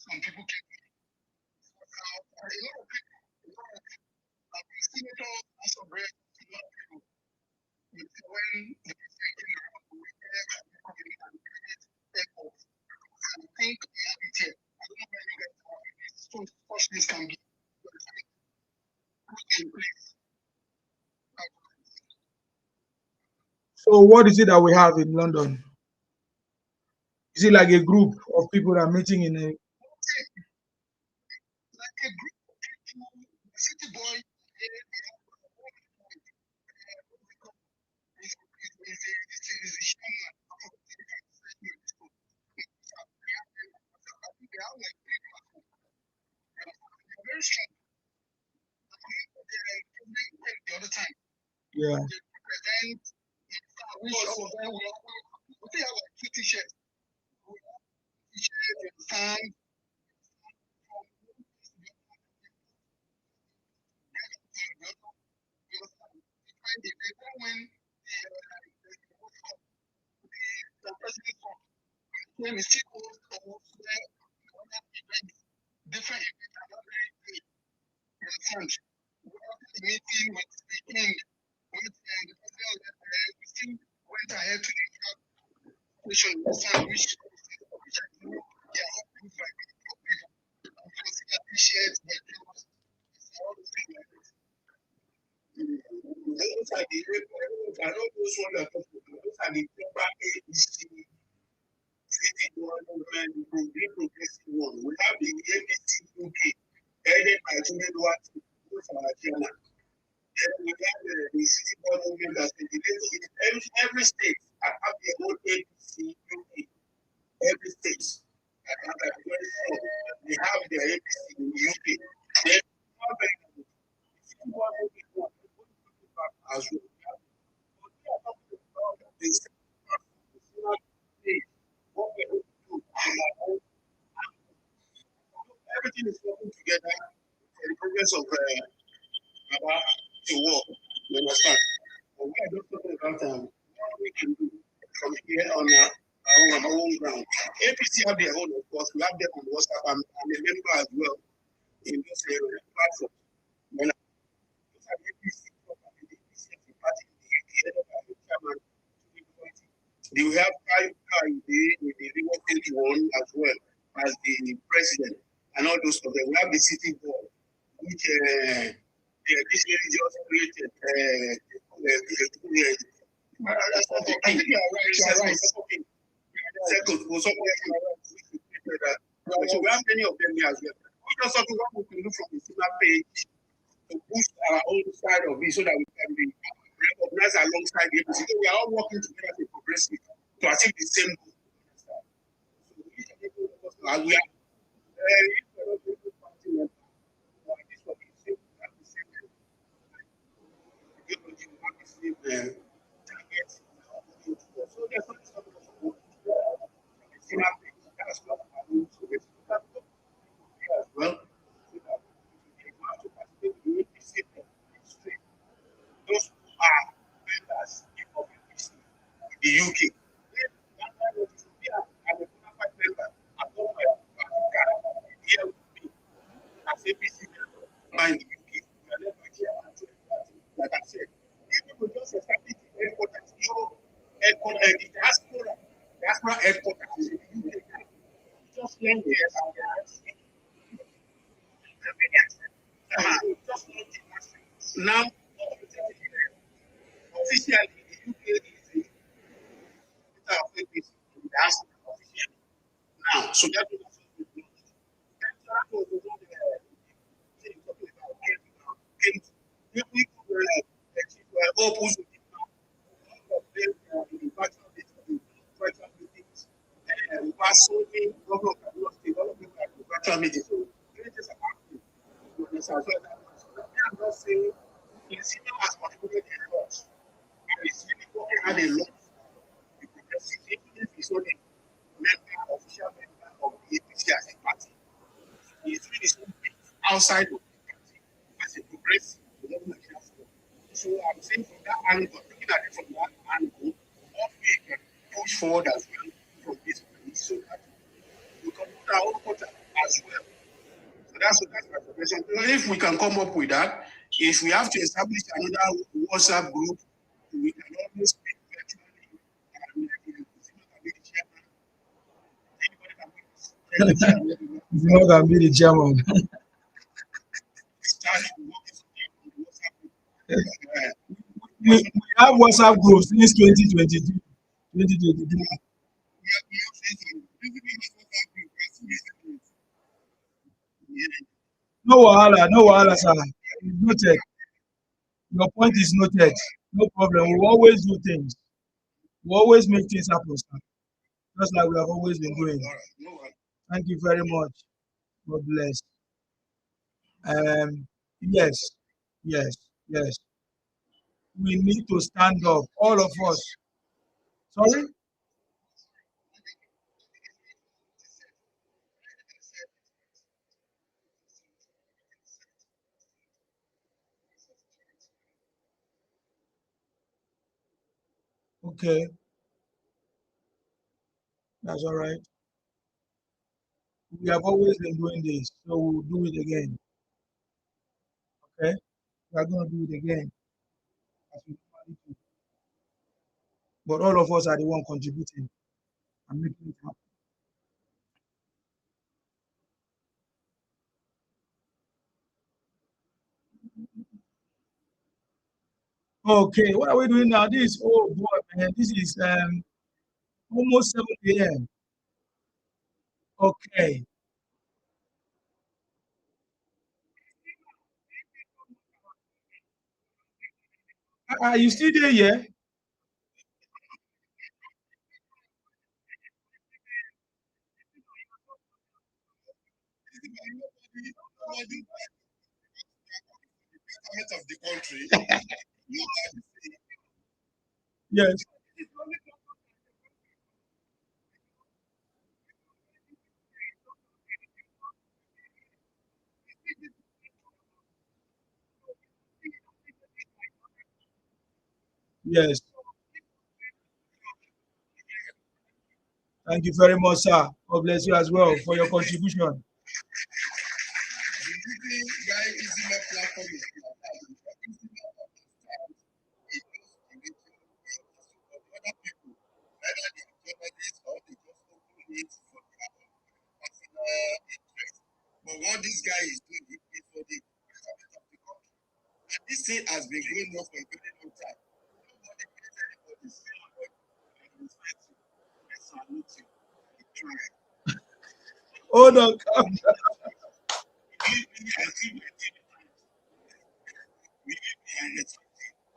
Some people can senators also break when the I think we have it here. I don't know where you guys are. So such things can be put in place. So what is it that we have in London? Is it like a group of people that are meeting in a... Like a group of people, city boy, the other time. Yeah. Present, we have like 2 t-shirts. T-shirts and fans. When the president when the chief host or different events, meeting with the king, with the president, we still went ahead to the question, which I know they are all good like people. Because they appreciate the people. All the things like this. Those are the I know those ones that those are the proper ABC movement, the progressive one. We have the ABC UK, headed by Tinubu, from Nigeria. Then we have the city board movement that's been debated. Every state have their own ABC UK. Every state they have their ABC in the UK. Then as well. Everything is working together for the progress of the war. You understand? And we are just talking about what we can do from here on our own ground. APC have their own, of course. We have them on WhatsApp. I'm a member as well in this platform. When they will have the River 21 as well as the president and all those of them. We have the city board, which this lady just created. So we have many of them here as well. We just talking what we can do from the similar page to boost our own side of it so that we can be recognized alongside the APC. We are all working together as a progressive to achieve the same goal. And we are well, those who are members of the UK. APC in the UK. Like I said, people just establish the headquarters. Headquarters, the diaspora headquarters is in the UK. Just learn the now, officially, the UK is the capital of APC. Now, so that outside of the party as a progressive. So I'm saying from that angle, looking at it from that angle, what we can push forward as well from this place so that we can put our own quota as well. So that's my suggestion. So if we can come up with that, if we have to establish another WhatsApp group, we can always speak virtually and Zima can be the chairman. We have WhatsApp groups since 2022. 2023. No wahala, sir. Noted. Your point is noted. No problem. We always do things. We always make things happen, sir. Just like we have always been doing. Thank you very much. God bless. Yes, yes. We need to stand up, all of us. Sorry? Okay, that's all right. We have always been doing this, so we'll do it again. Okay? We are going to do it again. As we normally do. But all of us are the one contributing and making it happen. Okay, what are we doing now? This, oh boy, man, this is almost 7 a.m. Okay. Are you still there? Yeah? Of the country. Yes. Yes. Thank you very much, sir. God bless you as well for your contribution. But what this guy is doing is for the betterment of the country. And this thing has been going on for a very long time. Nobody cares anybody. I respect you. I salute you. You try. Hold on.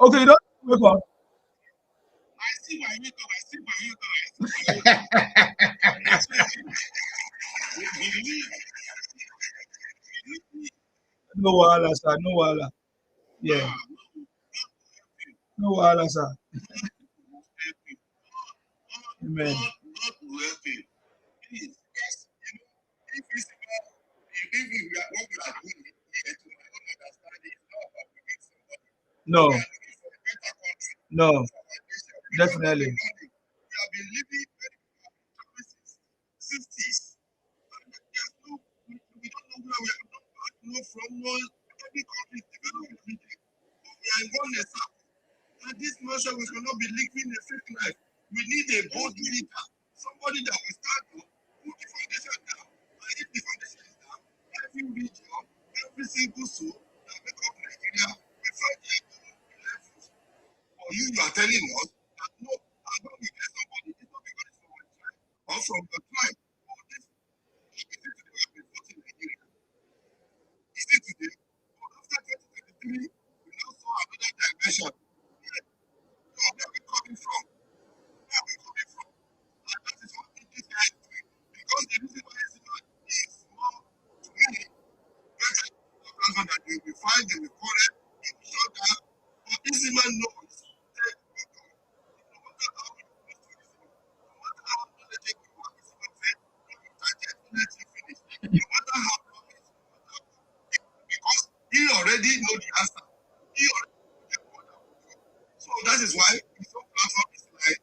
Okay, you don't wake up. I see my wake up. I see my wake up. I see my wake up. No wahala, sir. No wahala. Yeah. No wahala, sir. Amen. God will help you. Please, yes, if it's about, if we are what we are doing here to my own understanding, it's not about bringing somebody. No. We are looking for a better country. No. For our nation. Definitely. We have been living very well since 60s. We don't know where we are. No every country developing everything. But we are in oneness. And this nation we cannot be living a fake life. We need a bold leader, somebody that will start to put the foundation down. And if the foundation is down, every region, every single soul that make up Nigeria will find their own levels. Or you are telling us that no, I'm going to get somebody, it's not because it's from my tribe or from the tribe. Or this is it today we have been voting Nigeria. Is it today? But after 2023, we now saw another dimension. Where are we coming from? Where are we coming from? And that is what this guy is doing. Because the reason why it's not is more to me better that they will find, they will correct, they will shut down. But this man knows that no matter how we do this, no matter how knowledgeable you are, this man said, let you finish. No matter how long it is, because he already know the answer. He already know the order. So that is why his own platform is like,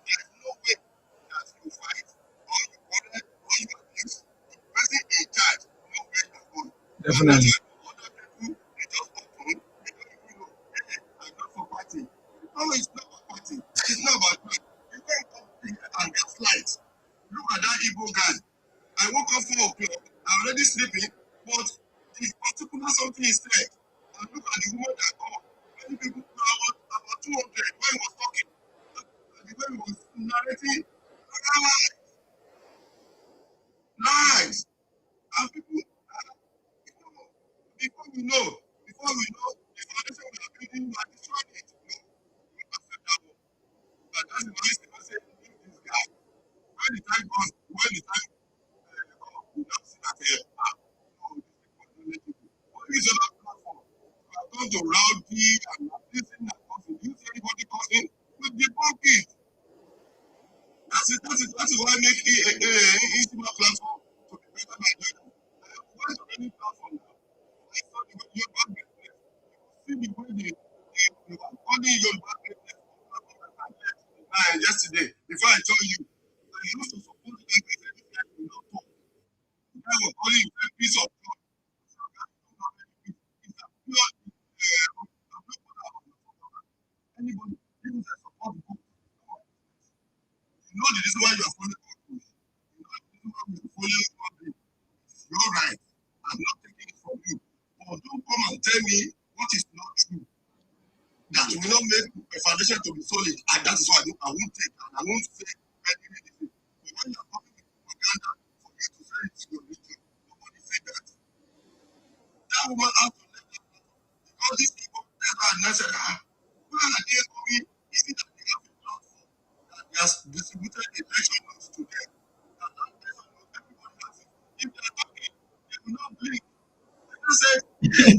there's no way that you fight or you correct or you abuse the person in charge know where you are going. Definitely. Other people, they just open, they don't even know, hey, I'm not for party. No, it's not for party. It's not about that. You can't come here and gaslight. Look at that Igbo guy. I woke up 4 o'clock, I'm already sleeping, but the particular something is said. And look at the woman that called. Many people about 200 when he was talking. And the way he was narrating, lies. And people, before we know, the foundation we are building, we are destroying it. No, we don't accept that one. And that is why I say, leave this guy. When the time comes, when the time comes, we don't see that here. No, these people don't let you go. But use another platform. You are going to rowdy and you are listening and causing. You see anybody causing? With the pocket. That is why I make Intima platform to be better than Nigeria. I am going to any platform now. I saw the Yoruba greatness. You see the way they were calling Yoruba greatness yesterday. Before I told you, I used to support the guy that said this guy will not talk. The guy was calling himself piece of God. It's a pure anybody, even that support the book. You know the reason why you are following God. You know the reason why you are following God. It's your right. I'm not taking it from you. But don't come and tell me what is not true. That will not make a foundation to be solid. And that is why I won't take and I won't say anything. But when you are coming with propaganda for you to say it's your religion, nobody say that. That woman has to let that because these people, that's why I said, where are they going? Is it that they have a platform that they have distributed election notes to them? That election notes, everybody has it. If they are talking, they will not blink. They just say, hey,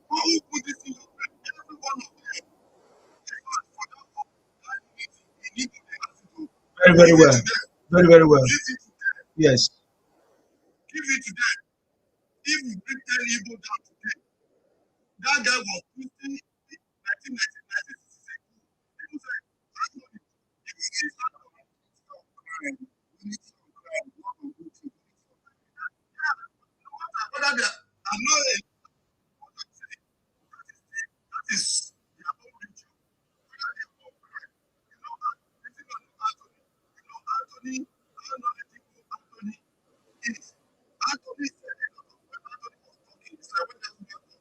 who put this in your brain? Every one of them. For that one, that unity, we need to be able to Very, very well. Very, very well. give it to them. Yes. Give it to them. If you bring 10 Igbo down today, that guy was twisting 1999. People say, I know it. If you see something, stop crying. We need to stop crying. We want to go to no matter whether they are, I'm not a, what I'm saying, that is their own religion. Whether they are all correct. You know, Anthony, you know, Anthony, I don't know the people Anthony is. Anthony said a lot of when Anthony was talking, he said, when there's no God, so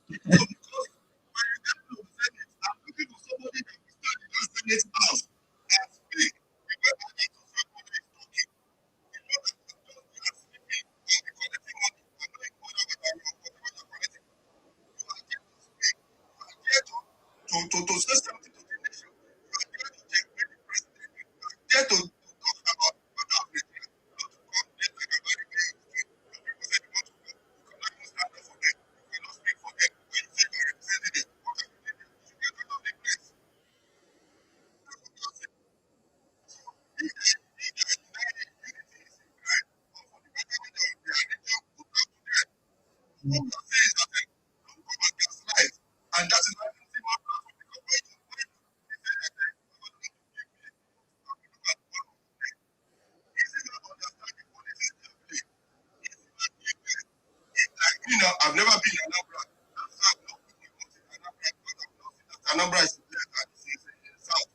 because when you get to the Senate, I'm looking for somebody that will stand in that Senate house and speak the way that is talking. You know that just you are sleeping and be collecting money. I'm not even bothered whether you are collecting. You are here to speak. You are here to say something to the nation. You are here to take away the president. You are here to talk about without Nigeria. Not to come there like a very big thing. Some people say they want to go. You cannot even stand up for them. You cannot speak for them. When you say you are representing them, what are you doing? You should get out of the place. That's what you are saying. So if they are united, unity is in Christ. But for the betterment of their religion, put that to them. What we are saying is that don't come and gaslight. And that is why you see more platform. Because when Anambra is south.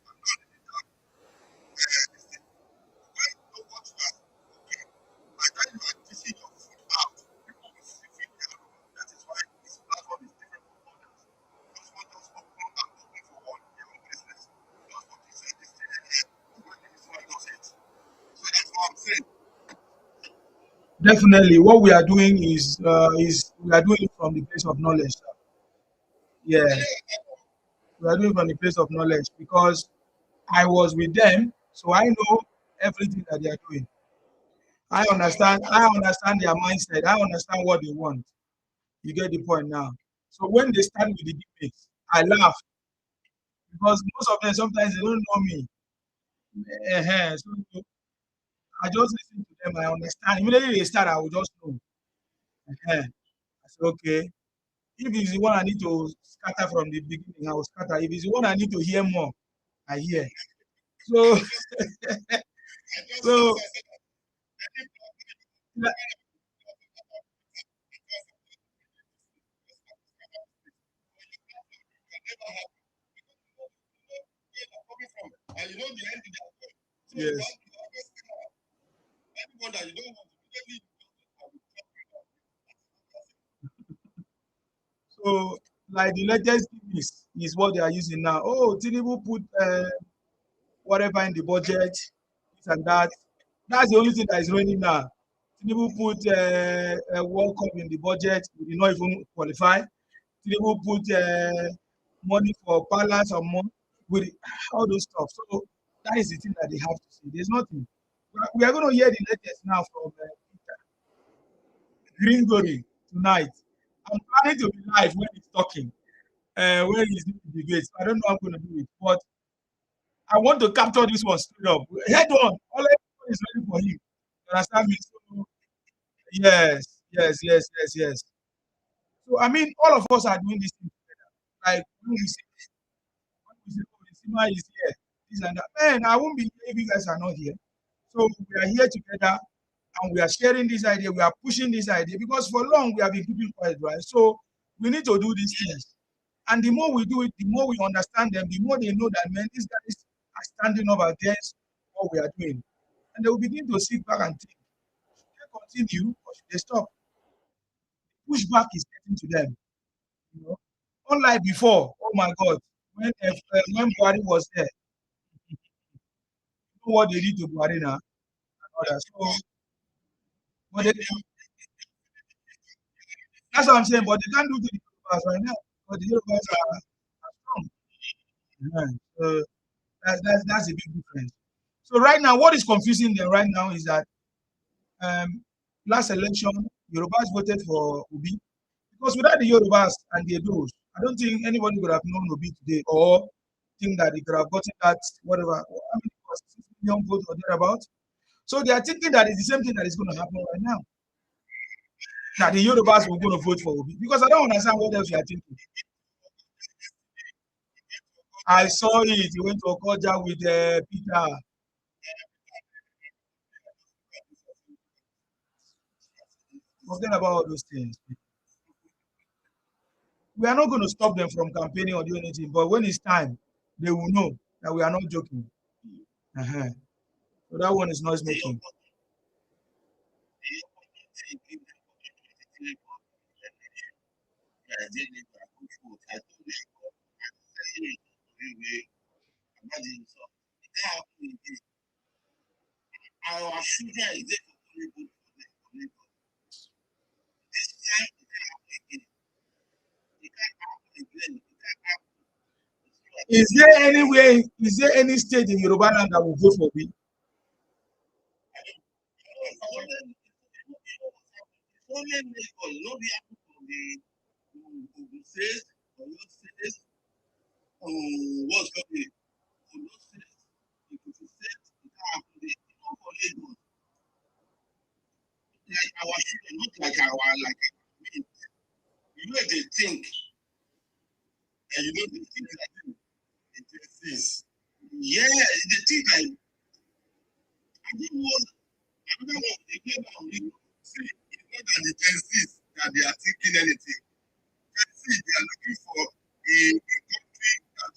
By the time you are dishing your food out, people will see it. That is why this platform is different from others. Those who just open for one their own business. Just what you say this thing again, when this one does it. So that's what I'm saying. Definitely, what we are doing is we are doing it from the place of knowledge. Sir. Yeah, we are doing it from the place of knowledge because I was with them, so I know everything that they are doing. I understand. I understand their mindset. I understand what they want. You get the point now. So when they start with the debates, I laugh because most of them sometimes they don't know me. So I just listen to them. I understand. Immediately they start, I will just know. I say, okay. If it's the one I need to scatter from the beginning, I will scatter. If it's the one I need to hear more, I hear. So, so And you know the end of the yes. anyone that you don't want to So, like the latest thing is what they are using now. Oh, Tinubu put whatever in the budget, this and that. That's the only thing that is running now. Tinubu put a World Cup in the budget. We did not even qualify. Tinubu put money for palace or more with all those stuff. So that is the thing that they have to see. There's nothing. We are going to hear the latest now from Green Glory tonight. I'm planning to be live when he's talking, when he's doing the debates. I don't know how I'm going to do it, but I want to capture this one straight up. Head on. All everyone is ready for him. You understand me? So, yes. So I mean, all of us are doing this thing together. Like when we say, oh, the cinema is here, this and that. Man, I won't be here if you guys are not here. So we are here together and we are sharing this idea, we are pushing this idea because for long we have been keeping quiet, right? So we need to do these things. And the more we do it, the more we understand them, the more they know that, man, these guys are standing up against what we are doing. And they will begin to sit back and think, should they continue or should they stop? Pushback is getting to them. You know? Unlike before, oh my God, when Buhari was there, you know what they did to Buhari now? So, but they, that's what I'm saying, but they can't do to the Yorubas right now. But the Yorubas are strong. Yeah. So that's a big difference. So right now, what is confusing them right now is that um, last election, Yorubas voted for Obi because without the Yorubas and the Edos, I don't think anybody would have known Obi today or think that he could have gotten that whatever. I mean, it was 6 million votes or thereabout. So they are thinking that it's the same thing that is going to happen right now. That the Yorubas were going to vote for Obi because I don't understand what else you are thinking. I saw it. He went to Okoja with Peter. Forget about all those things. We are not going to stop them from campaigning or doing anything, but when it's time, they will know that we are not joking. So that one is noise making. our children is there Is there any way? Is there any state in Yoruba land that will vote for me? what's coming? Like our children, not like you know they think, and you know they think like this. Yeah, they think like I don't know. Another one they play down. See, it's not that the Gen Zs that they are thinking anything. Gen Z, they are looking for a country that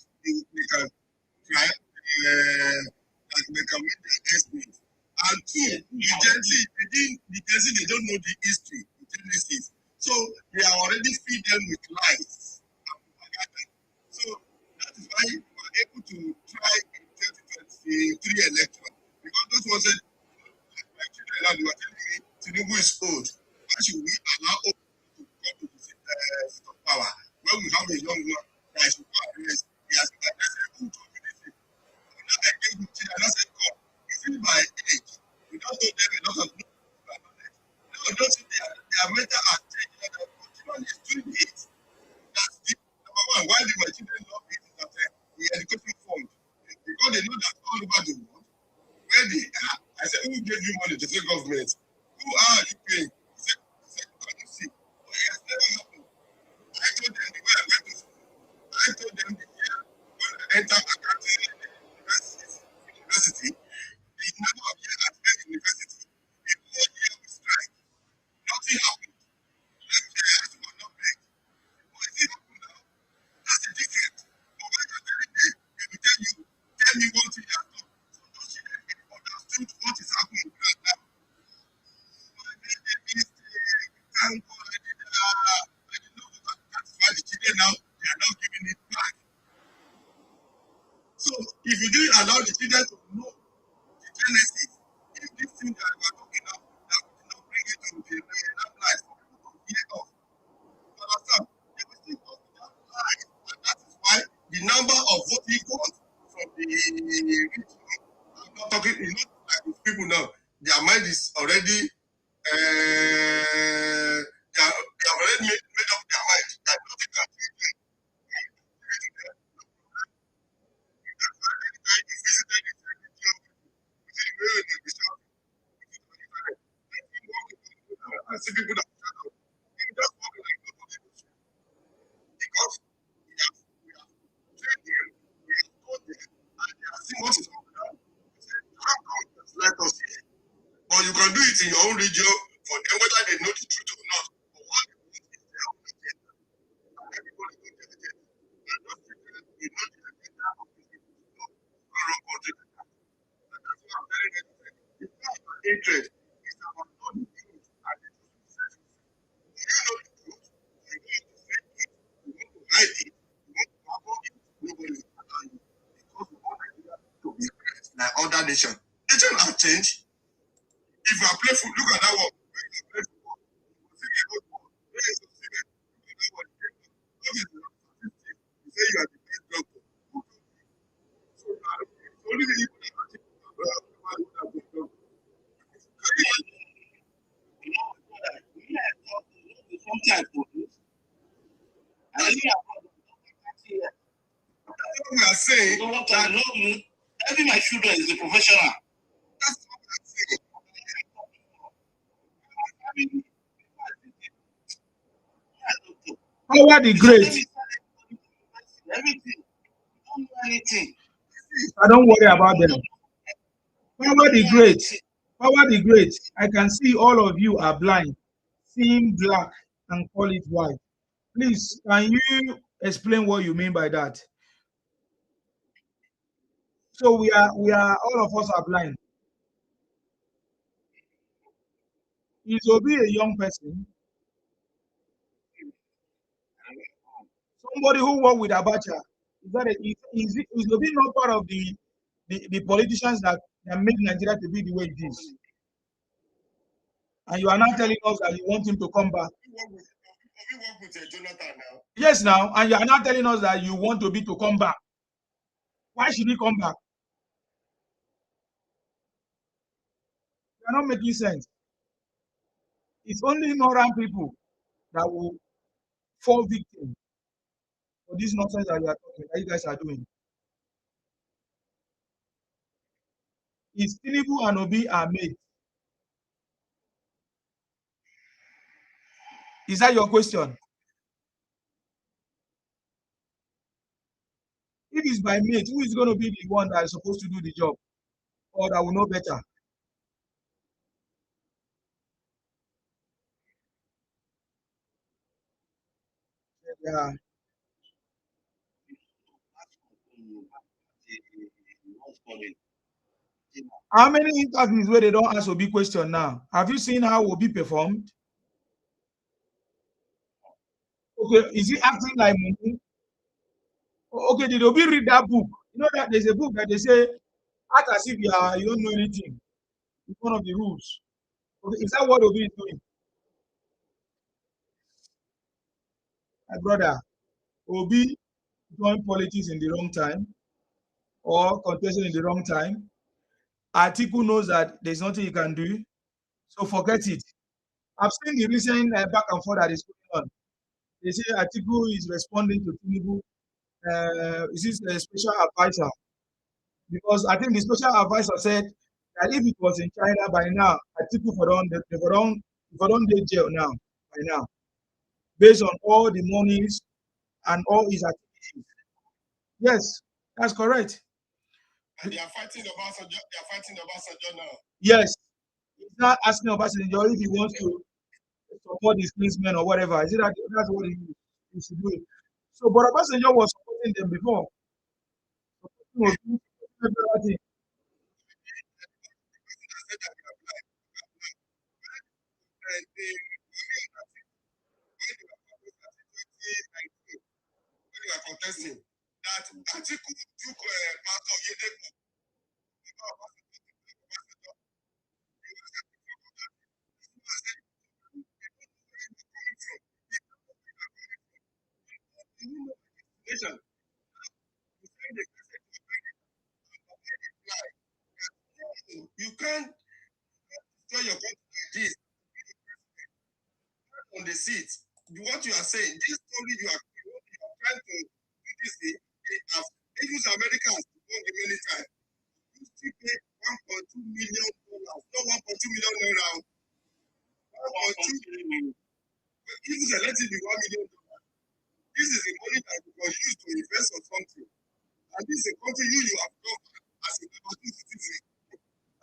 know the history, the genesis. So they are already feed them with lies and propaganda. So that is why we were able to try in 2023 election. Because those ones said, like children now, they were telling me Tinubu is old. Why should we allow old people to come to the seat of power when we have a young man that should go and raise? He has been addressed a good community. And now I gave the children, I said, God, is it my age? We don't know them a lot of knowledge. No, don't see their mental are changed. And the continually is doing it. That's the number one. Why do my children love it? Is that the education fund. Because they know that all over the world, where they are, I said, who gave you money to say government? Who are you paying? He said, can you see? But it has never happened. I told them the way I went to school. I told them the year when I entered accounting university, the number of years at the university, the whole year we strike. Nothing happened. Next year, I still not paid. But it didn't happen now. That's the difference. But when you're very day, they will tell me one thing you have done. So those children understood what is happening right now. My baby mistake. Thank God I did that. I did not want to satisfy the children now. They are now giving it back. So if you didn't allow the children to know the genesis, if this thing that we are talking now, that we did not bring it to the life for people to hear of, you understand? They will still go with that life. And that is why the number of voting got from the rich, I'm not talking, you know, like with people now, their mind is already, they have already made up their mind that nothing can change them. I see people that you just walk like nobody knows you. Because we have trained them, we have taught them, and they are seeing what is on ground. We say, how come just let us see? But you can do it in your own region for them, whether they know the truth or not. But what they want is their own agenda. And everybody knows their agenda. And those children, we know the agenda of these people. No, no wrong country like that. And that's why I'm telling them, it's not about hatred, it's about knowing the truth and the truth will set you free. You know the truth, you want to say it, you want to hide it, you want to avoid it, nobody will allow you. Because we want Nigeria to be great like other nations. Nation have changed. If you are playing football, look at that one. When you play football, you see a good ball. When you succeed, look at that one. What is the statistic? You say you are the best doctor. Who told you? So it's only the people that are taking the well, the man who have been doctor. Sometimes we are saying that every my children is a professional. That's what we are saying. Power the great. Everything. Don't know anything. I don't worry about them. Power the great. Power the great. I can see all of you are blind, seeing black and call it white. Please, can you explain what you mean by that? So we are all of us are blind. Is Obi a young person? Somebody who worked with Abacha. Is that is Obi not part of the politicians that made Nigeria to be the way it is? And you are now telling us that you want him to come back. Yes, now, and you are now telling us that you want Obi to come back. Why should he come back? You are not making sense. It's only ignorant people that will fall victim for this nonsense that you guys are doing. Is Tinubu and Obi are made? Is that your question? If it's by mate, who is going to be the one that is supposed to do the job or that will know better? Yeah. How many interviews where they don't ask Obi question now? Have you seen how Obi performed? Okay, is he acting like Mumu? Okay, did Obi read that book? You know that there's a book that they say act as if you don't know anything. It's one of the rules. Okay, is that what Obi is doing? My brother, Obi joined politics in the wrong time or contesting in the wrong time. Atiku knows that there's nothing he can do, so forget it. I've seen the recent back and forth that is going on. They say Atiku is responding to Tinubu. Is this a special advisor? Because I think the special advisor said that if it was in China by now, Atiku for don dey jail now by now, based on all the monies and all his activities. Yes, that's correct. And they are fighting Obasanjo now. Yes, he's not asking Obasanjo if he wants to support his policemen or whatever. Is it that's what he should do? So, but Obasanjo was supporting them before. When they were contesting, that Atiku took part of Yedeku. You can't tell your country like this on the seat. What you are saying, this story you are trying to do this thing, even Americans don't give any time. You still pay $1.2 million, not $1.2 million naira. 1.2 million. Even let it be $1 million. This is the money that we can use to invest on something. And this is a country you have governed as a liberty citizen.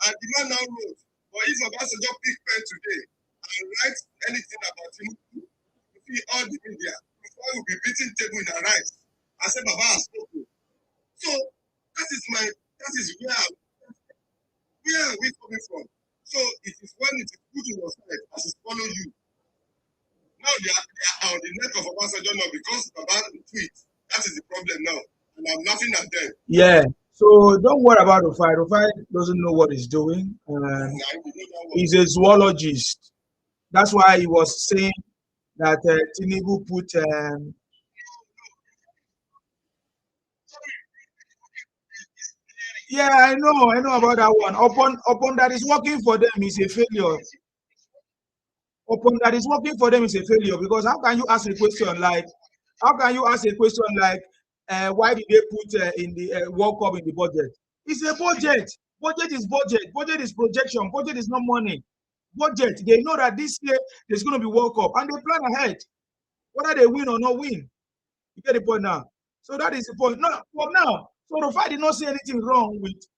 And the man now wrote, but if Obasanjo pick pen today and write anything about him, you see all the media, before will be beating table in our rights. I said, Baba has spoken. So that is where are we coming from? So it is when it is put in your side as it follow you. Now they are on the neck of Obasanjo now because Baba tweet. That is the problem now. And I'm laughing at them. Yeah. So don't worry about Rufai. Rufai doesn't know what he's doing. He's a zoologist. That's why he was saying that Tinubu put. Yeah, I know about that one. Upon that is working for them is a failure. Upon that is working for them is a failure because how can you ask a question like, why did they put in the World Cup in the budget? It's a budget. Budget is budget. Budget is projection. Budget is not money. Budget. They know that this year there's going to be World Cup and they plan ahead, whether they win or not win. You get the point now. So that is the point. No, but now, so Rufai did not see anything wrong with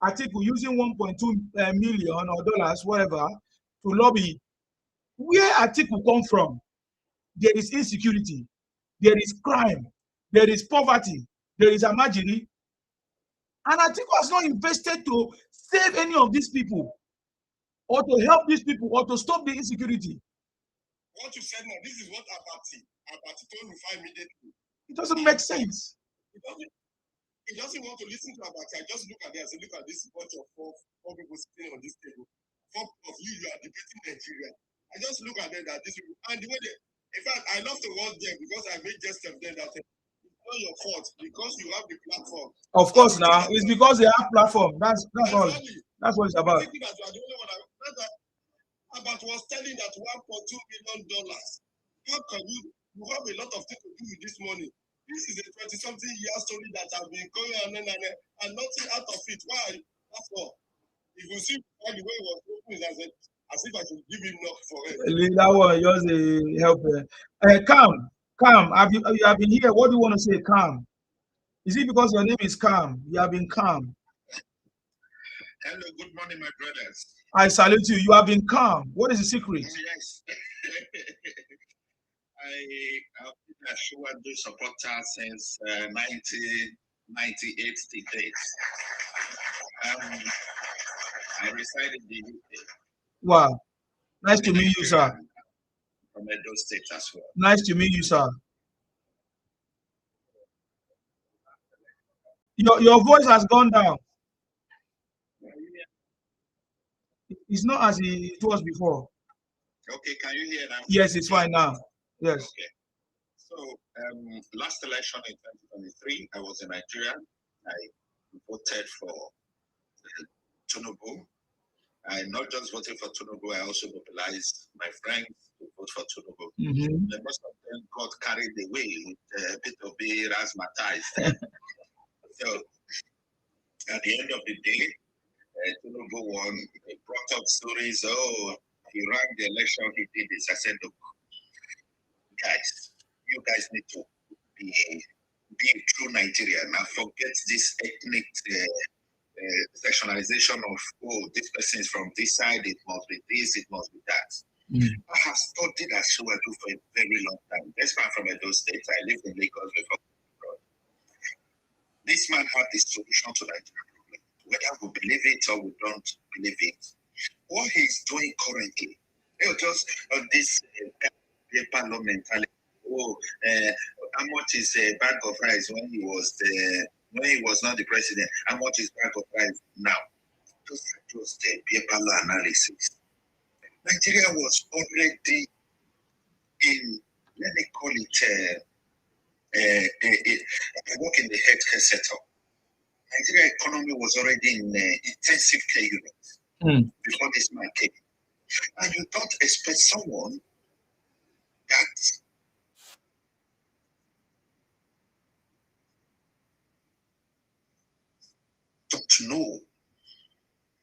Atiku using 1.2 million or dollars, whatever, to lobby. Where Atiku come from, there is insecurity, there is crime, there is poverty, there is amajiri. And Atiku has not invested to save any of these people or to help these people or to stop the insecurity. What you said now, this is what Abati told Rufai immediately. It doesn't make sense. He doesn't want to listen to Abati. I just look at it and say, look at this bunch of four people sitting on this table. Four of you are debating Nigeria. I just look at them that this people, and the way they, in fact, I love to watch them because I made just of them that it's not your fault because you have the platform. Of course, now it's because they have platform. That's all. That's what it's about. About was telling that $1.2 million. How can you have a lot of things to do with this money? This is a 20-something year story that has been going on and nothing out of it. Why? That's all. If you see how the way it was open, as if I should give him enough for it. That one just a help. Calm. You have been here. What do you want to say? Calm. Is it because your name is Calm? You have been calm. Hello, good morning, my brothers. I salute you. You have been calm. What is the secret? Yes. I have been a Shuadu supporter since 1998 to date. I reside in the UK. Wow. Nice to meet you, sir. From Edo State as well. Nice to meet you, sir. Your voice has gone down. It's not as it was before. Okay, can you hear now? Yes, it's fine now. Yes. Okay. So, last election in 2023, I was in Nigeria. I voted for Tinubu. I not just voted for Tinubu, I also mobilized my friends to vote for Tinubu. And most of them got carried away with a bit of the razzmatazz. So, at the end of the day, Tinubu won. He brought up stories. Oh, he ran the election, he did this. I said, look, guys, you guys need to be a true Nigerian. Now forget this ethnic sectionalization of, oh, this person is from this side, it must be this, it must be that. I have studied as so I do for a very long time. This man from Edo State, I lived in Lagos before. This man had the solution to Nigeria problem. Whether we believe it or we don't believe it. What he's doing currently, just on this paper mentality. Oh, how much is a bag of rice when he was not the president? How much is bag of rice now? Those are just paper analysis. Nigeria was already in, let me call it, I work in the healthcare sector. Nigeria economy was already in intensive care units before this man came. And you don't expect someone that don't know,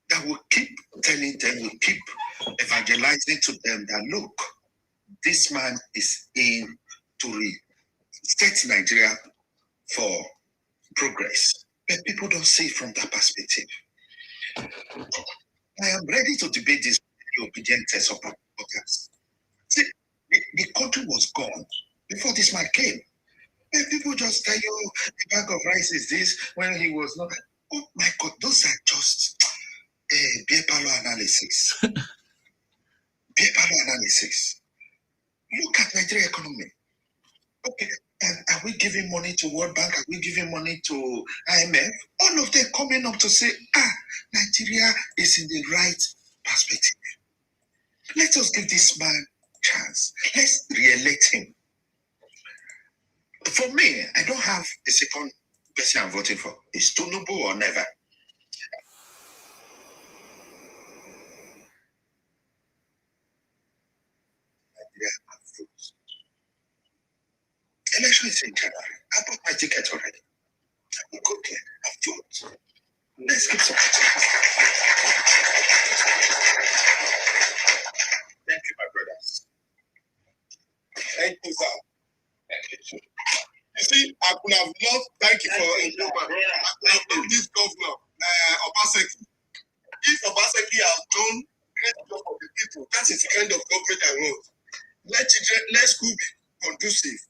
that will keep telling them, will keep evangelizing to them that, look, this man is in to set Nigeria for progress. But people don't see it from that perspective. I am ready to debate this with the obedient supporters. See, the country was gone before this man came. And people just tell you, the bag of rice is this, when he was not. Oh my God, those are just beer parlor analysis. Beer parlor analysis. Look at Nigeria economy. Okay, and are we giving money to World Bank? Are we giving money to IMF? All of them coming up to say, Nigeria is in the right perspective. Let us give this man a chance. Let's re-elect him. For me, I don't have a second person I'm voting for. It's Tinubu or never. Election is in January. I bought my ticket already. I will go there. I've voted. Let's keep supporting. Thank you, my brothers. Thank you, sir. Thank you. You see, I could have loved, thank you for I could have loved this governor, Obaseki. If Obaseki has done great job for the people, that is the kind of government I want. Let school be conducive.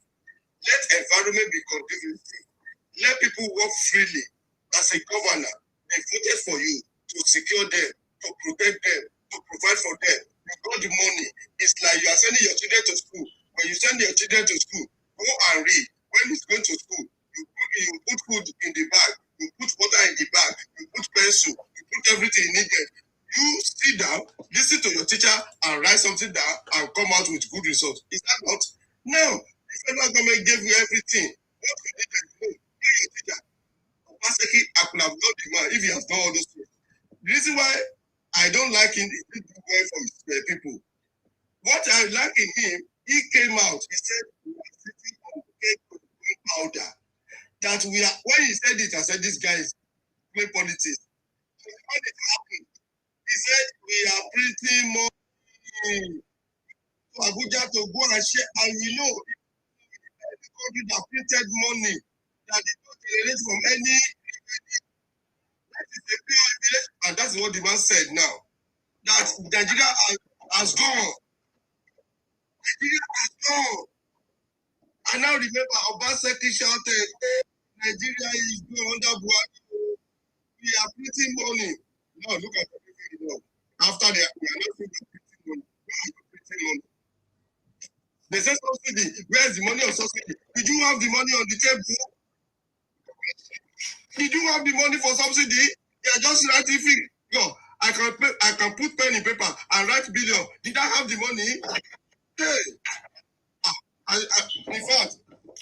Let environment be conducive. Let people work freely. As a governor, they voted for you to secure them, to protect them, to provide for them. You got the money. It's like you are sending your children to school. When you send your children to school, go and read. When he's going to school, you put food in the bag, you put water in the bag, you put pencil, you put everything needed. You sit down, listen to your teacher, and write something down and come out with good results. Is that not? No. The federal government gave you everything. What you need to do, your teacher. Basically, I could have known the man if he has done all those things. The reason why I don't like him is going for his people. What I like in him, he came out, he said, we are sitting on powder. That we are, when he said it, I said, this guy is playing politics. So when it happened, he said, we are printing money to Abuja to go and share, and we know the country that printed money that did not generate from any. That is a pure evidence, and that's what the man said now. That Nigeria has gone. Nigeria has gone. I now remember Obaseki shouted, Nigeria is going under Buhari. We are printing money. No, look at everything. After they are not printing money. Printing money. They say subsidy. Where's the money of subsidy? Did you have the money on the table? Did you have the money for subsidy? Yeah, just write it. No, I can put pen in paper and write billion. Did I have the money? Hey, in fact,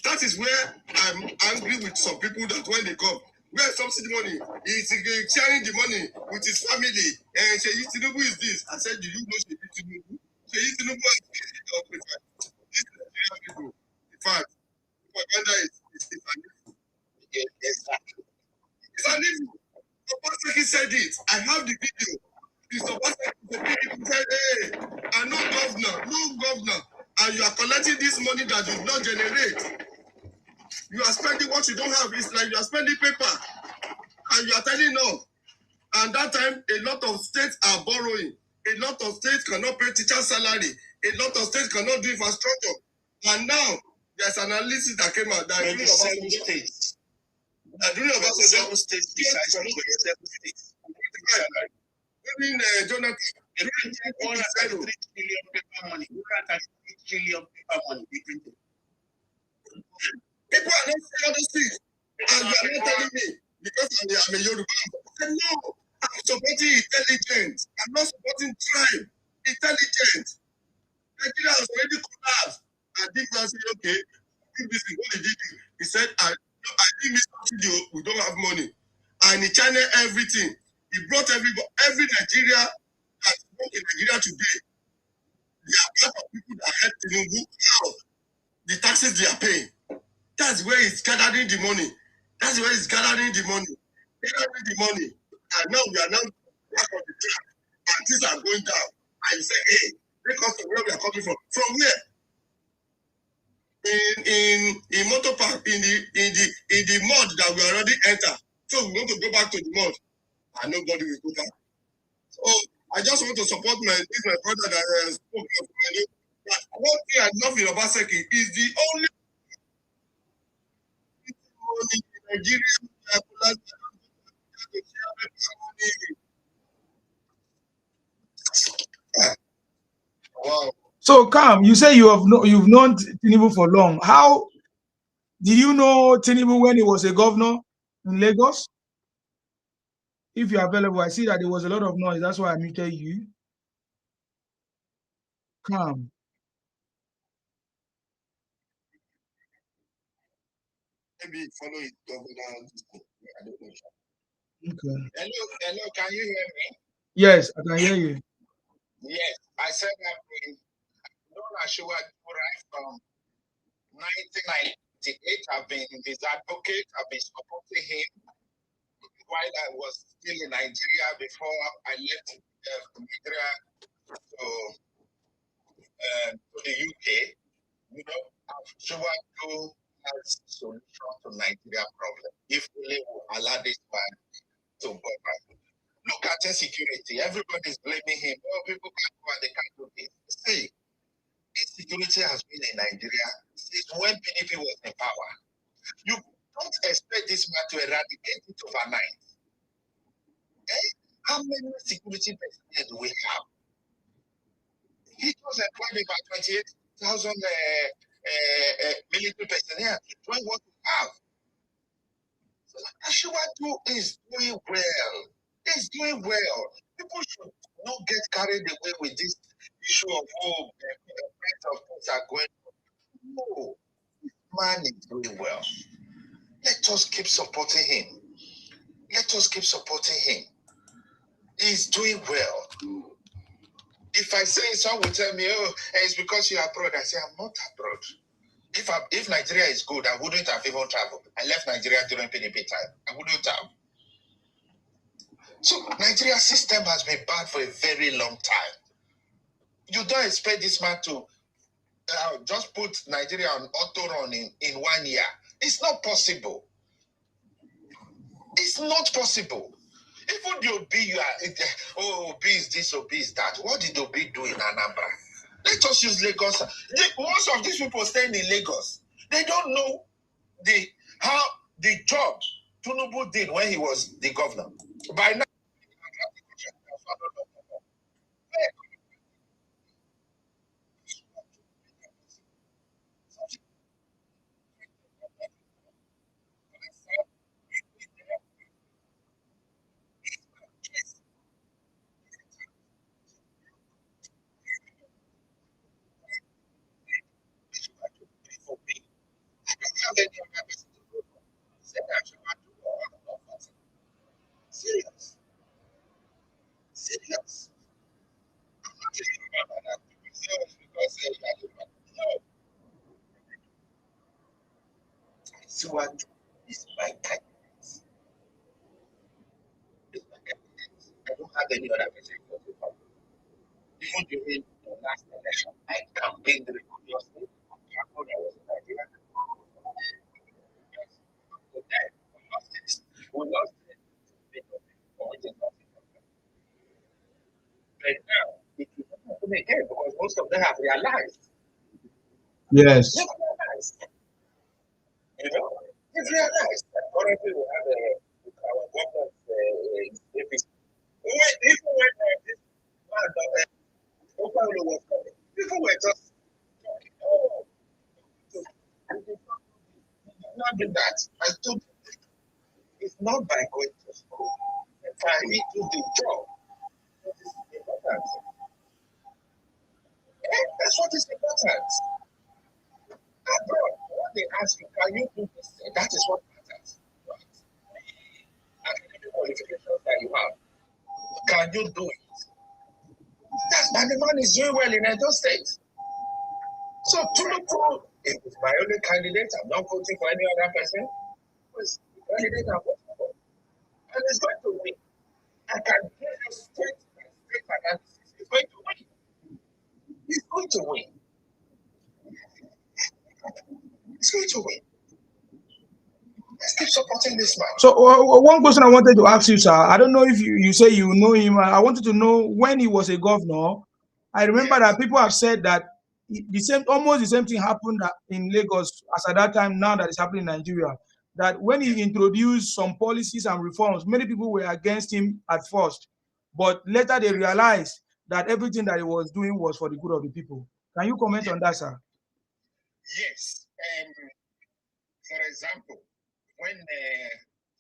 that is where I'm angry with some people that when they come, where subsidy money? He's sharing the money with his family. And Sheyi Tinubu is this. I said, do you know Sheyi Tinubu? Sheyi Tinubu is this Nigerian people. In fact, propaganda is an issue. Yes, exactly. It's an issue. Obaseki said it. I have the video. Mr. Obaseki said, hey, I'm no governor. And you are collecting this money that you did not generate. You are spending what you don't have. It's like you are spending paper. And you are telling no. And that time, a lot of states are borrowing. A lot of states cannot pay teacher salary. A lot of states cannot do infrastructure. And now, there's an analysis that came out that during seven states. During 7 states besides 7 states. During Jonathan, 133 trillion paper money. 133 trillion paper money. People are not saying all those things. And you are not telling me because I'm a Yoruba. I said, no, I'm supporting intelligence. I'm not supporting crime. Intelligence. Nigeria has already collapsed. And this man said, okay, this is what he did. He said, I didn't miss studio. We don't have money. And he channeled everything. He brought every Nigeria that's in Nigeria today. They are part of people that help Tinubu out. The taxes they are paying. That's where he's gathering the money. Gathering the money. And now we are now back on the track. And things are going down. And you say, hey, take us to where we are coming from. From where? In motor park, in the mud that we already enter. So we want to go back to the mud. And nobody will go back. So I just want to support my brother that spoke of money. One thing I love in Obaseki is the only money in Nigeria. Wow. So, Cam, you say you've known Tinubu for long. How did you know Tinubu when he was a governor in Lagos? If you're available, I see that there was a lot of noise. That's why I muted you. Cam. Maybe follow his governor. I don't know. Okay. Hello, can you hear me? Yes, I can hear you. Yes, I said I've been known Ashua right from 1998. I've been his advocate. I've been supporting him while I was still in Nigeria before I left Nigeria to the UK. You know, Ashua has solution to Nigeria problem. If we allow this man to go back. Look at insecurity. Everybody's blaming him. Oh, people can't go and they can't do this. See, insecurity has been in Nigeria since when PDP was in power. You don't expect this man to eradicate it overnight. How many security personnel do we have? He was employed about 28,000 military personnel. Join what we have. So Ashwatu is doing well. He's doing well. People should not get carried away with this issue of the things are going on. No, this man is doing well. Let us keep supporting him. He's doing well. If I say someone will tell me, oh, it's because you're abroad, I say I'm not abroad. If Nigeria is good, I wouldn't have even traveled. I left Nigeria during PDP time. I wouldn't have. So Nigeria's system has been bad for a very long time. You don't expect this man to just put Nigeria on auto run in 1 year. It's not possible. It's not possible. Even the Obi, Obi is this, Obi is that. What did Obi do in Anambra? Let us use Lagos. Most of these people staying in Lagos, they don't know how the job Tinubu did when he was the governor. By now, serious. Serious. I'm not telling you about that because no. See what is my kindness. I don't have any other person. Even during the last election, I campaigned religiously. We lost it. But now, it will not happen again because most of them have realized. Yes. They've realized. You know, they've realized that currently we have our government APC. Even when this man Okalo was coming, people were just talking, oh, not do that. I told you, it's not by going to school. If I need to do the job, that is important. That's what is important. Abroad, when they ask you, can you do this? That is what matters. Right? Academic qualifications that you have, can you do it? And the man is doing well in Edo State. So, Tinubu is my only candidate. I'm not voting for any other person. It's the candidate I'm voting for. And he's going to win. I can give you straight analysis. He's going to win. He's going to win. He's going to win. Let's keep supporting this man. So one question I wanted to ask you, sir. I don't know if you say you know him. I wanted to know when he was a governor. I remember that people have said that almost the same thing happened in Lagos as at that time. Now that it's happening in Nigeria, that when he introduced some policies and reforms, many people were against him at first, but later they realized that everything that he was doing was for the good of the people. Can you comment on that, sir? Yes. For example, when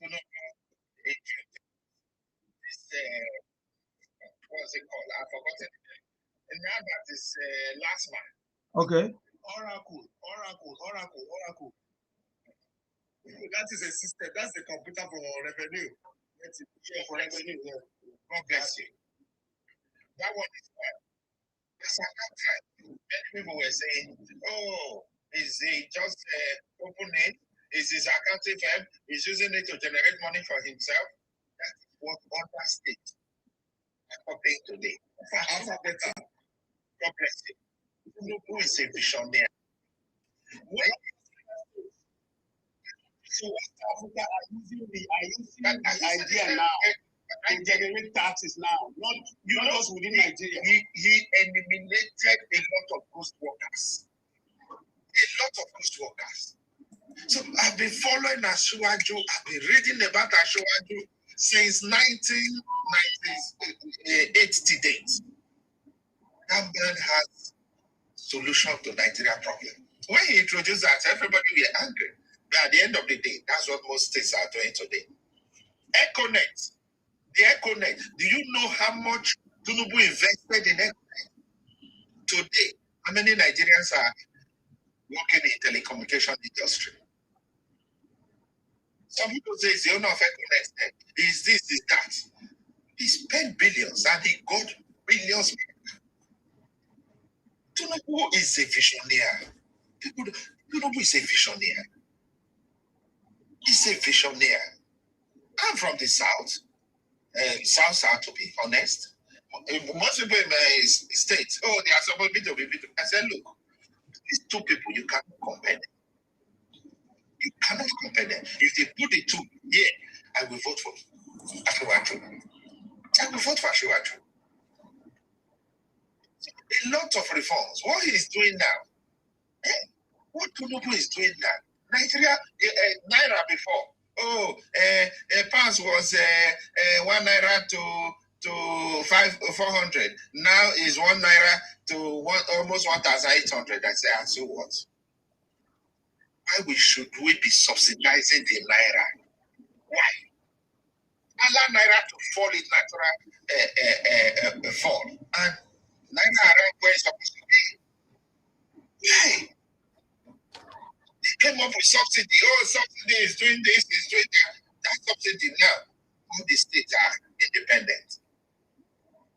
Tinubu introduced this, what's it called? I've forgotten it. And now that is last man. Okay. Oracle. That is a system. That's the computer for revenue. Yeah, for revenue. Yeah. God bless you. That one is fine. That's at that time. Many people were saying, oh, is he just open it? Is his accounting firm? He's using it to generate money for himself? That is what other states are paying today. God bless you. Who is a visionary? So West Africa are using the idea now to generate taxes now, not just within Nigeria. He eliminated a lot of ghost workers. So I've been following Ashwaju. I've been reading about Ashwaju since 1998 to date. That man has solution to Nigeria problem. When he introduced that, everybody were angry. But at the end of the day, that's what most states are doing today. Econet. The Econet. Do you know how much Tinubu invested in Econet? Today, how many Nigerians are working in telecommunication industry? Some people say it's the owner of Econet. Is this, is that? He spent billions and he got billions. Tinubu is a visionary. Tinubu is a visionary. He's a visionary. I'm from the South. South, to be honest. Most people in my state, they are supposed to be. I said, look, these two people, you cannot compare them. You cannot compare them. If they put the two here, I will vote for Ashwaju. I will vote for Ashwaju. A lot of reforms. What he is doing now, what Tinubu is doing now, Nigeria, Naira before, a pounds was 1 naira to 400. Now is 1 naira to almost 1,800. I say, and so what? Why should we be subsidizing the naira? Why? Allow naira to fall in natural fall, and naira around where it's supposed to be. Why? They came up with subsidy. Oh, subsidy is doing this, is doing that. That subsidy now, all the states are independent.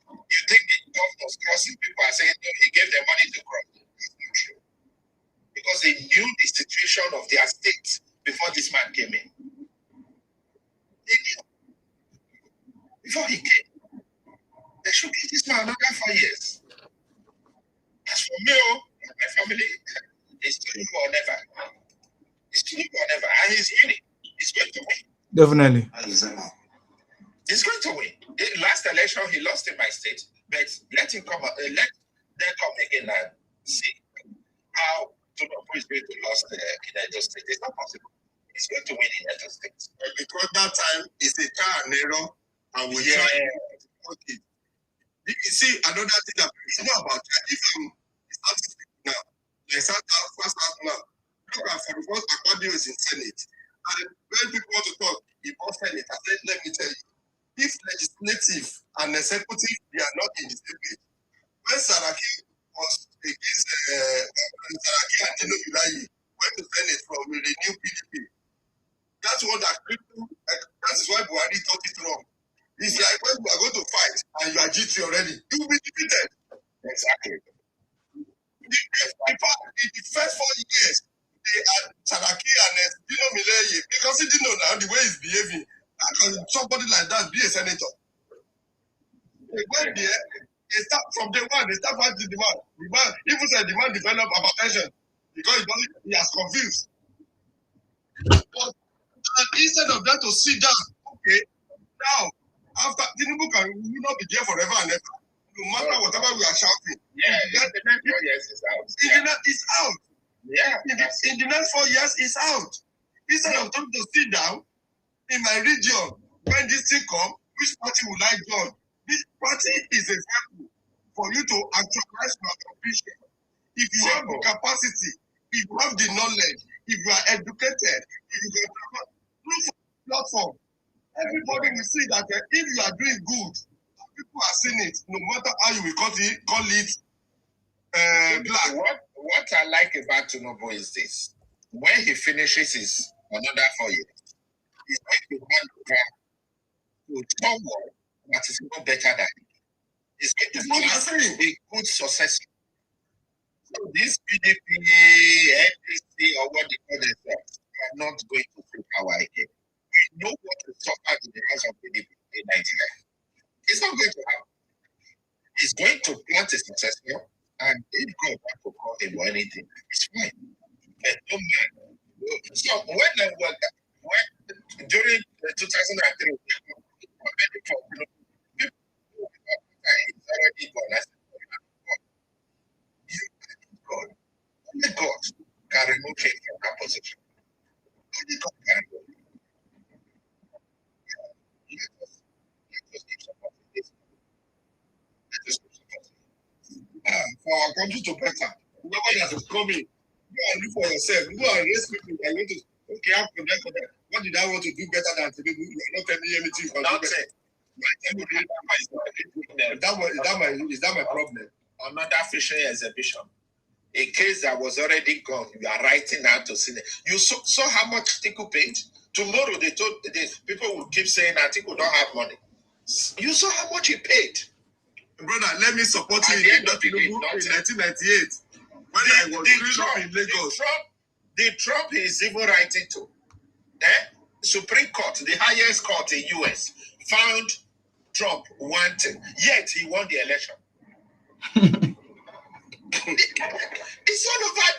You think the governors crossing people are saying, no, he gave them money to cross. That's not true. Because they knew the situation of their state before this man came in. They knew. Before he came, they should give this man another 4 years. As for me, my family, it's Tinubu or never. It's Tinubu or never. And he's winning. He's going to win. Definitely. He's going to win. The last election, he lost in my state, but let him come. Let them come again and see how Tinubu is going to lose in Edo State. It's not possible. He's going to win in Edo State. Because that time it's a trial and error, and we try to support it. You see, another thing that it's not about that. If I'm statistic now, like first out now, look at for the first Akpabio is in Senate. And when people want to talk about Senate, I said, let me tell you, if legislative and executive, they are not in the same page. When Saraki was against Saraki and Tinubu went to Senate from the new PDP, that's what that people, that is why Buhari thought it wrong. It's like when you are going to fight and you are GT already, you will be defeated. Exactly. In the first 4 years, they had Saraki and Tinubu because he didn't know now the way he's behaving. How can somebody like that be a senator? They went there, they start from day one, they start fighting the man. The man, even said the man developed hypertension because he has confused. But instead of that to sit down, okay, now, after Tinubu can will not be there forever and ever. No matter whatever we are shouting. Yeah, the next 4 years is out. It's out. Yeah. In the next 4 years, it's out. Instead of them to sit down in my region, when this thing come, which party will I join? This party is a example for you to actualize your ambition. If you have the capacity, if you have the knowledge, if you are educated, if you can look for platform. Everybody will see that if you are doing good, people are seeing it, no matter how you will call it black. What I like about Tinubu is this. When he finishes his another 4 years, he's going to hand over to someone that is even better than him. He's going to have a good successor. So this PDP, NDC, or what they call themselves, are not going to take power again. We know what to suffer in the hands of PDP in Nigeria. It's not going to happen. He's going to plant a successor, and if God wants to call him or anything, it's fine. But no man. So when during 2003, people it's already gone. I said, God. Only God can remove him from that position. Only God can remove him. Let us keep supporting this. Let us keep supporting. For our country to better, whoever that is coming, go and look for yourself. Go and raise people that want to, okay, I'm for that. What did I want to do better than to do? You are not telling me anything for that. Is that my problem? Another fishing exhibition. A case that was already gone, you are writing out to Senate. You saw how much Tiku paid? Tomorrow they told people will keep saying that Tiku don't have money. You saw how much he paid. Brother, let me support you in 1998. When I was Trump in Lagos. The Trump is even writing to. Supreme Court, the highest court in US, found Trump wanted, yet he won the election. It's all over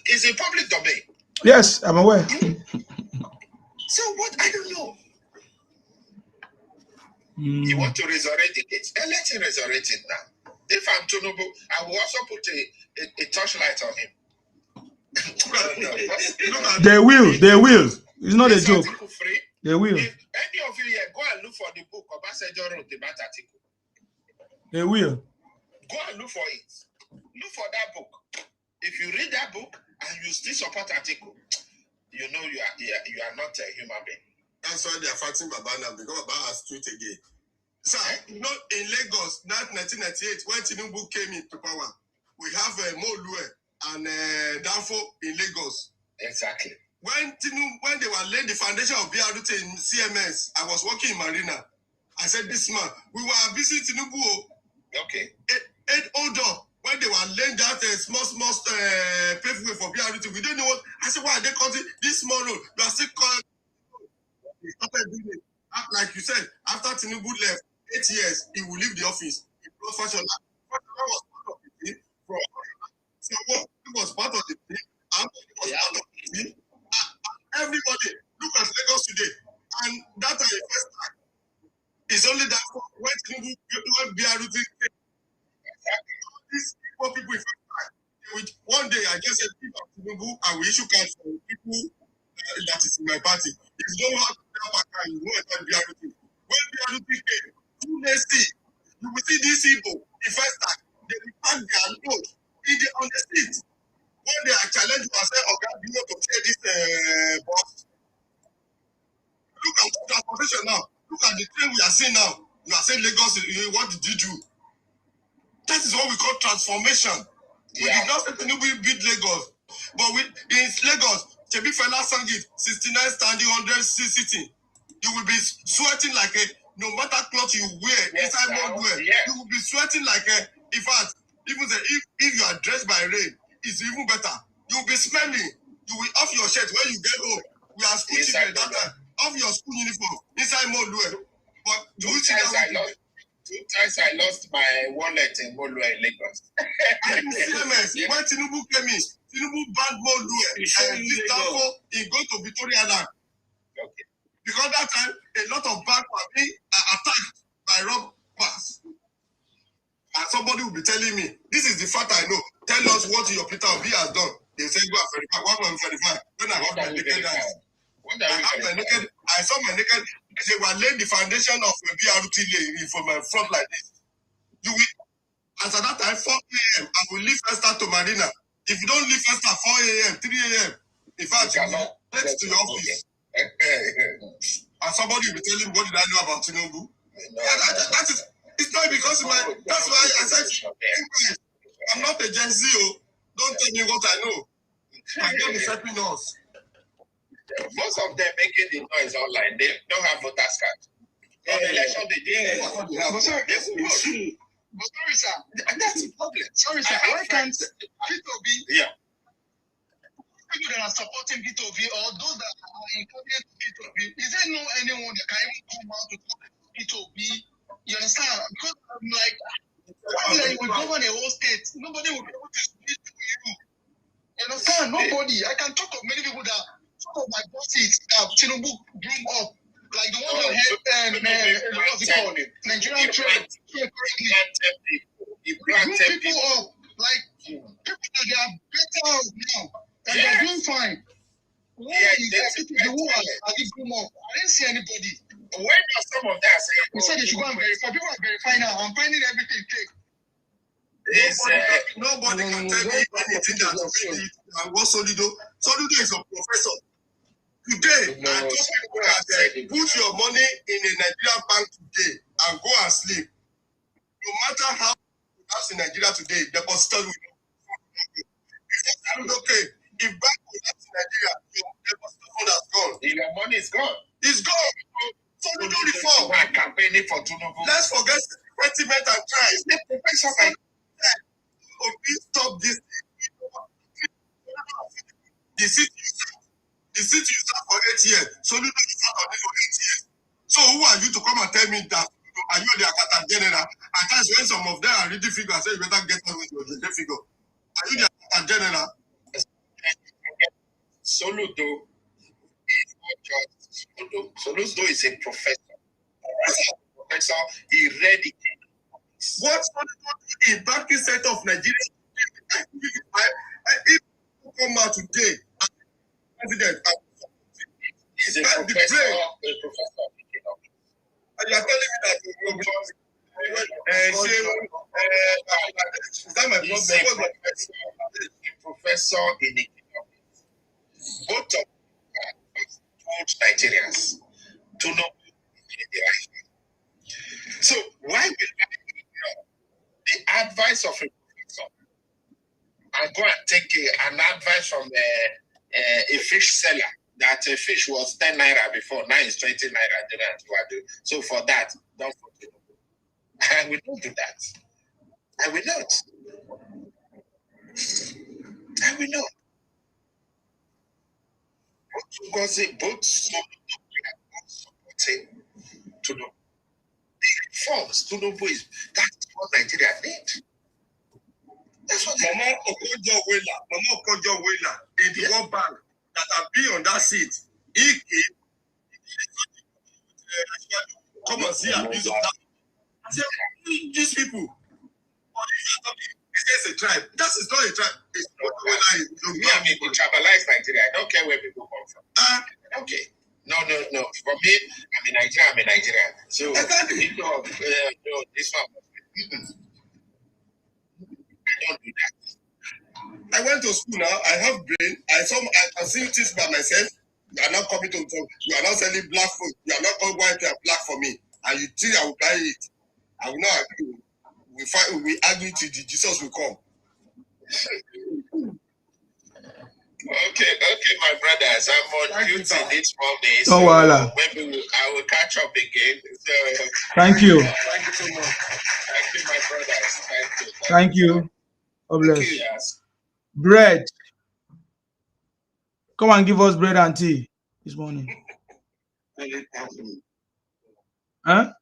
it's in public domain. Yes, I'm aware. So what? I don't know. You want to resurrect the case? Let him resurrect it now. If I'm Tinubu, I will also put a torchlight on him. They will. It's not a joke. Free. They will. If any of you here, go and look for the book Obasanjo wrote about article. They will. Go and look for it. Look for that book. If you read that book and you still support article, you know you are not a human being. That's why they are fighting Baba now, because Baba has tweet again. So, you know, in Lagos, that 1998, when Tinubu came into power, we have Molue and Danfo in Lagos. Exactly. When they were laying the foundation of BRT in CMS, I was working in Marina. I said, this man, we were visiting Tinubu. Okay. It hold up. When they were laying that small paveway for BRT, we didn't know what. I said, why are they cutting this small road? You are still calling. Like you said, after Tinubu left 8 years, he will leave the office. He brought fashion. Was part of the team. So what? He was part of the team. And he was part of the team. Everybody, look at Lagos today. And that time, first time, it's only that when Tinubu, when BRT came, these poor people, one day, I just said, Tinubu, I will issue cards for people that is in my party. If you don't have that, you won't enter BRT. When BRT came, 2 days, you will see these people, the first time, they will pack their load on the street. When they are challenged to say, okay, you know to clear this box. Look at the transportation now. Look at the train we are seeing now. You are saying Lagos, what did you do? That is what we call transformation. Yeah. We did not say Tinubu beat Lagos. But in Lagos, Chebi Fela sang it, 69 standing, 100 sitting. You will be sweating like no matter cloth you wear, inside more wear, you will be sweating like in fact, even if you are dressed by rain, it's even better. You will be smelling. You will off your shirt when you get home. We are school children that time. Off your school uniform, inside more wear. But do you see that? 2 times I lost my wallet in Molue in Lagos. When Tinubu came in, Tinubu banned Molue and this Danfo in go to Victoria Land. Okay. Because that time, a lot of banks were being attacked by robbers. And somebody will be telling me, this is the fact I know. Tell us what your Peter Obi has done. They say, go and verify. When I have my naked eyes. I saw my naked. They were laying the foundation of a BRT from my front like this. As at that time, 4 a.m., I will leave first to Marina. If you don't leave first at 4 a.m., 3 a.m., in fact, you will get to your office. And somebody will be telling me, what did I know about Tinubu? That is, it's not because that's why I said, I'm not a Gen Z. Don't tell me what I know. My God is helping us. Most of them making the noise online, they don't have voters card. On the election, they didn't. But sorry, sir. That's the problem. Sorry, sir. Why can't P2B? Yeah. People that are supporting P2B or those that are encouraging P2B, is there no anyone that can even come out to talk P2B? You understand? Because I'm like, you will govern a whole state. Nobody will be able to speak to you. You understand? Nobody. I can talk of many people that some of my bosses that Tinubu grew up, like the one that had what's it called? Nigerian trade. He grew people up, like people that they are better off now, and they're doing fine. Why people the who are they grown up? I didn't see anybody. When are some of that saying? You said they should go and verify. People are verifying now. I'm finding everything fake. Nobody can tell me anything that really and what Solido is a professor. Today, I told people that put your money in a Nigerian bank today and go and sleep. No matter how you have in Nigeria today, the depositor will know. Okay, if bank collapse in Nigeria, your depositor fund has gone. Your money is gone. It's gone. Solido reform. I'm campaigning for Tinubu. Let's forget sentiment and tries. Stop this. The city you start for 8 years. So you start on this for 8 years. So who are you to come and tell me that? Are you the Akata General? At times when some of them are reading figures, I say you better get on with your figure. Are you the Akata General? Soludo is not just Soludo. Soludo is a professor. Professor, he read it. What Soludo in banking sector of Nigeria? If you come out today, president, is a professor. And you are telling me that is that my problem? A professor in economics. Both of them told Nigerians to know the right. So why will I ignore the advice of a professor and go and take an advice from a fish seller that a fish was 10 naira before, now it's 20 naira. So for that, don't forget. I will not do that. I will not. I will not. Because both supporting to know the reforms to know voice. That's what Nigeria need. That's what Mama Okonjo Wela in the World Bank that have been on that seat. He come and see abuse of that. I said, these people. It's a tribe. That is not a tribe. It's not me. I mean, we tribalize Nigeria. I don't care where people come from. Okay. No. For me, I'm in Nigeria. So exactly. No, this one. I don't do that. I went to school now. I have brain. I can see things by myself. You are not coming to talk. You are not selling black food. You are not going white and black for me. And you think I will buy it. I will not agree. We argue till Jesus will come. Okay, my brothers. I'm on duty this morning. So maybe I will catch up again. So, thank you. Thank you so much. Thank you, my brothers. Thank you. God bless. Yes. Bread. Come and give us bread and tea this morning. Huh?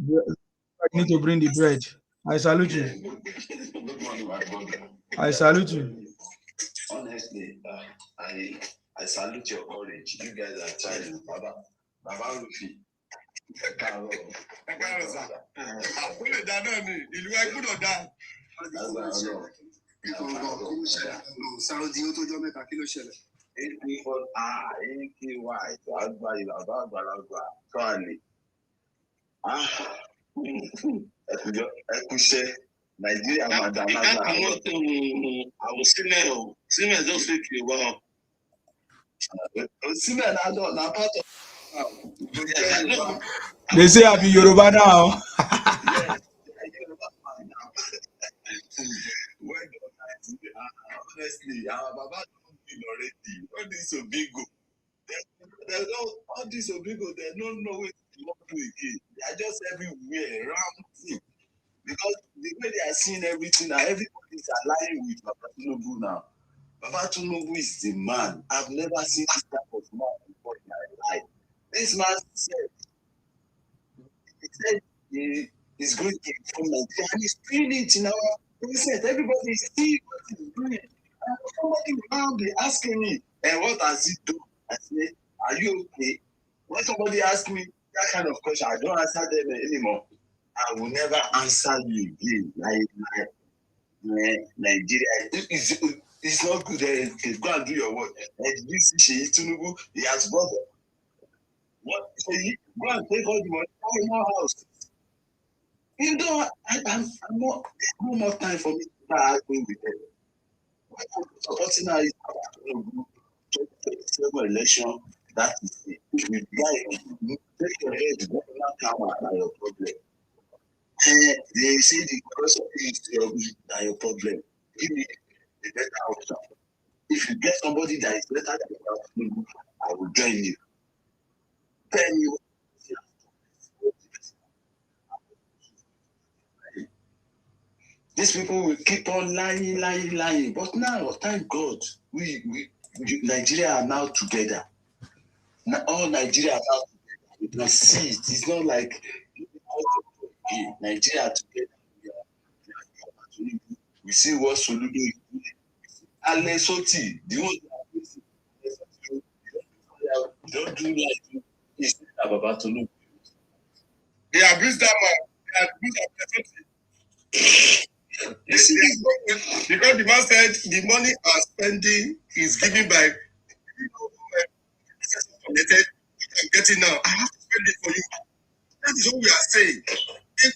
I need to bring the bread. I salute you. I salute you. Honestly, I salute your courage. You guys are trying. Baba Rufi. Nigeria, madam. I was Siemens don't speak you well. Siemens, I don't know part of. They say I be Yoruba now. Honestly, our Baba don't feel already. All this Obigo. All this Obigo, they don't know what to do again. They are just everywhere, around. Because the way they are seeing everything now, everybody is aligning with Baba Tinubu now. Baba Tinubu is the man. I've never seen this type of man before in my life. This man said he's going to inform Nigeria, and he's doing it in our presence. Everybody is seeing what he's doing. And somebody will now be asking me, and what has he done? I say, are you okay? When somebody asks me that kind of question, I don't answer them anymore. I will never answer you again. Nigeria, it's not good. Go and do your work. This Tinubu, he has brought them. What? So go and take all the money out of my house. You know, I'm not. No more time for me to start arguing with them. What I'm supporting now is 2027 election. That is it. If you guys take your head, go not come out your problem. They say the question is your problem. Give me a better option. If you get somebody that is better than you, I will join you. Tell you. These people will keep on lying. But now, thank God, Nigeria are now together. All Nigeria are now together. You can see it. It's not like Nigeria are together. We see what Soludo is doing. Ale Soti, the one don't do like it's Baba Tinubu. They abuse that man. They abuse that person. Because the man said the money I'm spending is given by I'm getting now. I have to spend it for you. That is what we are saying. If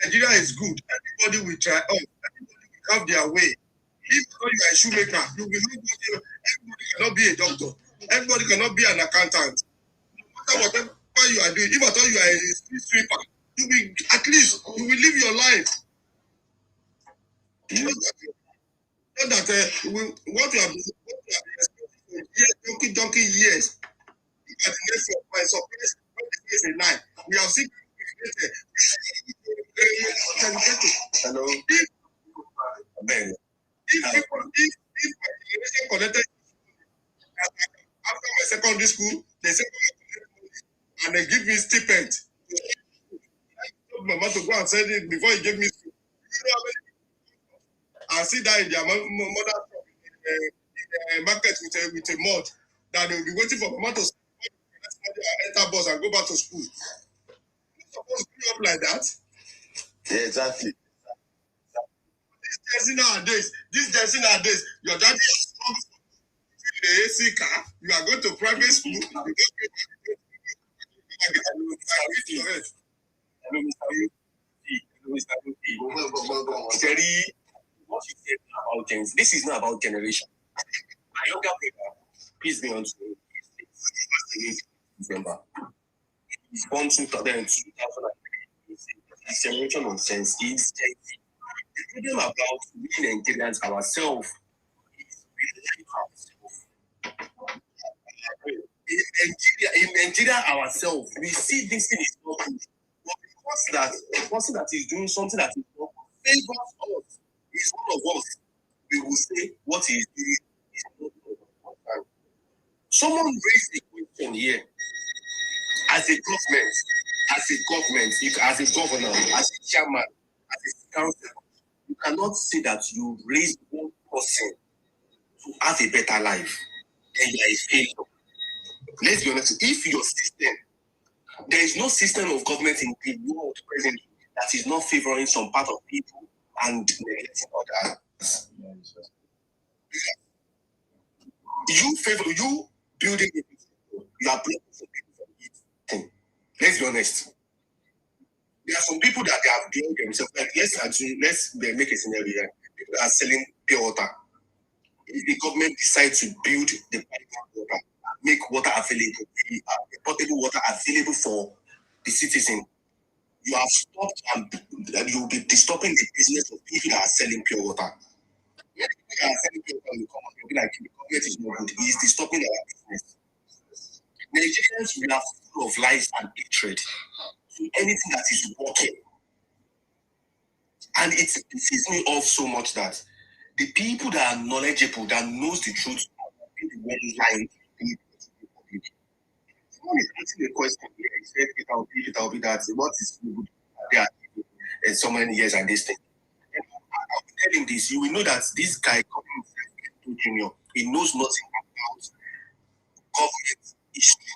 Nigeria is good, everybody will try. Oh, everybody will have their way. If you are a shoemaker, you will not. Everybody cannot be a doctor. Everybody cannot be an accountant. No matter whatever you are doing, if I thought you are a street sweeper, you will at least you will live your life. Not that what you have been for years, donkey years. Look at the nation of my surprise. A lie. We have seen. Hello. If connected after my secondary school, they say and they give me stipend. My mother to go and send it before he gave me. I see that in their mother market with a mud that they will be waiting for mama to enter bus and go back to school. You're supposed to be up like that. Yeah, exactly. This Jersey nowadays, your daddy has come to the AC car, you are going to private school, you don't get what you said about things. This is not about generation. My younger brother, peace be unto him, December. He's born 2003. His generation of sense is the problem about we Nigerians ourselves is we like ourselves. In Nigeria ourselves, we see this thing is not good. But because the person that is doing something that is not favors us, is one of us, we will say what he is doing is not good. Someone raised a question here. As a government, as a governor, as a chairman, as a council, you cannot say that you raised one person to have a better life and you are a failure. Let's be honest, if your system, there is no system of government in the world presently that is not favoring some part of people and neglecting others. You building people, you are blocking some people from eating. Let's be honest. There are some people that they have built themselves. Like let's make a scenario here. People are selling pure water. If the government decides to build the water, make water available, portable water available for the citizen, you have stopped and you will be disturbing the business of people that are selling pure water. When people that are selling pure water will come and be like, the government is not good. It is disturbing our business. Nigerians will have full of lies and hatred to anything that is working. And it pisses me off so much that the people that are knowledgeable, that knows the truth, be the one lying. Someone is asking a question here. He said it will be that. What is good? There are so many years and this thing. And I'll be telling this. You will know that this guy coming Junior, he knows nothing about government history.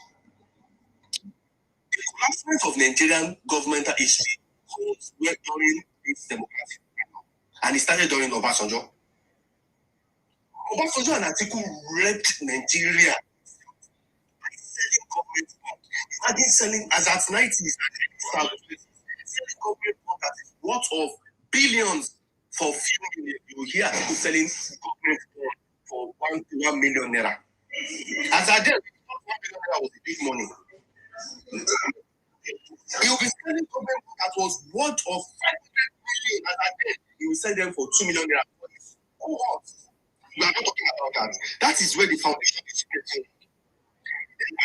The collapsement of Nigerian governmental history comes during its democracy. And it started during Obasanjo. Obasanjo and Atiku raped Nigeria by selling government bonds. Imagine selling, as at 90s, selling government bonds that is worth of billions for few million. You hear people selling government bonds for 1 million naira. As at then, 1 million naira was a big money. He will be selling government bonds that was worth of 500 million. As at then, he will sell them for 2 million naira. Who else? We are not talking about that. That is where the foundation is getting.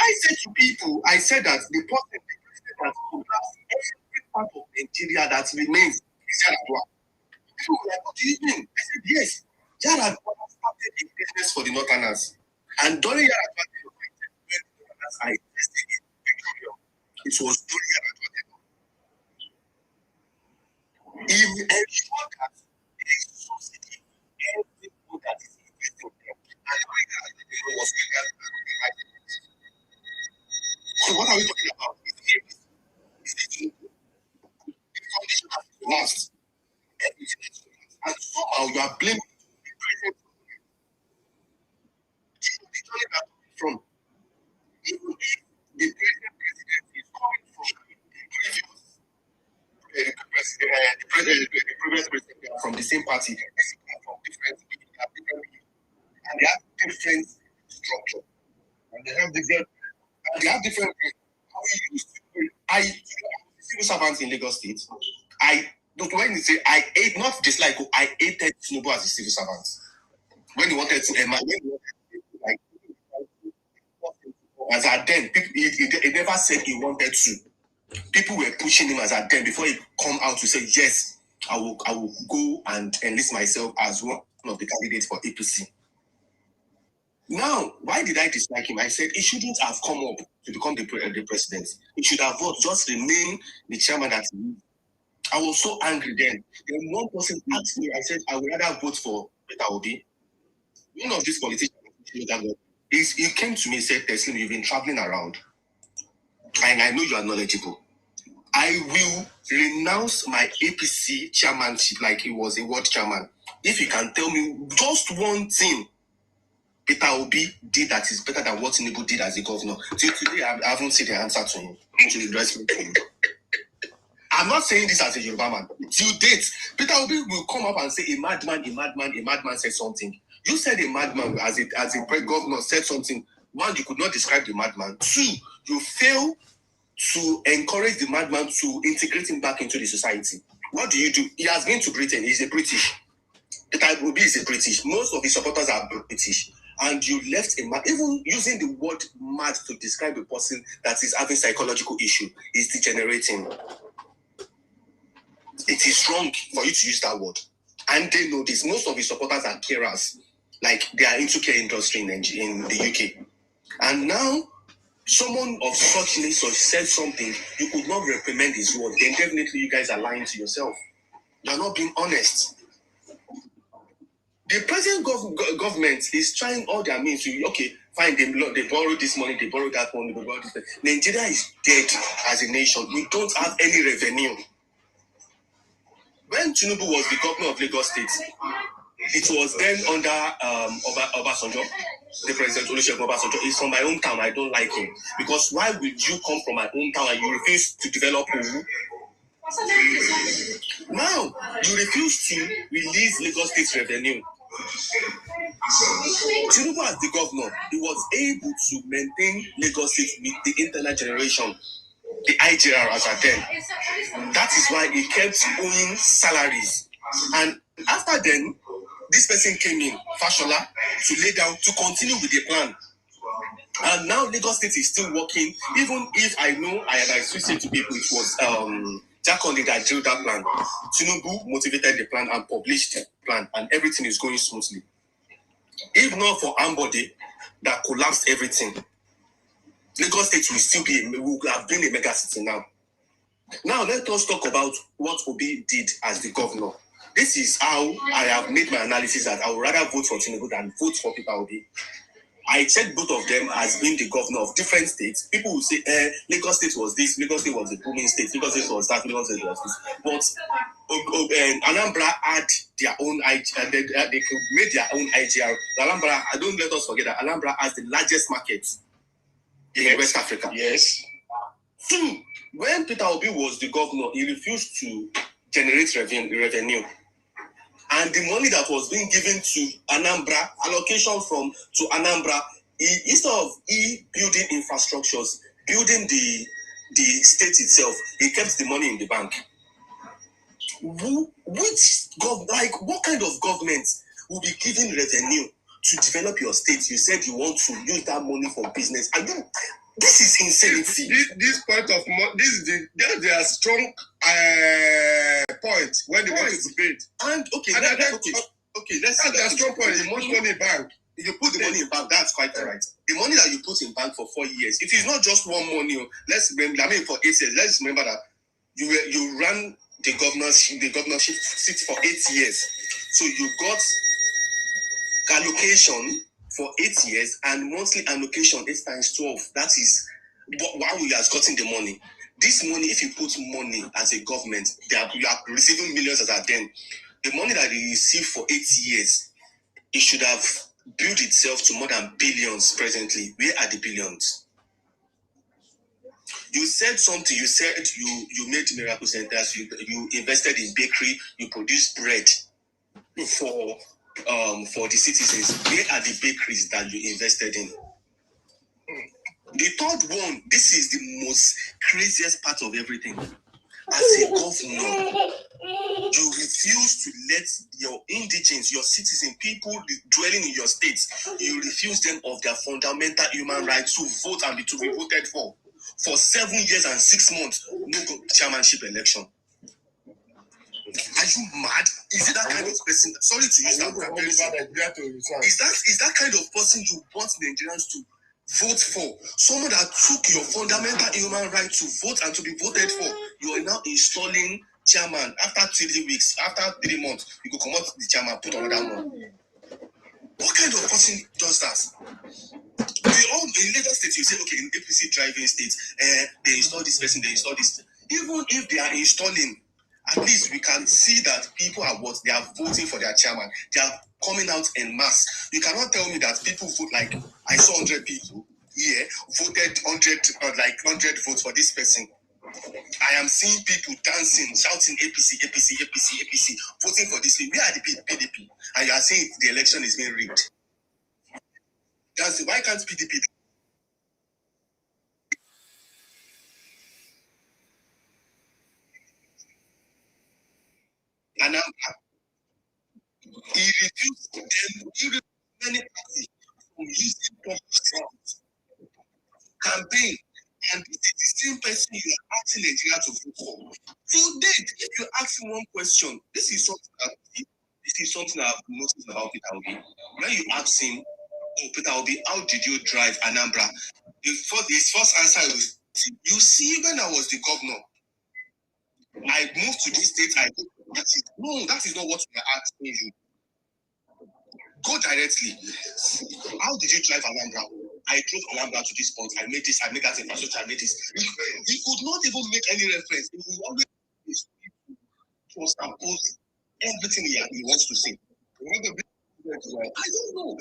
I said to people, I said that the person that collapsed every part of Nigeria that remains is Yaradua. People were like, what do you mean? I said, yes. Yaradua started a business for the Northerners. And during Yaradua, I tested it. It was during Yaradua. He ensured that there is subsidy everything that is investing there. And was so what are we talking about? last. And somehow you are blaming the president. From even if the present president is coming from the previous president from the same party, from different people, and they have different structure, and they have different. How we used to. I civil servants in Lagos State. When you say I hate, not dislike, I hated Tinubu as a civil servant. When he wanted to as at then, he never said he wanted to. People were pushing him as at then before he come out to say, yes, I will go and enlist myself as one of the candidates for APC. Now, why did I dislike him? I said he shouldn't have come up to become the president. He should have just remain the chairman that he is. I was so angry then. Then one person asked me, I said, I would rather vote for Peter Obi. One of these politicians, he came to me and said, Teslim, you've been traveling around, and I know you are knowledgeable. I will renounce my APC chairmanship like he was a world chairman. If you can tell me just one thing Peter Obi did that is better than what Tinubu did as a governor. Till today, I haven't seen the answer to him. I'm not saying this as a Yoruba man. Till date, Peter Obi will come up and say a madman said something. You said a madman as a governor said something. One, you could not describe the madman. Two, you fail to encourage the madman to integrate him back into the society. What do? He has been to Britain. He's a British. Peter Obi is a British. Most of his supporters are British. And you left a man, even using the word mad to describe a person that is having psychological issue is degenerating. It is wrong for you to use that word. And they know this. Most of his supporters are carers. Like they are into care industry in the UK. And now, someone of such nature said something, you could not reprimand his word. Then definitely you guys are lying to yourself. You are not being honest. The present government is trying all their means to, okay, fine, they borrow this money, they borrow that money, they borrow this money. Nigeria is dead as a nation. We don't have any revenue. When Tinubu was the governor of Lagos State, it was then under Obasanjo, the President Olusegun Obasanjo. He's from my hometown. I don't like him. Because why would you come from my hometown and you refuse to develop Owu? Now, you refuse to release Lagos State's revenue. Tinubu as the governor, he was able to maintain Lagos State with the internal generation, the IGR as at then. That is why he kept owing salaries. And after then, this person came in, Fashola, to lay down, to continue with the plan. And now Lagos State is still working, even if I know, I said to people, it was Jack Only that drew that plan. Tinubu motivated the plan and published the plan, and everything is going smoothly. If not for Ambode that collapsed everything, Lagos State will have been a mega city now. Now let us talk about what Obi did as the governor. This is how I have made my analysis that I would rather vote for Tinubu than vote for Peter Obi. I checked both of them as being the governor of different states. People will say, Lagos State was this, Lagos State was a booming state, Lagos State was that, Lagos State was this. But Anambra had their own IGR, they made their own IGR. Anambra, don't let us forget that Anambra has the largest market in West Africa. Yes. Two, when Peter Obi was the governor, he refused to generate revenue. And the money that was being given to Anambra, allocation to Anambra, instead of building infrastructures, building the state itself, he kept the money in the bank. What kind of government will be giving revenue to develop your state? You said you want to use that money for business. This is insanity. This point of their strong point when they want to debate. And let's see that strong point. You put money in bank. You put the money in bank. That's quite all right. The money that you put in bank for 4 years, it is not just one money. Let's remember. For 8 years. Let's remember that you ran the governorship seat for 8 years. So you got allocation for 8 years and monthly allocation 8 times 12. That is why we have gotten the money. This money, if you put money as a government, you are receiving millions as at then. The money that you receive for 8 years, it should have built itself to more than billions presently. Where are the billions? You said something. You said you made miracle centers. You invested in bakery. You produced bread for the citizens. Where are the bakeries that you invested in? The third one. This is the most craziest part of everything. As a governor, you refuse to let your indigents, your citizens, people dwelling in your states, you refuse them of their fundamental human right to vote and to be voted for 7 years and 6 months. No chairmanship election. Are you mad? Is it that kind of person? Sorry to use that word. Is that kind of person you want Nigerians to vote for? Someone that took your fundamental human right to vote and to be voted for. You are now installing chairman. After 3 weeks, after 3 months, you go come out the chairman, put another one. What kind of person does that? We all in Lagos State, you say, okay, in APC driving states, they install this person, they install this. Even if they are installing, at least we can see that people are what they are voting for their chairman. They are coming out en masse. You cannot tell me that people vote like I saw 100 people here voted 100 votes for this person. I am seeing people dancing, shouting APC, APC, APC, APC, voting for this thing. Where are the PDP? And you are saying the election is being rigged. Why can't PDP? And he refused them, he refused many parties from using public funds campaign, and it is the same person you are asking Nigeria to vote for. Today, if you ask him one question, this is something I've noticed about Peter Obi. When you ask him, oh, Peter Obi, how did you drive Anambra? His first answer was, you see, when I was the governor, I moved to this state, that is not what we are asking you. Go directly. How did you drive Anambra? I drove Anambra to this point. I made this, I made that infrastructure, I made this. He could not even make any reference. He will always oppose everything he wants to say. I don't know.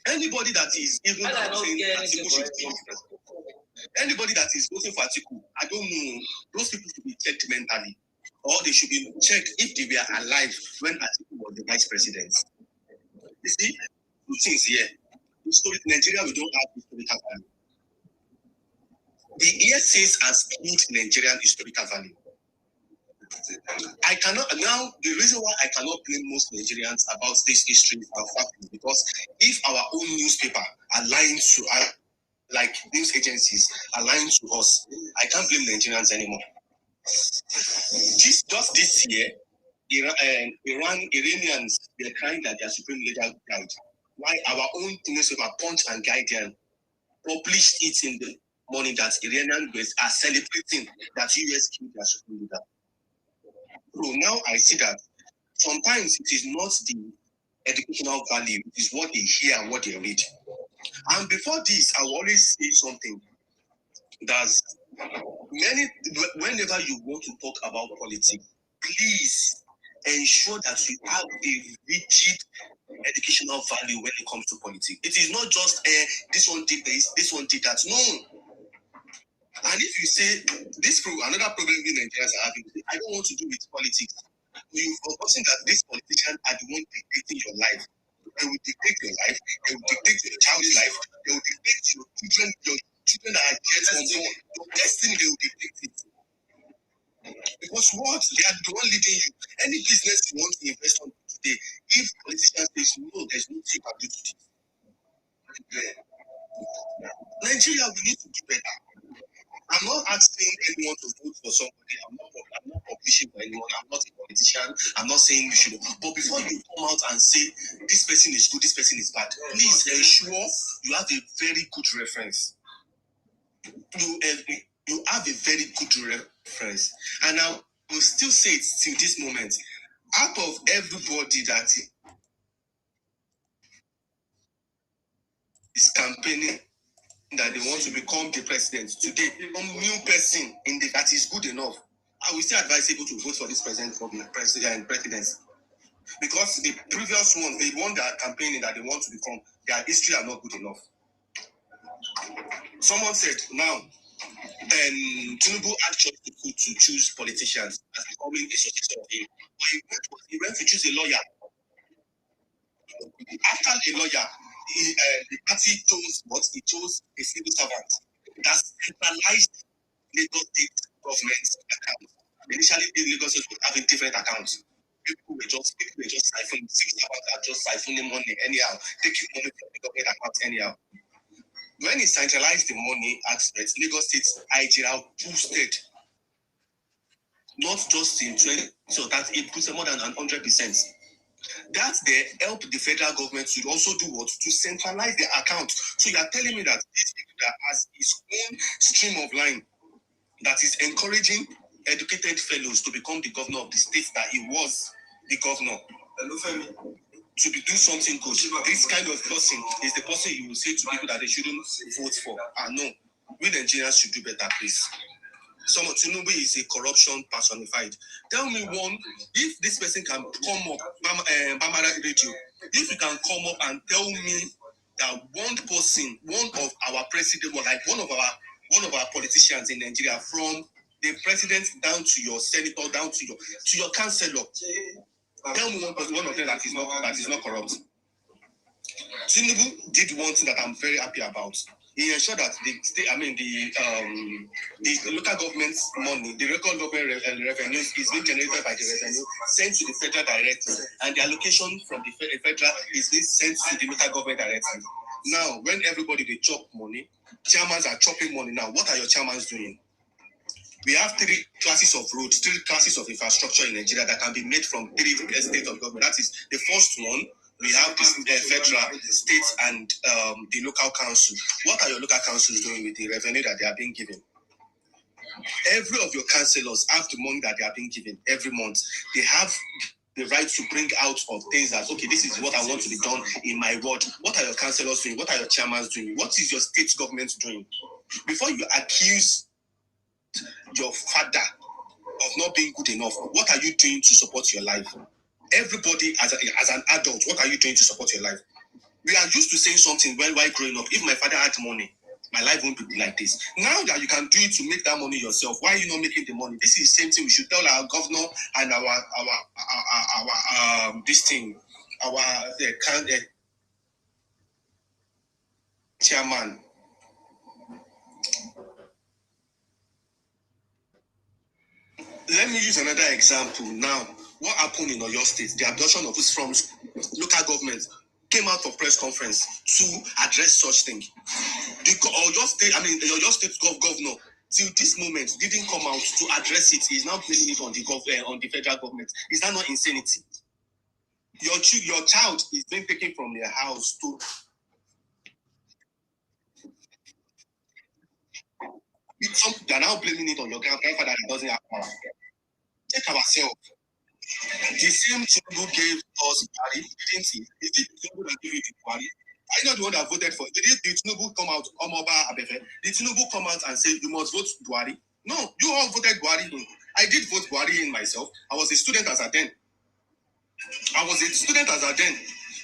Anybody that is even anybody that is voting for Atiku, I don't know, those people should be checked mentally, or they should be checked if they were alive when Atiku was the vice president. You see, two things here. Nigeria, we don't have historical value. The ESCs has killed Nigerian historical value. I cannot now. The reason why I cannot blame most Nigerians about this history and fact is because if our own newspaper are lying to like news agencies are lying to us, I can't blame Nigerians anymore. Just this year, Iranians, they're crying that their supreme leader died. Why our own newspaper, Punch and Guardian, published it in the morning that Iranians are celebrating that US killed their supreme leader. So now I see that sometimes it is not the educational value, it is what they hear and what they read. And before this, I will always say something that's whenever you want to talk about politics, please ensure that you have a rigid educational value when it comes to politics. It is not just this one did this, this one did that. No. And if you say another problem we Nigerians are having, I don't want to do with politics. You've forgotten that these politicians are the ones dictating your life. They will dictate your life. They will dictate your child's life. They will dictate your children that are yet unborn. Your destiny, they will dictate it. Because what? They are the one leading you. Any business you want to invest on today, if politicians say no, there's nothing you can do to this. Nigeria, we need to do better. I'm not asking anyone to vote for somebody. I'm not publishing for anyone. I'm not a politician. I'm not saying you should. But before you come out and say this person is good, this person is bad, please ensure you have a very good reference. You have a very good reference. And I will still say it till this moment. Out of everybody that is campaigning that they want to become the president today, some new person that is good enough, I will still advise people to vote for this president, because the previous one, the one that are campaigning that they want to become, their history are not good enough. Someone said now, Tinubu had choice to choose politicians as becoming a successor of him, but he went to choose a lawyer. After a lawyer, the party chose what? He chose a civil servant that centralized Lagos State government accounts. Initially, the Lagos State was having different accounts. People were just siphoning. Civil servants are just siphoning money anyhow, taking money from the government accounts anyhow. When he centralized the money aspect, Lagos State IGR boosted, not just in 20, so that it boosted more than 100%. That they help the federal government to also do what? To centralize the account. So you are telling me that this people that has his own stream of line that is encouraging educated fellows to become the governor of the state that he was the governor. To be do something good. This kind of person is the person you will say to people that they shouldn't vote for. No, we Nigerians should do better, please. Some of Tinubu is a corruption personified. Tell me one, if this person can come up, Bamara Radio, if you can come up and tell me that one person, one of our president, or like one of our politicians in Nigeria, from the president down to your senator, down to your councillor, tell me one of them that is not corrupt. Tinubu did one thing that I'm very happy about. He ensured that the local government money, the local government revenue is being generated by the revenue sent to the federal directly, and the allocation from the federal is being sent to the local government directly. Now, when everybody they chop money, chairmans are chopping money. Now, what are your chairmans doing? We have 3 classes of roads, 3 classes of infrastructure in Nigeria that can be made from 3 states of government. That is the first one. We have this federal, states, and the local council. What are your local councils doing with the revenue that they are being given? Every of your councillors have the money that they are being given every month. They have the right to bring out of things that, okay, this is what I want to be done in my ward. What are your councillors doing? What are your chairmans doing? What is your state government doing? Before you accuse your father of not being good enough, what are you doing to support your life? Everybody as an adult, what are you doing to support your life? We are used to saying something while growing up. If my father had money, my life won't be like this. Now that you can do it to make that money yourself, why are you not making the money? This is the same thing we should tell our governor and our chairman. Let me use another example now. What happened in Oyo State? The abduction of from local government came out of press conference to address such thing. The Oyo State governor till this moment didn't come out to address it. He's now blaming it on the federal government. Is that not insanity? Your child is being taken from their house to. They are now blaming it on your grandfather that doesn't have power. Take ourselves. The same Tinubu gave us Buhari, didn't he? Is it Tinubu that gave you the Buhari? Are you not the one that voted for it? Did Tinubu come out, Omoba Abefe? Did Tinubu come out and say you must vote Buhari? No, you all voted Buhari in. I did vote Buhari in myself. I was a student as a then.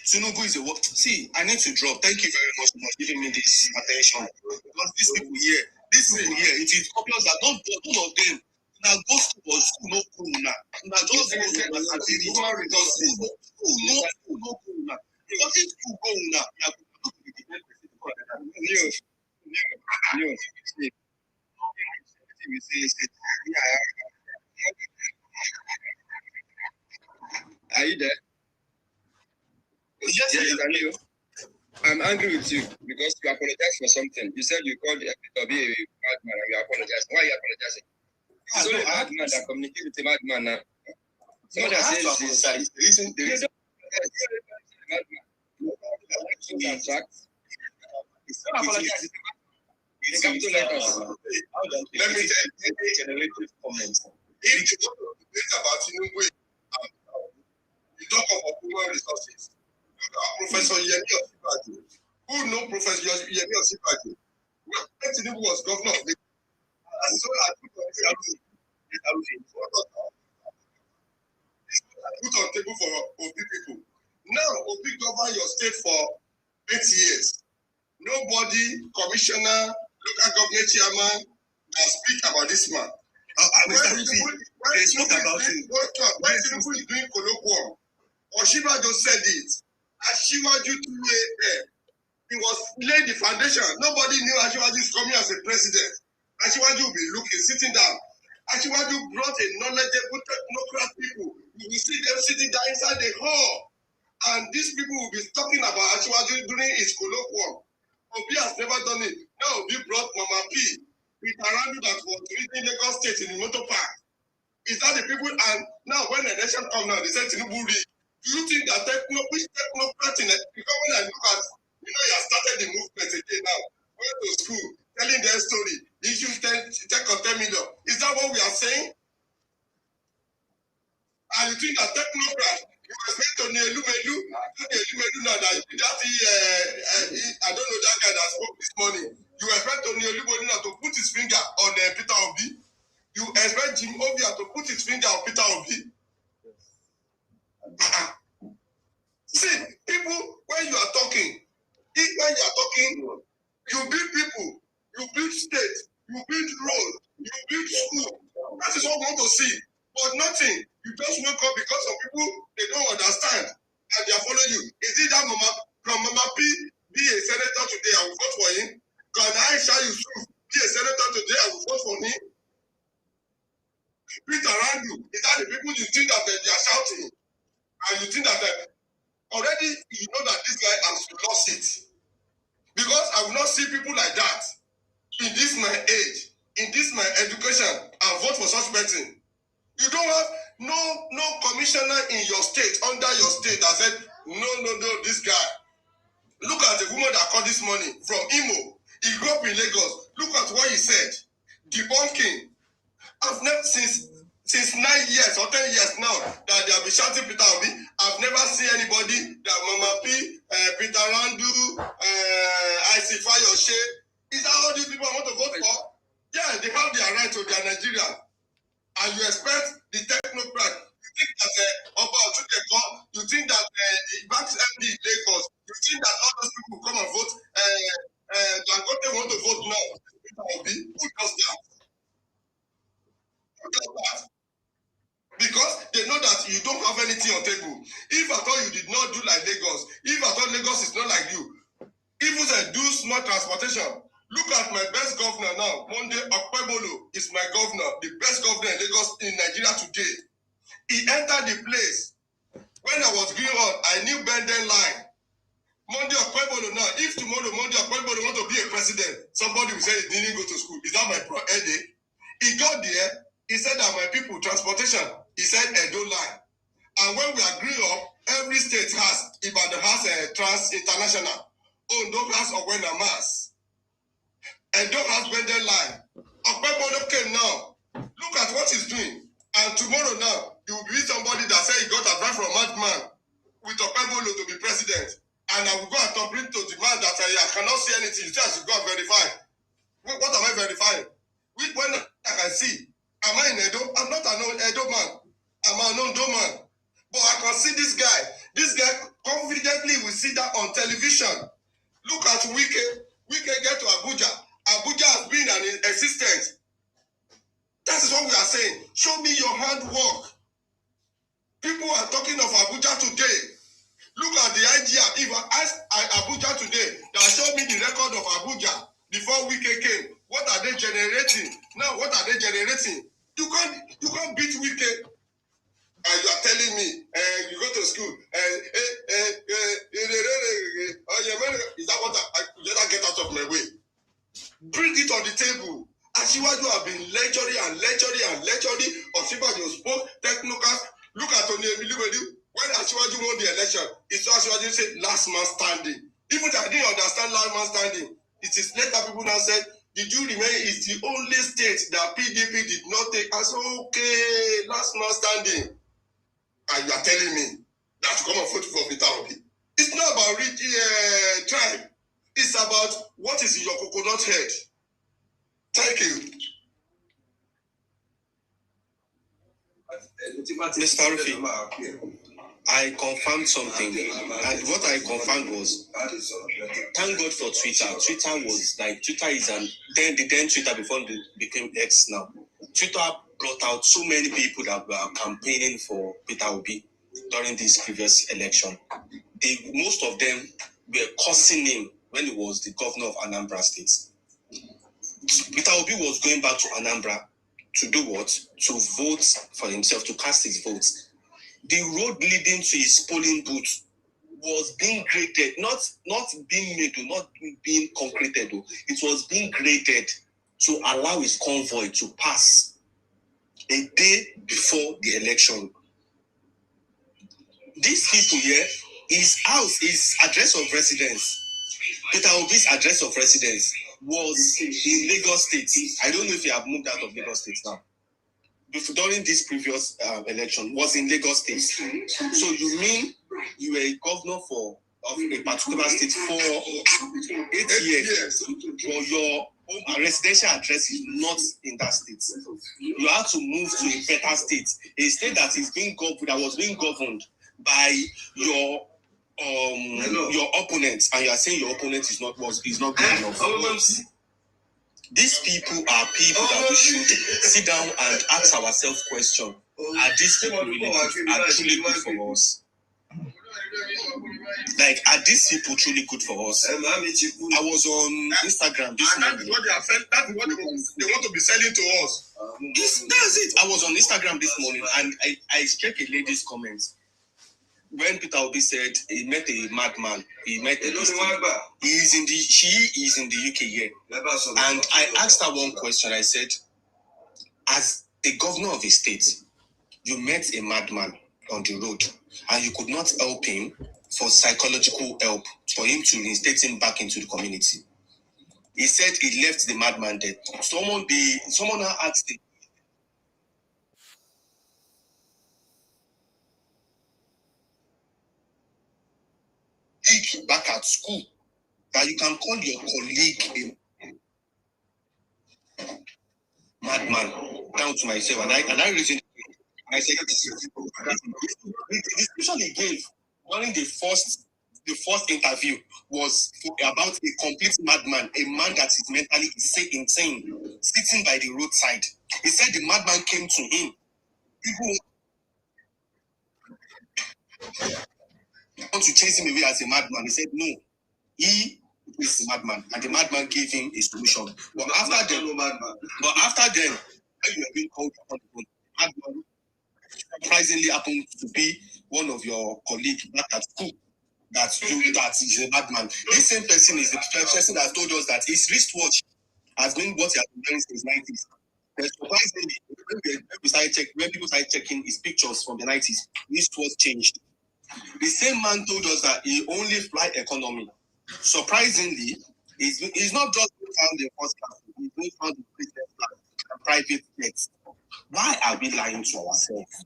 Tinubu is a what? See, I need to drop. Thank you very much for giving me this attention. Because these people here, it is obvious that none of them. Now go school no cool now. Now just go because school no cool now. Because if school go now, Are you there? Yes, Daniel. I'm angry with you because you apologize for something. You said you called to be a bad man and you apologize. Why are you apologizing? It's only a bad man that communicates with a bad man now. Someone that says this. Let me generate comments. If you about Tinubu, you talk about human resources. Professor Yemi Osinbajo, Who know Professor Yemi Osinbajo? When Tinubu was governor of Lagos, and so I put on table for Obi people. Now, Obi govern your state for 8 years. Nobody, commissioner, local government chairman, can speak about this man. They spoke about it. When Tinubu is doing colloquium, Osinbajo said it. Asiwaju he was laying the foundation. Nobody knew Asiwaju is coming as a president. Asiwaju will be looking, sitting down. Asiwaju brought a knowledgeable technocrat people. You will see them sitting down inside the hall. And these people will be talking about Asiwaju during his colloquium. Obi has never done it. Now Obi brought Mama P with Arandu that was reading Lagos State in the motor park. Is that the people? And now when the election come now, they say Tinubu read. Do you think that which technocrat in it? Because when I look at, you have started the movement again now. Went to school, telling their story. Issue 10 million. Is that what we are saying? And you think that technocrat, you expect to Elumelu now that I don't know that guy that spoke this morning. You expect to Elumelu now to put his finger on Peter Obi. You expect Jim Obia to put his finger on Peter Obi. See, people, when you are talking, you build people, you build state, you build road, you build school. That is what we want to see. But nothing. You just wake up because of people they don't understand and they are following you. Is it that Mama P be a senator today? I will vote for him. Can Aisha Yusuf be a senator today? I will vote for him. Peter Randu, is that the people you think that they are shouting? And you think that already you know that this guy has lost it. Because I will not see people like that in this my age, in this my education, and vote for such person. You don't have no commissioner in your state, under your state, that said, no, this guy. Look at the woman that called this morning from Imo. He grew up in Lagos. Look at what he said. Debunking. I've never, since 9 years or 10 years now, that they have been shouting Peter Obi, I've never seen anybody that Mama P, Peter Randu, IC Fayoshe. Is that all these people I want to vote for? Yeah, they have their right to their Nigeria. And you expect the technocrat, you think that Oba Otuneko, you think that the Banks MD in Lagos, you think that all those people come and vote, Dangote want to vote now. Who does that? Who does that? Because they know that you don't have anything on table. If at all you did not do like Lagos, if at all Lagos is not like you, even do small transportation. Look at my best governor now. Monday Okpebolo is my governor, the best governor in Lagos in Nigeria today. He entered the place. When I was growing up, I knew Benden line. Monday Okpebolo now. If tomorrow Monday Okpebolo want to be a president, somebody will say he didn't go to school. Is that my headache? He got there. He said that my people, transportation, he said Edo line. And when we are growing up, every state has, Ibadan has a Trans International. Ondo has Ogwena Mass. Edo has Benden line. Okpebolo came now. Look at what he's doing. And tomorrow now, you will be somebody that said he got advice from madman with Okpebolo to be president. And I will go and complain to the man that I cannot see anything. You say I should go and verify. What am I verifying? When I can see, am I in Edo? I'm not an Edo man. I'm an Ondo man. But I can see this guy. This guy confidently will see that on television. Look at Wike. Wike get to Abuja. Abuja has been an existence. That is what we are saying. Show me your hard work. People are talking of Abuja today. Look at the idea. If I ask Abuja today, that show me the record of Abuja before Wike came. What are they generating? Now, what are they generating? You can't beat Wike. And you are telling me, you go to school, is that what I better get out of my way? Bring it on the table. Asiwaju have been lecturing. Osinbajo spoke technocrats. Look at Tony Emilibedi. When Asiwaju won the election, it's Asiwaju said last man standing. Even I didn't understand last man standing. It is later people now said, did you remember it's the only state that PDP did not take? I said, okay, last man standing. And you are telling me that you come and vote for Peter Obi. It's not about tribe. It's about what is in your coconut head. Thank you. Mr. Rufi, I confirmed something, and what I confirmed was, thank God for Twitter. Twitter is the then Twitter before it became X now. Twitter brought out so many people that were campaigning for Peter Obi during this previous election. Most of them were cursing him when he was the governor of Anambra State. Peter Obi was going back to Anambra to do what? To vote for himself, to cast his votes. The road leading to his polling booth was being graded, not being made, not being concreted. It was being graded to allow his convoy to pass a day before the election. These people here, his house, his address of residence, Peter Obi's address of residence was in Lagos State. I don't know if you have moved out of Lagos State now. During this previous election, was in Lagos State. So you mean you were a governor of a particular state for 8 years, but your residential address is not in that state. You have to move to a better state, a state that was being governed by your opponent, and you are saying your opponent is not good enough. These people are people that we should sit down and ask ourselves questions. Are these people really truly good for us? Like, are these people truly good for us? I was on Instagram this morning. That's what they want to be selling to us. That's it. I was on Instagram this morning and I checked a lady's comments. When Peter Obi said he met a madman, she is in the UK here. And I asked her one question. I said, as the governor of a state, you met a madman on the road and you could not help him for psychological help, for him to reinstate him back into the community. He said he left the madman dead. Someone asked him, back at school, that you can call your colleague a madman, down to myself, and I reasoned. I said, the description he gave during the first interview was about a complete madman, a man that is mentally insane, sitting by the roadside. He said the madman came to him. People want to chase him away as a madman. He said no, he is the madman, and the madman gave him a solution. But after then, when you are being called upon the madman surprisingly happened to be one of your colleagues back at school that is a madman. This same person is the person that told us that his wristwatch has been what he has been wearing since the 90s. But surprisingly, when people started checking his pictures from the 90s, his wristwatch changed. The same man told us that he only fly economy. Surprisingly, he's not just found in first class, he's found in business class and private jets. Why are we lying to ourselves?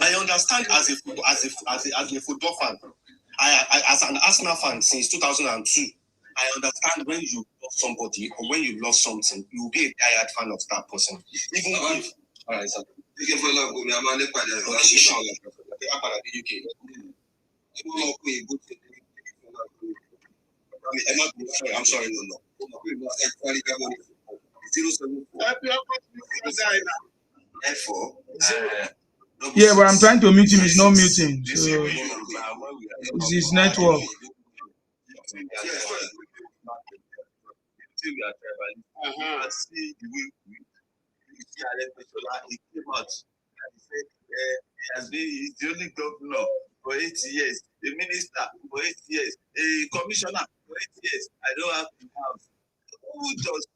I understand as a football fan, as an Arsenal fan since 2002, I understand when you love somebody or when you love something, you will be a diehard fan of that person. Even if I'm sorry, no. Yeah, but I'm trying to mute him. He's not muting. So it's his network. He's the only governor for 8 years, a minister for 8 years, a commissioner for 8 years. I don't have the house. Who does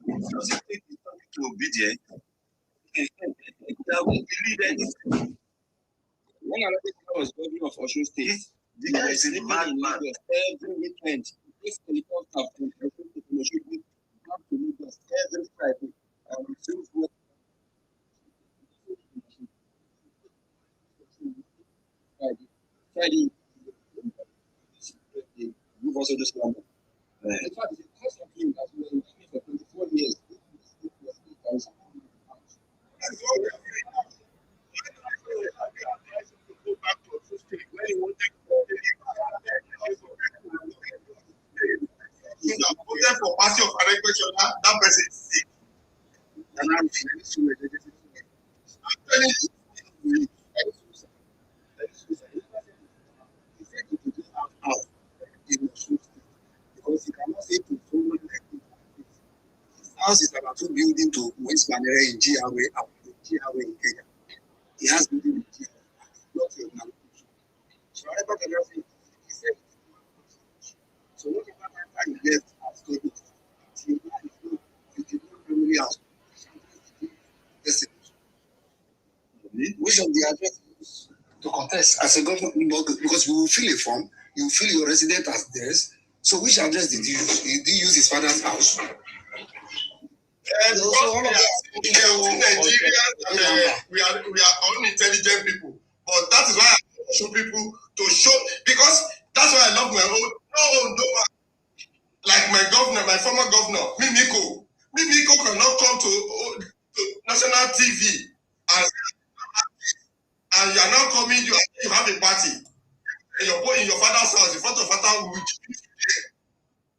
doesn't think he's to obedient? That will believe anything. When I was governor of Osun State, the guy is a madman. Every weekend, this helicopter from Osun State come to Lagos every Friday and receive work. Friday, also just one. In fact, the cost of him has been working for 24 years. That's what we are saying. Go back to a state where he wanted voted for party of that person is sick. And I'm telling you. Because you cannot say to someone like his house is about 2 building to West Manera in GRA in Kenya. He has building in GRA. Not your man. So I never can say he said so what if I left as God he did not really ask. Listen. Which of the address to contest as a government because we will fill a form, you fill your resident as theirs. So which address did you use? Did you use his father's house? We are unintelligent people, but that is why I show people to show because that's why I love my own. No, like my governor, my former governor, Mimiko cannot come to national TV and you are now coming. You have a party in your father's house in front of father which.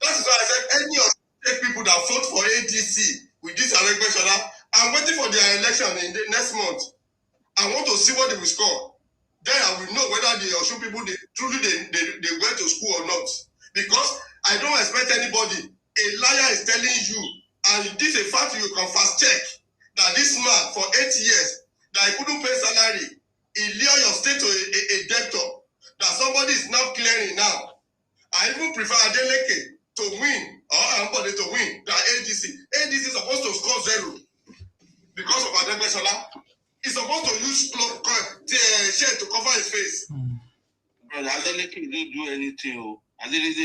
That is why I said any of the people that vote for ADC with this election, I'm waiting for their election in the next month. I want to see what they will score. Then I will know whether the Osun people they went to school or not. Because I don't expect anybody. A liar is telling you, and this is a fact you can fast check that this man for 8 years that he couldn't pay salary, he lure your state to a debtor that somebody is now clearing now. I even prefer Adeleke to win or anybody to win than ADC. ADC is supposed to score 0 because of Adegbeshola. He's supposed to use shade to cover his face. Brother, Adeleke didn't do anything. I'm just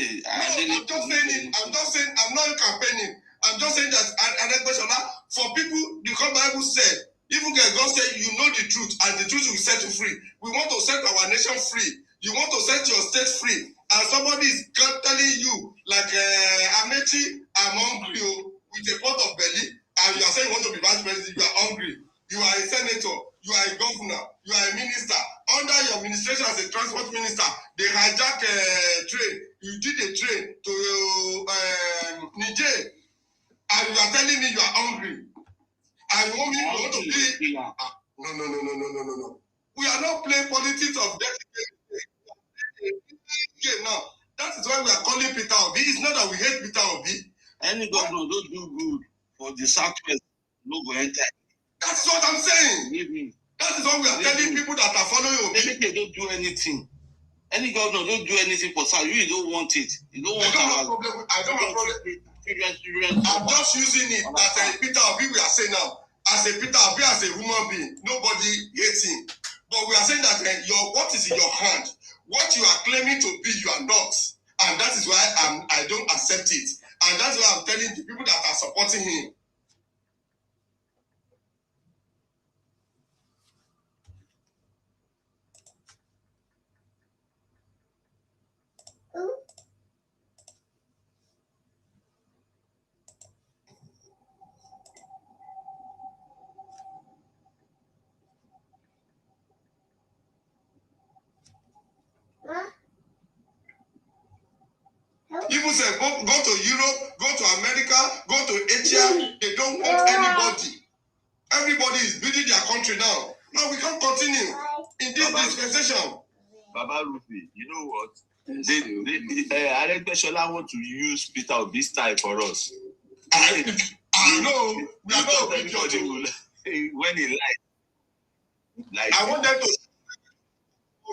saying, I'm not campaigning. I'm just saying that Adegbeshola, for people, the Bible said, even God said, you know the truth, and the truth will set you free. We want to set our nation free. You want to set your state free. And somebody is telling you, like Amechi, I'm hungry with a pot of belly, and you are saying you want to be vice president, you are hungry. You are a senator, you are a governor, you are a minister. Under your administration as a transport minister, they hijack a train. You did a train to Niger, and you are telling me you are hungry. And you want to be... No. We are not playing politics of death. Now, that is why we are calling Peter Obi. It's not that we hate Peter Obi. Any governor don't do good for the Southwest, no go enter. That's what I'm saying. That is why we are telling people that are following Obi. They don't do anything. Any governor don't do anything for South. You don't want it. You don't want I don't have problem. I'm just using it that Peter Obi we are saying now. As a Peter Obi, as a human being, nobody hates him. But we are saying that what is in your hand, what you are claiming to be, you are not. And that is why I don't accept it. And that's why I'm telling the people that are supporting him. People say go to Europe, go to America, go to Asia. They don't want anybody. Everybody is building their country now. Now we can't continue in this dispensation. Baba Rufi, you know what? Adegbeshola want to use Peter Obi style for us. I know. We are not everybody when he lies. I want them to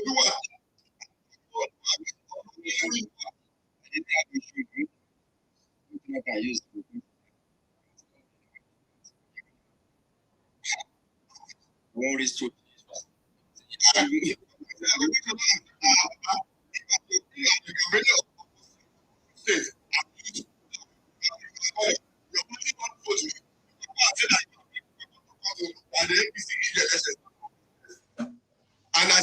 do what? War is to and I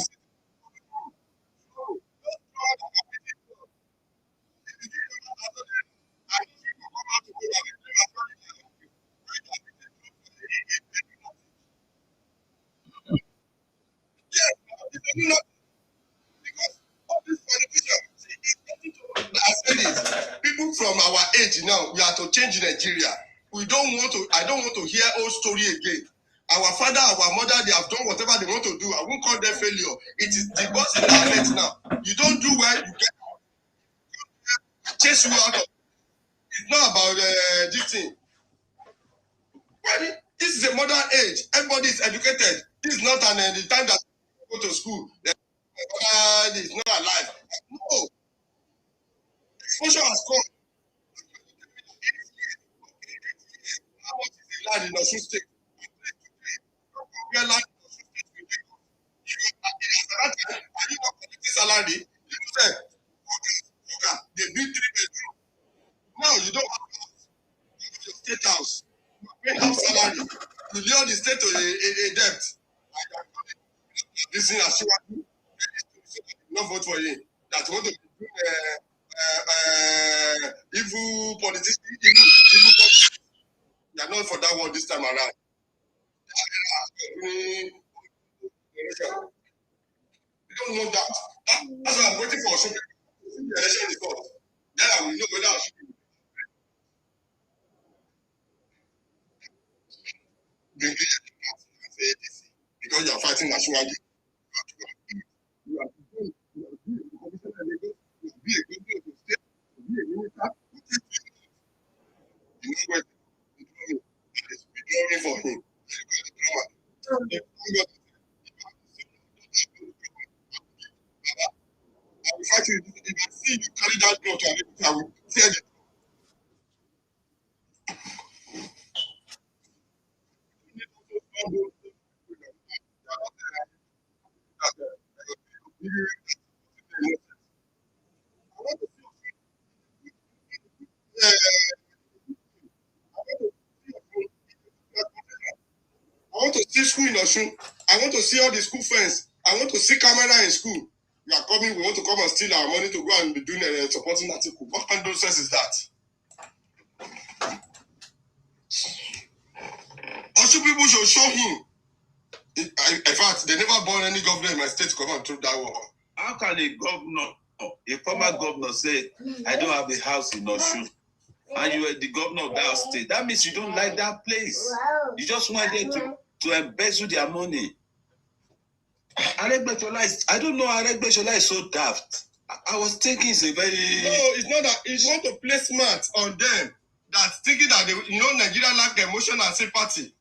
from our age now, we are to change Nigeria. We don't want to, I don't want to hear old story again. Our father, our mother, they have done whatever they want to do. I won't call them failure. It is the boss in our hands now. You don't do well, you get chase you out of. It's not about this thing. This is a modern age. Everybody is educated. This is not the time that you go to school. It's not alive. No. Exposure has come. How much is the land in Osun State? Where land in Osun State are you not collecting salary? You said, they build 3 bedrooms. Now you don't have your state house. You pay half salary. You lure the state to a debt. This thing has shown you. Not vote for him. That want to do evil politics. Evil politics. You are not for that one this time around. We don't know that. That's why I'm waiting for some people. The election is up. Then I will know whether I should bring it because you are fighting nationally. You are be a governor of the state, be a minister. You know what? Withdrawing for him. I will fight you. If I see you carry that blood to America, I will tear it. I want to see school in Osun. I want to see all the school friends. I want to see camera in school. You are coming, we want to come and steal our money to go and be doing a supporting article. What kind of nonsense is that? Osun people should show him. In fact, they never born any governor in my state to come and through that war. How can a governor, a former governor say, I don't have a house in Osun, and you are the governor of that state? That means you don't like that place. You just want them to embezzle their money. I don't know, Aregbesola is so daft. I was thinking it's a very... No, it's not that. It's want to play smart on them. That's thinking that, Nigeria lack emotion and sympathy.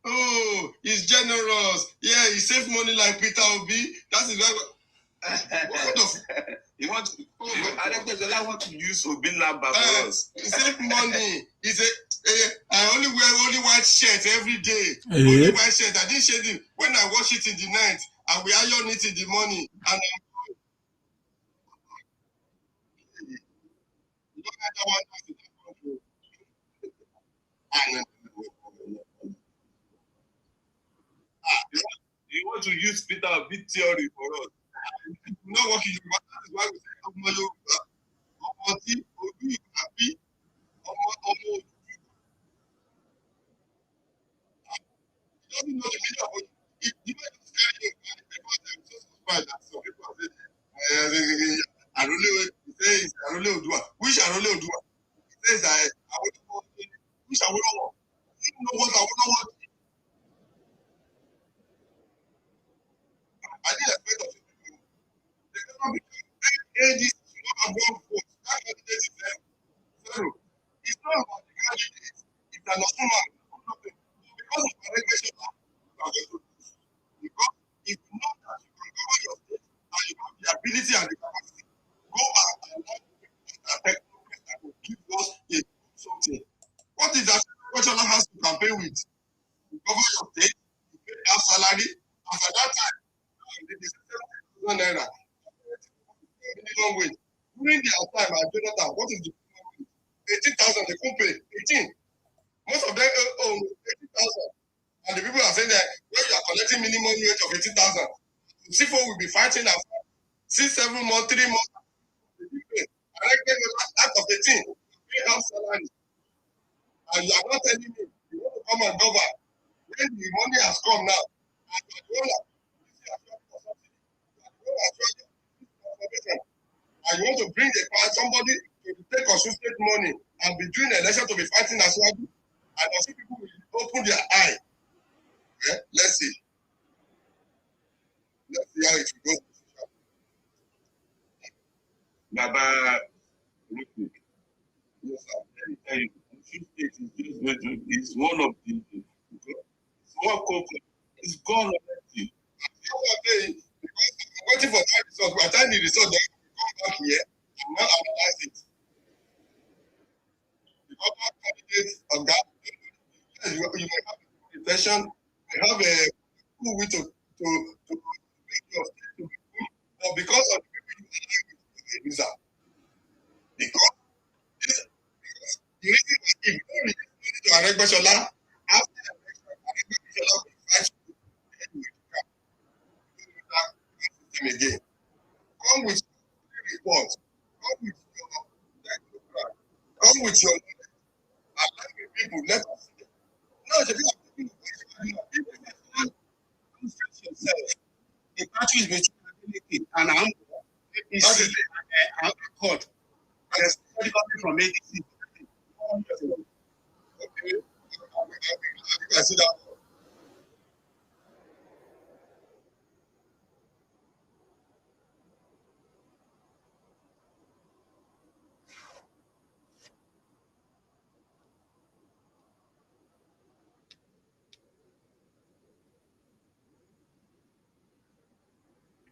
Oh, he's generous. Yeah, he saves money like Peter Obi. That is why. What kind of? You want to? I want to use Obi Lamba for us. He saves money. He said, I only wear only white shirt every day. Only white shirt. I didn't shade it when I wash it in the night. I will iron it in the morning. And you don't have that one. You want to use Peter Obi theory for us? Not working. That is why we say doesn't know the meaning of it. You might just carry it. I'm so surprised that some people are saying, Arole Odua. Which Arole Odua? He says that which Arole Odua? You know what Arole Odua? I didn't expect of people. They cannot be ADC should not have one vote. That candidate is zero. It's not about the candidate. It's an assumption. Because of the regulation, you are going to lose. Because if you know that you can cover your state and you have the ability and the capacity, go out and give us something. What is that President has to campaign with? You cover your state, you pay half salary, and at that time, they say 7,000 naira. Minimum wage. During their time at Jonathan, what is the minimum wage? 18,000, they can't pay. 18. Most of them own 18,000. And the people are saying that when you are collecting minimum wage of 18,000, CFO will be fighting after 6, 7 months, 3 months. I like them out of 18, pay half salary. And you are not telling me you want to come and govern. When the money has come now, and you are and you want to bring somebody to the take Osun State money and be doing election to be fighting Asiwaju, and also people will open their eye. Okay? Let's see. Let's see how it will go. Baba, yes, I'm telling you, Osun State is one of the it's gone already. Because I'm waiting for that result. By the time the result, then we come back here and now analyze it. Because our candidates on that, you may have a session, you have a cool way to make your state to be good, but because of the people you are user. Because the reason why if you don't release to Aregbesola, after the election, Aregbesola will fight you again. Come with reports. Come with your come with your and let the people let us see. No, the people yourself. The party is between and APC and Accord. And especially coming from APC. Okay. I see that.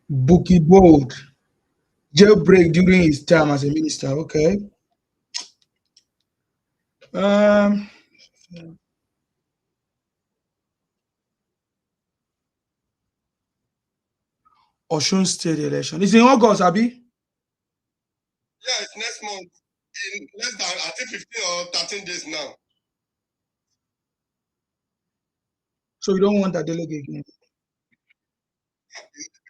Bookie Bold. Jailbreak during his time as a minister. Okay. Osun State election. It's in August, Abi? Yeah, it's next month. In less than, I think, 15 or 13 days now. So you don't want a delegate again?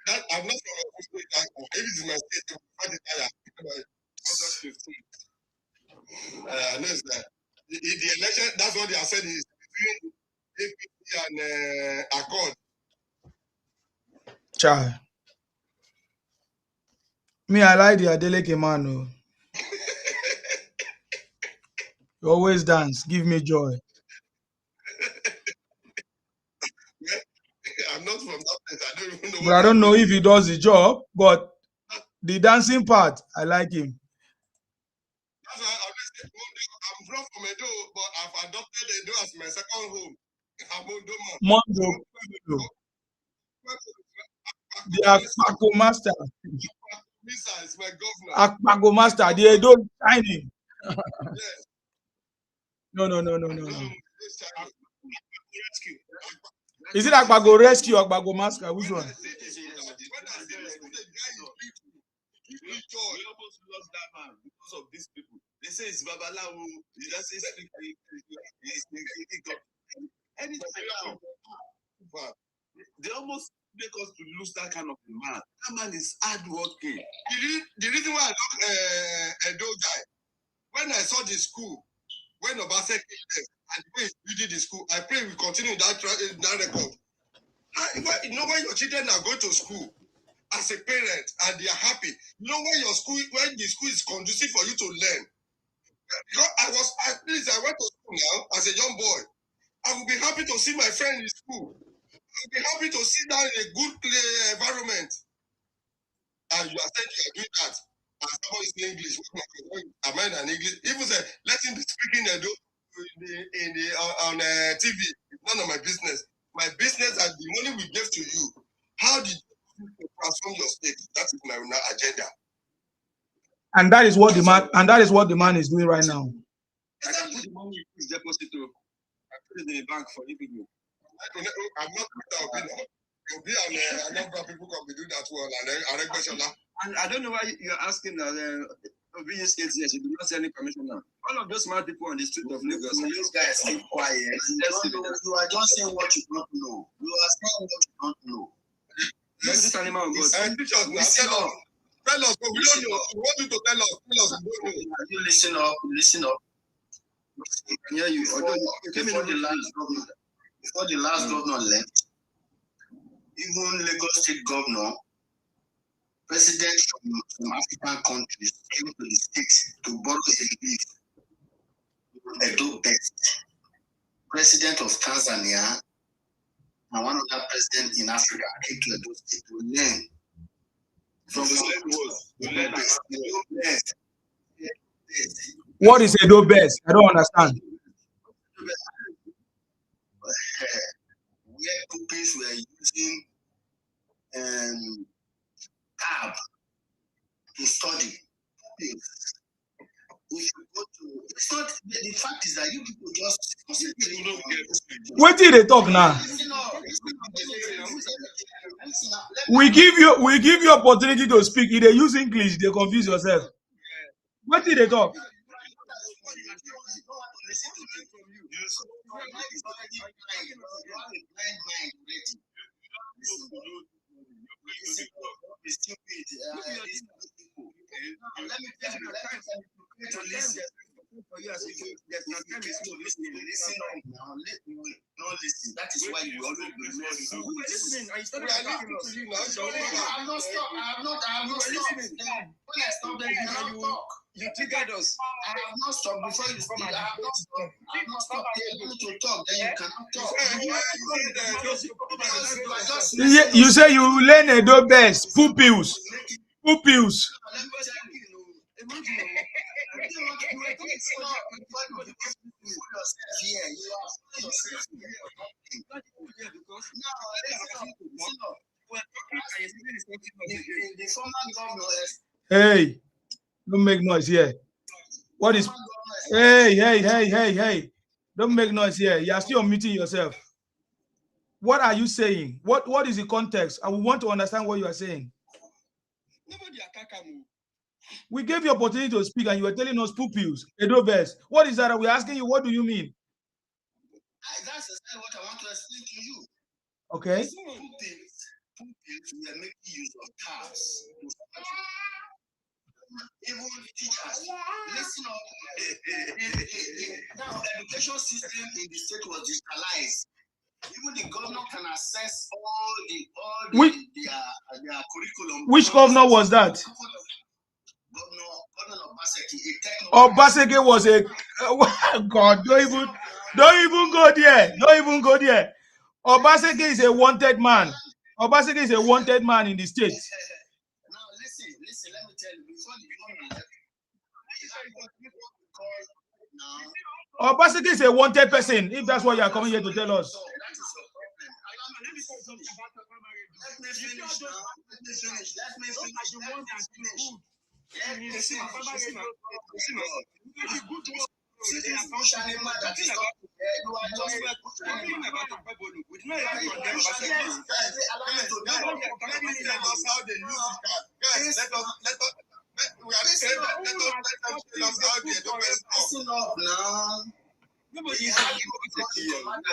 That, I'm not from a state. If it's my state, I'm fight it higher. August 15th. I know it's that. The election, that's what they are saying is between APC and Accord. Child. Me, I like the Adeleke man. No. You always dance. Give me joy. I'm not from that place. I don't even know. But I don't know if he does the job. But the dancing part, I like him. That's why I always say, I'm from Edo, but I've adopted Edo as my second home. I'm Ondo man. Mondo. The Akpago Master. Misa is my governor. Akpago Master. The Edo shining. Yes. No. Is it Akpago Rescue or Akpago Master? Which one? We almost lost that man because of these people. They say it's Babalawo. He just says anytime. They almost make us to lose that kind of a man. That man is hardworking. The reason why I love Edo guy, when I saw the school, when Obaseki left and the way he's building the school, I pray we continue that record. You know when your children are going to school as a parent and they are happy, you know when the school is conducive for you to learn. Because I went to school now as a young boy. I will be happy to see my friend in school. I will be happy to sit down in a good environment. And you are saying you are doing that. And someone is saying English. Am I in English? Even say, let him be speaking on TV. It's none of my business. My business and the money we gave to you. How did you transform your state? That is my agenda. And that is what the man is doing right now. I can put the money in his deposit to put it in the bank for you people. I'm not Obi and a number of people can be doing that well. And I don't know why you're asking that Obi State yes, you do not see any permission now. All of those smart people on the street of Lagos, these guys keep quiet. You are just saying what you don't know. You are saying what you don't know. Let this animal on board. Tell us, but we don't know. We want you to tell us. We don't know. You listen up. I can hear you. Before the last governor left, even Lagos State governor Presidents from African countries came to the States to borrow a leaf, Edo Best. President of Tanzania and one other president in Africa came to Edo State to learn from Edo Best. What is Edo Best? I don't understand. Where pupils were using tab to study. If you go to, it's not, the fact is that you people just concentrate on. What did they talk now? We give you opportunity to speak. If they use English, they confuse yourself. What did they talk? Let me tell you, to listen. Listen. That is why you always listen. I'm not stopped. I'm not listening. When I stop, then you cannot talk. You triggered us. I have not stopped before you speak. I have not stopped. I have not stopped able to talk. Then you cannot talk. You say you learn Edo Best. Pupils. Pupils. Hey, don't make noise here. What is? Hey! Don't make noise here. You are still muting yourself. What are you saying? What is the context? I want to understand what you are saying. We gave you opportunity to speak, and you were telling us pupils, Edo Best. What is that? We're asking you. What do you mean? That's exactly what I want to explain to you. Okay. Pupils were making use of tabs. Even teachers, listen up. Now, education system in the state was digitalized. Even the governor can access all their curriculum. Which governor was that? Governor Obaseki was a God. Don't even go there. Don't even go there. Obaseki is a wanted man. Obaseki is a wanted man in the state. Now listen. Let me tell you. Before the governor left, Obaseki is a wanted person. If that's what you are coming here to tell us. Let me finish.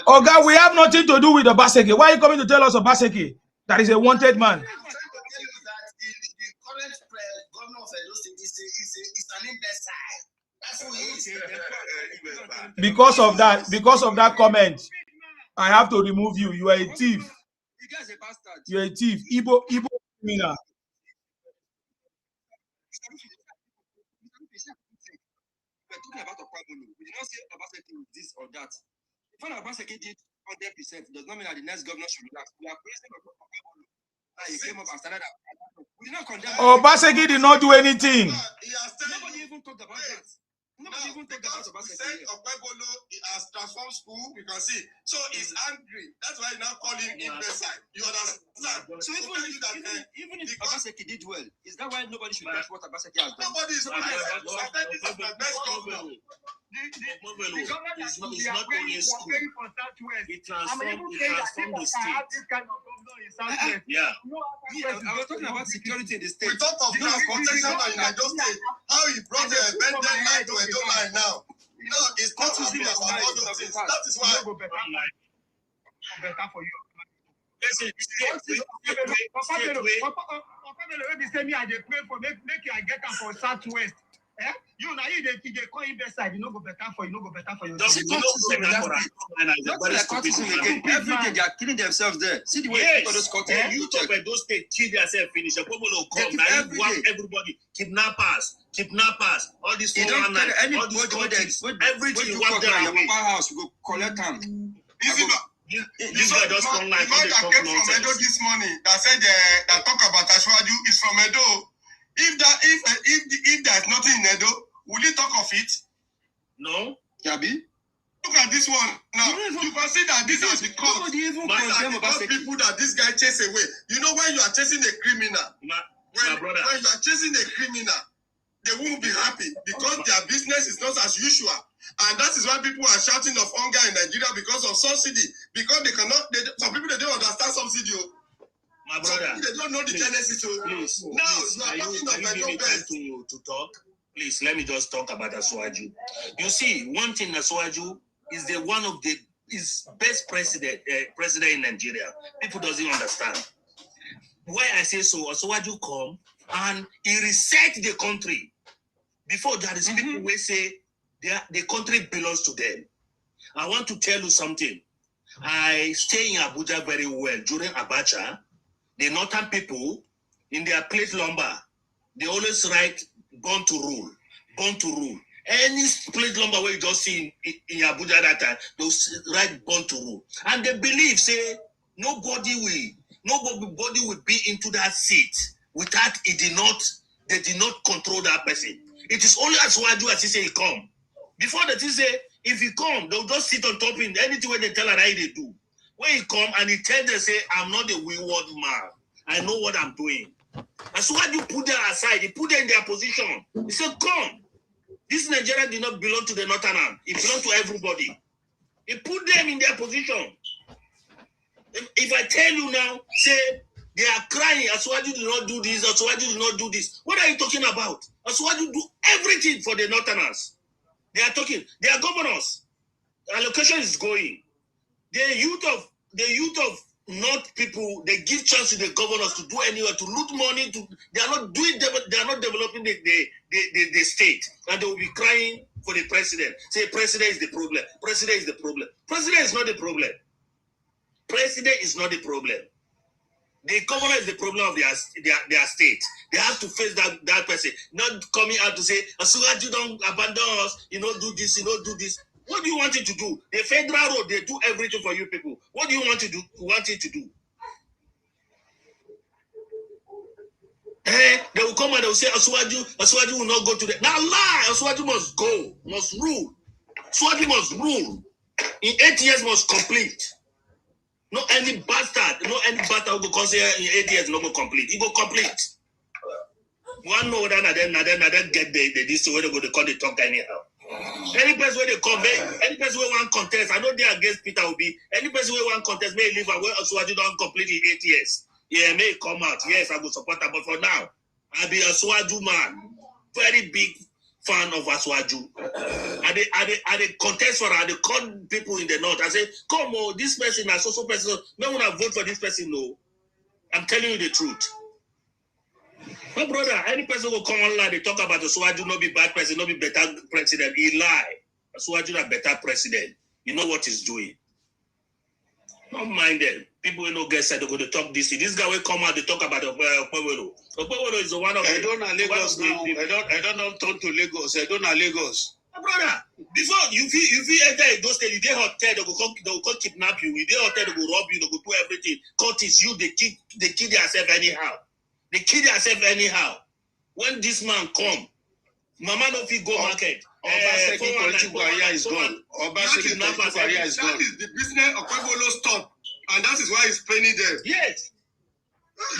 Oh God, we have nothing to do with Obaseki. Why are you coming to tell us Obaseki? That is a wanted man. The current governor of Edo State is an imbecile. That's who he is. Because of that comment, I have to remove you. You are a thief. You are a thief. Igbo criminal. We're talking about Okwabolo. We did not say Obaseki this or that. If Obaseki did 100%, does not mean that the next governor should relax. We are praising Okwabolo. He came up and started that. We did not condemn. Obaseki did not do anything. Nobody even talked about that. Nobody even talked about Obaseki. Okwabolo has transformed school. You can see. So he's angry. That's why I now call him imbecile. You understand? So even if Obaseki did well, is that why nobody should watch what Obaseki has done? Nobody is the best governor. The government is not only school. It transformed the state. Yeah. I was talking about security in the state. We thought of transportation in Edo State. How he brought the Benden line to Edo line now. No, it's not happy about all those things. That is why. Better for you. Listen, Papa, let me say me I dey pray for make I get am for Southwest. You now they call him best side. You know go better for you. No go better for you. See, every day they are killing themselves there. See the way people those countries. You talk about those states kill themselves. Finish. People will come. Now you want everybody kidnappers. All these 419. All these countries. Everything you want there. Your papa house, we go collect them. This guy just come like the man that came from Edo this morning that said that talk about Ashwaju is from Edo. If there's nothing in Edo, will he talk of it? No. Yabi? Look at this one. Now, you can see that this is the cause. People that this guy chase away. You know when you are chasing a criminal, when you are chasing a criminal, they won't be happy because their business is not as usual. And that is why people are shouting of hunger in Nigeria because of subsidy. Because they cannot, some people, they don't understand subsidy. My brother, they don't know the genesis. Please, now you are talking of your best to talk. Please, let me just talk about Asuwaju. You see, one thing, Asuwaju is one of the best president in Nigeria. People doesn't understand. Why I say so, Asuwaju come and he reset the country. Before that is people will say the country belongs to them. I want to tell you something. I stay in Abuja very well during Abacha. The northern people in their plate lumber, they always write born to rule. Any plate lumber where you just see in Abuja that time, they'll write born to rule. And they believe, say, nobody will be into that seat without they did not control that person. It is only Asuwaju as he say he come. Before that he say, if he come, they'll just sit on top of him. Anything where they tell her they do. When he come and he tell them, say, I'm not a wayward man. I know what I'm doing. Asuwaju put them aside. He put them in their position. He said, come. This Nigeria did not belong to the Northern. It belongs to everybody. He put them in their position. If I tell you now, say, they are crying, Asuwaju did not do this, Asuwaju did not do this. What are you talking about? Asuwaju do everything for the Northerners. They are talking. They are governors. Allocation is going. The youth of North people, they give chance to the governors to do anywhere, to loot money. They are not developing the state, and they will be crying for the president. Say president is the problem. President is the problem. President is not the problem. President is not the problem. The governor is the problem of their state. They have to face that person, not coming out to say, Asuwaju don't abandon us, you don't do this, you don't do this. What do you want it to do? The federal road, they do everything for you people. What do you want it to do? They will come and they will say, Asuwaju will not go to the... Now lie! Asuwaju must go, must rule. Asuwaju must rule. In 8 years must complete. No any bastard will go come say in 8 years no go complete. He go complete. One know that and then get this way they go, they call the talk anyhow. Any person where they come, any person where one contest, I know they against Peter Obi. Any person where one contest may leave and where Asuwaju don't complete in 8 years. Yeah, may come out. Yes, I will support that. But for now, I'll be a Asuwaju man. Very big fan of Asuwaju. I they contest for her, I they call people in the north. I say, come on, this person is so person. No one will vote for this person, no. I'm telling you the truth. My brother, any person will come online, they talk about Asuwaju not be bad president, not be better president. He lie. Asuwaju not better president. You know what he's doing. Don't mind them. People will not get said they're going to talk this. This guy will come out, they talk about Okpewolo. Okpewolo is one of I don't know Lagos now. I don't know turn to Lagos. I don't know Lagos. My brother, before you feel enter those days, they hotel, they will come kidnap you. They hotel, they will rob you, they will do everything. Curtis, you, they kill themselves anyhow. They kill themselves anyhow. When this man come, Mama no fit go market. Obaseki political career is gone. Obaseki political career is gone. That is the business of Okpebolo stop, and that is why he's paying them. Yes.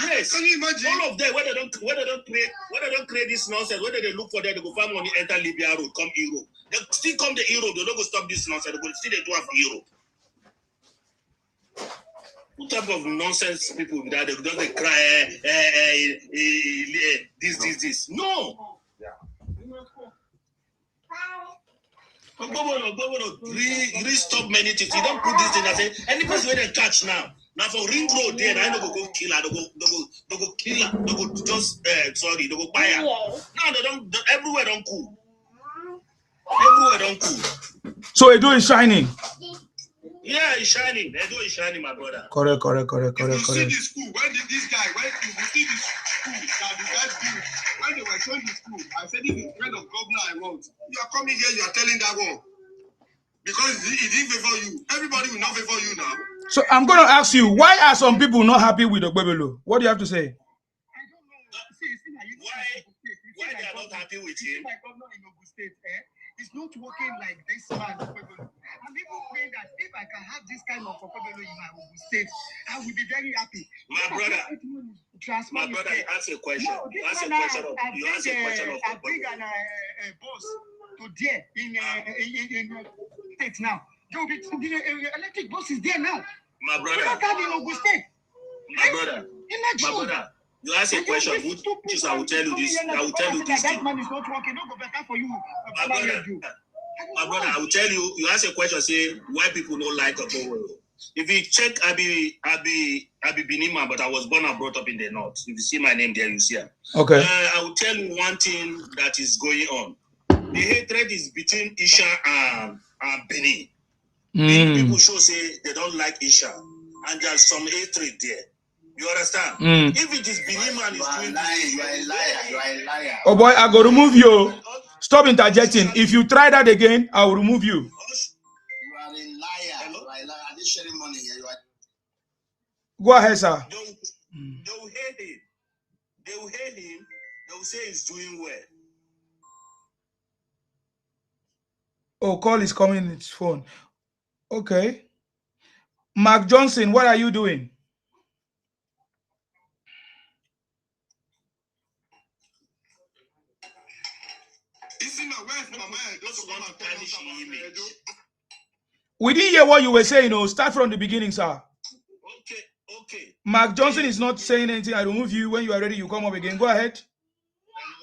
Yes. Can you imagine? All of them, whether they don't create this nonsense, whether they look for them, they go find money, enter Libya road, come Europe. They still come to Europe, they don't go stop this nonsense, they go still they do it for Europe. What type of nonsense people with that? They don't cry, this. No. Governor, really stop many things. You don't put this thing and say, any person where they catch now. Now for ring road there, I don't go kill her, they go kill her, they go just, they go buy her. Now they don't, everywhere don't cool. everywhere don't cool. So Edo is shining. Yeah, it's shining. Edo is shining, my brother. Correct. You see the school, when did this guy, when you see the school that the guy built, when they were showing the school, I said, this is the kind of governor I want. You are coming here, you are telling that one. Because it didn't favor you. Everybody will not favor you now. So I'm going to ask you, why are some people not happy with Ogbebelo? What do you have to say? Why they are not happy with him? My governor in Ogun State, is not working like this man. I'm even praying that if I can have this kind of Ogbebelo in my Ogun State, I will be very happy. My brother, ask a question. No, You ask a question of I bring a boss to there in state now. The electric bus is there now. My brother. We don't have in Ogun State. My brother. You ask a question, which I will tell you this. I will tell you this thing. That man is not working. Don't go better for you. My brother, I will tell you. You ask a question, say why people don't like Ogbebelo. If you check, I be Binima, but I was born and brought up in the north. If you see my name there, you see it. Okay. I will tell you one thing that is going on. The hatred is between Isha and Benin. People show say they don't like Isha, and there's some hatred there. You understand? If it is Benin man is doing this, you are a liar. You are a liar. Oh boy, I go remove you. Stop interjecting. If you try that again, I will remove you. You are a liar. You are a liar. Are they sharing money here? You are... Go ahead, sir. They will hate him. They will hate him. They will say he's doing well. Oh, call is coming in his phone. Okay. Mark Johnson, what are you doing? We didn't hear what you were saying. Oh, start from the beginning, sir. Okay. Mark Johnson is not saying anything. I remove you. When you are ready, you come up again. Go ahead.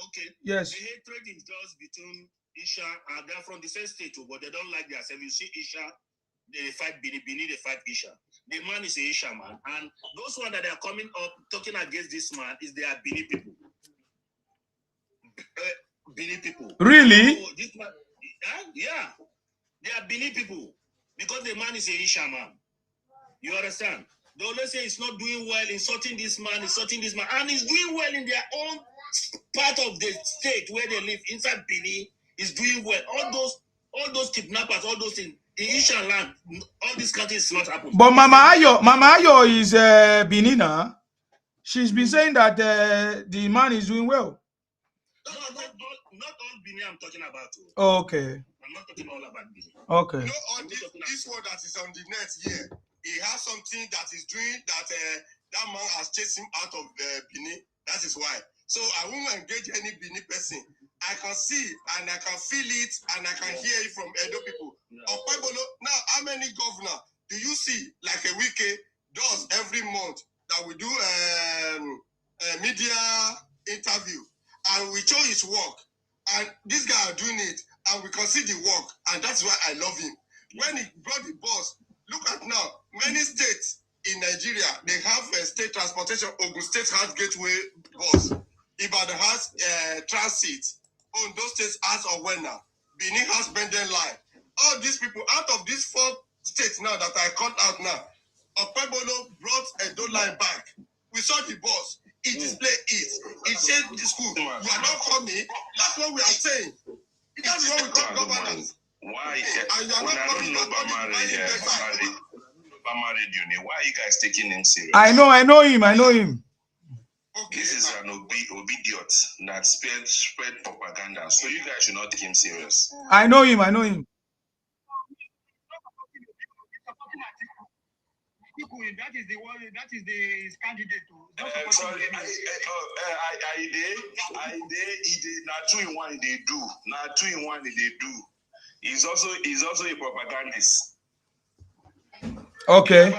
Okay. Yes. The hatred is just between Isha and they're from the same state, but they don't like themselves. You see Isha, they fight Bini, they fight Isha. The man is a Isha man. And those ones that are coming up talking against this man is they are Bini people. Bini people. Really? So this man, yeah. They are Bini people. Because the man is a Isha man. You understand? They always say it's not doing well, insulting this man. And he's doing well in their own part of the state where they live, inside Bini, is doing well. All those kidnappers, all those things, in Isha land, all these countries is not happening. But Mama Ayo is Benina. She's been saying that the man is doing well. No, not all Bini I'm talking about. Okay. I'm not talking all about Bini. Okay. You know, on this one that is on the net here, he has something that is doing that that man has chased him out of Bini. That is why. So I won't engage any Bini person. I can see and I can feel it and I can hear it from Edo people. Okwebolo, now how many governor do you see like a wiki does every month that we do a media interview and we show his work and this guy are doing it and we can see the work and that's why I love him. When he brought the bus, look at now, many states in Nigeria, they have state transportation. Ogun State has gateway bus. Ibadan has transit. Ondo State has Owena. Benin has Benden Line. All these people, out of these 4 states now that I cut out now, Okwebolo brought Edo Line back. We saw the bus. It displayed it. It said the school. You are not coming. That's what we are saying. That's what we call governance. Why? And you are not coming. Why are you guys taking him serious? I know him. This is an idiot that spread propaganda. So you guys should not take him serious. I know him. That is the one. That is his candidate. Sorry, Not 2 in 1 they do. Not 2 in 1 they do. He's also a propagandist. Okay.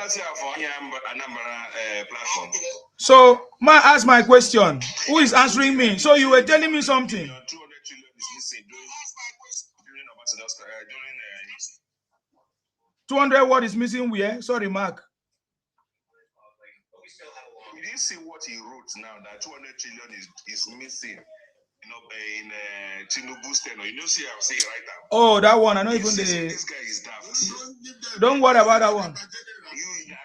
So, ma ask my question. Who is answering me? So you were telling me something. 200 what is missing where? Sorry, Mark. You didn't see what he wrote now that 200 trillion is missing. in Tinubu's tenure. You know, see, I'll say right now. Oh, that one. I know even the. This guy is daft. Don't worry about that one. You now.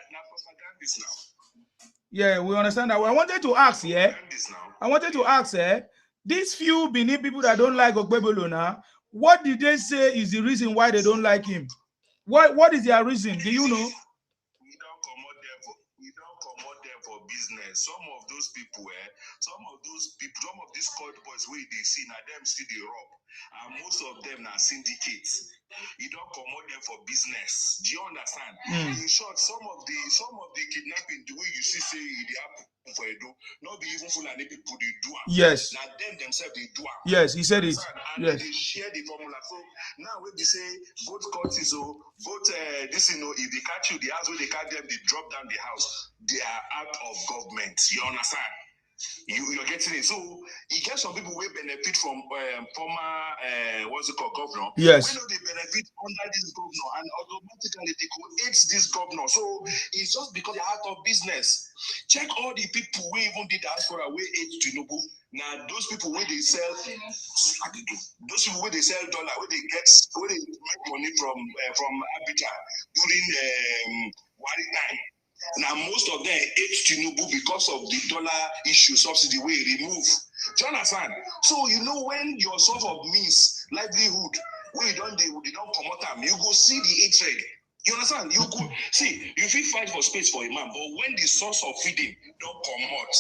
Yeah, we understand that. I wanted to ask, these few Benin people that don't like Ogbebolo now, what did they say is the reason why they don't like him? What is their reason? Do you know? We don't come out there for business. Some of some of these court boys where they see now them see the rob, and most of them are syndicates. You don't come out there for business. Do you understand? In short, some of the kidnapping, the way you see say they happen for Edo, not be even Fulani people they do. Yes. Now them themselves they do. Yes, he said it. And yes. They share the formula. So now when they say both courts both this if they catch you, the house where they catch them, they drop down the house. They are out of government. You understand? You're getting it. So you get some people will benefit from former governor. Yes. We know they benefit under this governor, and automatically they go hate this governor. So it's just because they're out of business. Check all the people who even did diaspora where hate Tinubu. Now those people where they sell dollar, where they make money from Abidjan during Wari time. Now, most of them hate Tinubu because of the dollar issue subsidy we remove. Do you understand? So, you know, when your source of means, livelihood, where they don't come out, you go see the hatred. You understand? You go see, you feel fight for space for a man, but when the source of feeding don't come out,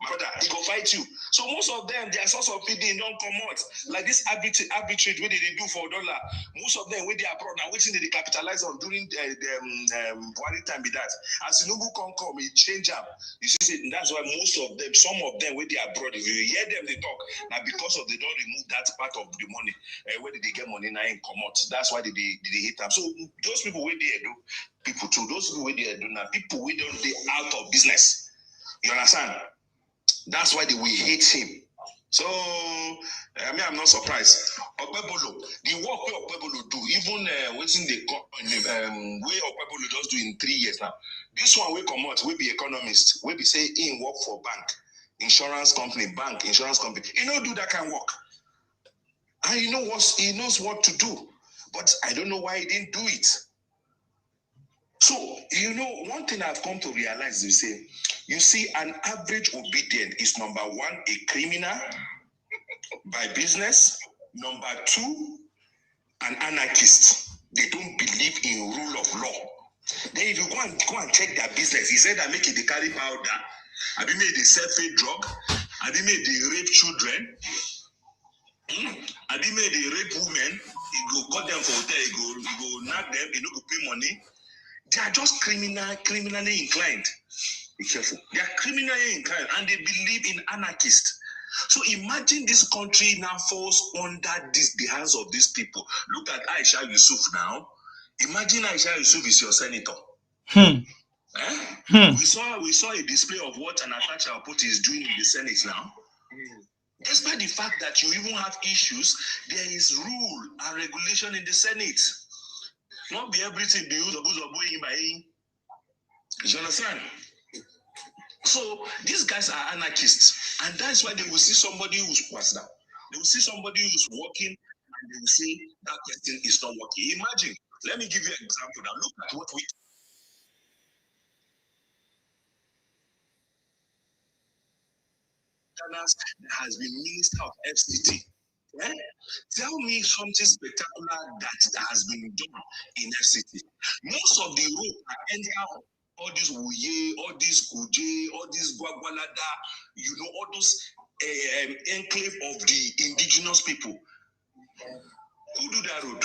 brother, he go fight you. So most of them, their source of feeding don't come out. Like this arbitrage, what did they do for $1? Most of them, where they are abroad, now waiting they capitalize on during the one time be that. As Tinubu come, it change up. You see, that's why most of them, some of them, where they are abroad, if you hear them, they talk. Now because of they don't remove that part of the money, where did they get money now and come out? That's why they hate them. So those people where they do, people too, those people where they do now, people where they out of business. You understand? That's why they will hate him. So, I'm not surprised. Ogbebolo, the work where Ogbebolo do, even waiting the way Ogbebolo does do in 3 years now. This one will come out, will be economist, will be say in work for bank, insurance company, He don't do that kind of work. And he knows what to do. But I don't know why he didn't do it. So, one thing I've come to realize is you see, an average obedient is number one, a criminal by business. Number two, an anarchist. They don't believe in rule of law. Then if you go and check their business, he said that make it they carry powder. Have you made they sell fake drug? Have you made they rape children? Have you made they rape women? You go cut them for hotel, you go knock them, you don't go pay money. They are just criminally inclined. Be careful. They are criminally inclined and they believe in anarchists. So imagine this country now falls under the hands of these people. Look at Aisha Yusuf now. Imagine Aisha Yusuf is your senator. We saw a display of what Natasha Opoti is doing in the Senate now. Despite the fact that you even have issues, there is rule and regulation in the Senate. Not be everything be used by. You understand? So these guys are anarchists, and that's why they will see somebody who's passed down. They will see somebody who's working, and they will say that person is not working. Imagine. Let me give you an example now. Look at what we. Has been Minister of FCT. Tell me something spectacular that has been done in FCT. Most of the road are enter all this Wuye, all this Kuje, all this Gwagwalada, all those enclave of the indigenous people. Who do that road?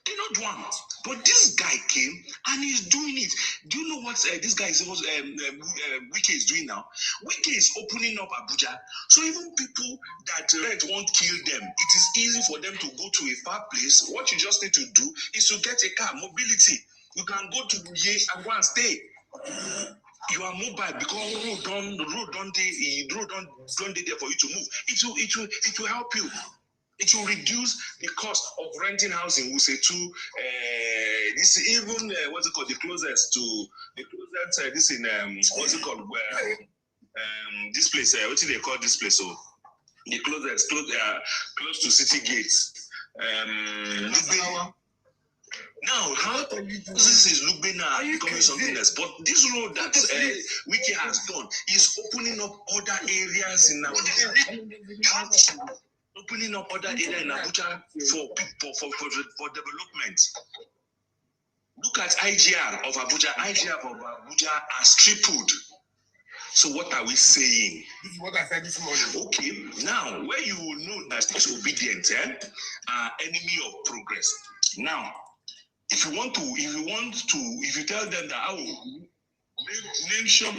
They don't do one. But this guy came and he's doing it. Do you know what this guy is supposed Wike is doing now? Wike is opening up Abuja. So even people that won't kill them, it is easy for them to go to a far place. What you just need to do is to get a car, mobility. You can go to Ye and go and stay. You are mobile because road don't there for you to move. It will help you. It will reduce the cost of renting housing. We say to this even what's it called, the closest this in what's it called, this place what do they call this place? So They close to city gates. Now, how this is Lubena becoming something else? But this road that Wiki has done is opening up other areas in Abuja. Opening up other areas in Abuja for development. Look at IGR of Abuja. IGR of Abuja has tripled. So what are we saying? This is what I said this morning. Okay, now where you will know that disobedient are enemy of progress. Now, if you tell them that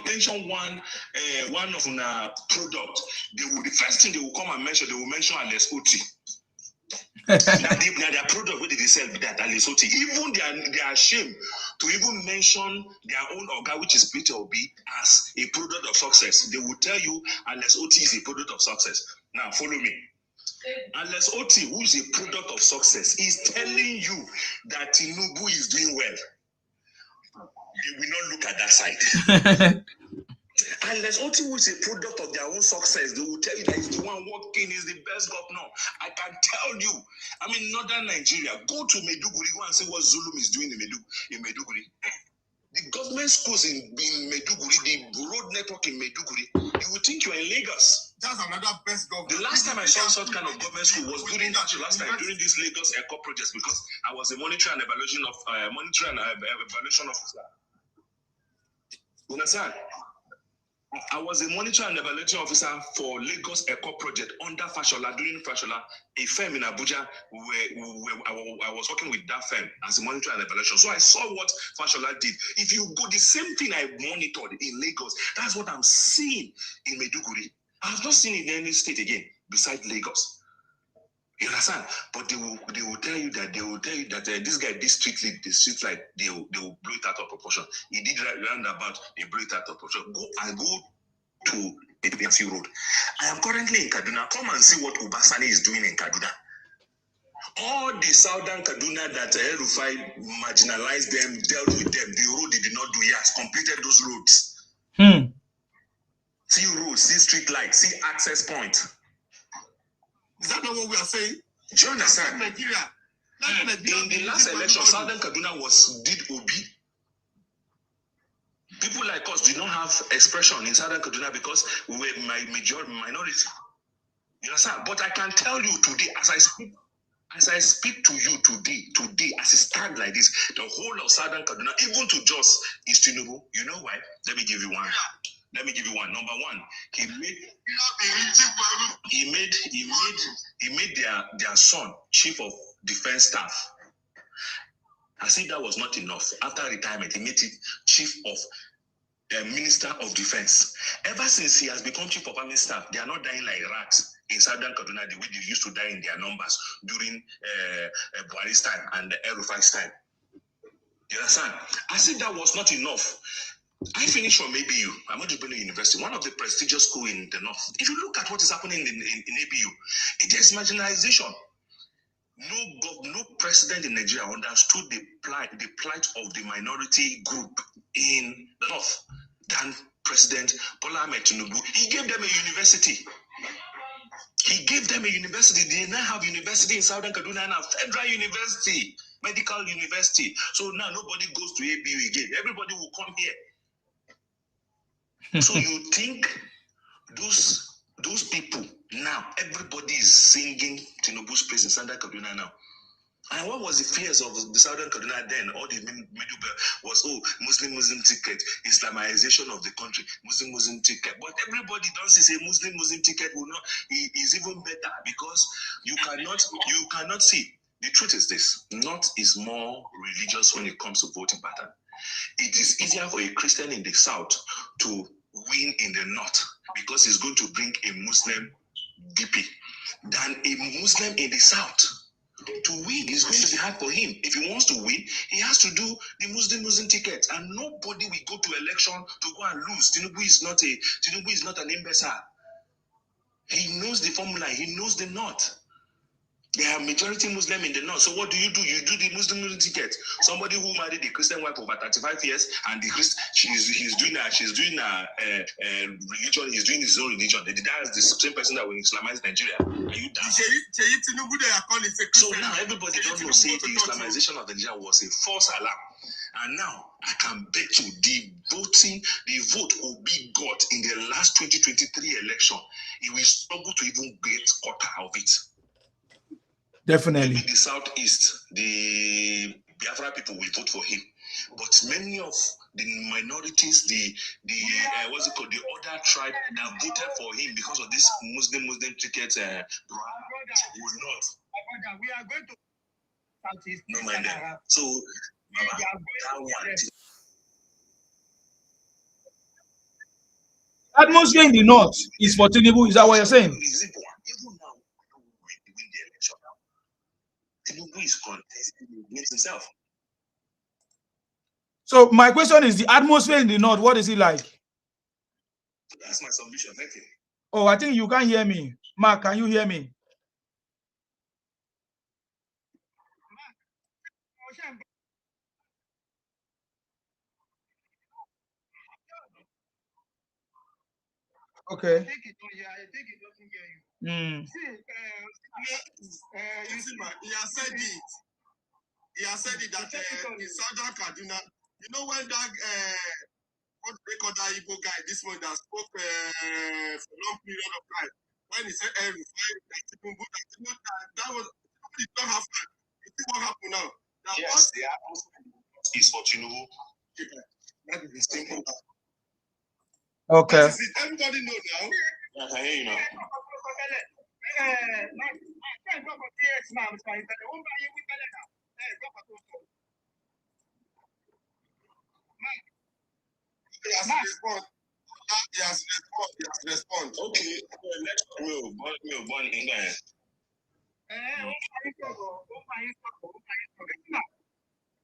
mention one of our product, the first thing they will come and mention, they will mention Alex Oti. Now their product where they sell that Alex Oti. Even they are ashamed to even mention their own organ, which is Peter Obi, as a product of success. They will tell you Alex Oti is a product of success. Now follow me. Alex Oti, who is a product of success, is telling you that Tinubu is doing well. They will not look at that side. Alex Oti, who is a product of their own success, they will tell you that he's the one working, he's the best governor. I can tell you, I'm in northern Nigeria. Go to Maiduguri, go and see what Zulum is doing in Maiduguri. The government schools in Maiduguri, the road network in Maiduguri, you would think you're in Lagos. That's another best government. The last time I saw such kind of government school was during this Lagos Eco project, because I was a monitoring and evaluation officer. You understand? I was a monitor and evaluation officer for Lagos Eco project under Fashola, during Fashola, a firm in Abuja where I was working with that firm as a monitor and evaluation. So I saw what Fashola did. If you go, the same thing I monitored in Lagos, that's what I'm seeing in Maiduguri. I have not seen it in any state again besides Lagos. You understand? But they will tell you that this guy did street light, they will blow it out of proportion. He did roundabout, they blow it out of proportion. Go to the road. I am currently in Kaduna. Come and see what Obasani is doing in Kaduna. All the southern Kaduna that Rufai marginalized them, dealt with them, the road they did not do, he has completed those roads. See roads, see street lights, see access point. Is that not what we are saying? Do you understand? Nigeria. In the last election, Southern Kaduna did Obi. People like us did not have expression in Southern Kaduna because we were minority. You understand? But I can tell you today, as I speak to you today, as it stands like this, the whole of Southern Kaduna, even to Jos, is Tinubu. You know why? Let me give you one. Number one, he made their son chief of defense staff. As if that was not enough. After retirement, he made it chief of minister of defense. Ever since he has become chief of army staff, they are not dying like rats in Southern Kaduna the way they used to die in their numbers during Buhari's time and El-Rufai's time. You understand? As if that was not enough. I finished from ABU, Ahmadu Bello University, one of the prestigious schools in the north. If you look at what is happening in ABU, it is marginalization. No president in Nigeria understood the plight of the minority group in the north than President Bola Ahmed Tinubu. He gave them a university. They now have university in Southern Kaduna now, federal university, medical university. So now nobody goes to ABU again. Everybody will come here. So you think those people now, everybody is singing Tinubu's praise in Southern Kaduna now. And what was the fears of the Southern Kaduna then? All the middle was, Muslim ticket, Islamization of the country, Muslim ticket. But everybody does say Muslim ticket will not is even better because you cannot see. The truth is this: North is more religious when it comes to voting pattern. It is easier for a Christian in the South to win in the North because he's going to bring a Muslim DP than a Muslim in the South. To win is going to be hard for him. If he wants to win, he has to do the Muslim ticket, and nobody will go to election to go and lose. Tinubu is not an imbecile. He knows the formula. He knows the North. They are majority Muslim in the north. So what do? You do the Muslim ticket. Somebody who married a Christian wife over 35 years, and the he's doing a religion. He's doing his own religion. That's the same person that will Islamize Nigeria. Are you done? So now everybody don't know. Say the Islamization of Nigeria was a false alarm. And now I can bet you the vote Obi got in the last 2023 election, he will struggle to even get quarter of it. Definitely. Maybe the southeast, the Biafra people will vote for him, but many of the minorities, the what's it called, the other tribe that voted for him because of this Muslim ticket, will not. We are going to southeast. No mind them. So that one. Atmosphere in the north is for Tinubu. Is that what you're saying? Even now, we win the election. Tinubu is contesting against himself. So my question is, the atmosphere in the north, what is it like? That's my submission. Thank you. Oh, I think you can't hear me. Mark, can you hear me? Okay. I think it doesn't hear you. See, he has said it. He has said it that in Southern Kaduna, you know when that what they call that Igbo guy, this one that spoke for a long period of time, when he said that was did not have time. You see what happened now? Yes, the atmosphere is for Tinubu. That is the simple. Okay. That is it. Everybody know now. Yeah, I hear you now. He has responded. He has responded. Okay, let's born England.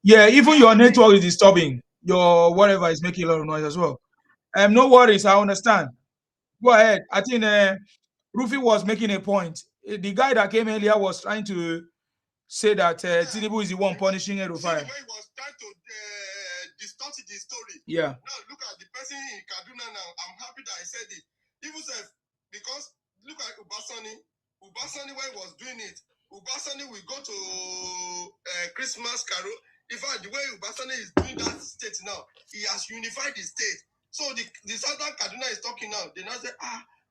Yeah, even your network is disturbing. Your whatever is making a lot of noise as well. No worries, I understand. Go ahead. I think Rufy was making a point. The guy that came earlier was trying to say that Tinubu is the one punishing Erufai. He was trying to distort the story. Yeah. Now look at the person in Kaduna now. I'm happy that I said it. Even because look at Ubasani. Ubasani, when he was doing it, Ubasani will go to Christmas Carol. In fact, the way Ubasani is doing that state now, he has unified the state. So the Southern Kaduna is talking now. They now say,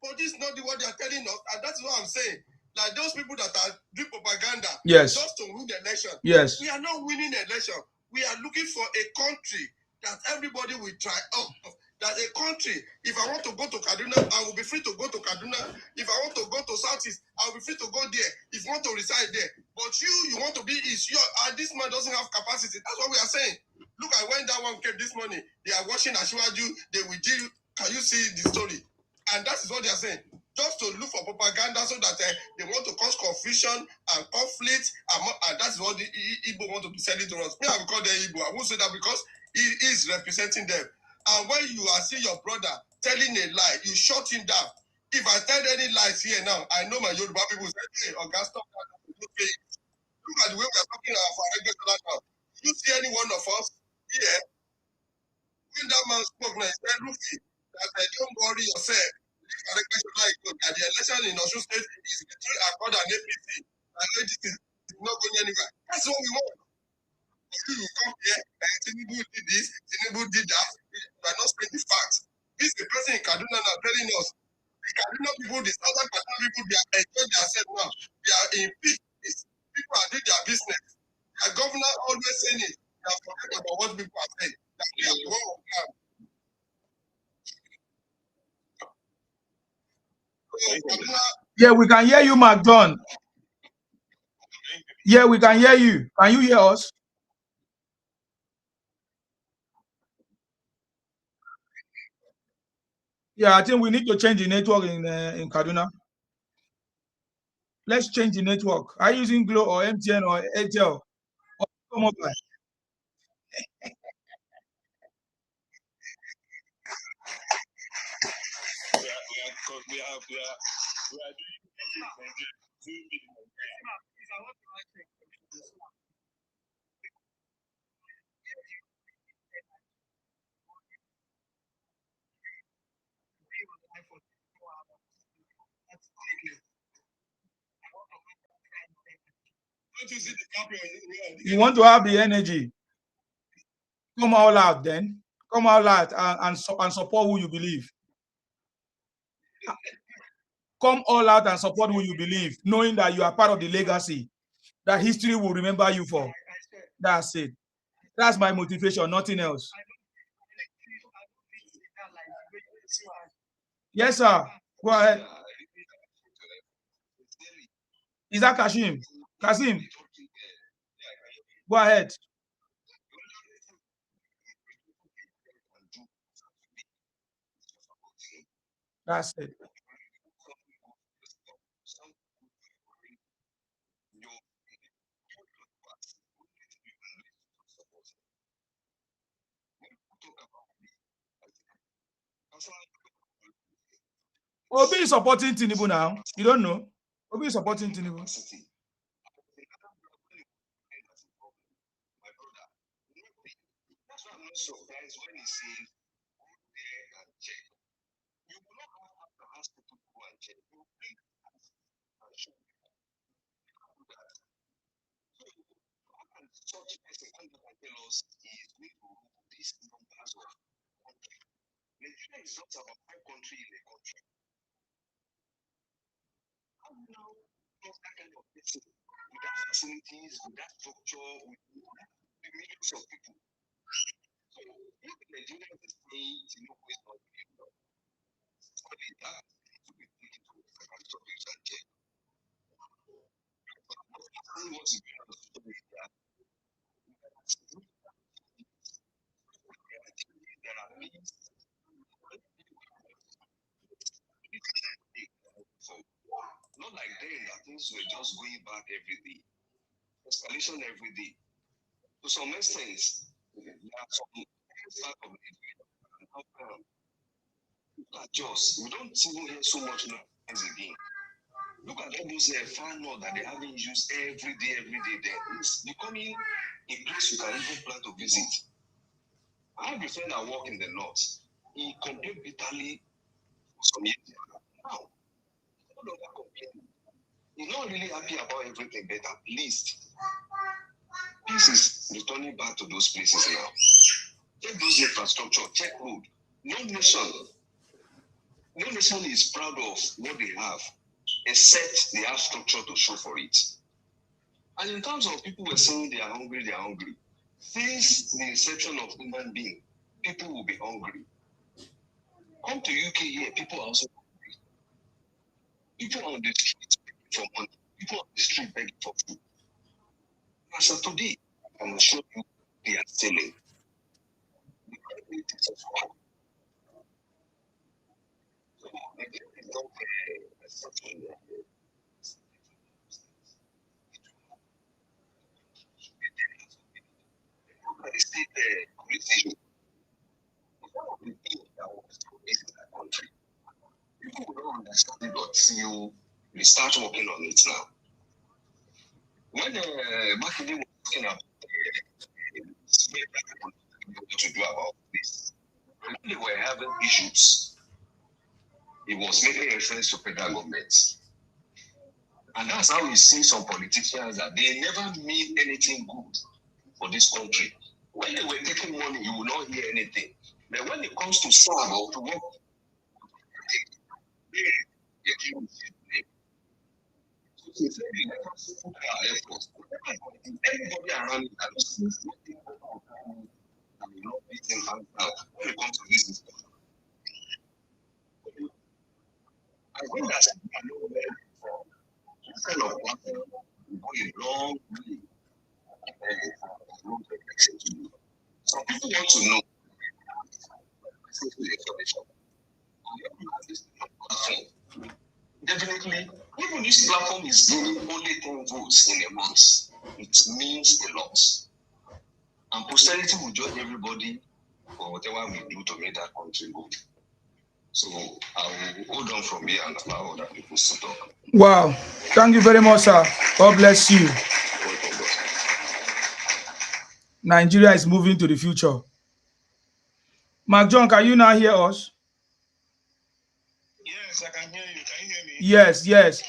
but this is not what they are telling us. And that's what I'm saying. Like those people that are doing propaganda, yes, just to win the election. Yes. We are not winning the election. We are looking for a country that everybody will try out. That a country, if I want to go to Kaduna, I will be free to go to Kaduna. If I want to go to Southeast, I will be free to go there. If you want to reside there. But you want to be East. This man doesn't have capacity. That's what we are saying. Look at when that one came this morning. They are watching Ashwaju. They will do. Can you see the story? And that is what they are saying. Just to look for propaganda so that they want to cause confusion and conflict. And that's what the Igbo want to be selling to us. Me, I will call them Igbo. I won't say that because he is representing them. And when you are seeing your brother telling a lie, you shut him down. If I tell any lies here now, I know my Yoruba people say, hey, Oga, stop that. Look at the way we are talking for regular now. You see any one of us here? When that man spoke now, he said, Rufi, that don't worry yourself. That the election in Osun State is between Accord and APC. And this is not going anywhere. That's what we want. You will come here, Tinubu did this, Tinubu did that. We are not saying the facts. This is the person in Kaduna now telling us. The Kaduna people, the Southern Kaduna people, they are enjoying themselves now. They are in peace. People are doing their business. The governor always saying it. They are forgetting about what people are saying. That we are the one who can. Yeah, we can hear you, Mark John. Yeah, we can hear you. Can you hear us? Yeah, I think we need to change the network in Kaduna. Let's change the network. Are you using Glo or MTN or Airtel or mobile? You want to have the energy. Come all out then. Come all out and support who you believe. Come all out and support who you believe, knowing that you are part of the legacy that history will remember you for. That's it. That's my motivation, nothing else. Yes, sir. Go ahead. Is that Kashim? Kasim? Go ahead. That's it. Obi is supporting Tinubu now. You don't know? Obi is supporting Tinubu. That's why I'm not surprised when he says, go there and check. You will not have to ask people to go and check. You will bring and show people. So, how can such a person come back and tell us he is going to rule these numbers of country? Nigeria is not about 5 countries in a country. How now does that kind of person, without facilities, without structure, with the millions of people? So, if Nigeria is saying Tinubu is not doing well, only that to be taken to the second topics and check. What is going on the social media? There are means. So, not like then that things were just going back every day. Escalation every day. To some extent, there are some part of it. Just we don't even hear so much noise again. Look at all those fan note that they haven't used every day there. It's becoming a place you can even plan to visit. I have a friend that work in the north. He complained bitterly for some years now. No longer complaining. He's not really happy about everything, but at least peace is returning back to those places now. Check those infrastructure, check road. No nation is proud of what they have, except they have structure to show for it. And in terms of people were saying they are hungry. Since the inception of human being, people will be hungry. Come to UK here, people are also hungry. People on the street begging for money. People on the street begging for food. As of today, I can assure you they are selling. People will not understand it until we start working on it now. When Makinde was talking about what to do about this, when they were having issues, he was making reference to federal government. And that's how we see some politicians that they never mean anything good for this country. When they were taking money, you will not hear anything. But when it comes to serve or to work, everybody around it that sees nothing when it comes to business. I think that's this kind of platform will go a long way. Some people want to know definitely, even this platform is giving only 10 votes in a month, it means a lot. And posterity will judge everybody for whatever we do to make that country good. So I will hold on from here and allow other people to talk. Wow. Thank you very much, sir. God bless you. Nigeria is moving to the future. Mark John, can you now hear us? Yes, I can hear you. Can you hear me? Yes, yes.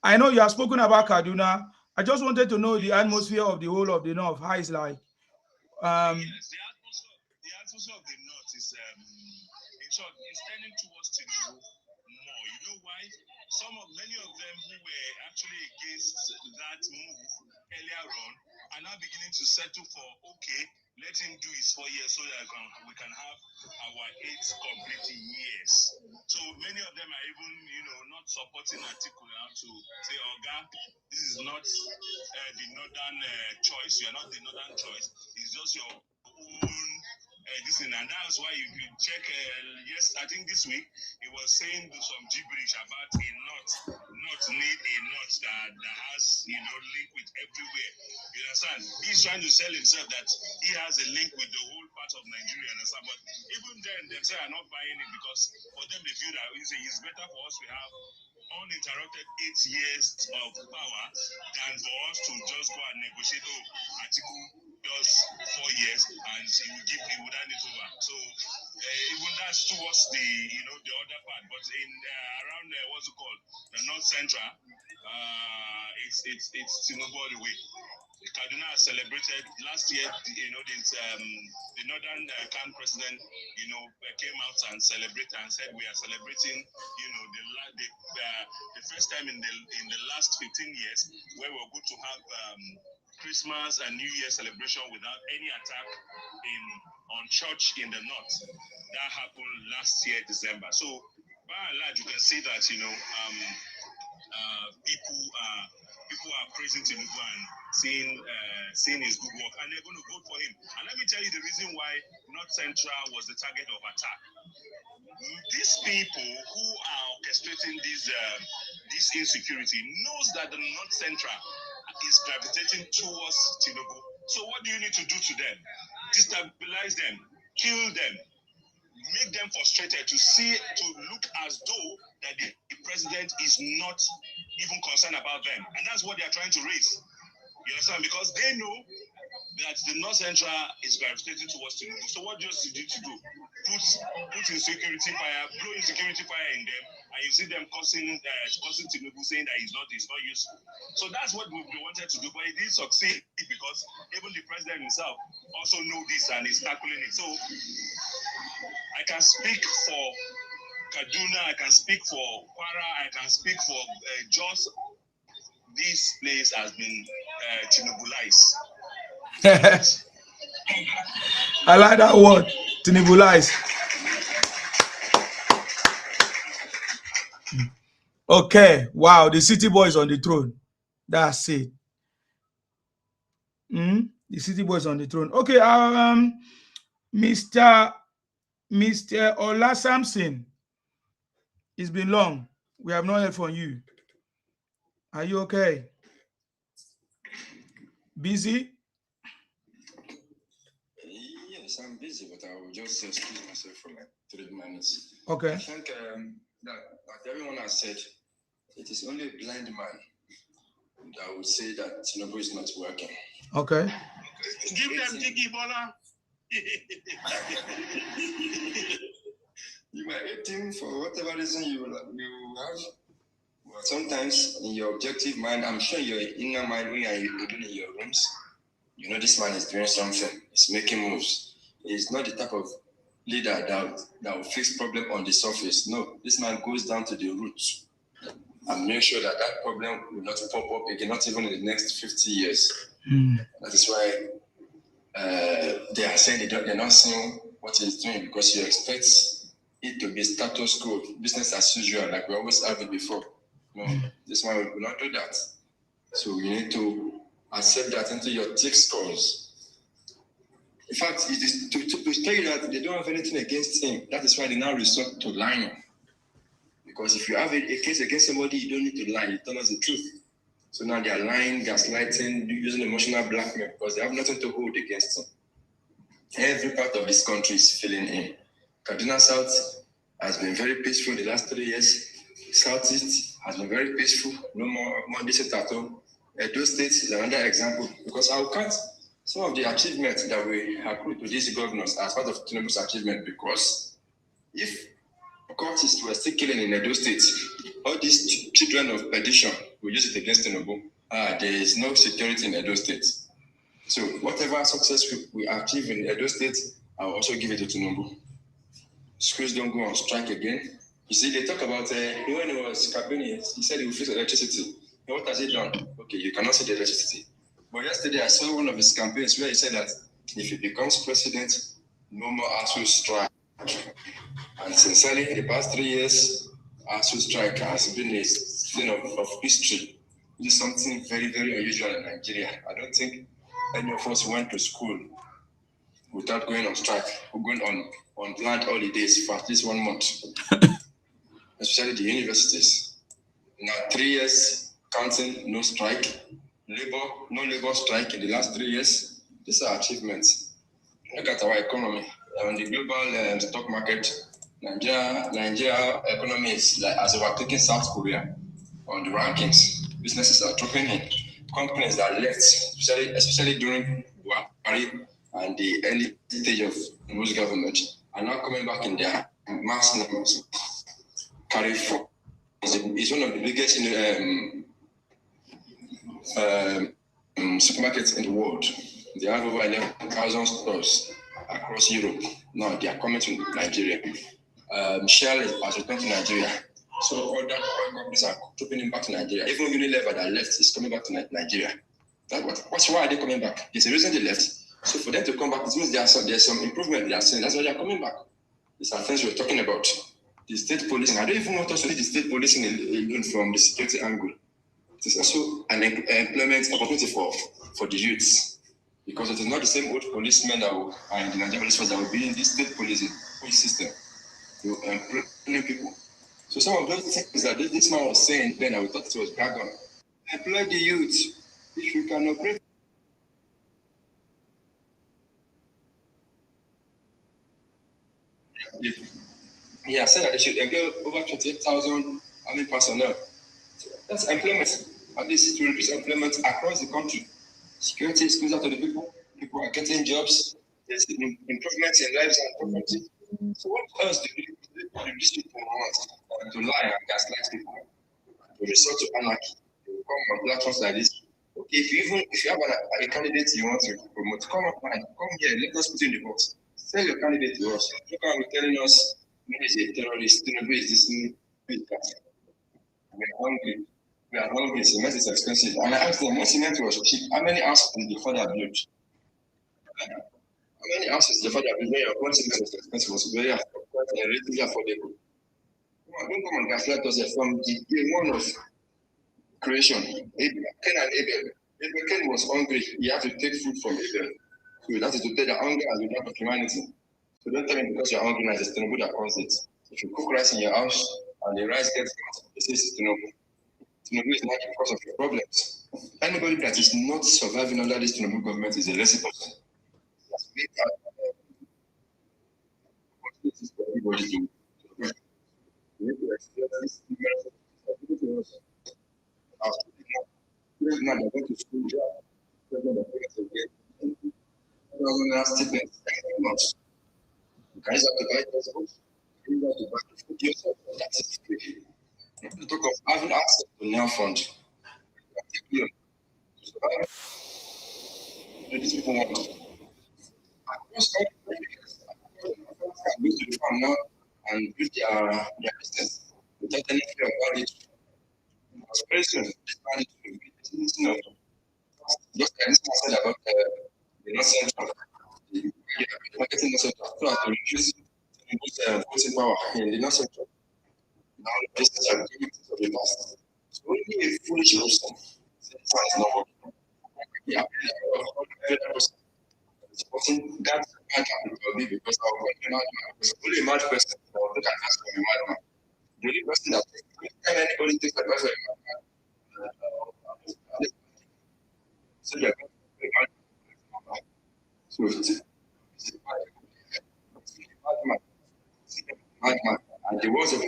I know you have spoken about Kaduna. I just wanted to know the atmosphere of the whole of the North. How it's like. Yes, the atmosphere of the North is, in short, it's tending towards Tinubu more. You know why? Many of them who were actually against that move earlier on are now beginning to settle for, okay, let him do his 4 years so that we can have our 8 complete years. So many of them are even, not supporting Atiku now to say, Oga, this is not the northern choice. You are not the northern choice. It's just your own this thing. And that's why if you check, yes, I think this week he was saying some gibberish about a knot need a knot that has link with everywhere. You understand? He's trying to sell himself that he has a link with the whole part of Nigeria. Understand? But even then, themselves are not buying it because for them they feel that it's better for us to have uninterrupted 8 years of power than for us to just go and negotiate. Oh, Atiku does 4 years and he would hand it over. So even that's towards the the other part. But in around what's it called, the North Central, it's Tinubu all the way. Kaduna celebrated last year. The northern CAN president, came out and celebrated and said we are celebrating, the first time in the last 15 years where we're going to have Christmas and New Year celebration without any attack on church in the north. That happened last year, December. So by and large, you can see that people are praising Tinubu and seeing his good work, and they're going to vote for him. And let me tell you the reason why North Central was the target of attack. These people who are orchestrating this insecurity knows that the North Central is gravitating towards Tinubu. So what do you need to do to them? Destabilize them, kill them, make them frustrated to look as though that the president is not even concerned about them. And that's what they are trying to raise. You understand? Because they know that the North Central is gravitating towards Tinubu. So what do you need to do? Put insecurity fire, blow insecurity fire in them, and you see them causing Tinubu, saying that he's not useful. So that's what we wanted to do, but it didn't succeed because even the president himself also knows this and is tackling it. So I can speak for Kaduna, I can speak for Kwara, I can speak for Jos. This place has been Tinubulized. I like that word, Tinubulized. Okay, wow, the city boy is on the throne. That's it. The city boy is on the throne. Okay, Mr. Ola Samson, it's been long. We have not heard from you. Are you okay? Busy? Yes, I'm busy, but I will just excuse myself for like 3 minutes. Okay. I think that, like everyone has said, it is only a blind man that would say that Tinubu is not working. Okay. Give them Tiki Bola. You might hate him for whatever reason you have. But sometimes in your objective mind, I'm sure your inner mind, when you're in your rooms, you know this man is doing something. He's making moves. He's not the type of leader that will fix problem on the surface. No, this man goes down to the roots and make sure that problem will not pop up again, not even in the next 50 years. That is why they are saying they're not seeing what he's doing, because you expect it to be status quo, business as usual, like we always have it before. No, this one will not do that. So you need to accept that into your thick skulls. In fact, it is to tell you that they don't have anything against him. That is why they now resort to lying. Because if you have a case against somebody, you don't need to lie. You tell us the truth. So now they are lying, gaslighting, using emotional blackmail because they have nothing to hold against him. Every part of this country is feeling him. Kaduna South, has been very peaceful the last 3 years. Southeast has been very peaceful. No more district at all. Edo State is another example because I will count some of the achievements that we accrue to these governors as part of Tinubu's achievement, because if cultists were still killing in Edo State, all these children of perdition will use it against Tinubu. There is no security in Edo State. So whatever success we achieve in Edo State, I will also give it to Tinubu. Schools don't go on strike again. You see, they talk about when he was campaigning, he said he would fix electricity. And what has he done? Okay, you cannot see the electricity. But yesterday I saw one of his campaigns where he said that if he becomes president, no more ASU strike. And sincerely, in the past 3 years, ASU strike has been a thing of history. It is something very, very unusual in Nigeria. I don't think any of us went to school without going on strike or going on planned holidays for at least 1 month, especially the universities. Now, 3 years counting, no strike, no labor strike in the last 3 years. These are achievements. Look at our economy. On the global stock market, Nigeria economy is has overtaken South Korea on the rankings. Businesses are dropping in. Companies that left, especially during Buhari and the early stage of Tinubu's government, are now coming back in their mass numbers. Carrefour is one of the biggest supermarkets in the world. They have over 11,000 stores across Europe. Now they are coming to Nigeria. Shell has returned to Nigeria. So all companies are trooping back to Nigeria. Even Unilever that left is coming back to Nigeria. Why are they coming back? There's a reason they left. So for them to come back, it means there's some improvement they are seeing. That's why they are coming back. These are things we're talking about. The state policing. I don't even want us to see the state policing alone from the security angle. It is also an employment opportunity for the youths, because it is not the same old policemen that are in the Nigerian police force that will be in this state police system. You employ new people. So some of those things that this man was saying then, I thought it was jargon. Employ the youth. If you can operate. He has said that they should employ over 28,000 army personnel. That's employment. At least to reduce employment across the country. Security is closer to the people. People are getting jobs. There's improvements in lives and property. So what else do these people want? To lie and gaslight people. To resort to anarchy. They will come on platforms like this. Okay, if you have a candidate you want to promote, come here. Let us put in the box. Sell your candidate to us. You can't be telling us is a terrorist. Tinubu is this new. We are hungry. We are hungry. Cement is expensive. And I asked them, when cement was cheap, how many houses did the father build? How many houses did the father build when cement was expensive? Was very relatively affordable. Don't come and gaslight us from the day one of creation. Cain and Abel. Cain was hungry. He had to take food from Abel. So that is to tell that hunger has been part of humanity. So don't tell me because you're hungry now, it's Tinubu that causes it. If you cook rice in your house and the rice gets hot, this is Tinubu. Tinubu is not because of your problems. Anybody that is not surviving under this Tinubu government is a lazy person. Everybody do. We need to explain this now they're going to school job. They're going to pay us again. Stipends. You guys have to buy those books. You have to buy the food yourself. That is free. You talk of having access to NEL fund. These people want. Across country, can go to the farm now and build their business without any fear of bandage. Because very soon, this bandage will be just like this man said about the North Central. The marketing North Central, so as to reduce voting power in the North Central. Now, this is a big of the past. So only a foolish person says this one is not working. Yeah, supporting that man can be because of only a mad person that will take advice from a madman. The only person that can anybody take advice from a madman. So they are going to madman. So it's madman. And the words of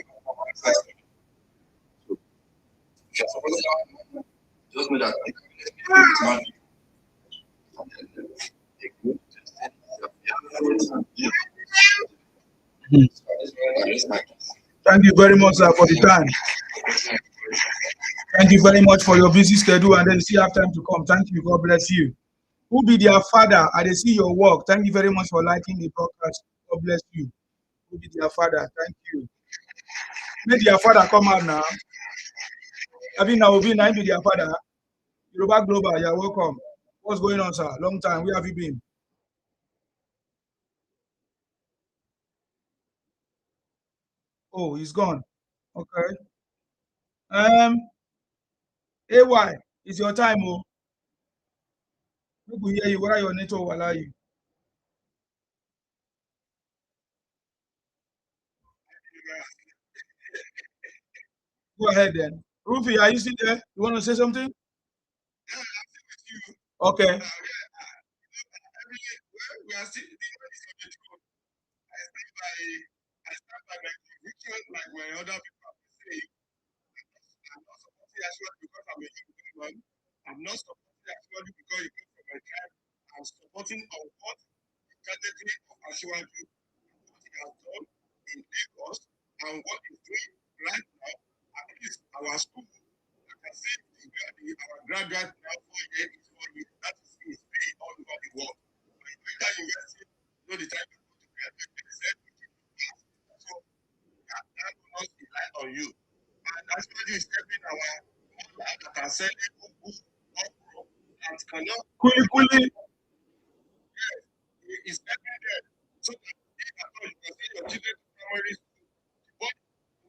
just know that Thank you very much, sir, for the time. Thank you very much for your busy schedule, and then you still have time to come. Thank you. God bless you. Who be their father? I see your work. Thank you very much for liking the broadcast. God bless you. Who be their father? Thank you. May their father come out now. I mean, now be their father. Yoruba Global, you're welcome. What's going on, sir? Long time. Where have you been? Oh, he's gone. Okay. AY, it's your time, oh. People hear you. What are your network will allow you? Go ahead then. Rufi, are you still there? You want to say something? Okay. We are still I stand by my conviction like my other people say. I'm not supporting Ashwadi because I'm a human man. I'm not supporting Ashwadi because he comes from my tribe. I'm supporting on what the tragedy of Ashwadi, what he has done in Lagos, and what he's doing right now. At least our school, like I said, our graduate now 4 years is 4 years. That is free all over the world. But in university, you know the time you go to graduate, they said, so that will not rely on you. And Ashwadi is helping our mother that are selling Ugu, okra, and cannot. Kuli. Yes, he's helping them. So that if at all you can see your children to primary school, but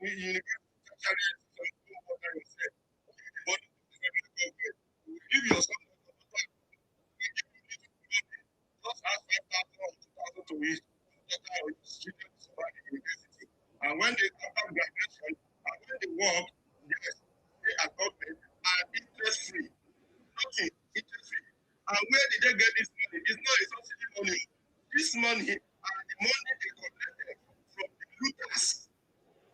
university, tertiary, some school, water yourself. The body of the federal government. You will give your son just ask 5,000 or 2,000 to his student to survive the university. And when they come out graduation, and when they work, yes, they are government are interest free. Nothing, interest free. And where did they get this money? It's not a subsidy money. This money are the money they collected from the looters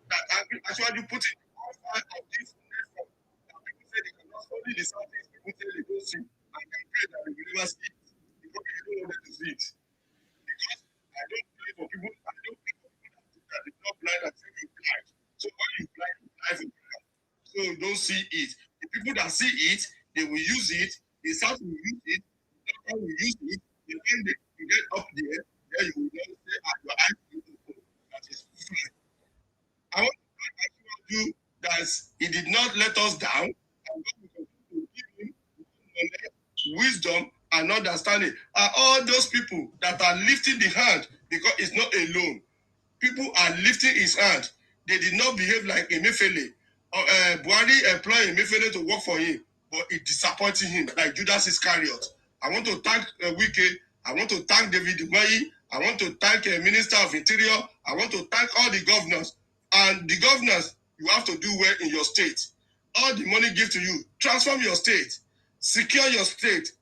that actually put in the profile of this network. That people say they cannot study the Southeast, people say they don't see. And they pray that they will never see it. Because they don't want them to see it. Because I don't pray for people, I don't pray for people that is not blind and say you blind. So when you blind, you blind for blind. So you don't see it. The people that see it, they will use it, the South will use it, the doctor will use it, and when they get up there, then you will know say, your eyes will open. That is fine. I want to thank you that he did not let us down, and God will continue to give him knowledge, wisdom, and understanding. Are all those people that are lifting the hand because it's not alone. People are lifting his hand. They did not behave like Emefiele. Buhari employed Emefiele to work for him, but it disappointed him like Judas Iscariot. I want to thank Wike. I want to thank David Umahi. I want to thank Minister of Interior. I want to thank all the governors. And the governors, you have to do well in your state. All the money given to you, transform your state, secure your state,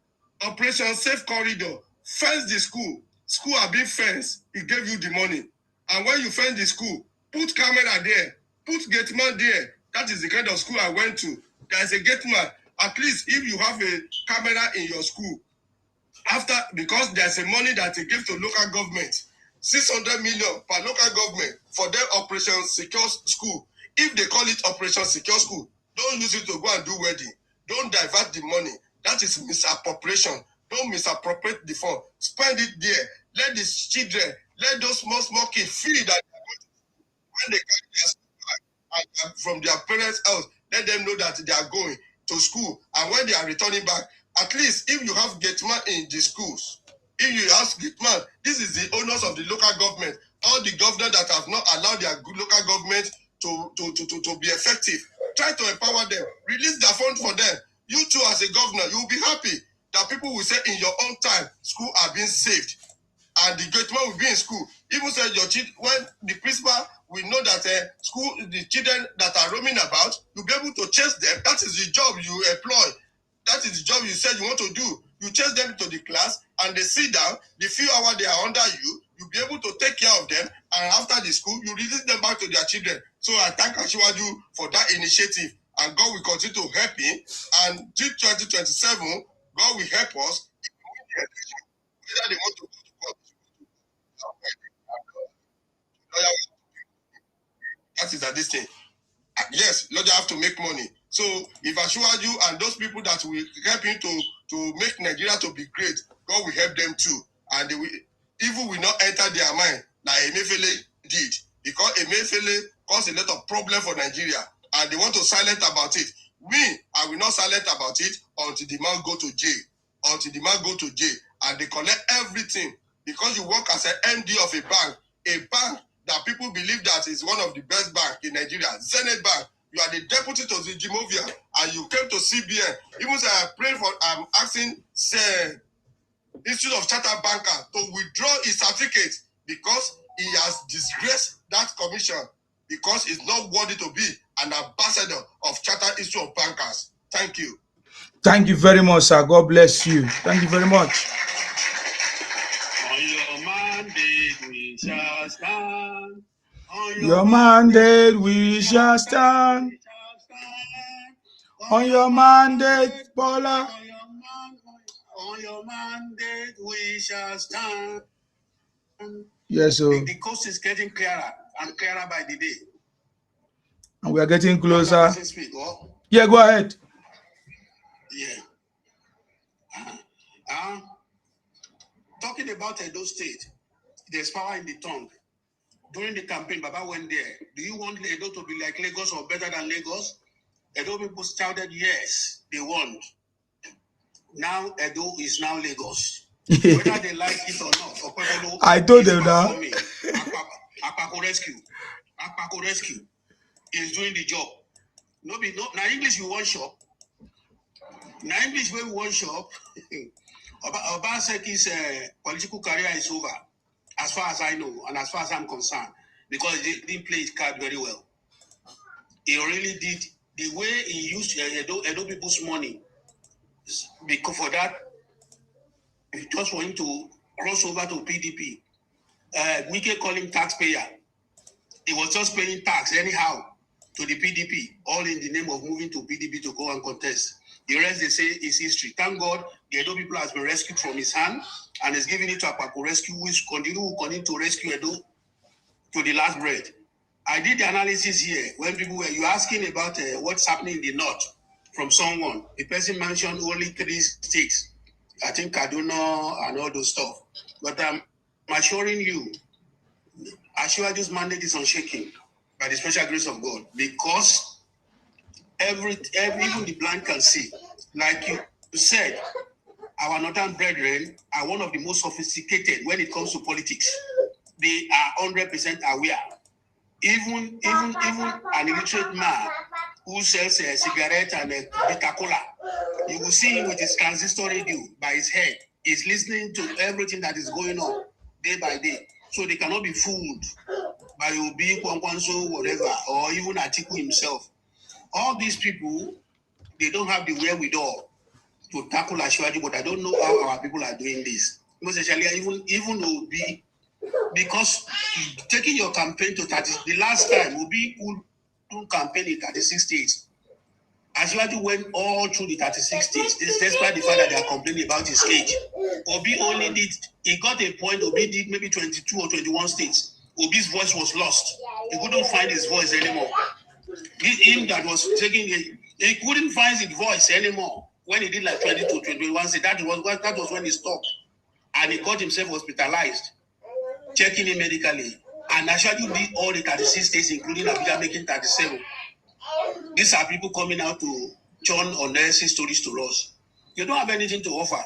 Operation Safe Corridor, fence the school. School are being fenced. He gave you the money. And when you fence the school, put camera there, put gate man there. That is the kind of school I went to. There is a gate man. At least if you have a camera in your school, after, because there's a money that they give to local government, 600 million per local government for their Operation Secure School. If they call it Operation Secure School, don't use it to go and do wedding. Don't divert the money. That is misappropriation. Don't misappropriate the fund. Spend it there. Let the children, let those small kids feel that when they carry their school back from their parents' house, let them know that they are going to school. And when they are returning back, at least if you have gate man in the schools, if you ask gate man, this is the owners of the local government, all the governors that have not allowed their local government to be effective, try to empower them, release their fund for them. You too, as a governor, you will be happy that people will say in your own time, school are being saved. And the gate man will be in school. Even said your children, when the principal will know that school, the children that are roaming about, you'll be able to chase them. That is the job you employ. That is the job you said you want to do. You chase them to the class and they sit down. The few hours they are under you, you'll be able to take care of them, and after the school, you release them back to their children. So I thank Asiwaju for that initiative, and God will continue to help him. And till 2027, God will help us. Whether they want to go to court, that is this thing. Yes, Lord, you have to make money. So if Asiwaju and those people that will help him to make Nigeria to be great, God will help them too. And they will, evil will not enter their mind like Emefiele did. Because Emefiele caused a lot of problem for Nigeria. And they want to silent about it. I will not silent about it until the man go to jail. Until the man go to jail. And they collect everything. Because you work as an MD of a bank that people believe that is one of the best banks in Nigeria, Zenith Bank. You are the deputy to the Jimovia, and you came to CBN. Even say I prayed for, I'm asking, say, Institute of Chartered Banker to withdraw his certificate because he has disgraced that commission because he's not worthy to be an ambassador of Chartered Institute of Bankers. Thank you. Thank you very much, sir. God bless you. Thank you very much. On your mandate we shall stand. On your mandate we shall stand. On your mandate, Bola. On your mandate we shall stand. Yes, sir. The coast is getting clearer and clearer by the day. And we are getting closer. Yeah, go ahead. Yeah. Talking about Edo State, there's power in the tongue. During the campaign, Baba went there. Do you want Edo to be like Lagos or better than Lagos? Edo people shouted yes, they won. Now Edo is now Lagos. Whether they like it or not, I told them that. Akpako Rescue is doing the job. Now English we one shop. Now English we one shop. Obaseki's political career is over, as far as I know, and as far as I'm concerned, because he didn't play his card very well. He really did. The way he used Edo people's money, because for that, just for him to cross over to PDP, we can call him taxpayer. He was just paying tax anyhow to the PDP, all in the name of moving to PDP to go and contest. The rest, they say, is history. Thank God, the Edo people has been rescued from his hand and is giving it to Akpako Rescue, which will continue to rescue Edo to the last breath. I did the analysis here when people were asking about what's happening in the north from someone. The person mentioned only 3 states. I think Kaduna and all those stuff. But I'm assuring you, Asiwaju's mandate is unshaken by the special grace of God, because even the blind can see. Like you said, our northern brethren are one of the most sophisticated when it comes to politics. They are 100% aware. Even an illiterate man who sells a cigarette and a bitter cola, you will see him with his transistor radio by his head. He's listening to everything that is going on day by day. So they cannot be fooled by Obi, Kwankwanso, whatever, or even Atiku himself. All these people, they don't have the wherewithal to tackle Asiwaju, but I don't know how our people are doing this. Most especially, even Obi, because taking your campaign to 30, the last time Obi could campaign in 36 states. Asiwaju went all through the 36 states, despite the fact that they are complaining about his age. Obi only did, he got a point, Obi did maybe 22 or 21 states. Obi's voice was lost. He couldn't find his voice anymore. Him that was taking it, he couldn't find his voice anymore when he did like 22, 21 states. That was when he stopped. And he got himself hospitalized, checking him medically. And Asiwaju did all the 36 states, including Abuja, making 37. These are people coming out to churn unnecessary stories to us. You don't have anything to offer.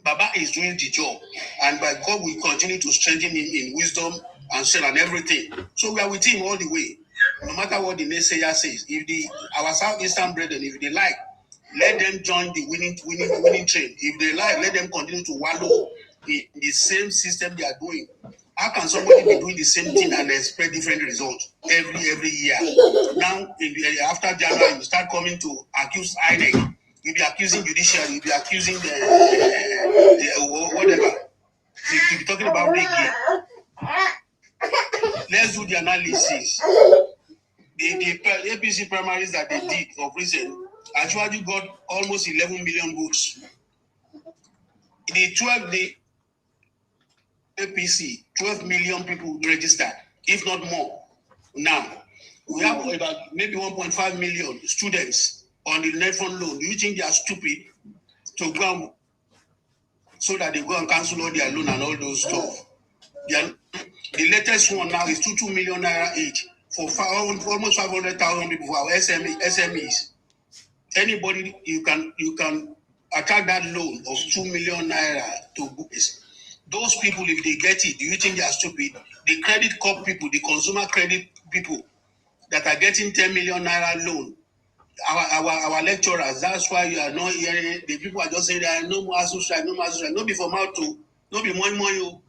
Baba is doing the job, and by God will continue to strengthen him in wisdom and strength and everything. So we are with him all the way, no matter what the naysayer says. If our southeastern brethren, if they like, let them join the winning train. If they like, let them continue to wallow in the same system they are doing. How can somebody be doing the same thing and expect different results every year? Now, after January, you start coming to accuse INEC. You'll be accusing judiciary. You'll be accusing the whatever. If you're talking about reggae, let's do the analysis. The APC primaries that they did of recent actually got almost 11 million votes. The APC, 12 million people registered, if not more. Now, we have about maybe 1.5 million students on the net fund loan. Do you think they are stupid to go so that they go and cancel all their loan and all those stuff? The latest one now is 2 million naira each for almost 500,000 people for our SMEs. Anybody you can attract that loan of 2 million naira to books. Those people, if they get it, do you think they are stupid? The credit card people, the consumer credit people that are getting 10 million naira loan, our lecturers, that's why you are not hearing. The people are just saying there are no more associate, no more associate, no be for mouth to, no be more.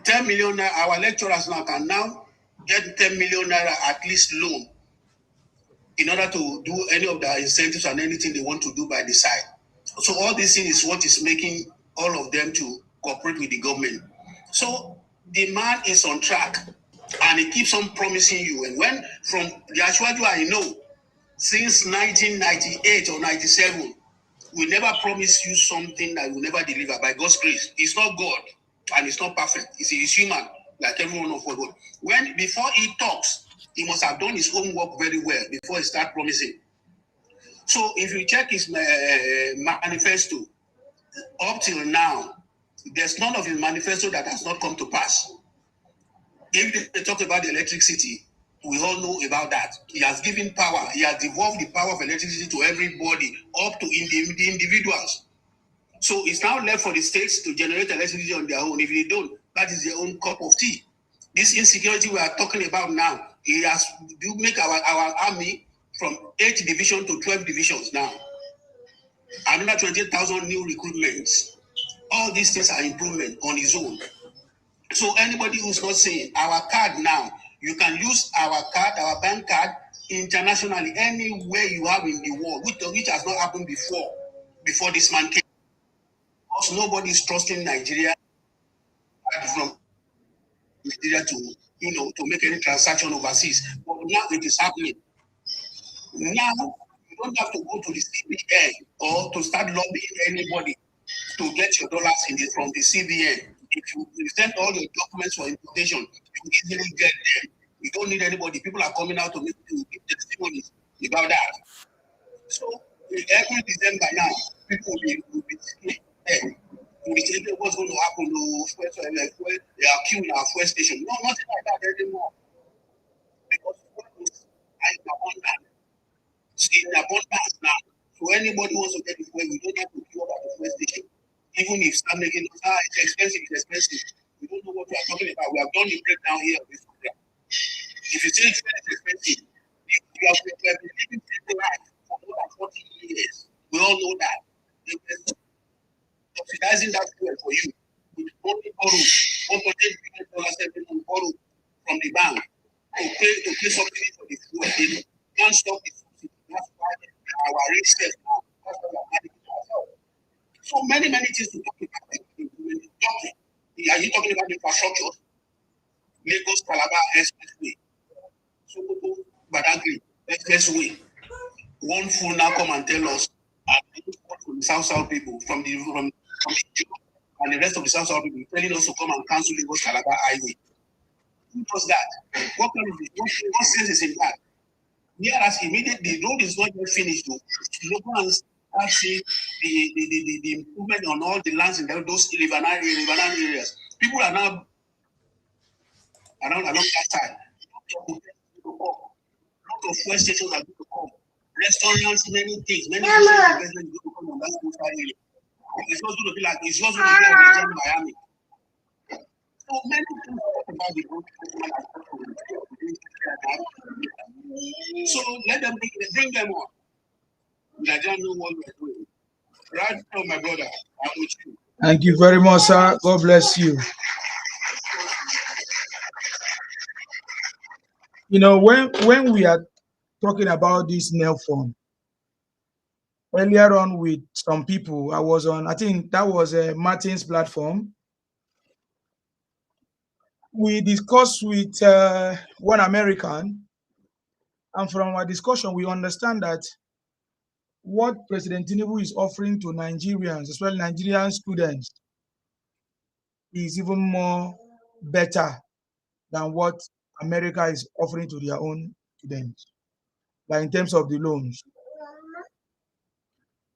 10 million naira, our lecturers now can now get 10 million naira at least loan in order to do any of the incentives and anything they want to do by the side. So all this thing is what is making all of them to cooperate with the government. So the man is on track and he keeps on promising you. And when from the Ashwaju I know, since 1998 or 97, we never promise you something that will never deliver by God's grace. It's not God and it's not perfect. He's human, like everyone of us. When before he talks, he must have done his homework very well before he starts promising. So if you check his manifesto, up till now, there's none of his manifesto that has not come to pass. If they talk about the electricity, we all know about that. He has given power. He has devolved the power of electricity to everybody, up to the individuals. So it's now left for the states to generate electricity on their own. If they don't, that is their own cup of tea. This insecurity we are talking about now, he has to make our army from 8 divisions to 12 divisions now. Another 28,000 new recruitments. All these things are improvement on his own. So anybody who's not saying our card now, you can use our card, our bank card, internationally, anywhere you have in the world, which has not happened before this man came. Because nobody is trusting Nigeria from Nigeria to make any transaction overseas. But now it is happening. Now you don't have to go to the CBN or to start lobbying anybody to get your dollars from the CBN. If you present all your documents for importation, you easily get them. You don't need anybody. People are coming out to give testimonies about that. So every December now, people will be saying, what's going to happen to they are queuing our fuel station. No, nothing like that anymore. Because in abundance. It's in abundance now. So anybody wants to get the fuel, we don't have to queue up at the fuel station. Even if start making it's expensive. We don't know what we are talking about. We have done the breakdown here of this program. If you say it's expensive, you have been living simple life for more than 40 years. We all know that. Subsidizing that fuel for you, with only borrow $1.8 billion borrow from the bank to pay subsidy for the fuel. They can't stop the subsidy. That's why our rates now. That's why we are managing ourselves. So many things to talk about. Are you talking about infrastructure? Lagos Calabar Expressway, Sokoto Badagry Expressway. One fool now come and tell us from the South people, from the and the rest of the South people telling us to come and cancel Lagos Calabar Highway. Who does that? What kind of what sense is in that? Whereas immediately the road is not yet finished, though. Local and see the improvement on all the lands in those riverine areas. People are now around along that side. Lot of fuel stations are going to come. Restaurants, many things, many investments going to come on that coastal area. It's not going to be like it's not going to be like Miami. So many things about the road. So let them bring them on. I don't know what we're doing. Right now, my brother, I'm with you. Thank you very much, sir. God bless you. You know, when we are talking about this nail form, earlier on with some people, I was on, I think that was Martin's platform. we discussed with one American, and from our discussion, we understand that what President Tinubu is offering to Nigerians, especially Nigerian students, is even more better than what America is offering to their own students. Like in terms of the loans.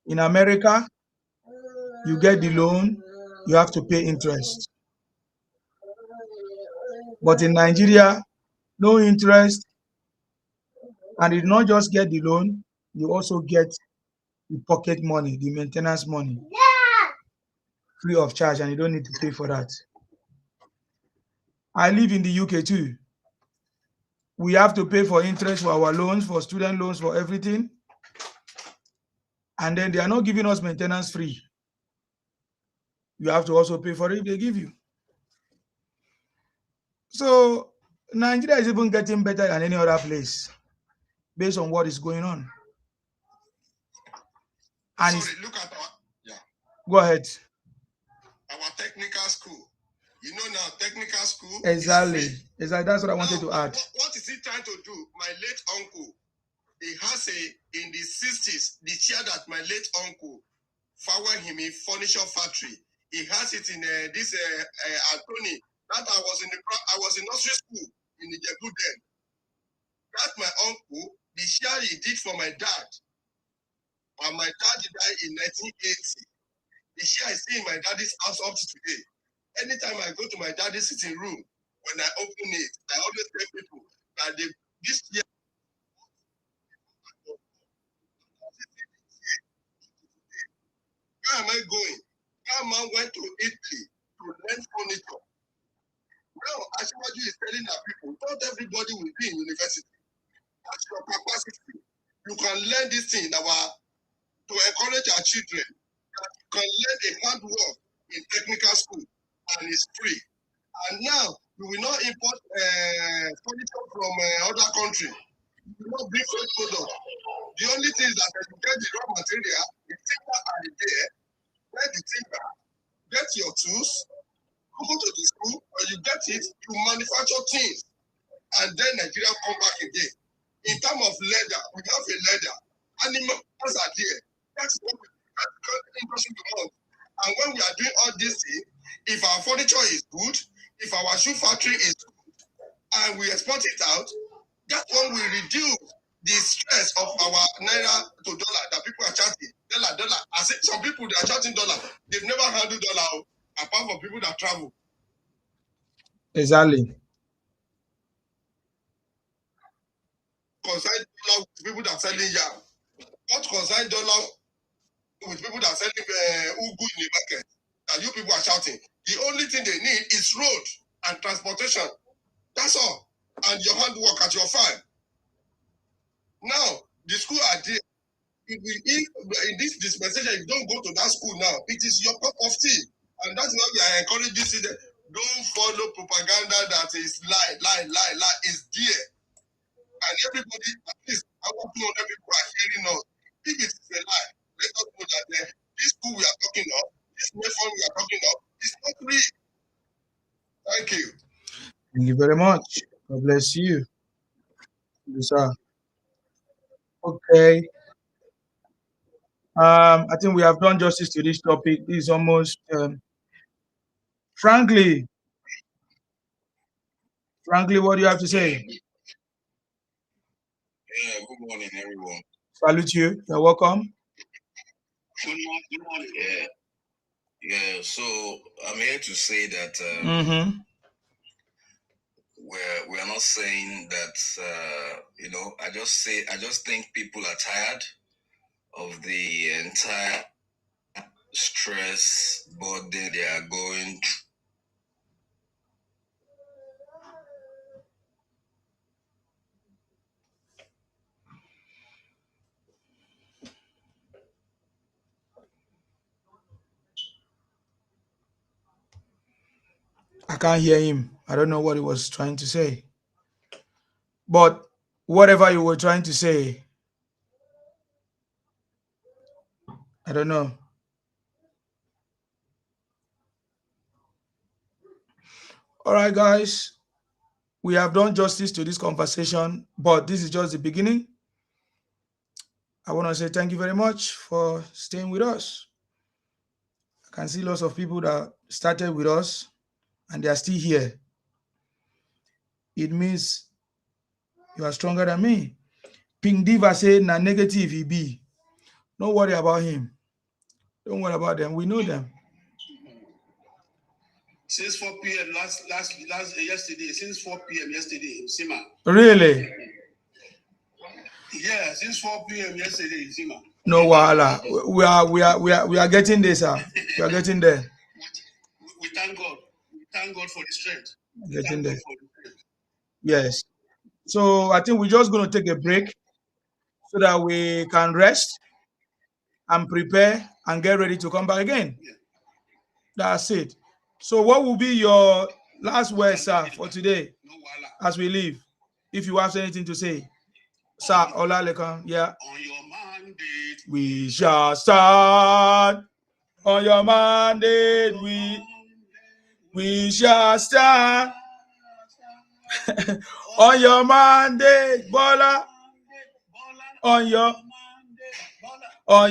In America, you get the loan, you have to pay interest. But in Nigeria, no interest, and you not just get the loan, you also get the pocket money, the maintenance money, free of charge, and you don't need to pay for that. I live in the UK too. We have to pay for interest for our loans, for student loans, for everything. And then they are not giving us maintenance free. You have to also pay for it if they give you. So Nigeria is even getting better than any other place based on what is going on. And Sorry, look at our go ahead. our technical school. You know now, technical school. Exactly. Exactly. That's what I wanted to add. What is he trying to do? My late uncle, he has in the 60s, the chair that my late uncle found him in furniture factory. He has it in this Anthony. That I was in nursery school in the Jebu then. That's my uncle. The chair he did for my dad. And my dad died in 1980. The chair I see in my daddy's house up to today. Anytime I go to my daddy's sitting room, when I open it, I always tell people that this year. Where am I going? That man went to Italy to learn furniture. Now, Ashimaju is telling our people, not everybody will be in university. That's your capacity. You can learn this thing to encourage our children. You can learn a hard work in technical school, and it's free. And now, we will not import furniture from other countries. We will not bring fresh products. The only thing is that you get the raw material, the timber are there, get the timber, get your tools, go to the school, or you get it, you manufacture things, and then Nigeria come back again. In terms of leather, we have a leather. Animals are there. That's what the industry wants. And when we are doing all these things, if our furniture is good, if our shoe factory is good, and we export it out, that one will reduce the stress of our naira to dollar that people are charging. Dollar. I said some people they are charging dollar. They've never handled dollar apart from people that travel. Exactly. Consign dollar with people that are selling yam. What consign dollar with people that are selling ugu in the market? And you people are shouting. The only thing they need is road and transportation. That's all. And your handwork at your farm. Now, the school are there. If in this dispensation, if you don't go to that school now, it is your cup of tea. And that's why we are encouraging students. Don't follow propaganda that is lie. Is there. And everybody, at least, I want to know that people are hearing us. If it is a lie, let us know that this school we are talking of, this method we are talking of, is not real. Thank you. Thank you very much. God bless you. Yes, sir. Okay. I think we have done justice to this topic. This is almost, frankly, what do you have to say? Yeah, good morning, everyone. Salute you. You're welcome. Good morning. Yeah. So I'm here to say that we're not saying that I just think people are tired of the entire stress burden they are going through. I can't hear him. I don't know what he was trying to say. But whatever you were trying to say, I don't know. All right, guys. We have done justice to this conversation, but this is just the beginning. I want to say thank you very much for staying with us. I can see lots of people that started with us and they are still here. It means you are stronger than me. Pink Diva said, na negative he be. Don't worry about him. Don't worry about them. We know them. Since 4 p.m. yesterday, since 4 p.m. yesterday, Sima. Really? Yeah, since 4 p.m. yesterday, Sima. No wahala. We are getting this, sir. We are getting there. We thank God. We thank God for the strength. Getting there. Yes. So I think we're just going to take a break so that we can rest and prepare and get ready to come back again. Yeah. That's it. So what will be your last word, sir, for today as we leave? If you have anything to say. Sir, Olalekan, yeah. On your mandate, we shall stand. On your mandate, we shall stand. On your mandate, Bola. On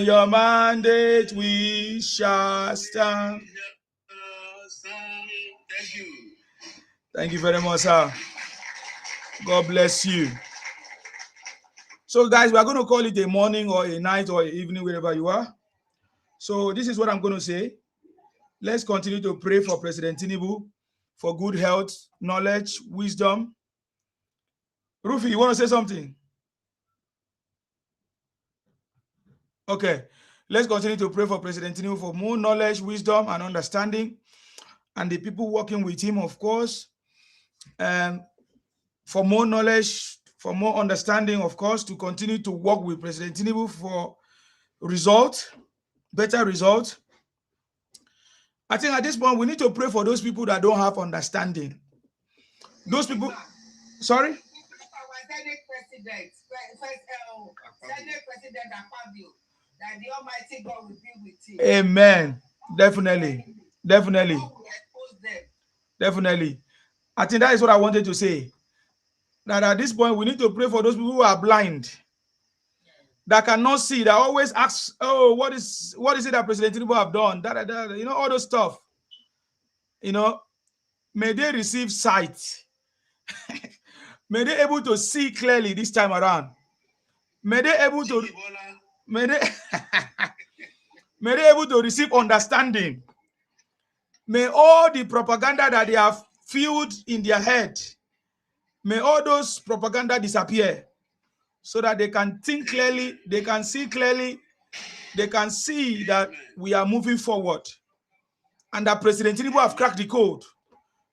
your mandate, we shall stand. Thank you. Thank you very much, sir. God bless you. So, guys, we are going to call it a morning or a night or an evening, wherever you are. So, this is what I'm going to say. Let's continue to pray for President Tinubu for good health, knowledge, wisdom. Rufi, you want to say something? Okay. Let's continue to pray for President Tinubu for more knowledge, wisdom, and understanding. And the people working with him, of course. And for more knowledge, for more understanding, of course, to continue to work with President Tinubu for result, better result. I think at this point, we need to pray for those people that don't have understanding. Those people, sorry? Our Senate President, that the Almighty God will be with him. Amen. Definitely. Definitely. Definitely. I think that is what I wanted to say. That at this point, we need to pray for those people who are blind, that cannot see, that always ask, oh, what is it that President Tinubu have done? You know, all those stuff. You know, may they receive sight. May they able to see clearly this time around. May they able to may they able to receive understanding. May all the propaganda that they have filled in their head, may all those propaganda disappear so that they can think clearly, they can see clearly, they can see that we are moving forward and that President Tinubu have cracked the code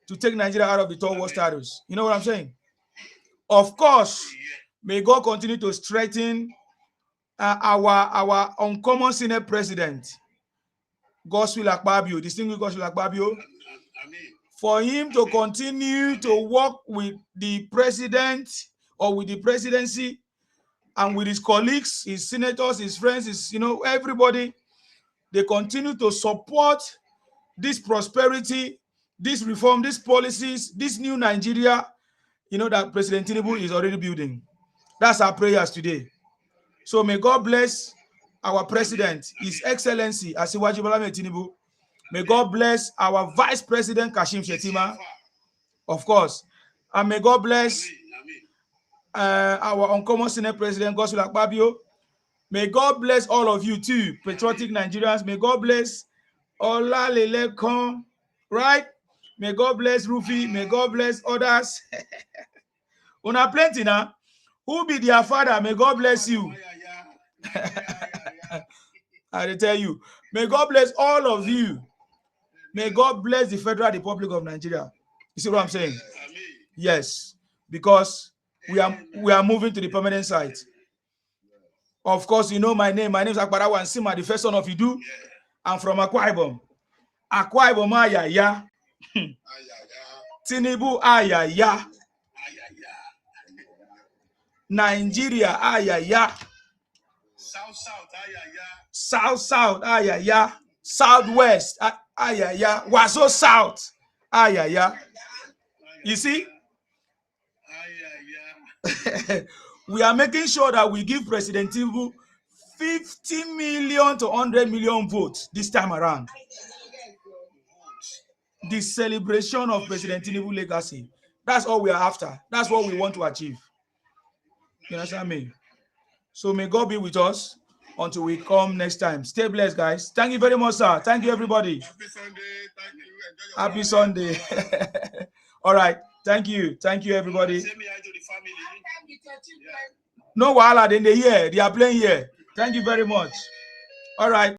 to take Nigeria out of the third world status. You know what I'm saying? Of course, may God continue to strengthen our uncommon Senate President, Godswill Akpabio, distinguished Godswill Akpabio, for him to continue to work with the president or with the presidency and with his colleagues, his senators, his friends, his, everybody. They continue to support this prosperity, this reform, these policies, this new Nigeria, that President Tinubu is already building. That's our prayers today. So may God bless our president, His Excellency Asiwaju Bola Ahmed Tinubu. May God bless our Vice President Kashim Shettima, of course. And may God bless our uncommon Senate President Godswill Akpabio. May God bless all of you too, patriotic Nigerians. May God bless Olalelekon, right? May God bless Rufi. May God bless others. Una plenty now. Who be their father? May God bless you. I tell you. May God bless all of you. May God bless the Federal Republic of Nigeria. You see what I'm saying? Yes. Because we are moving to the permanent site. Of course, you know my name. My name is Akbarawa Nsima, the first son of Idu. I'm from Akwa Ibom. Akwa Ibom ayaya. Tinubu ayaya. Nigeria ayaya. South ayaya. Southwest ayaya. Waso South ayaya. You see? We are making sure that we give President Tinubu 50 million to 100 million votes this time around. The celebration of President Tinubu legacy. That's all we are after. That's what we want to achieve. You understand me? So may God be with us until we come next time. Stay blessed, guys. Thank you very much, sir. Thank you, everybody. Happy Sunday. Thank you. Happy Sunday. All right. Thank you. Thank you, everybody. No wahala, then they here. They are playing here. Thank you very much. All right.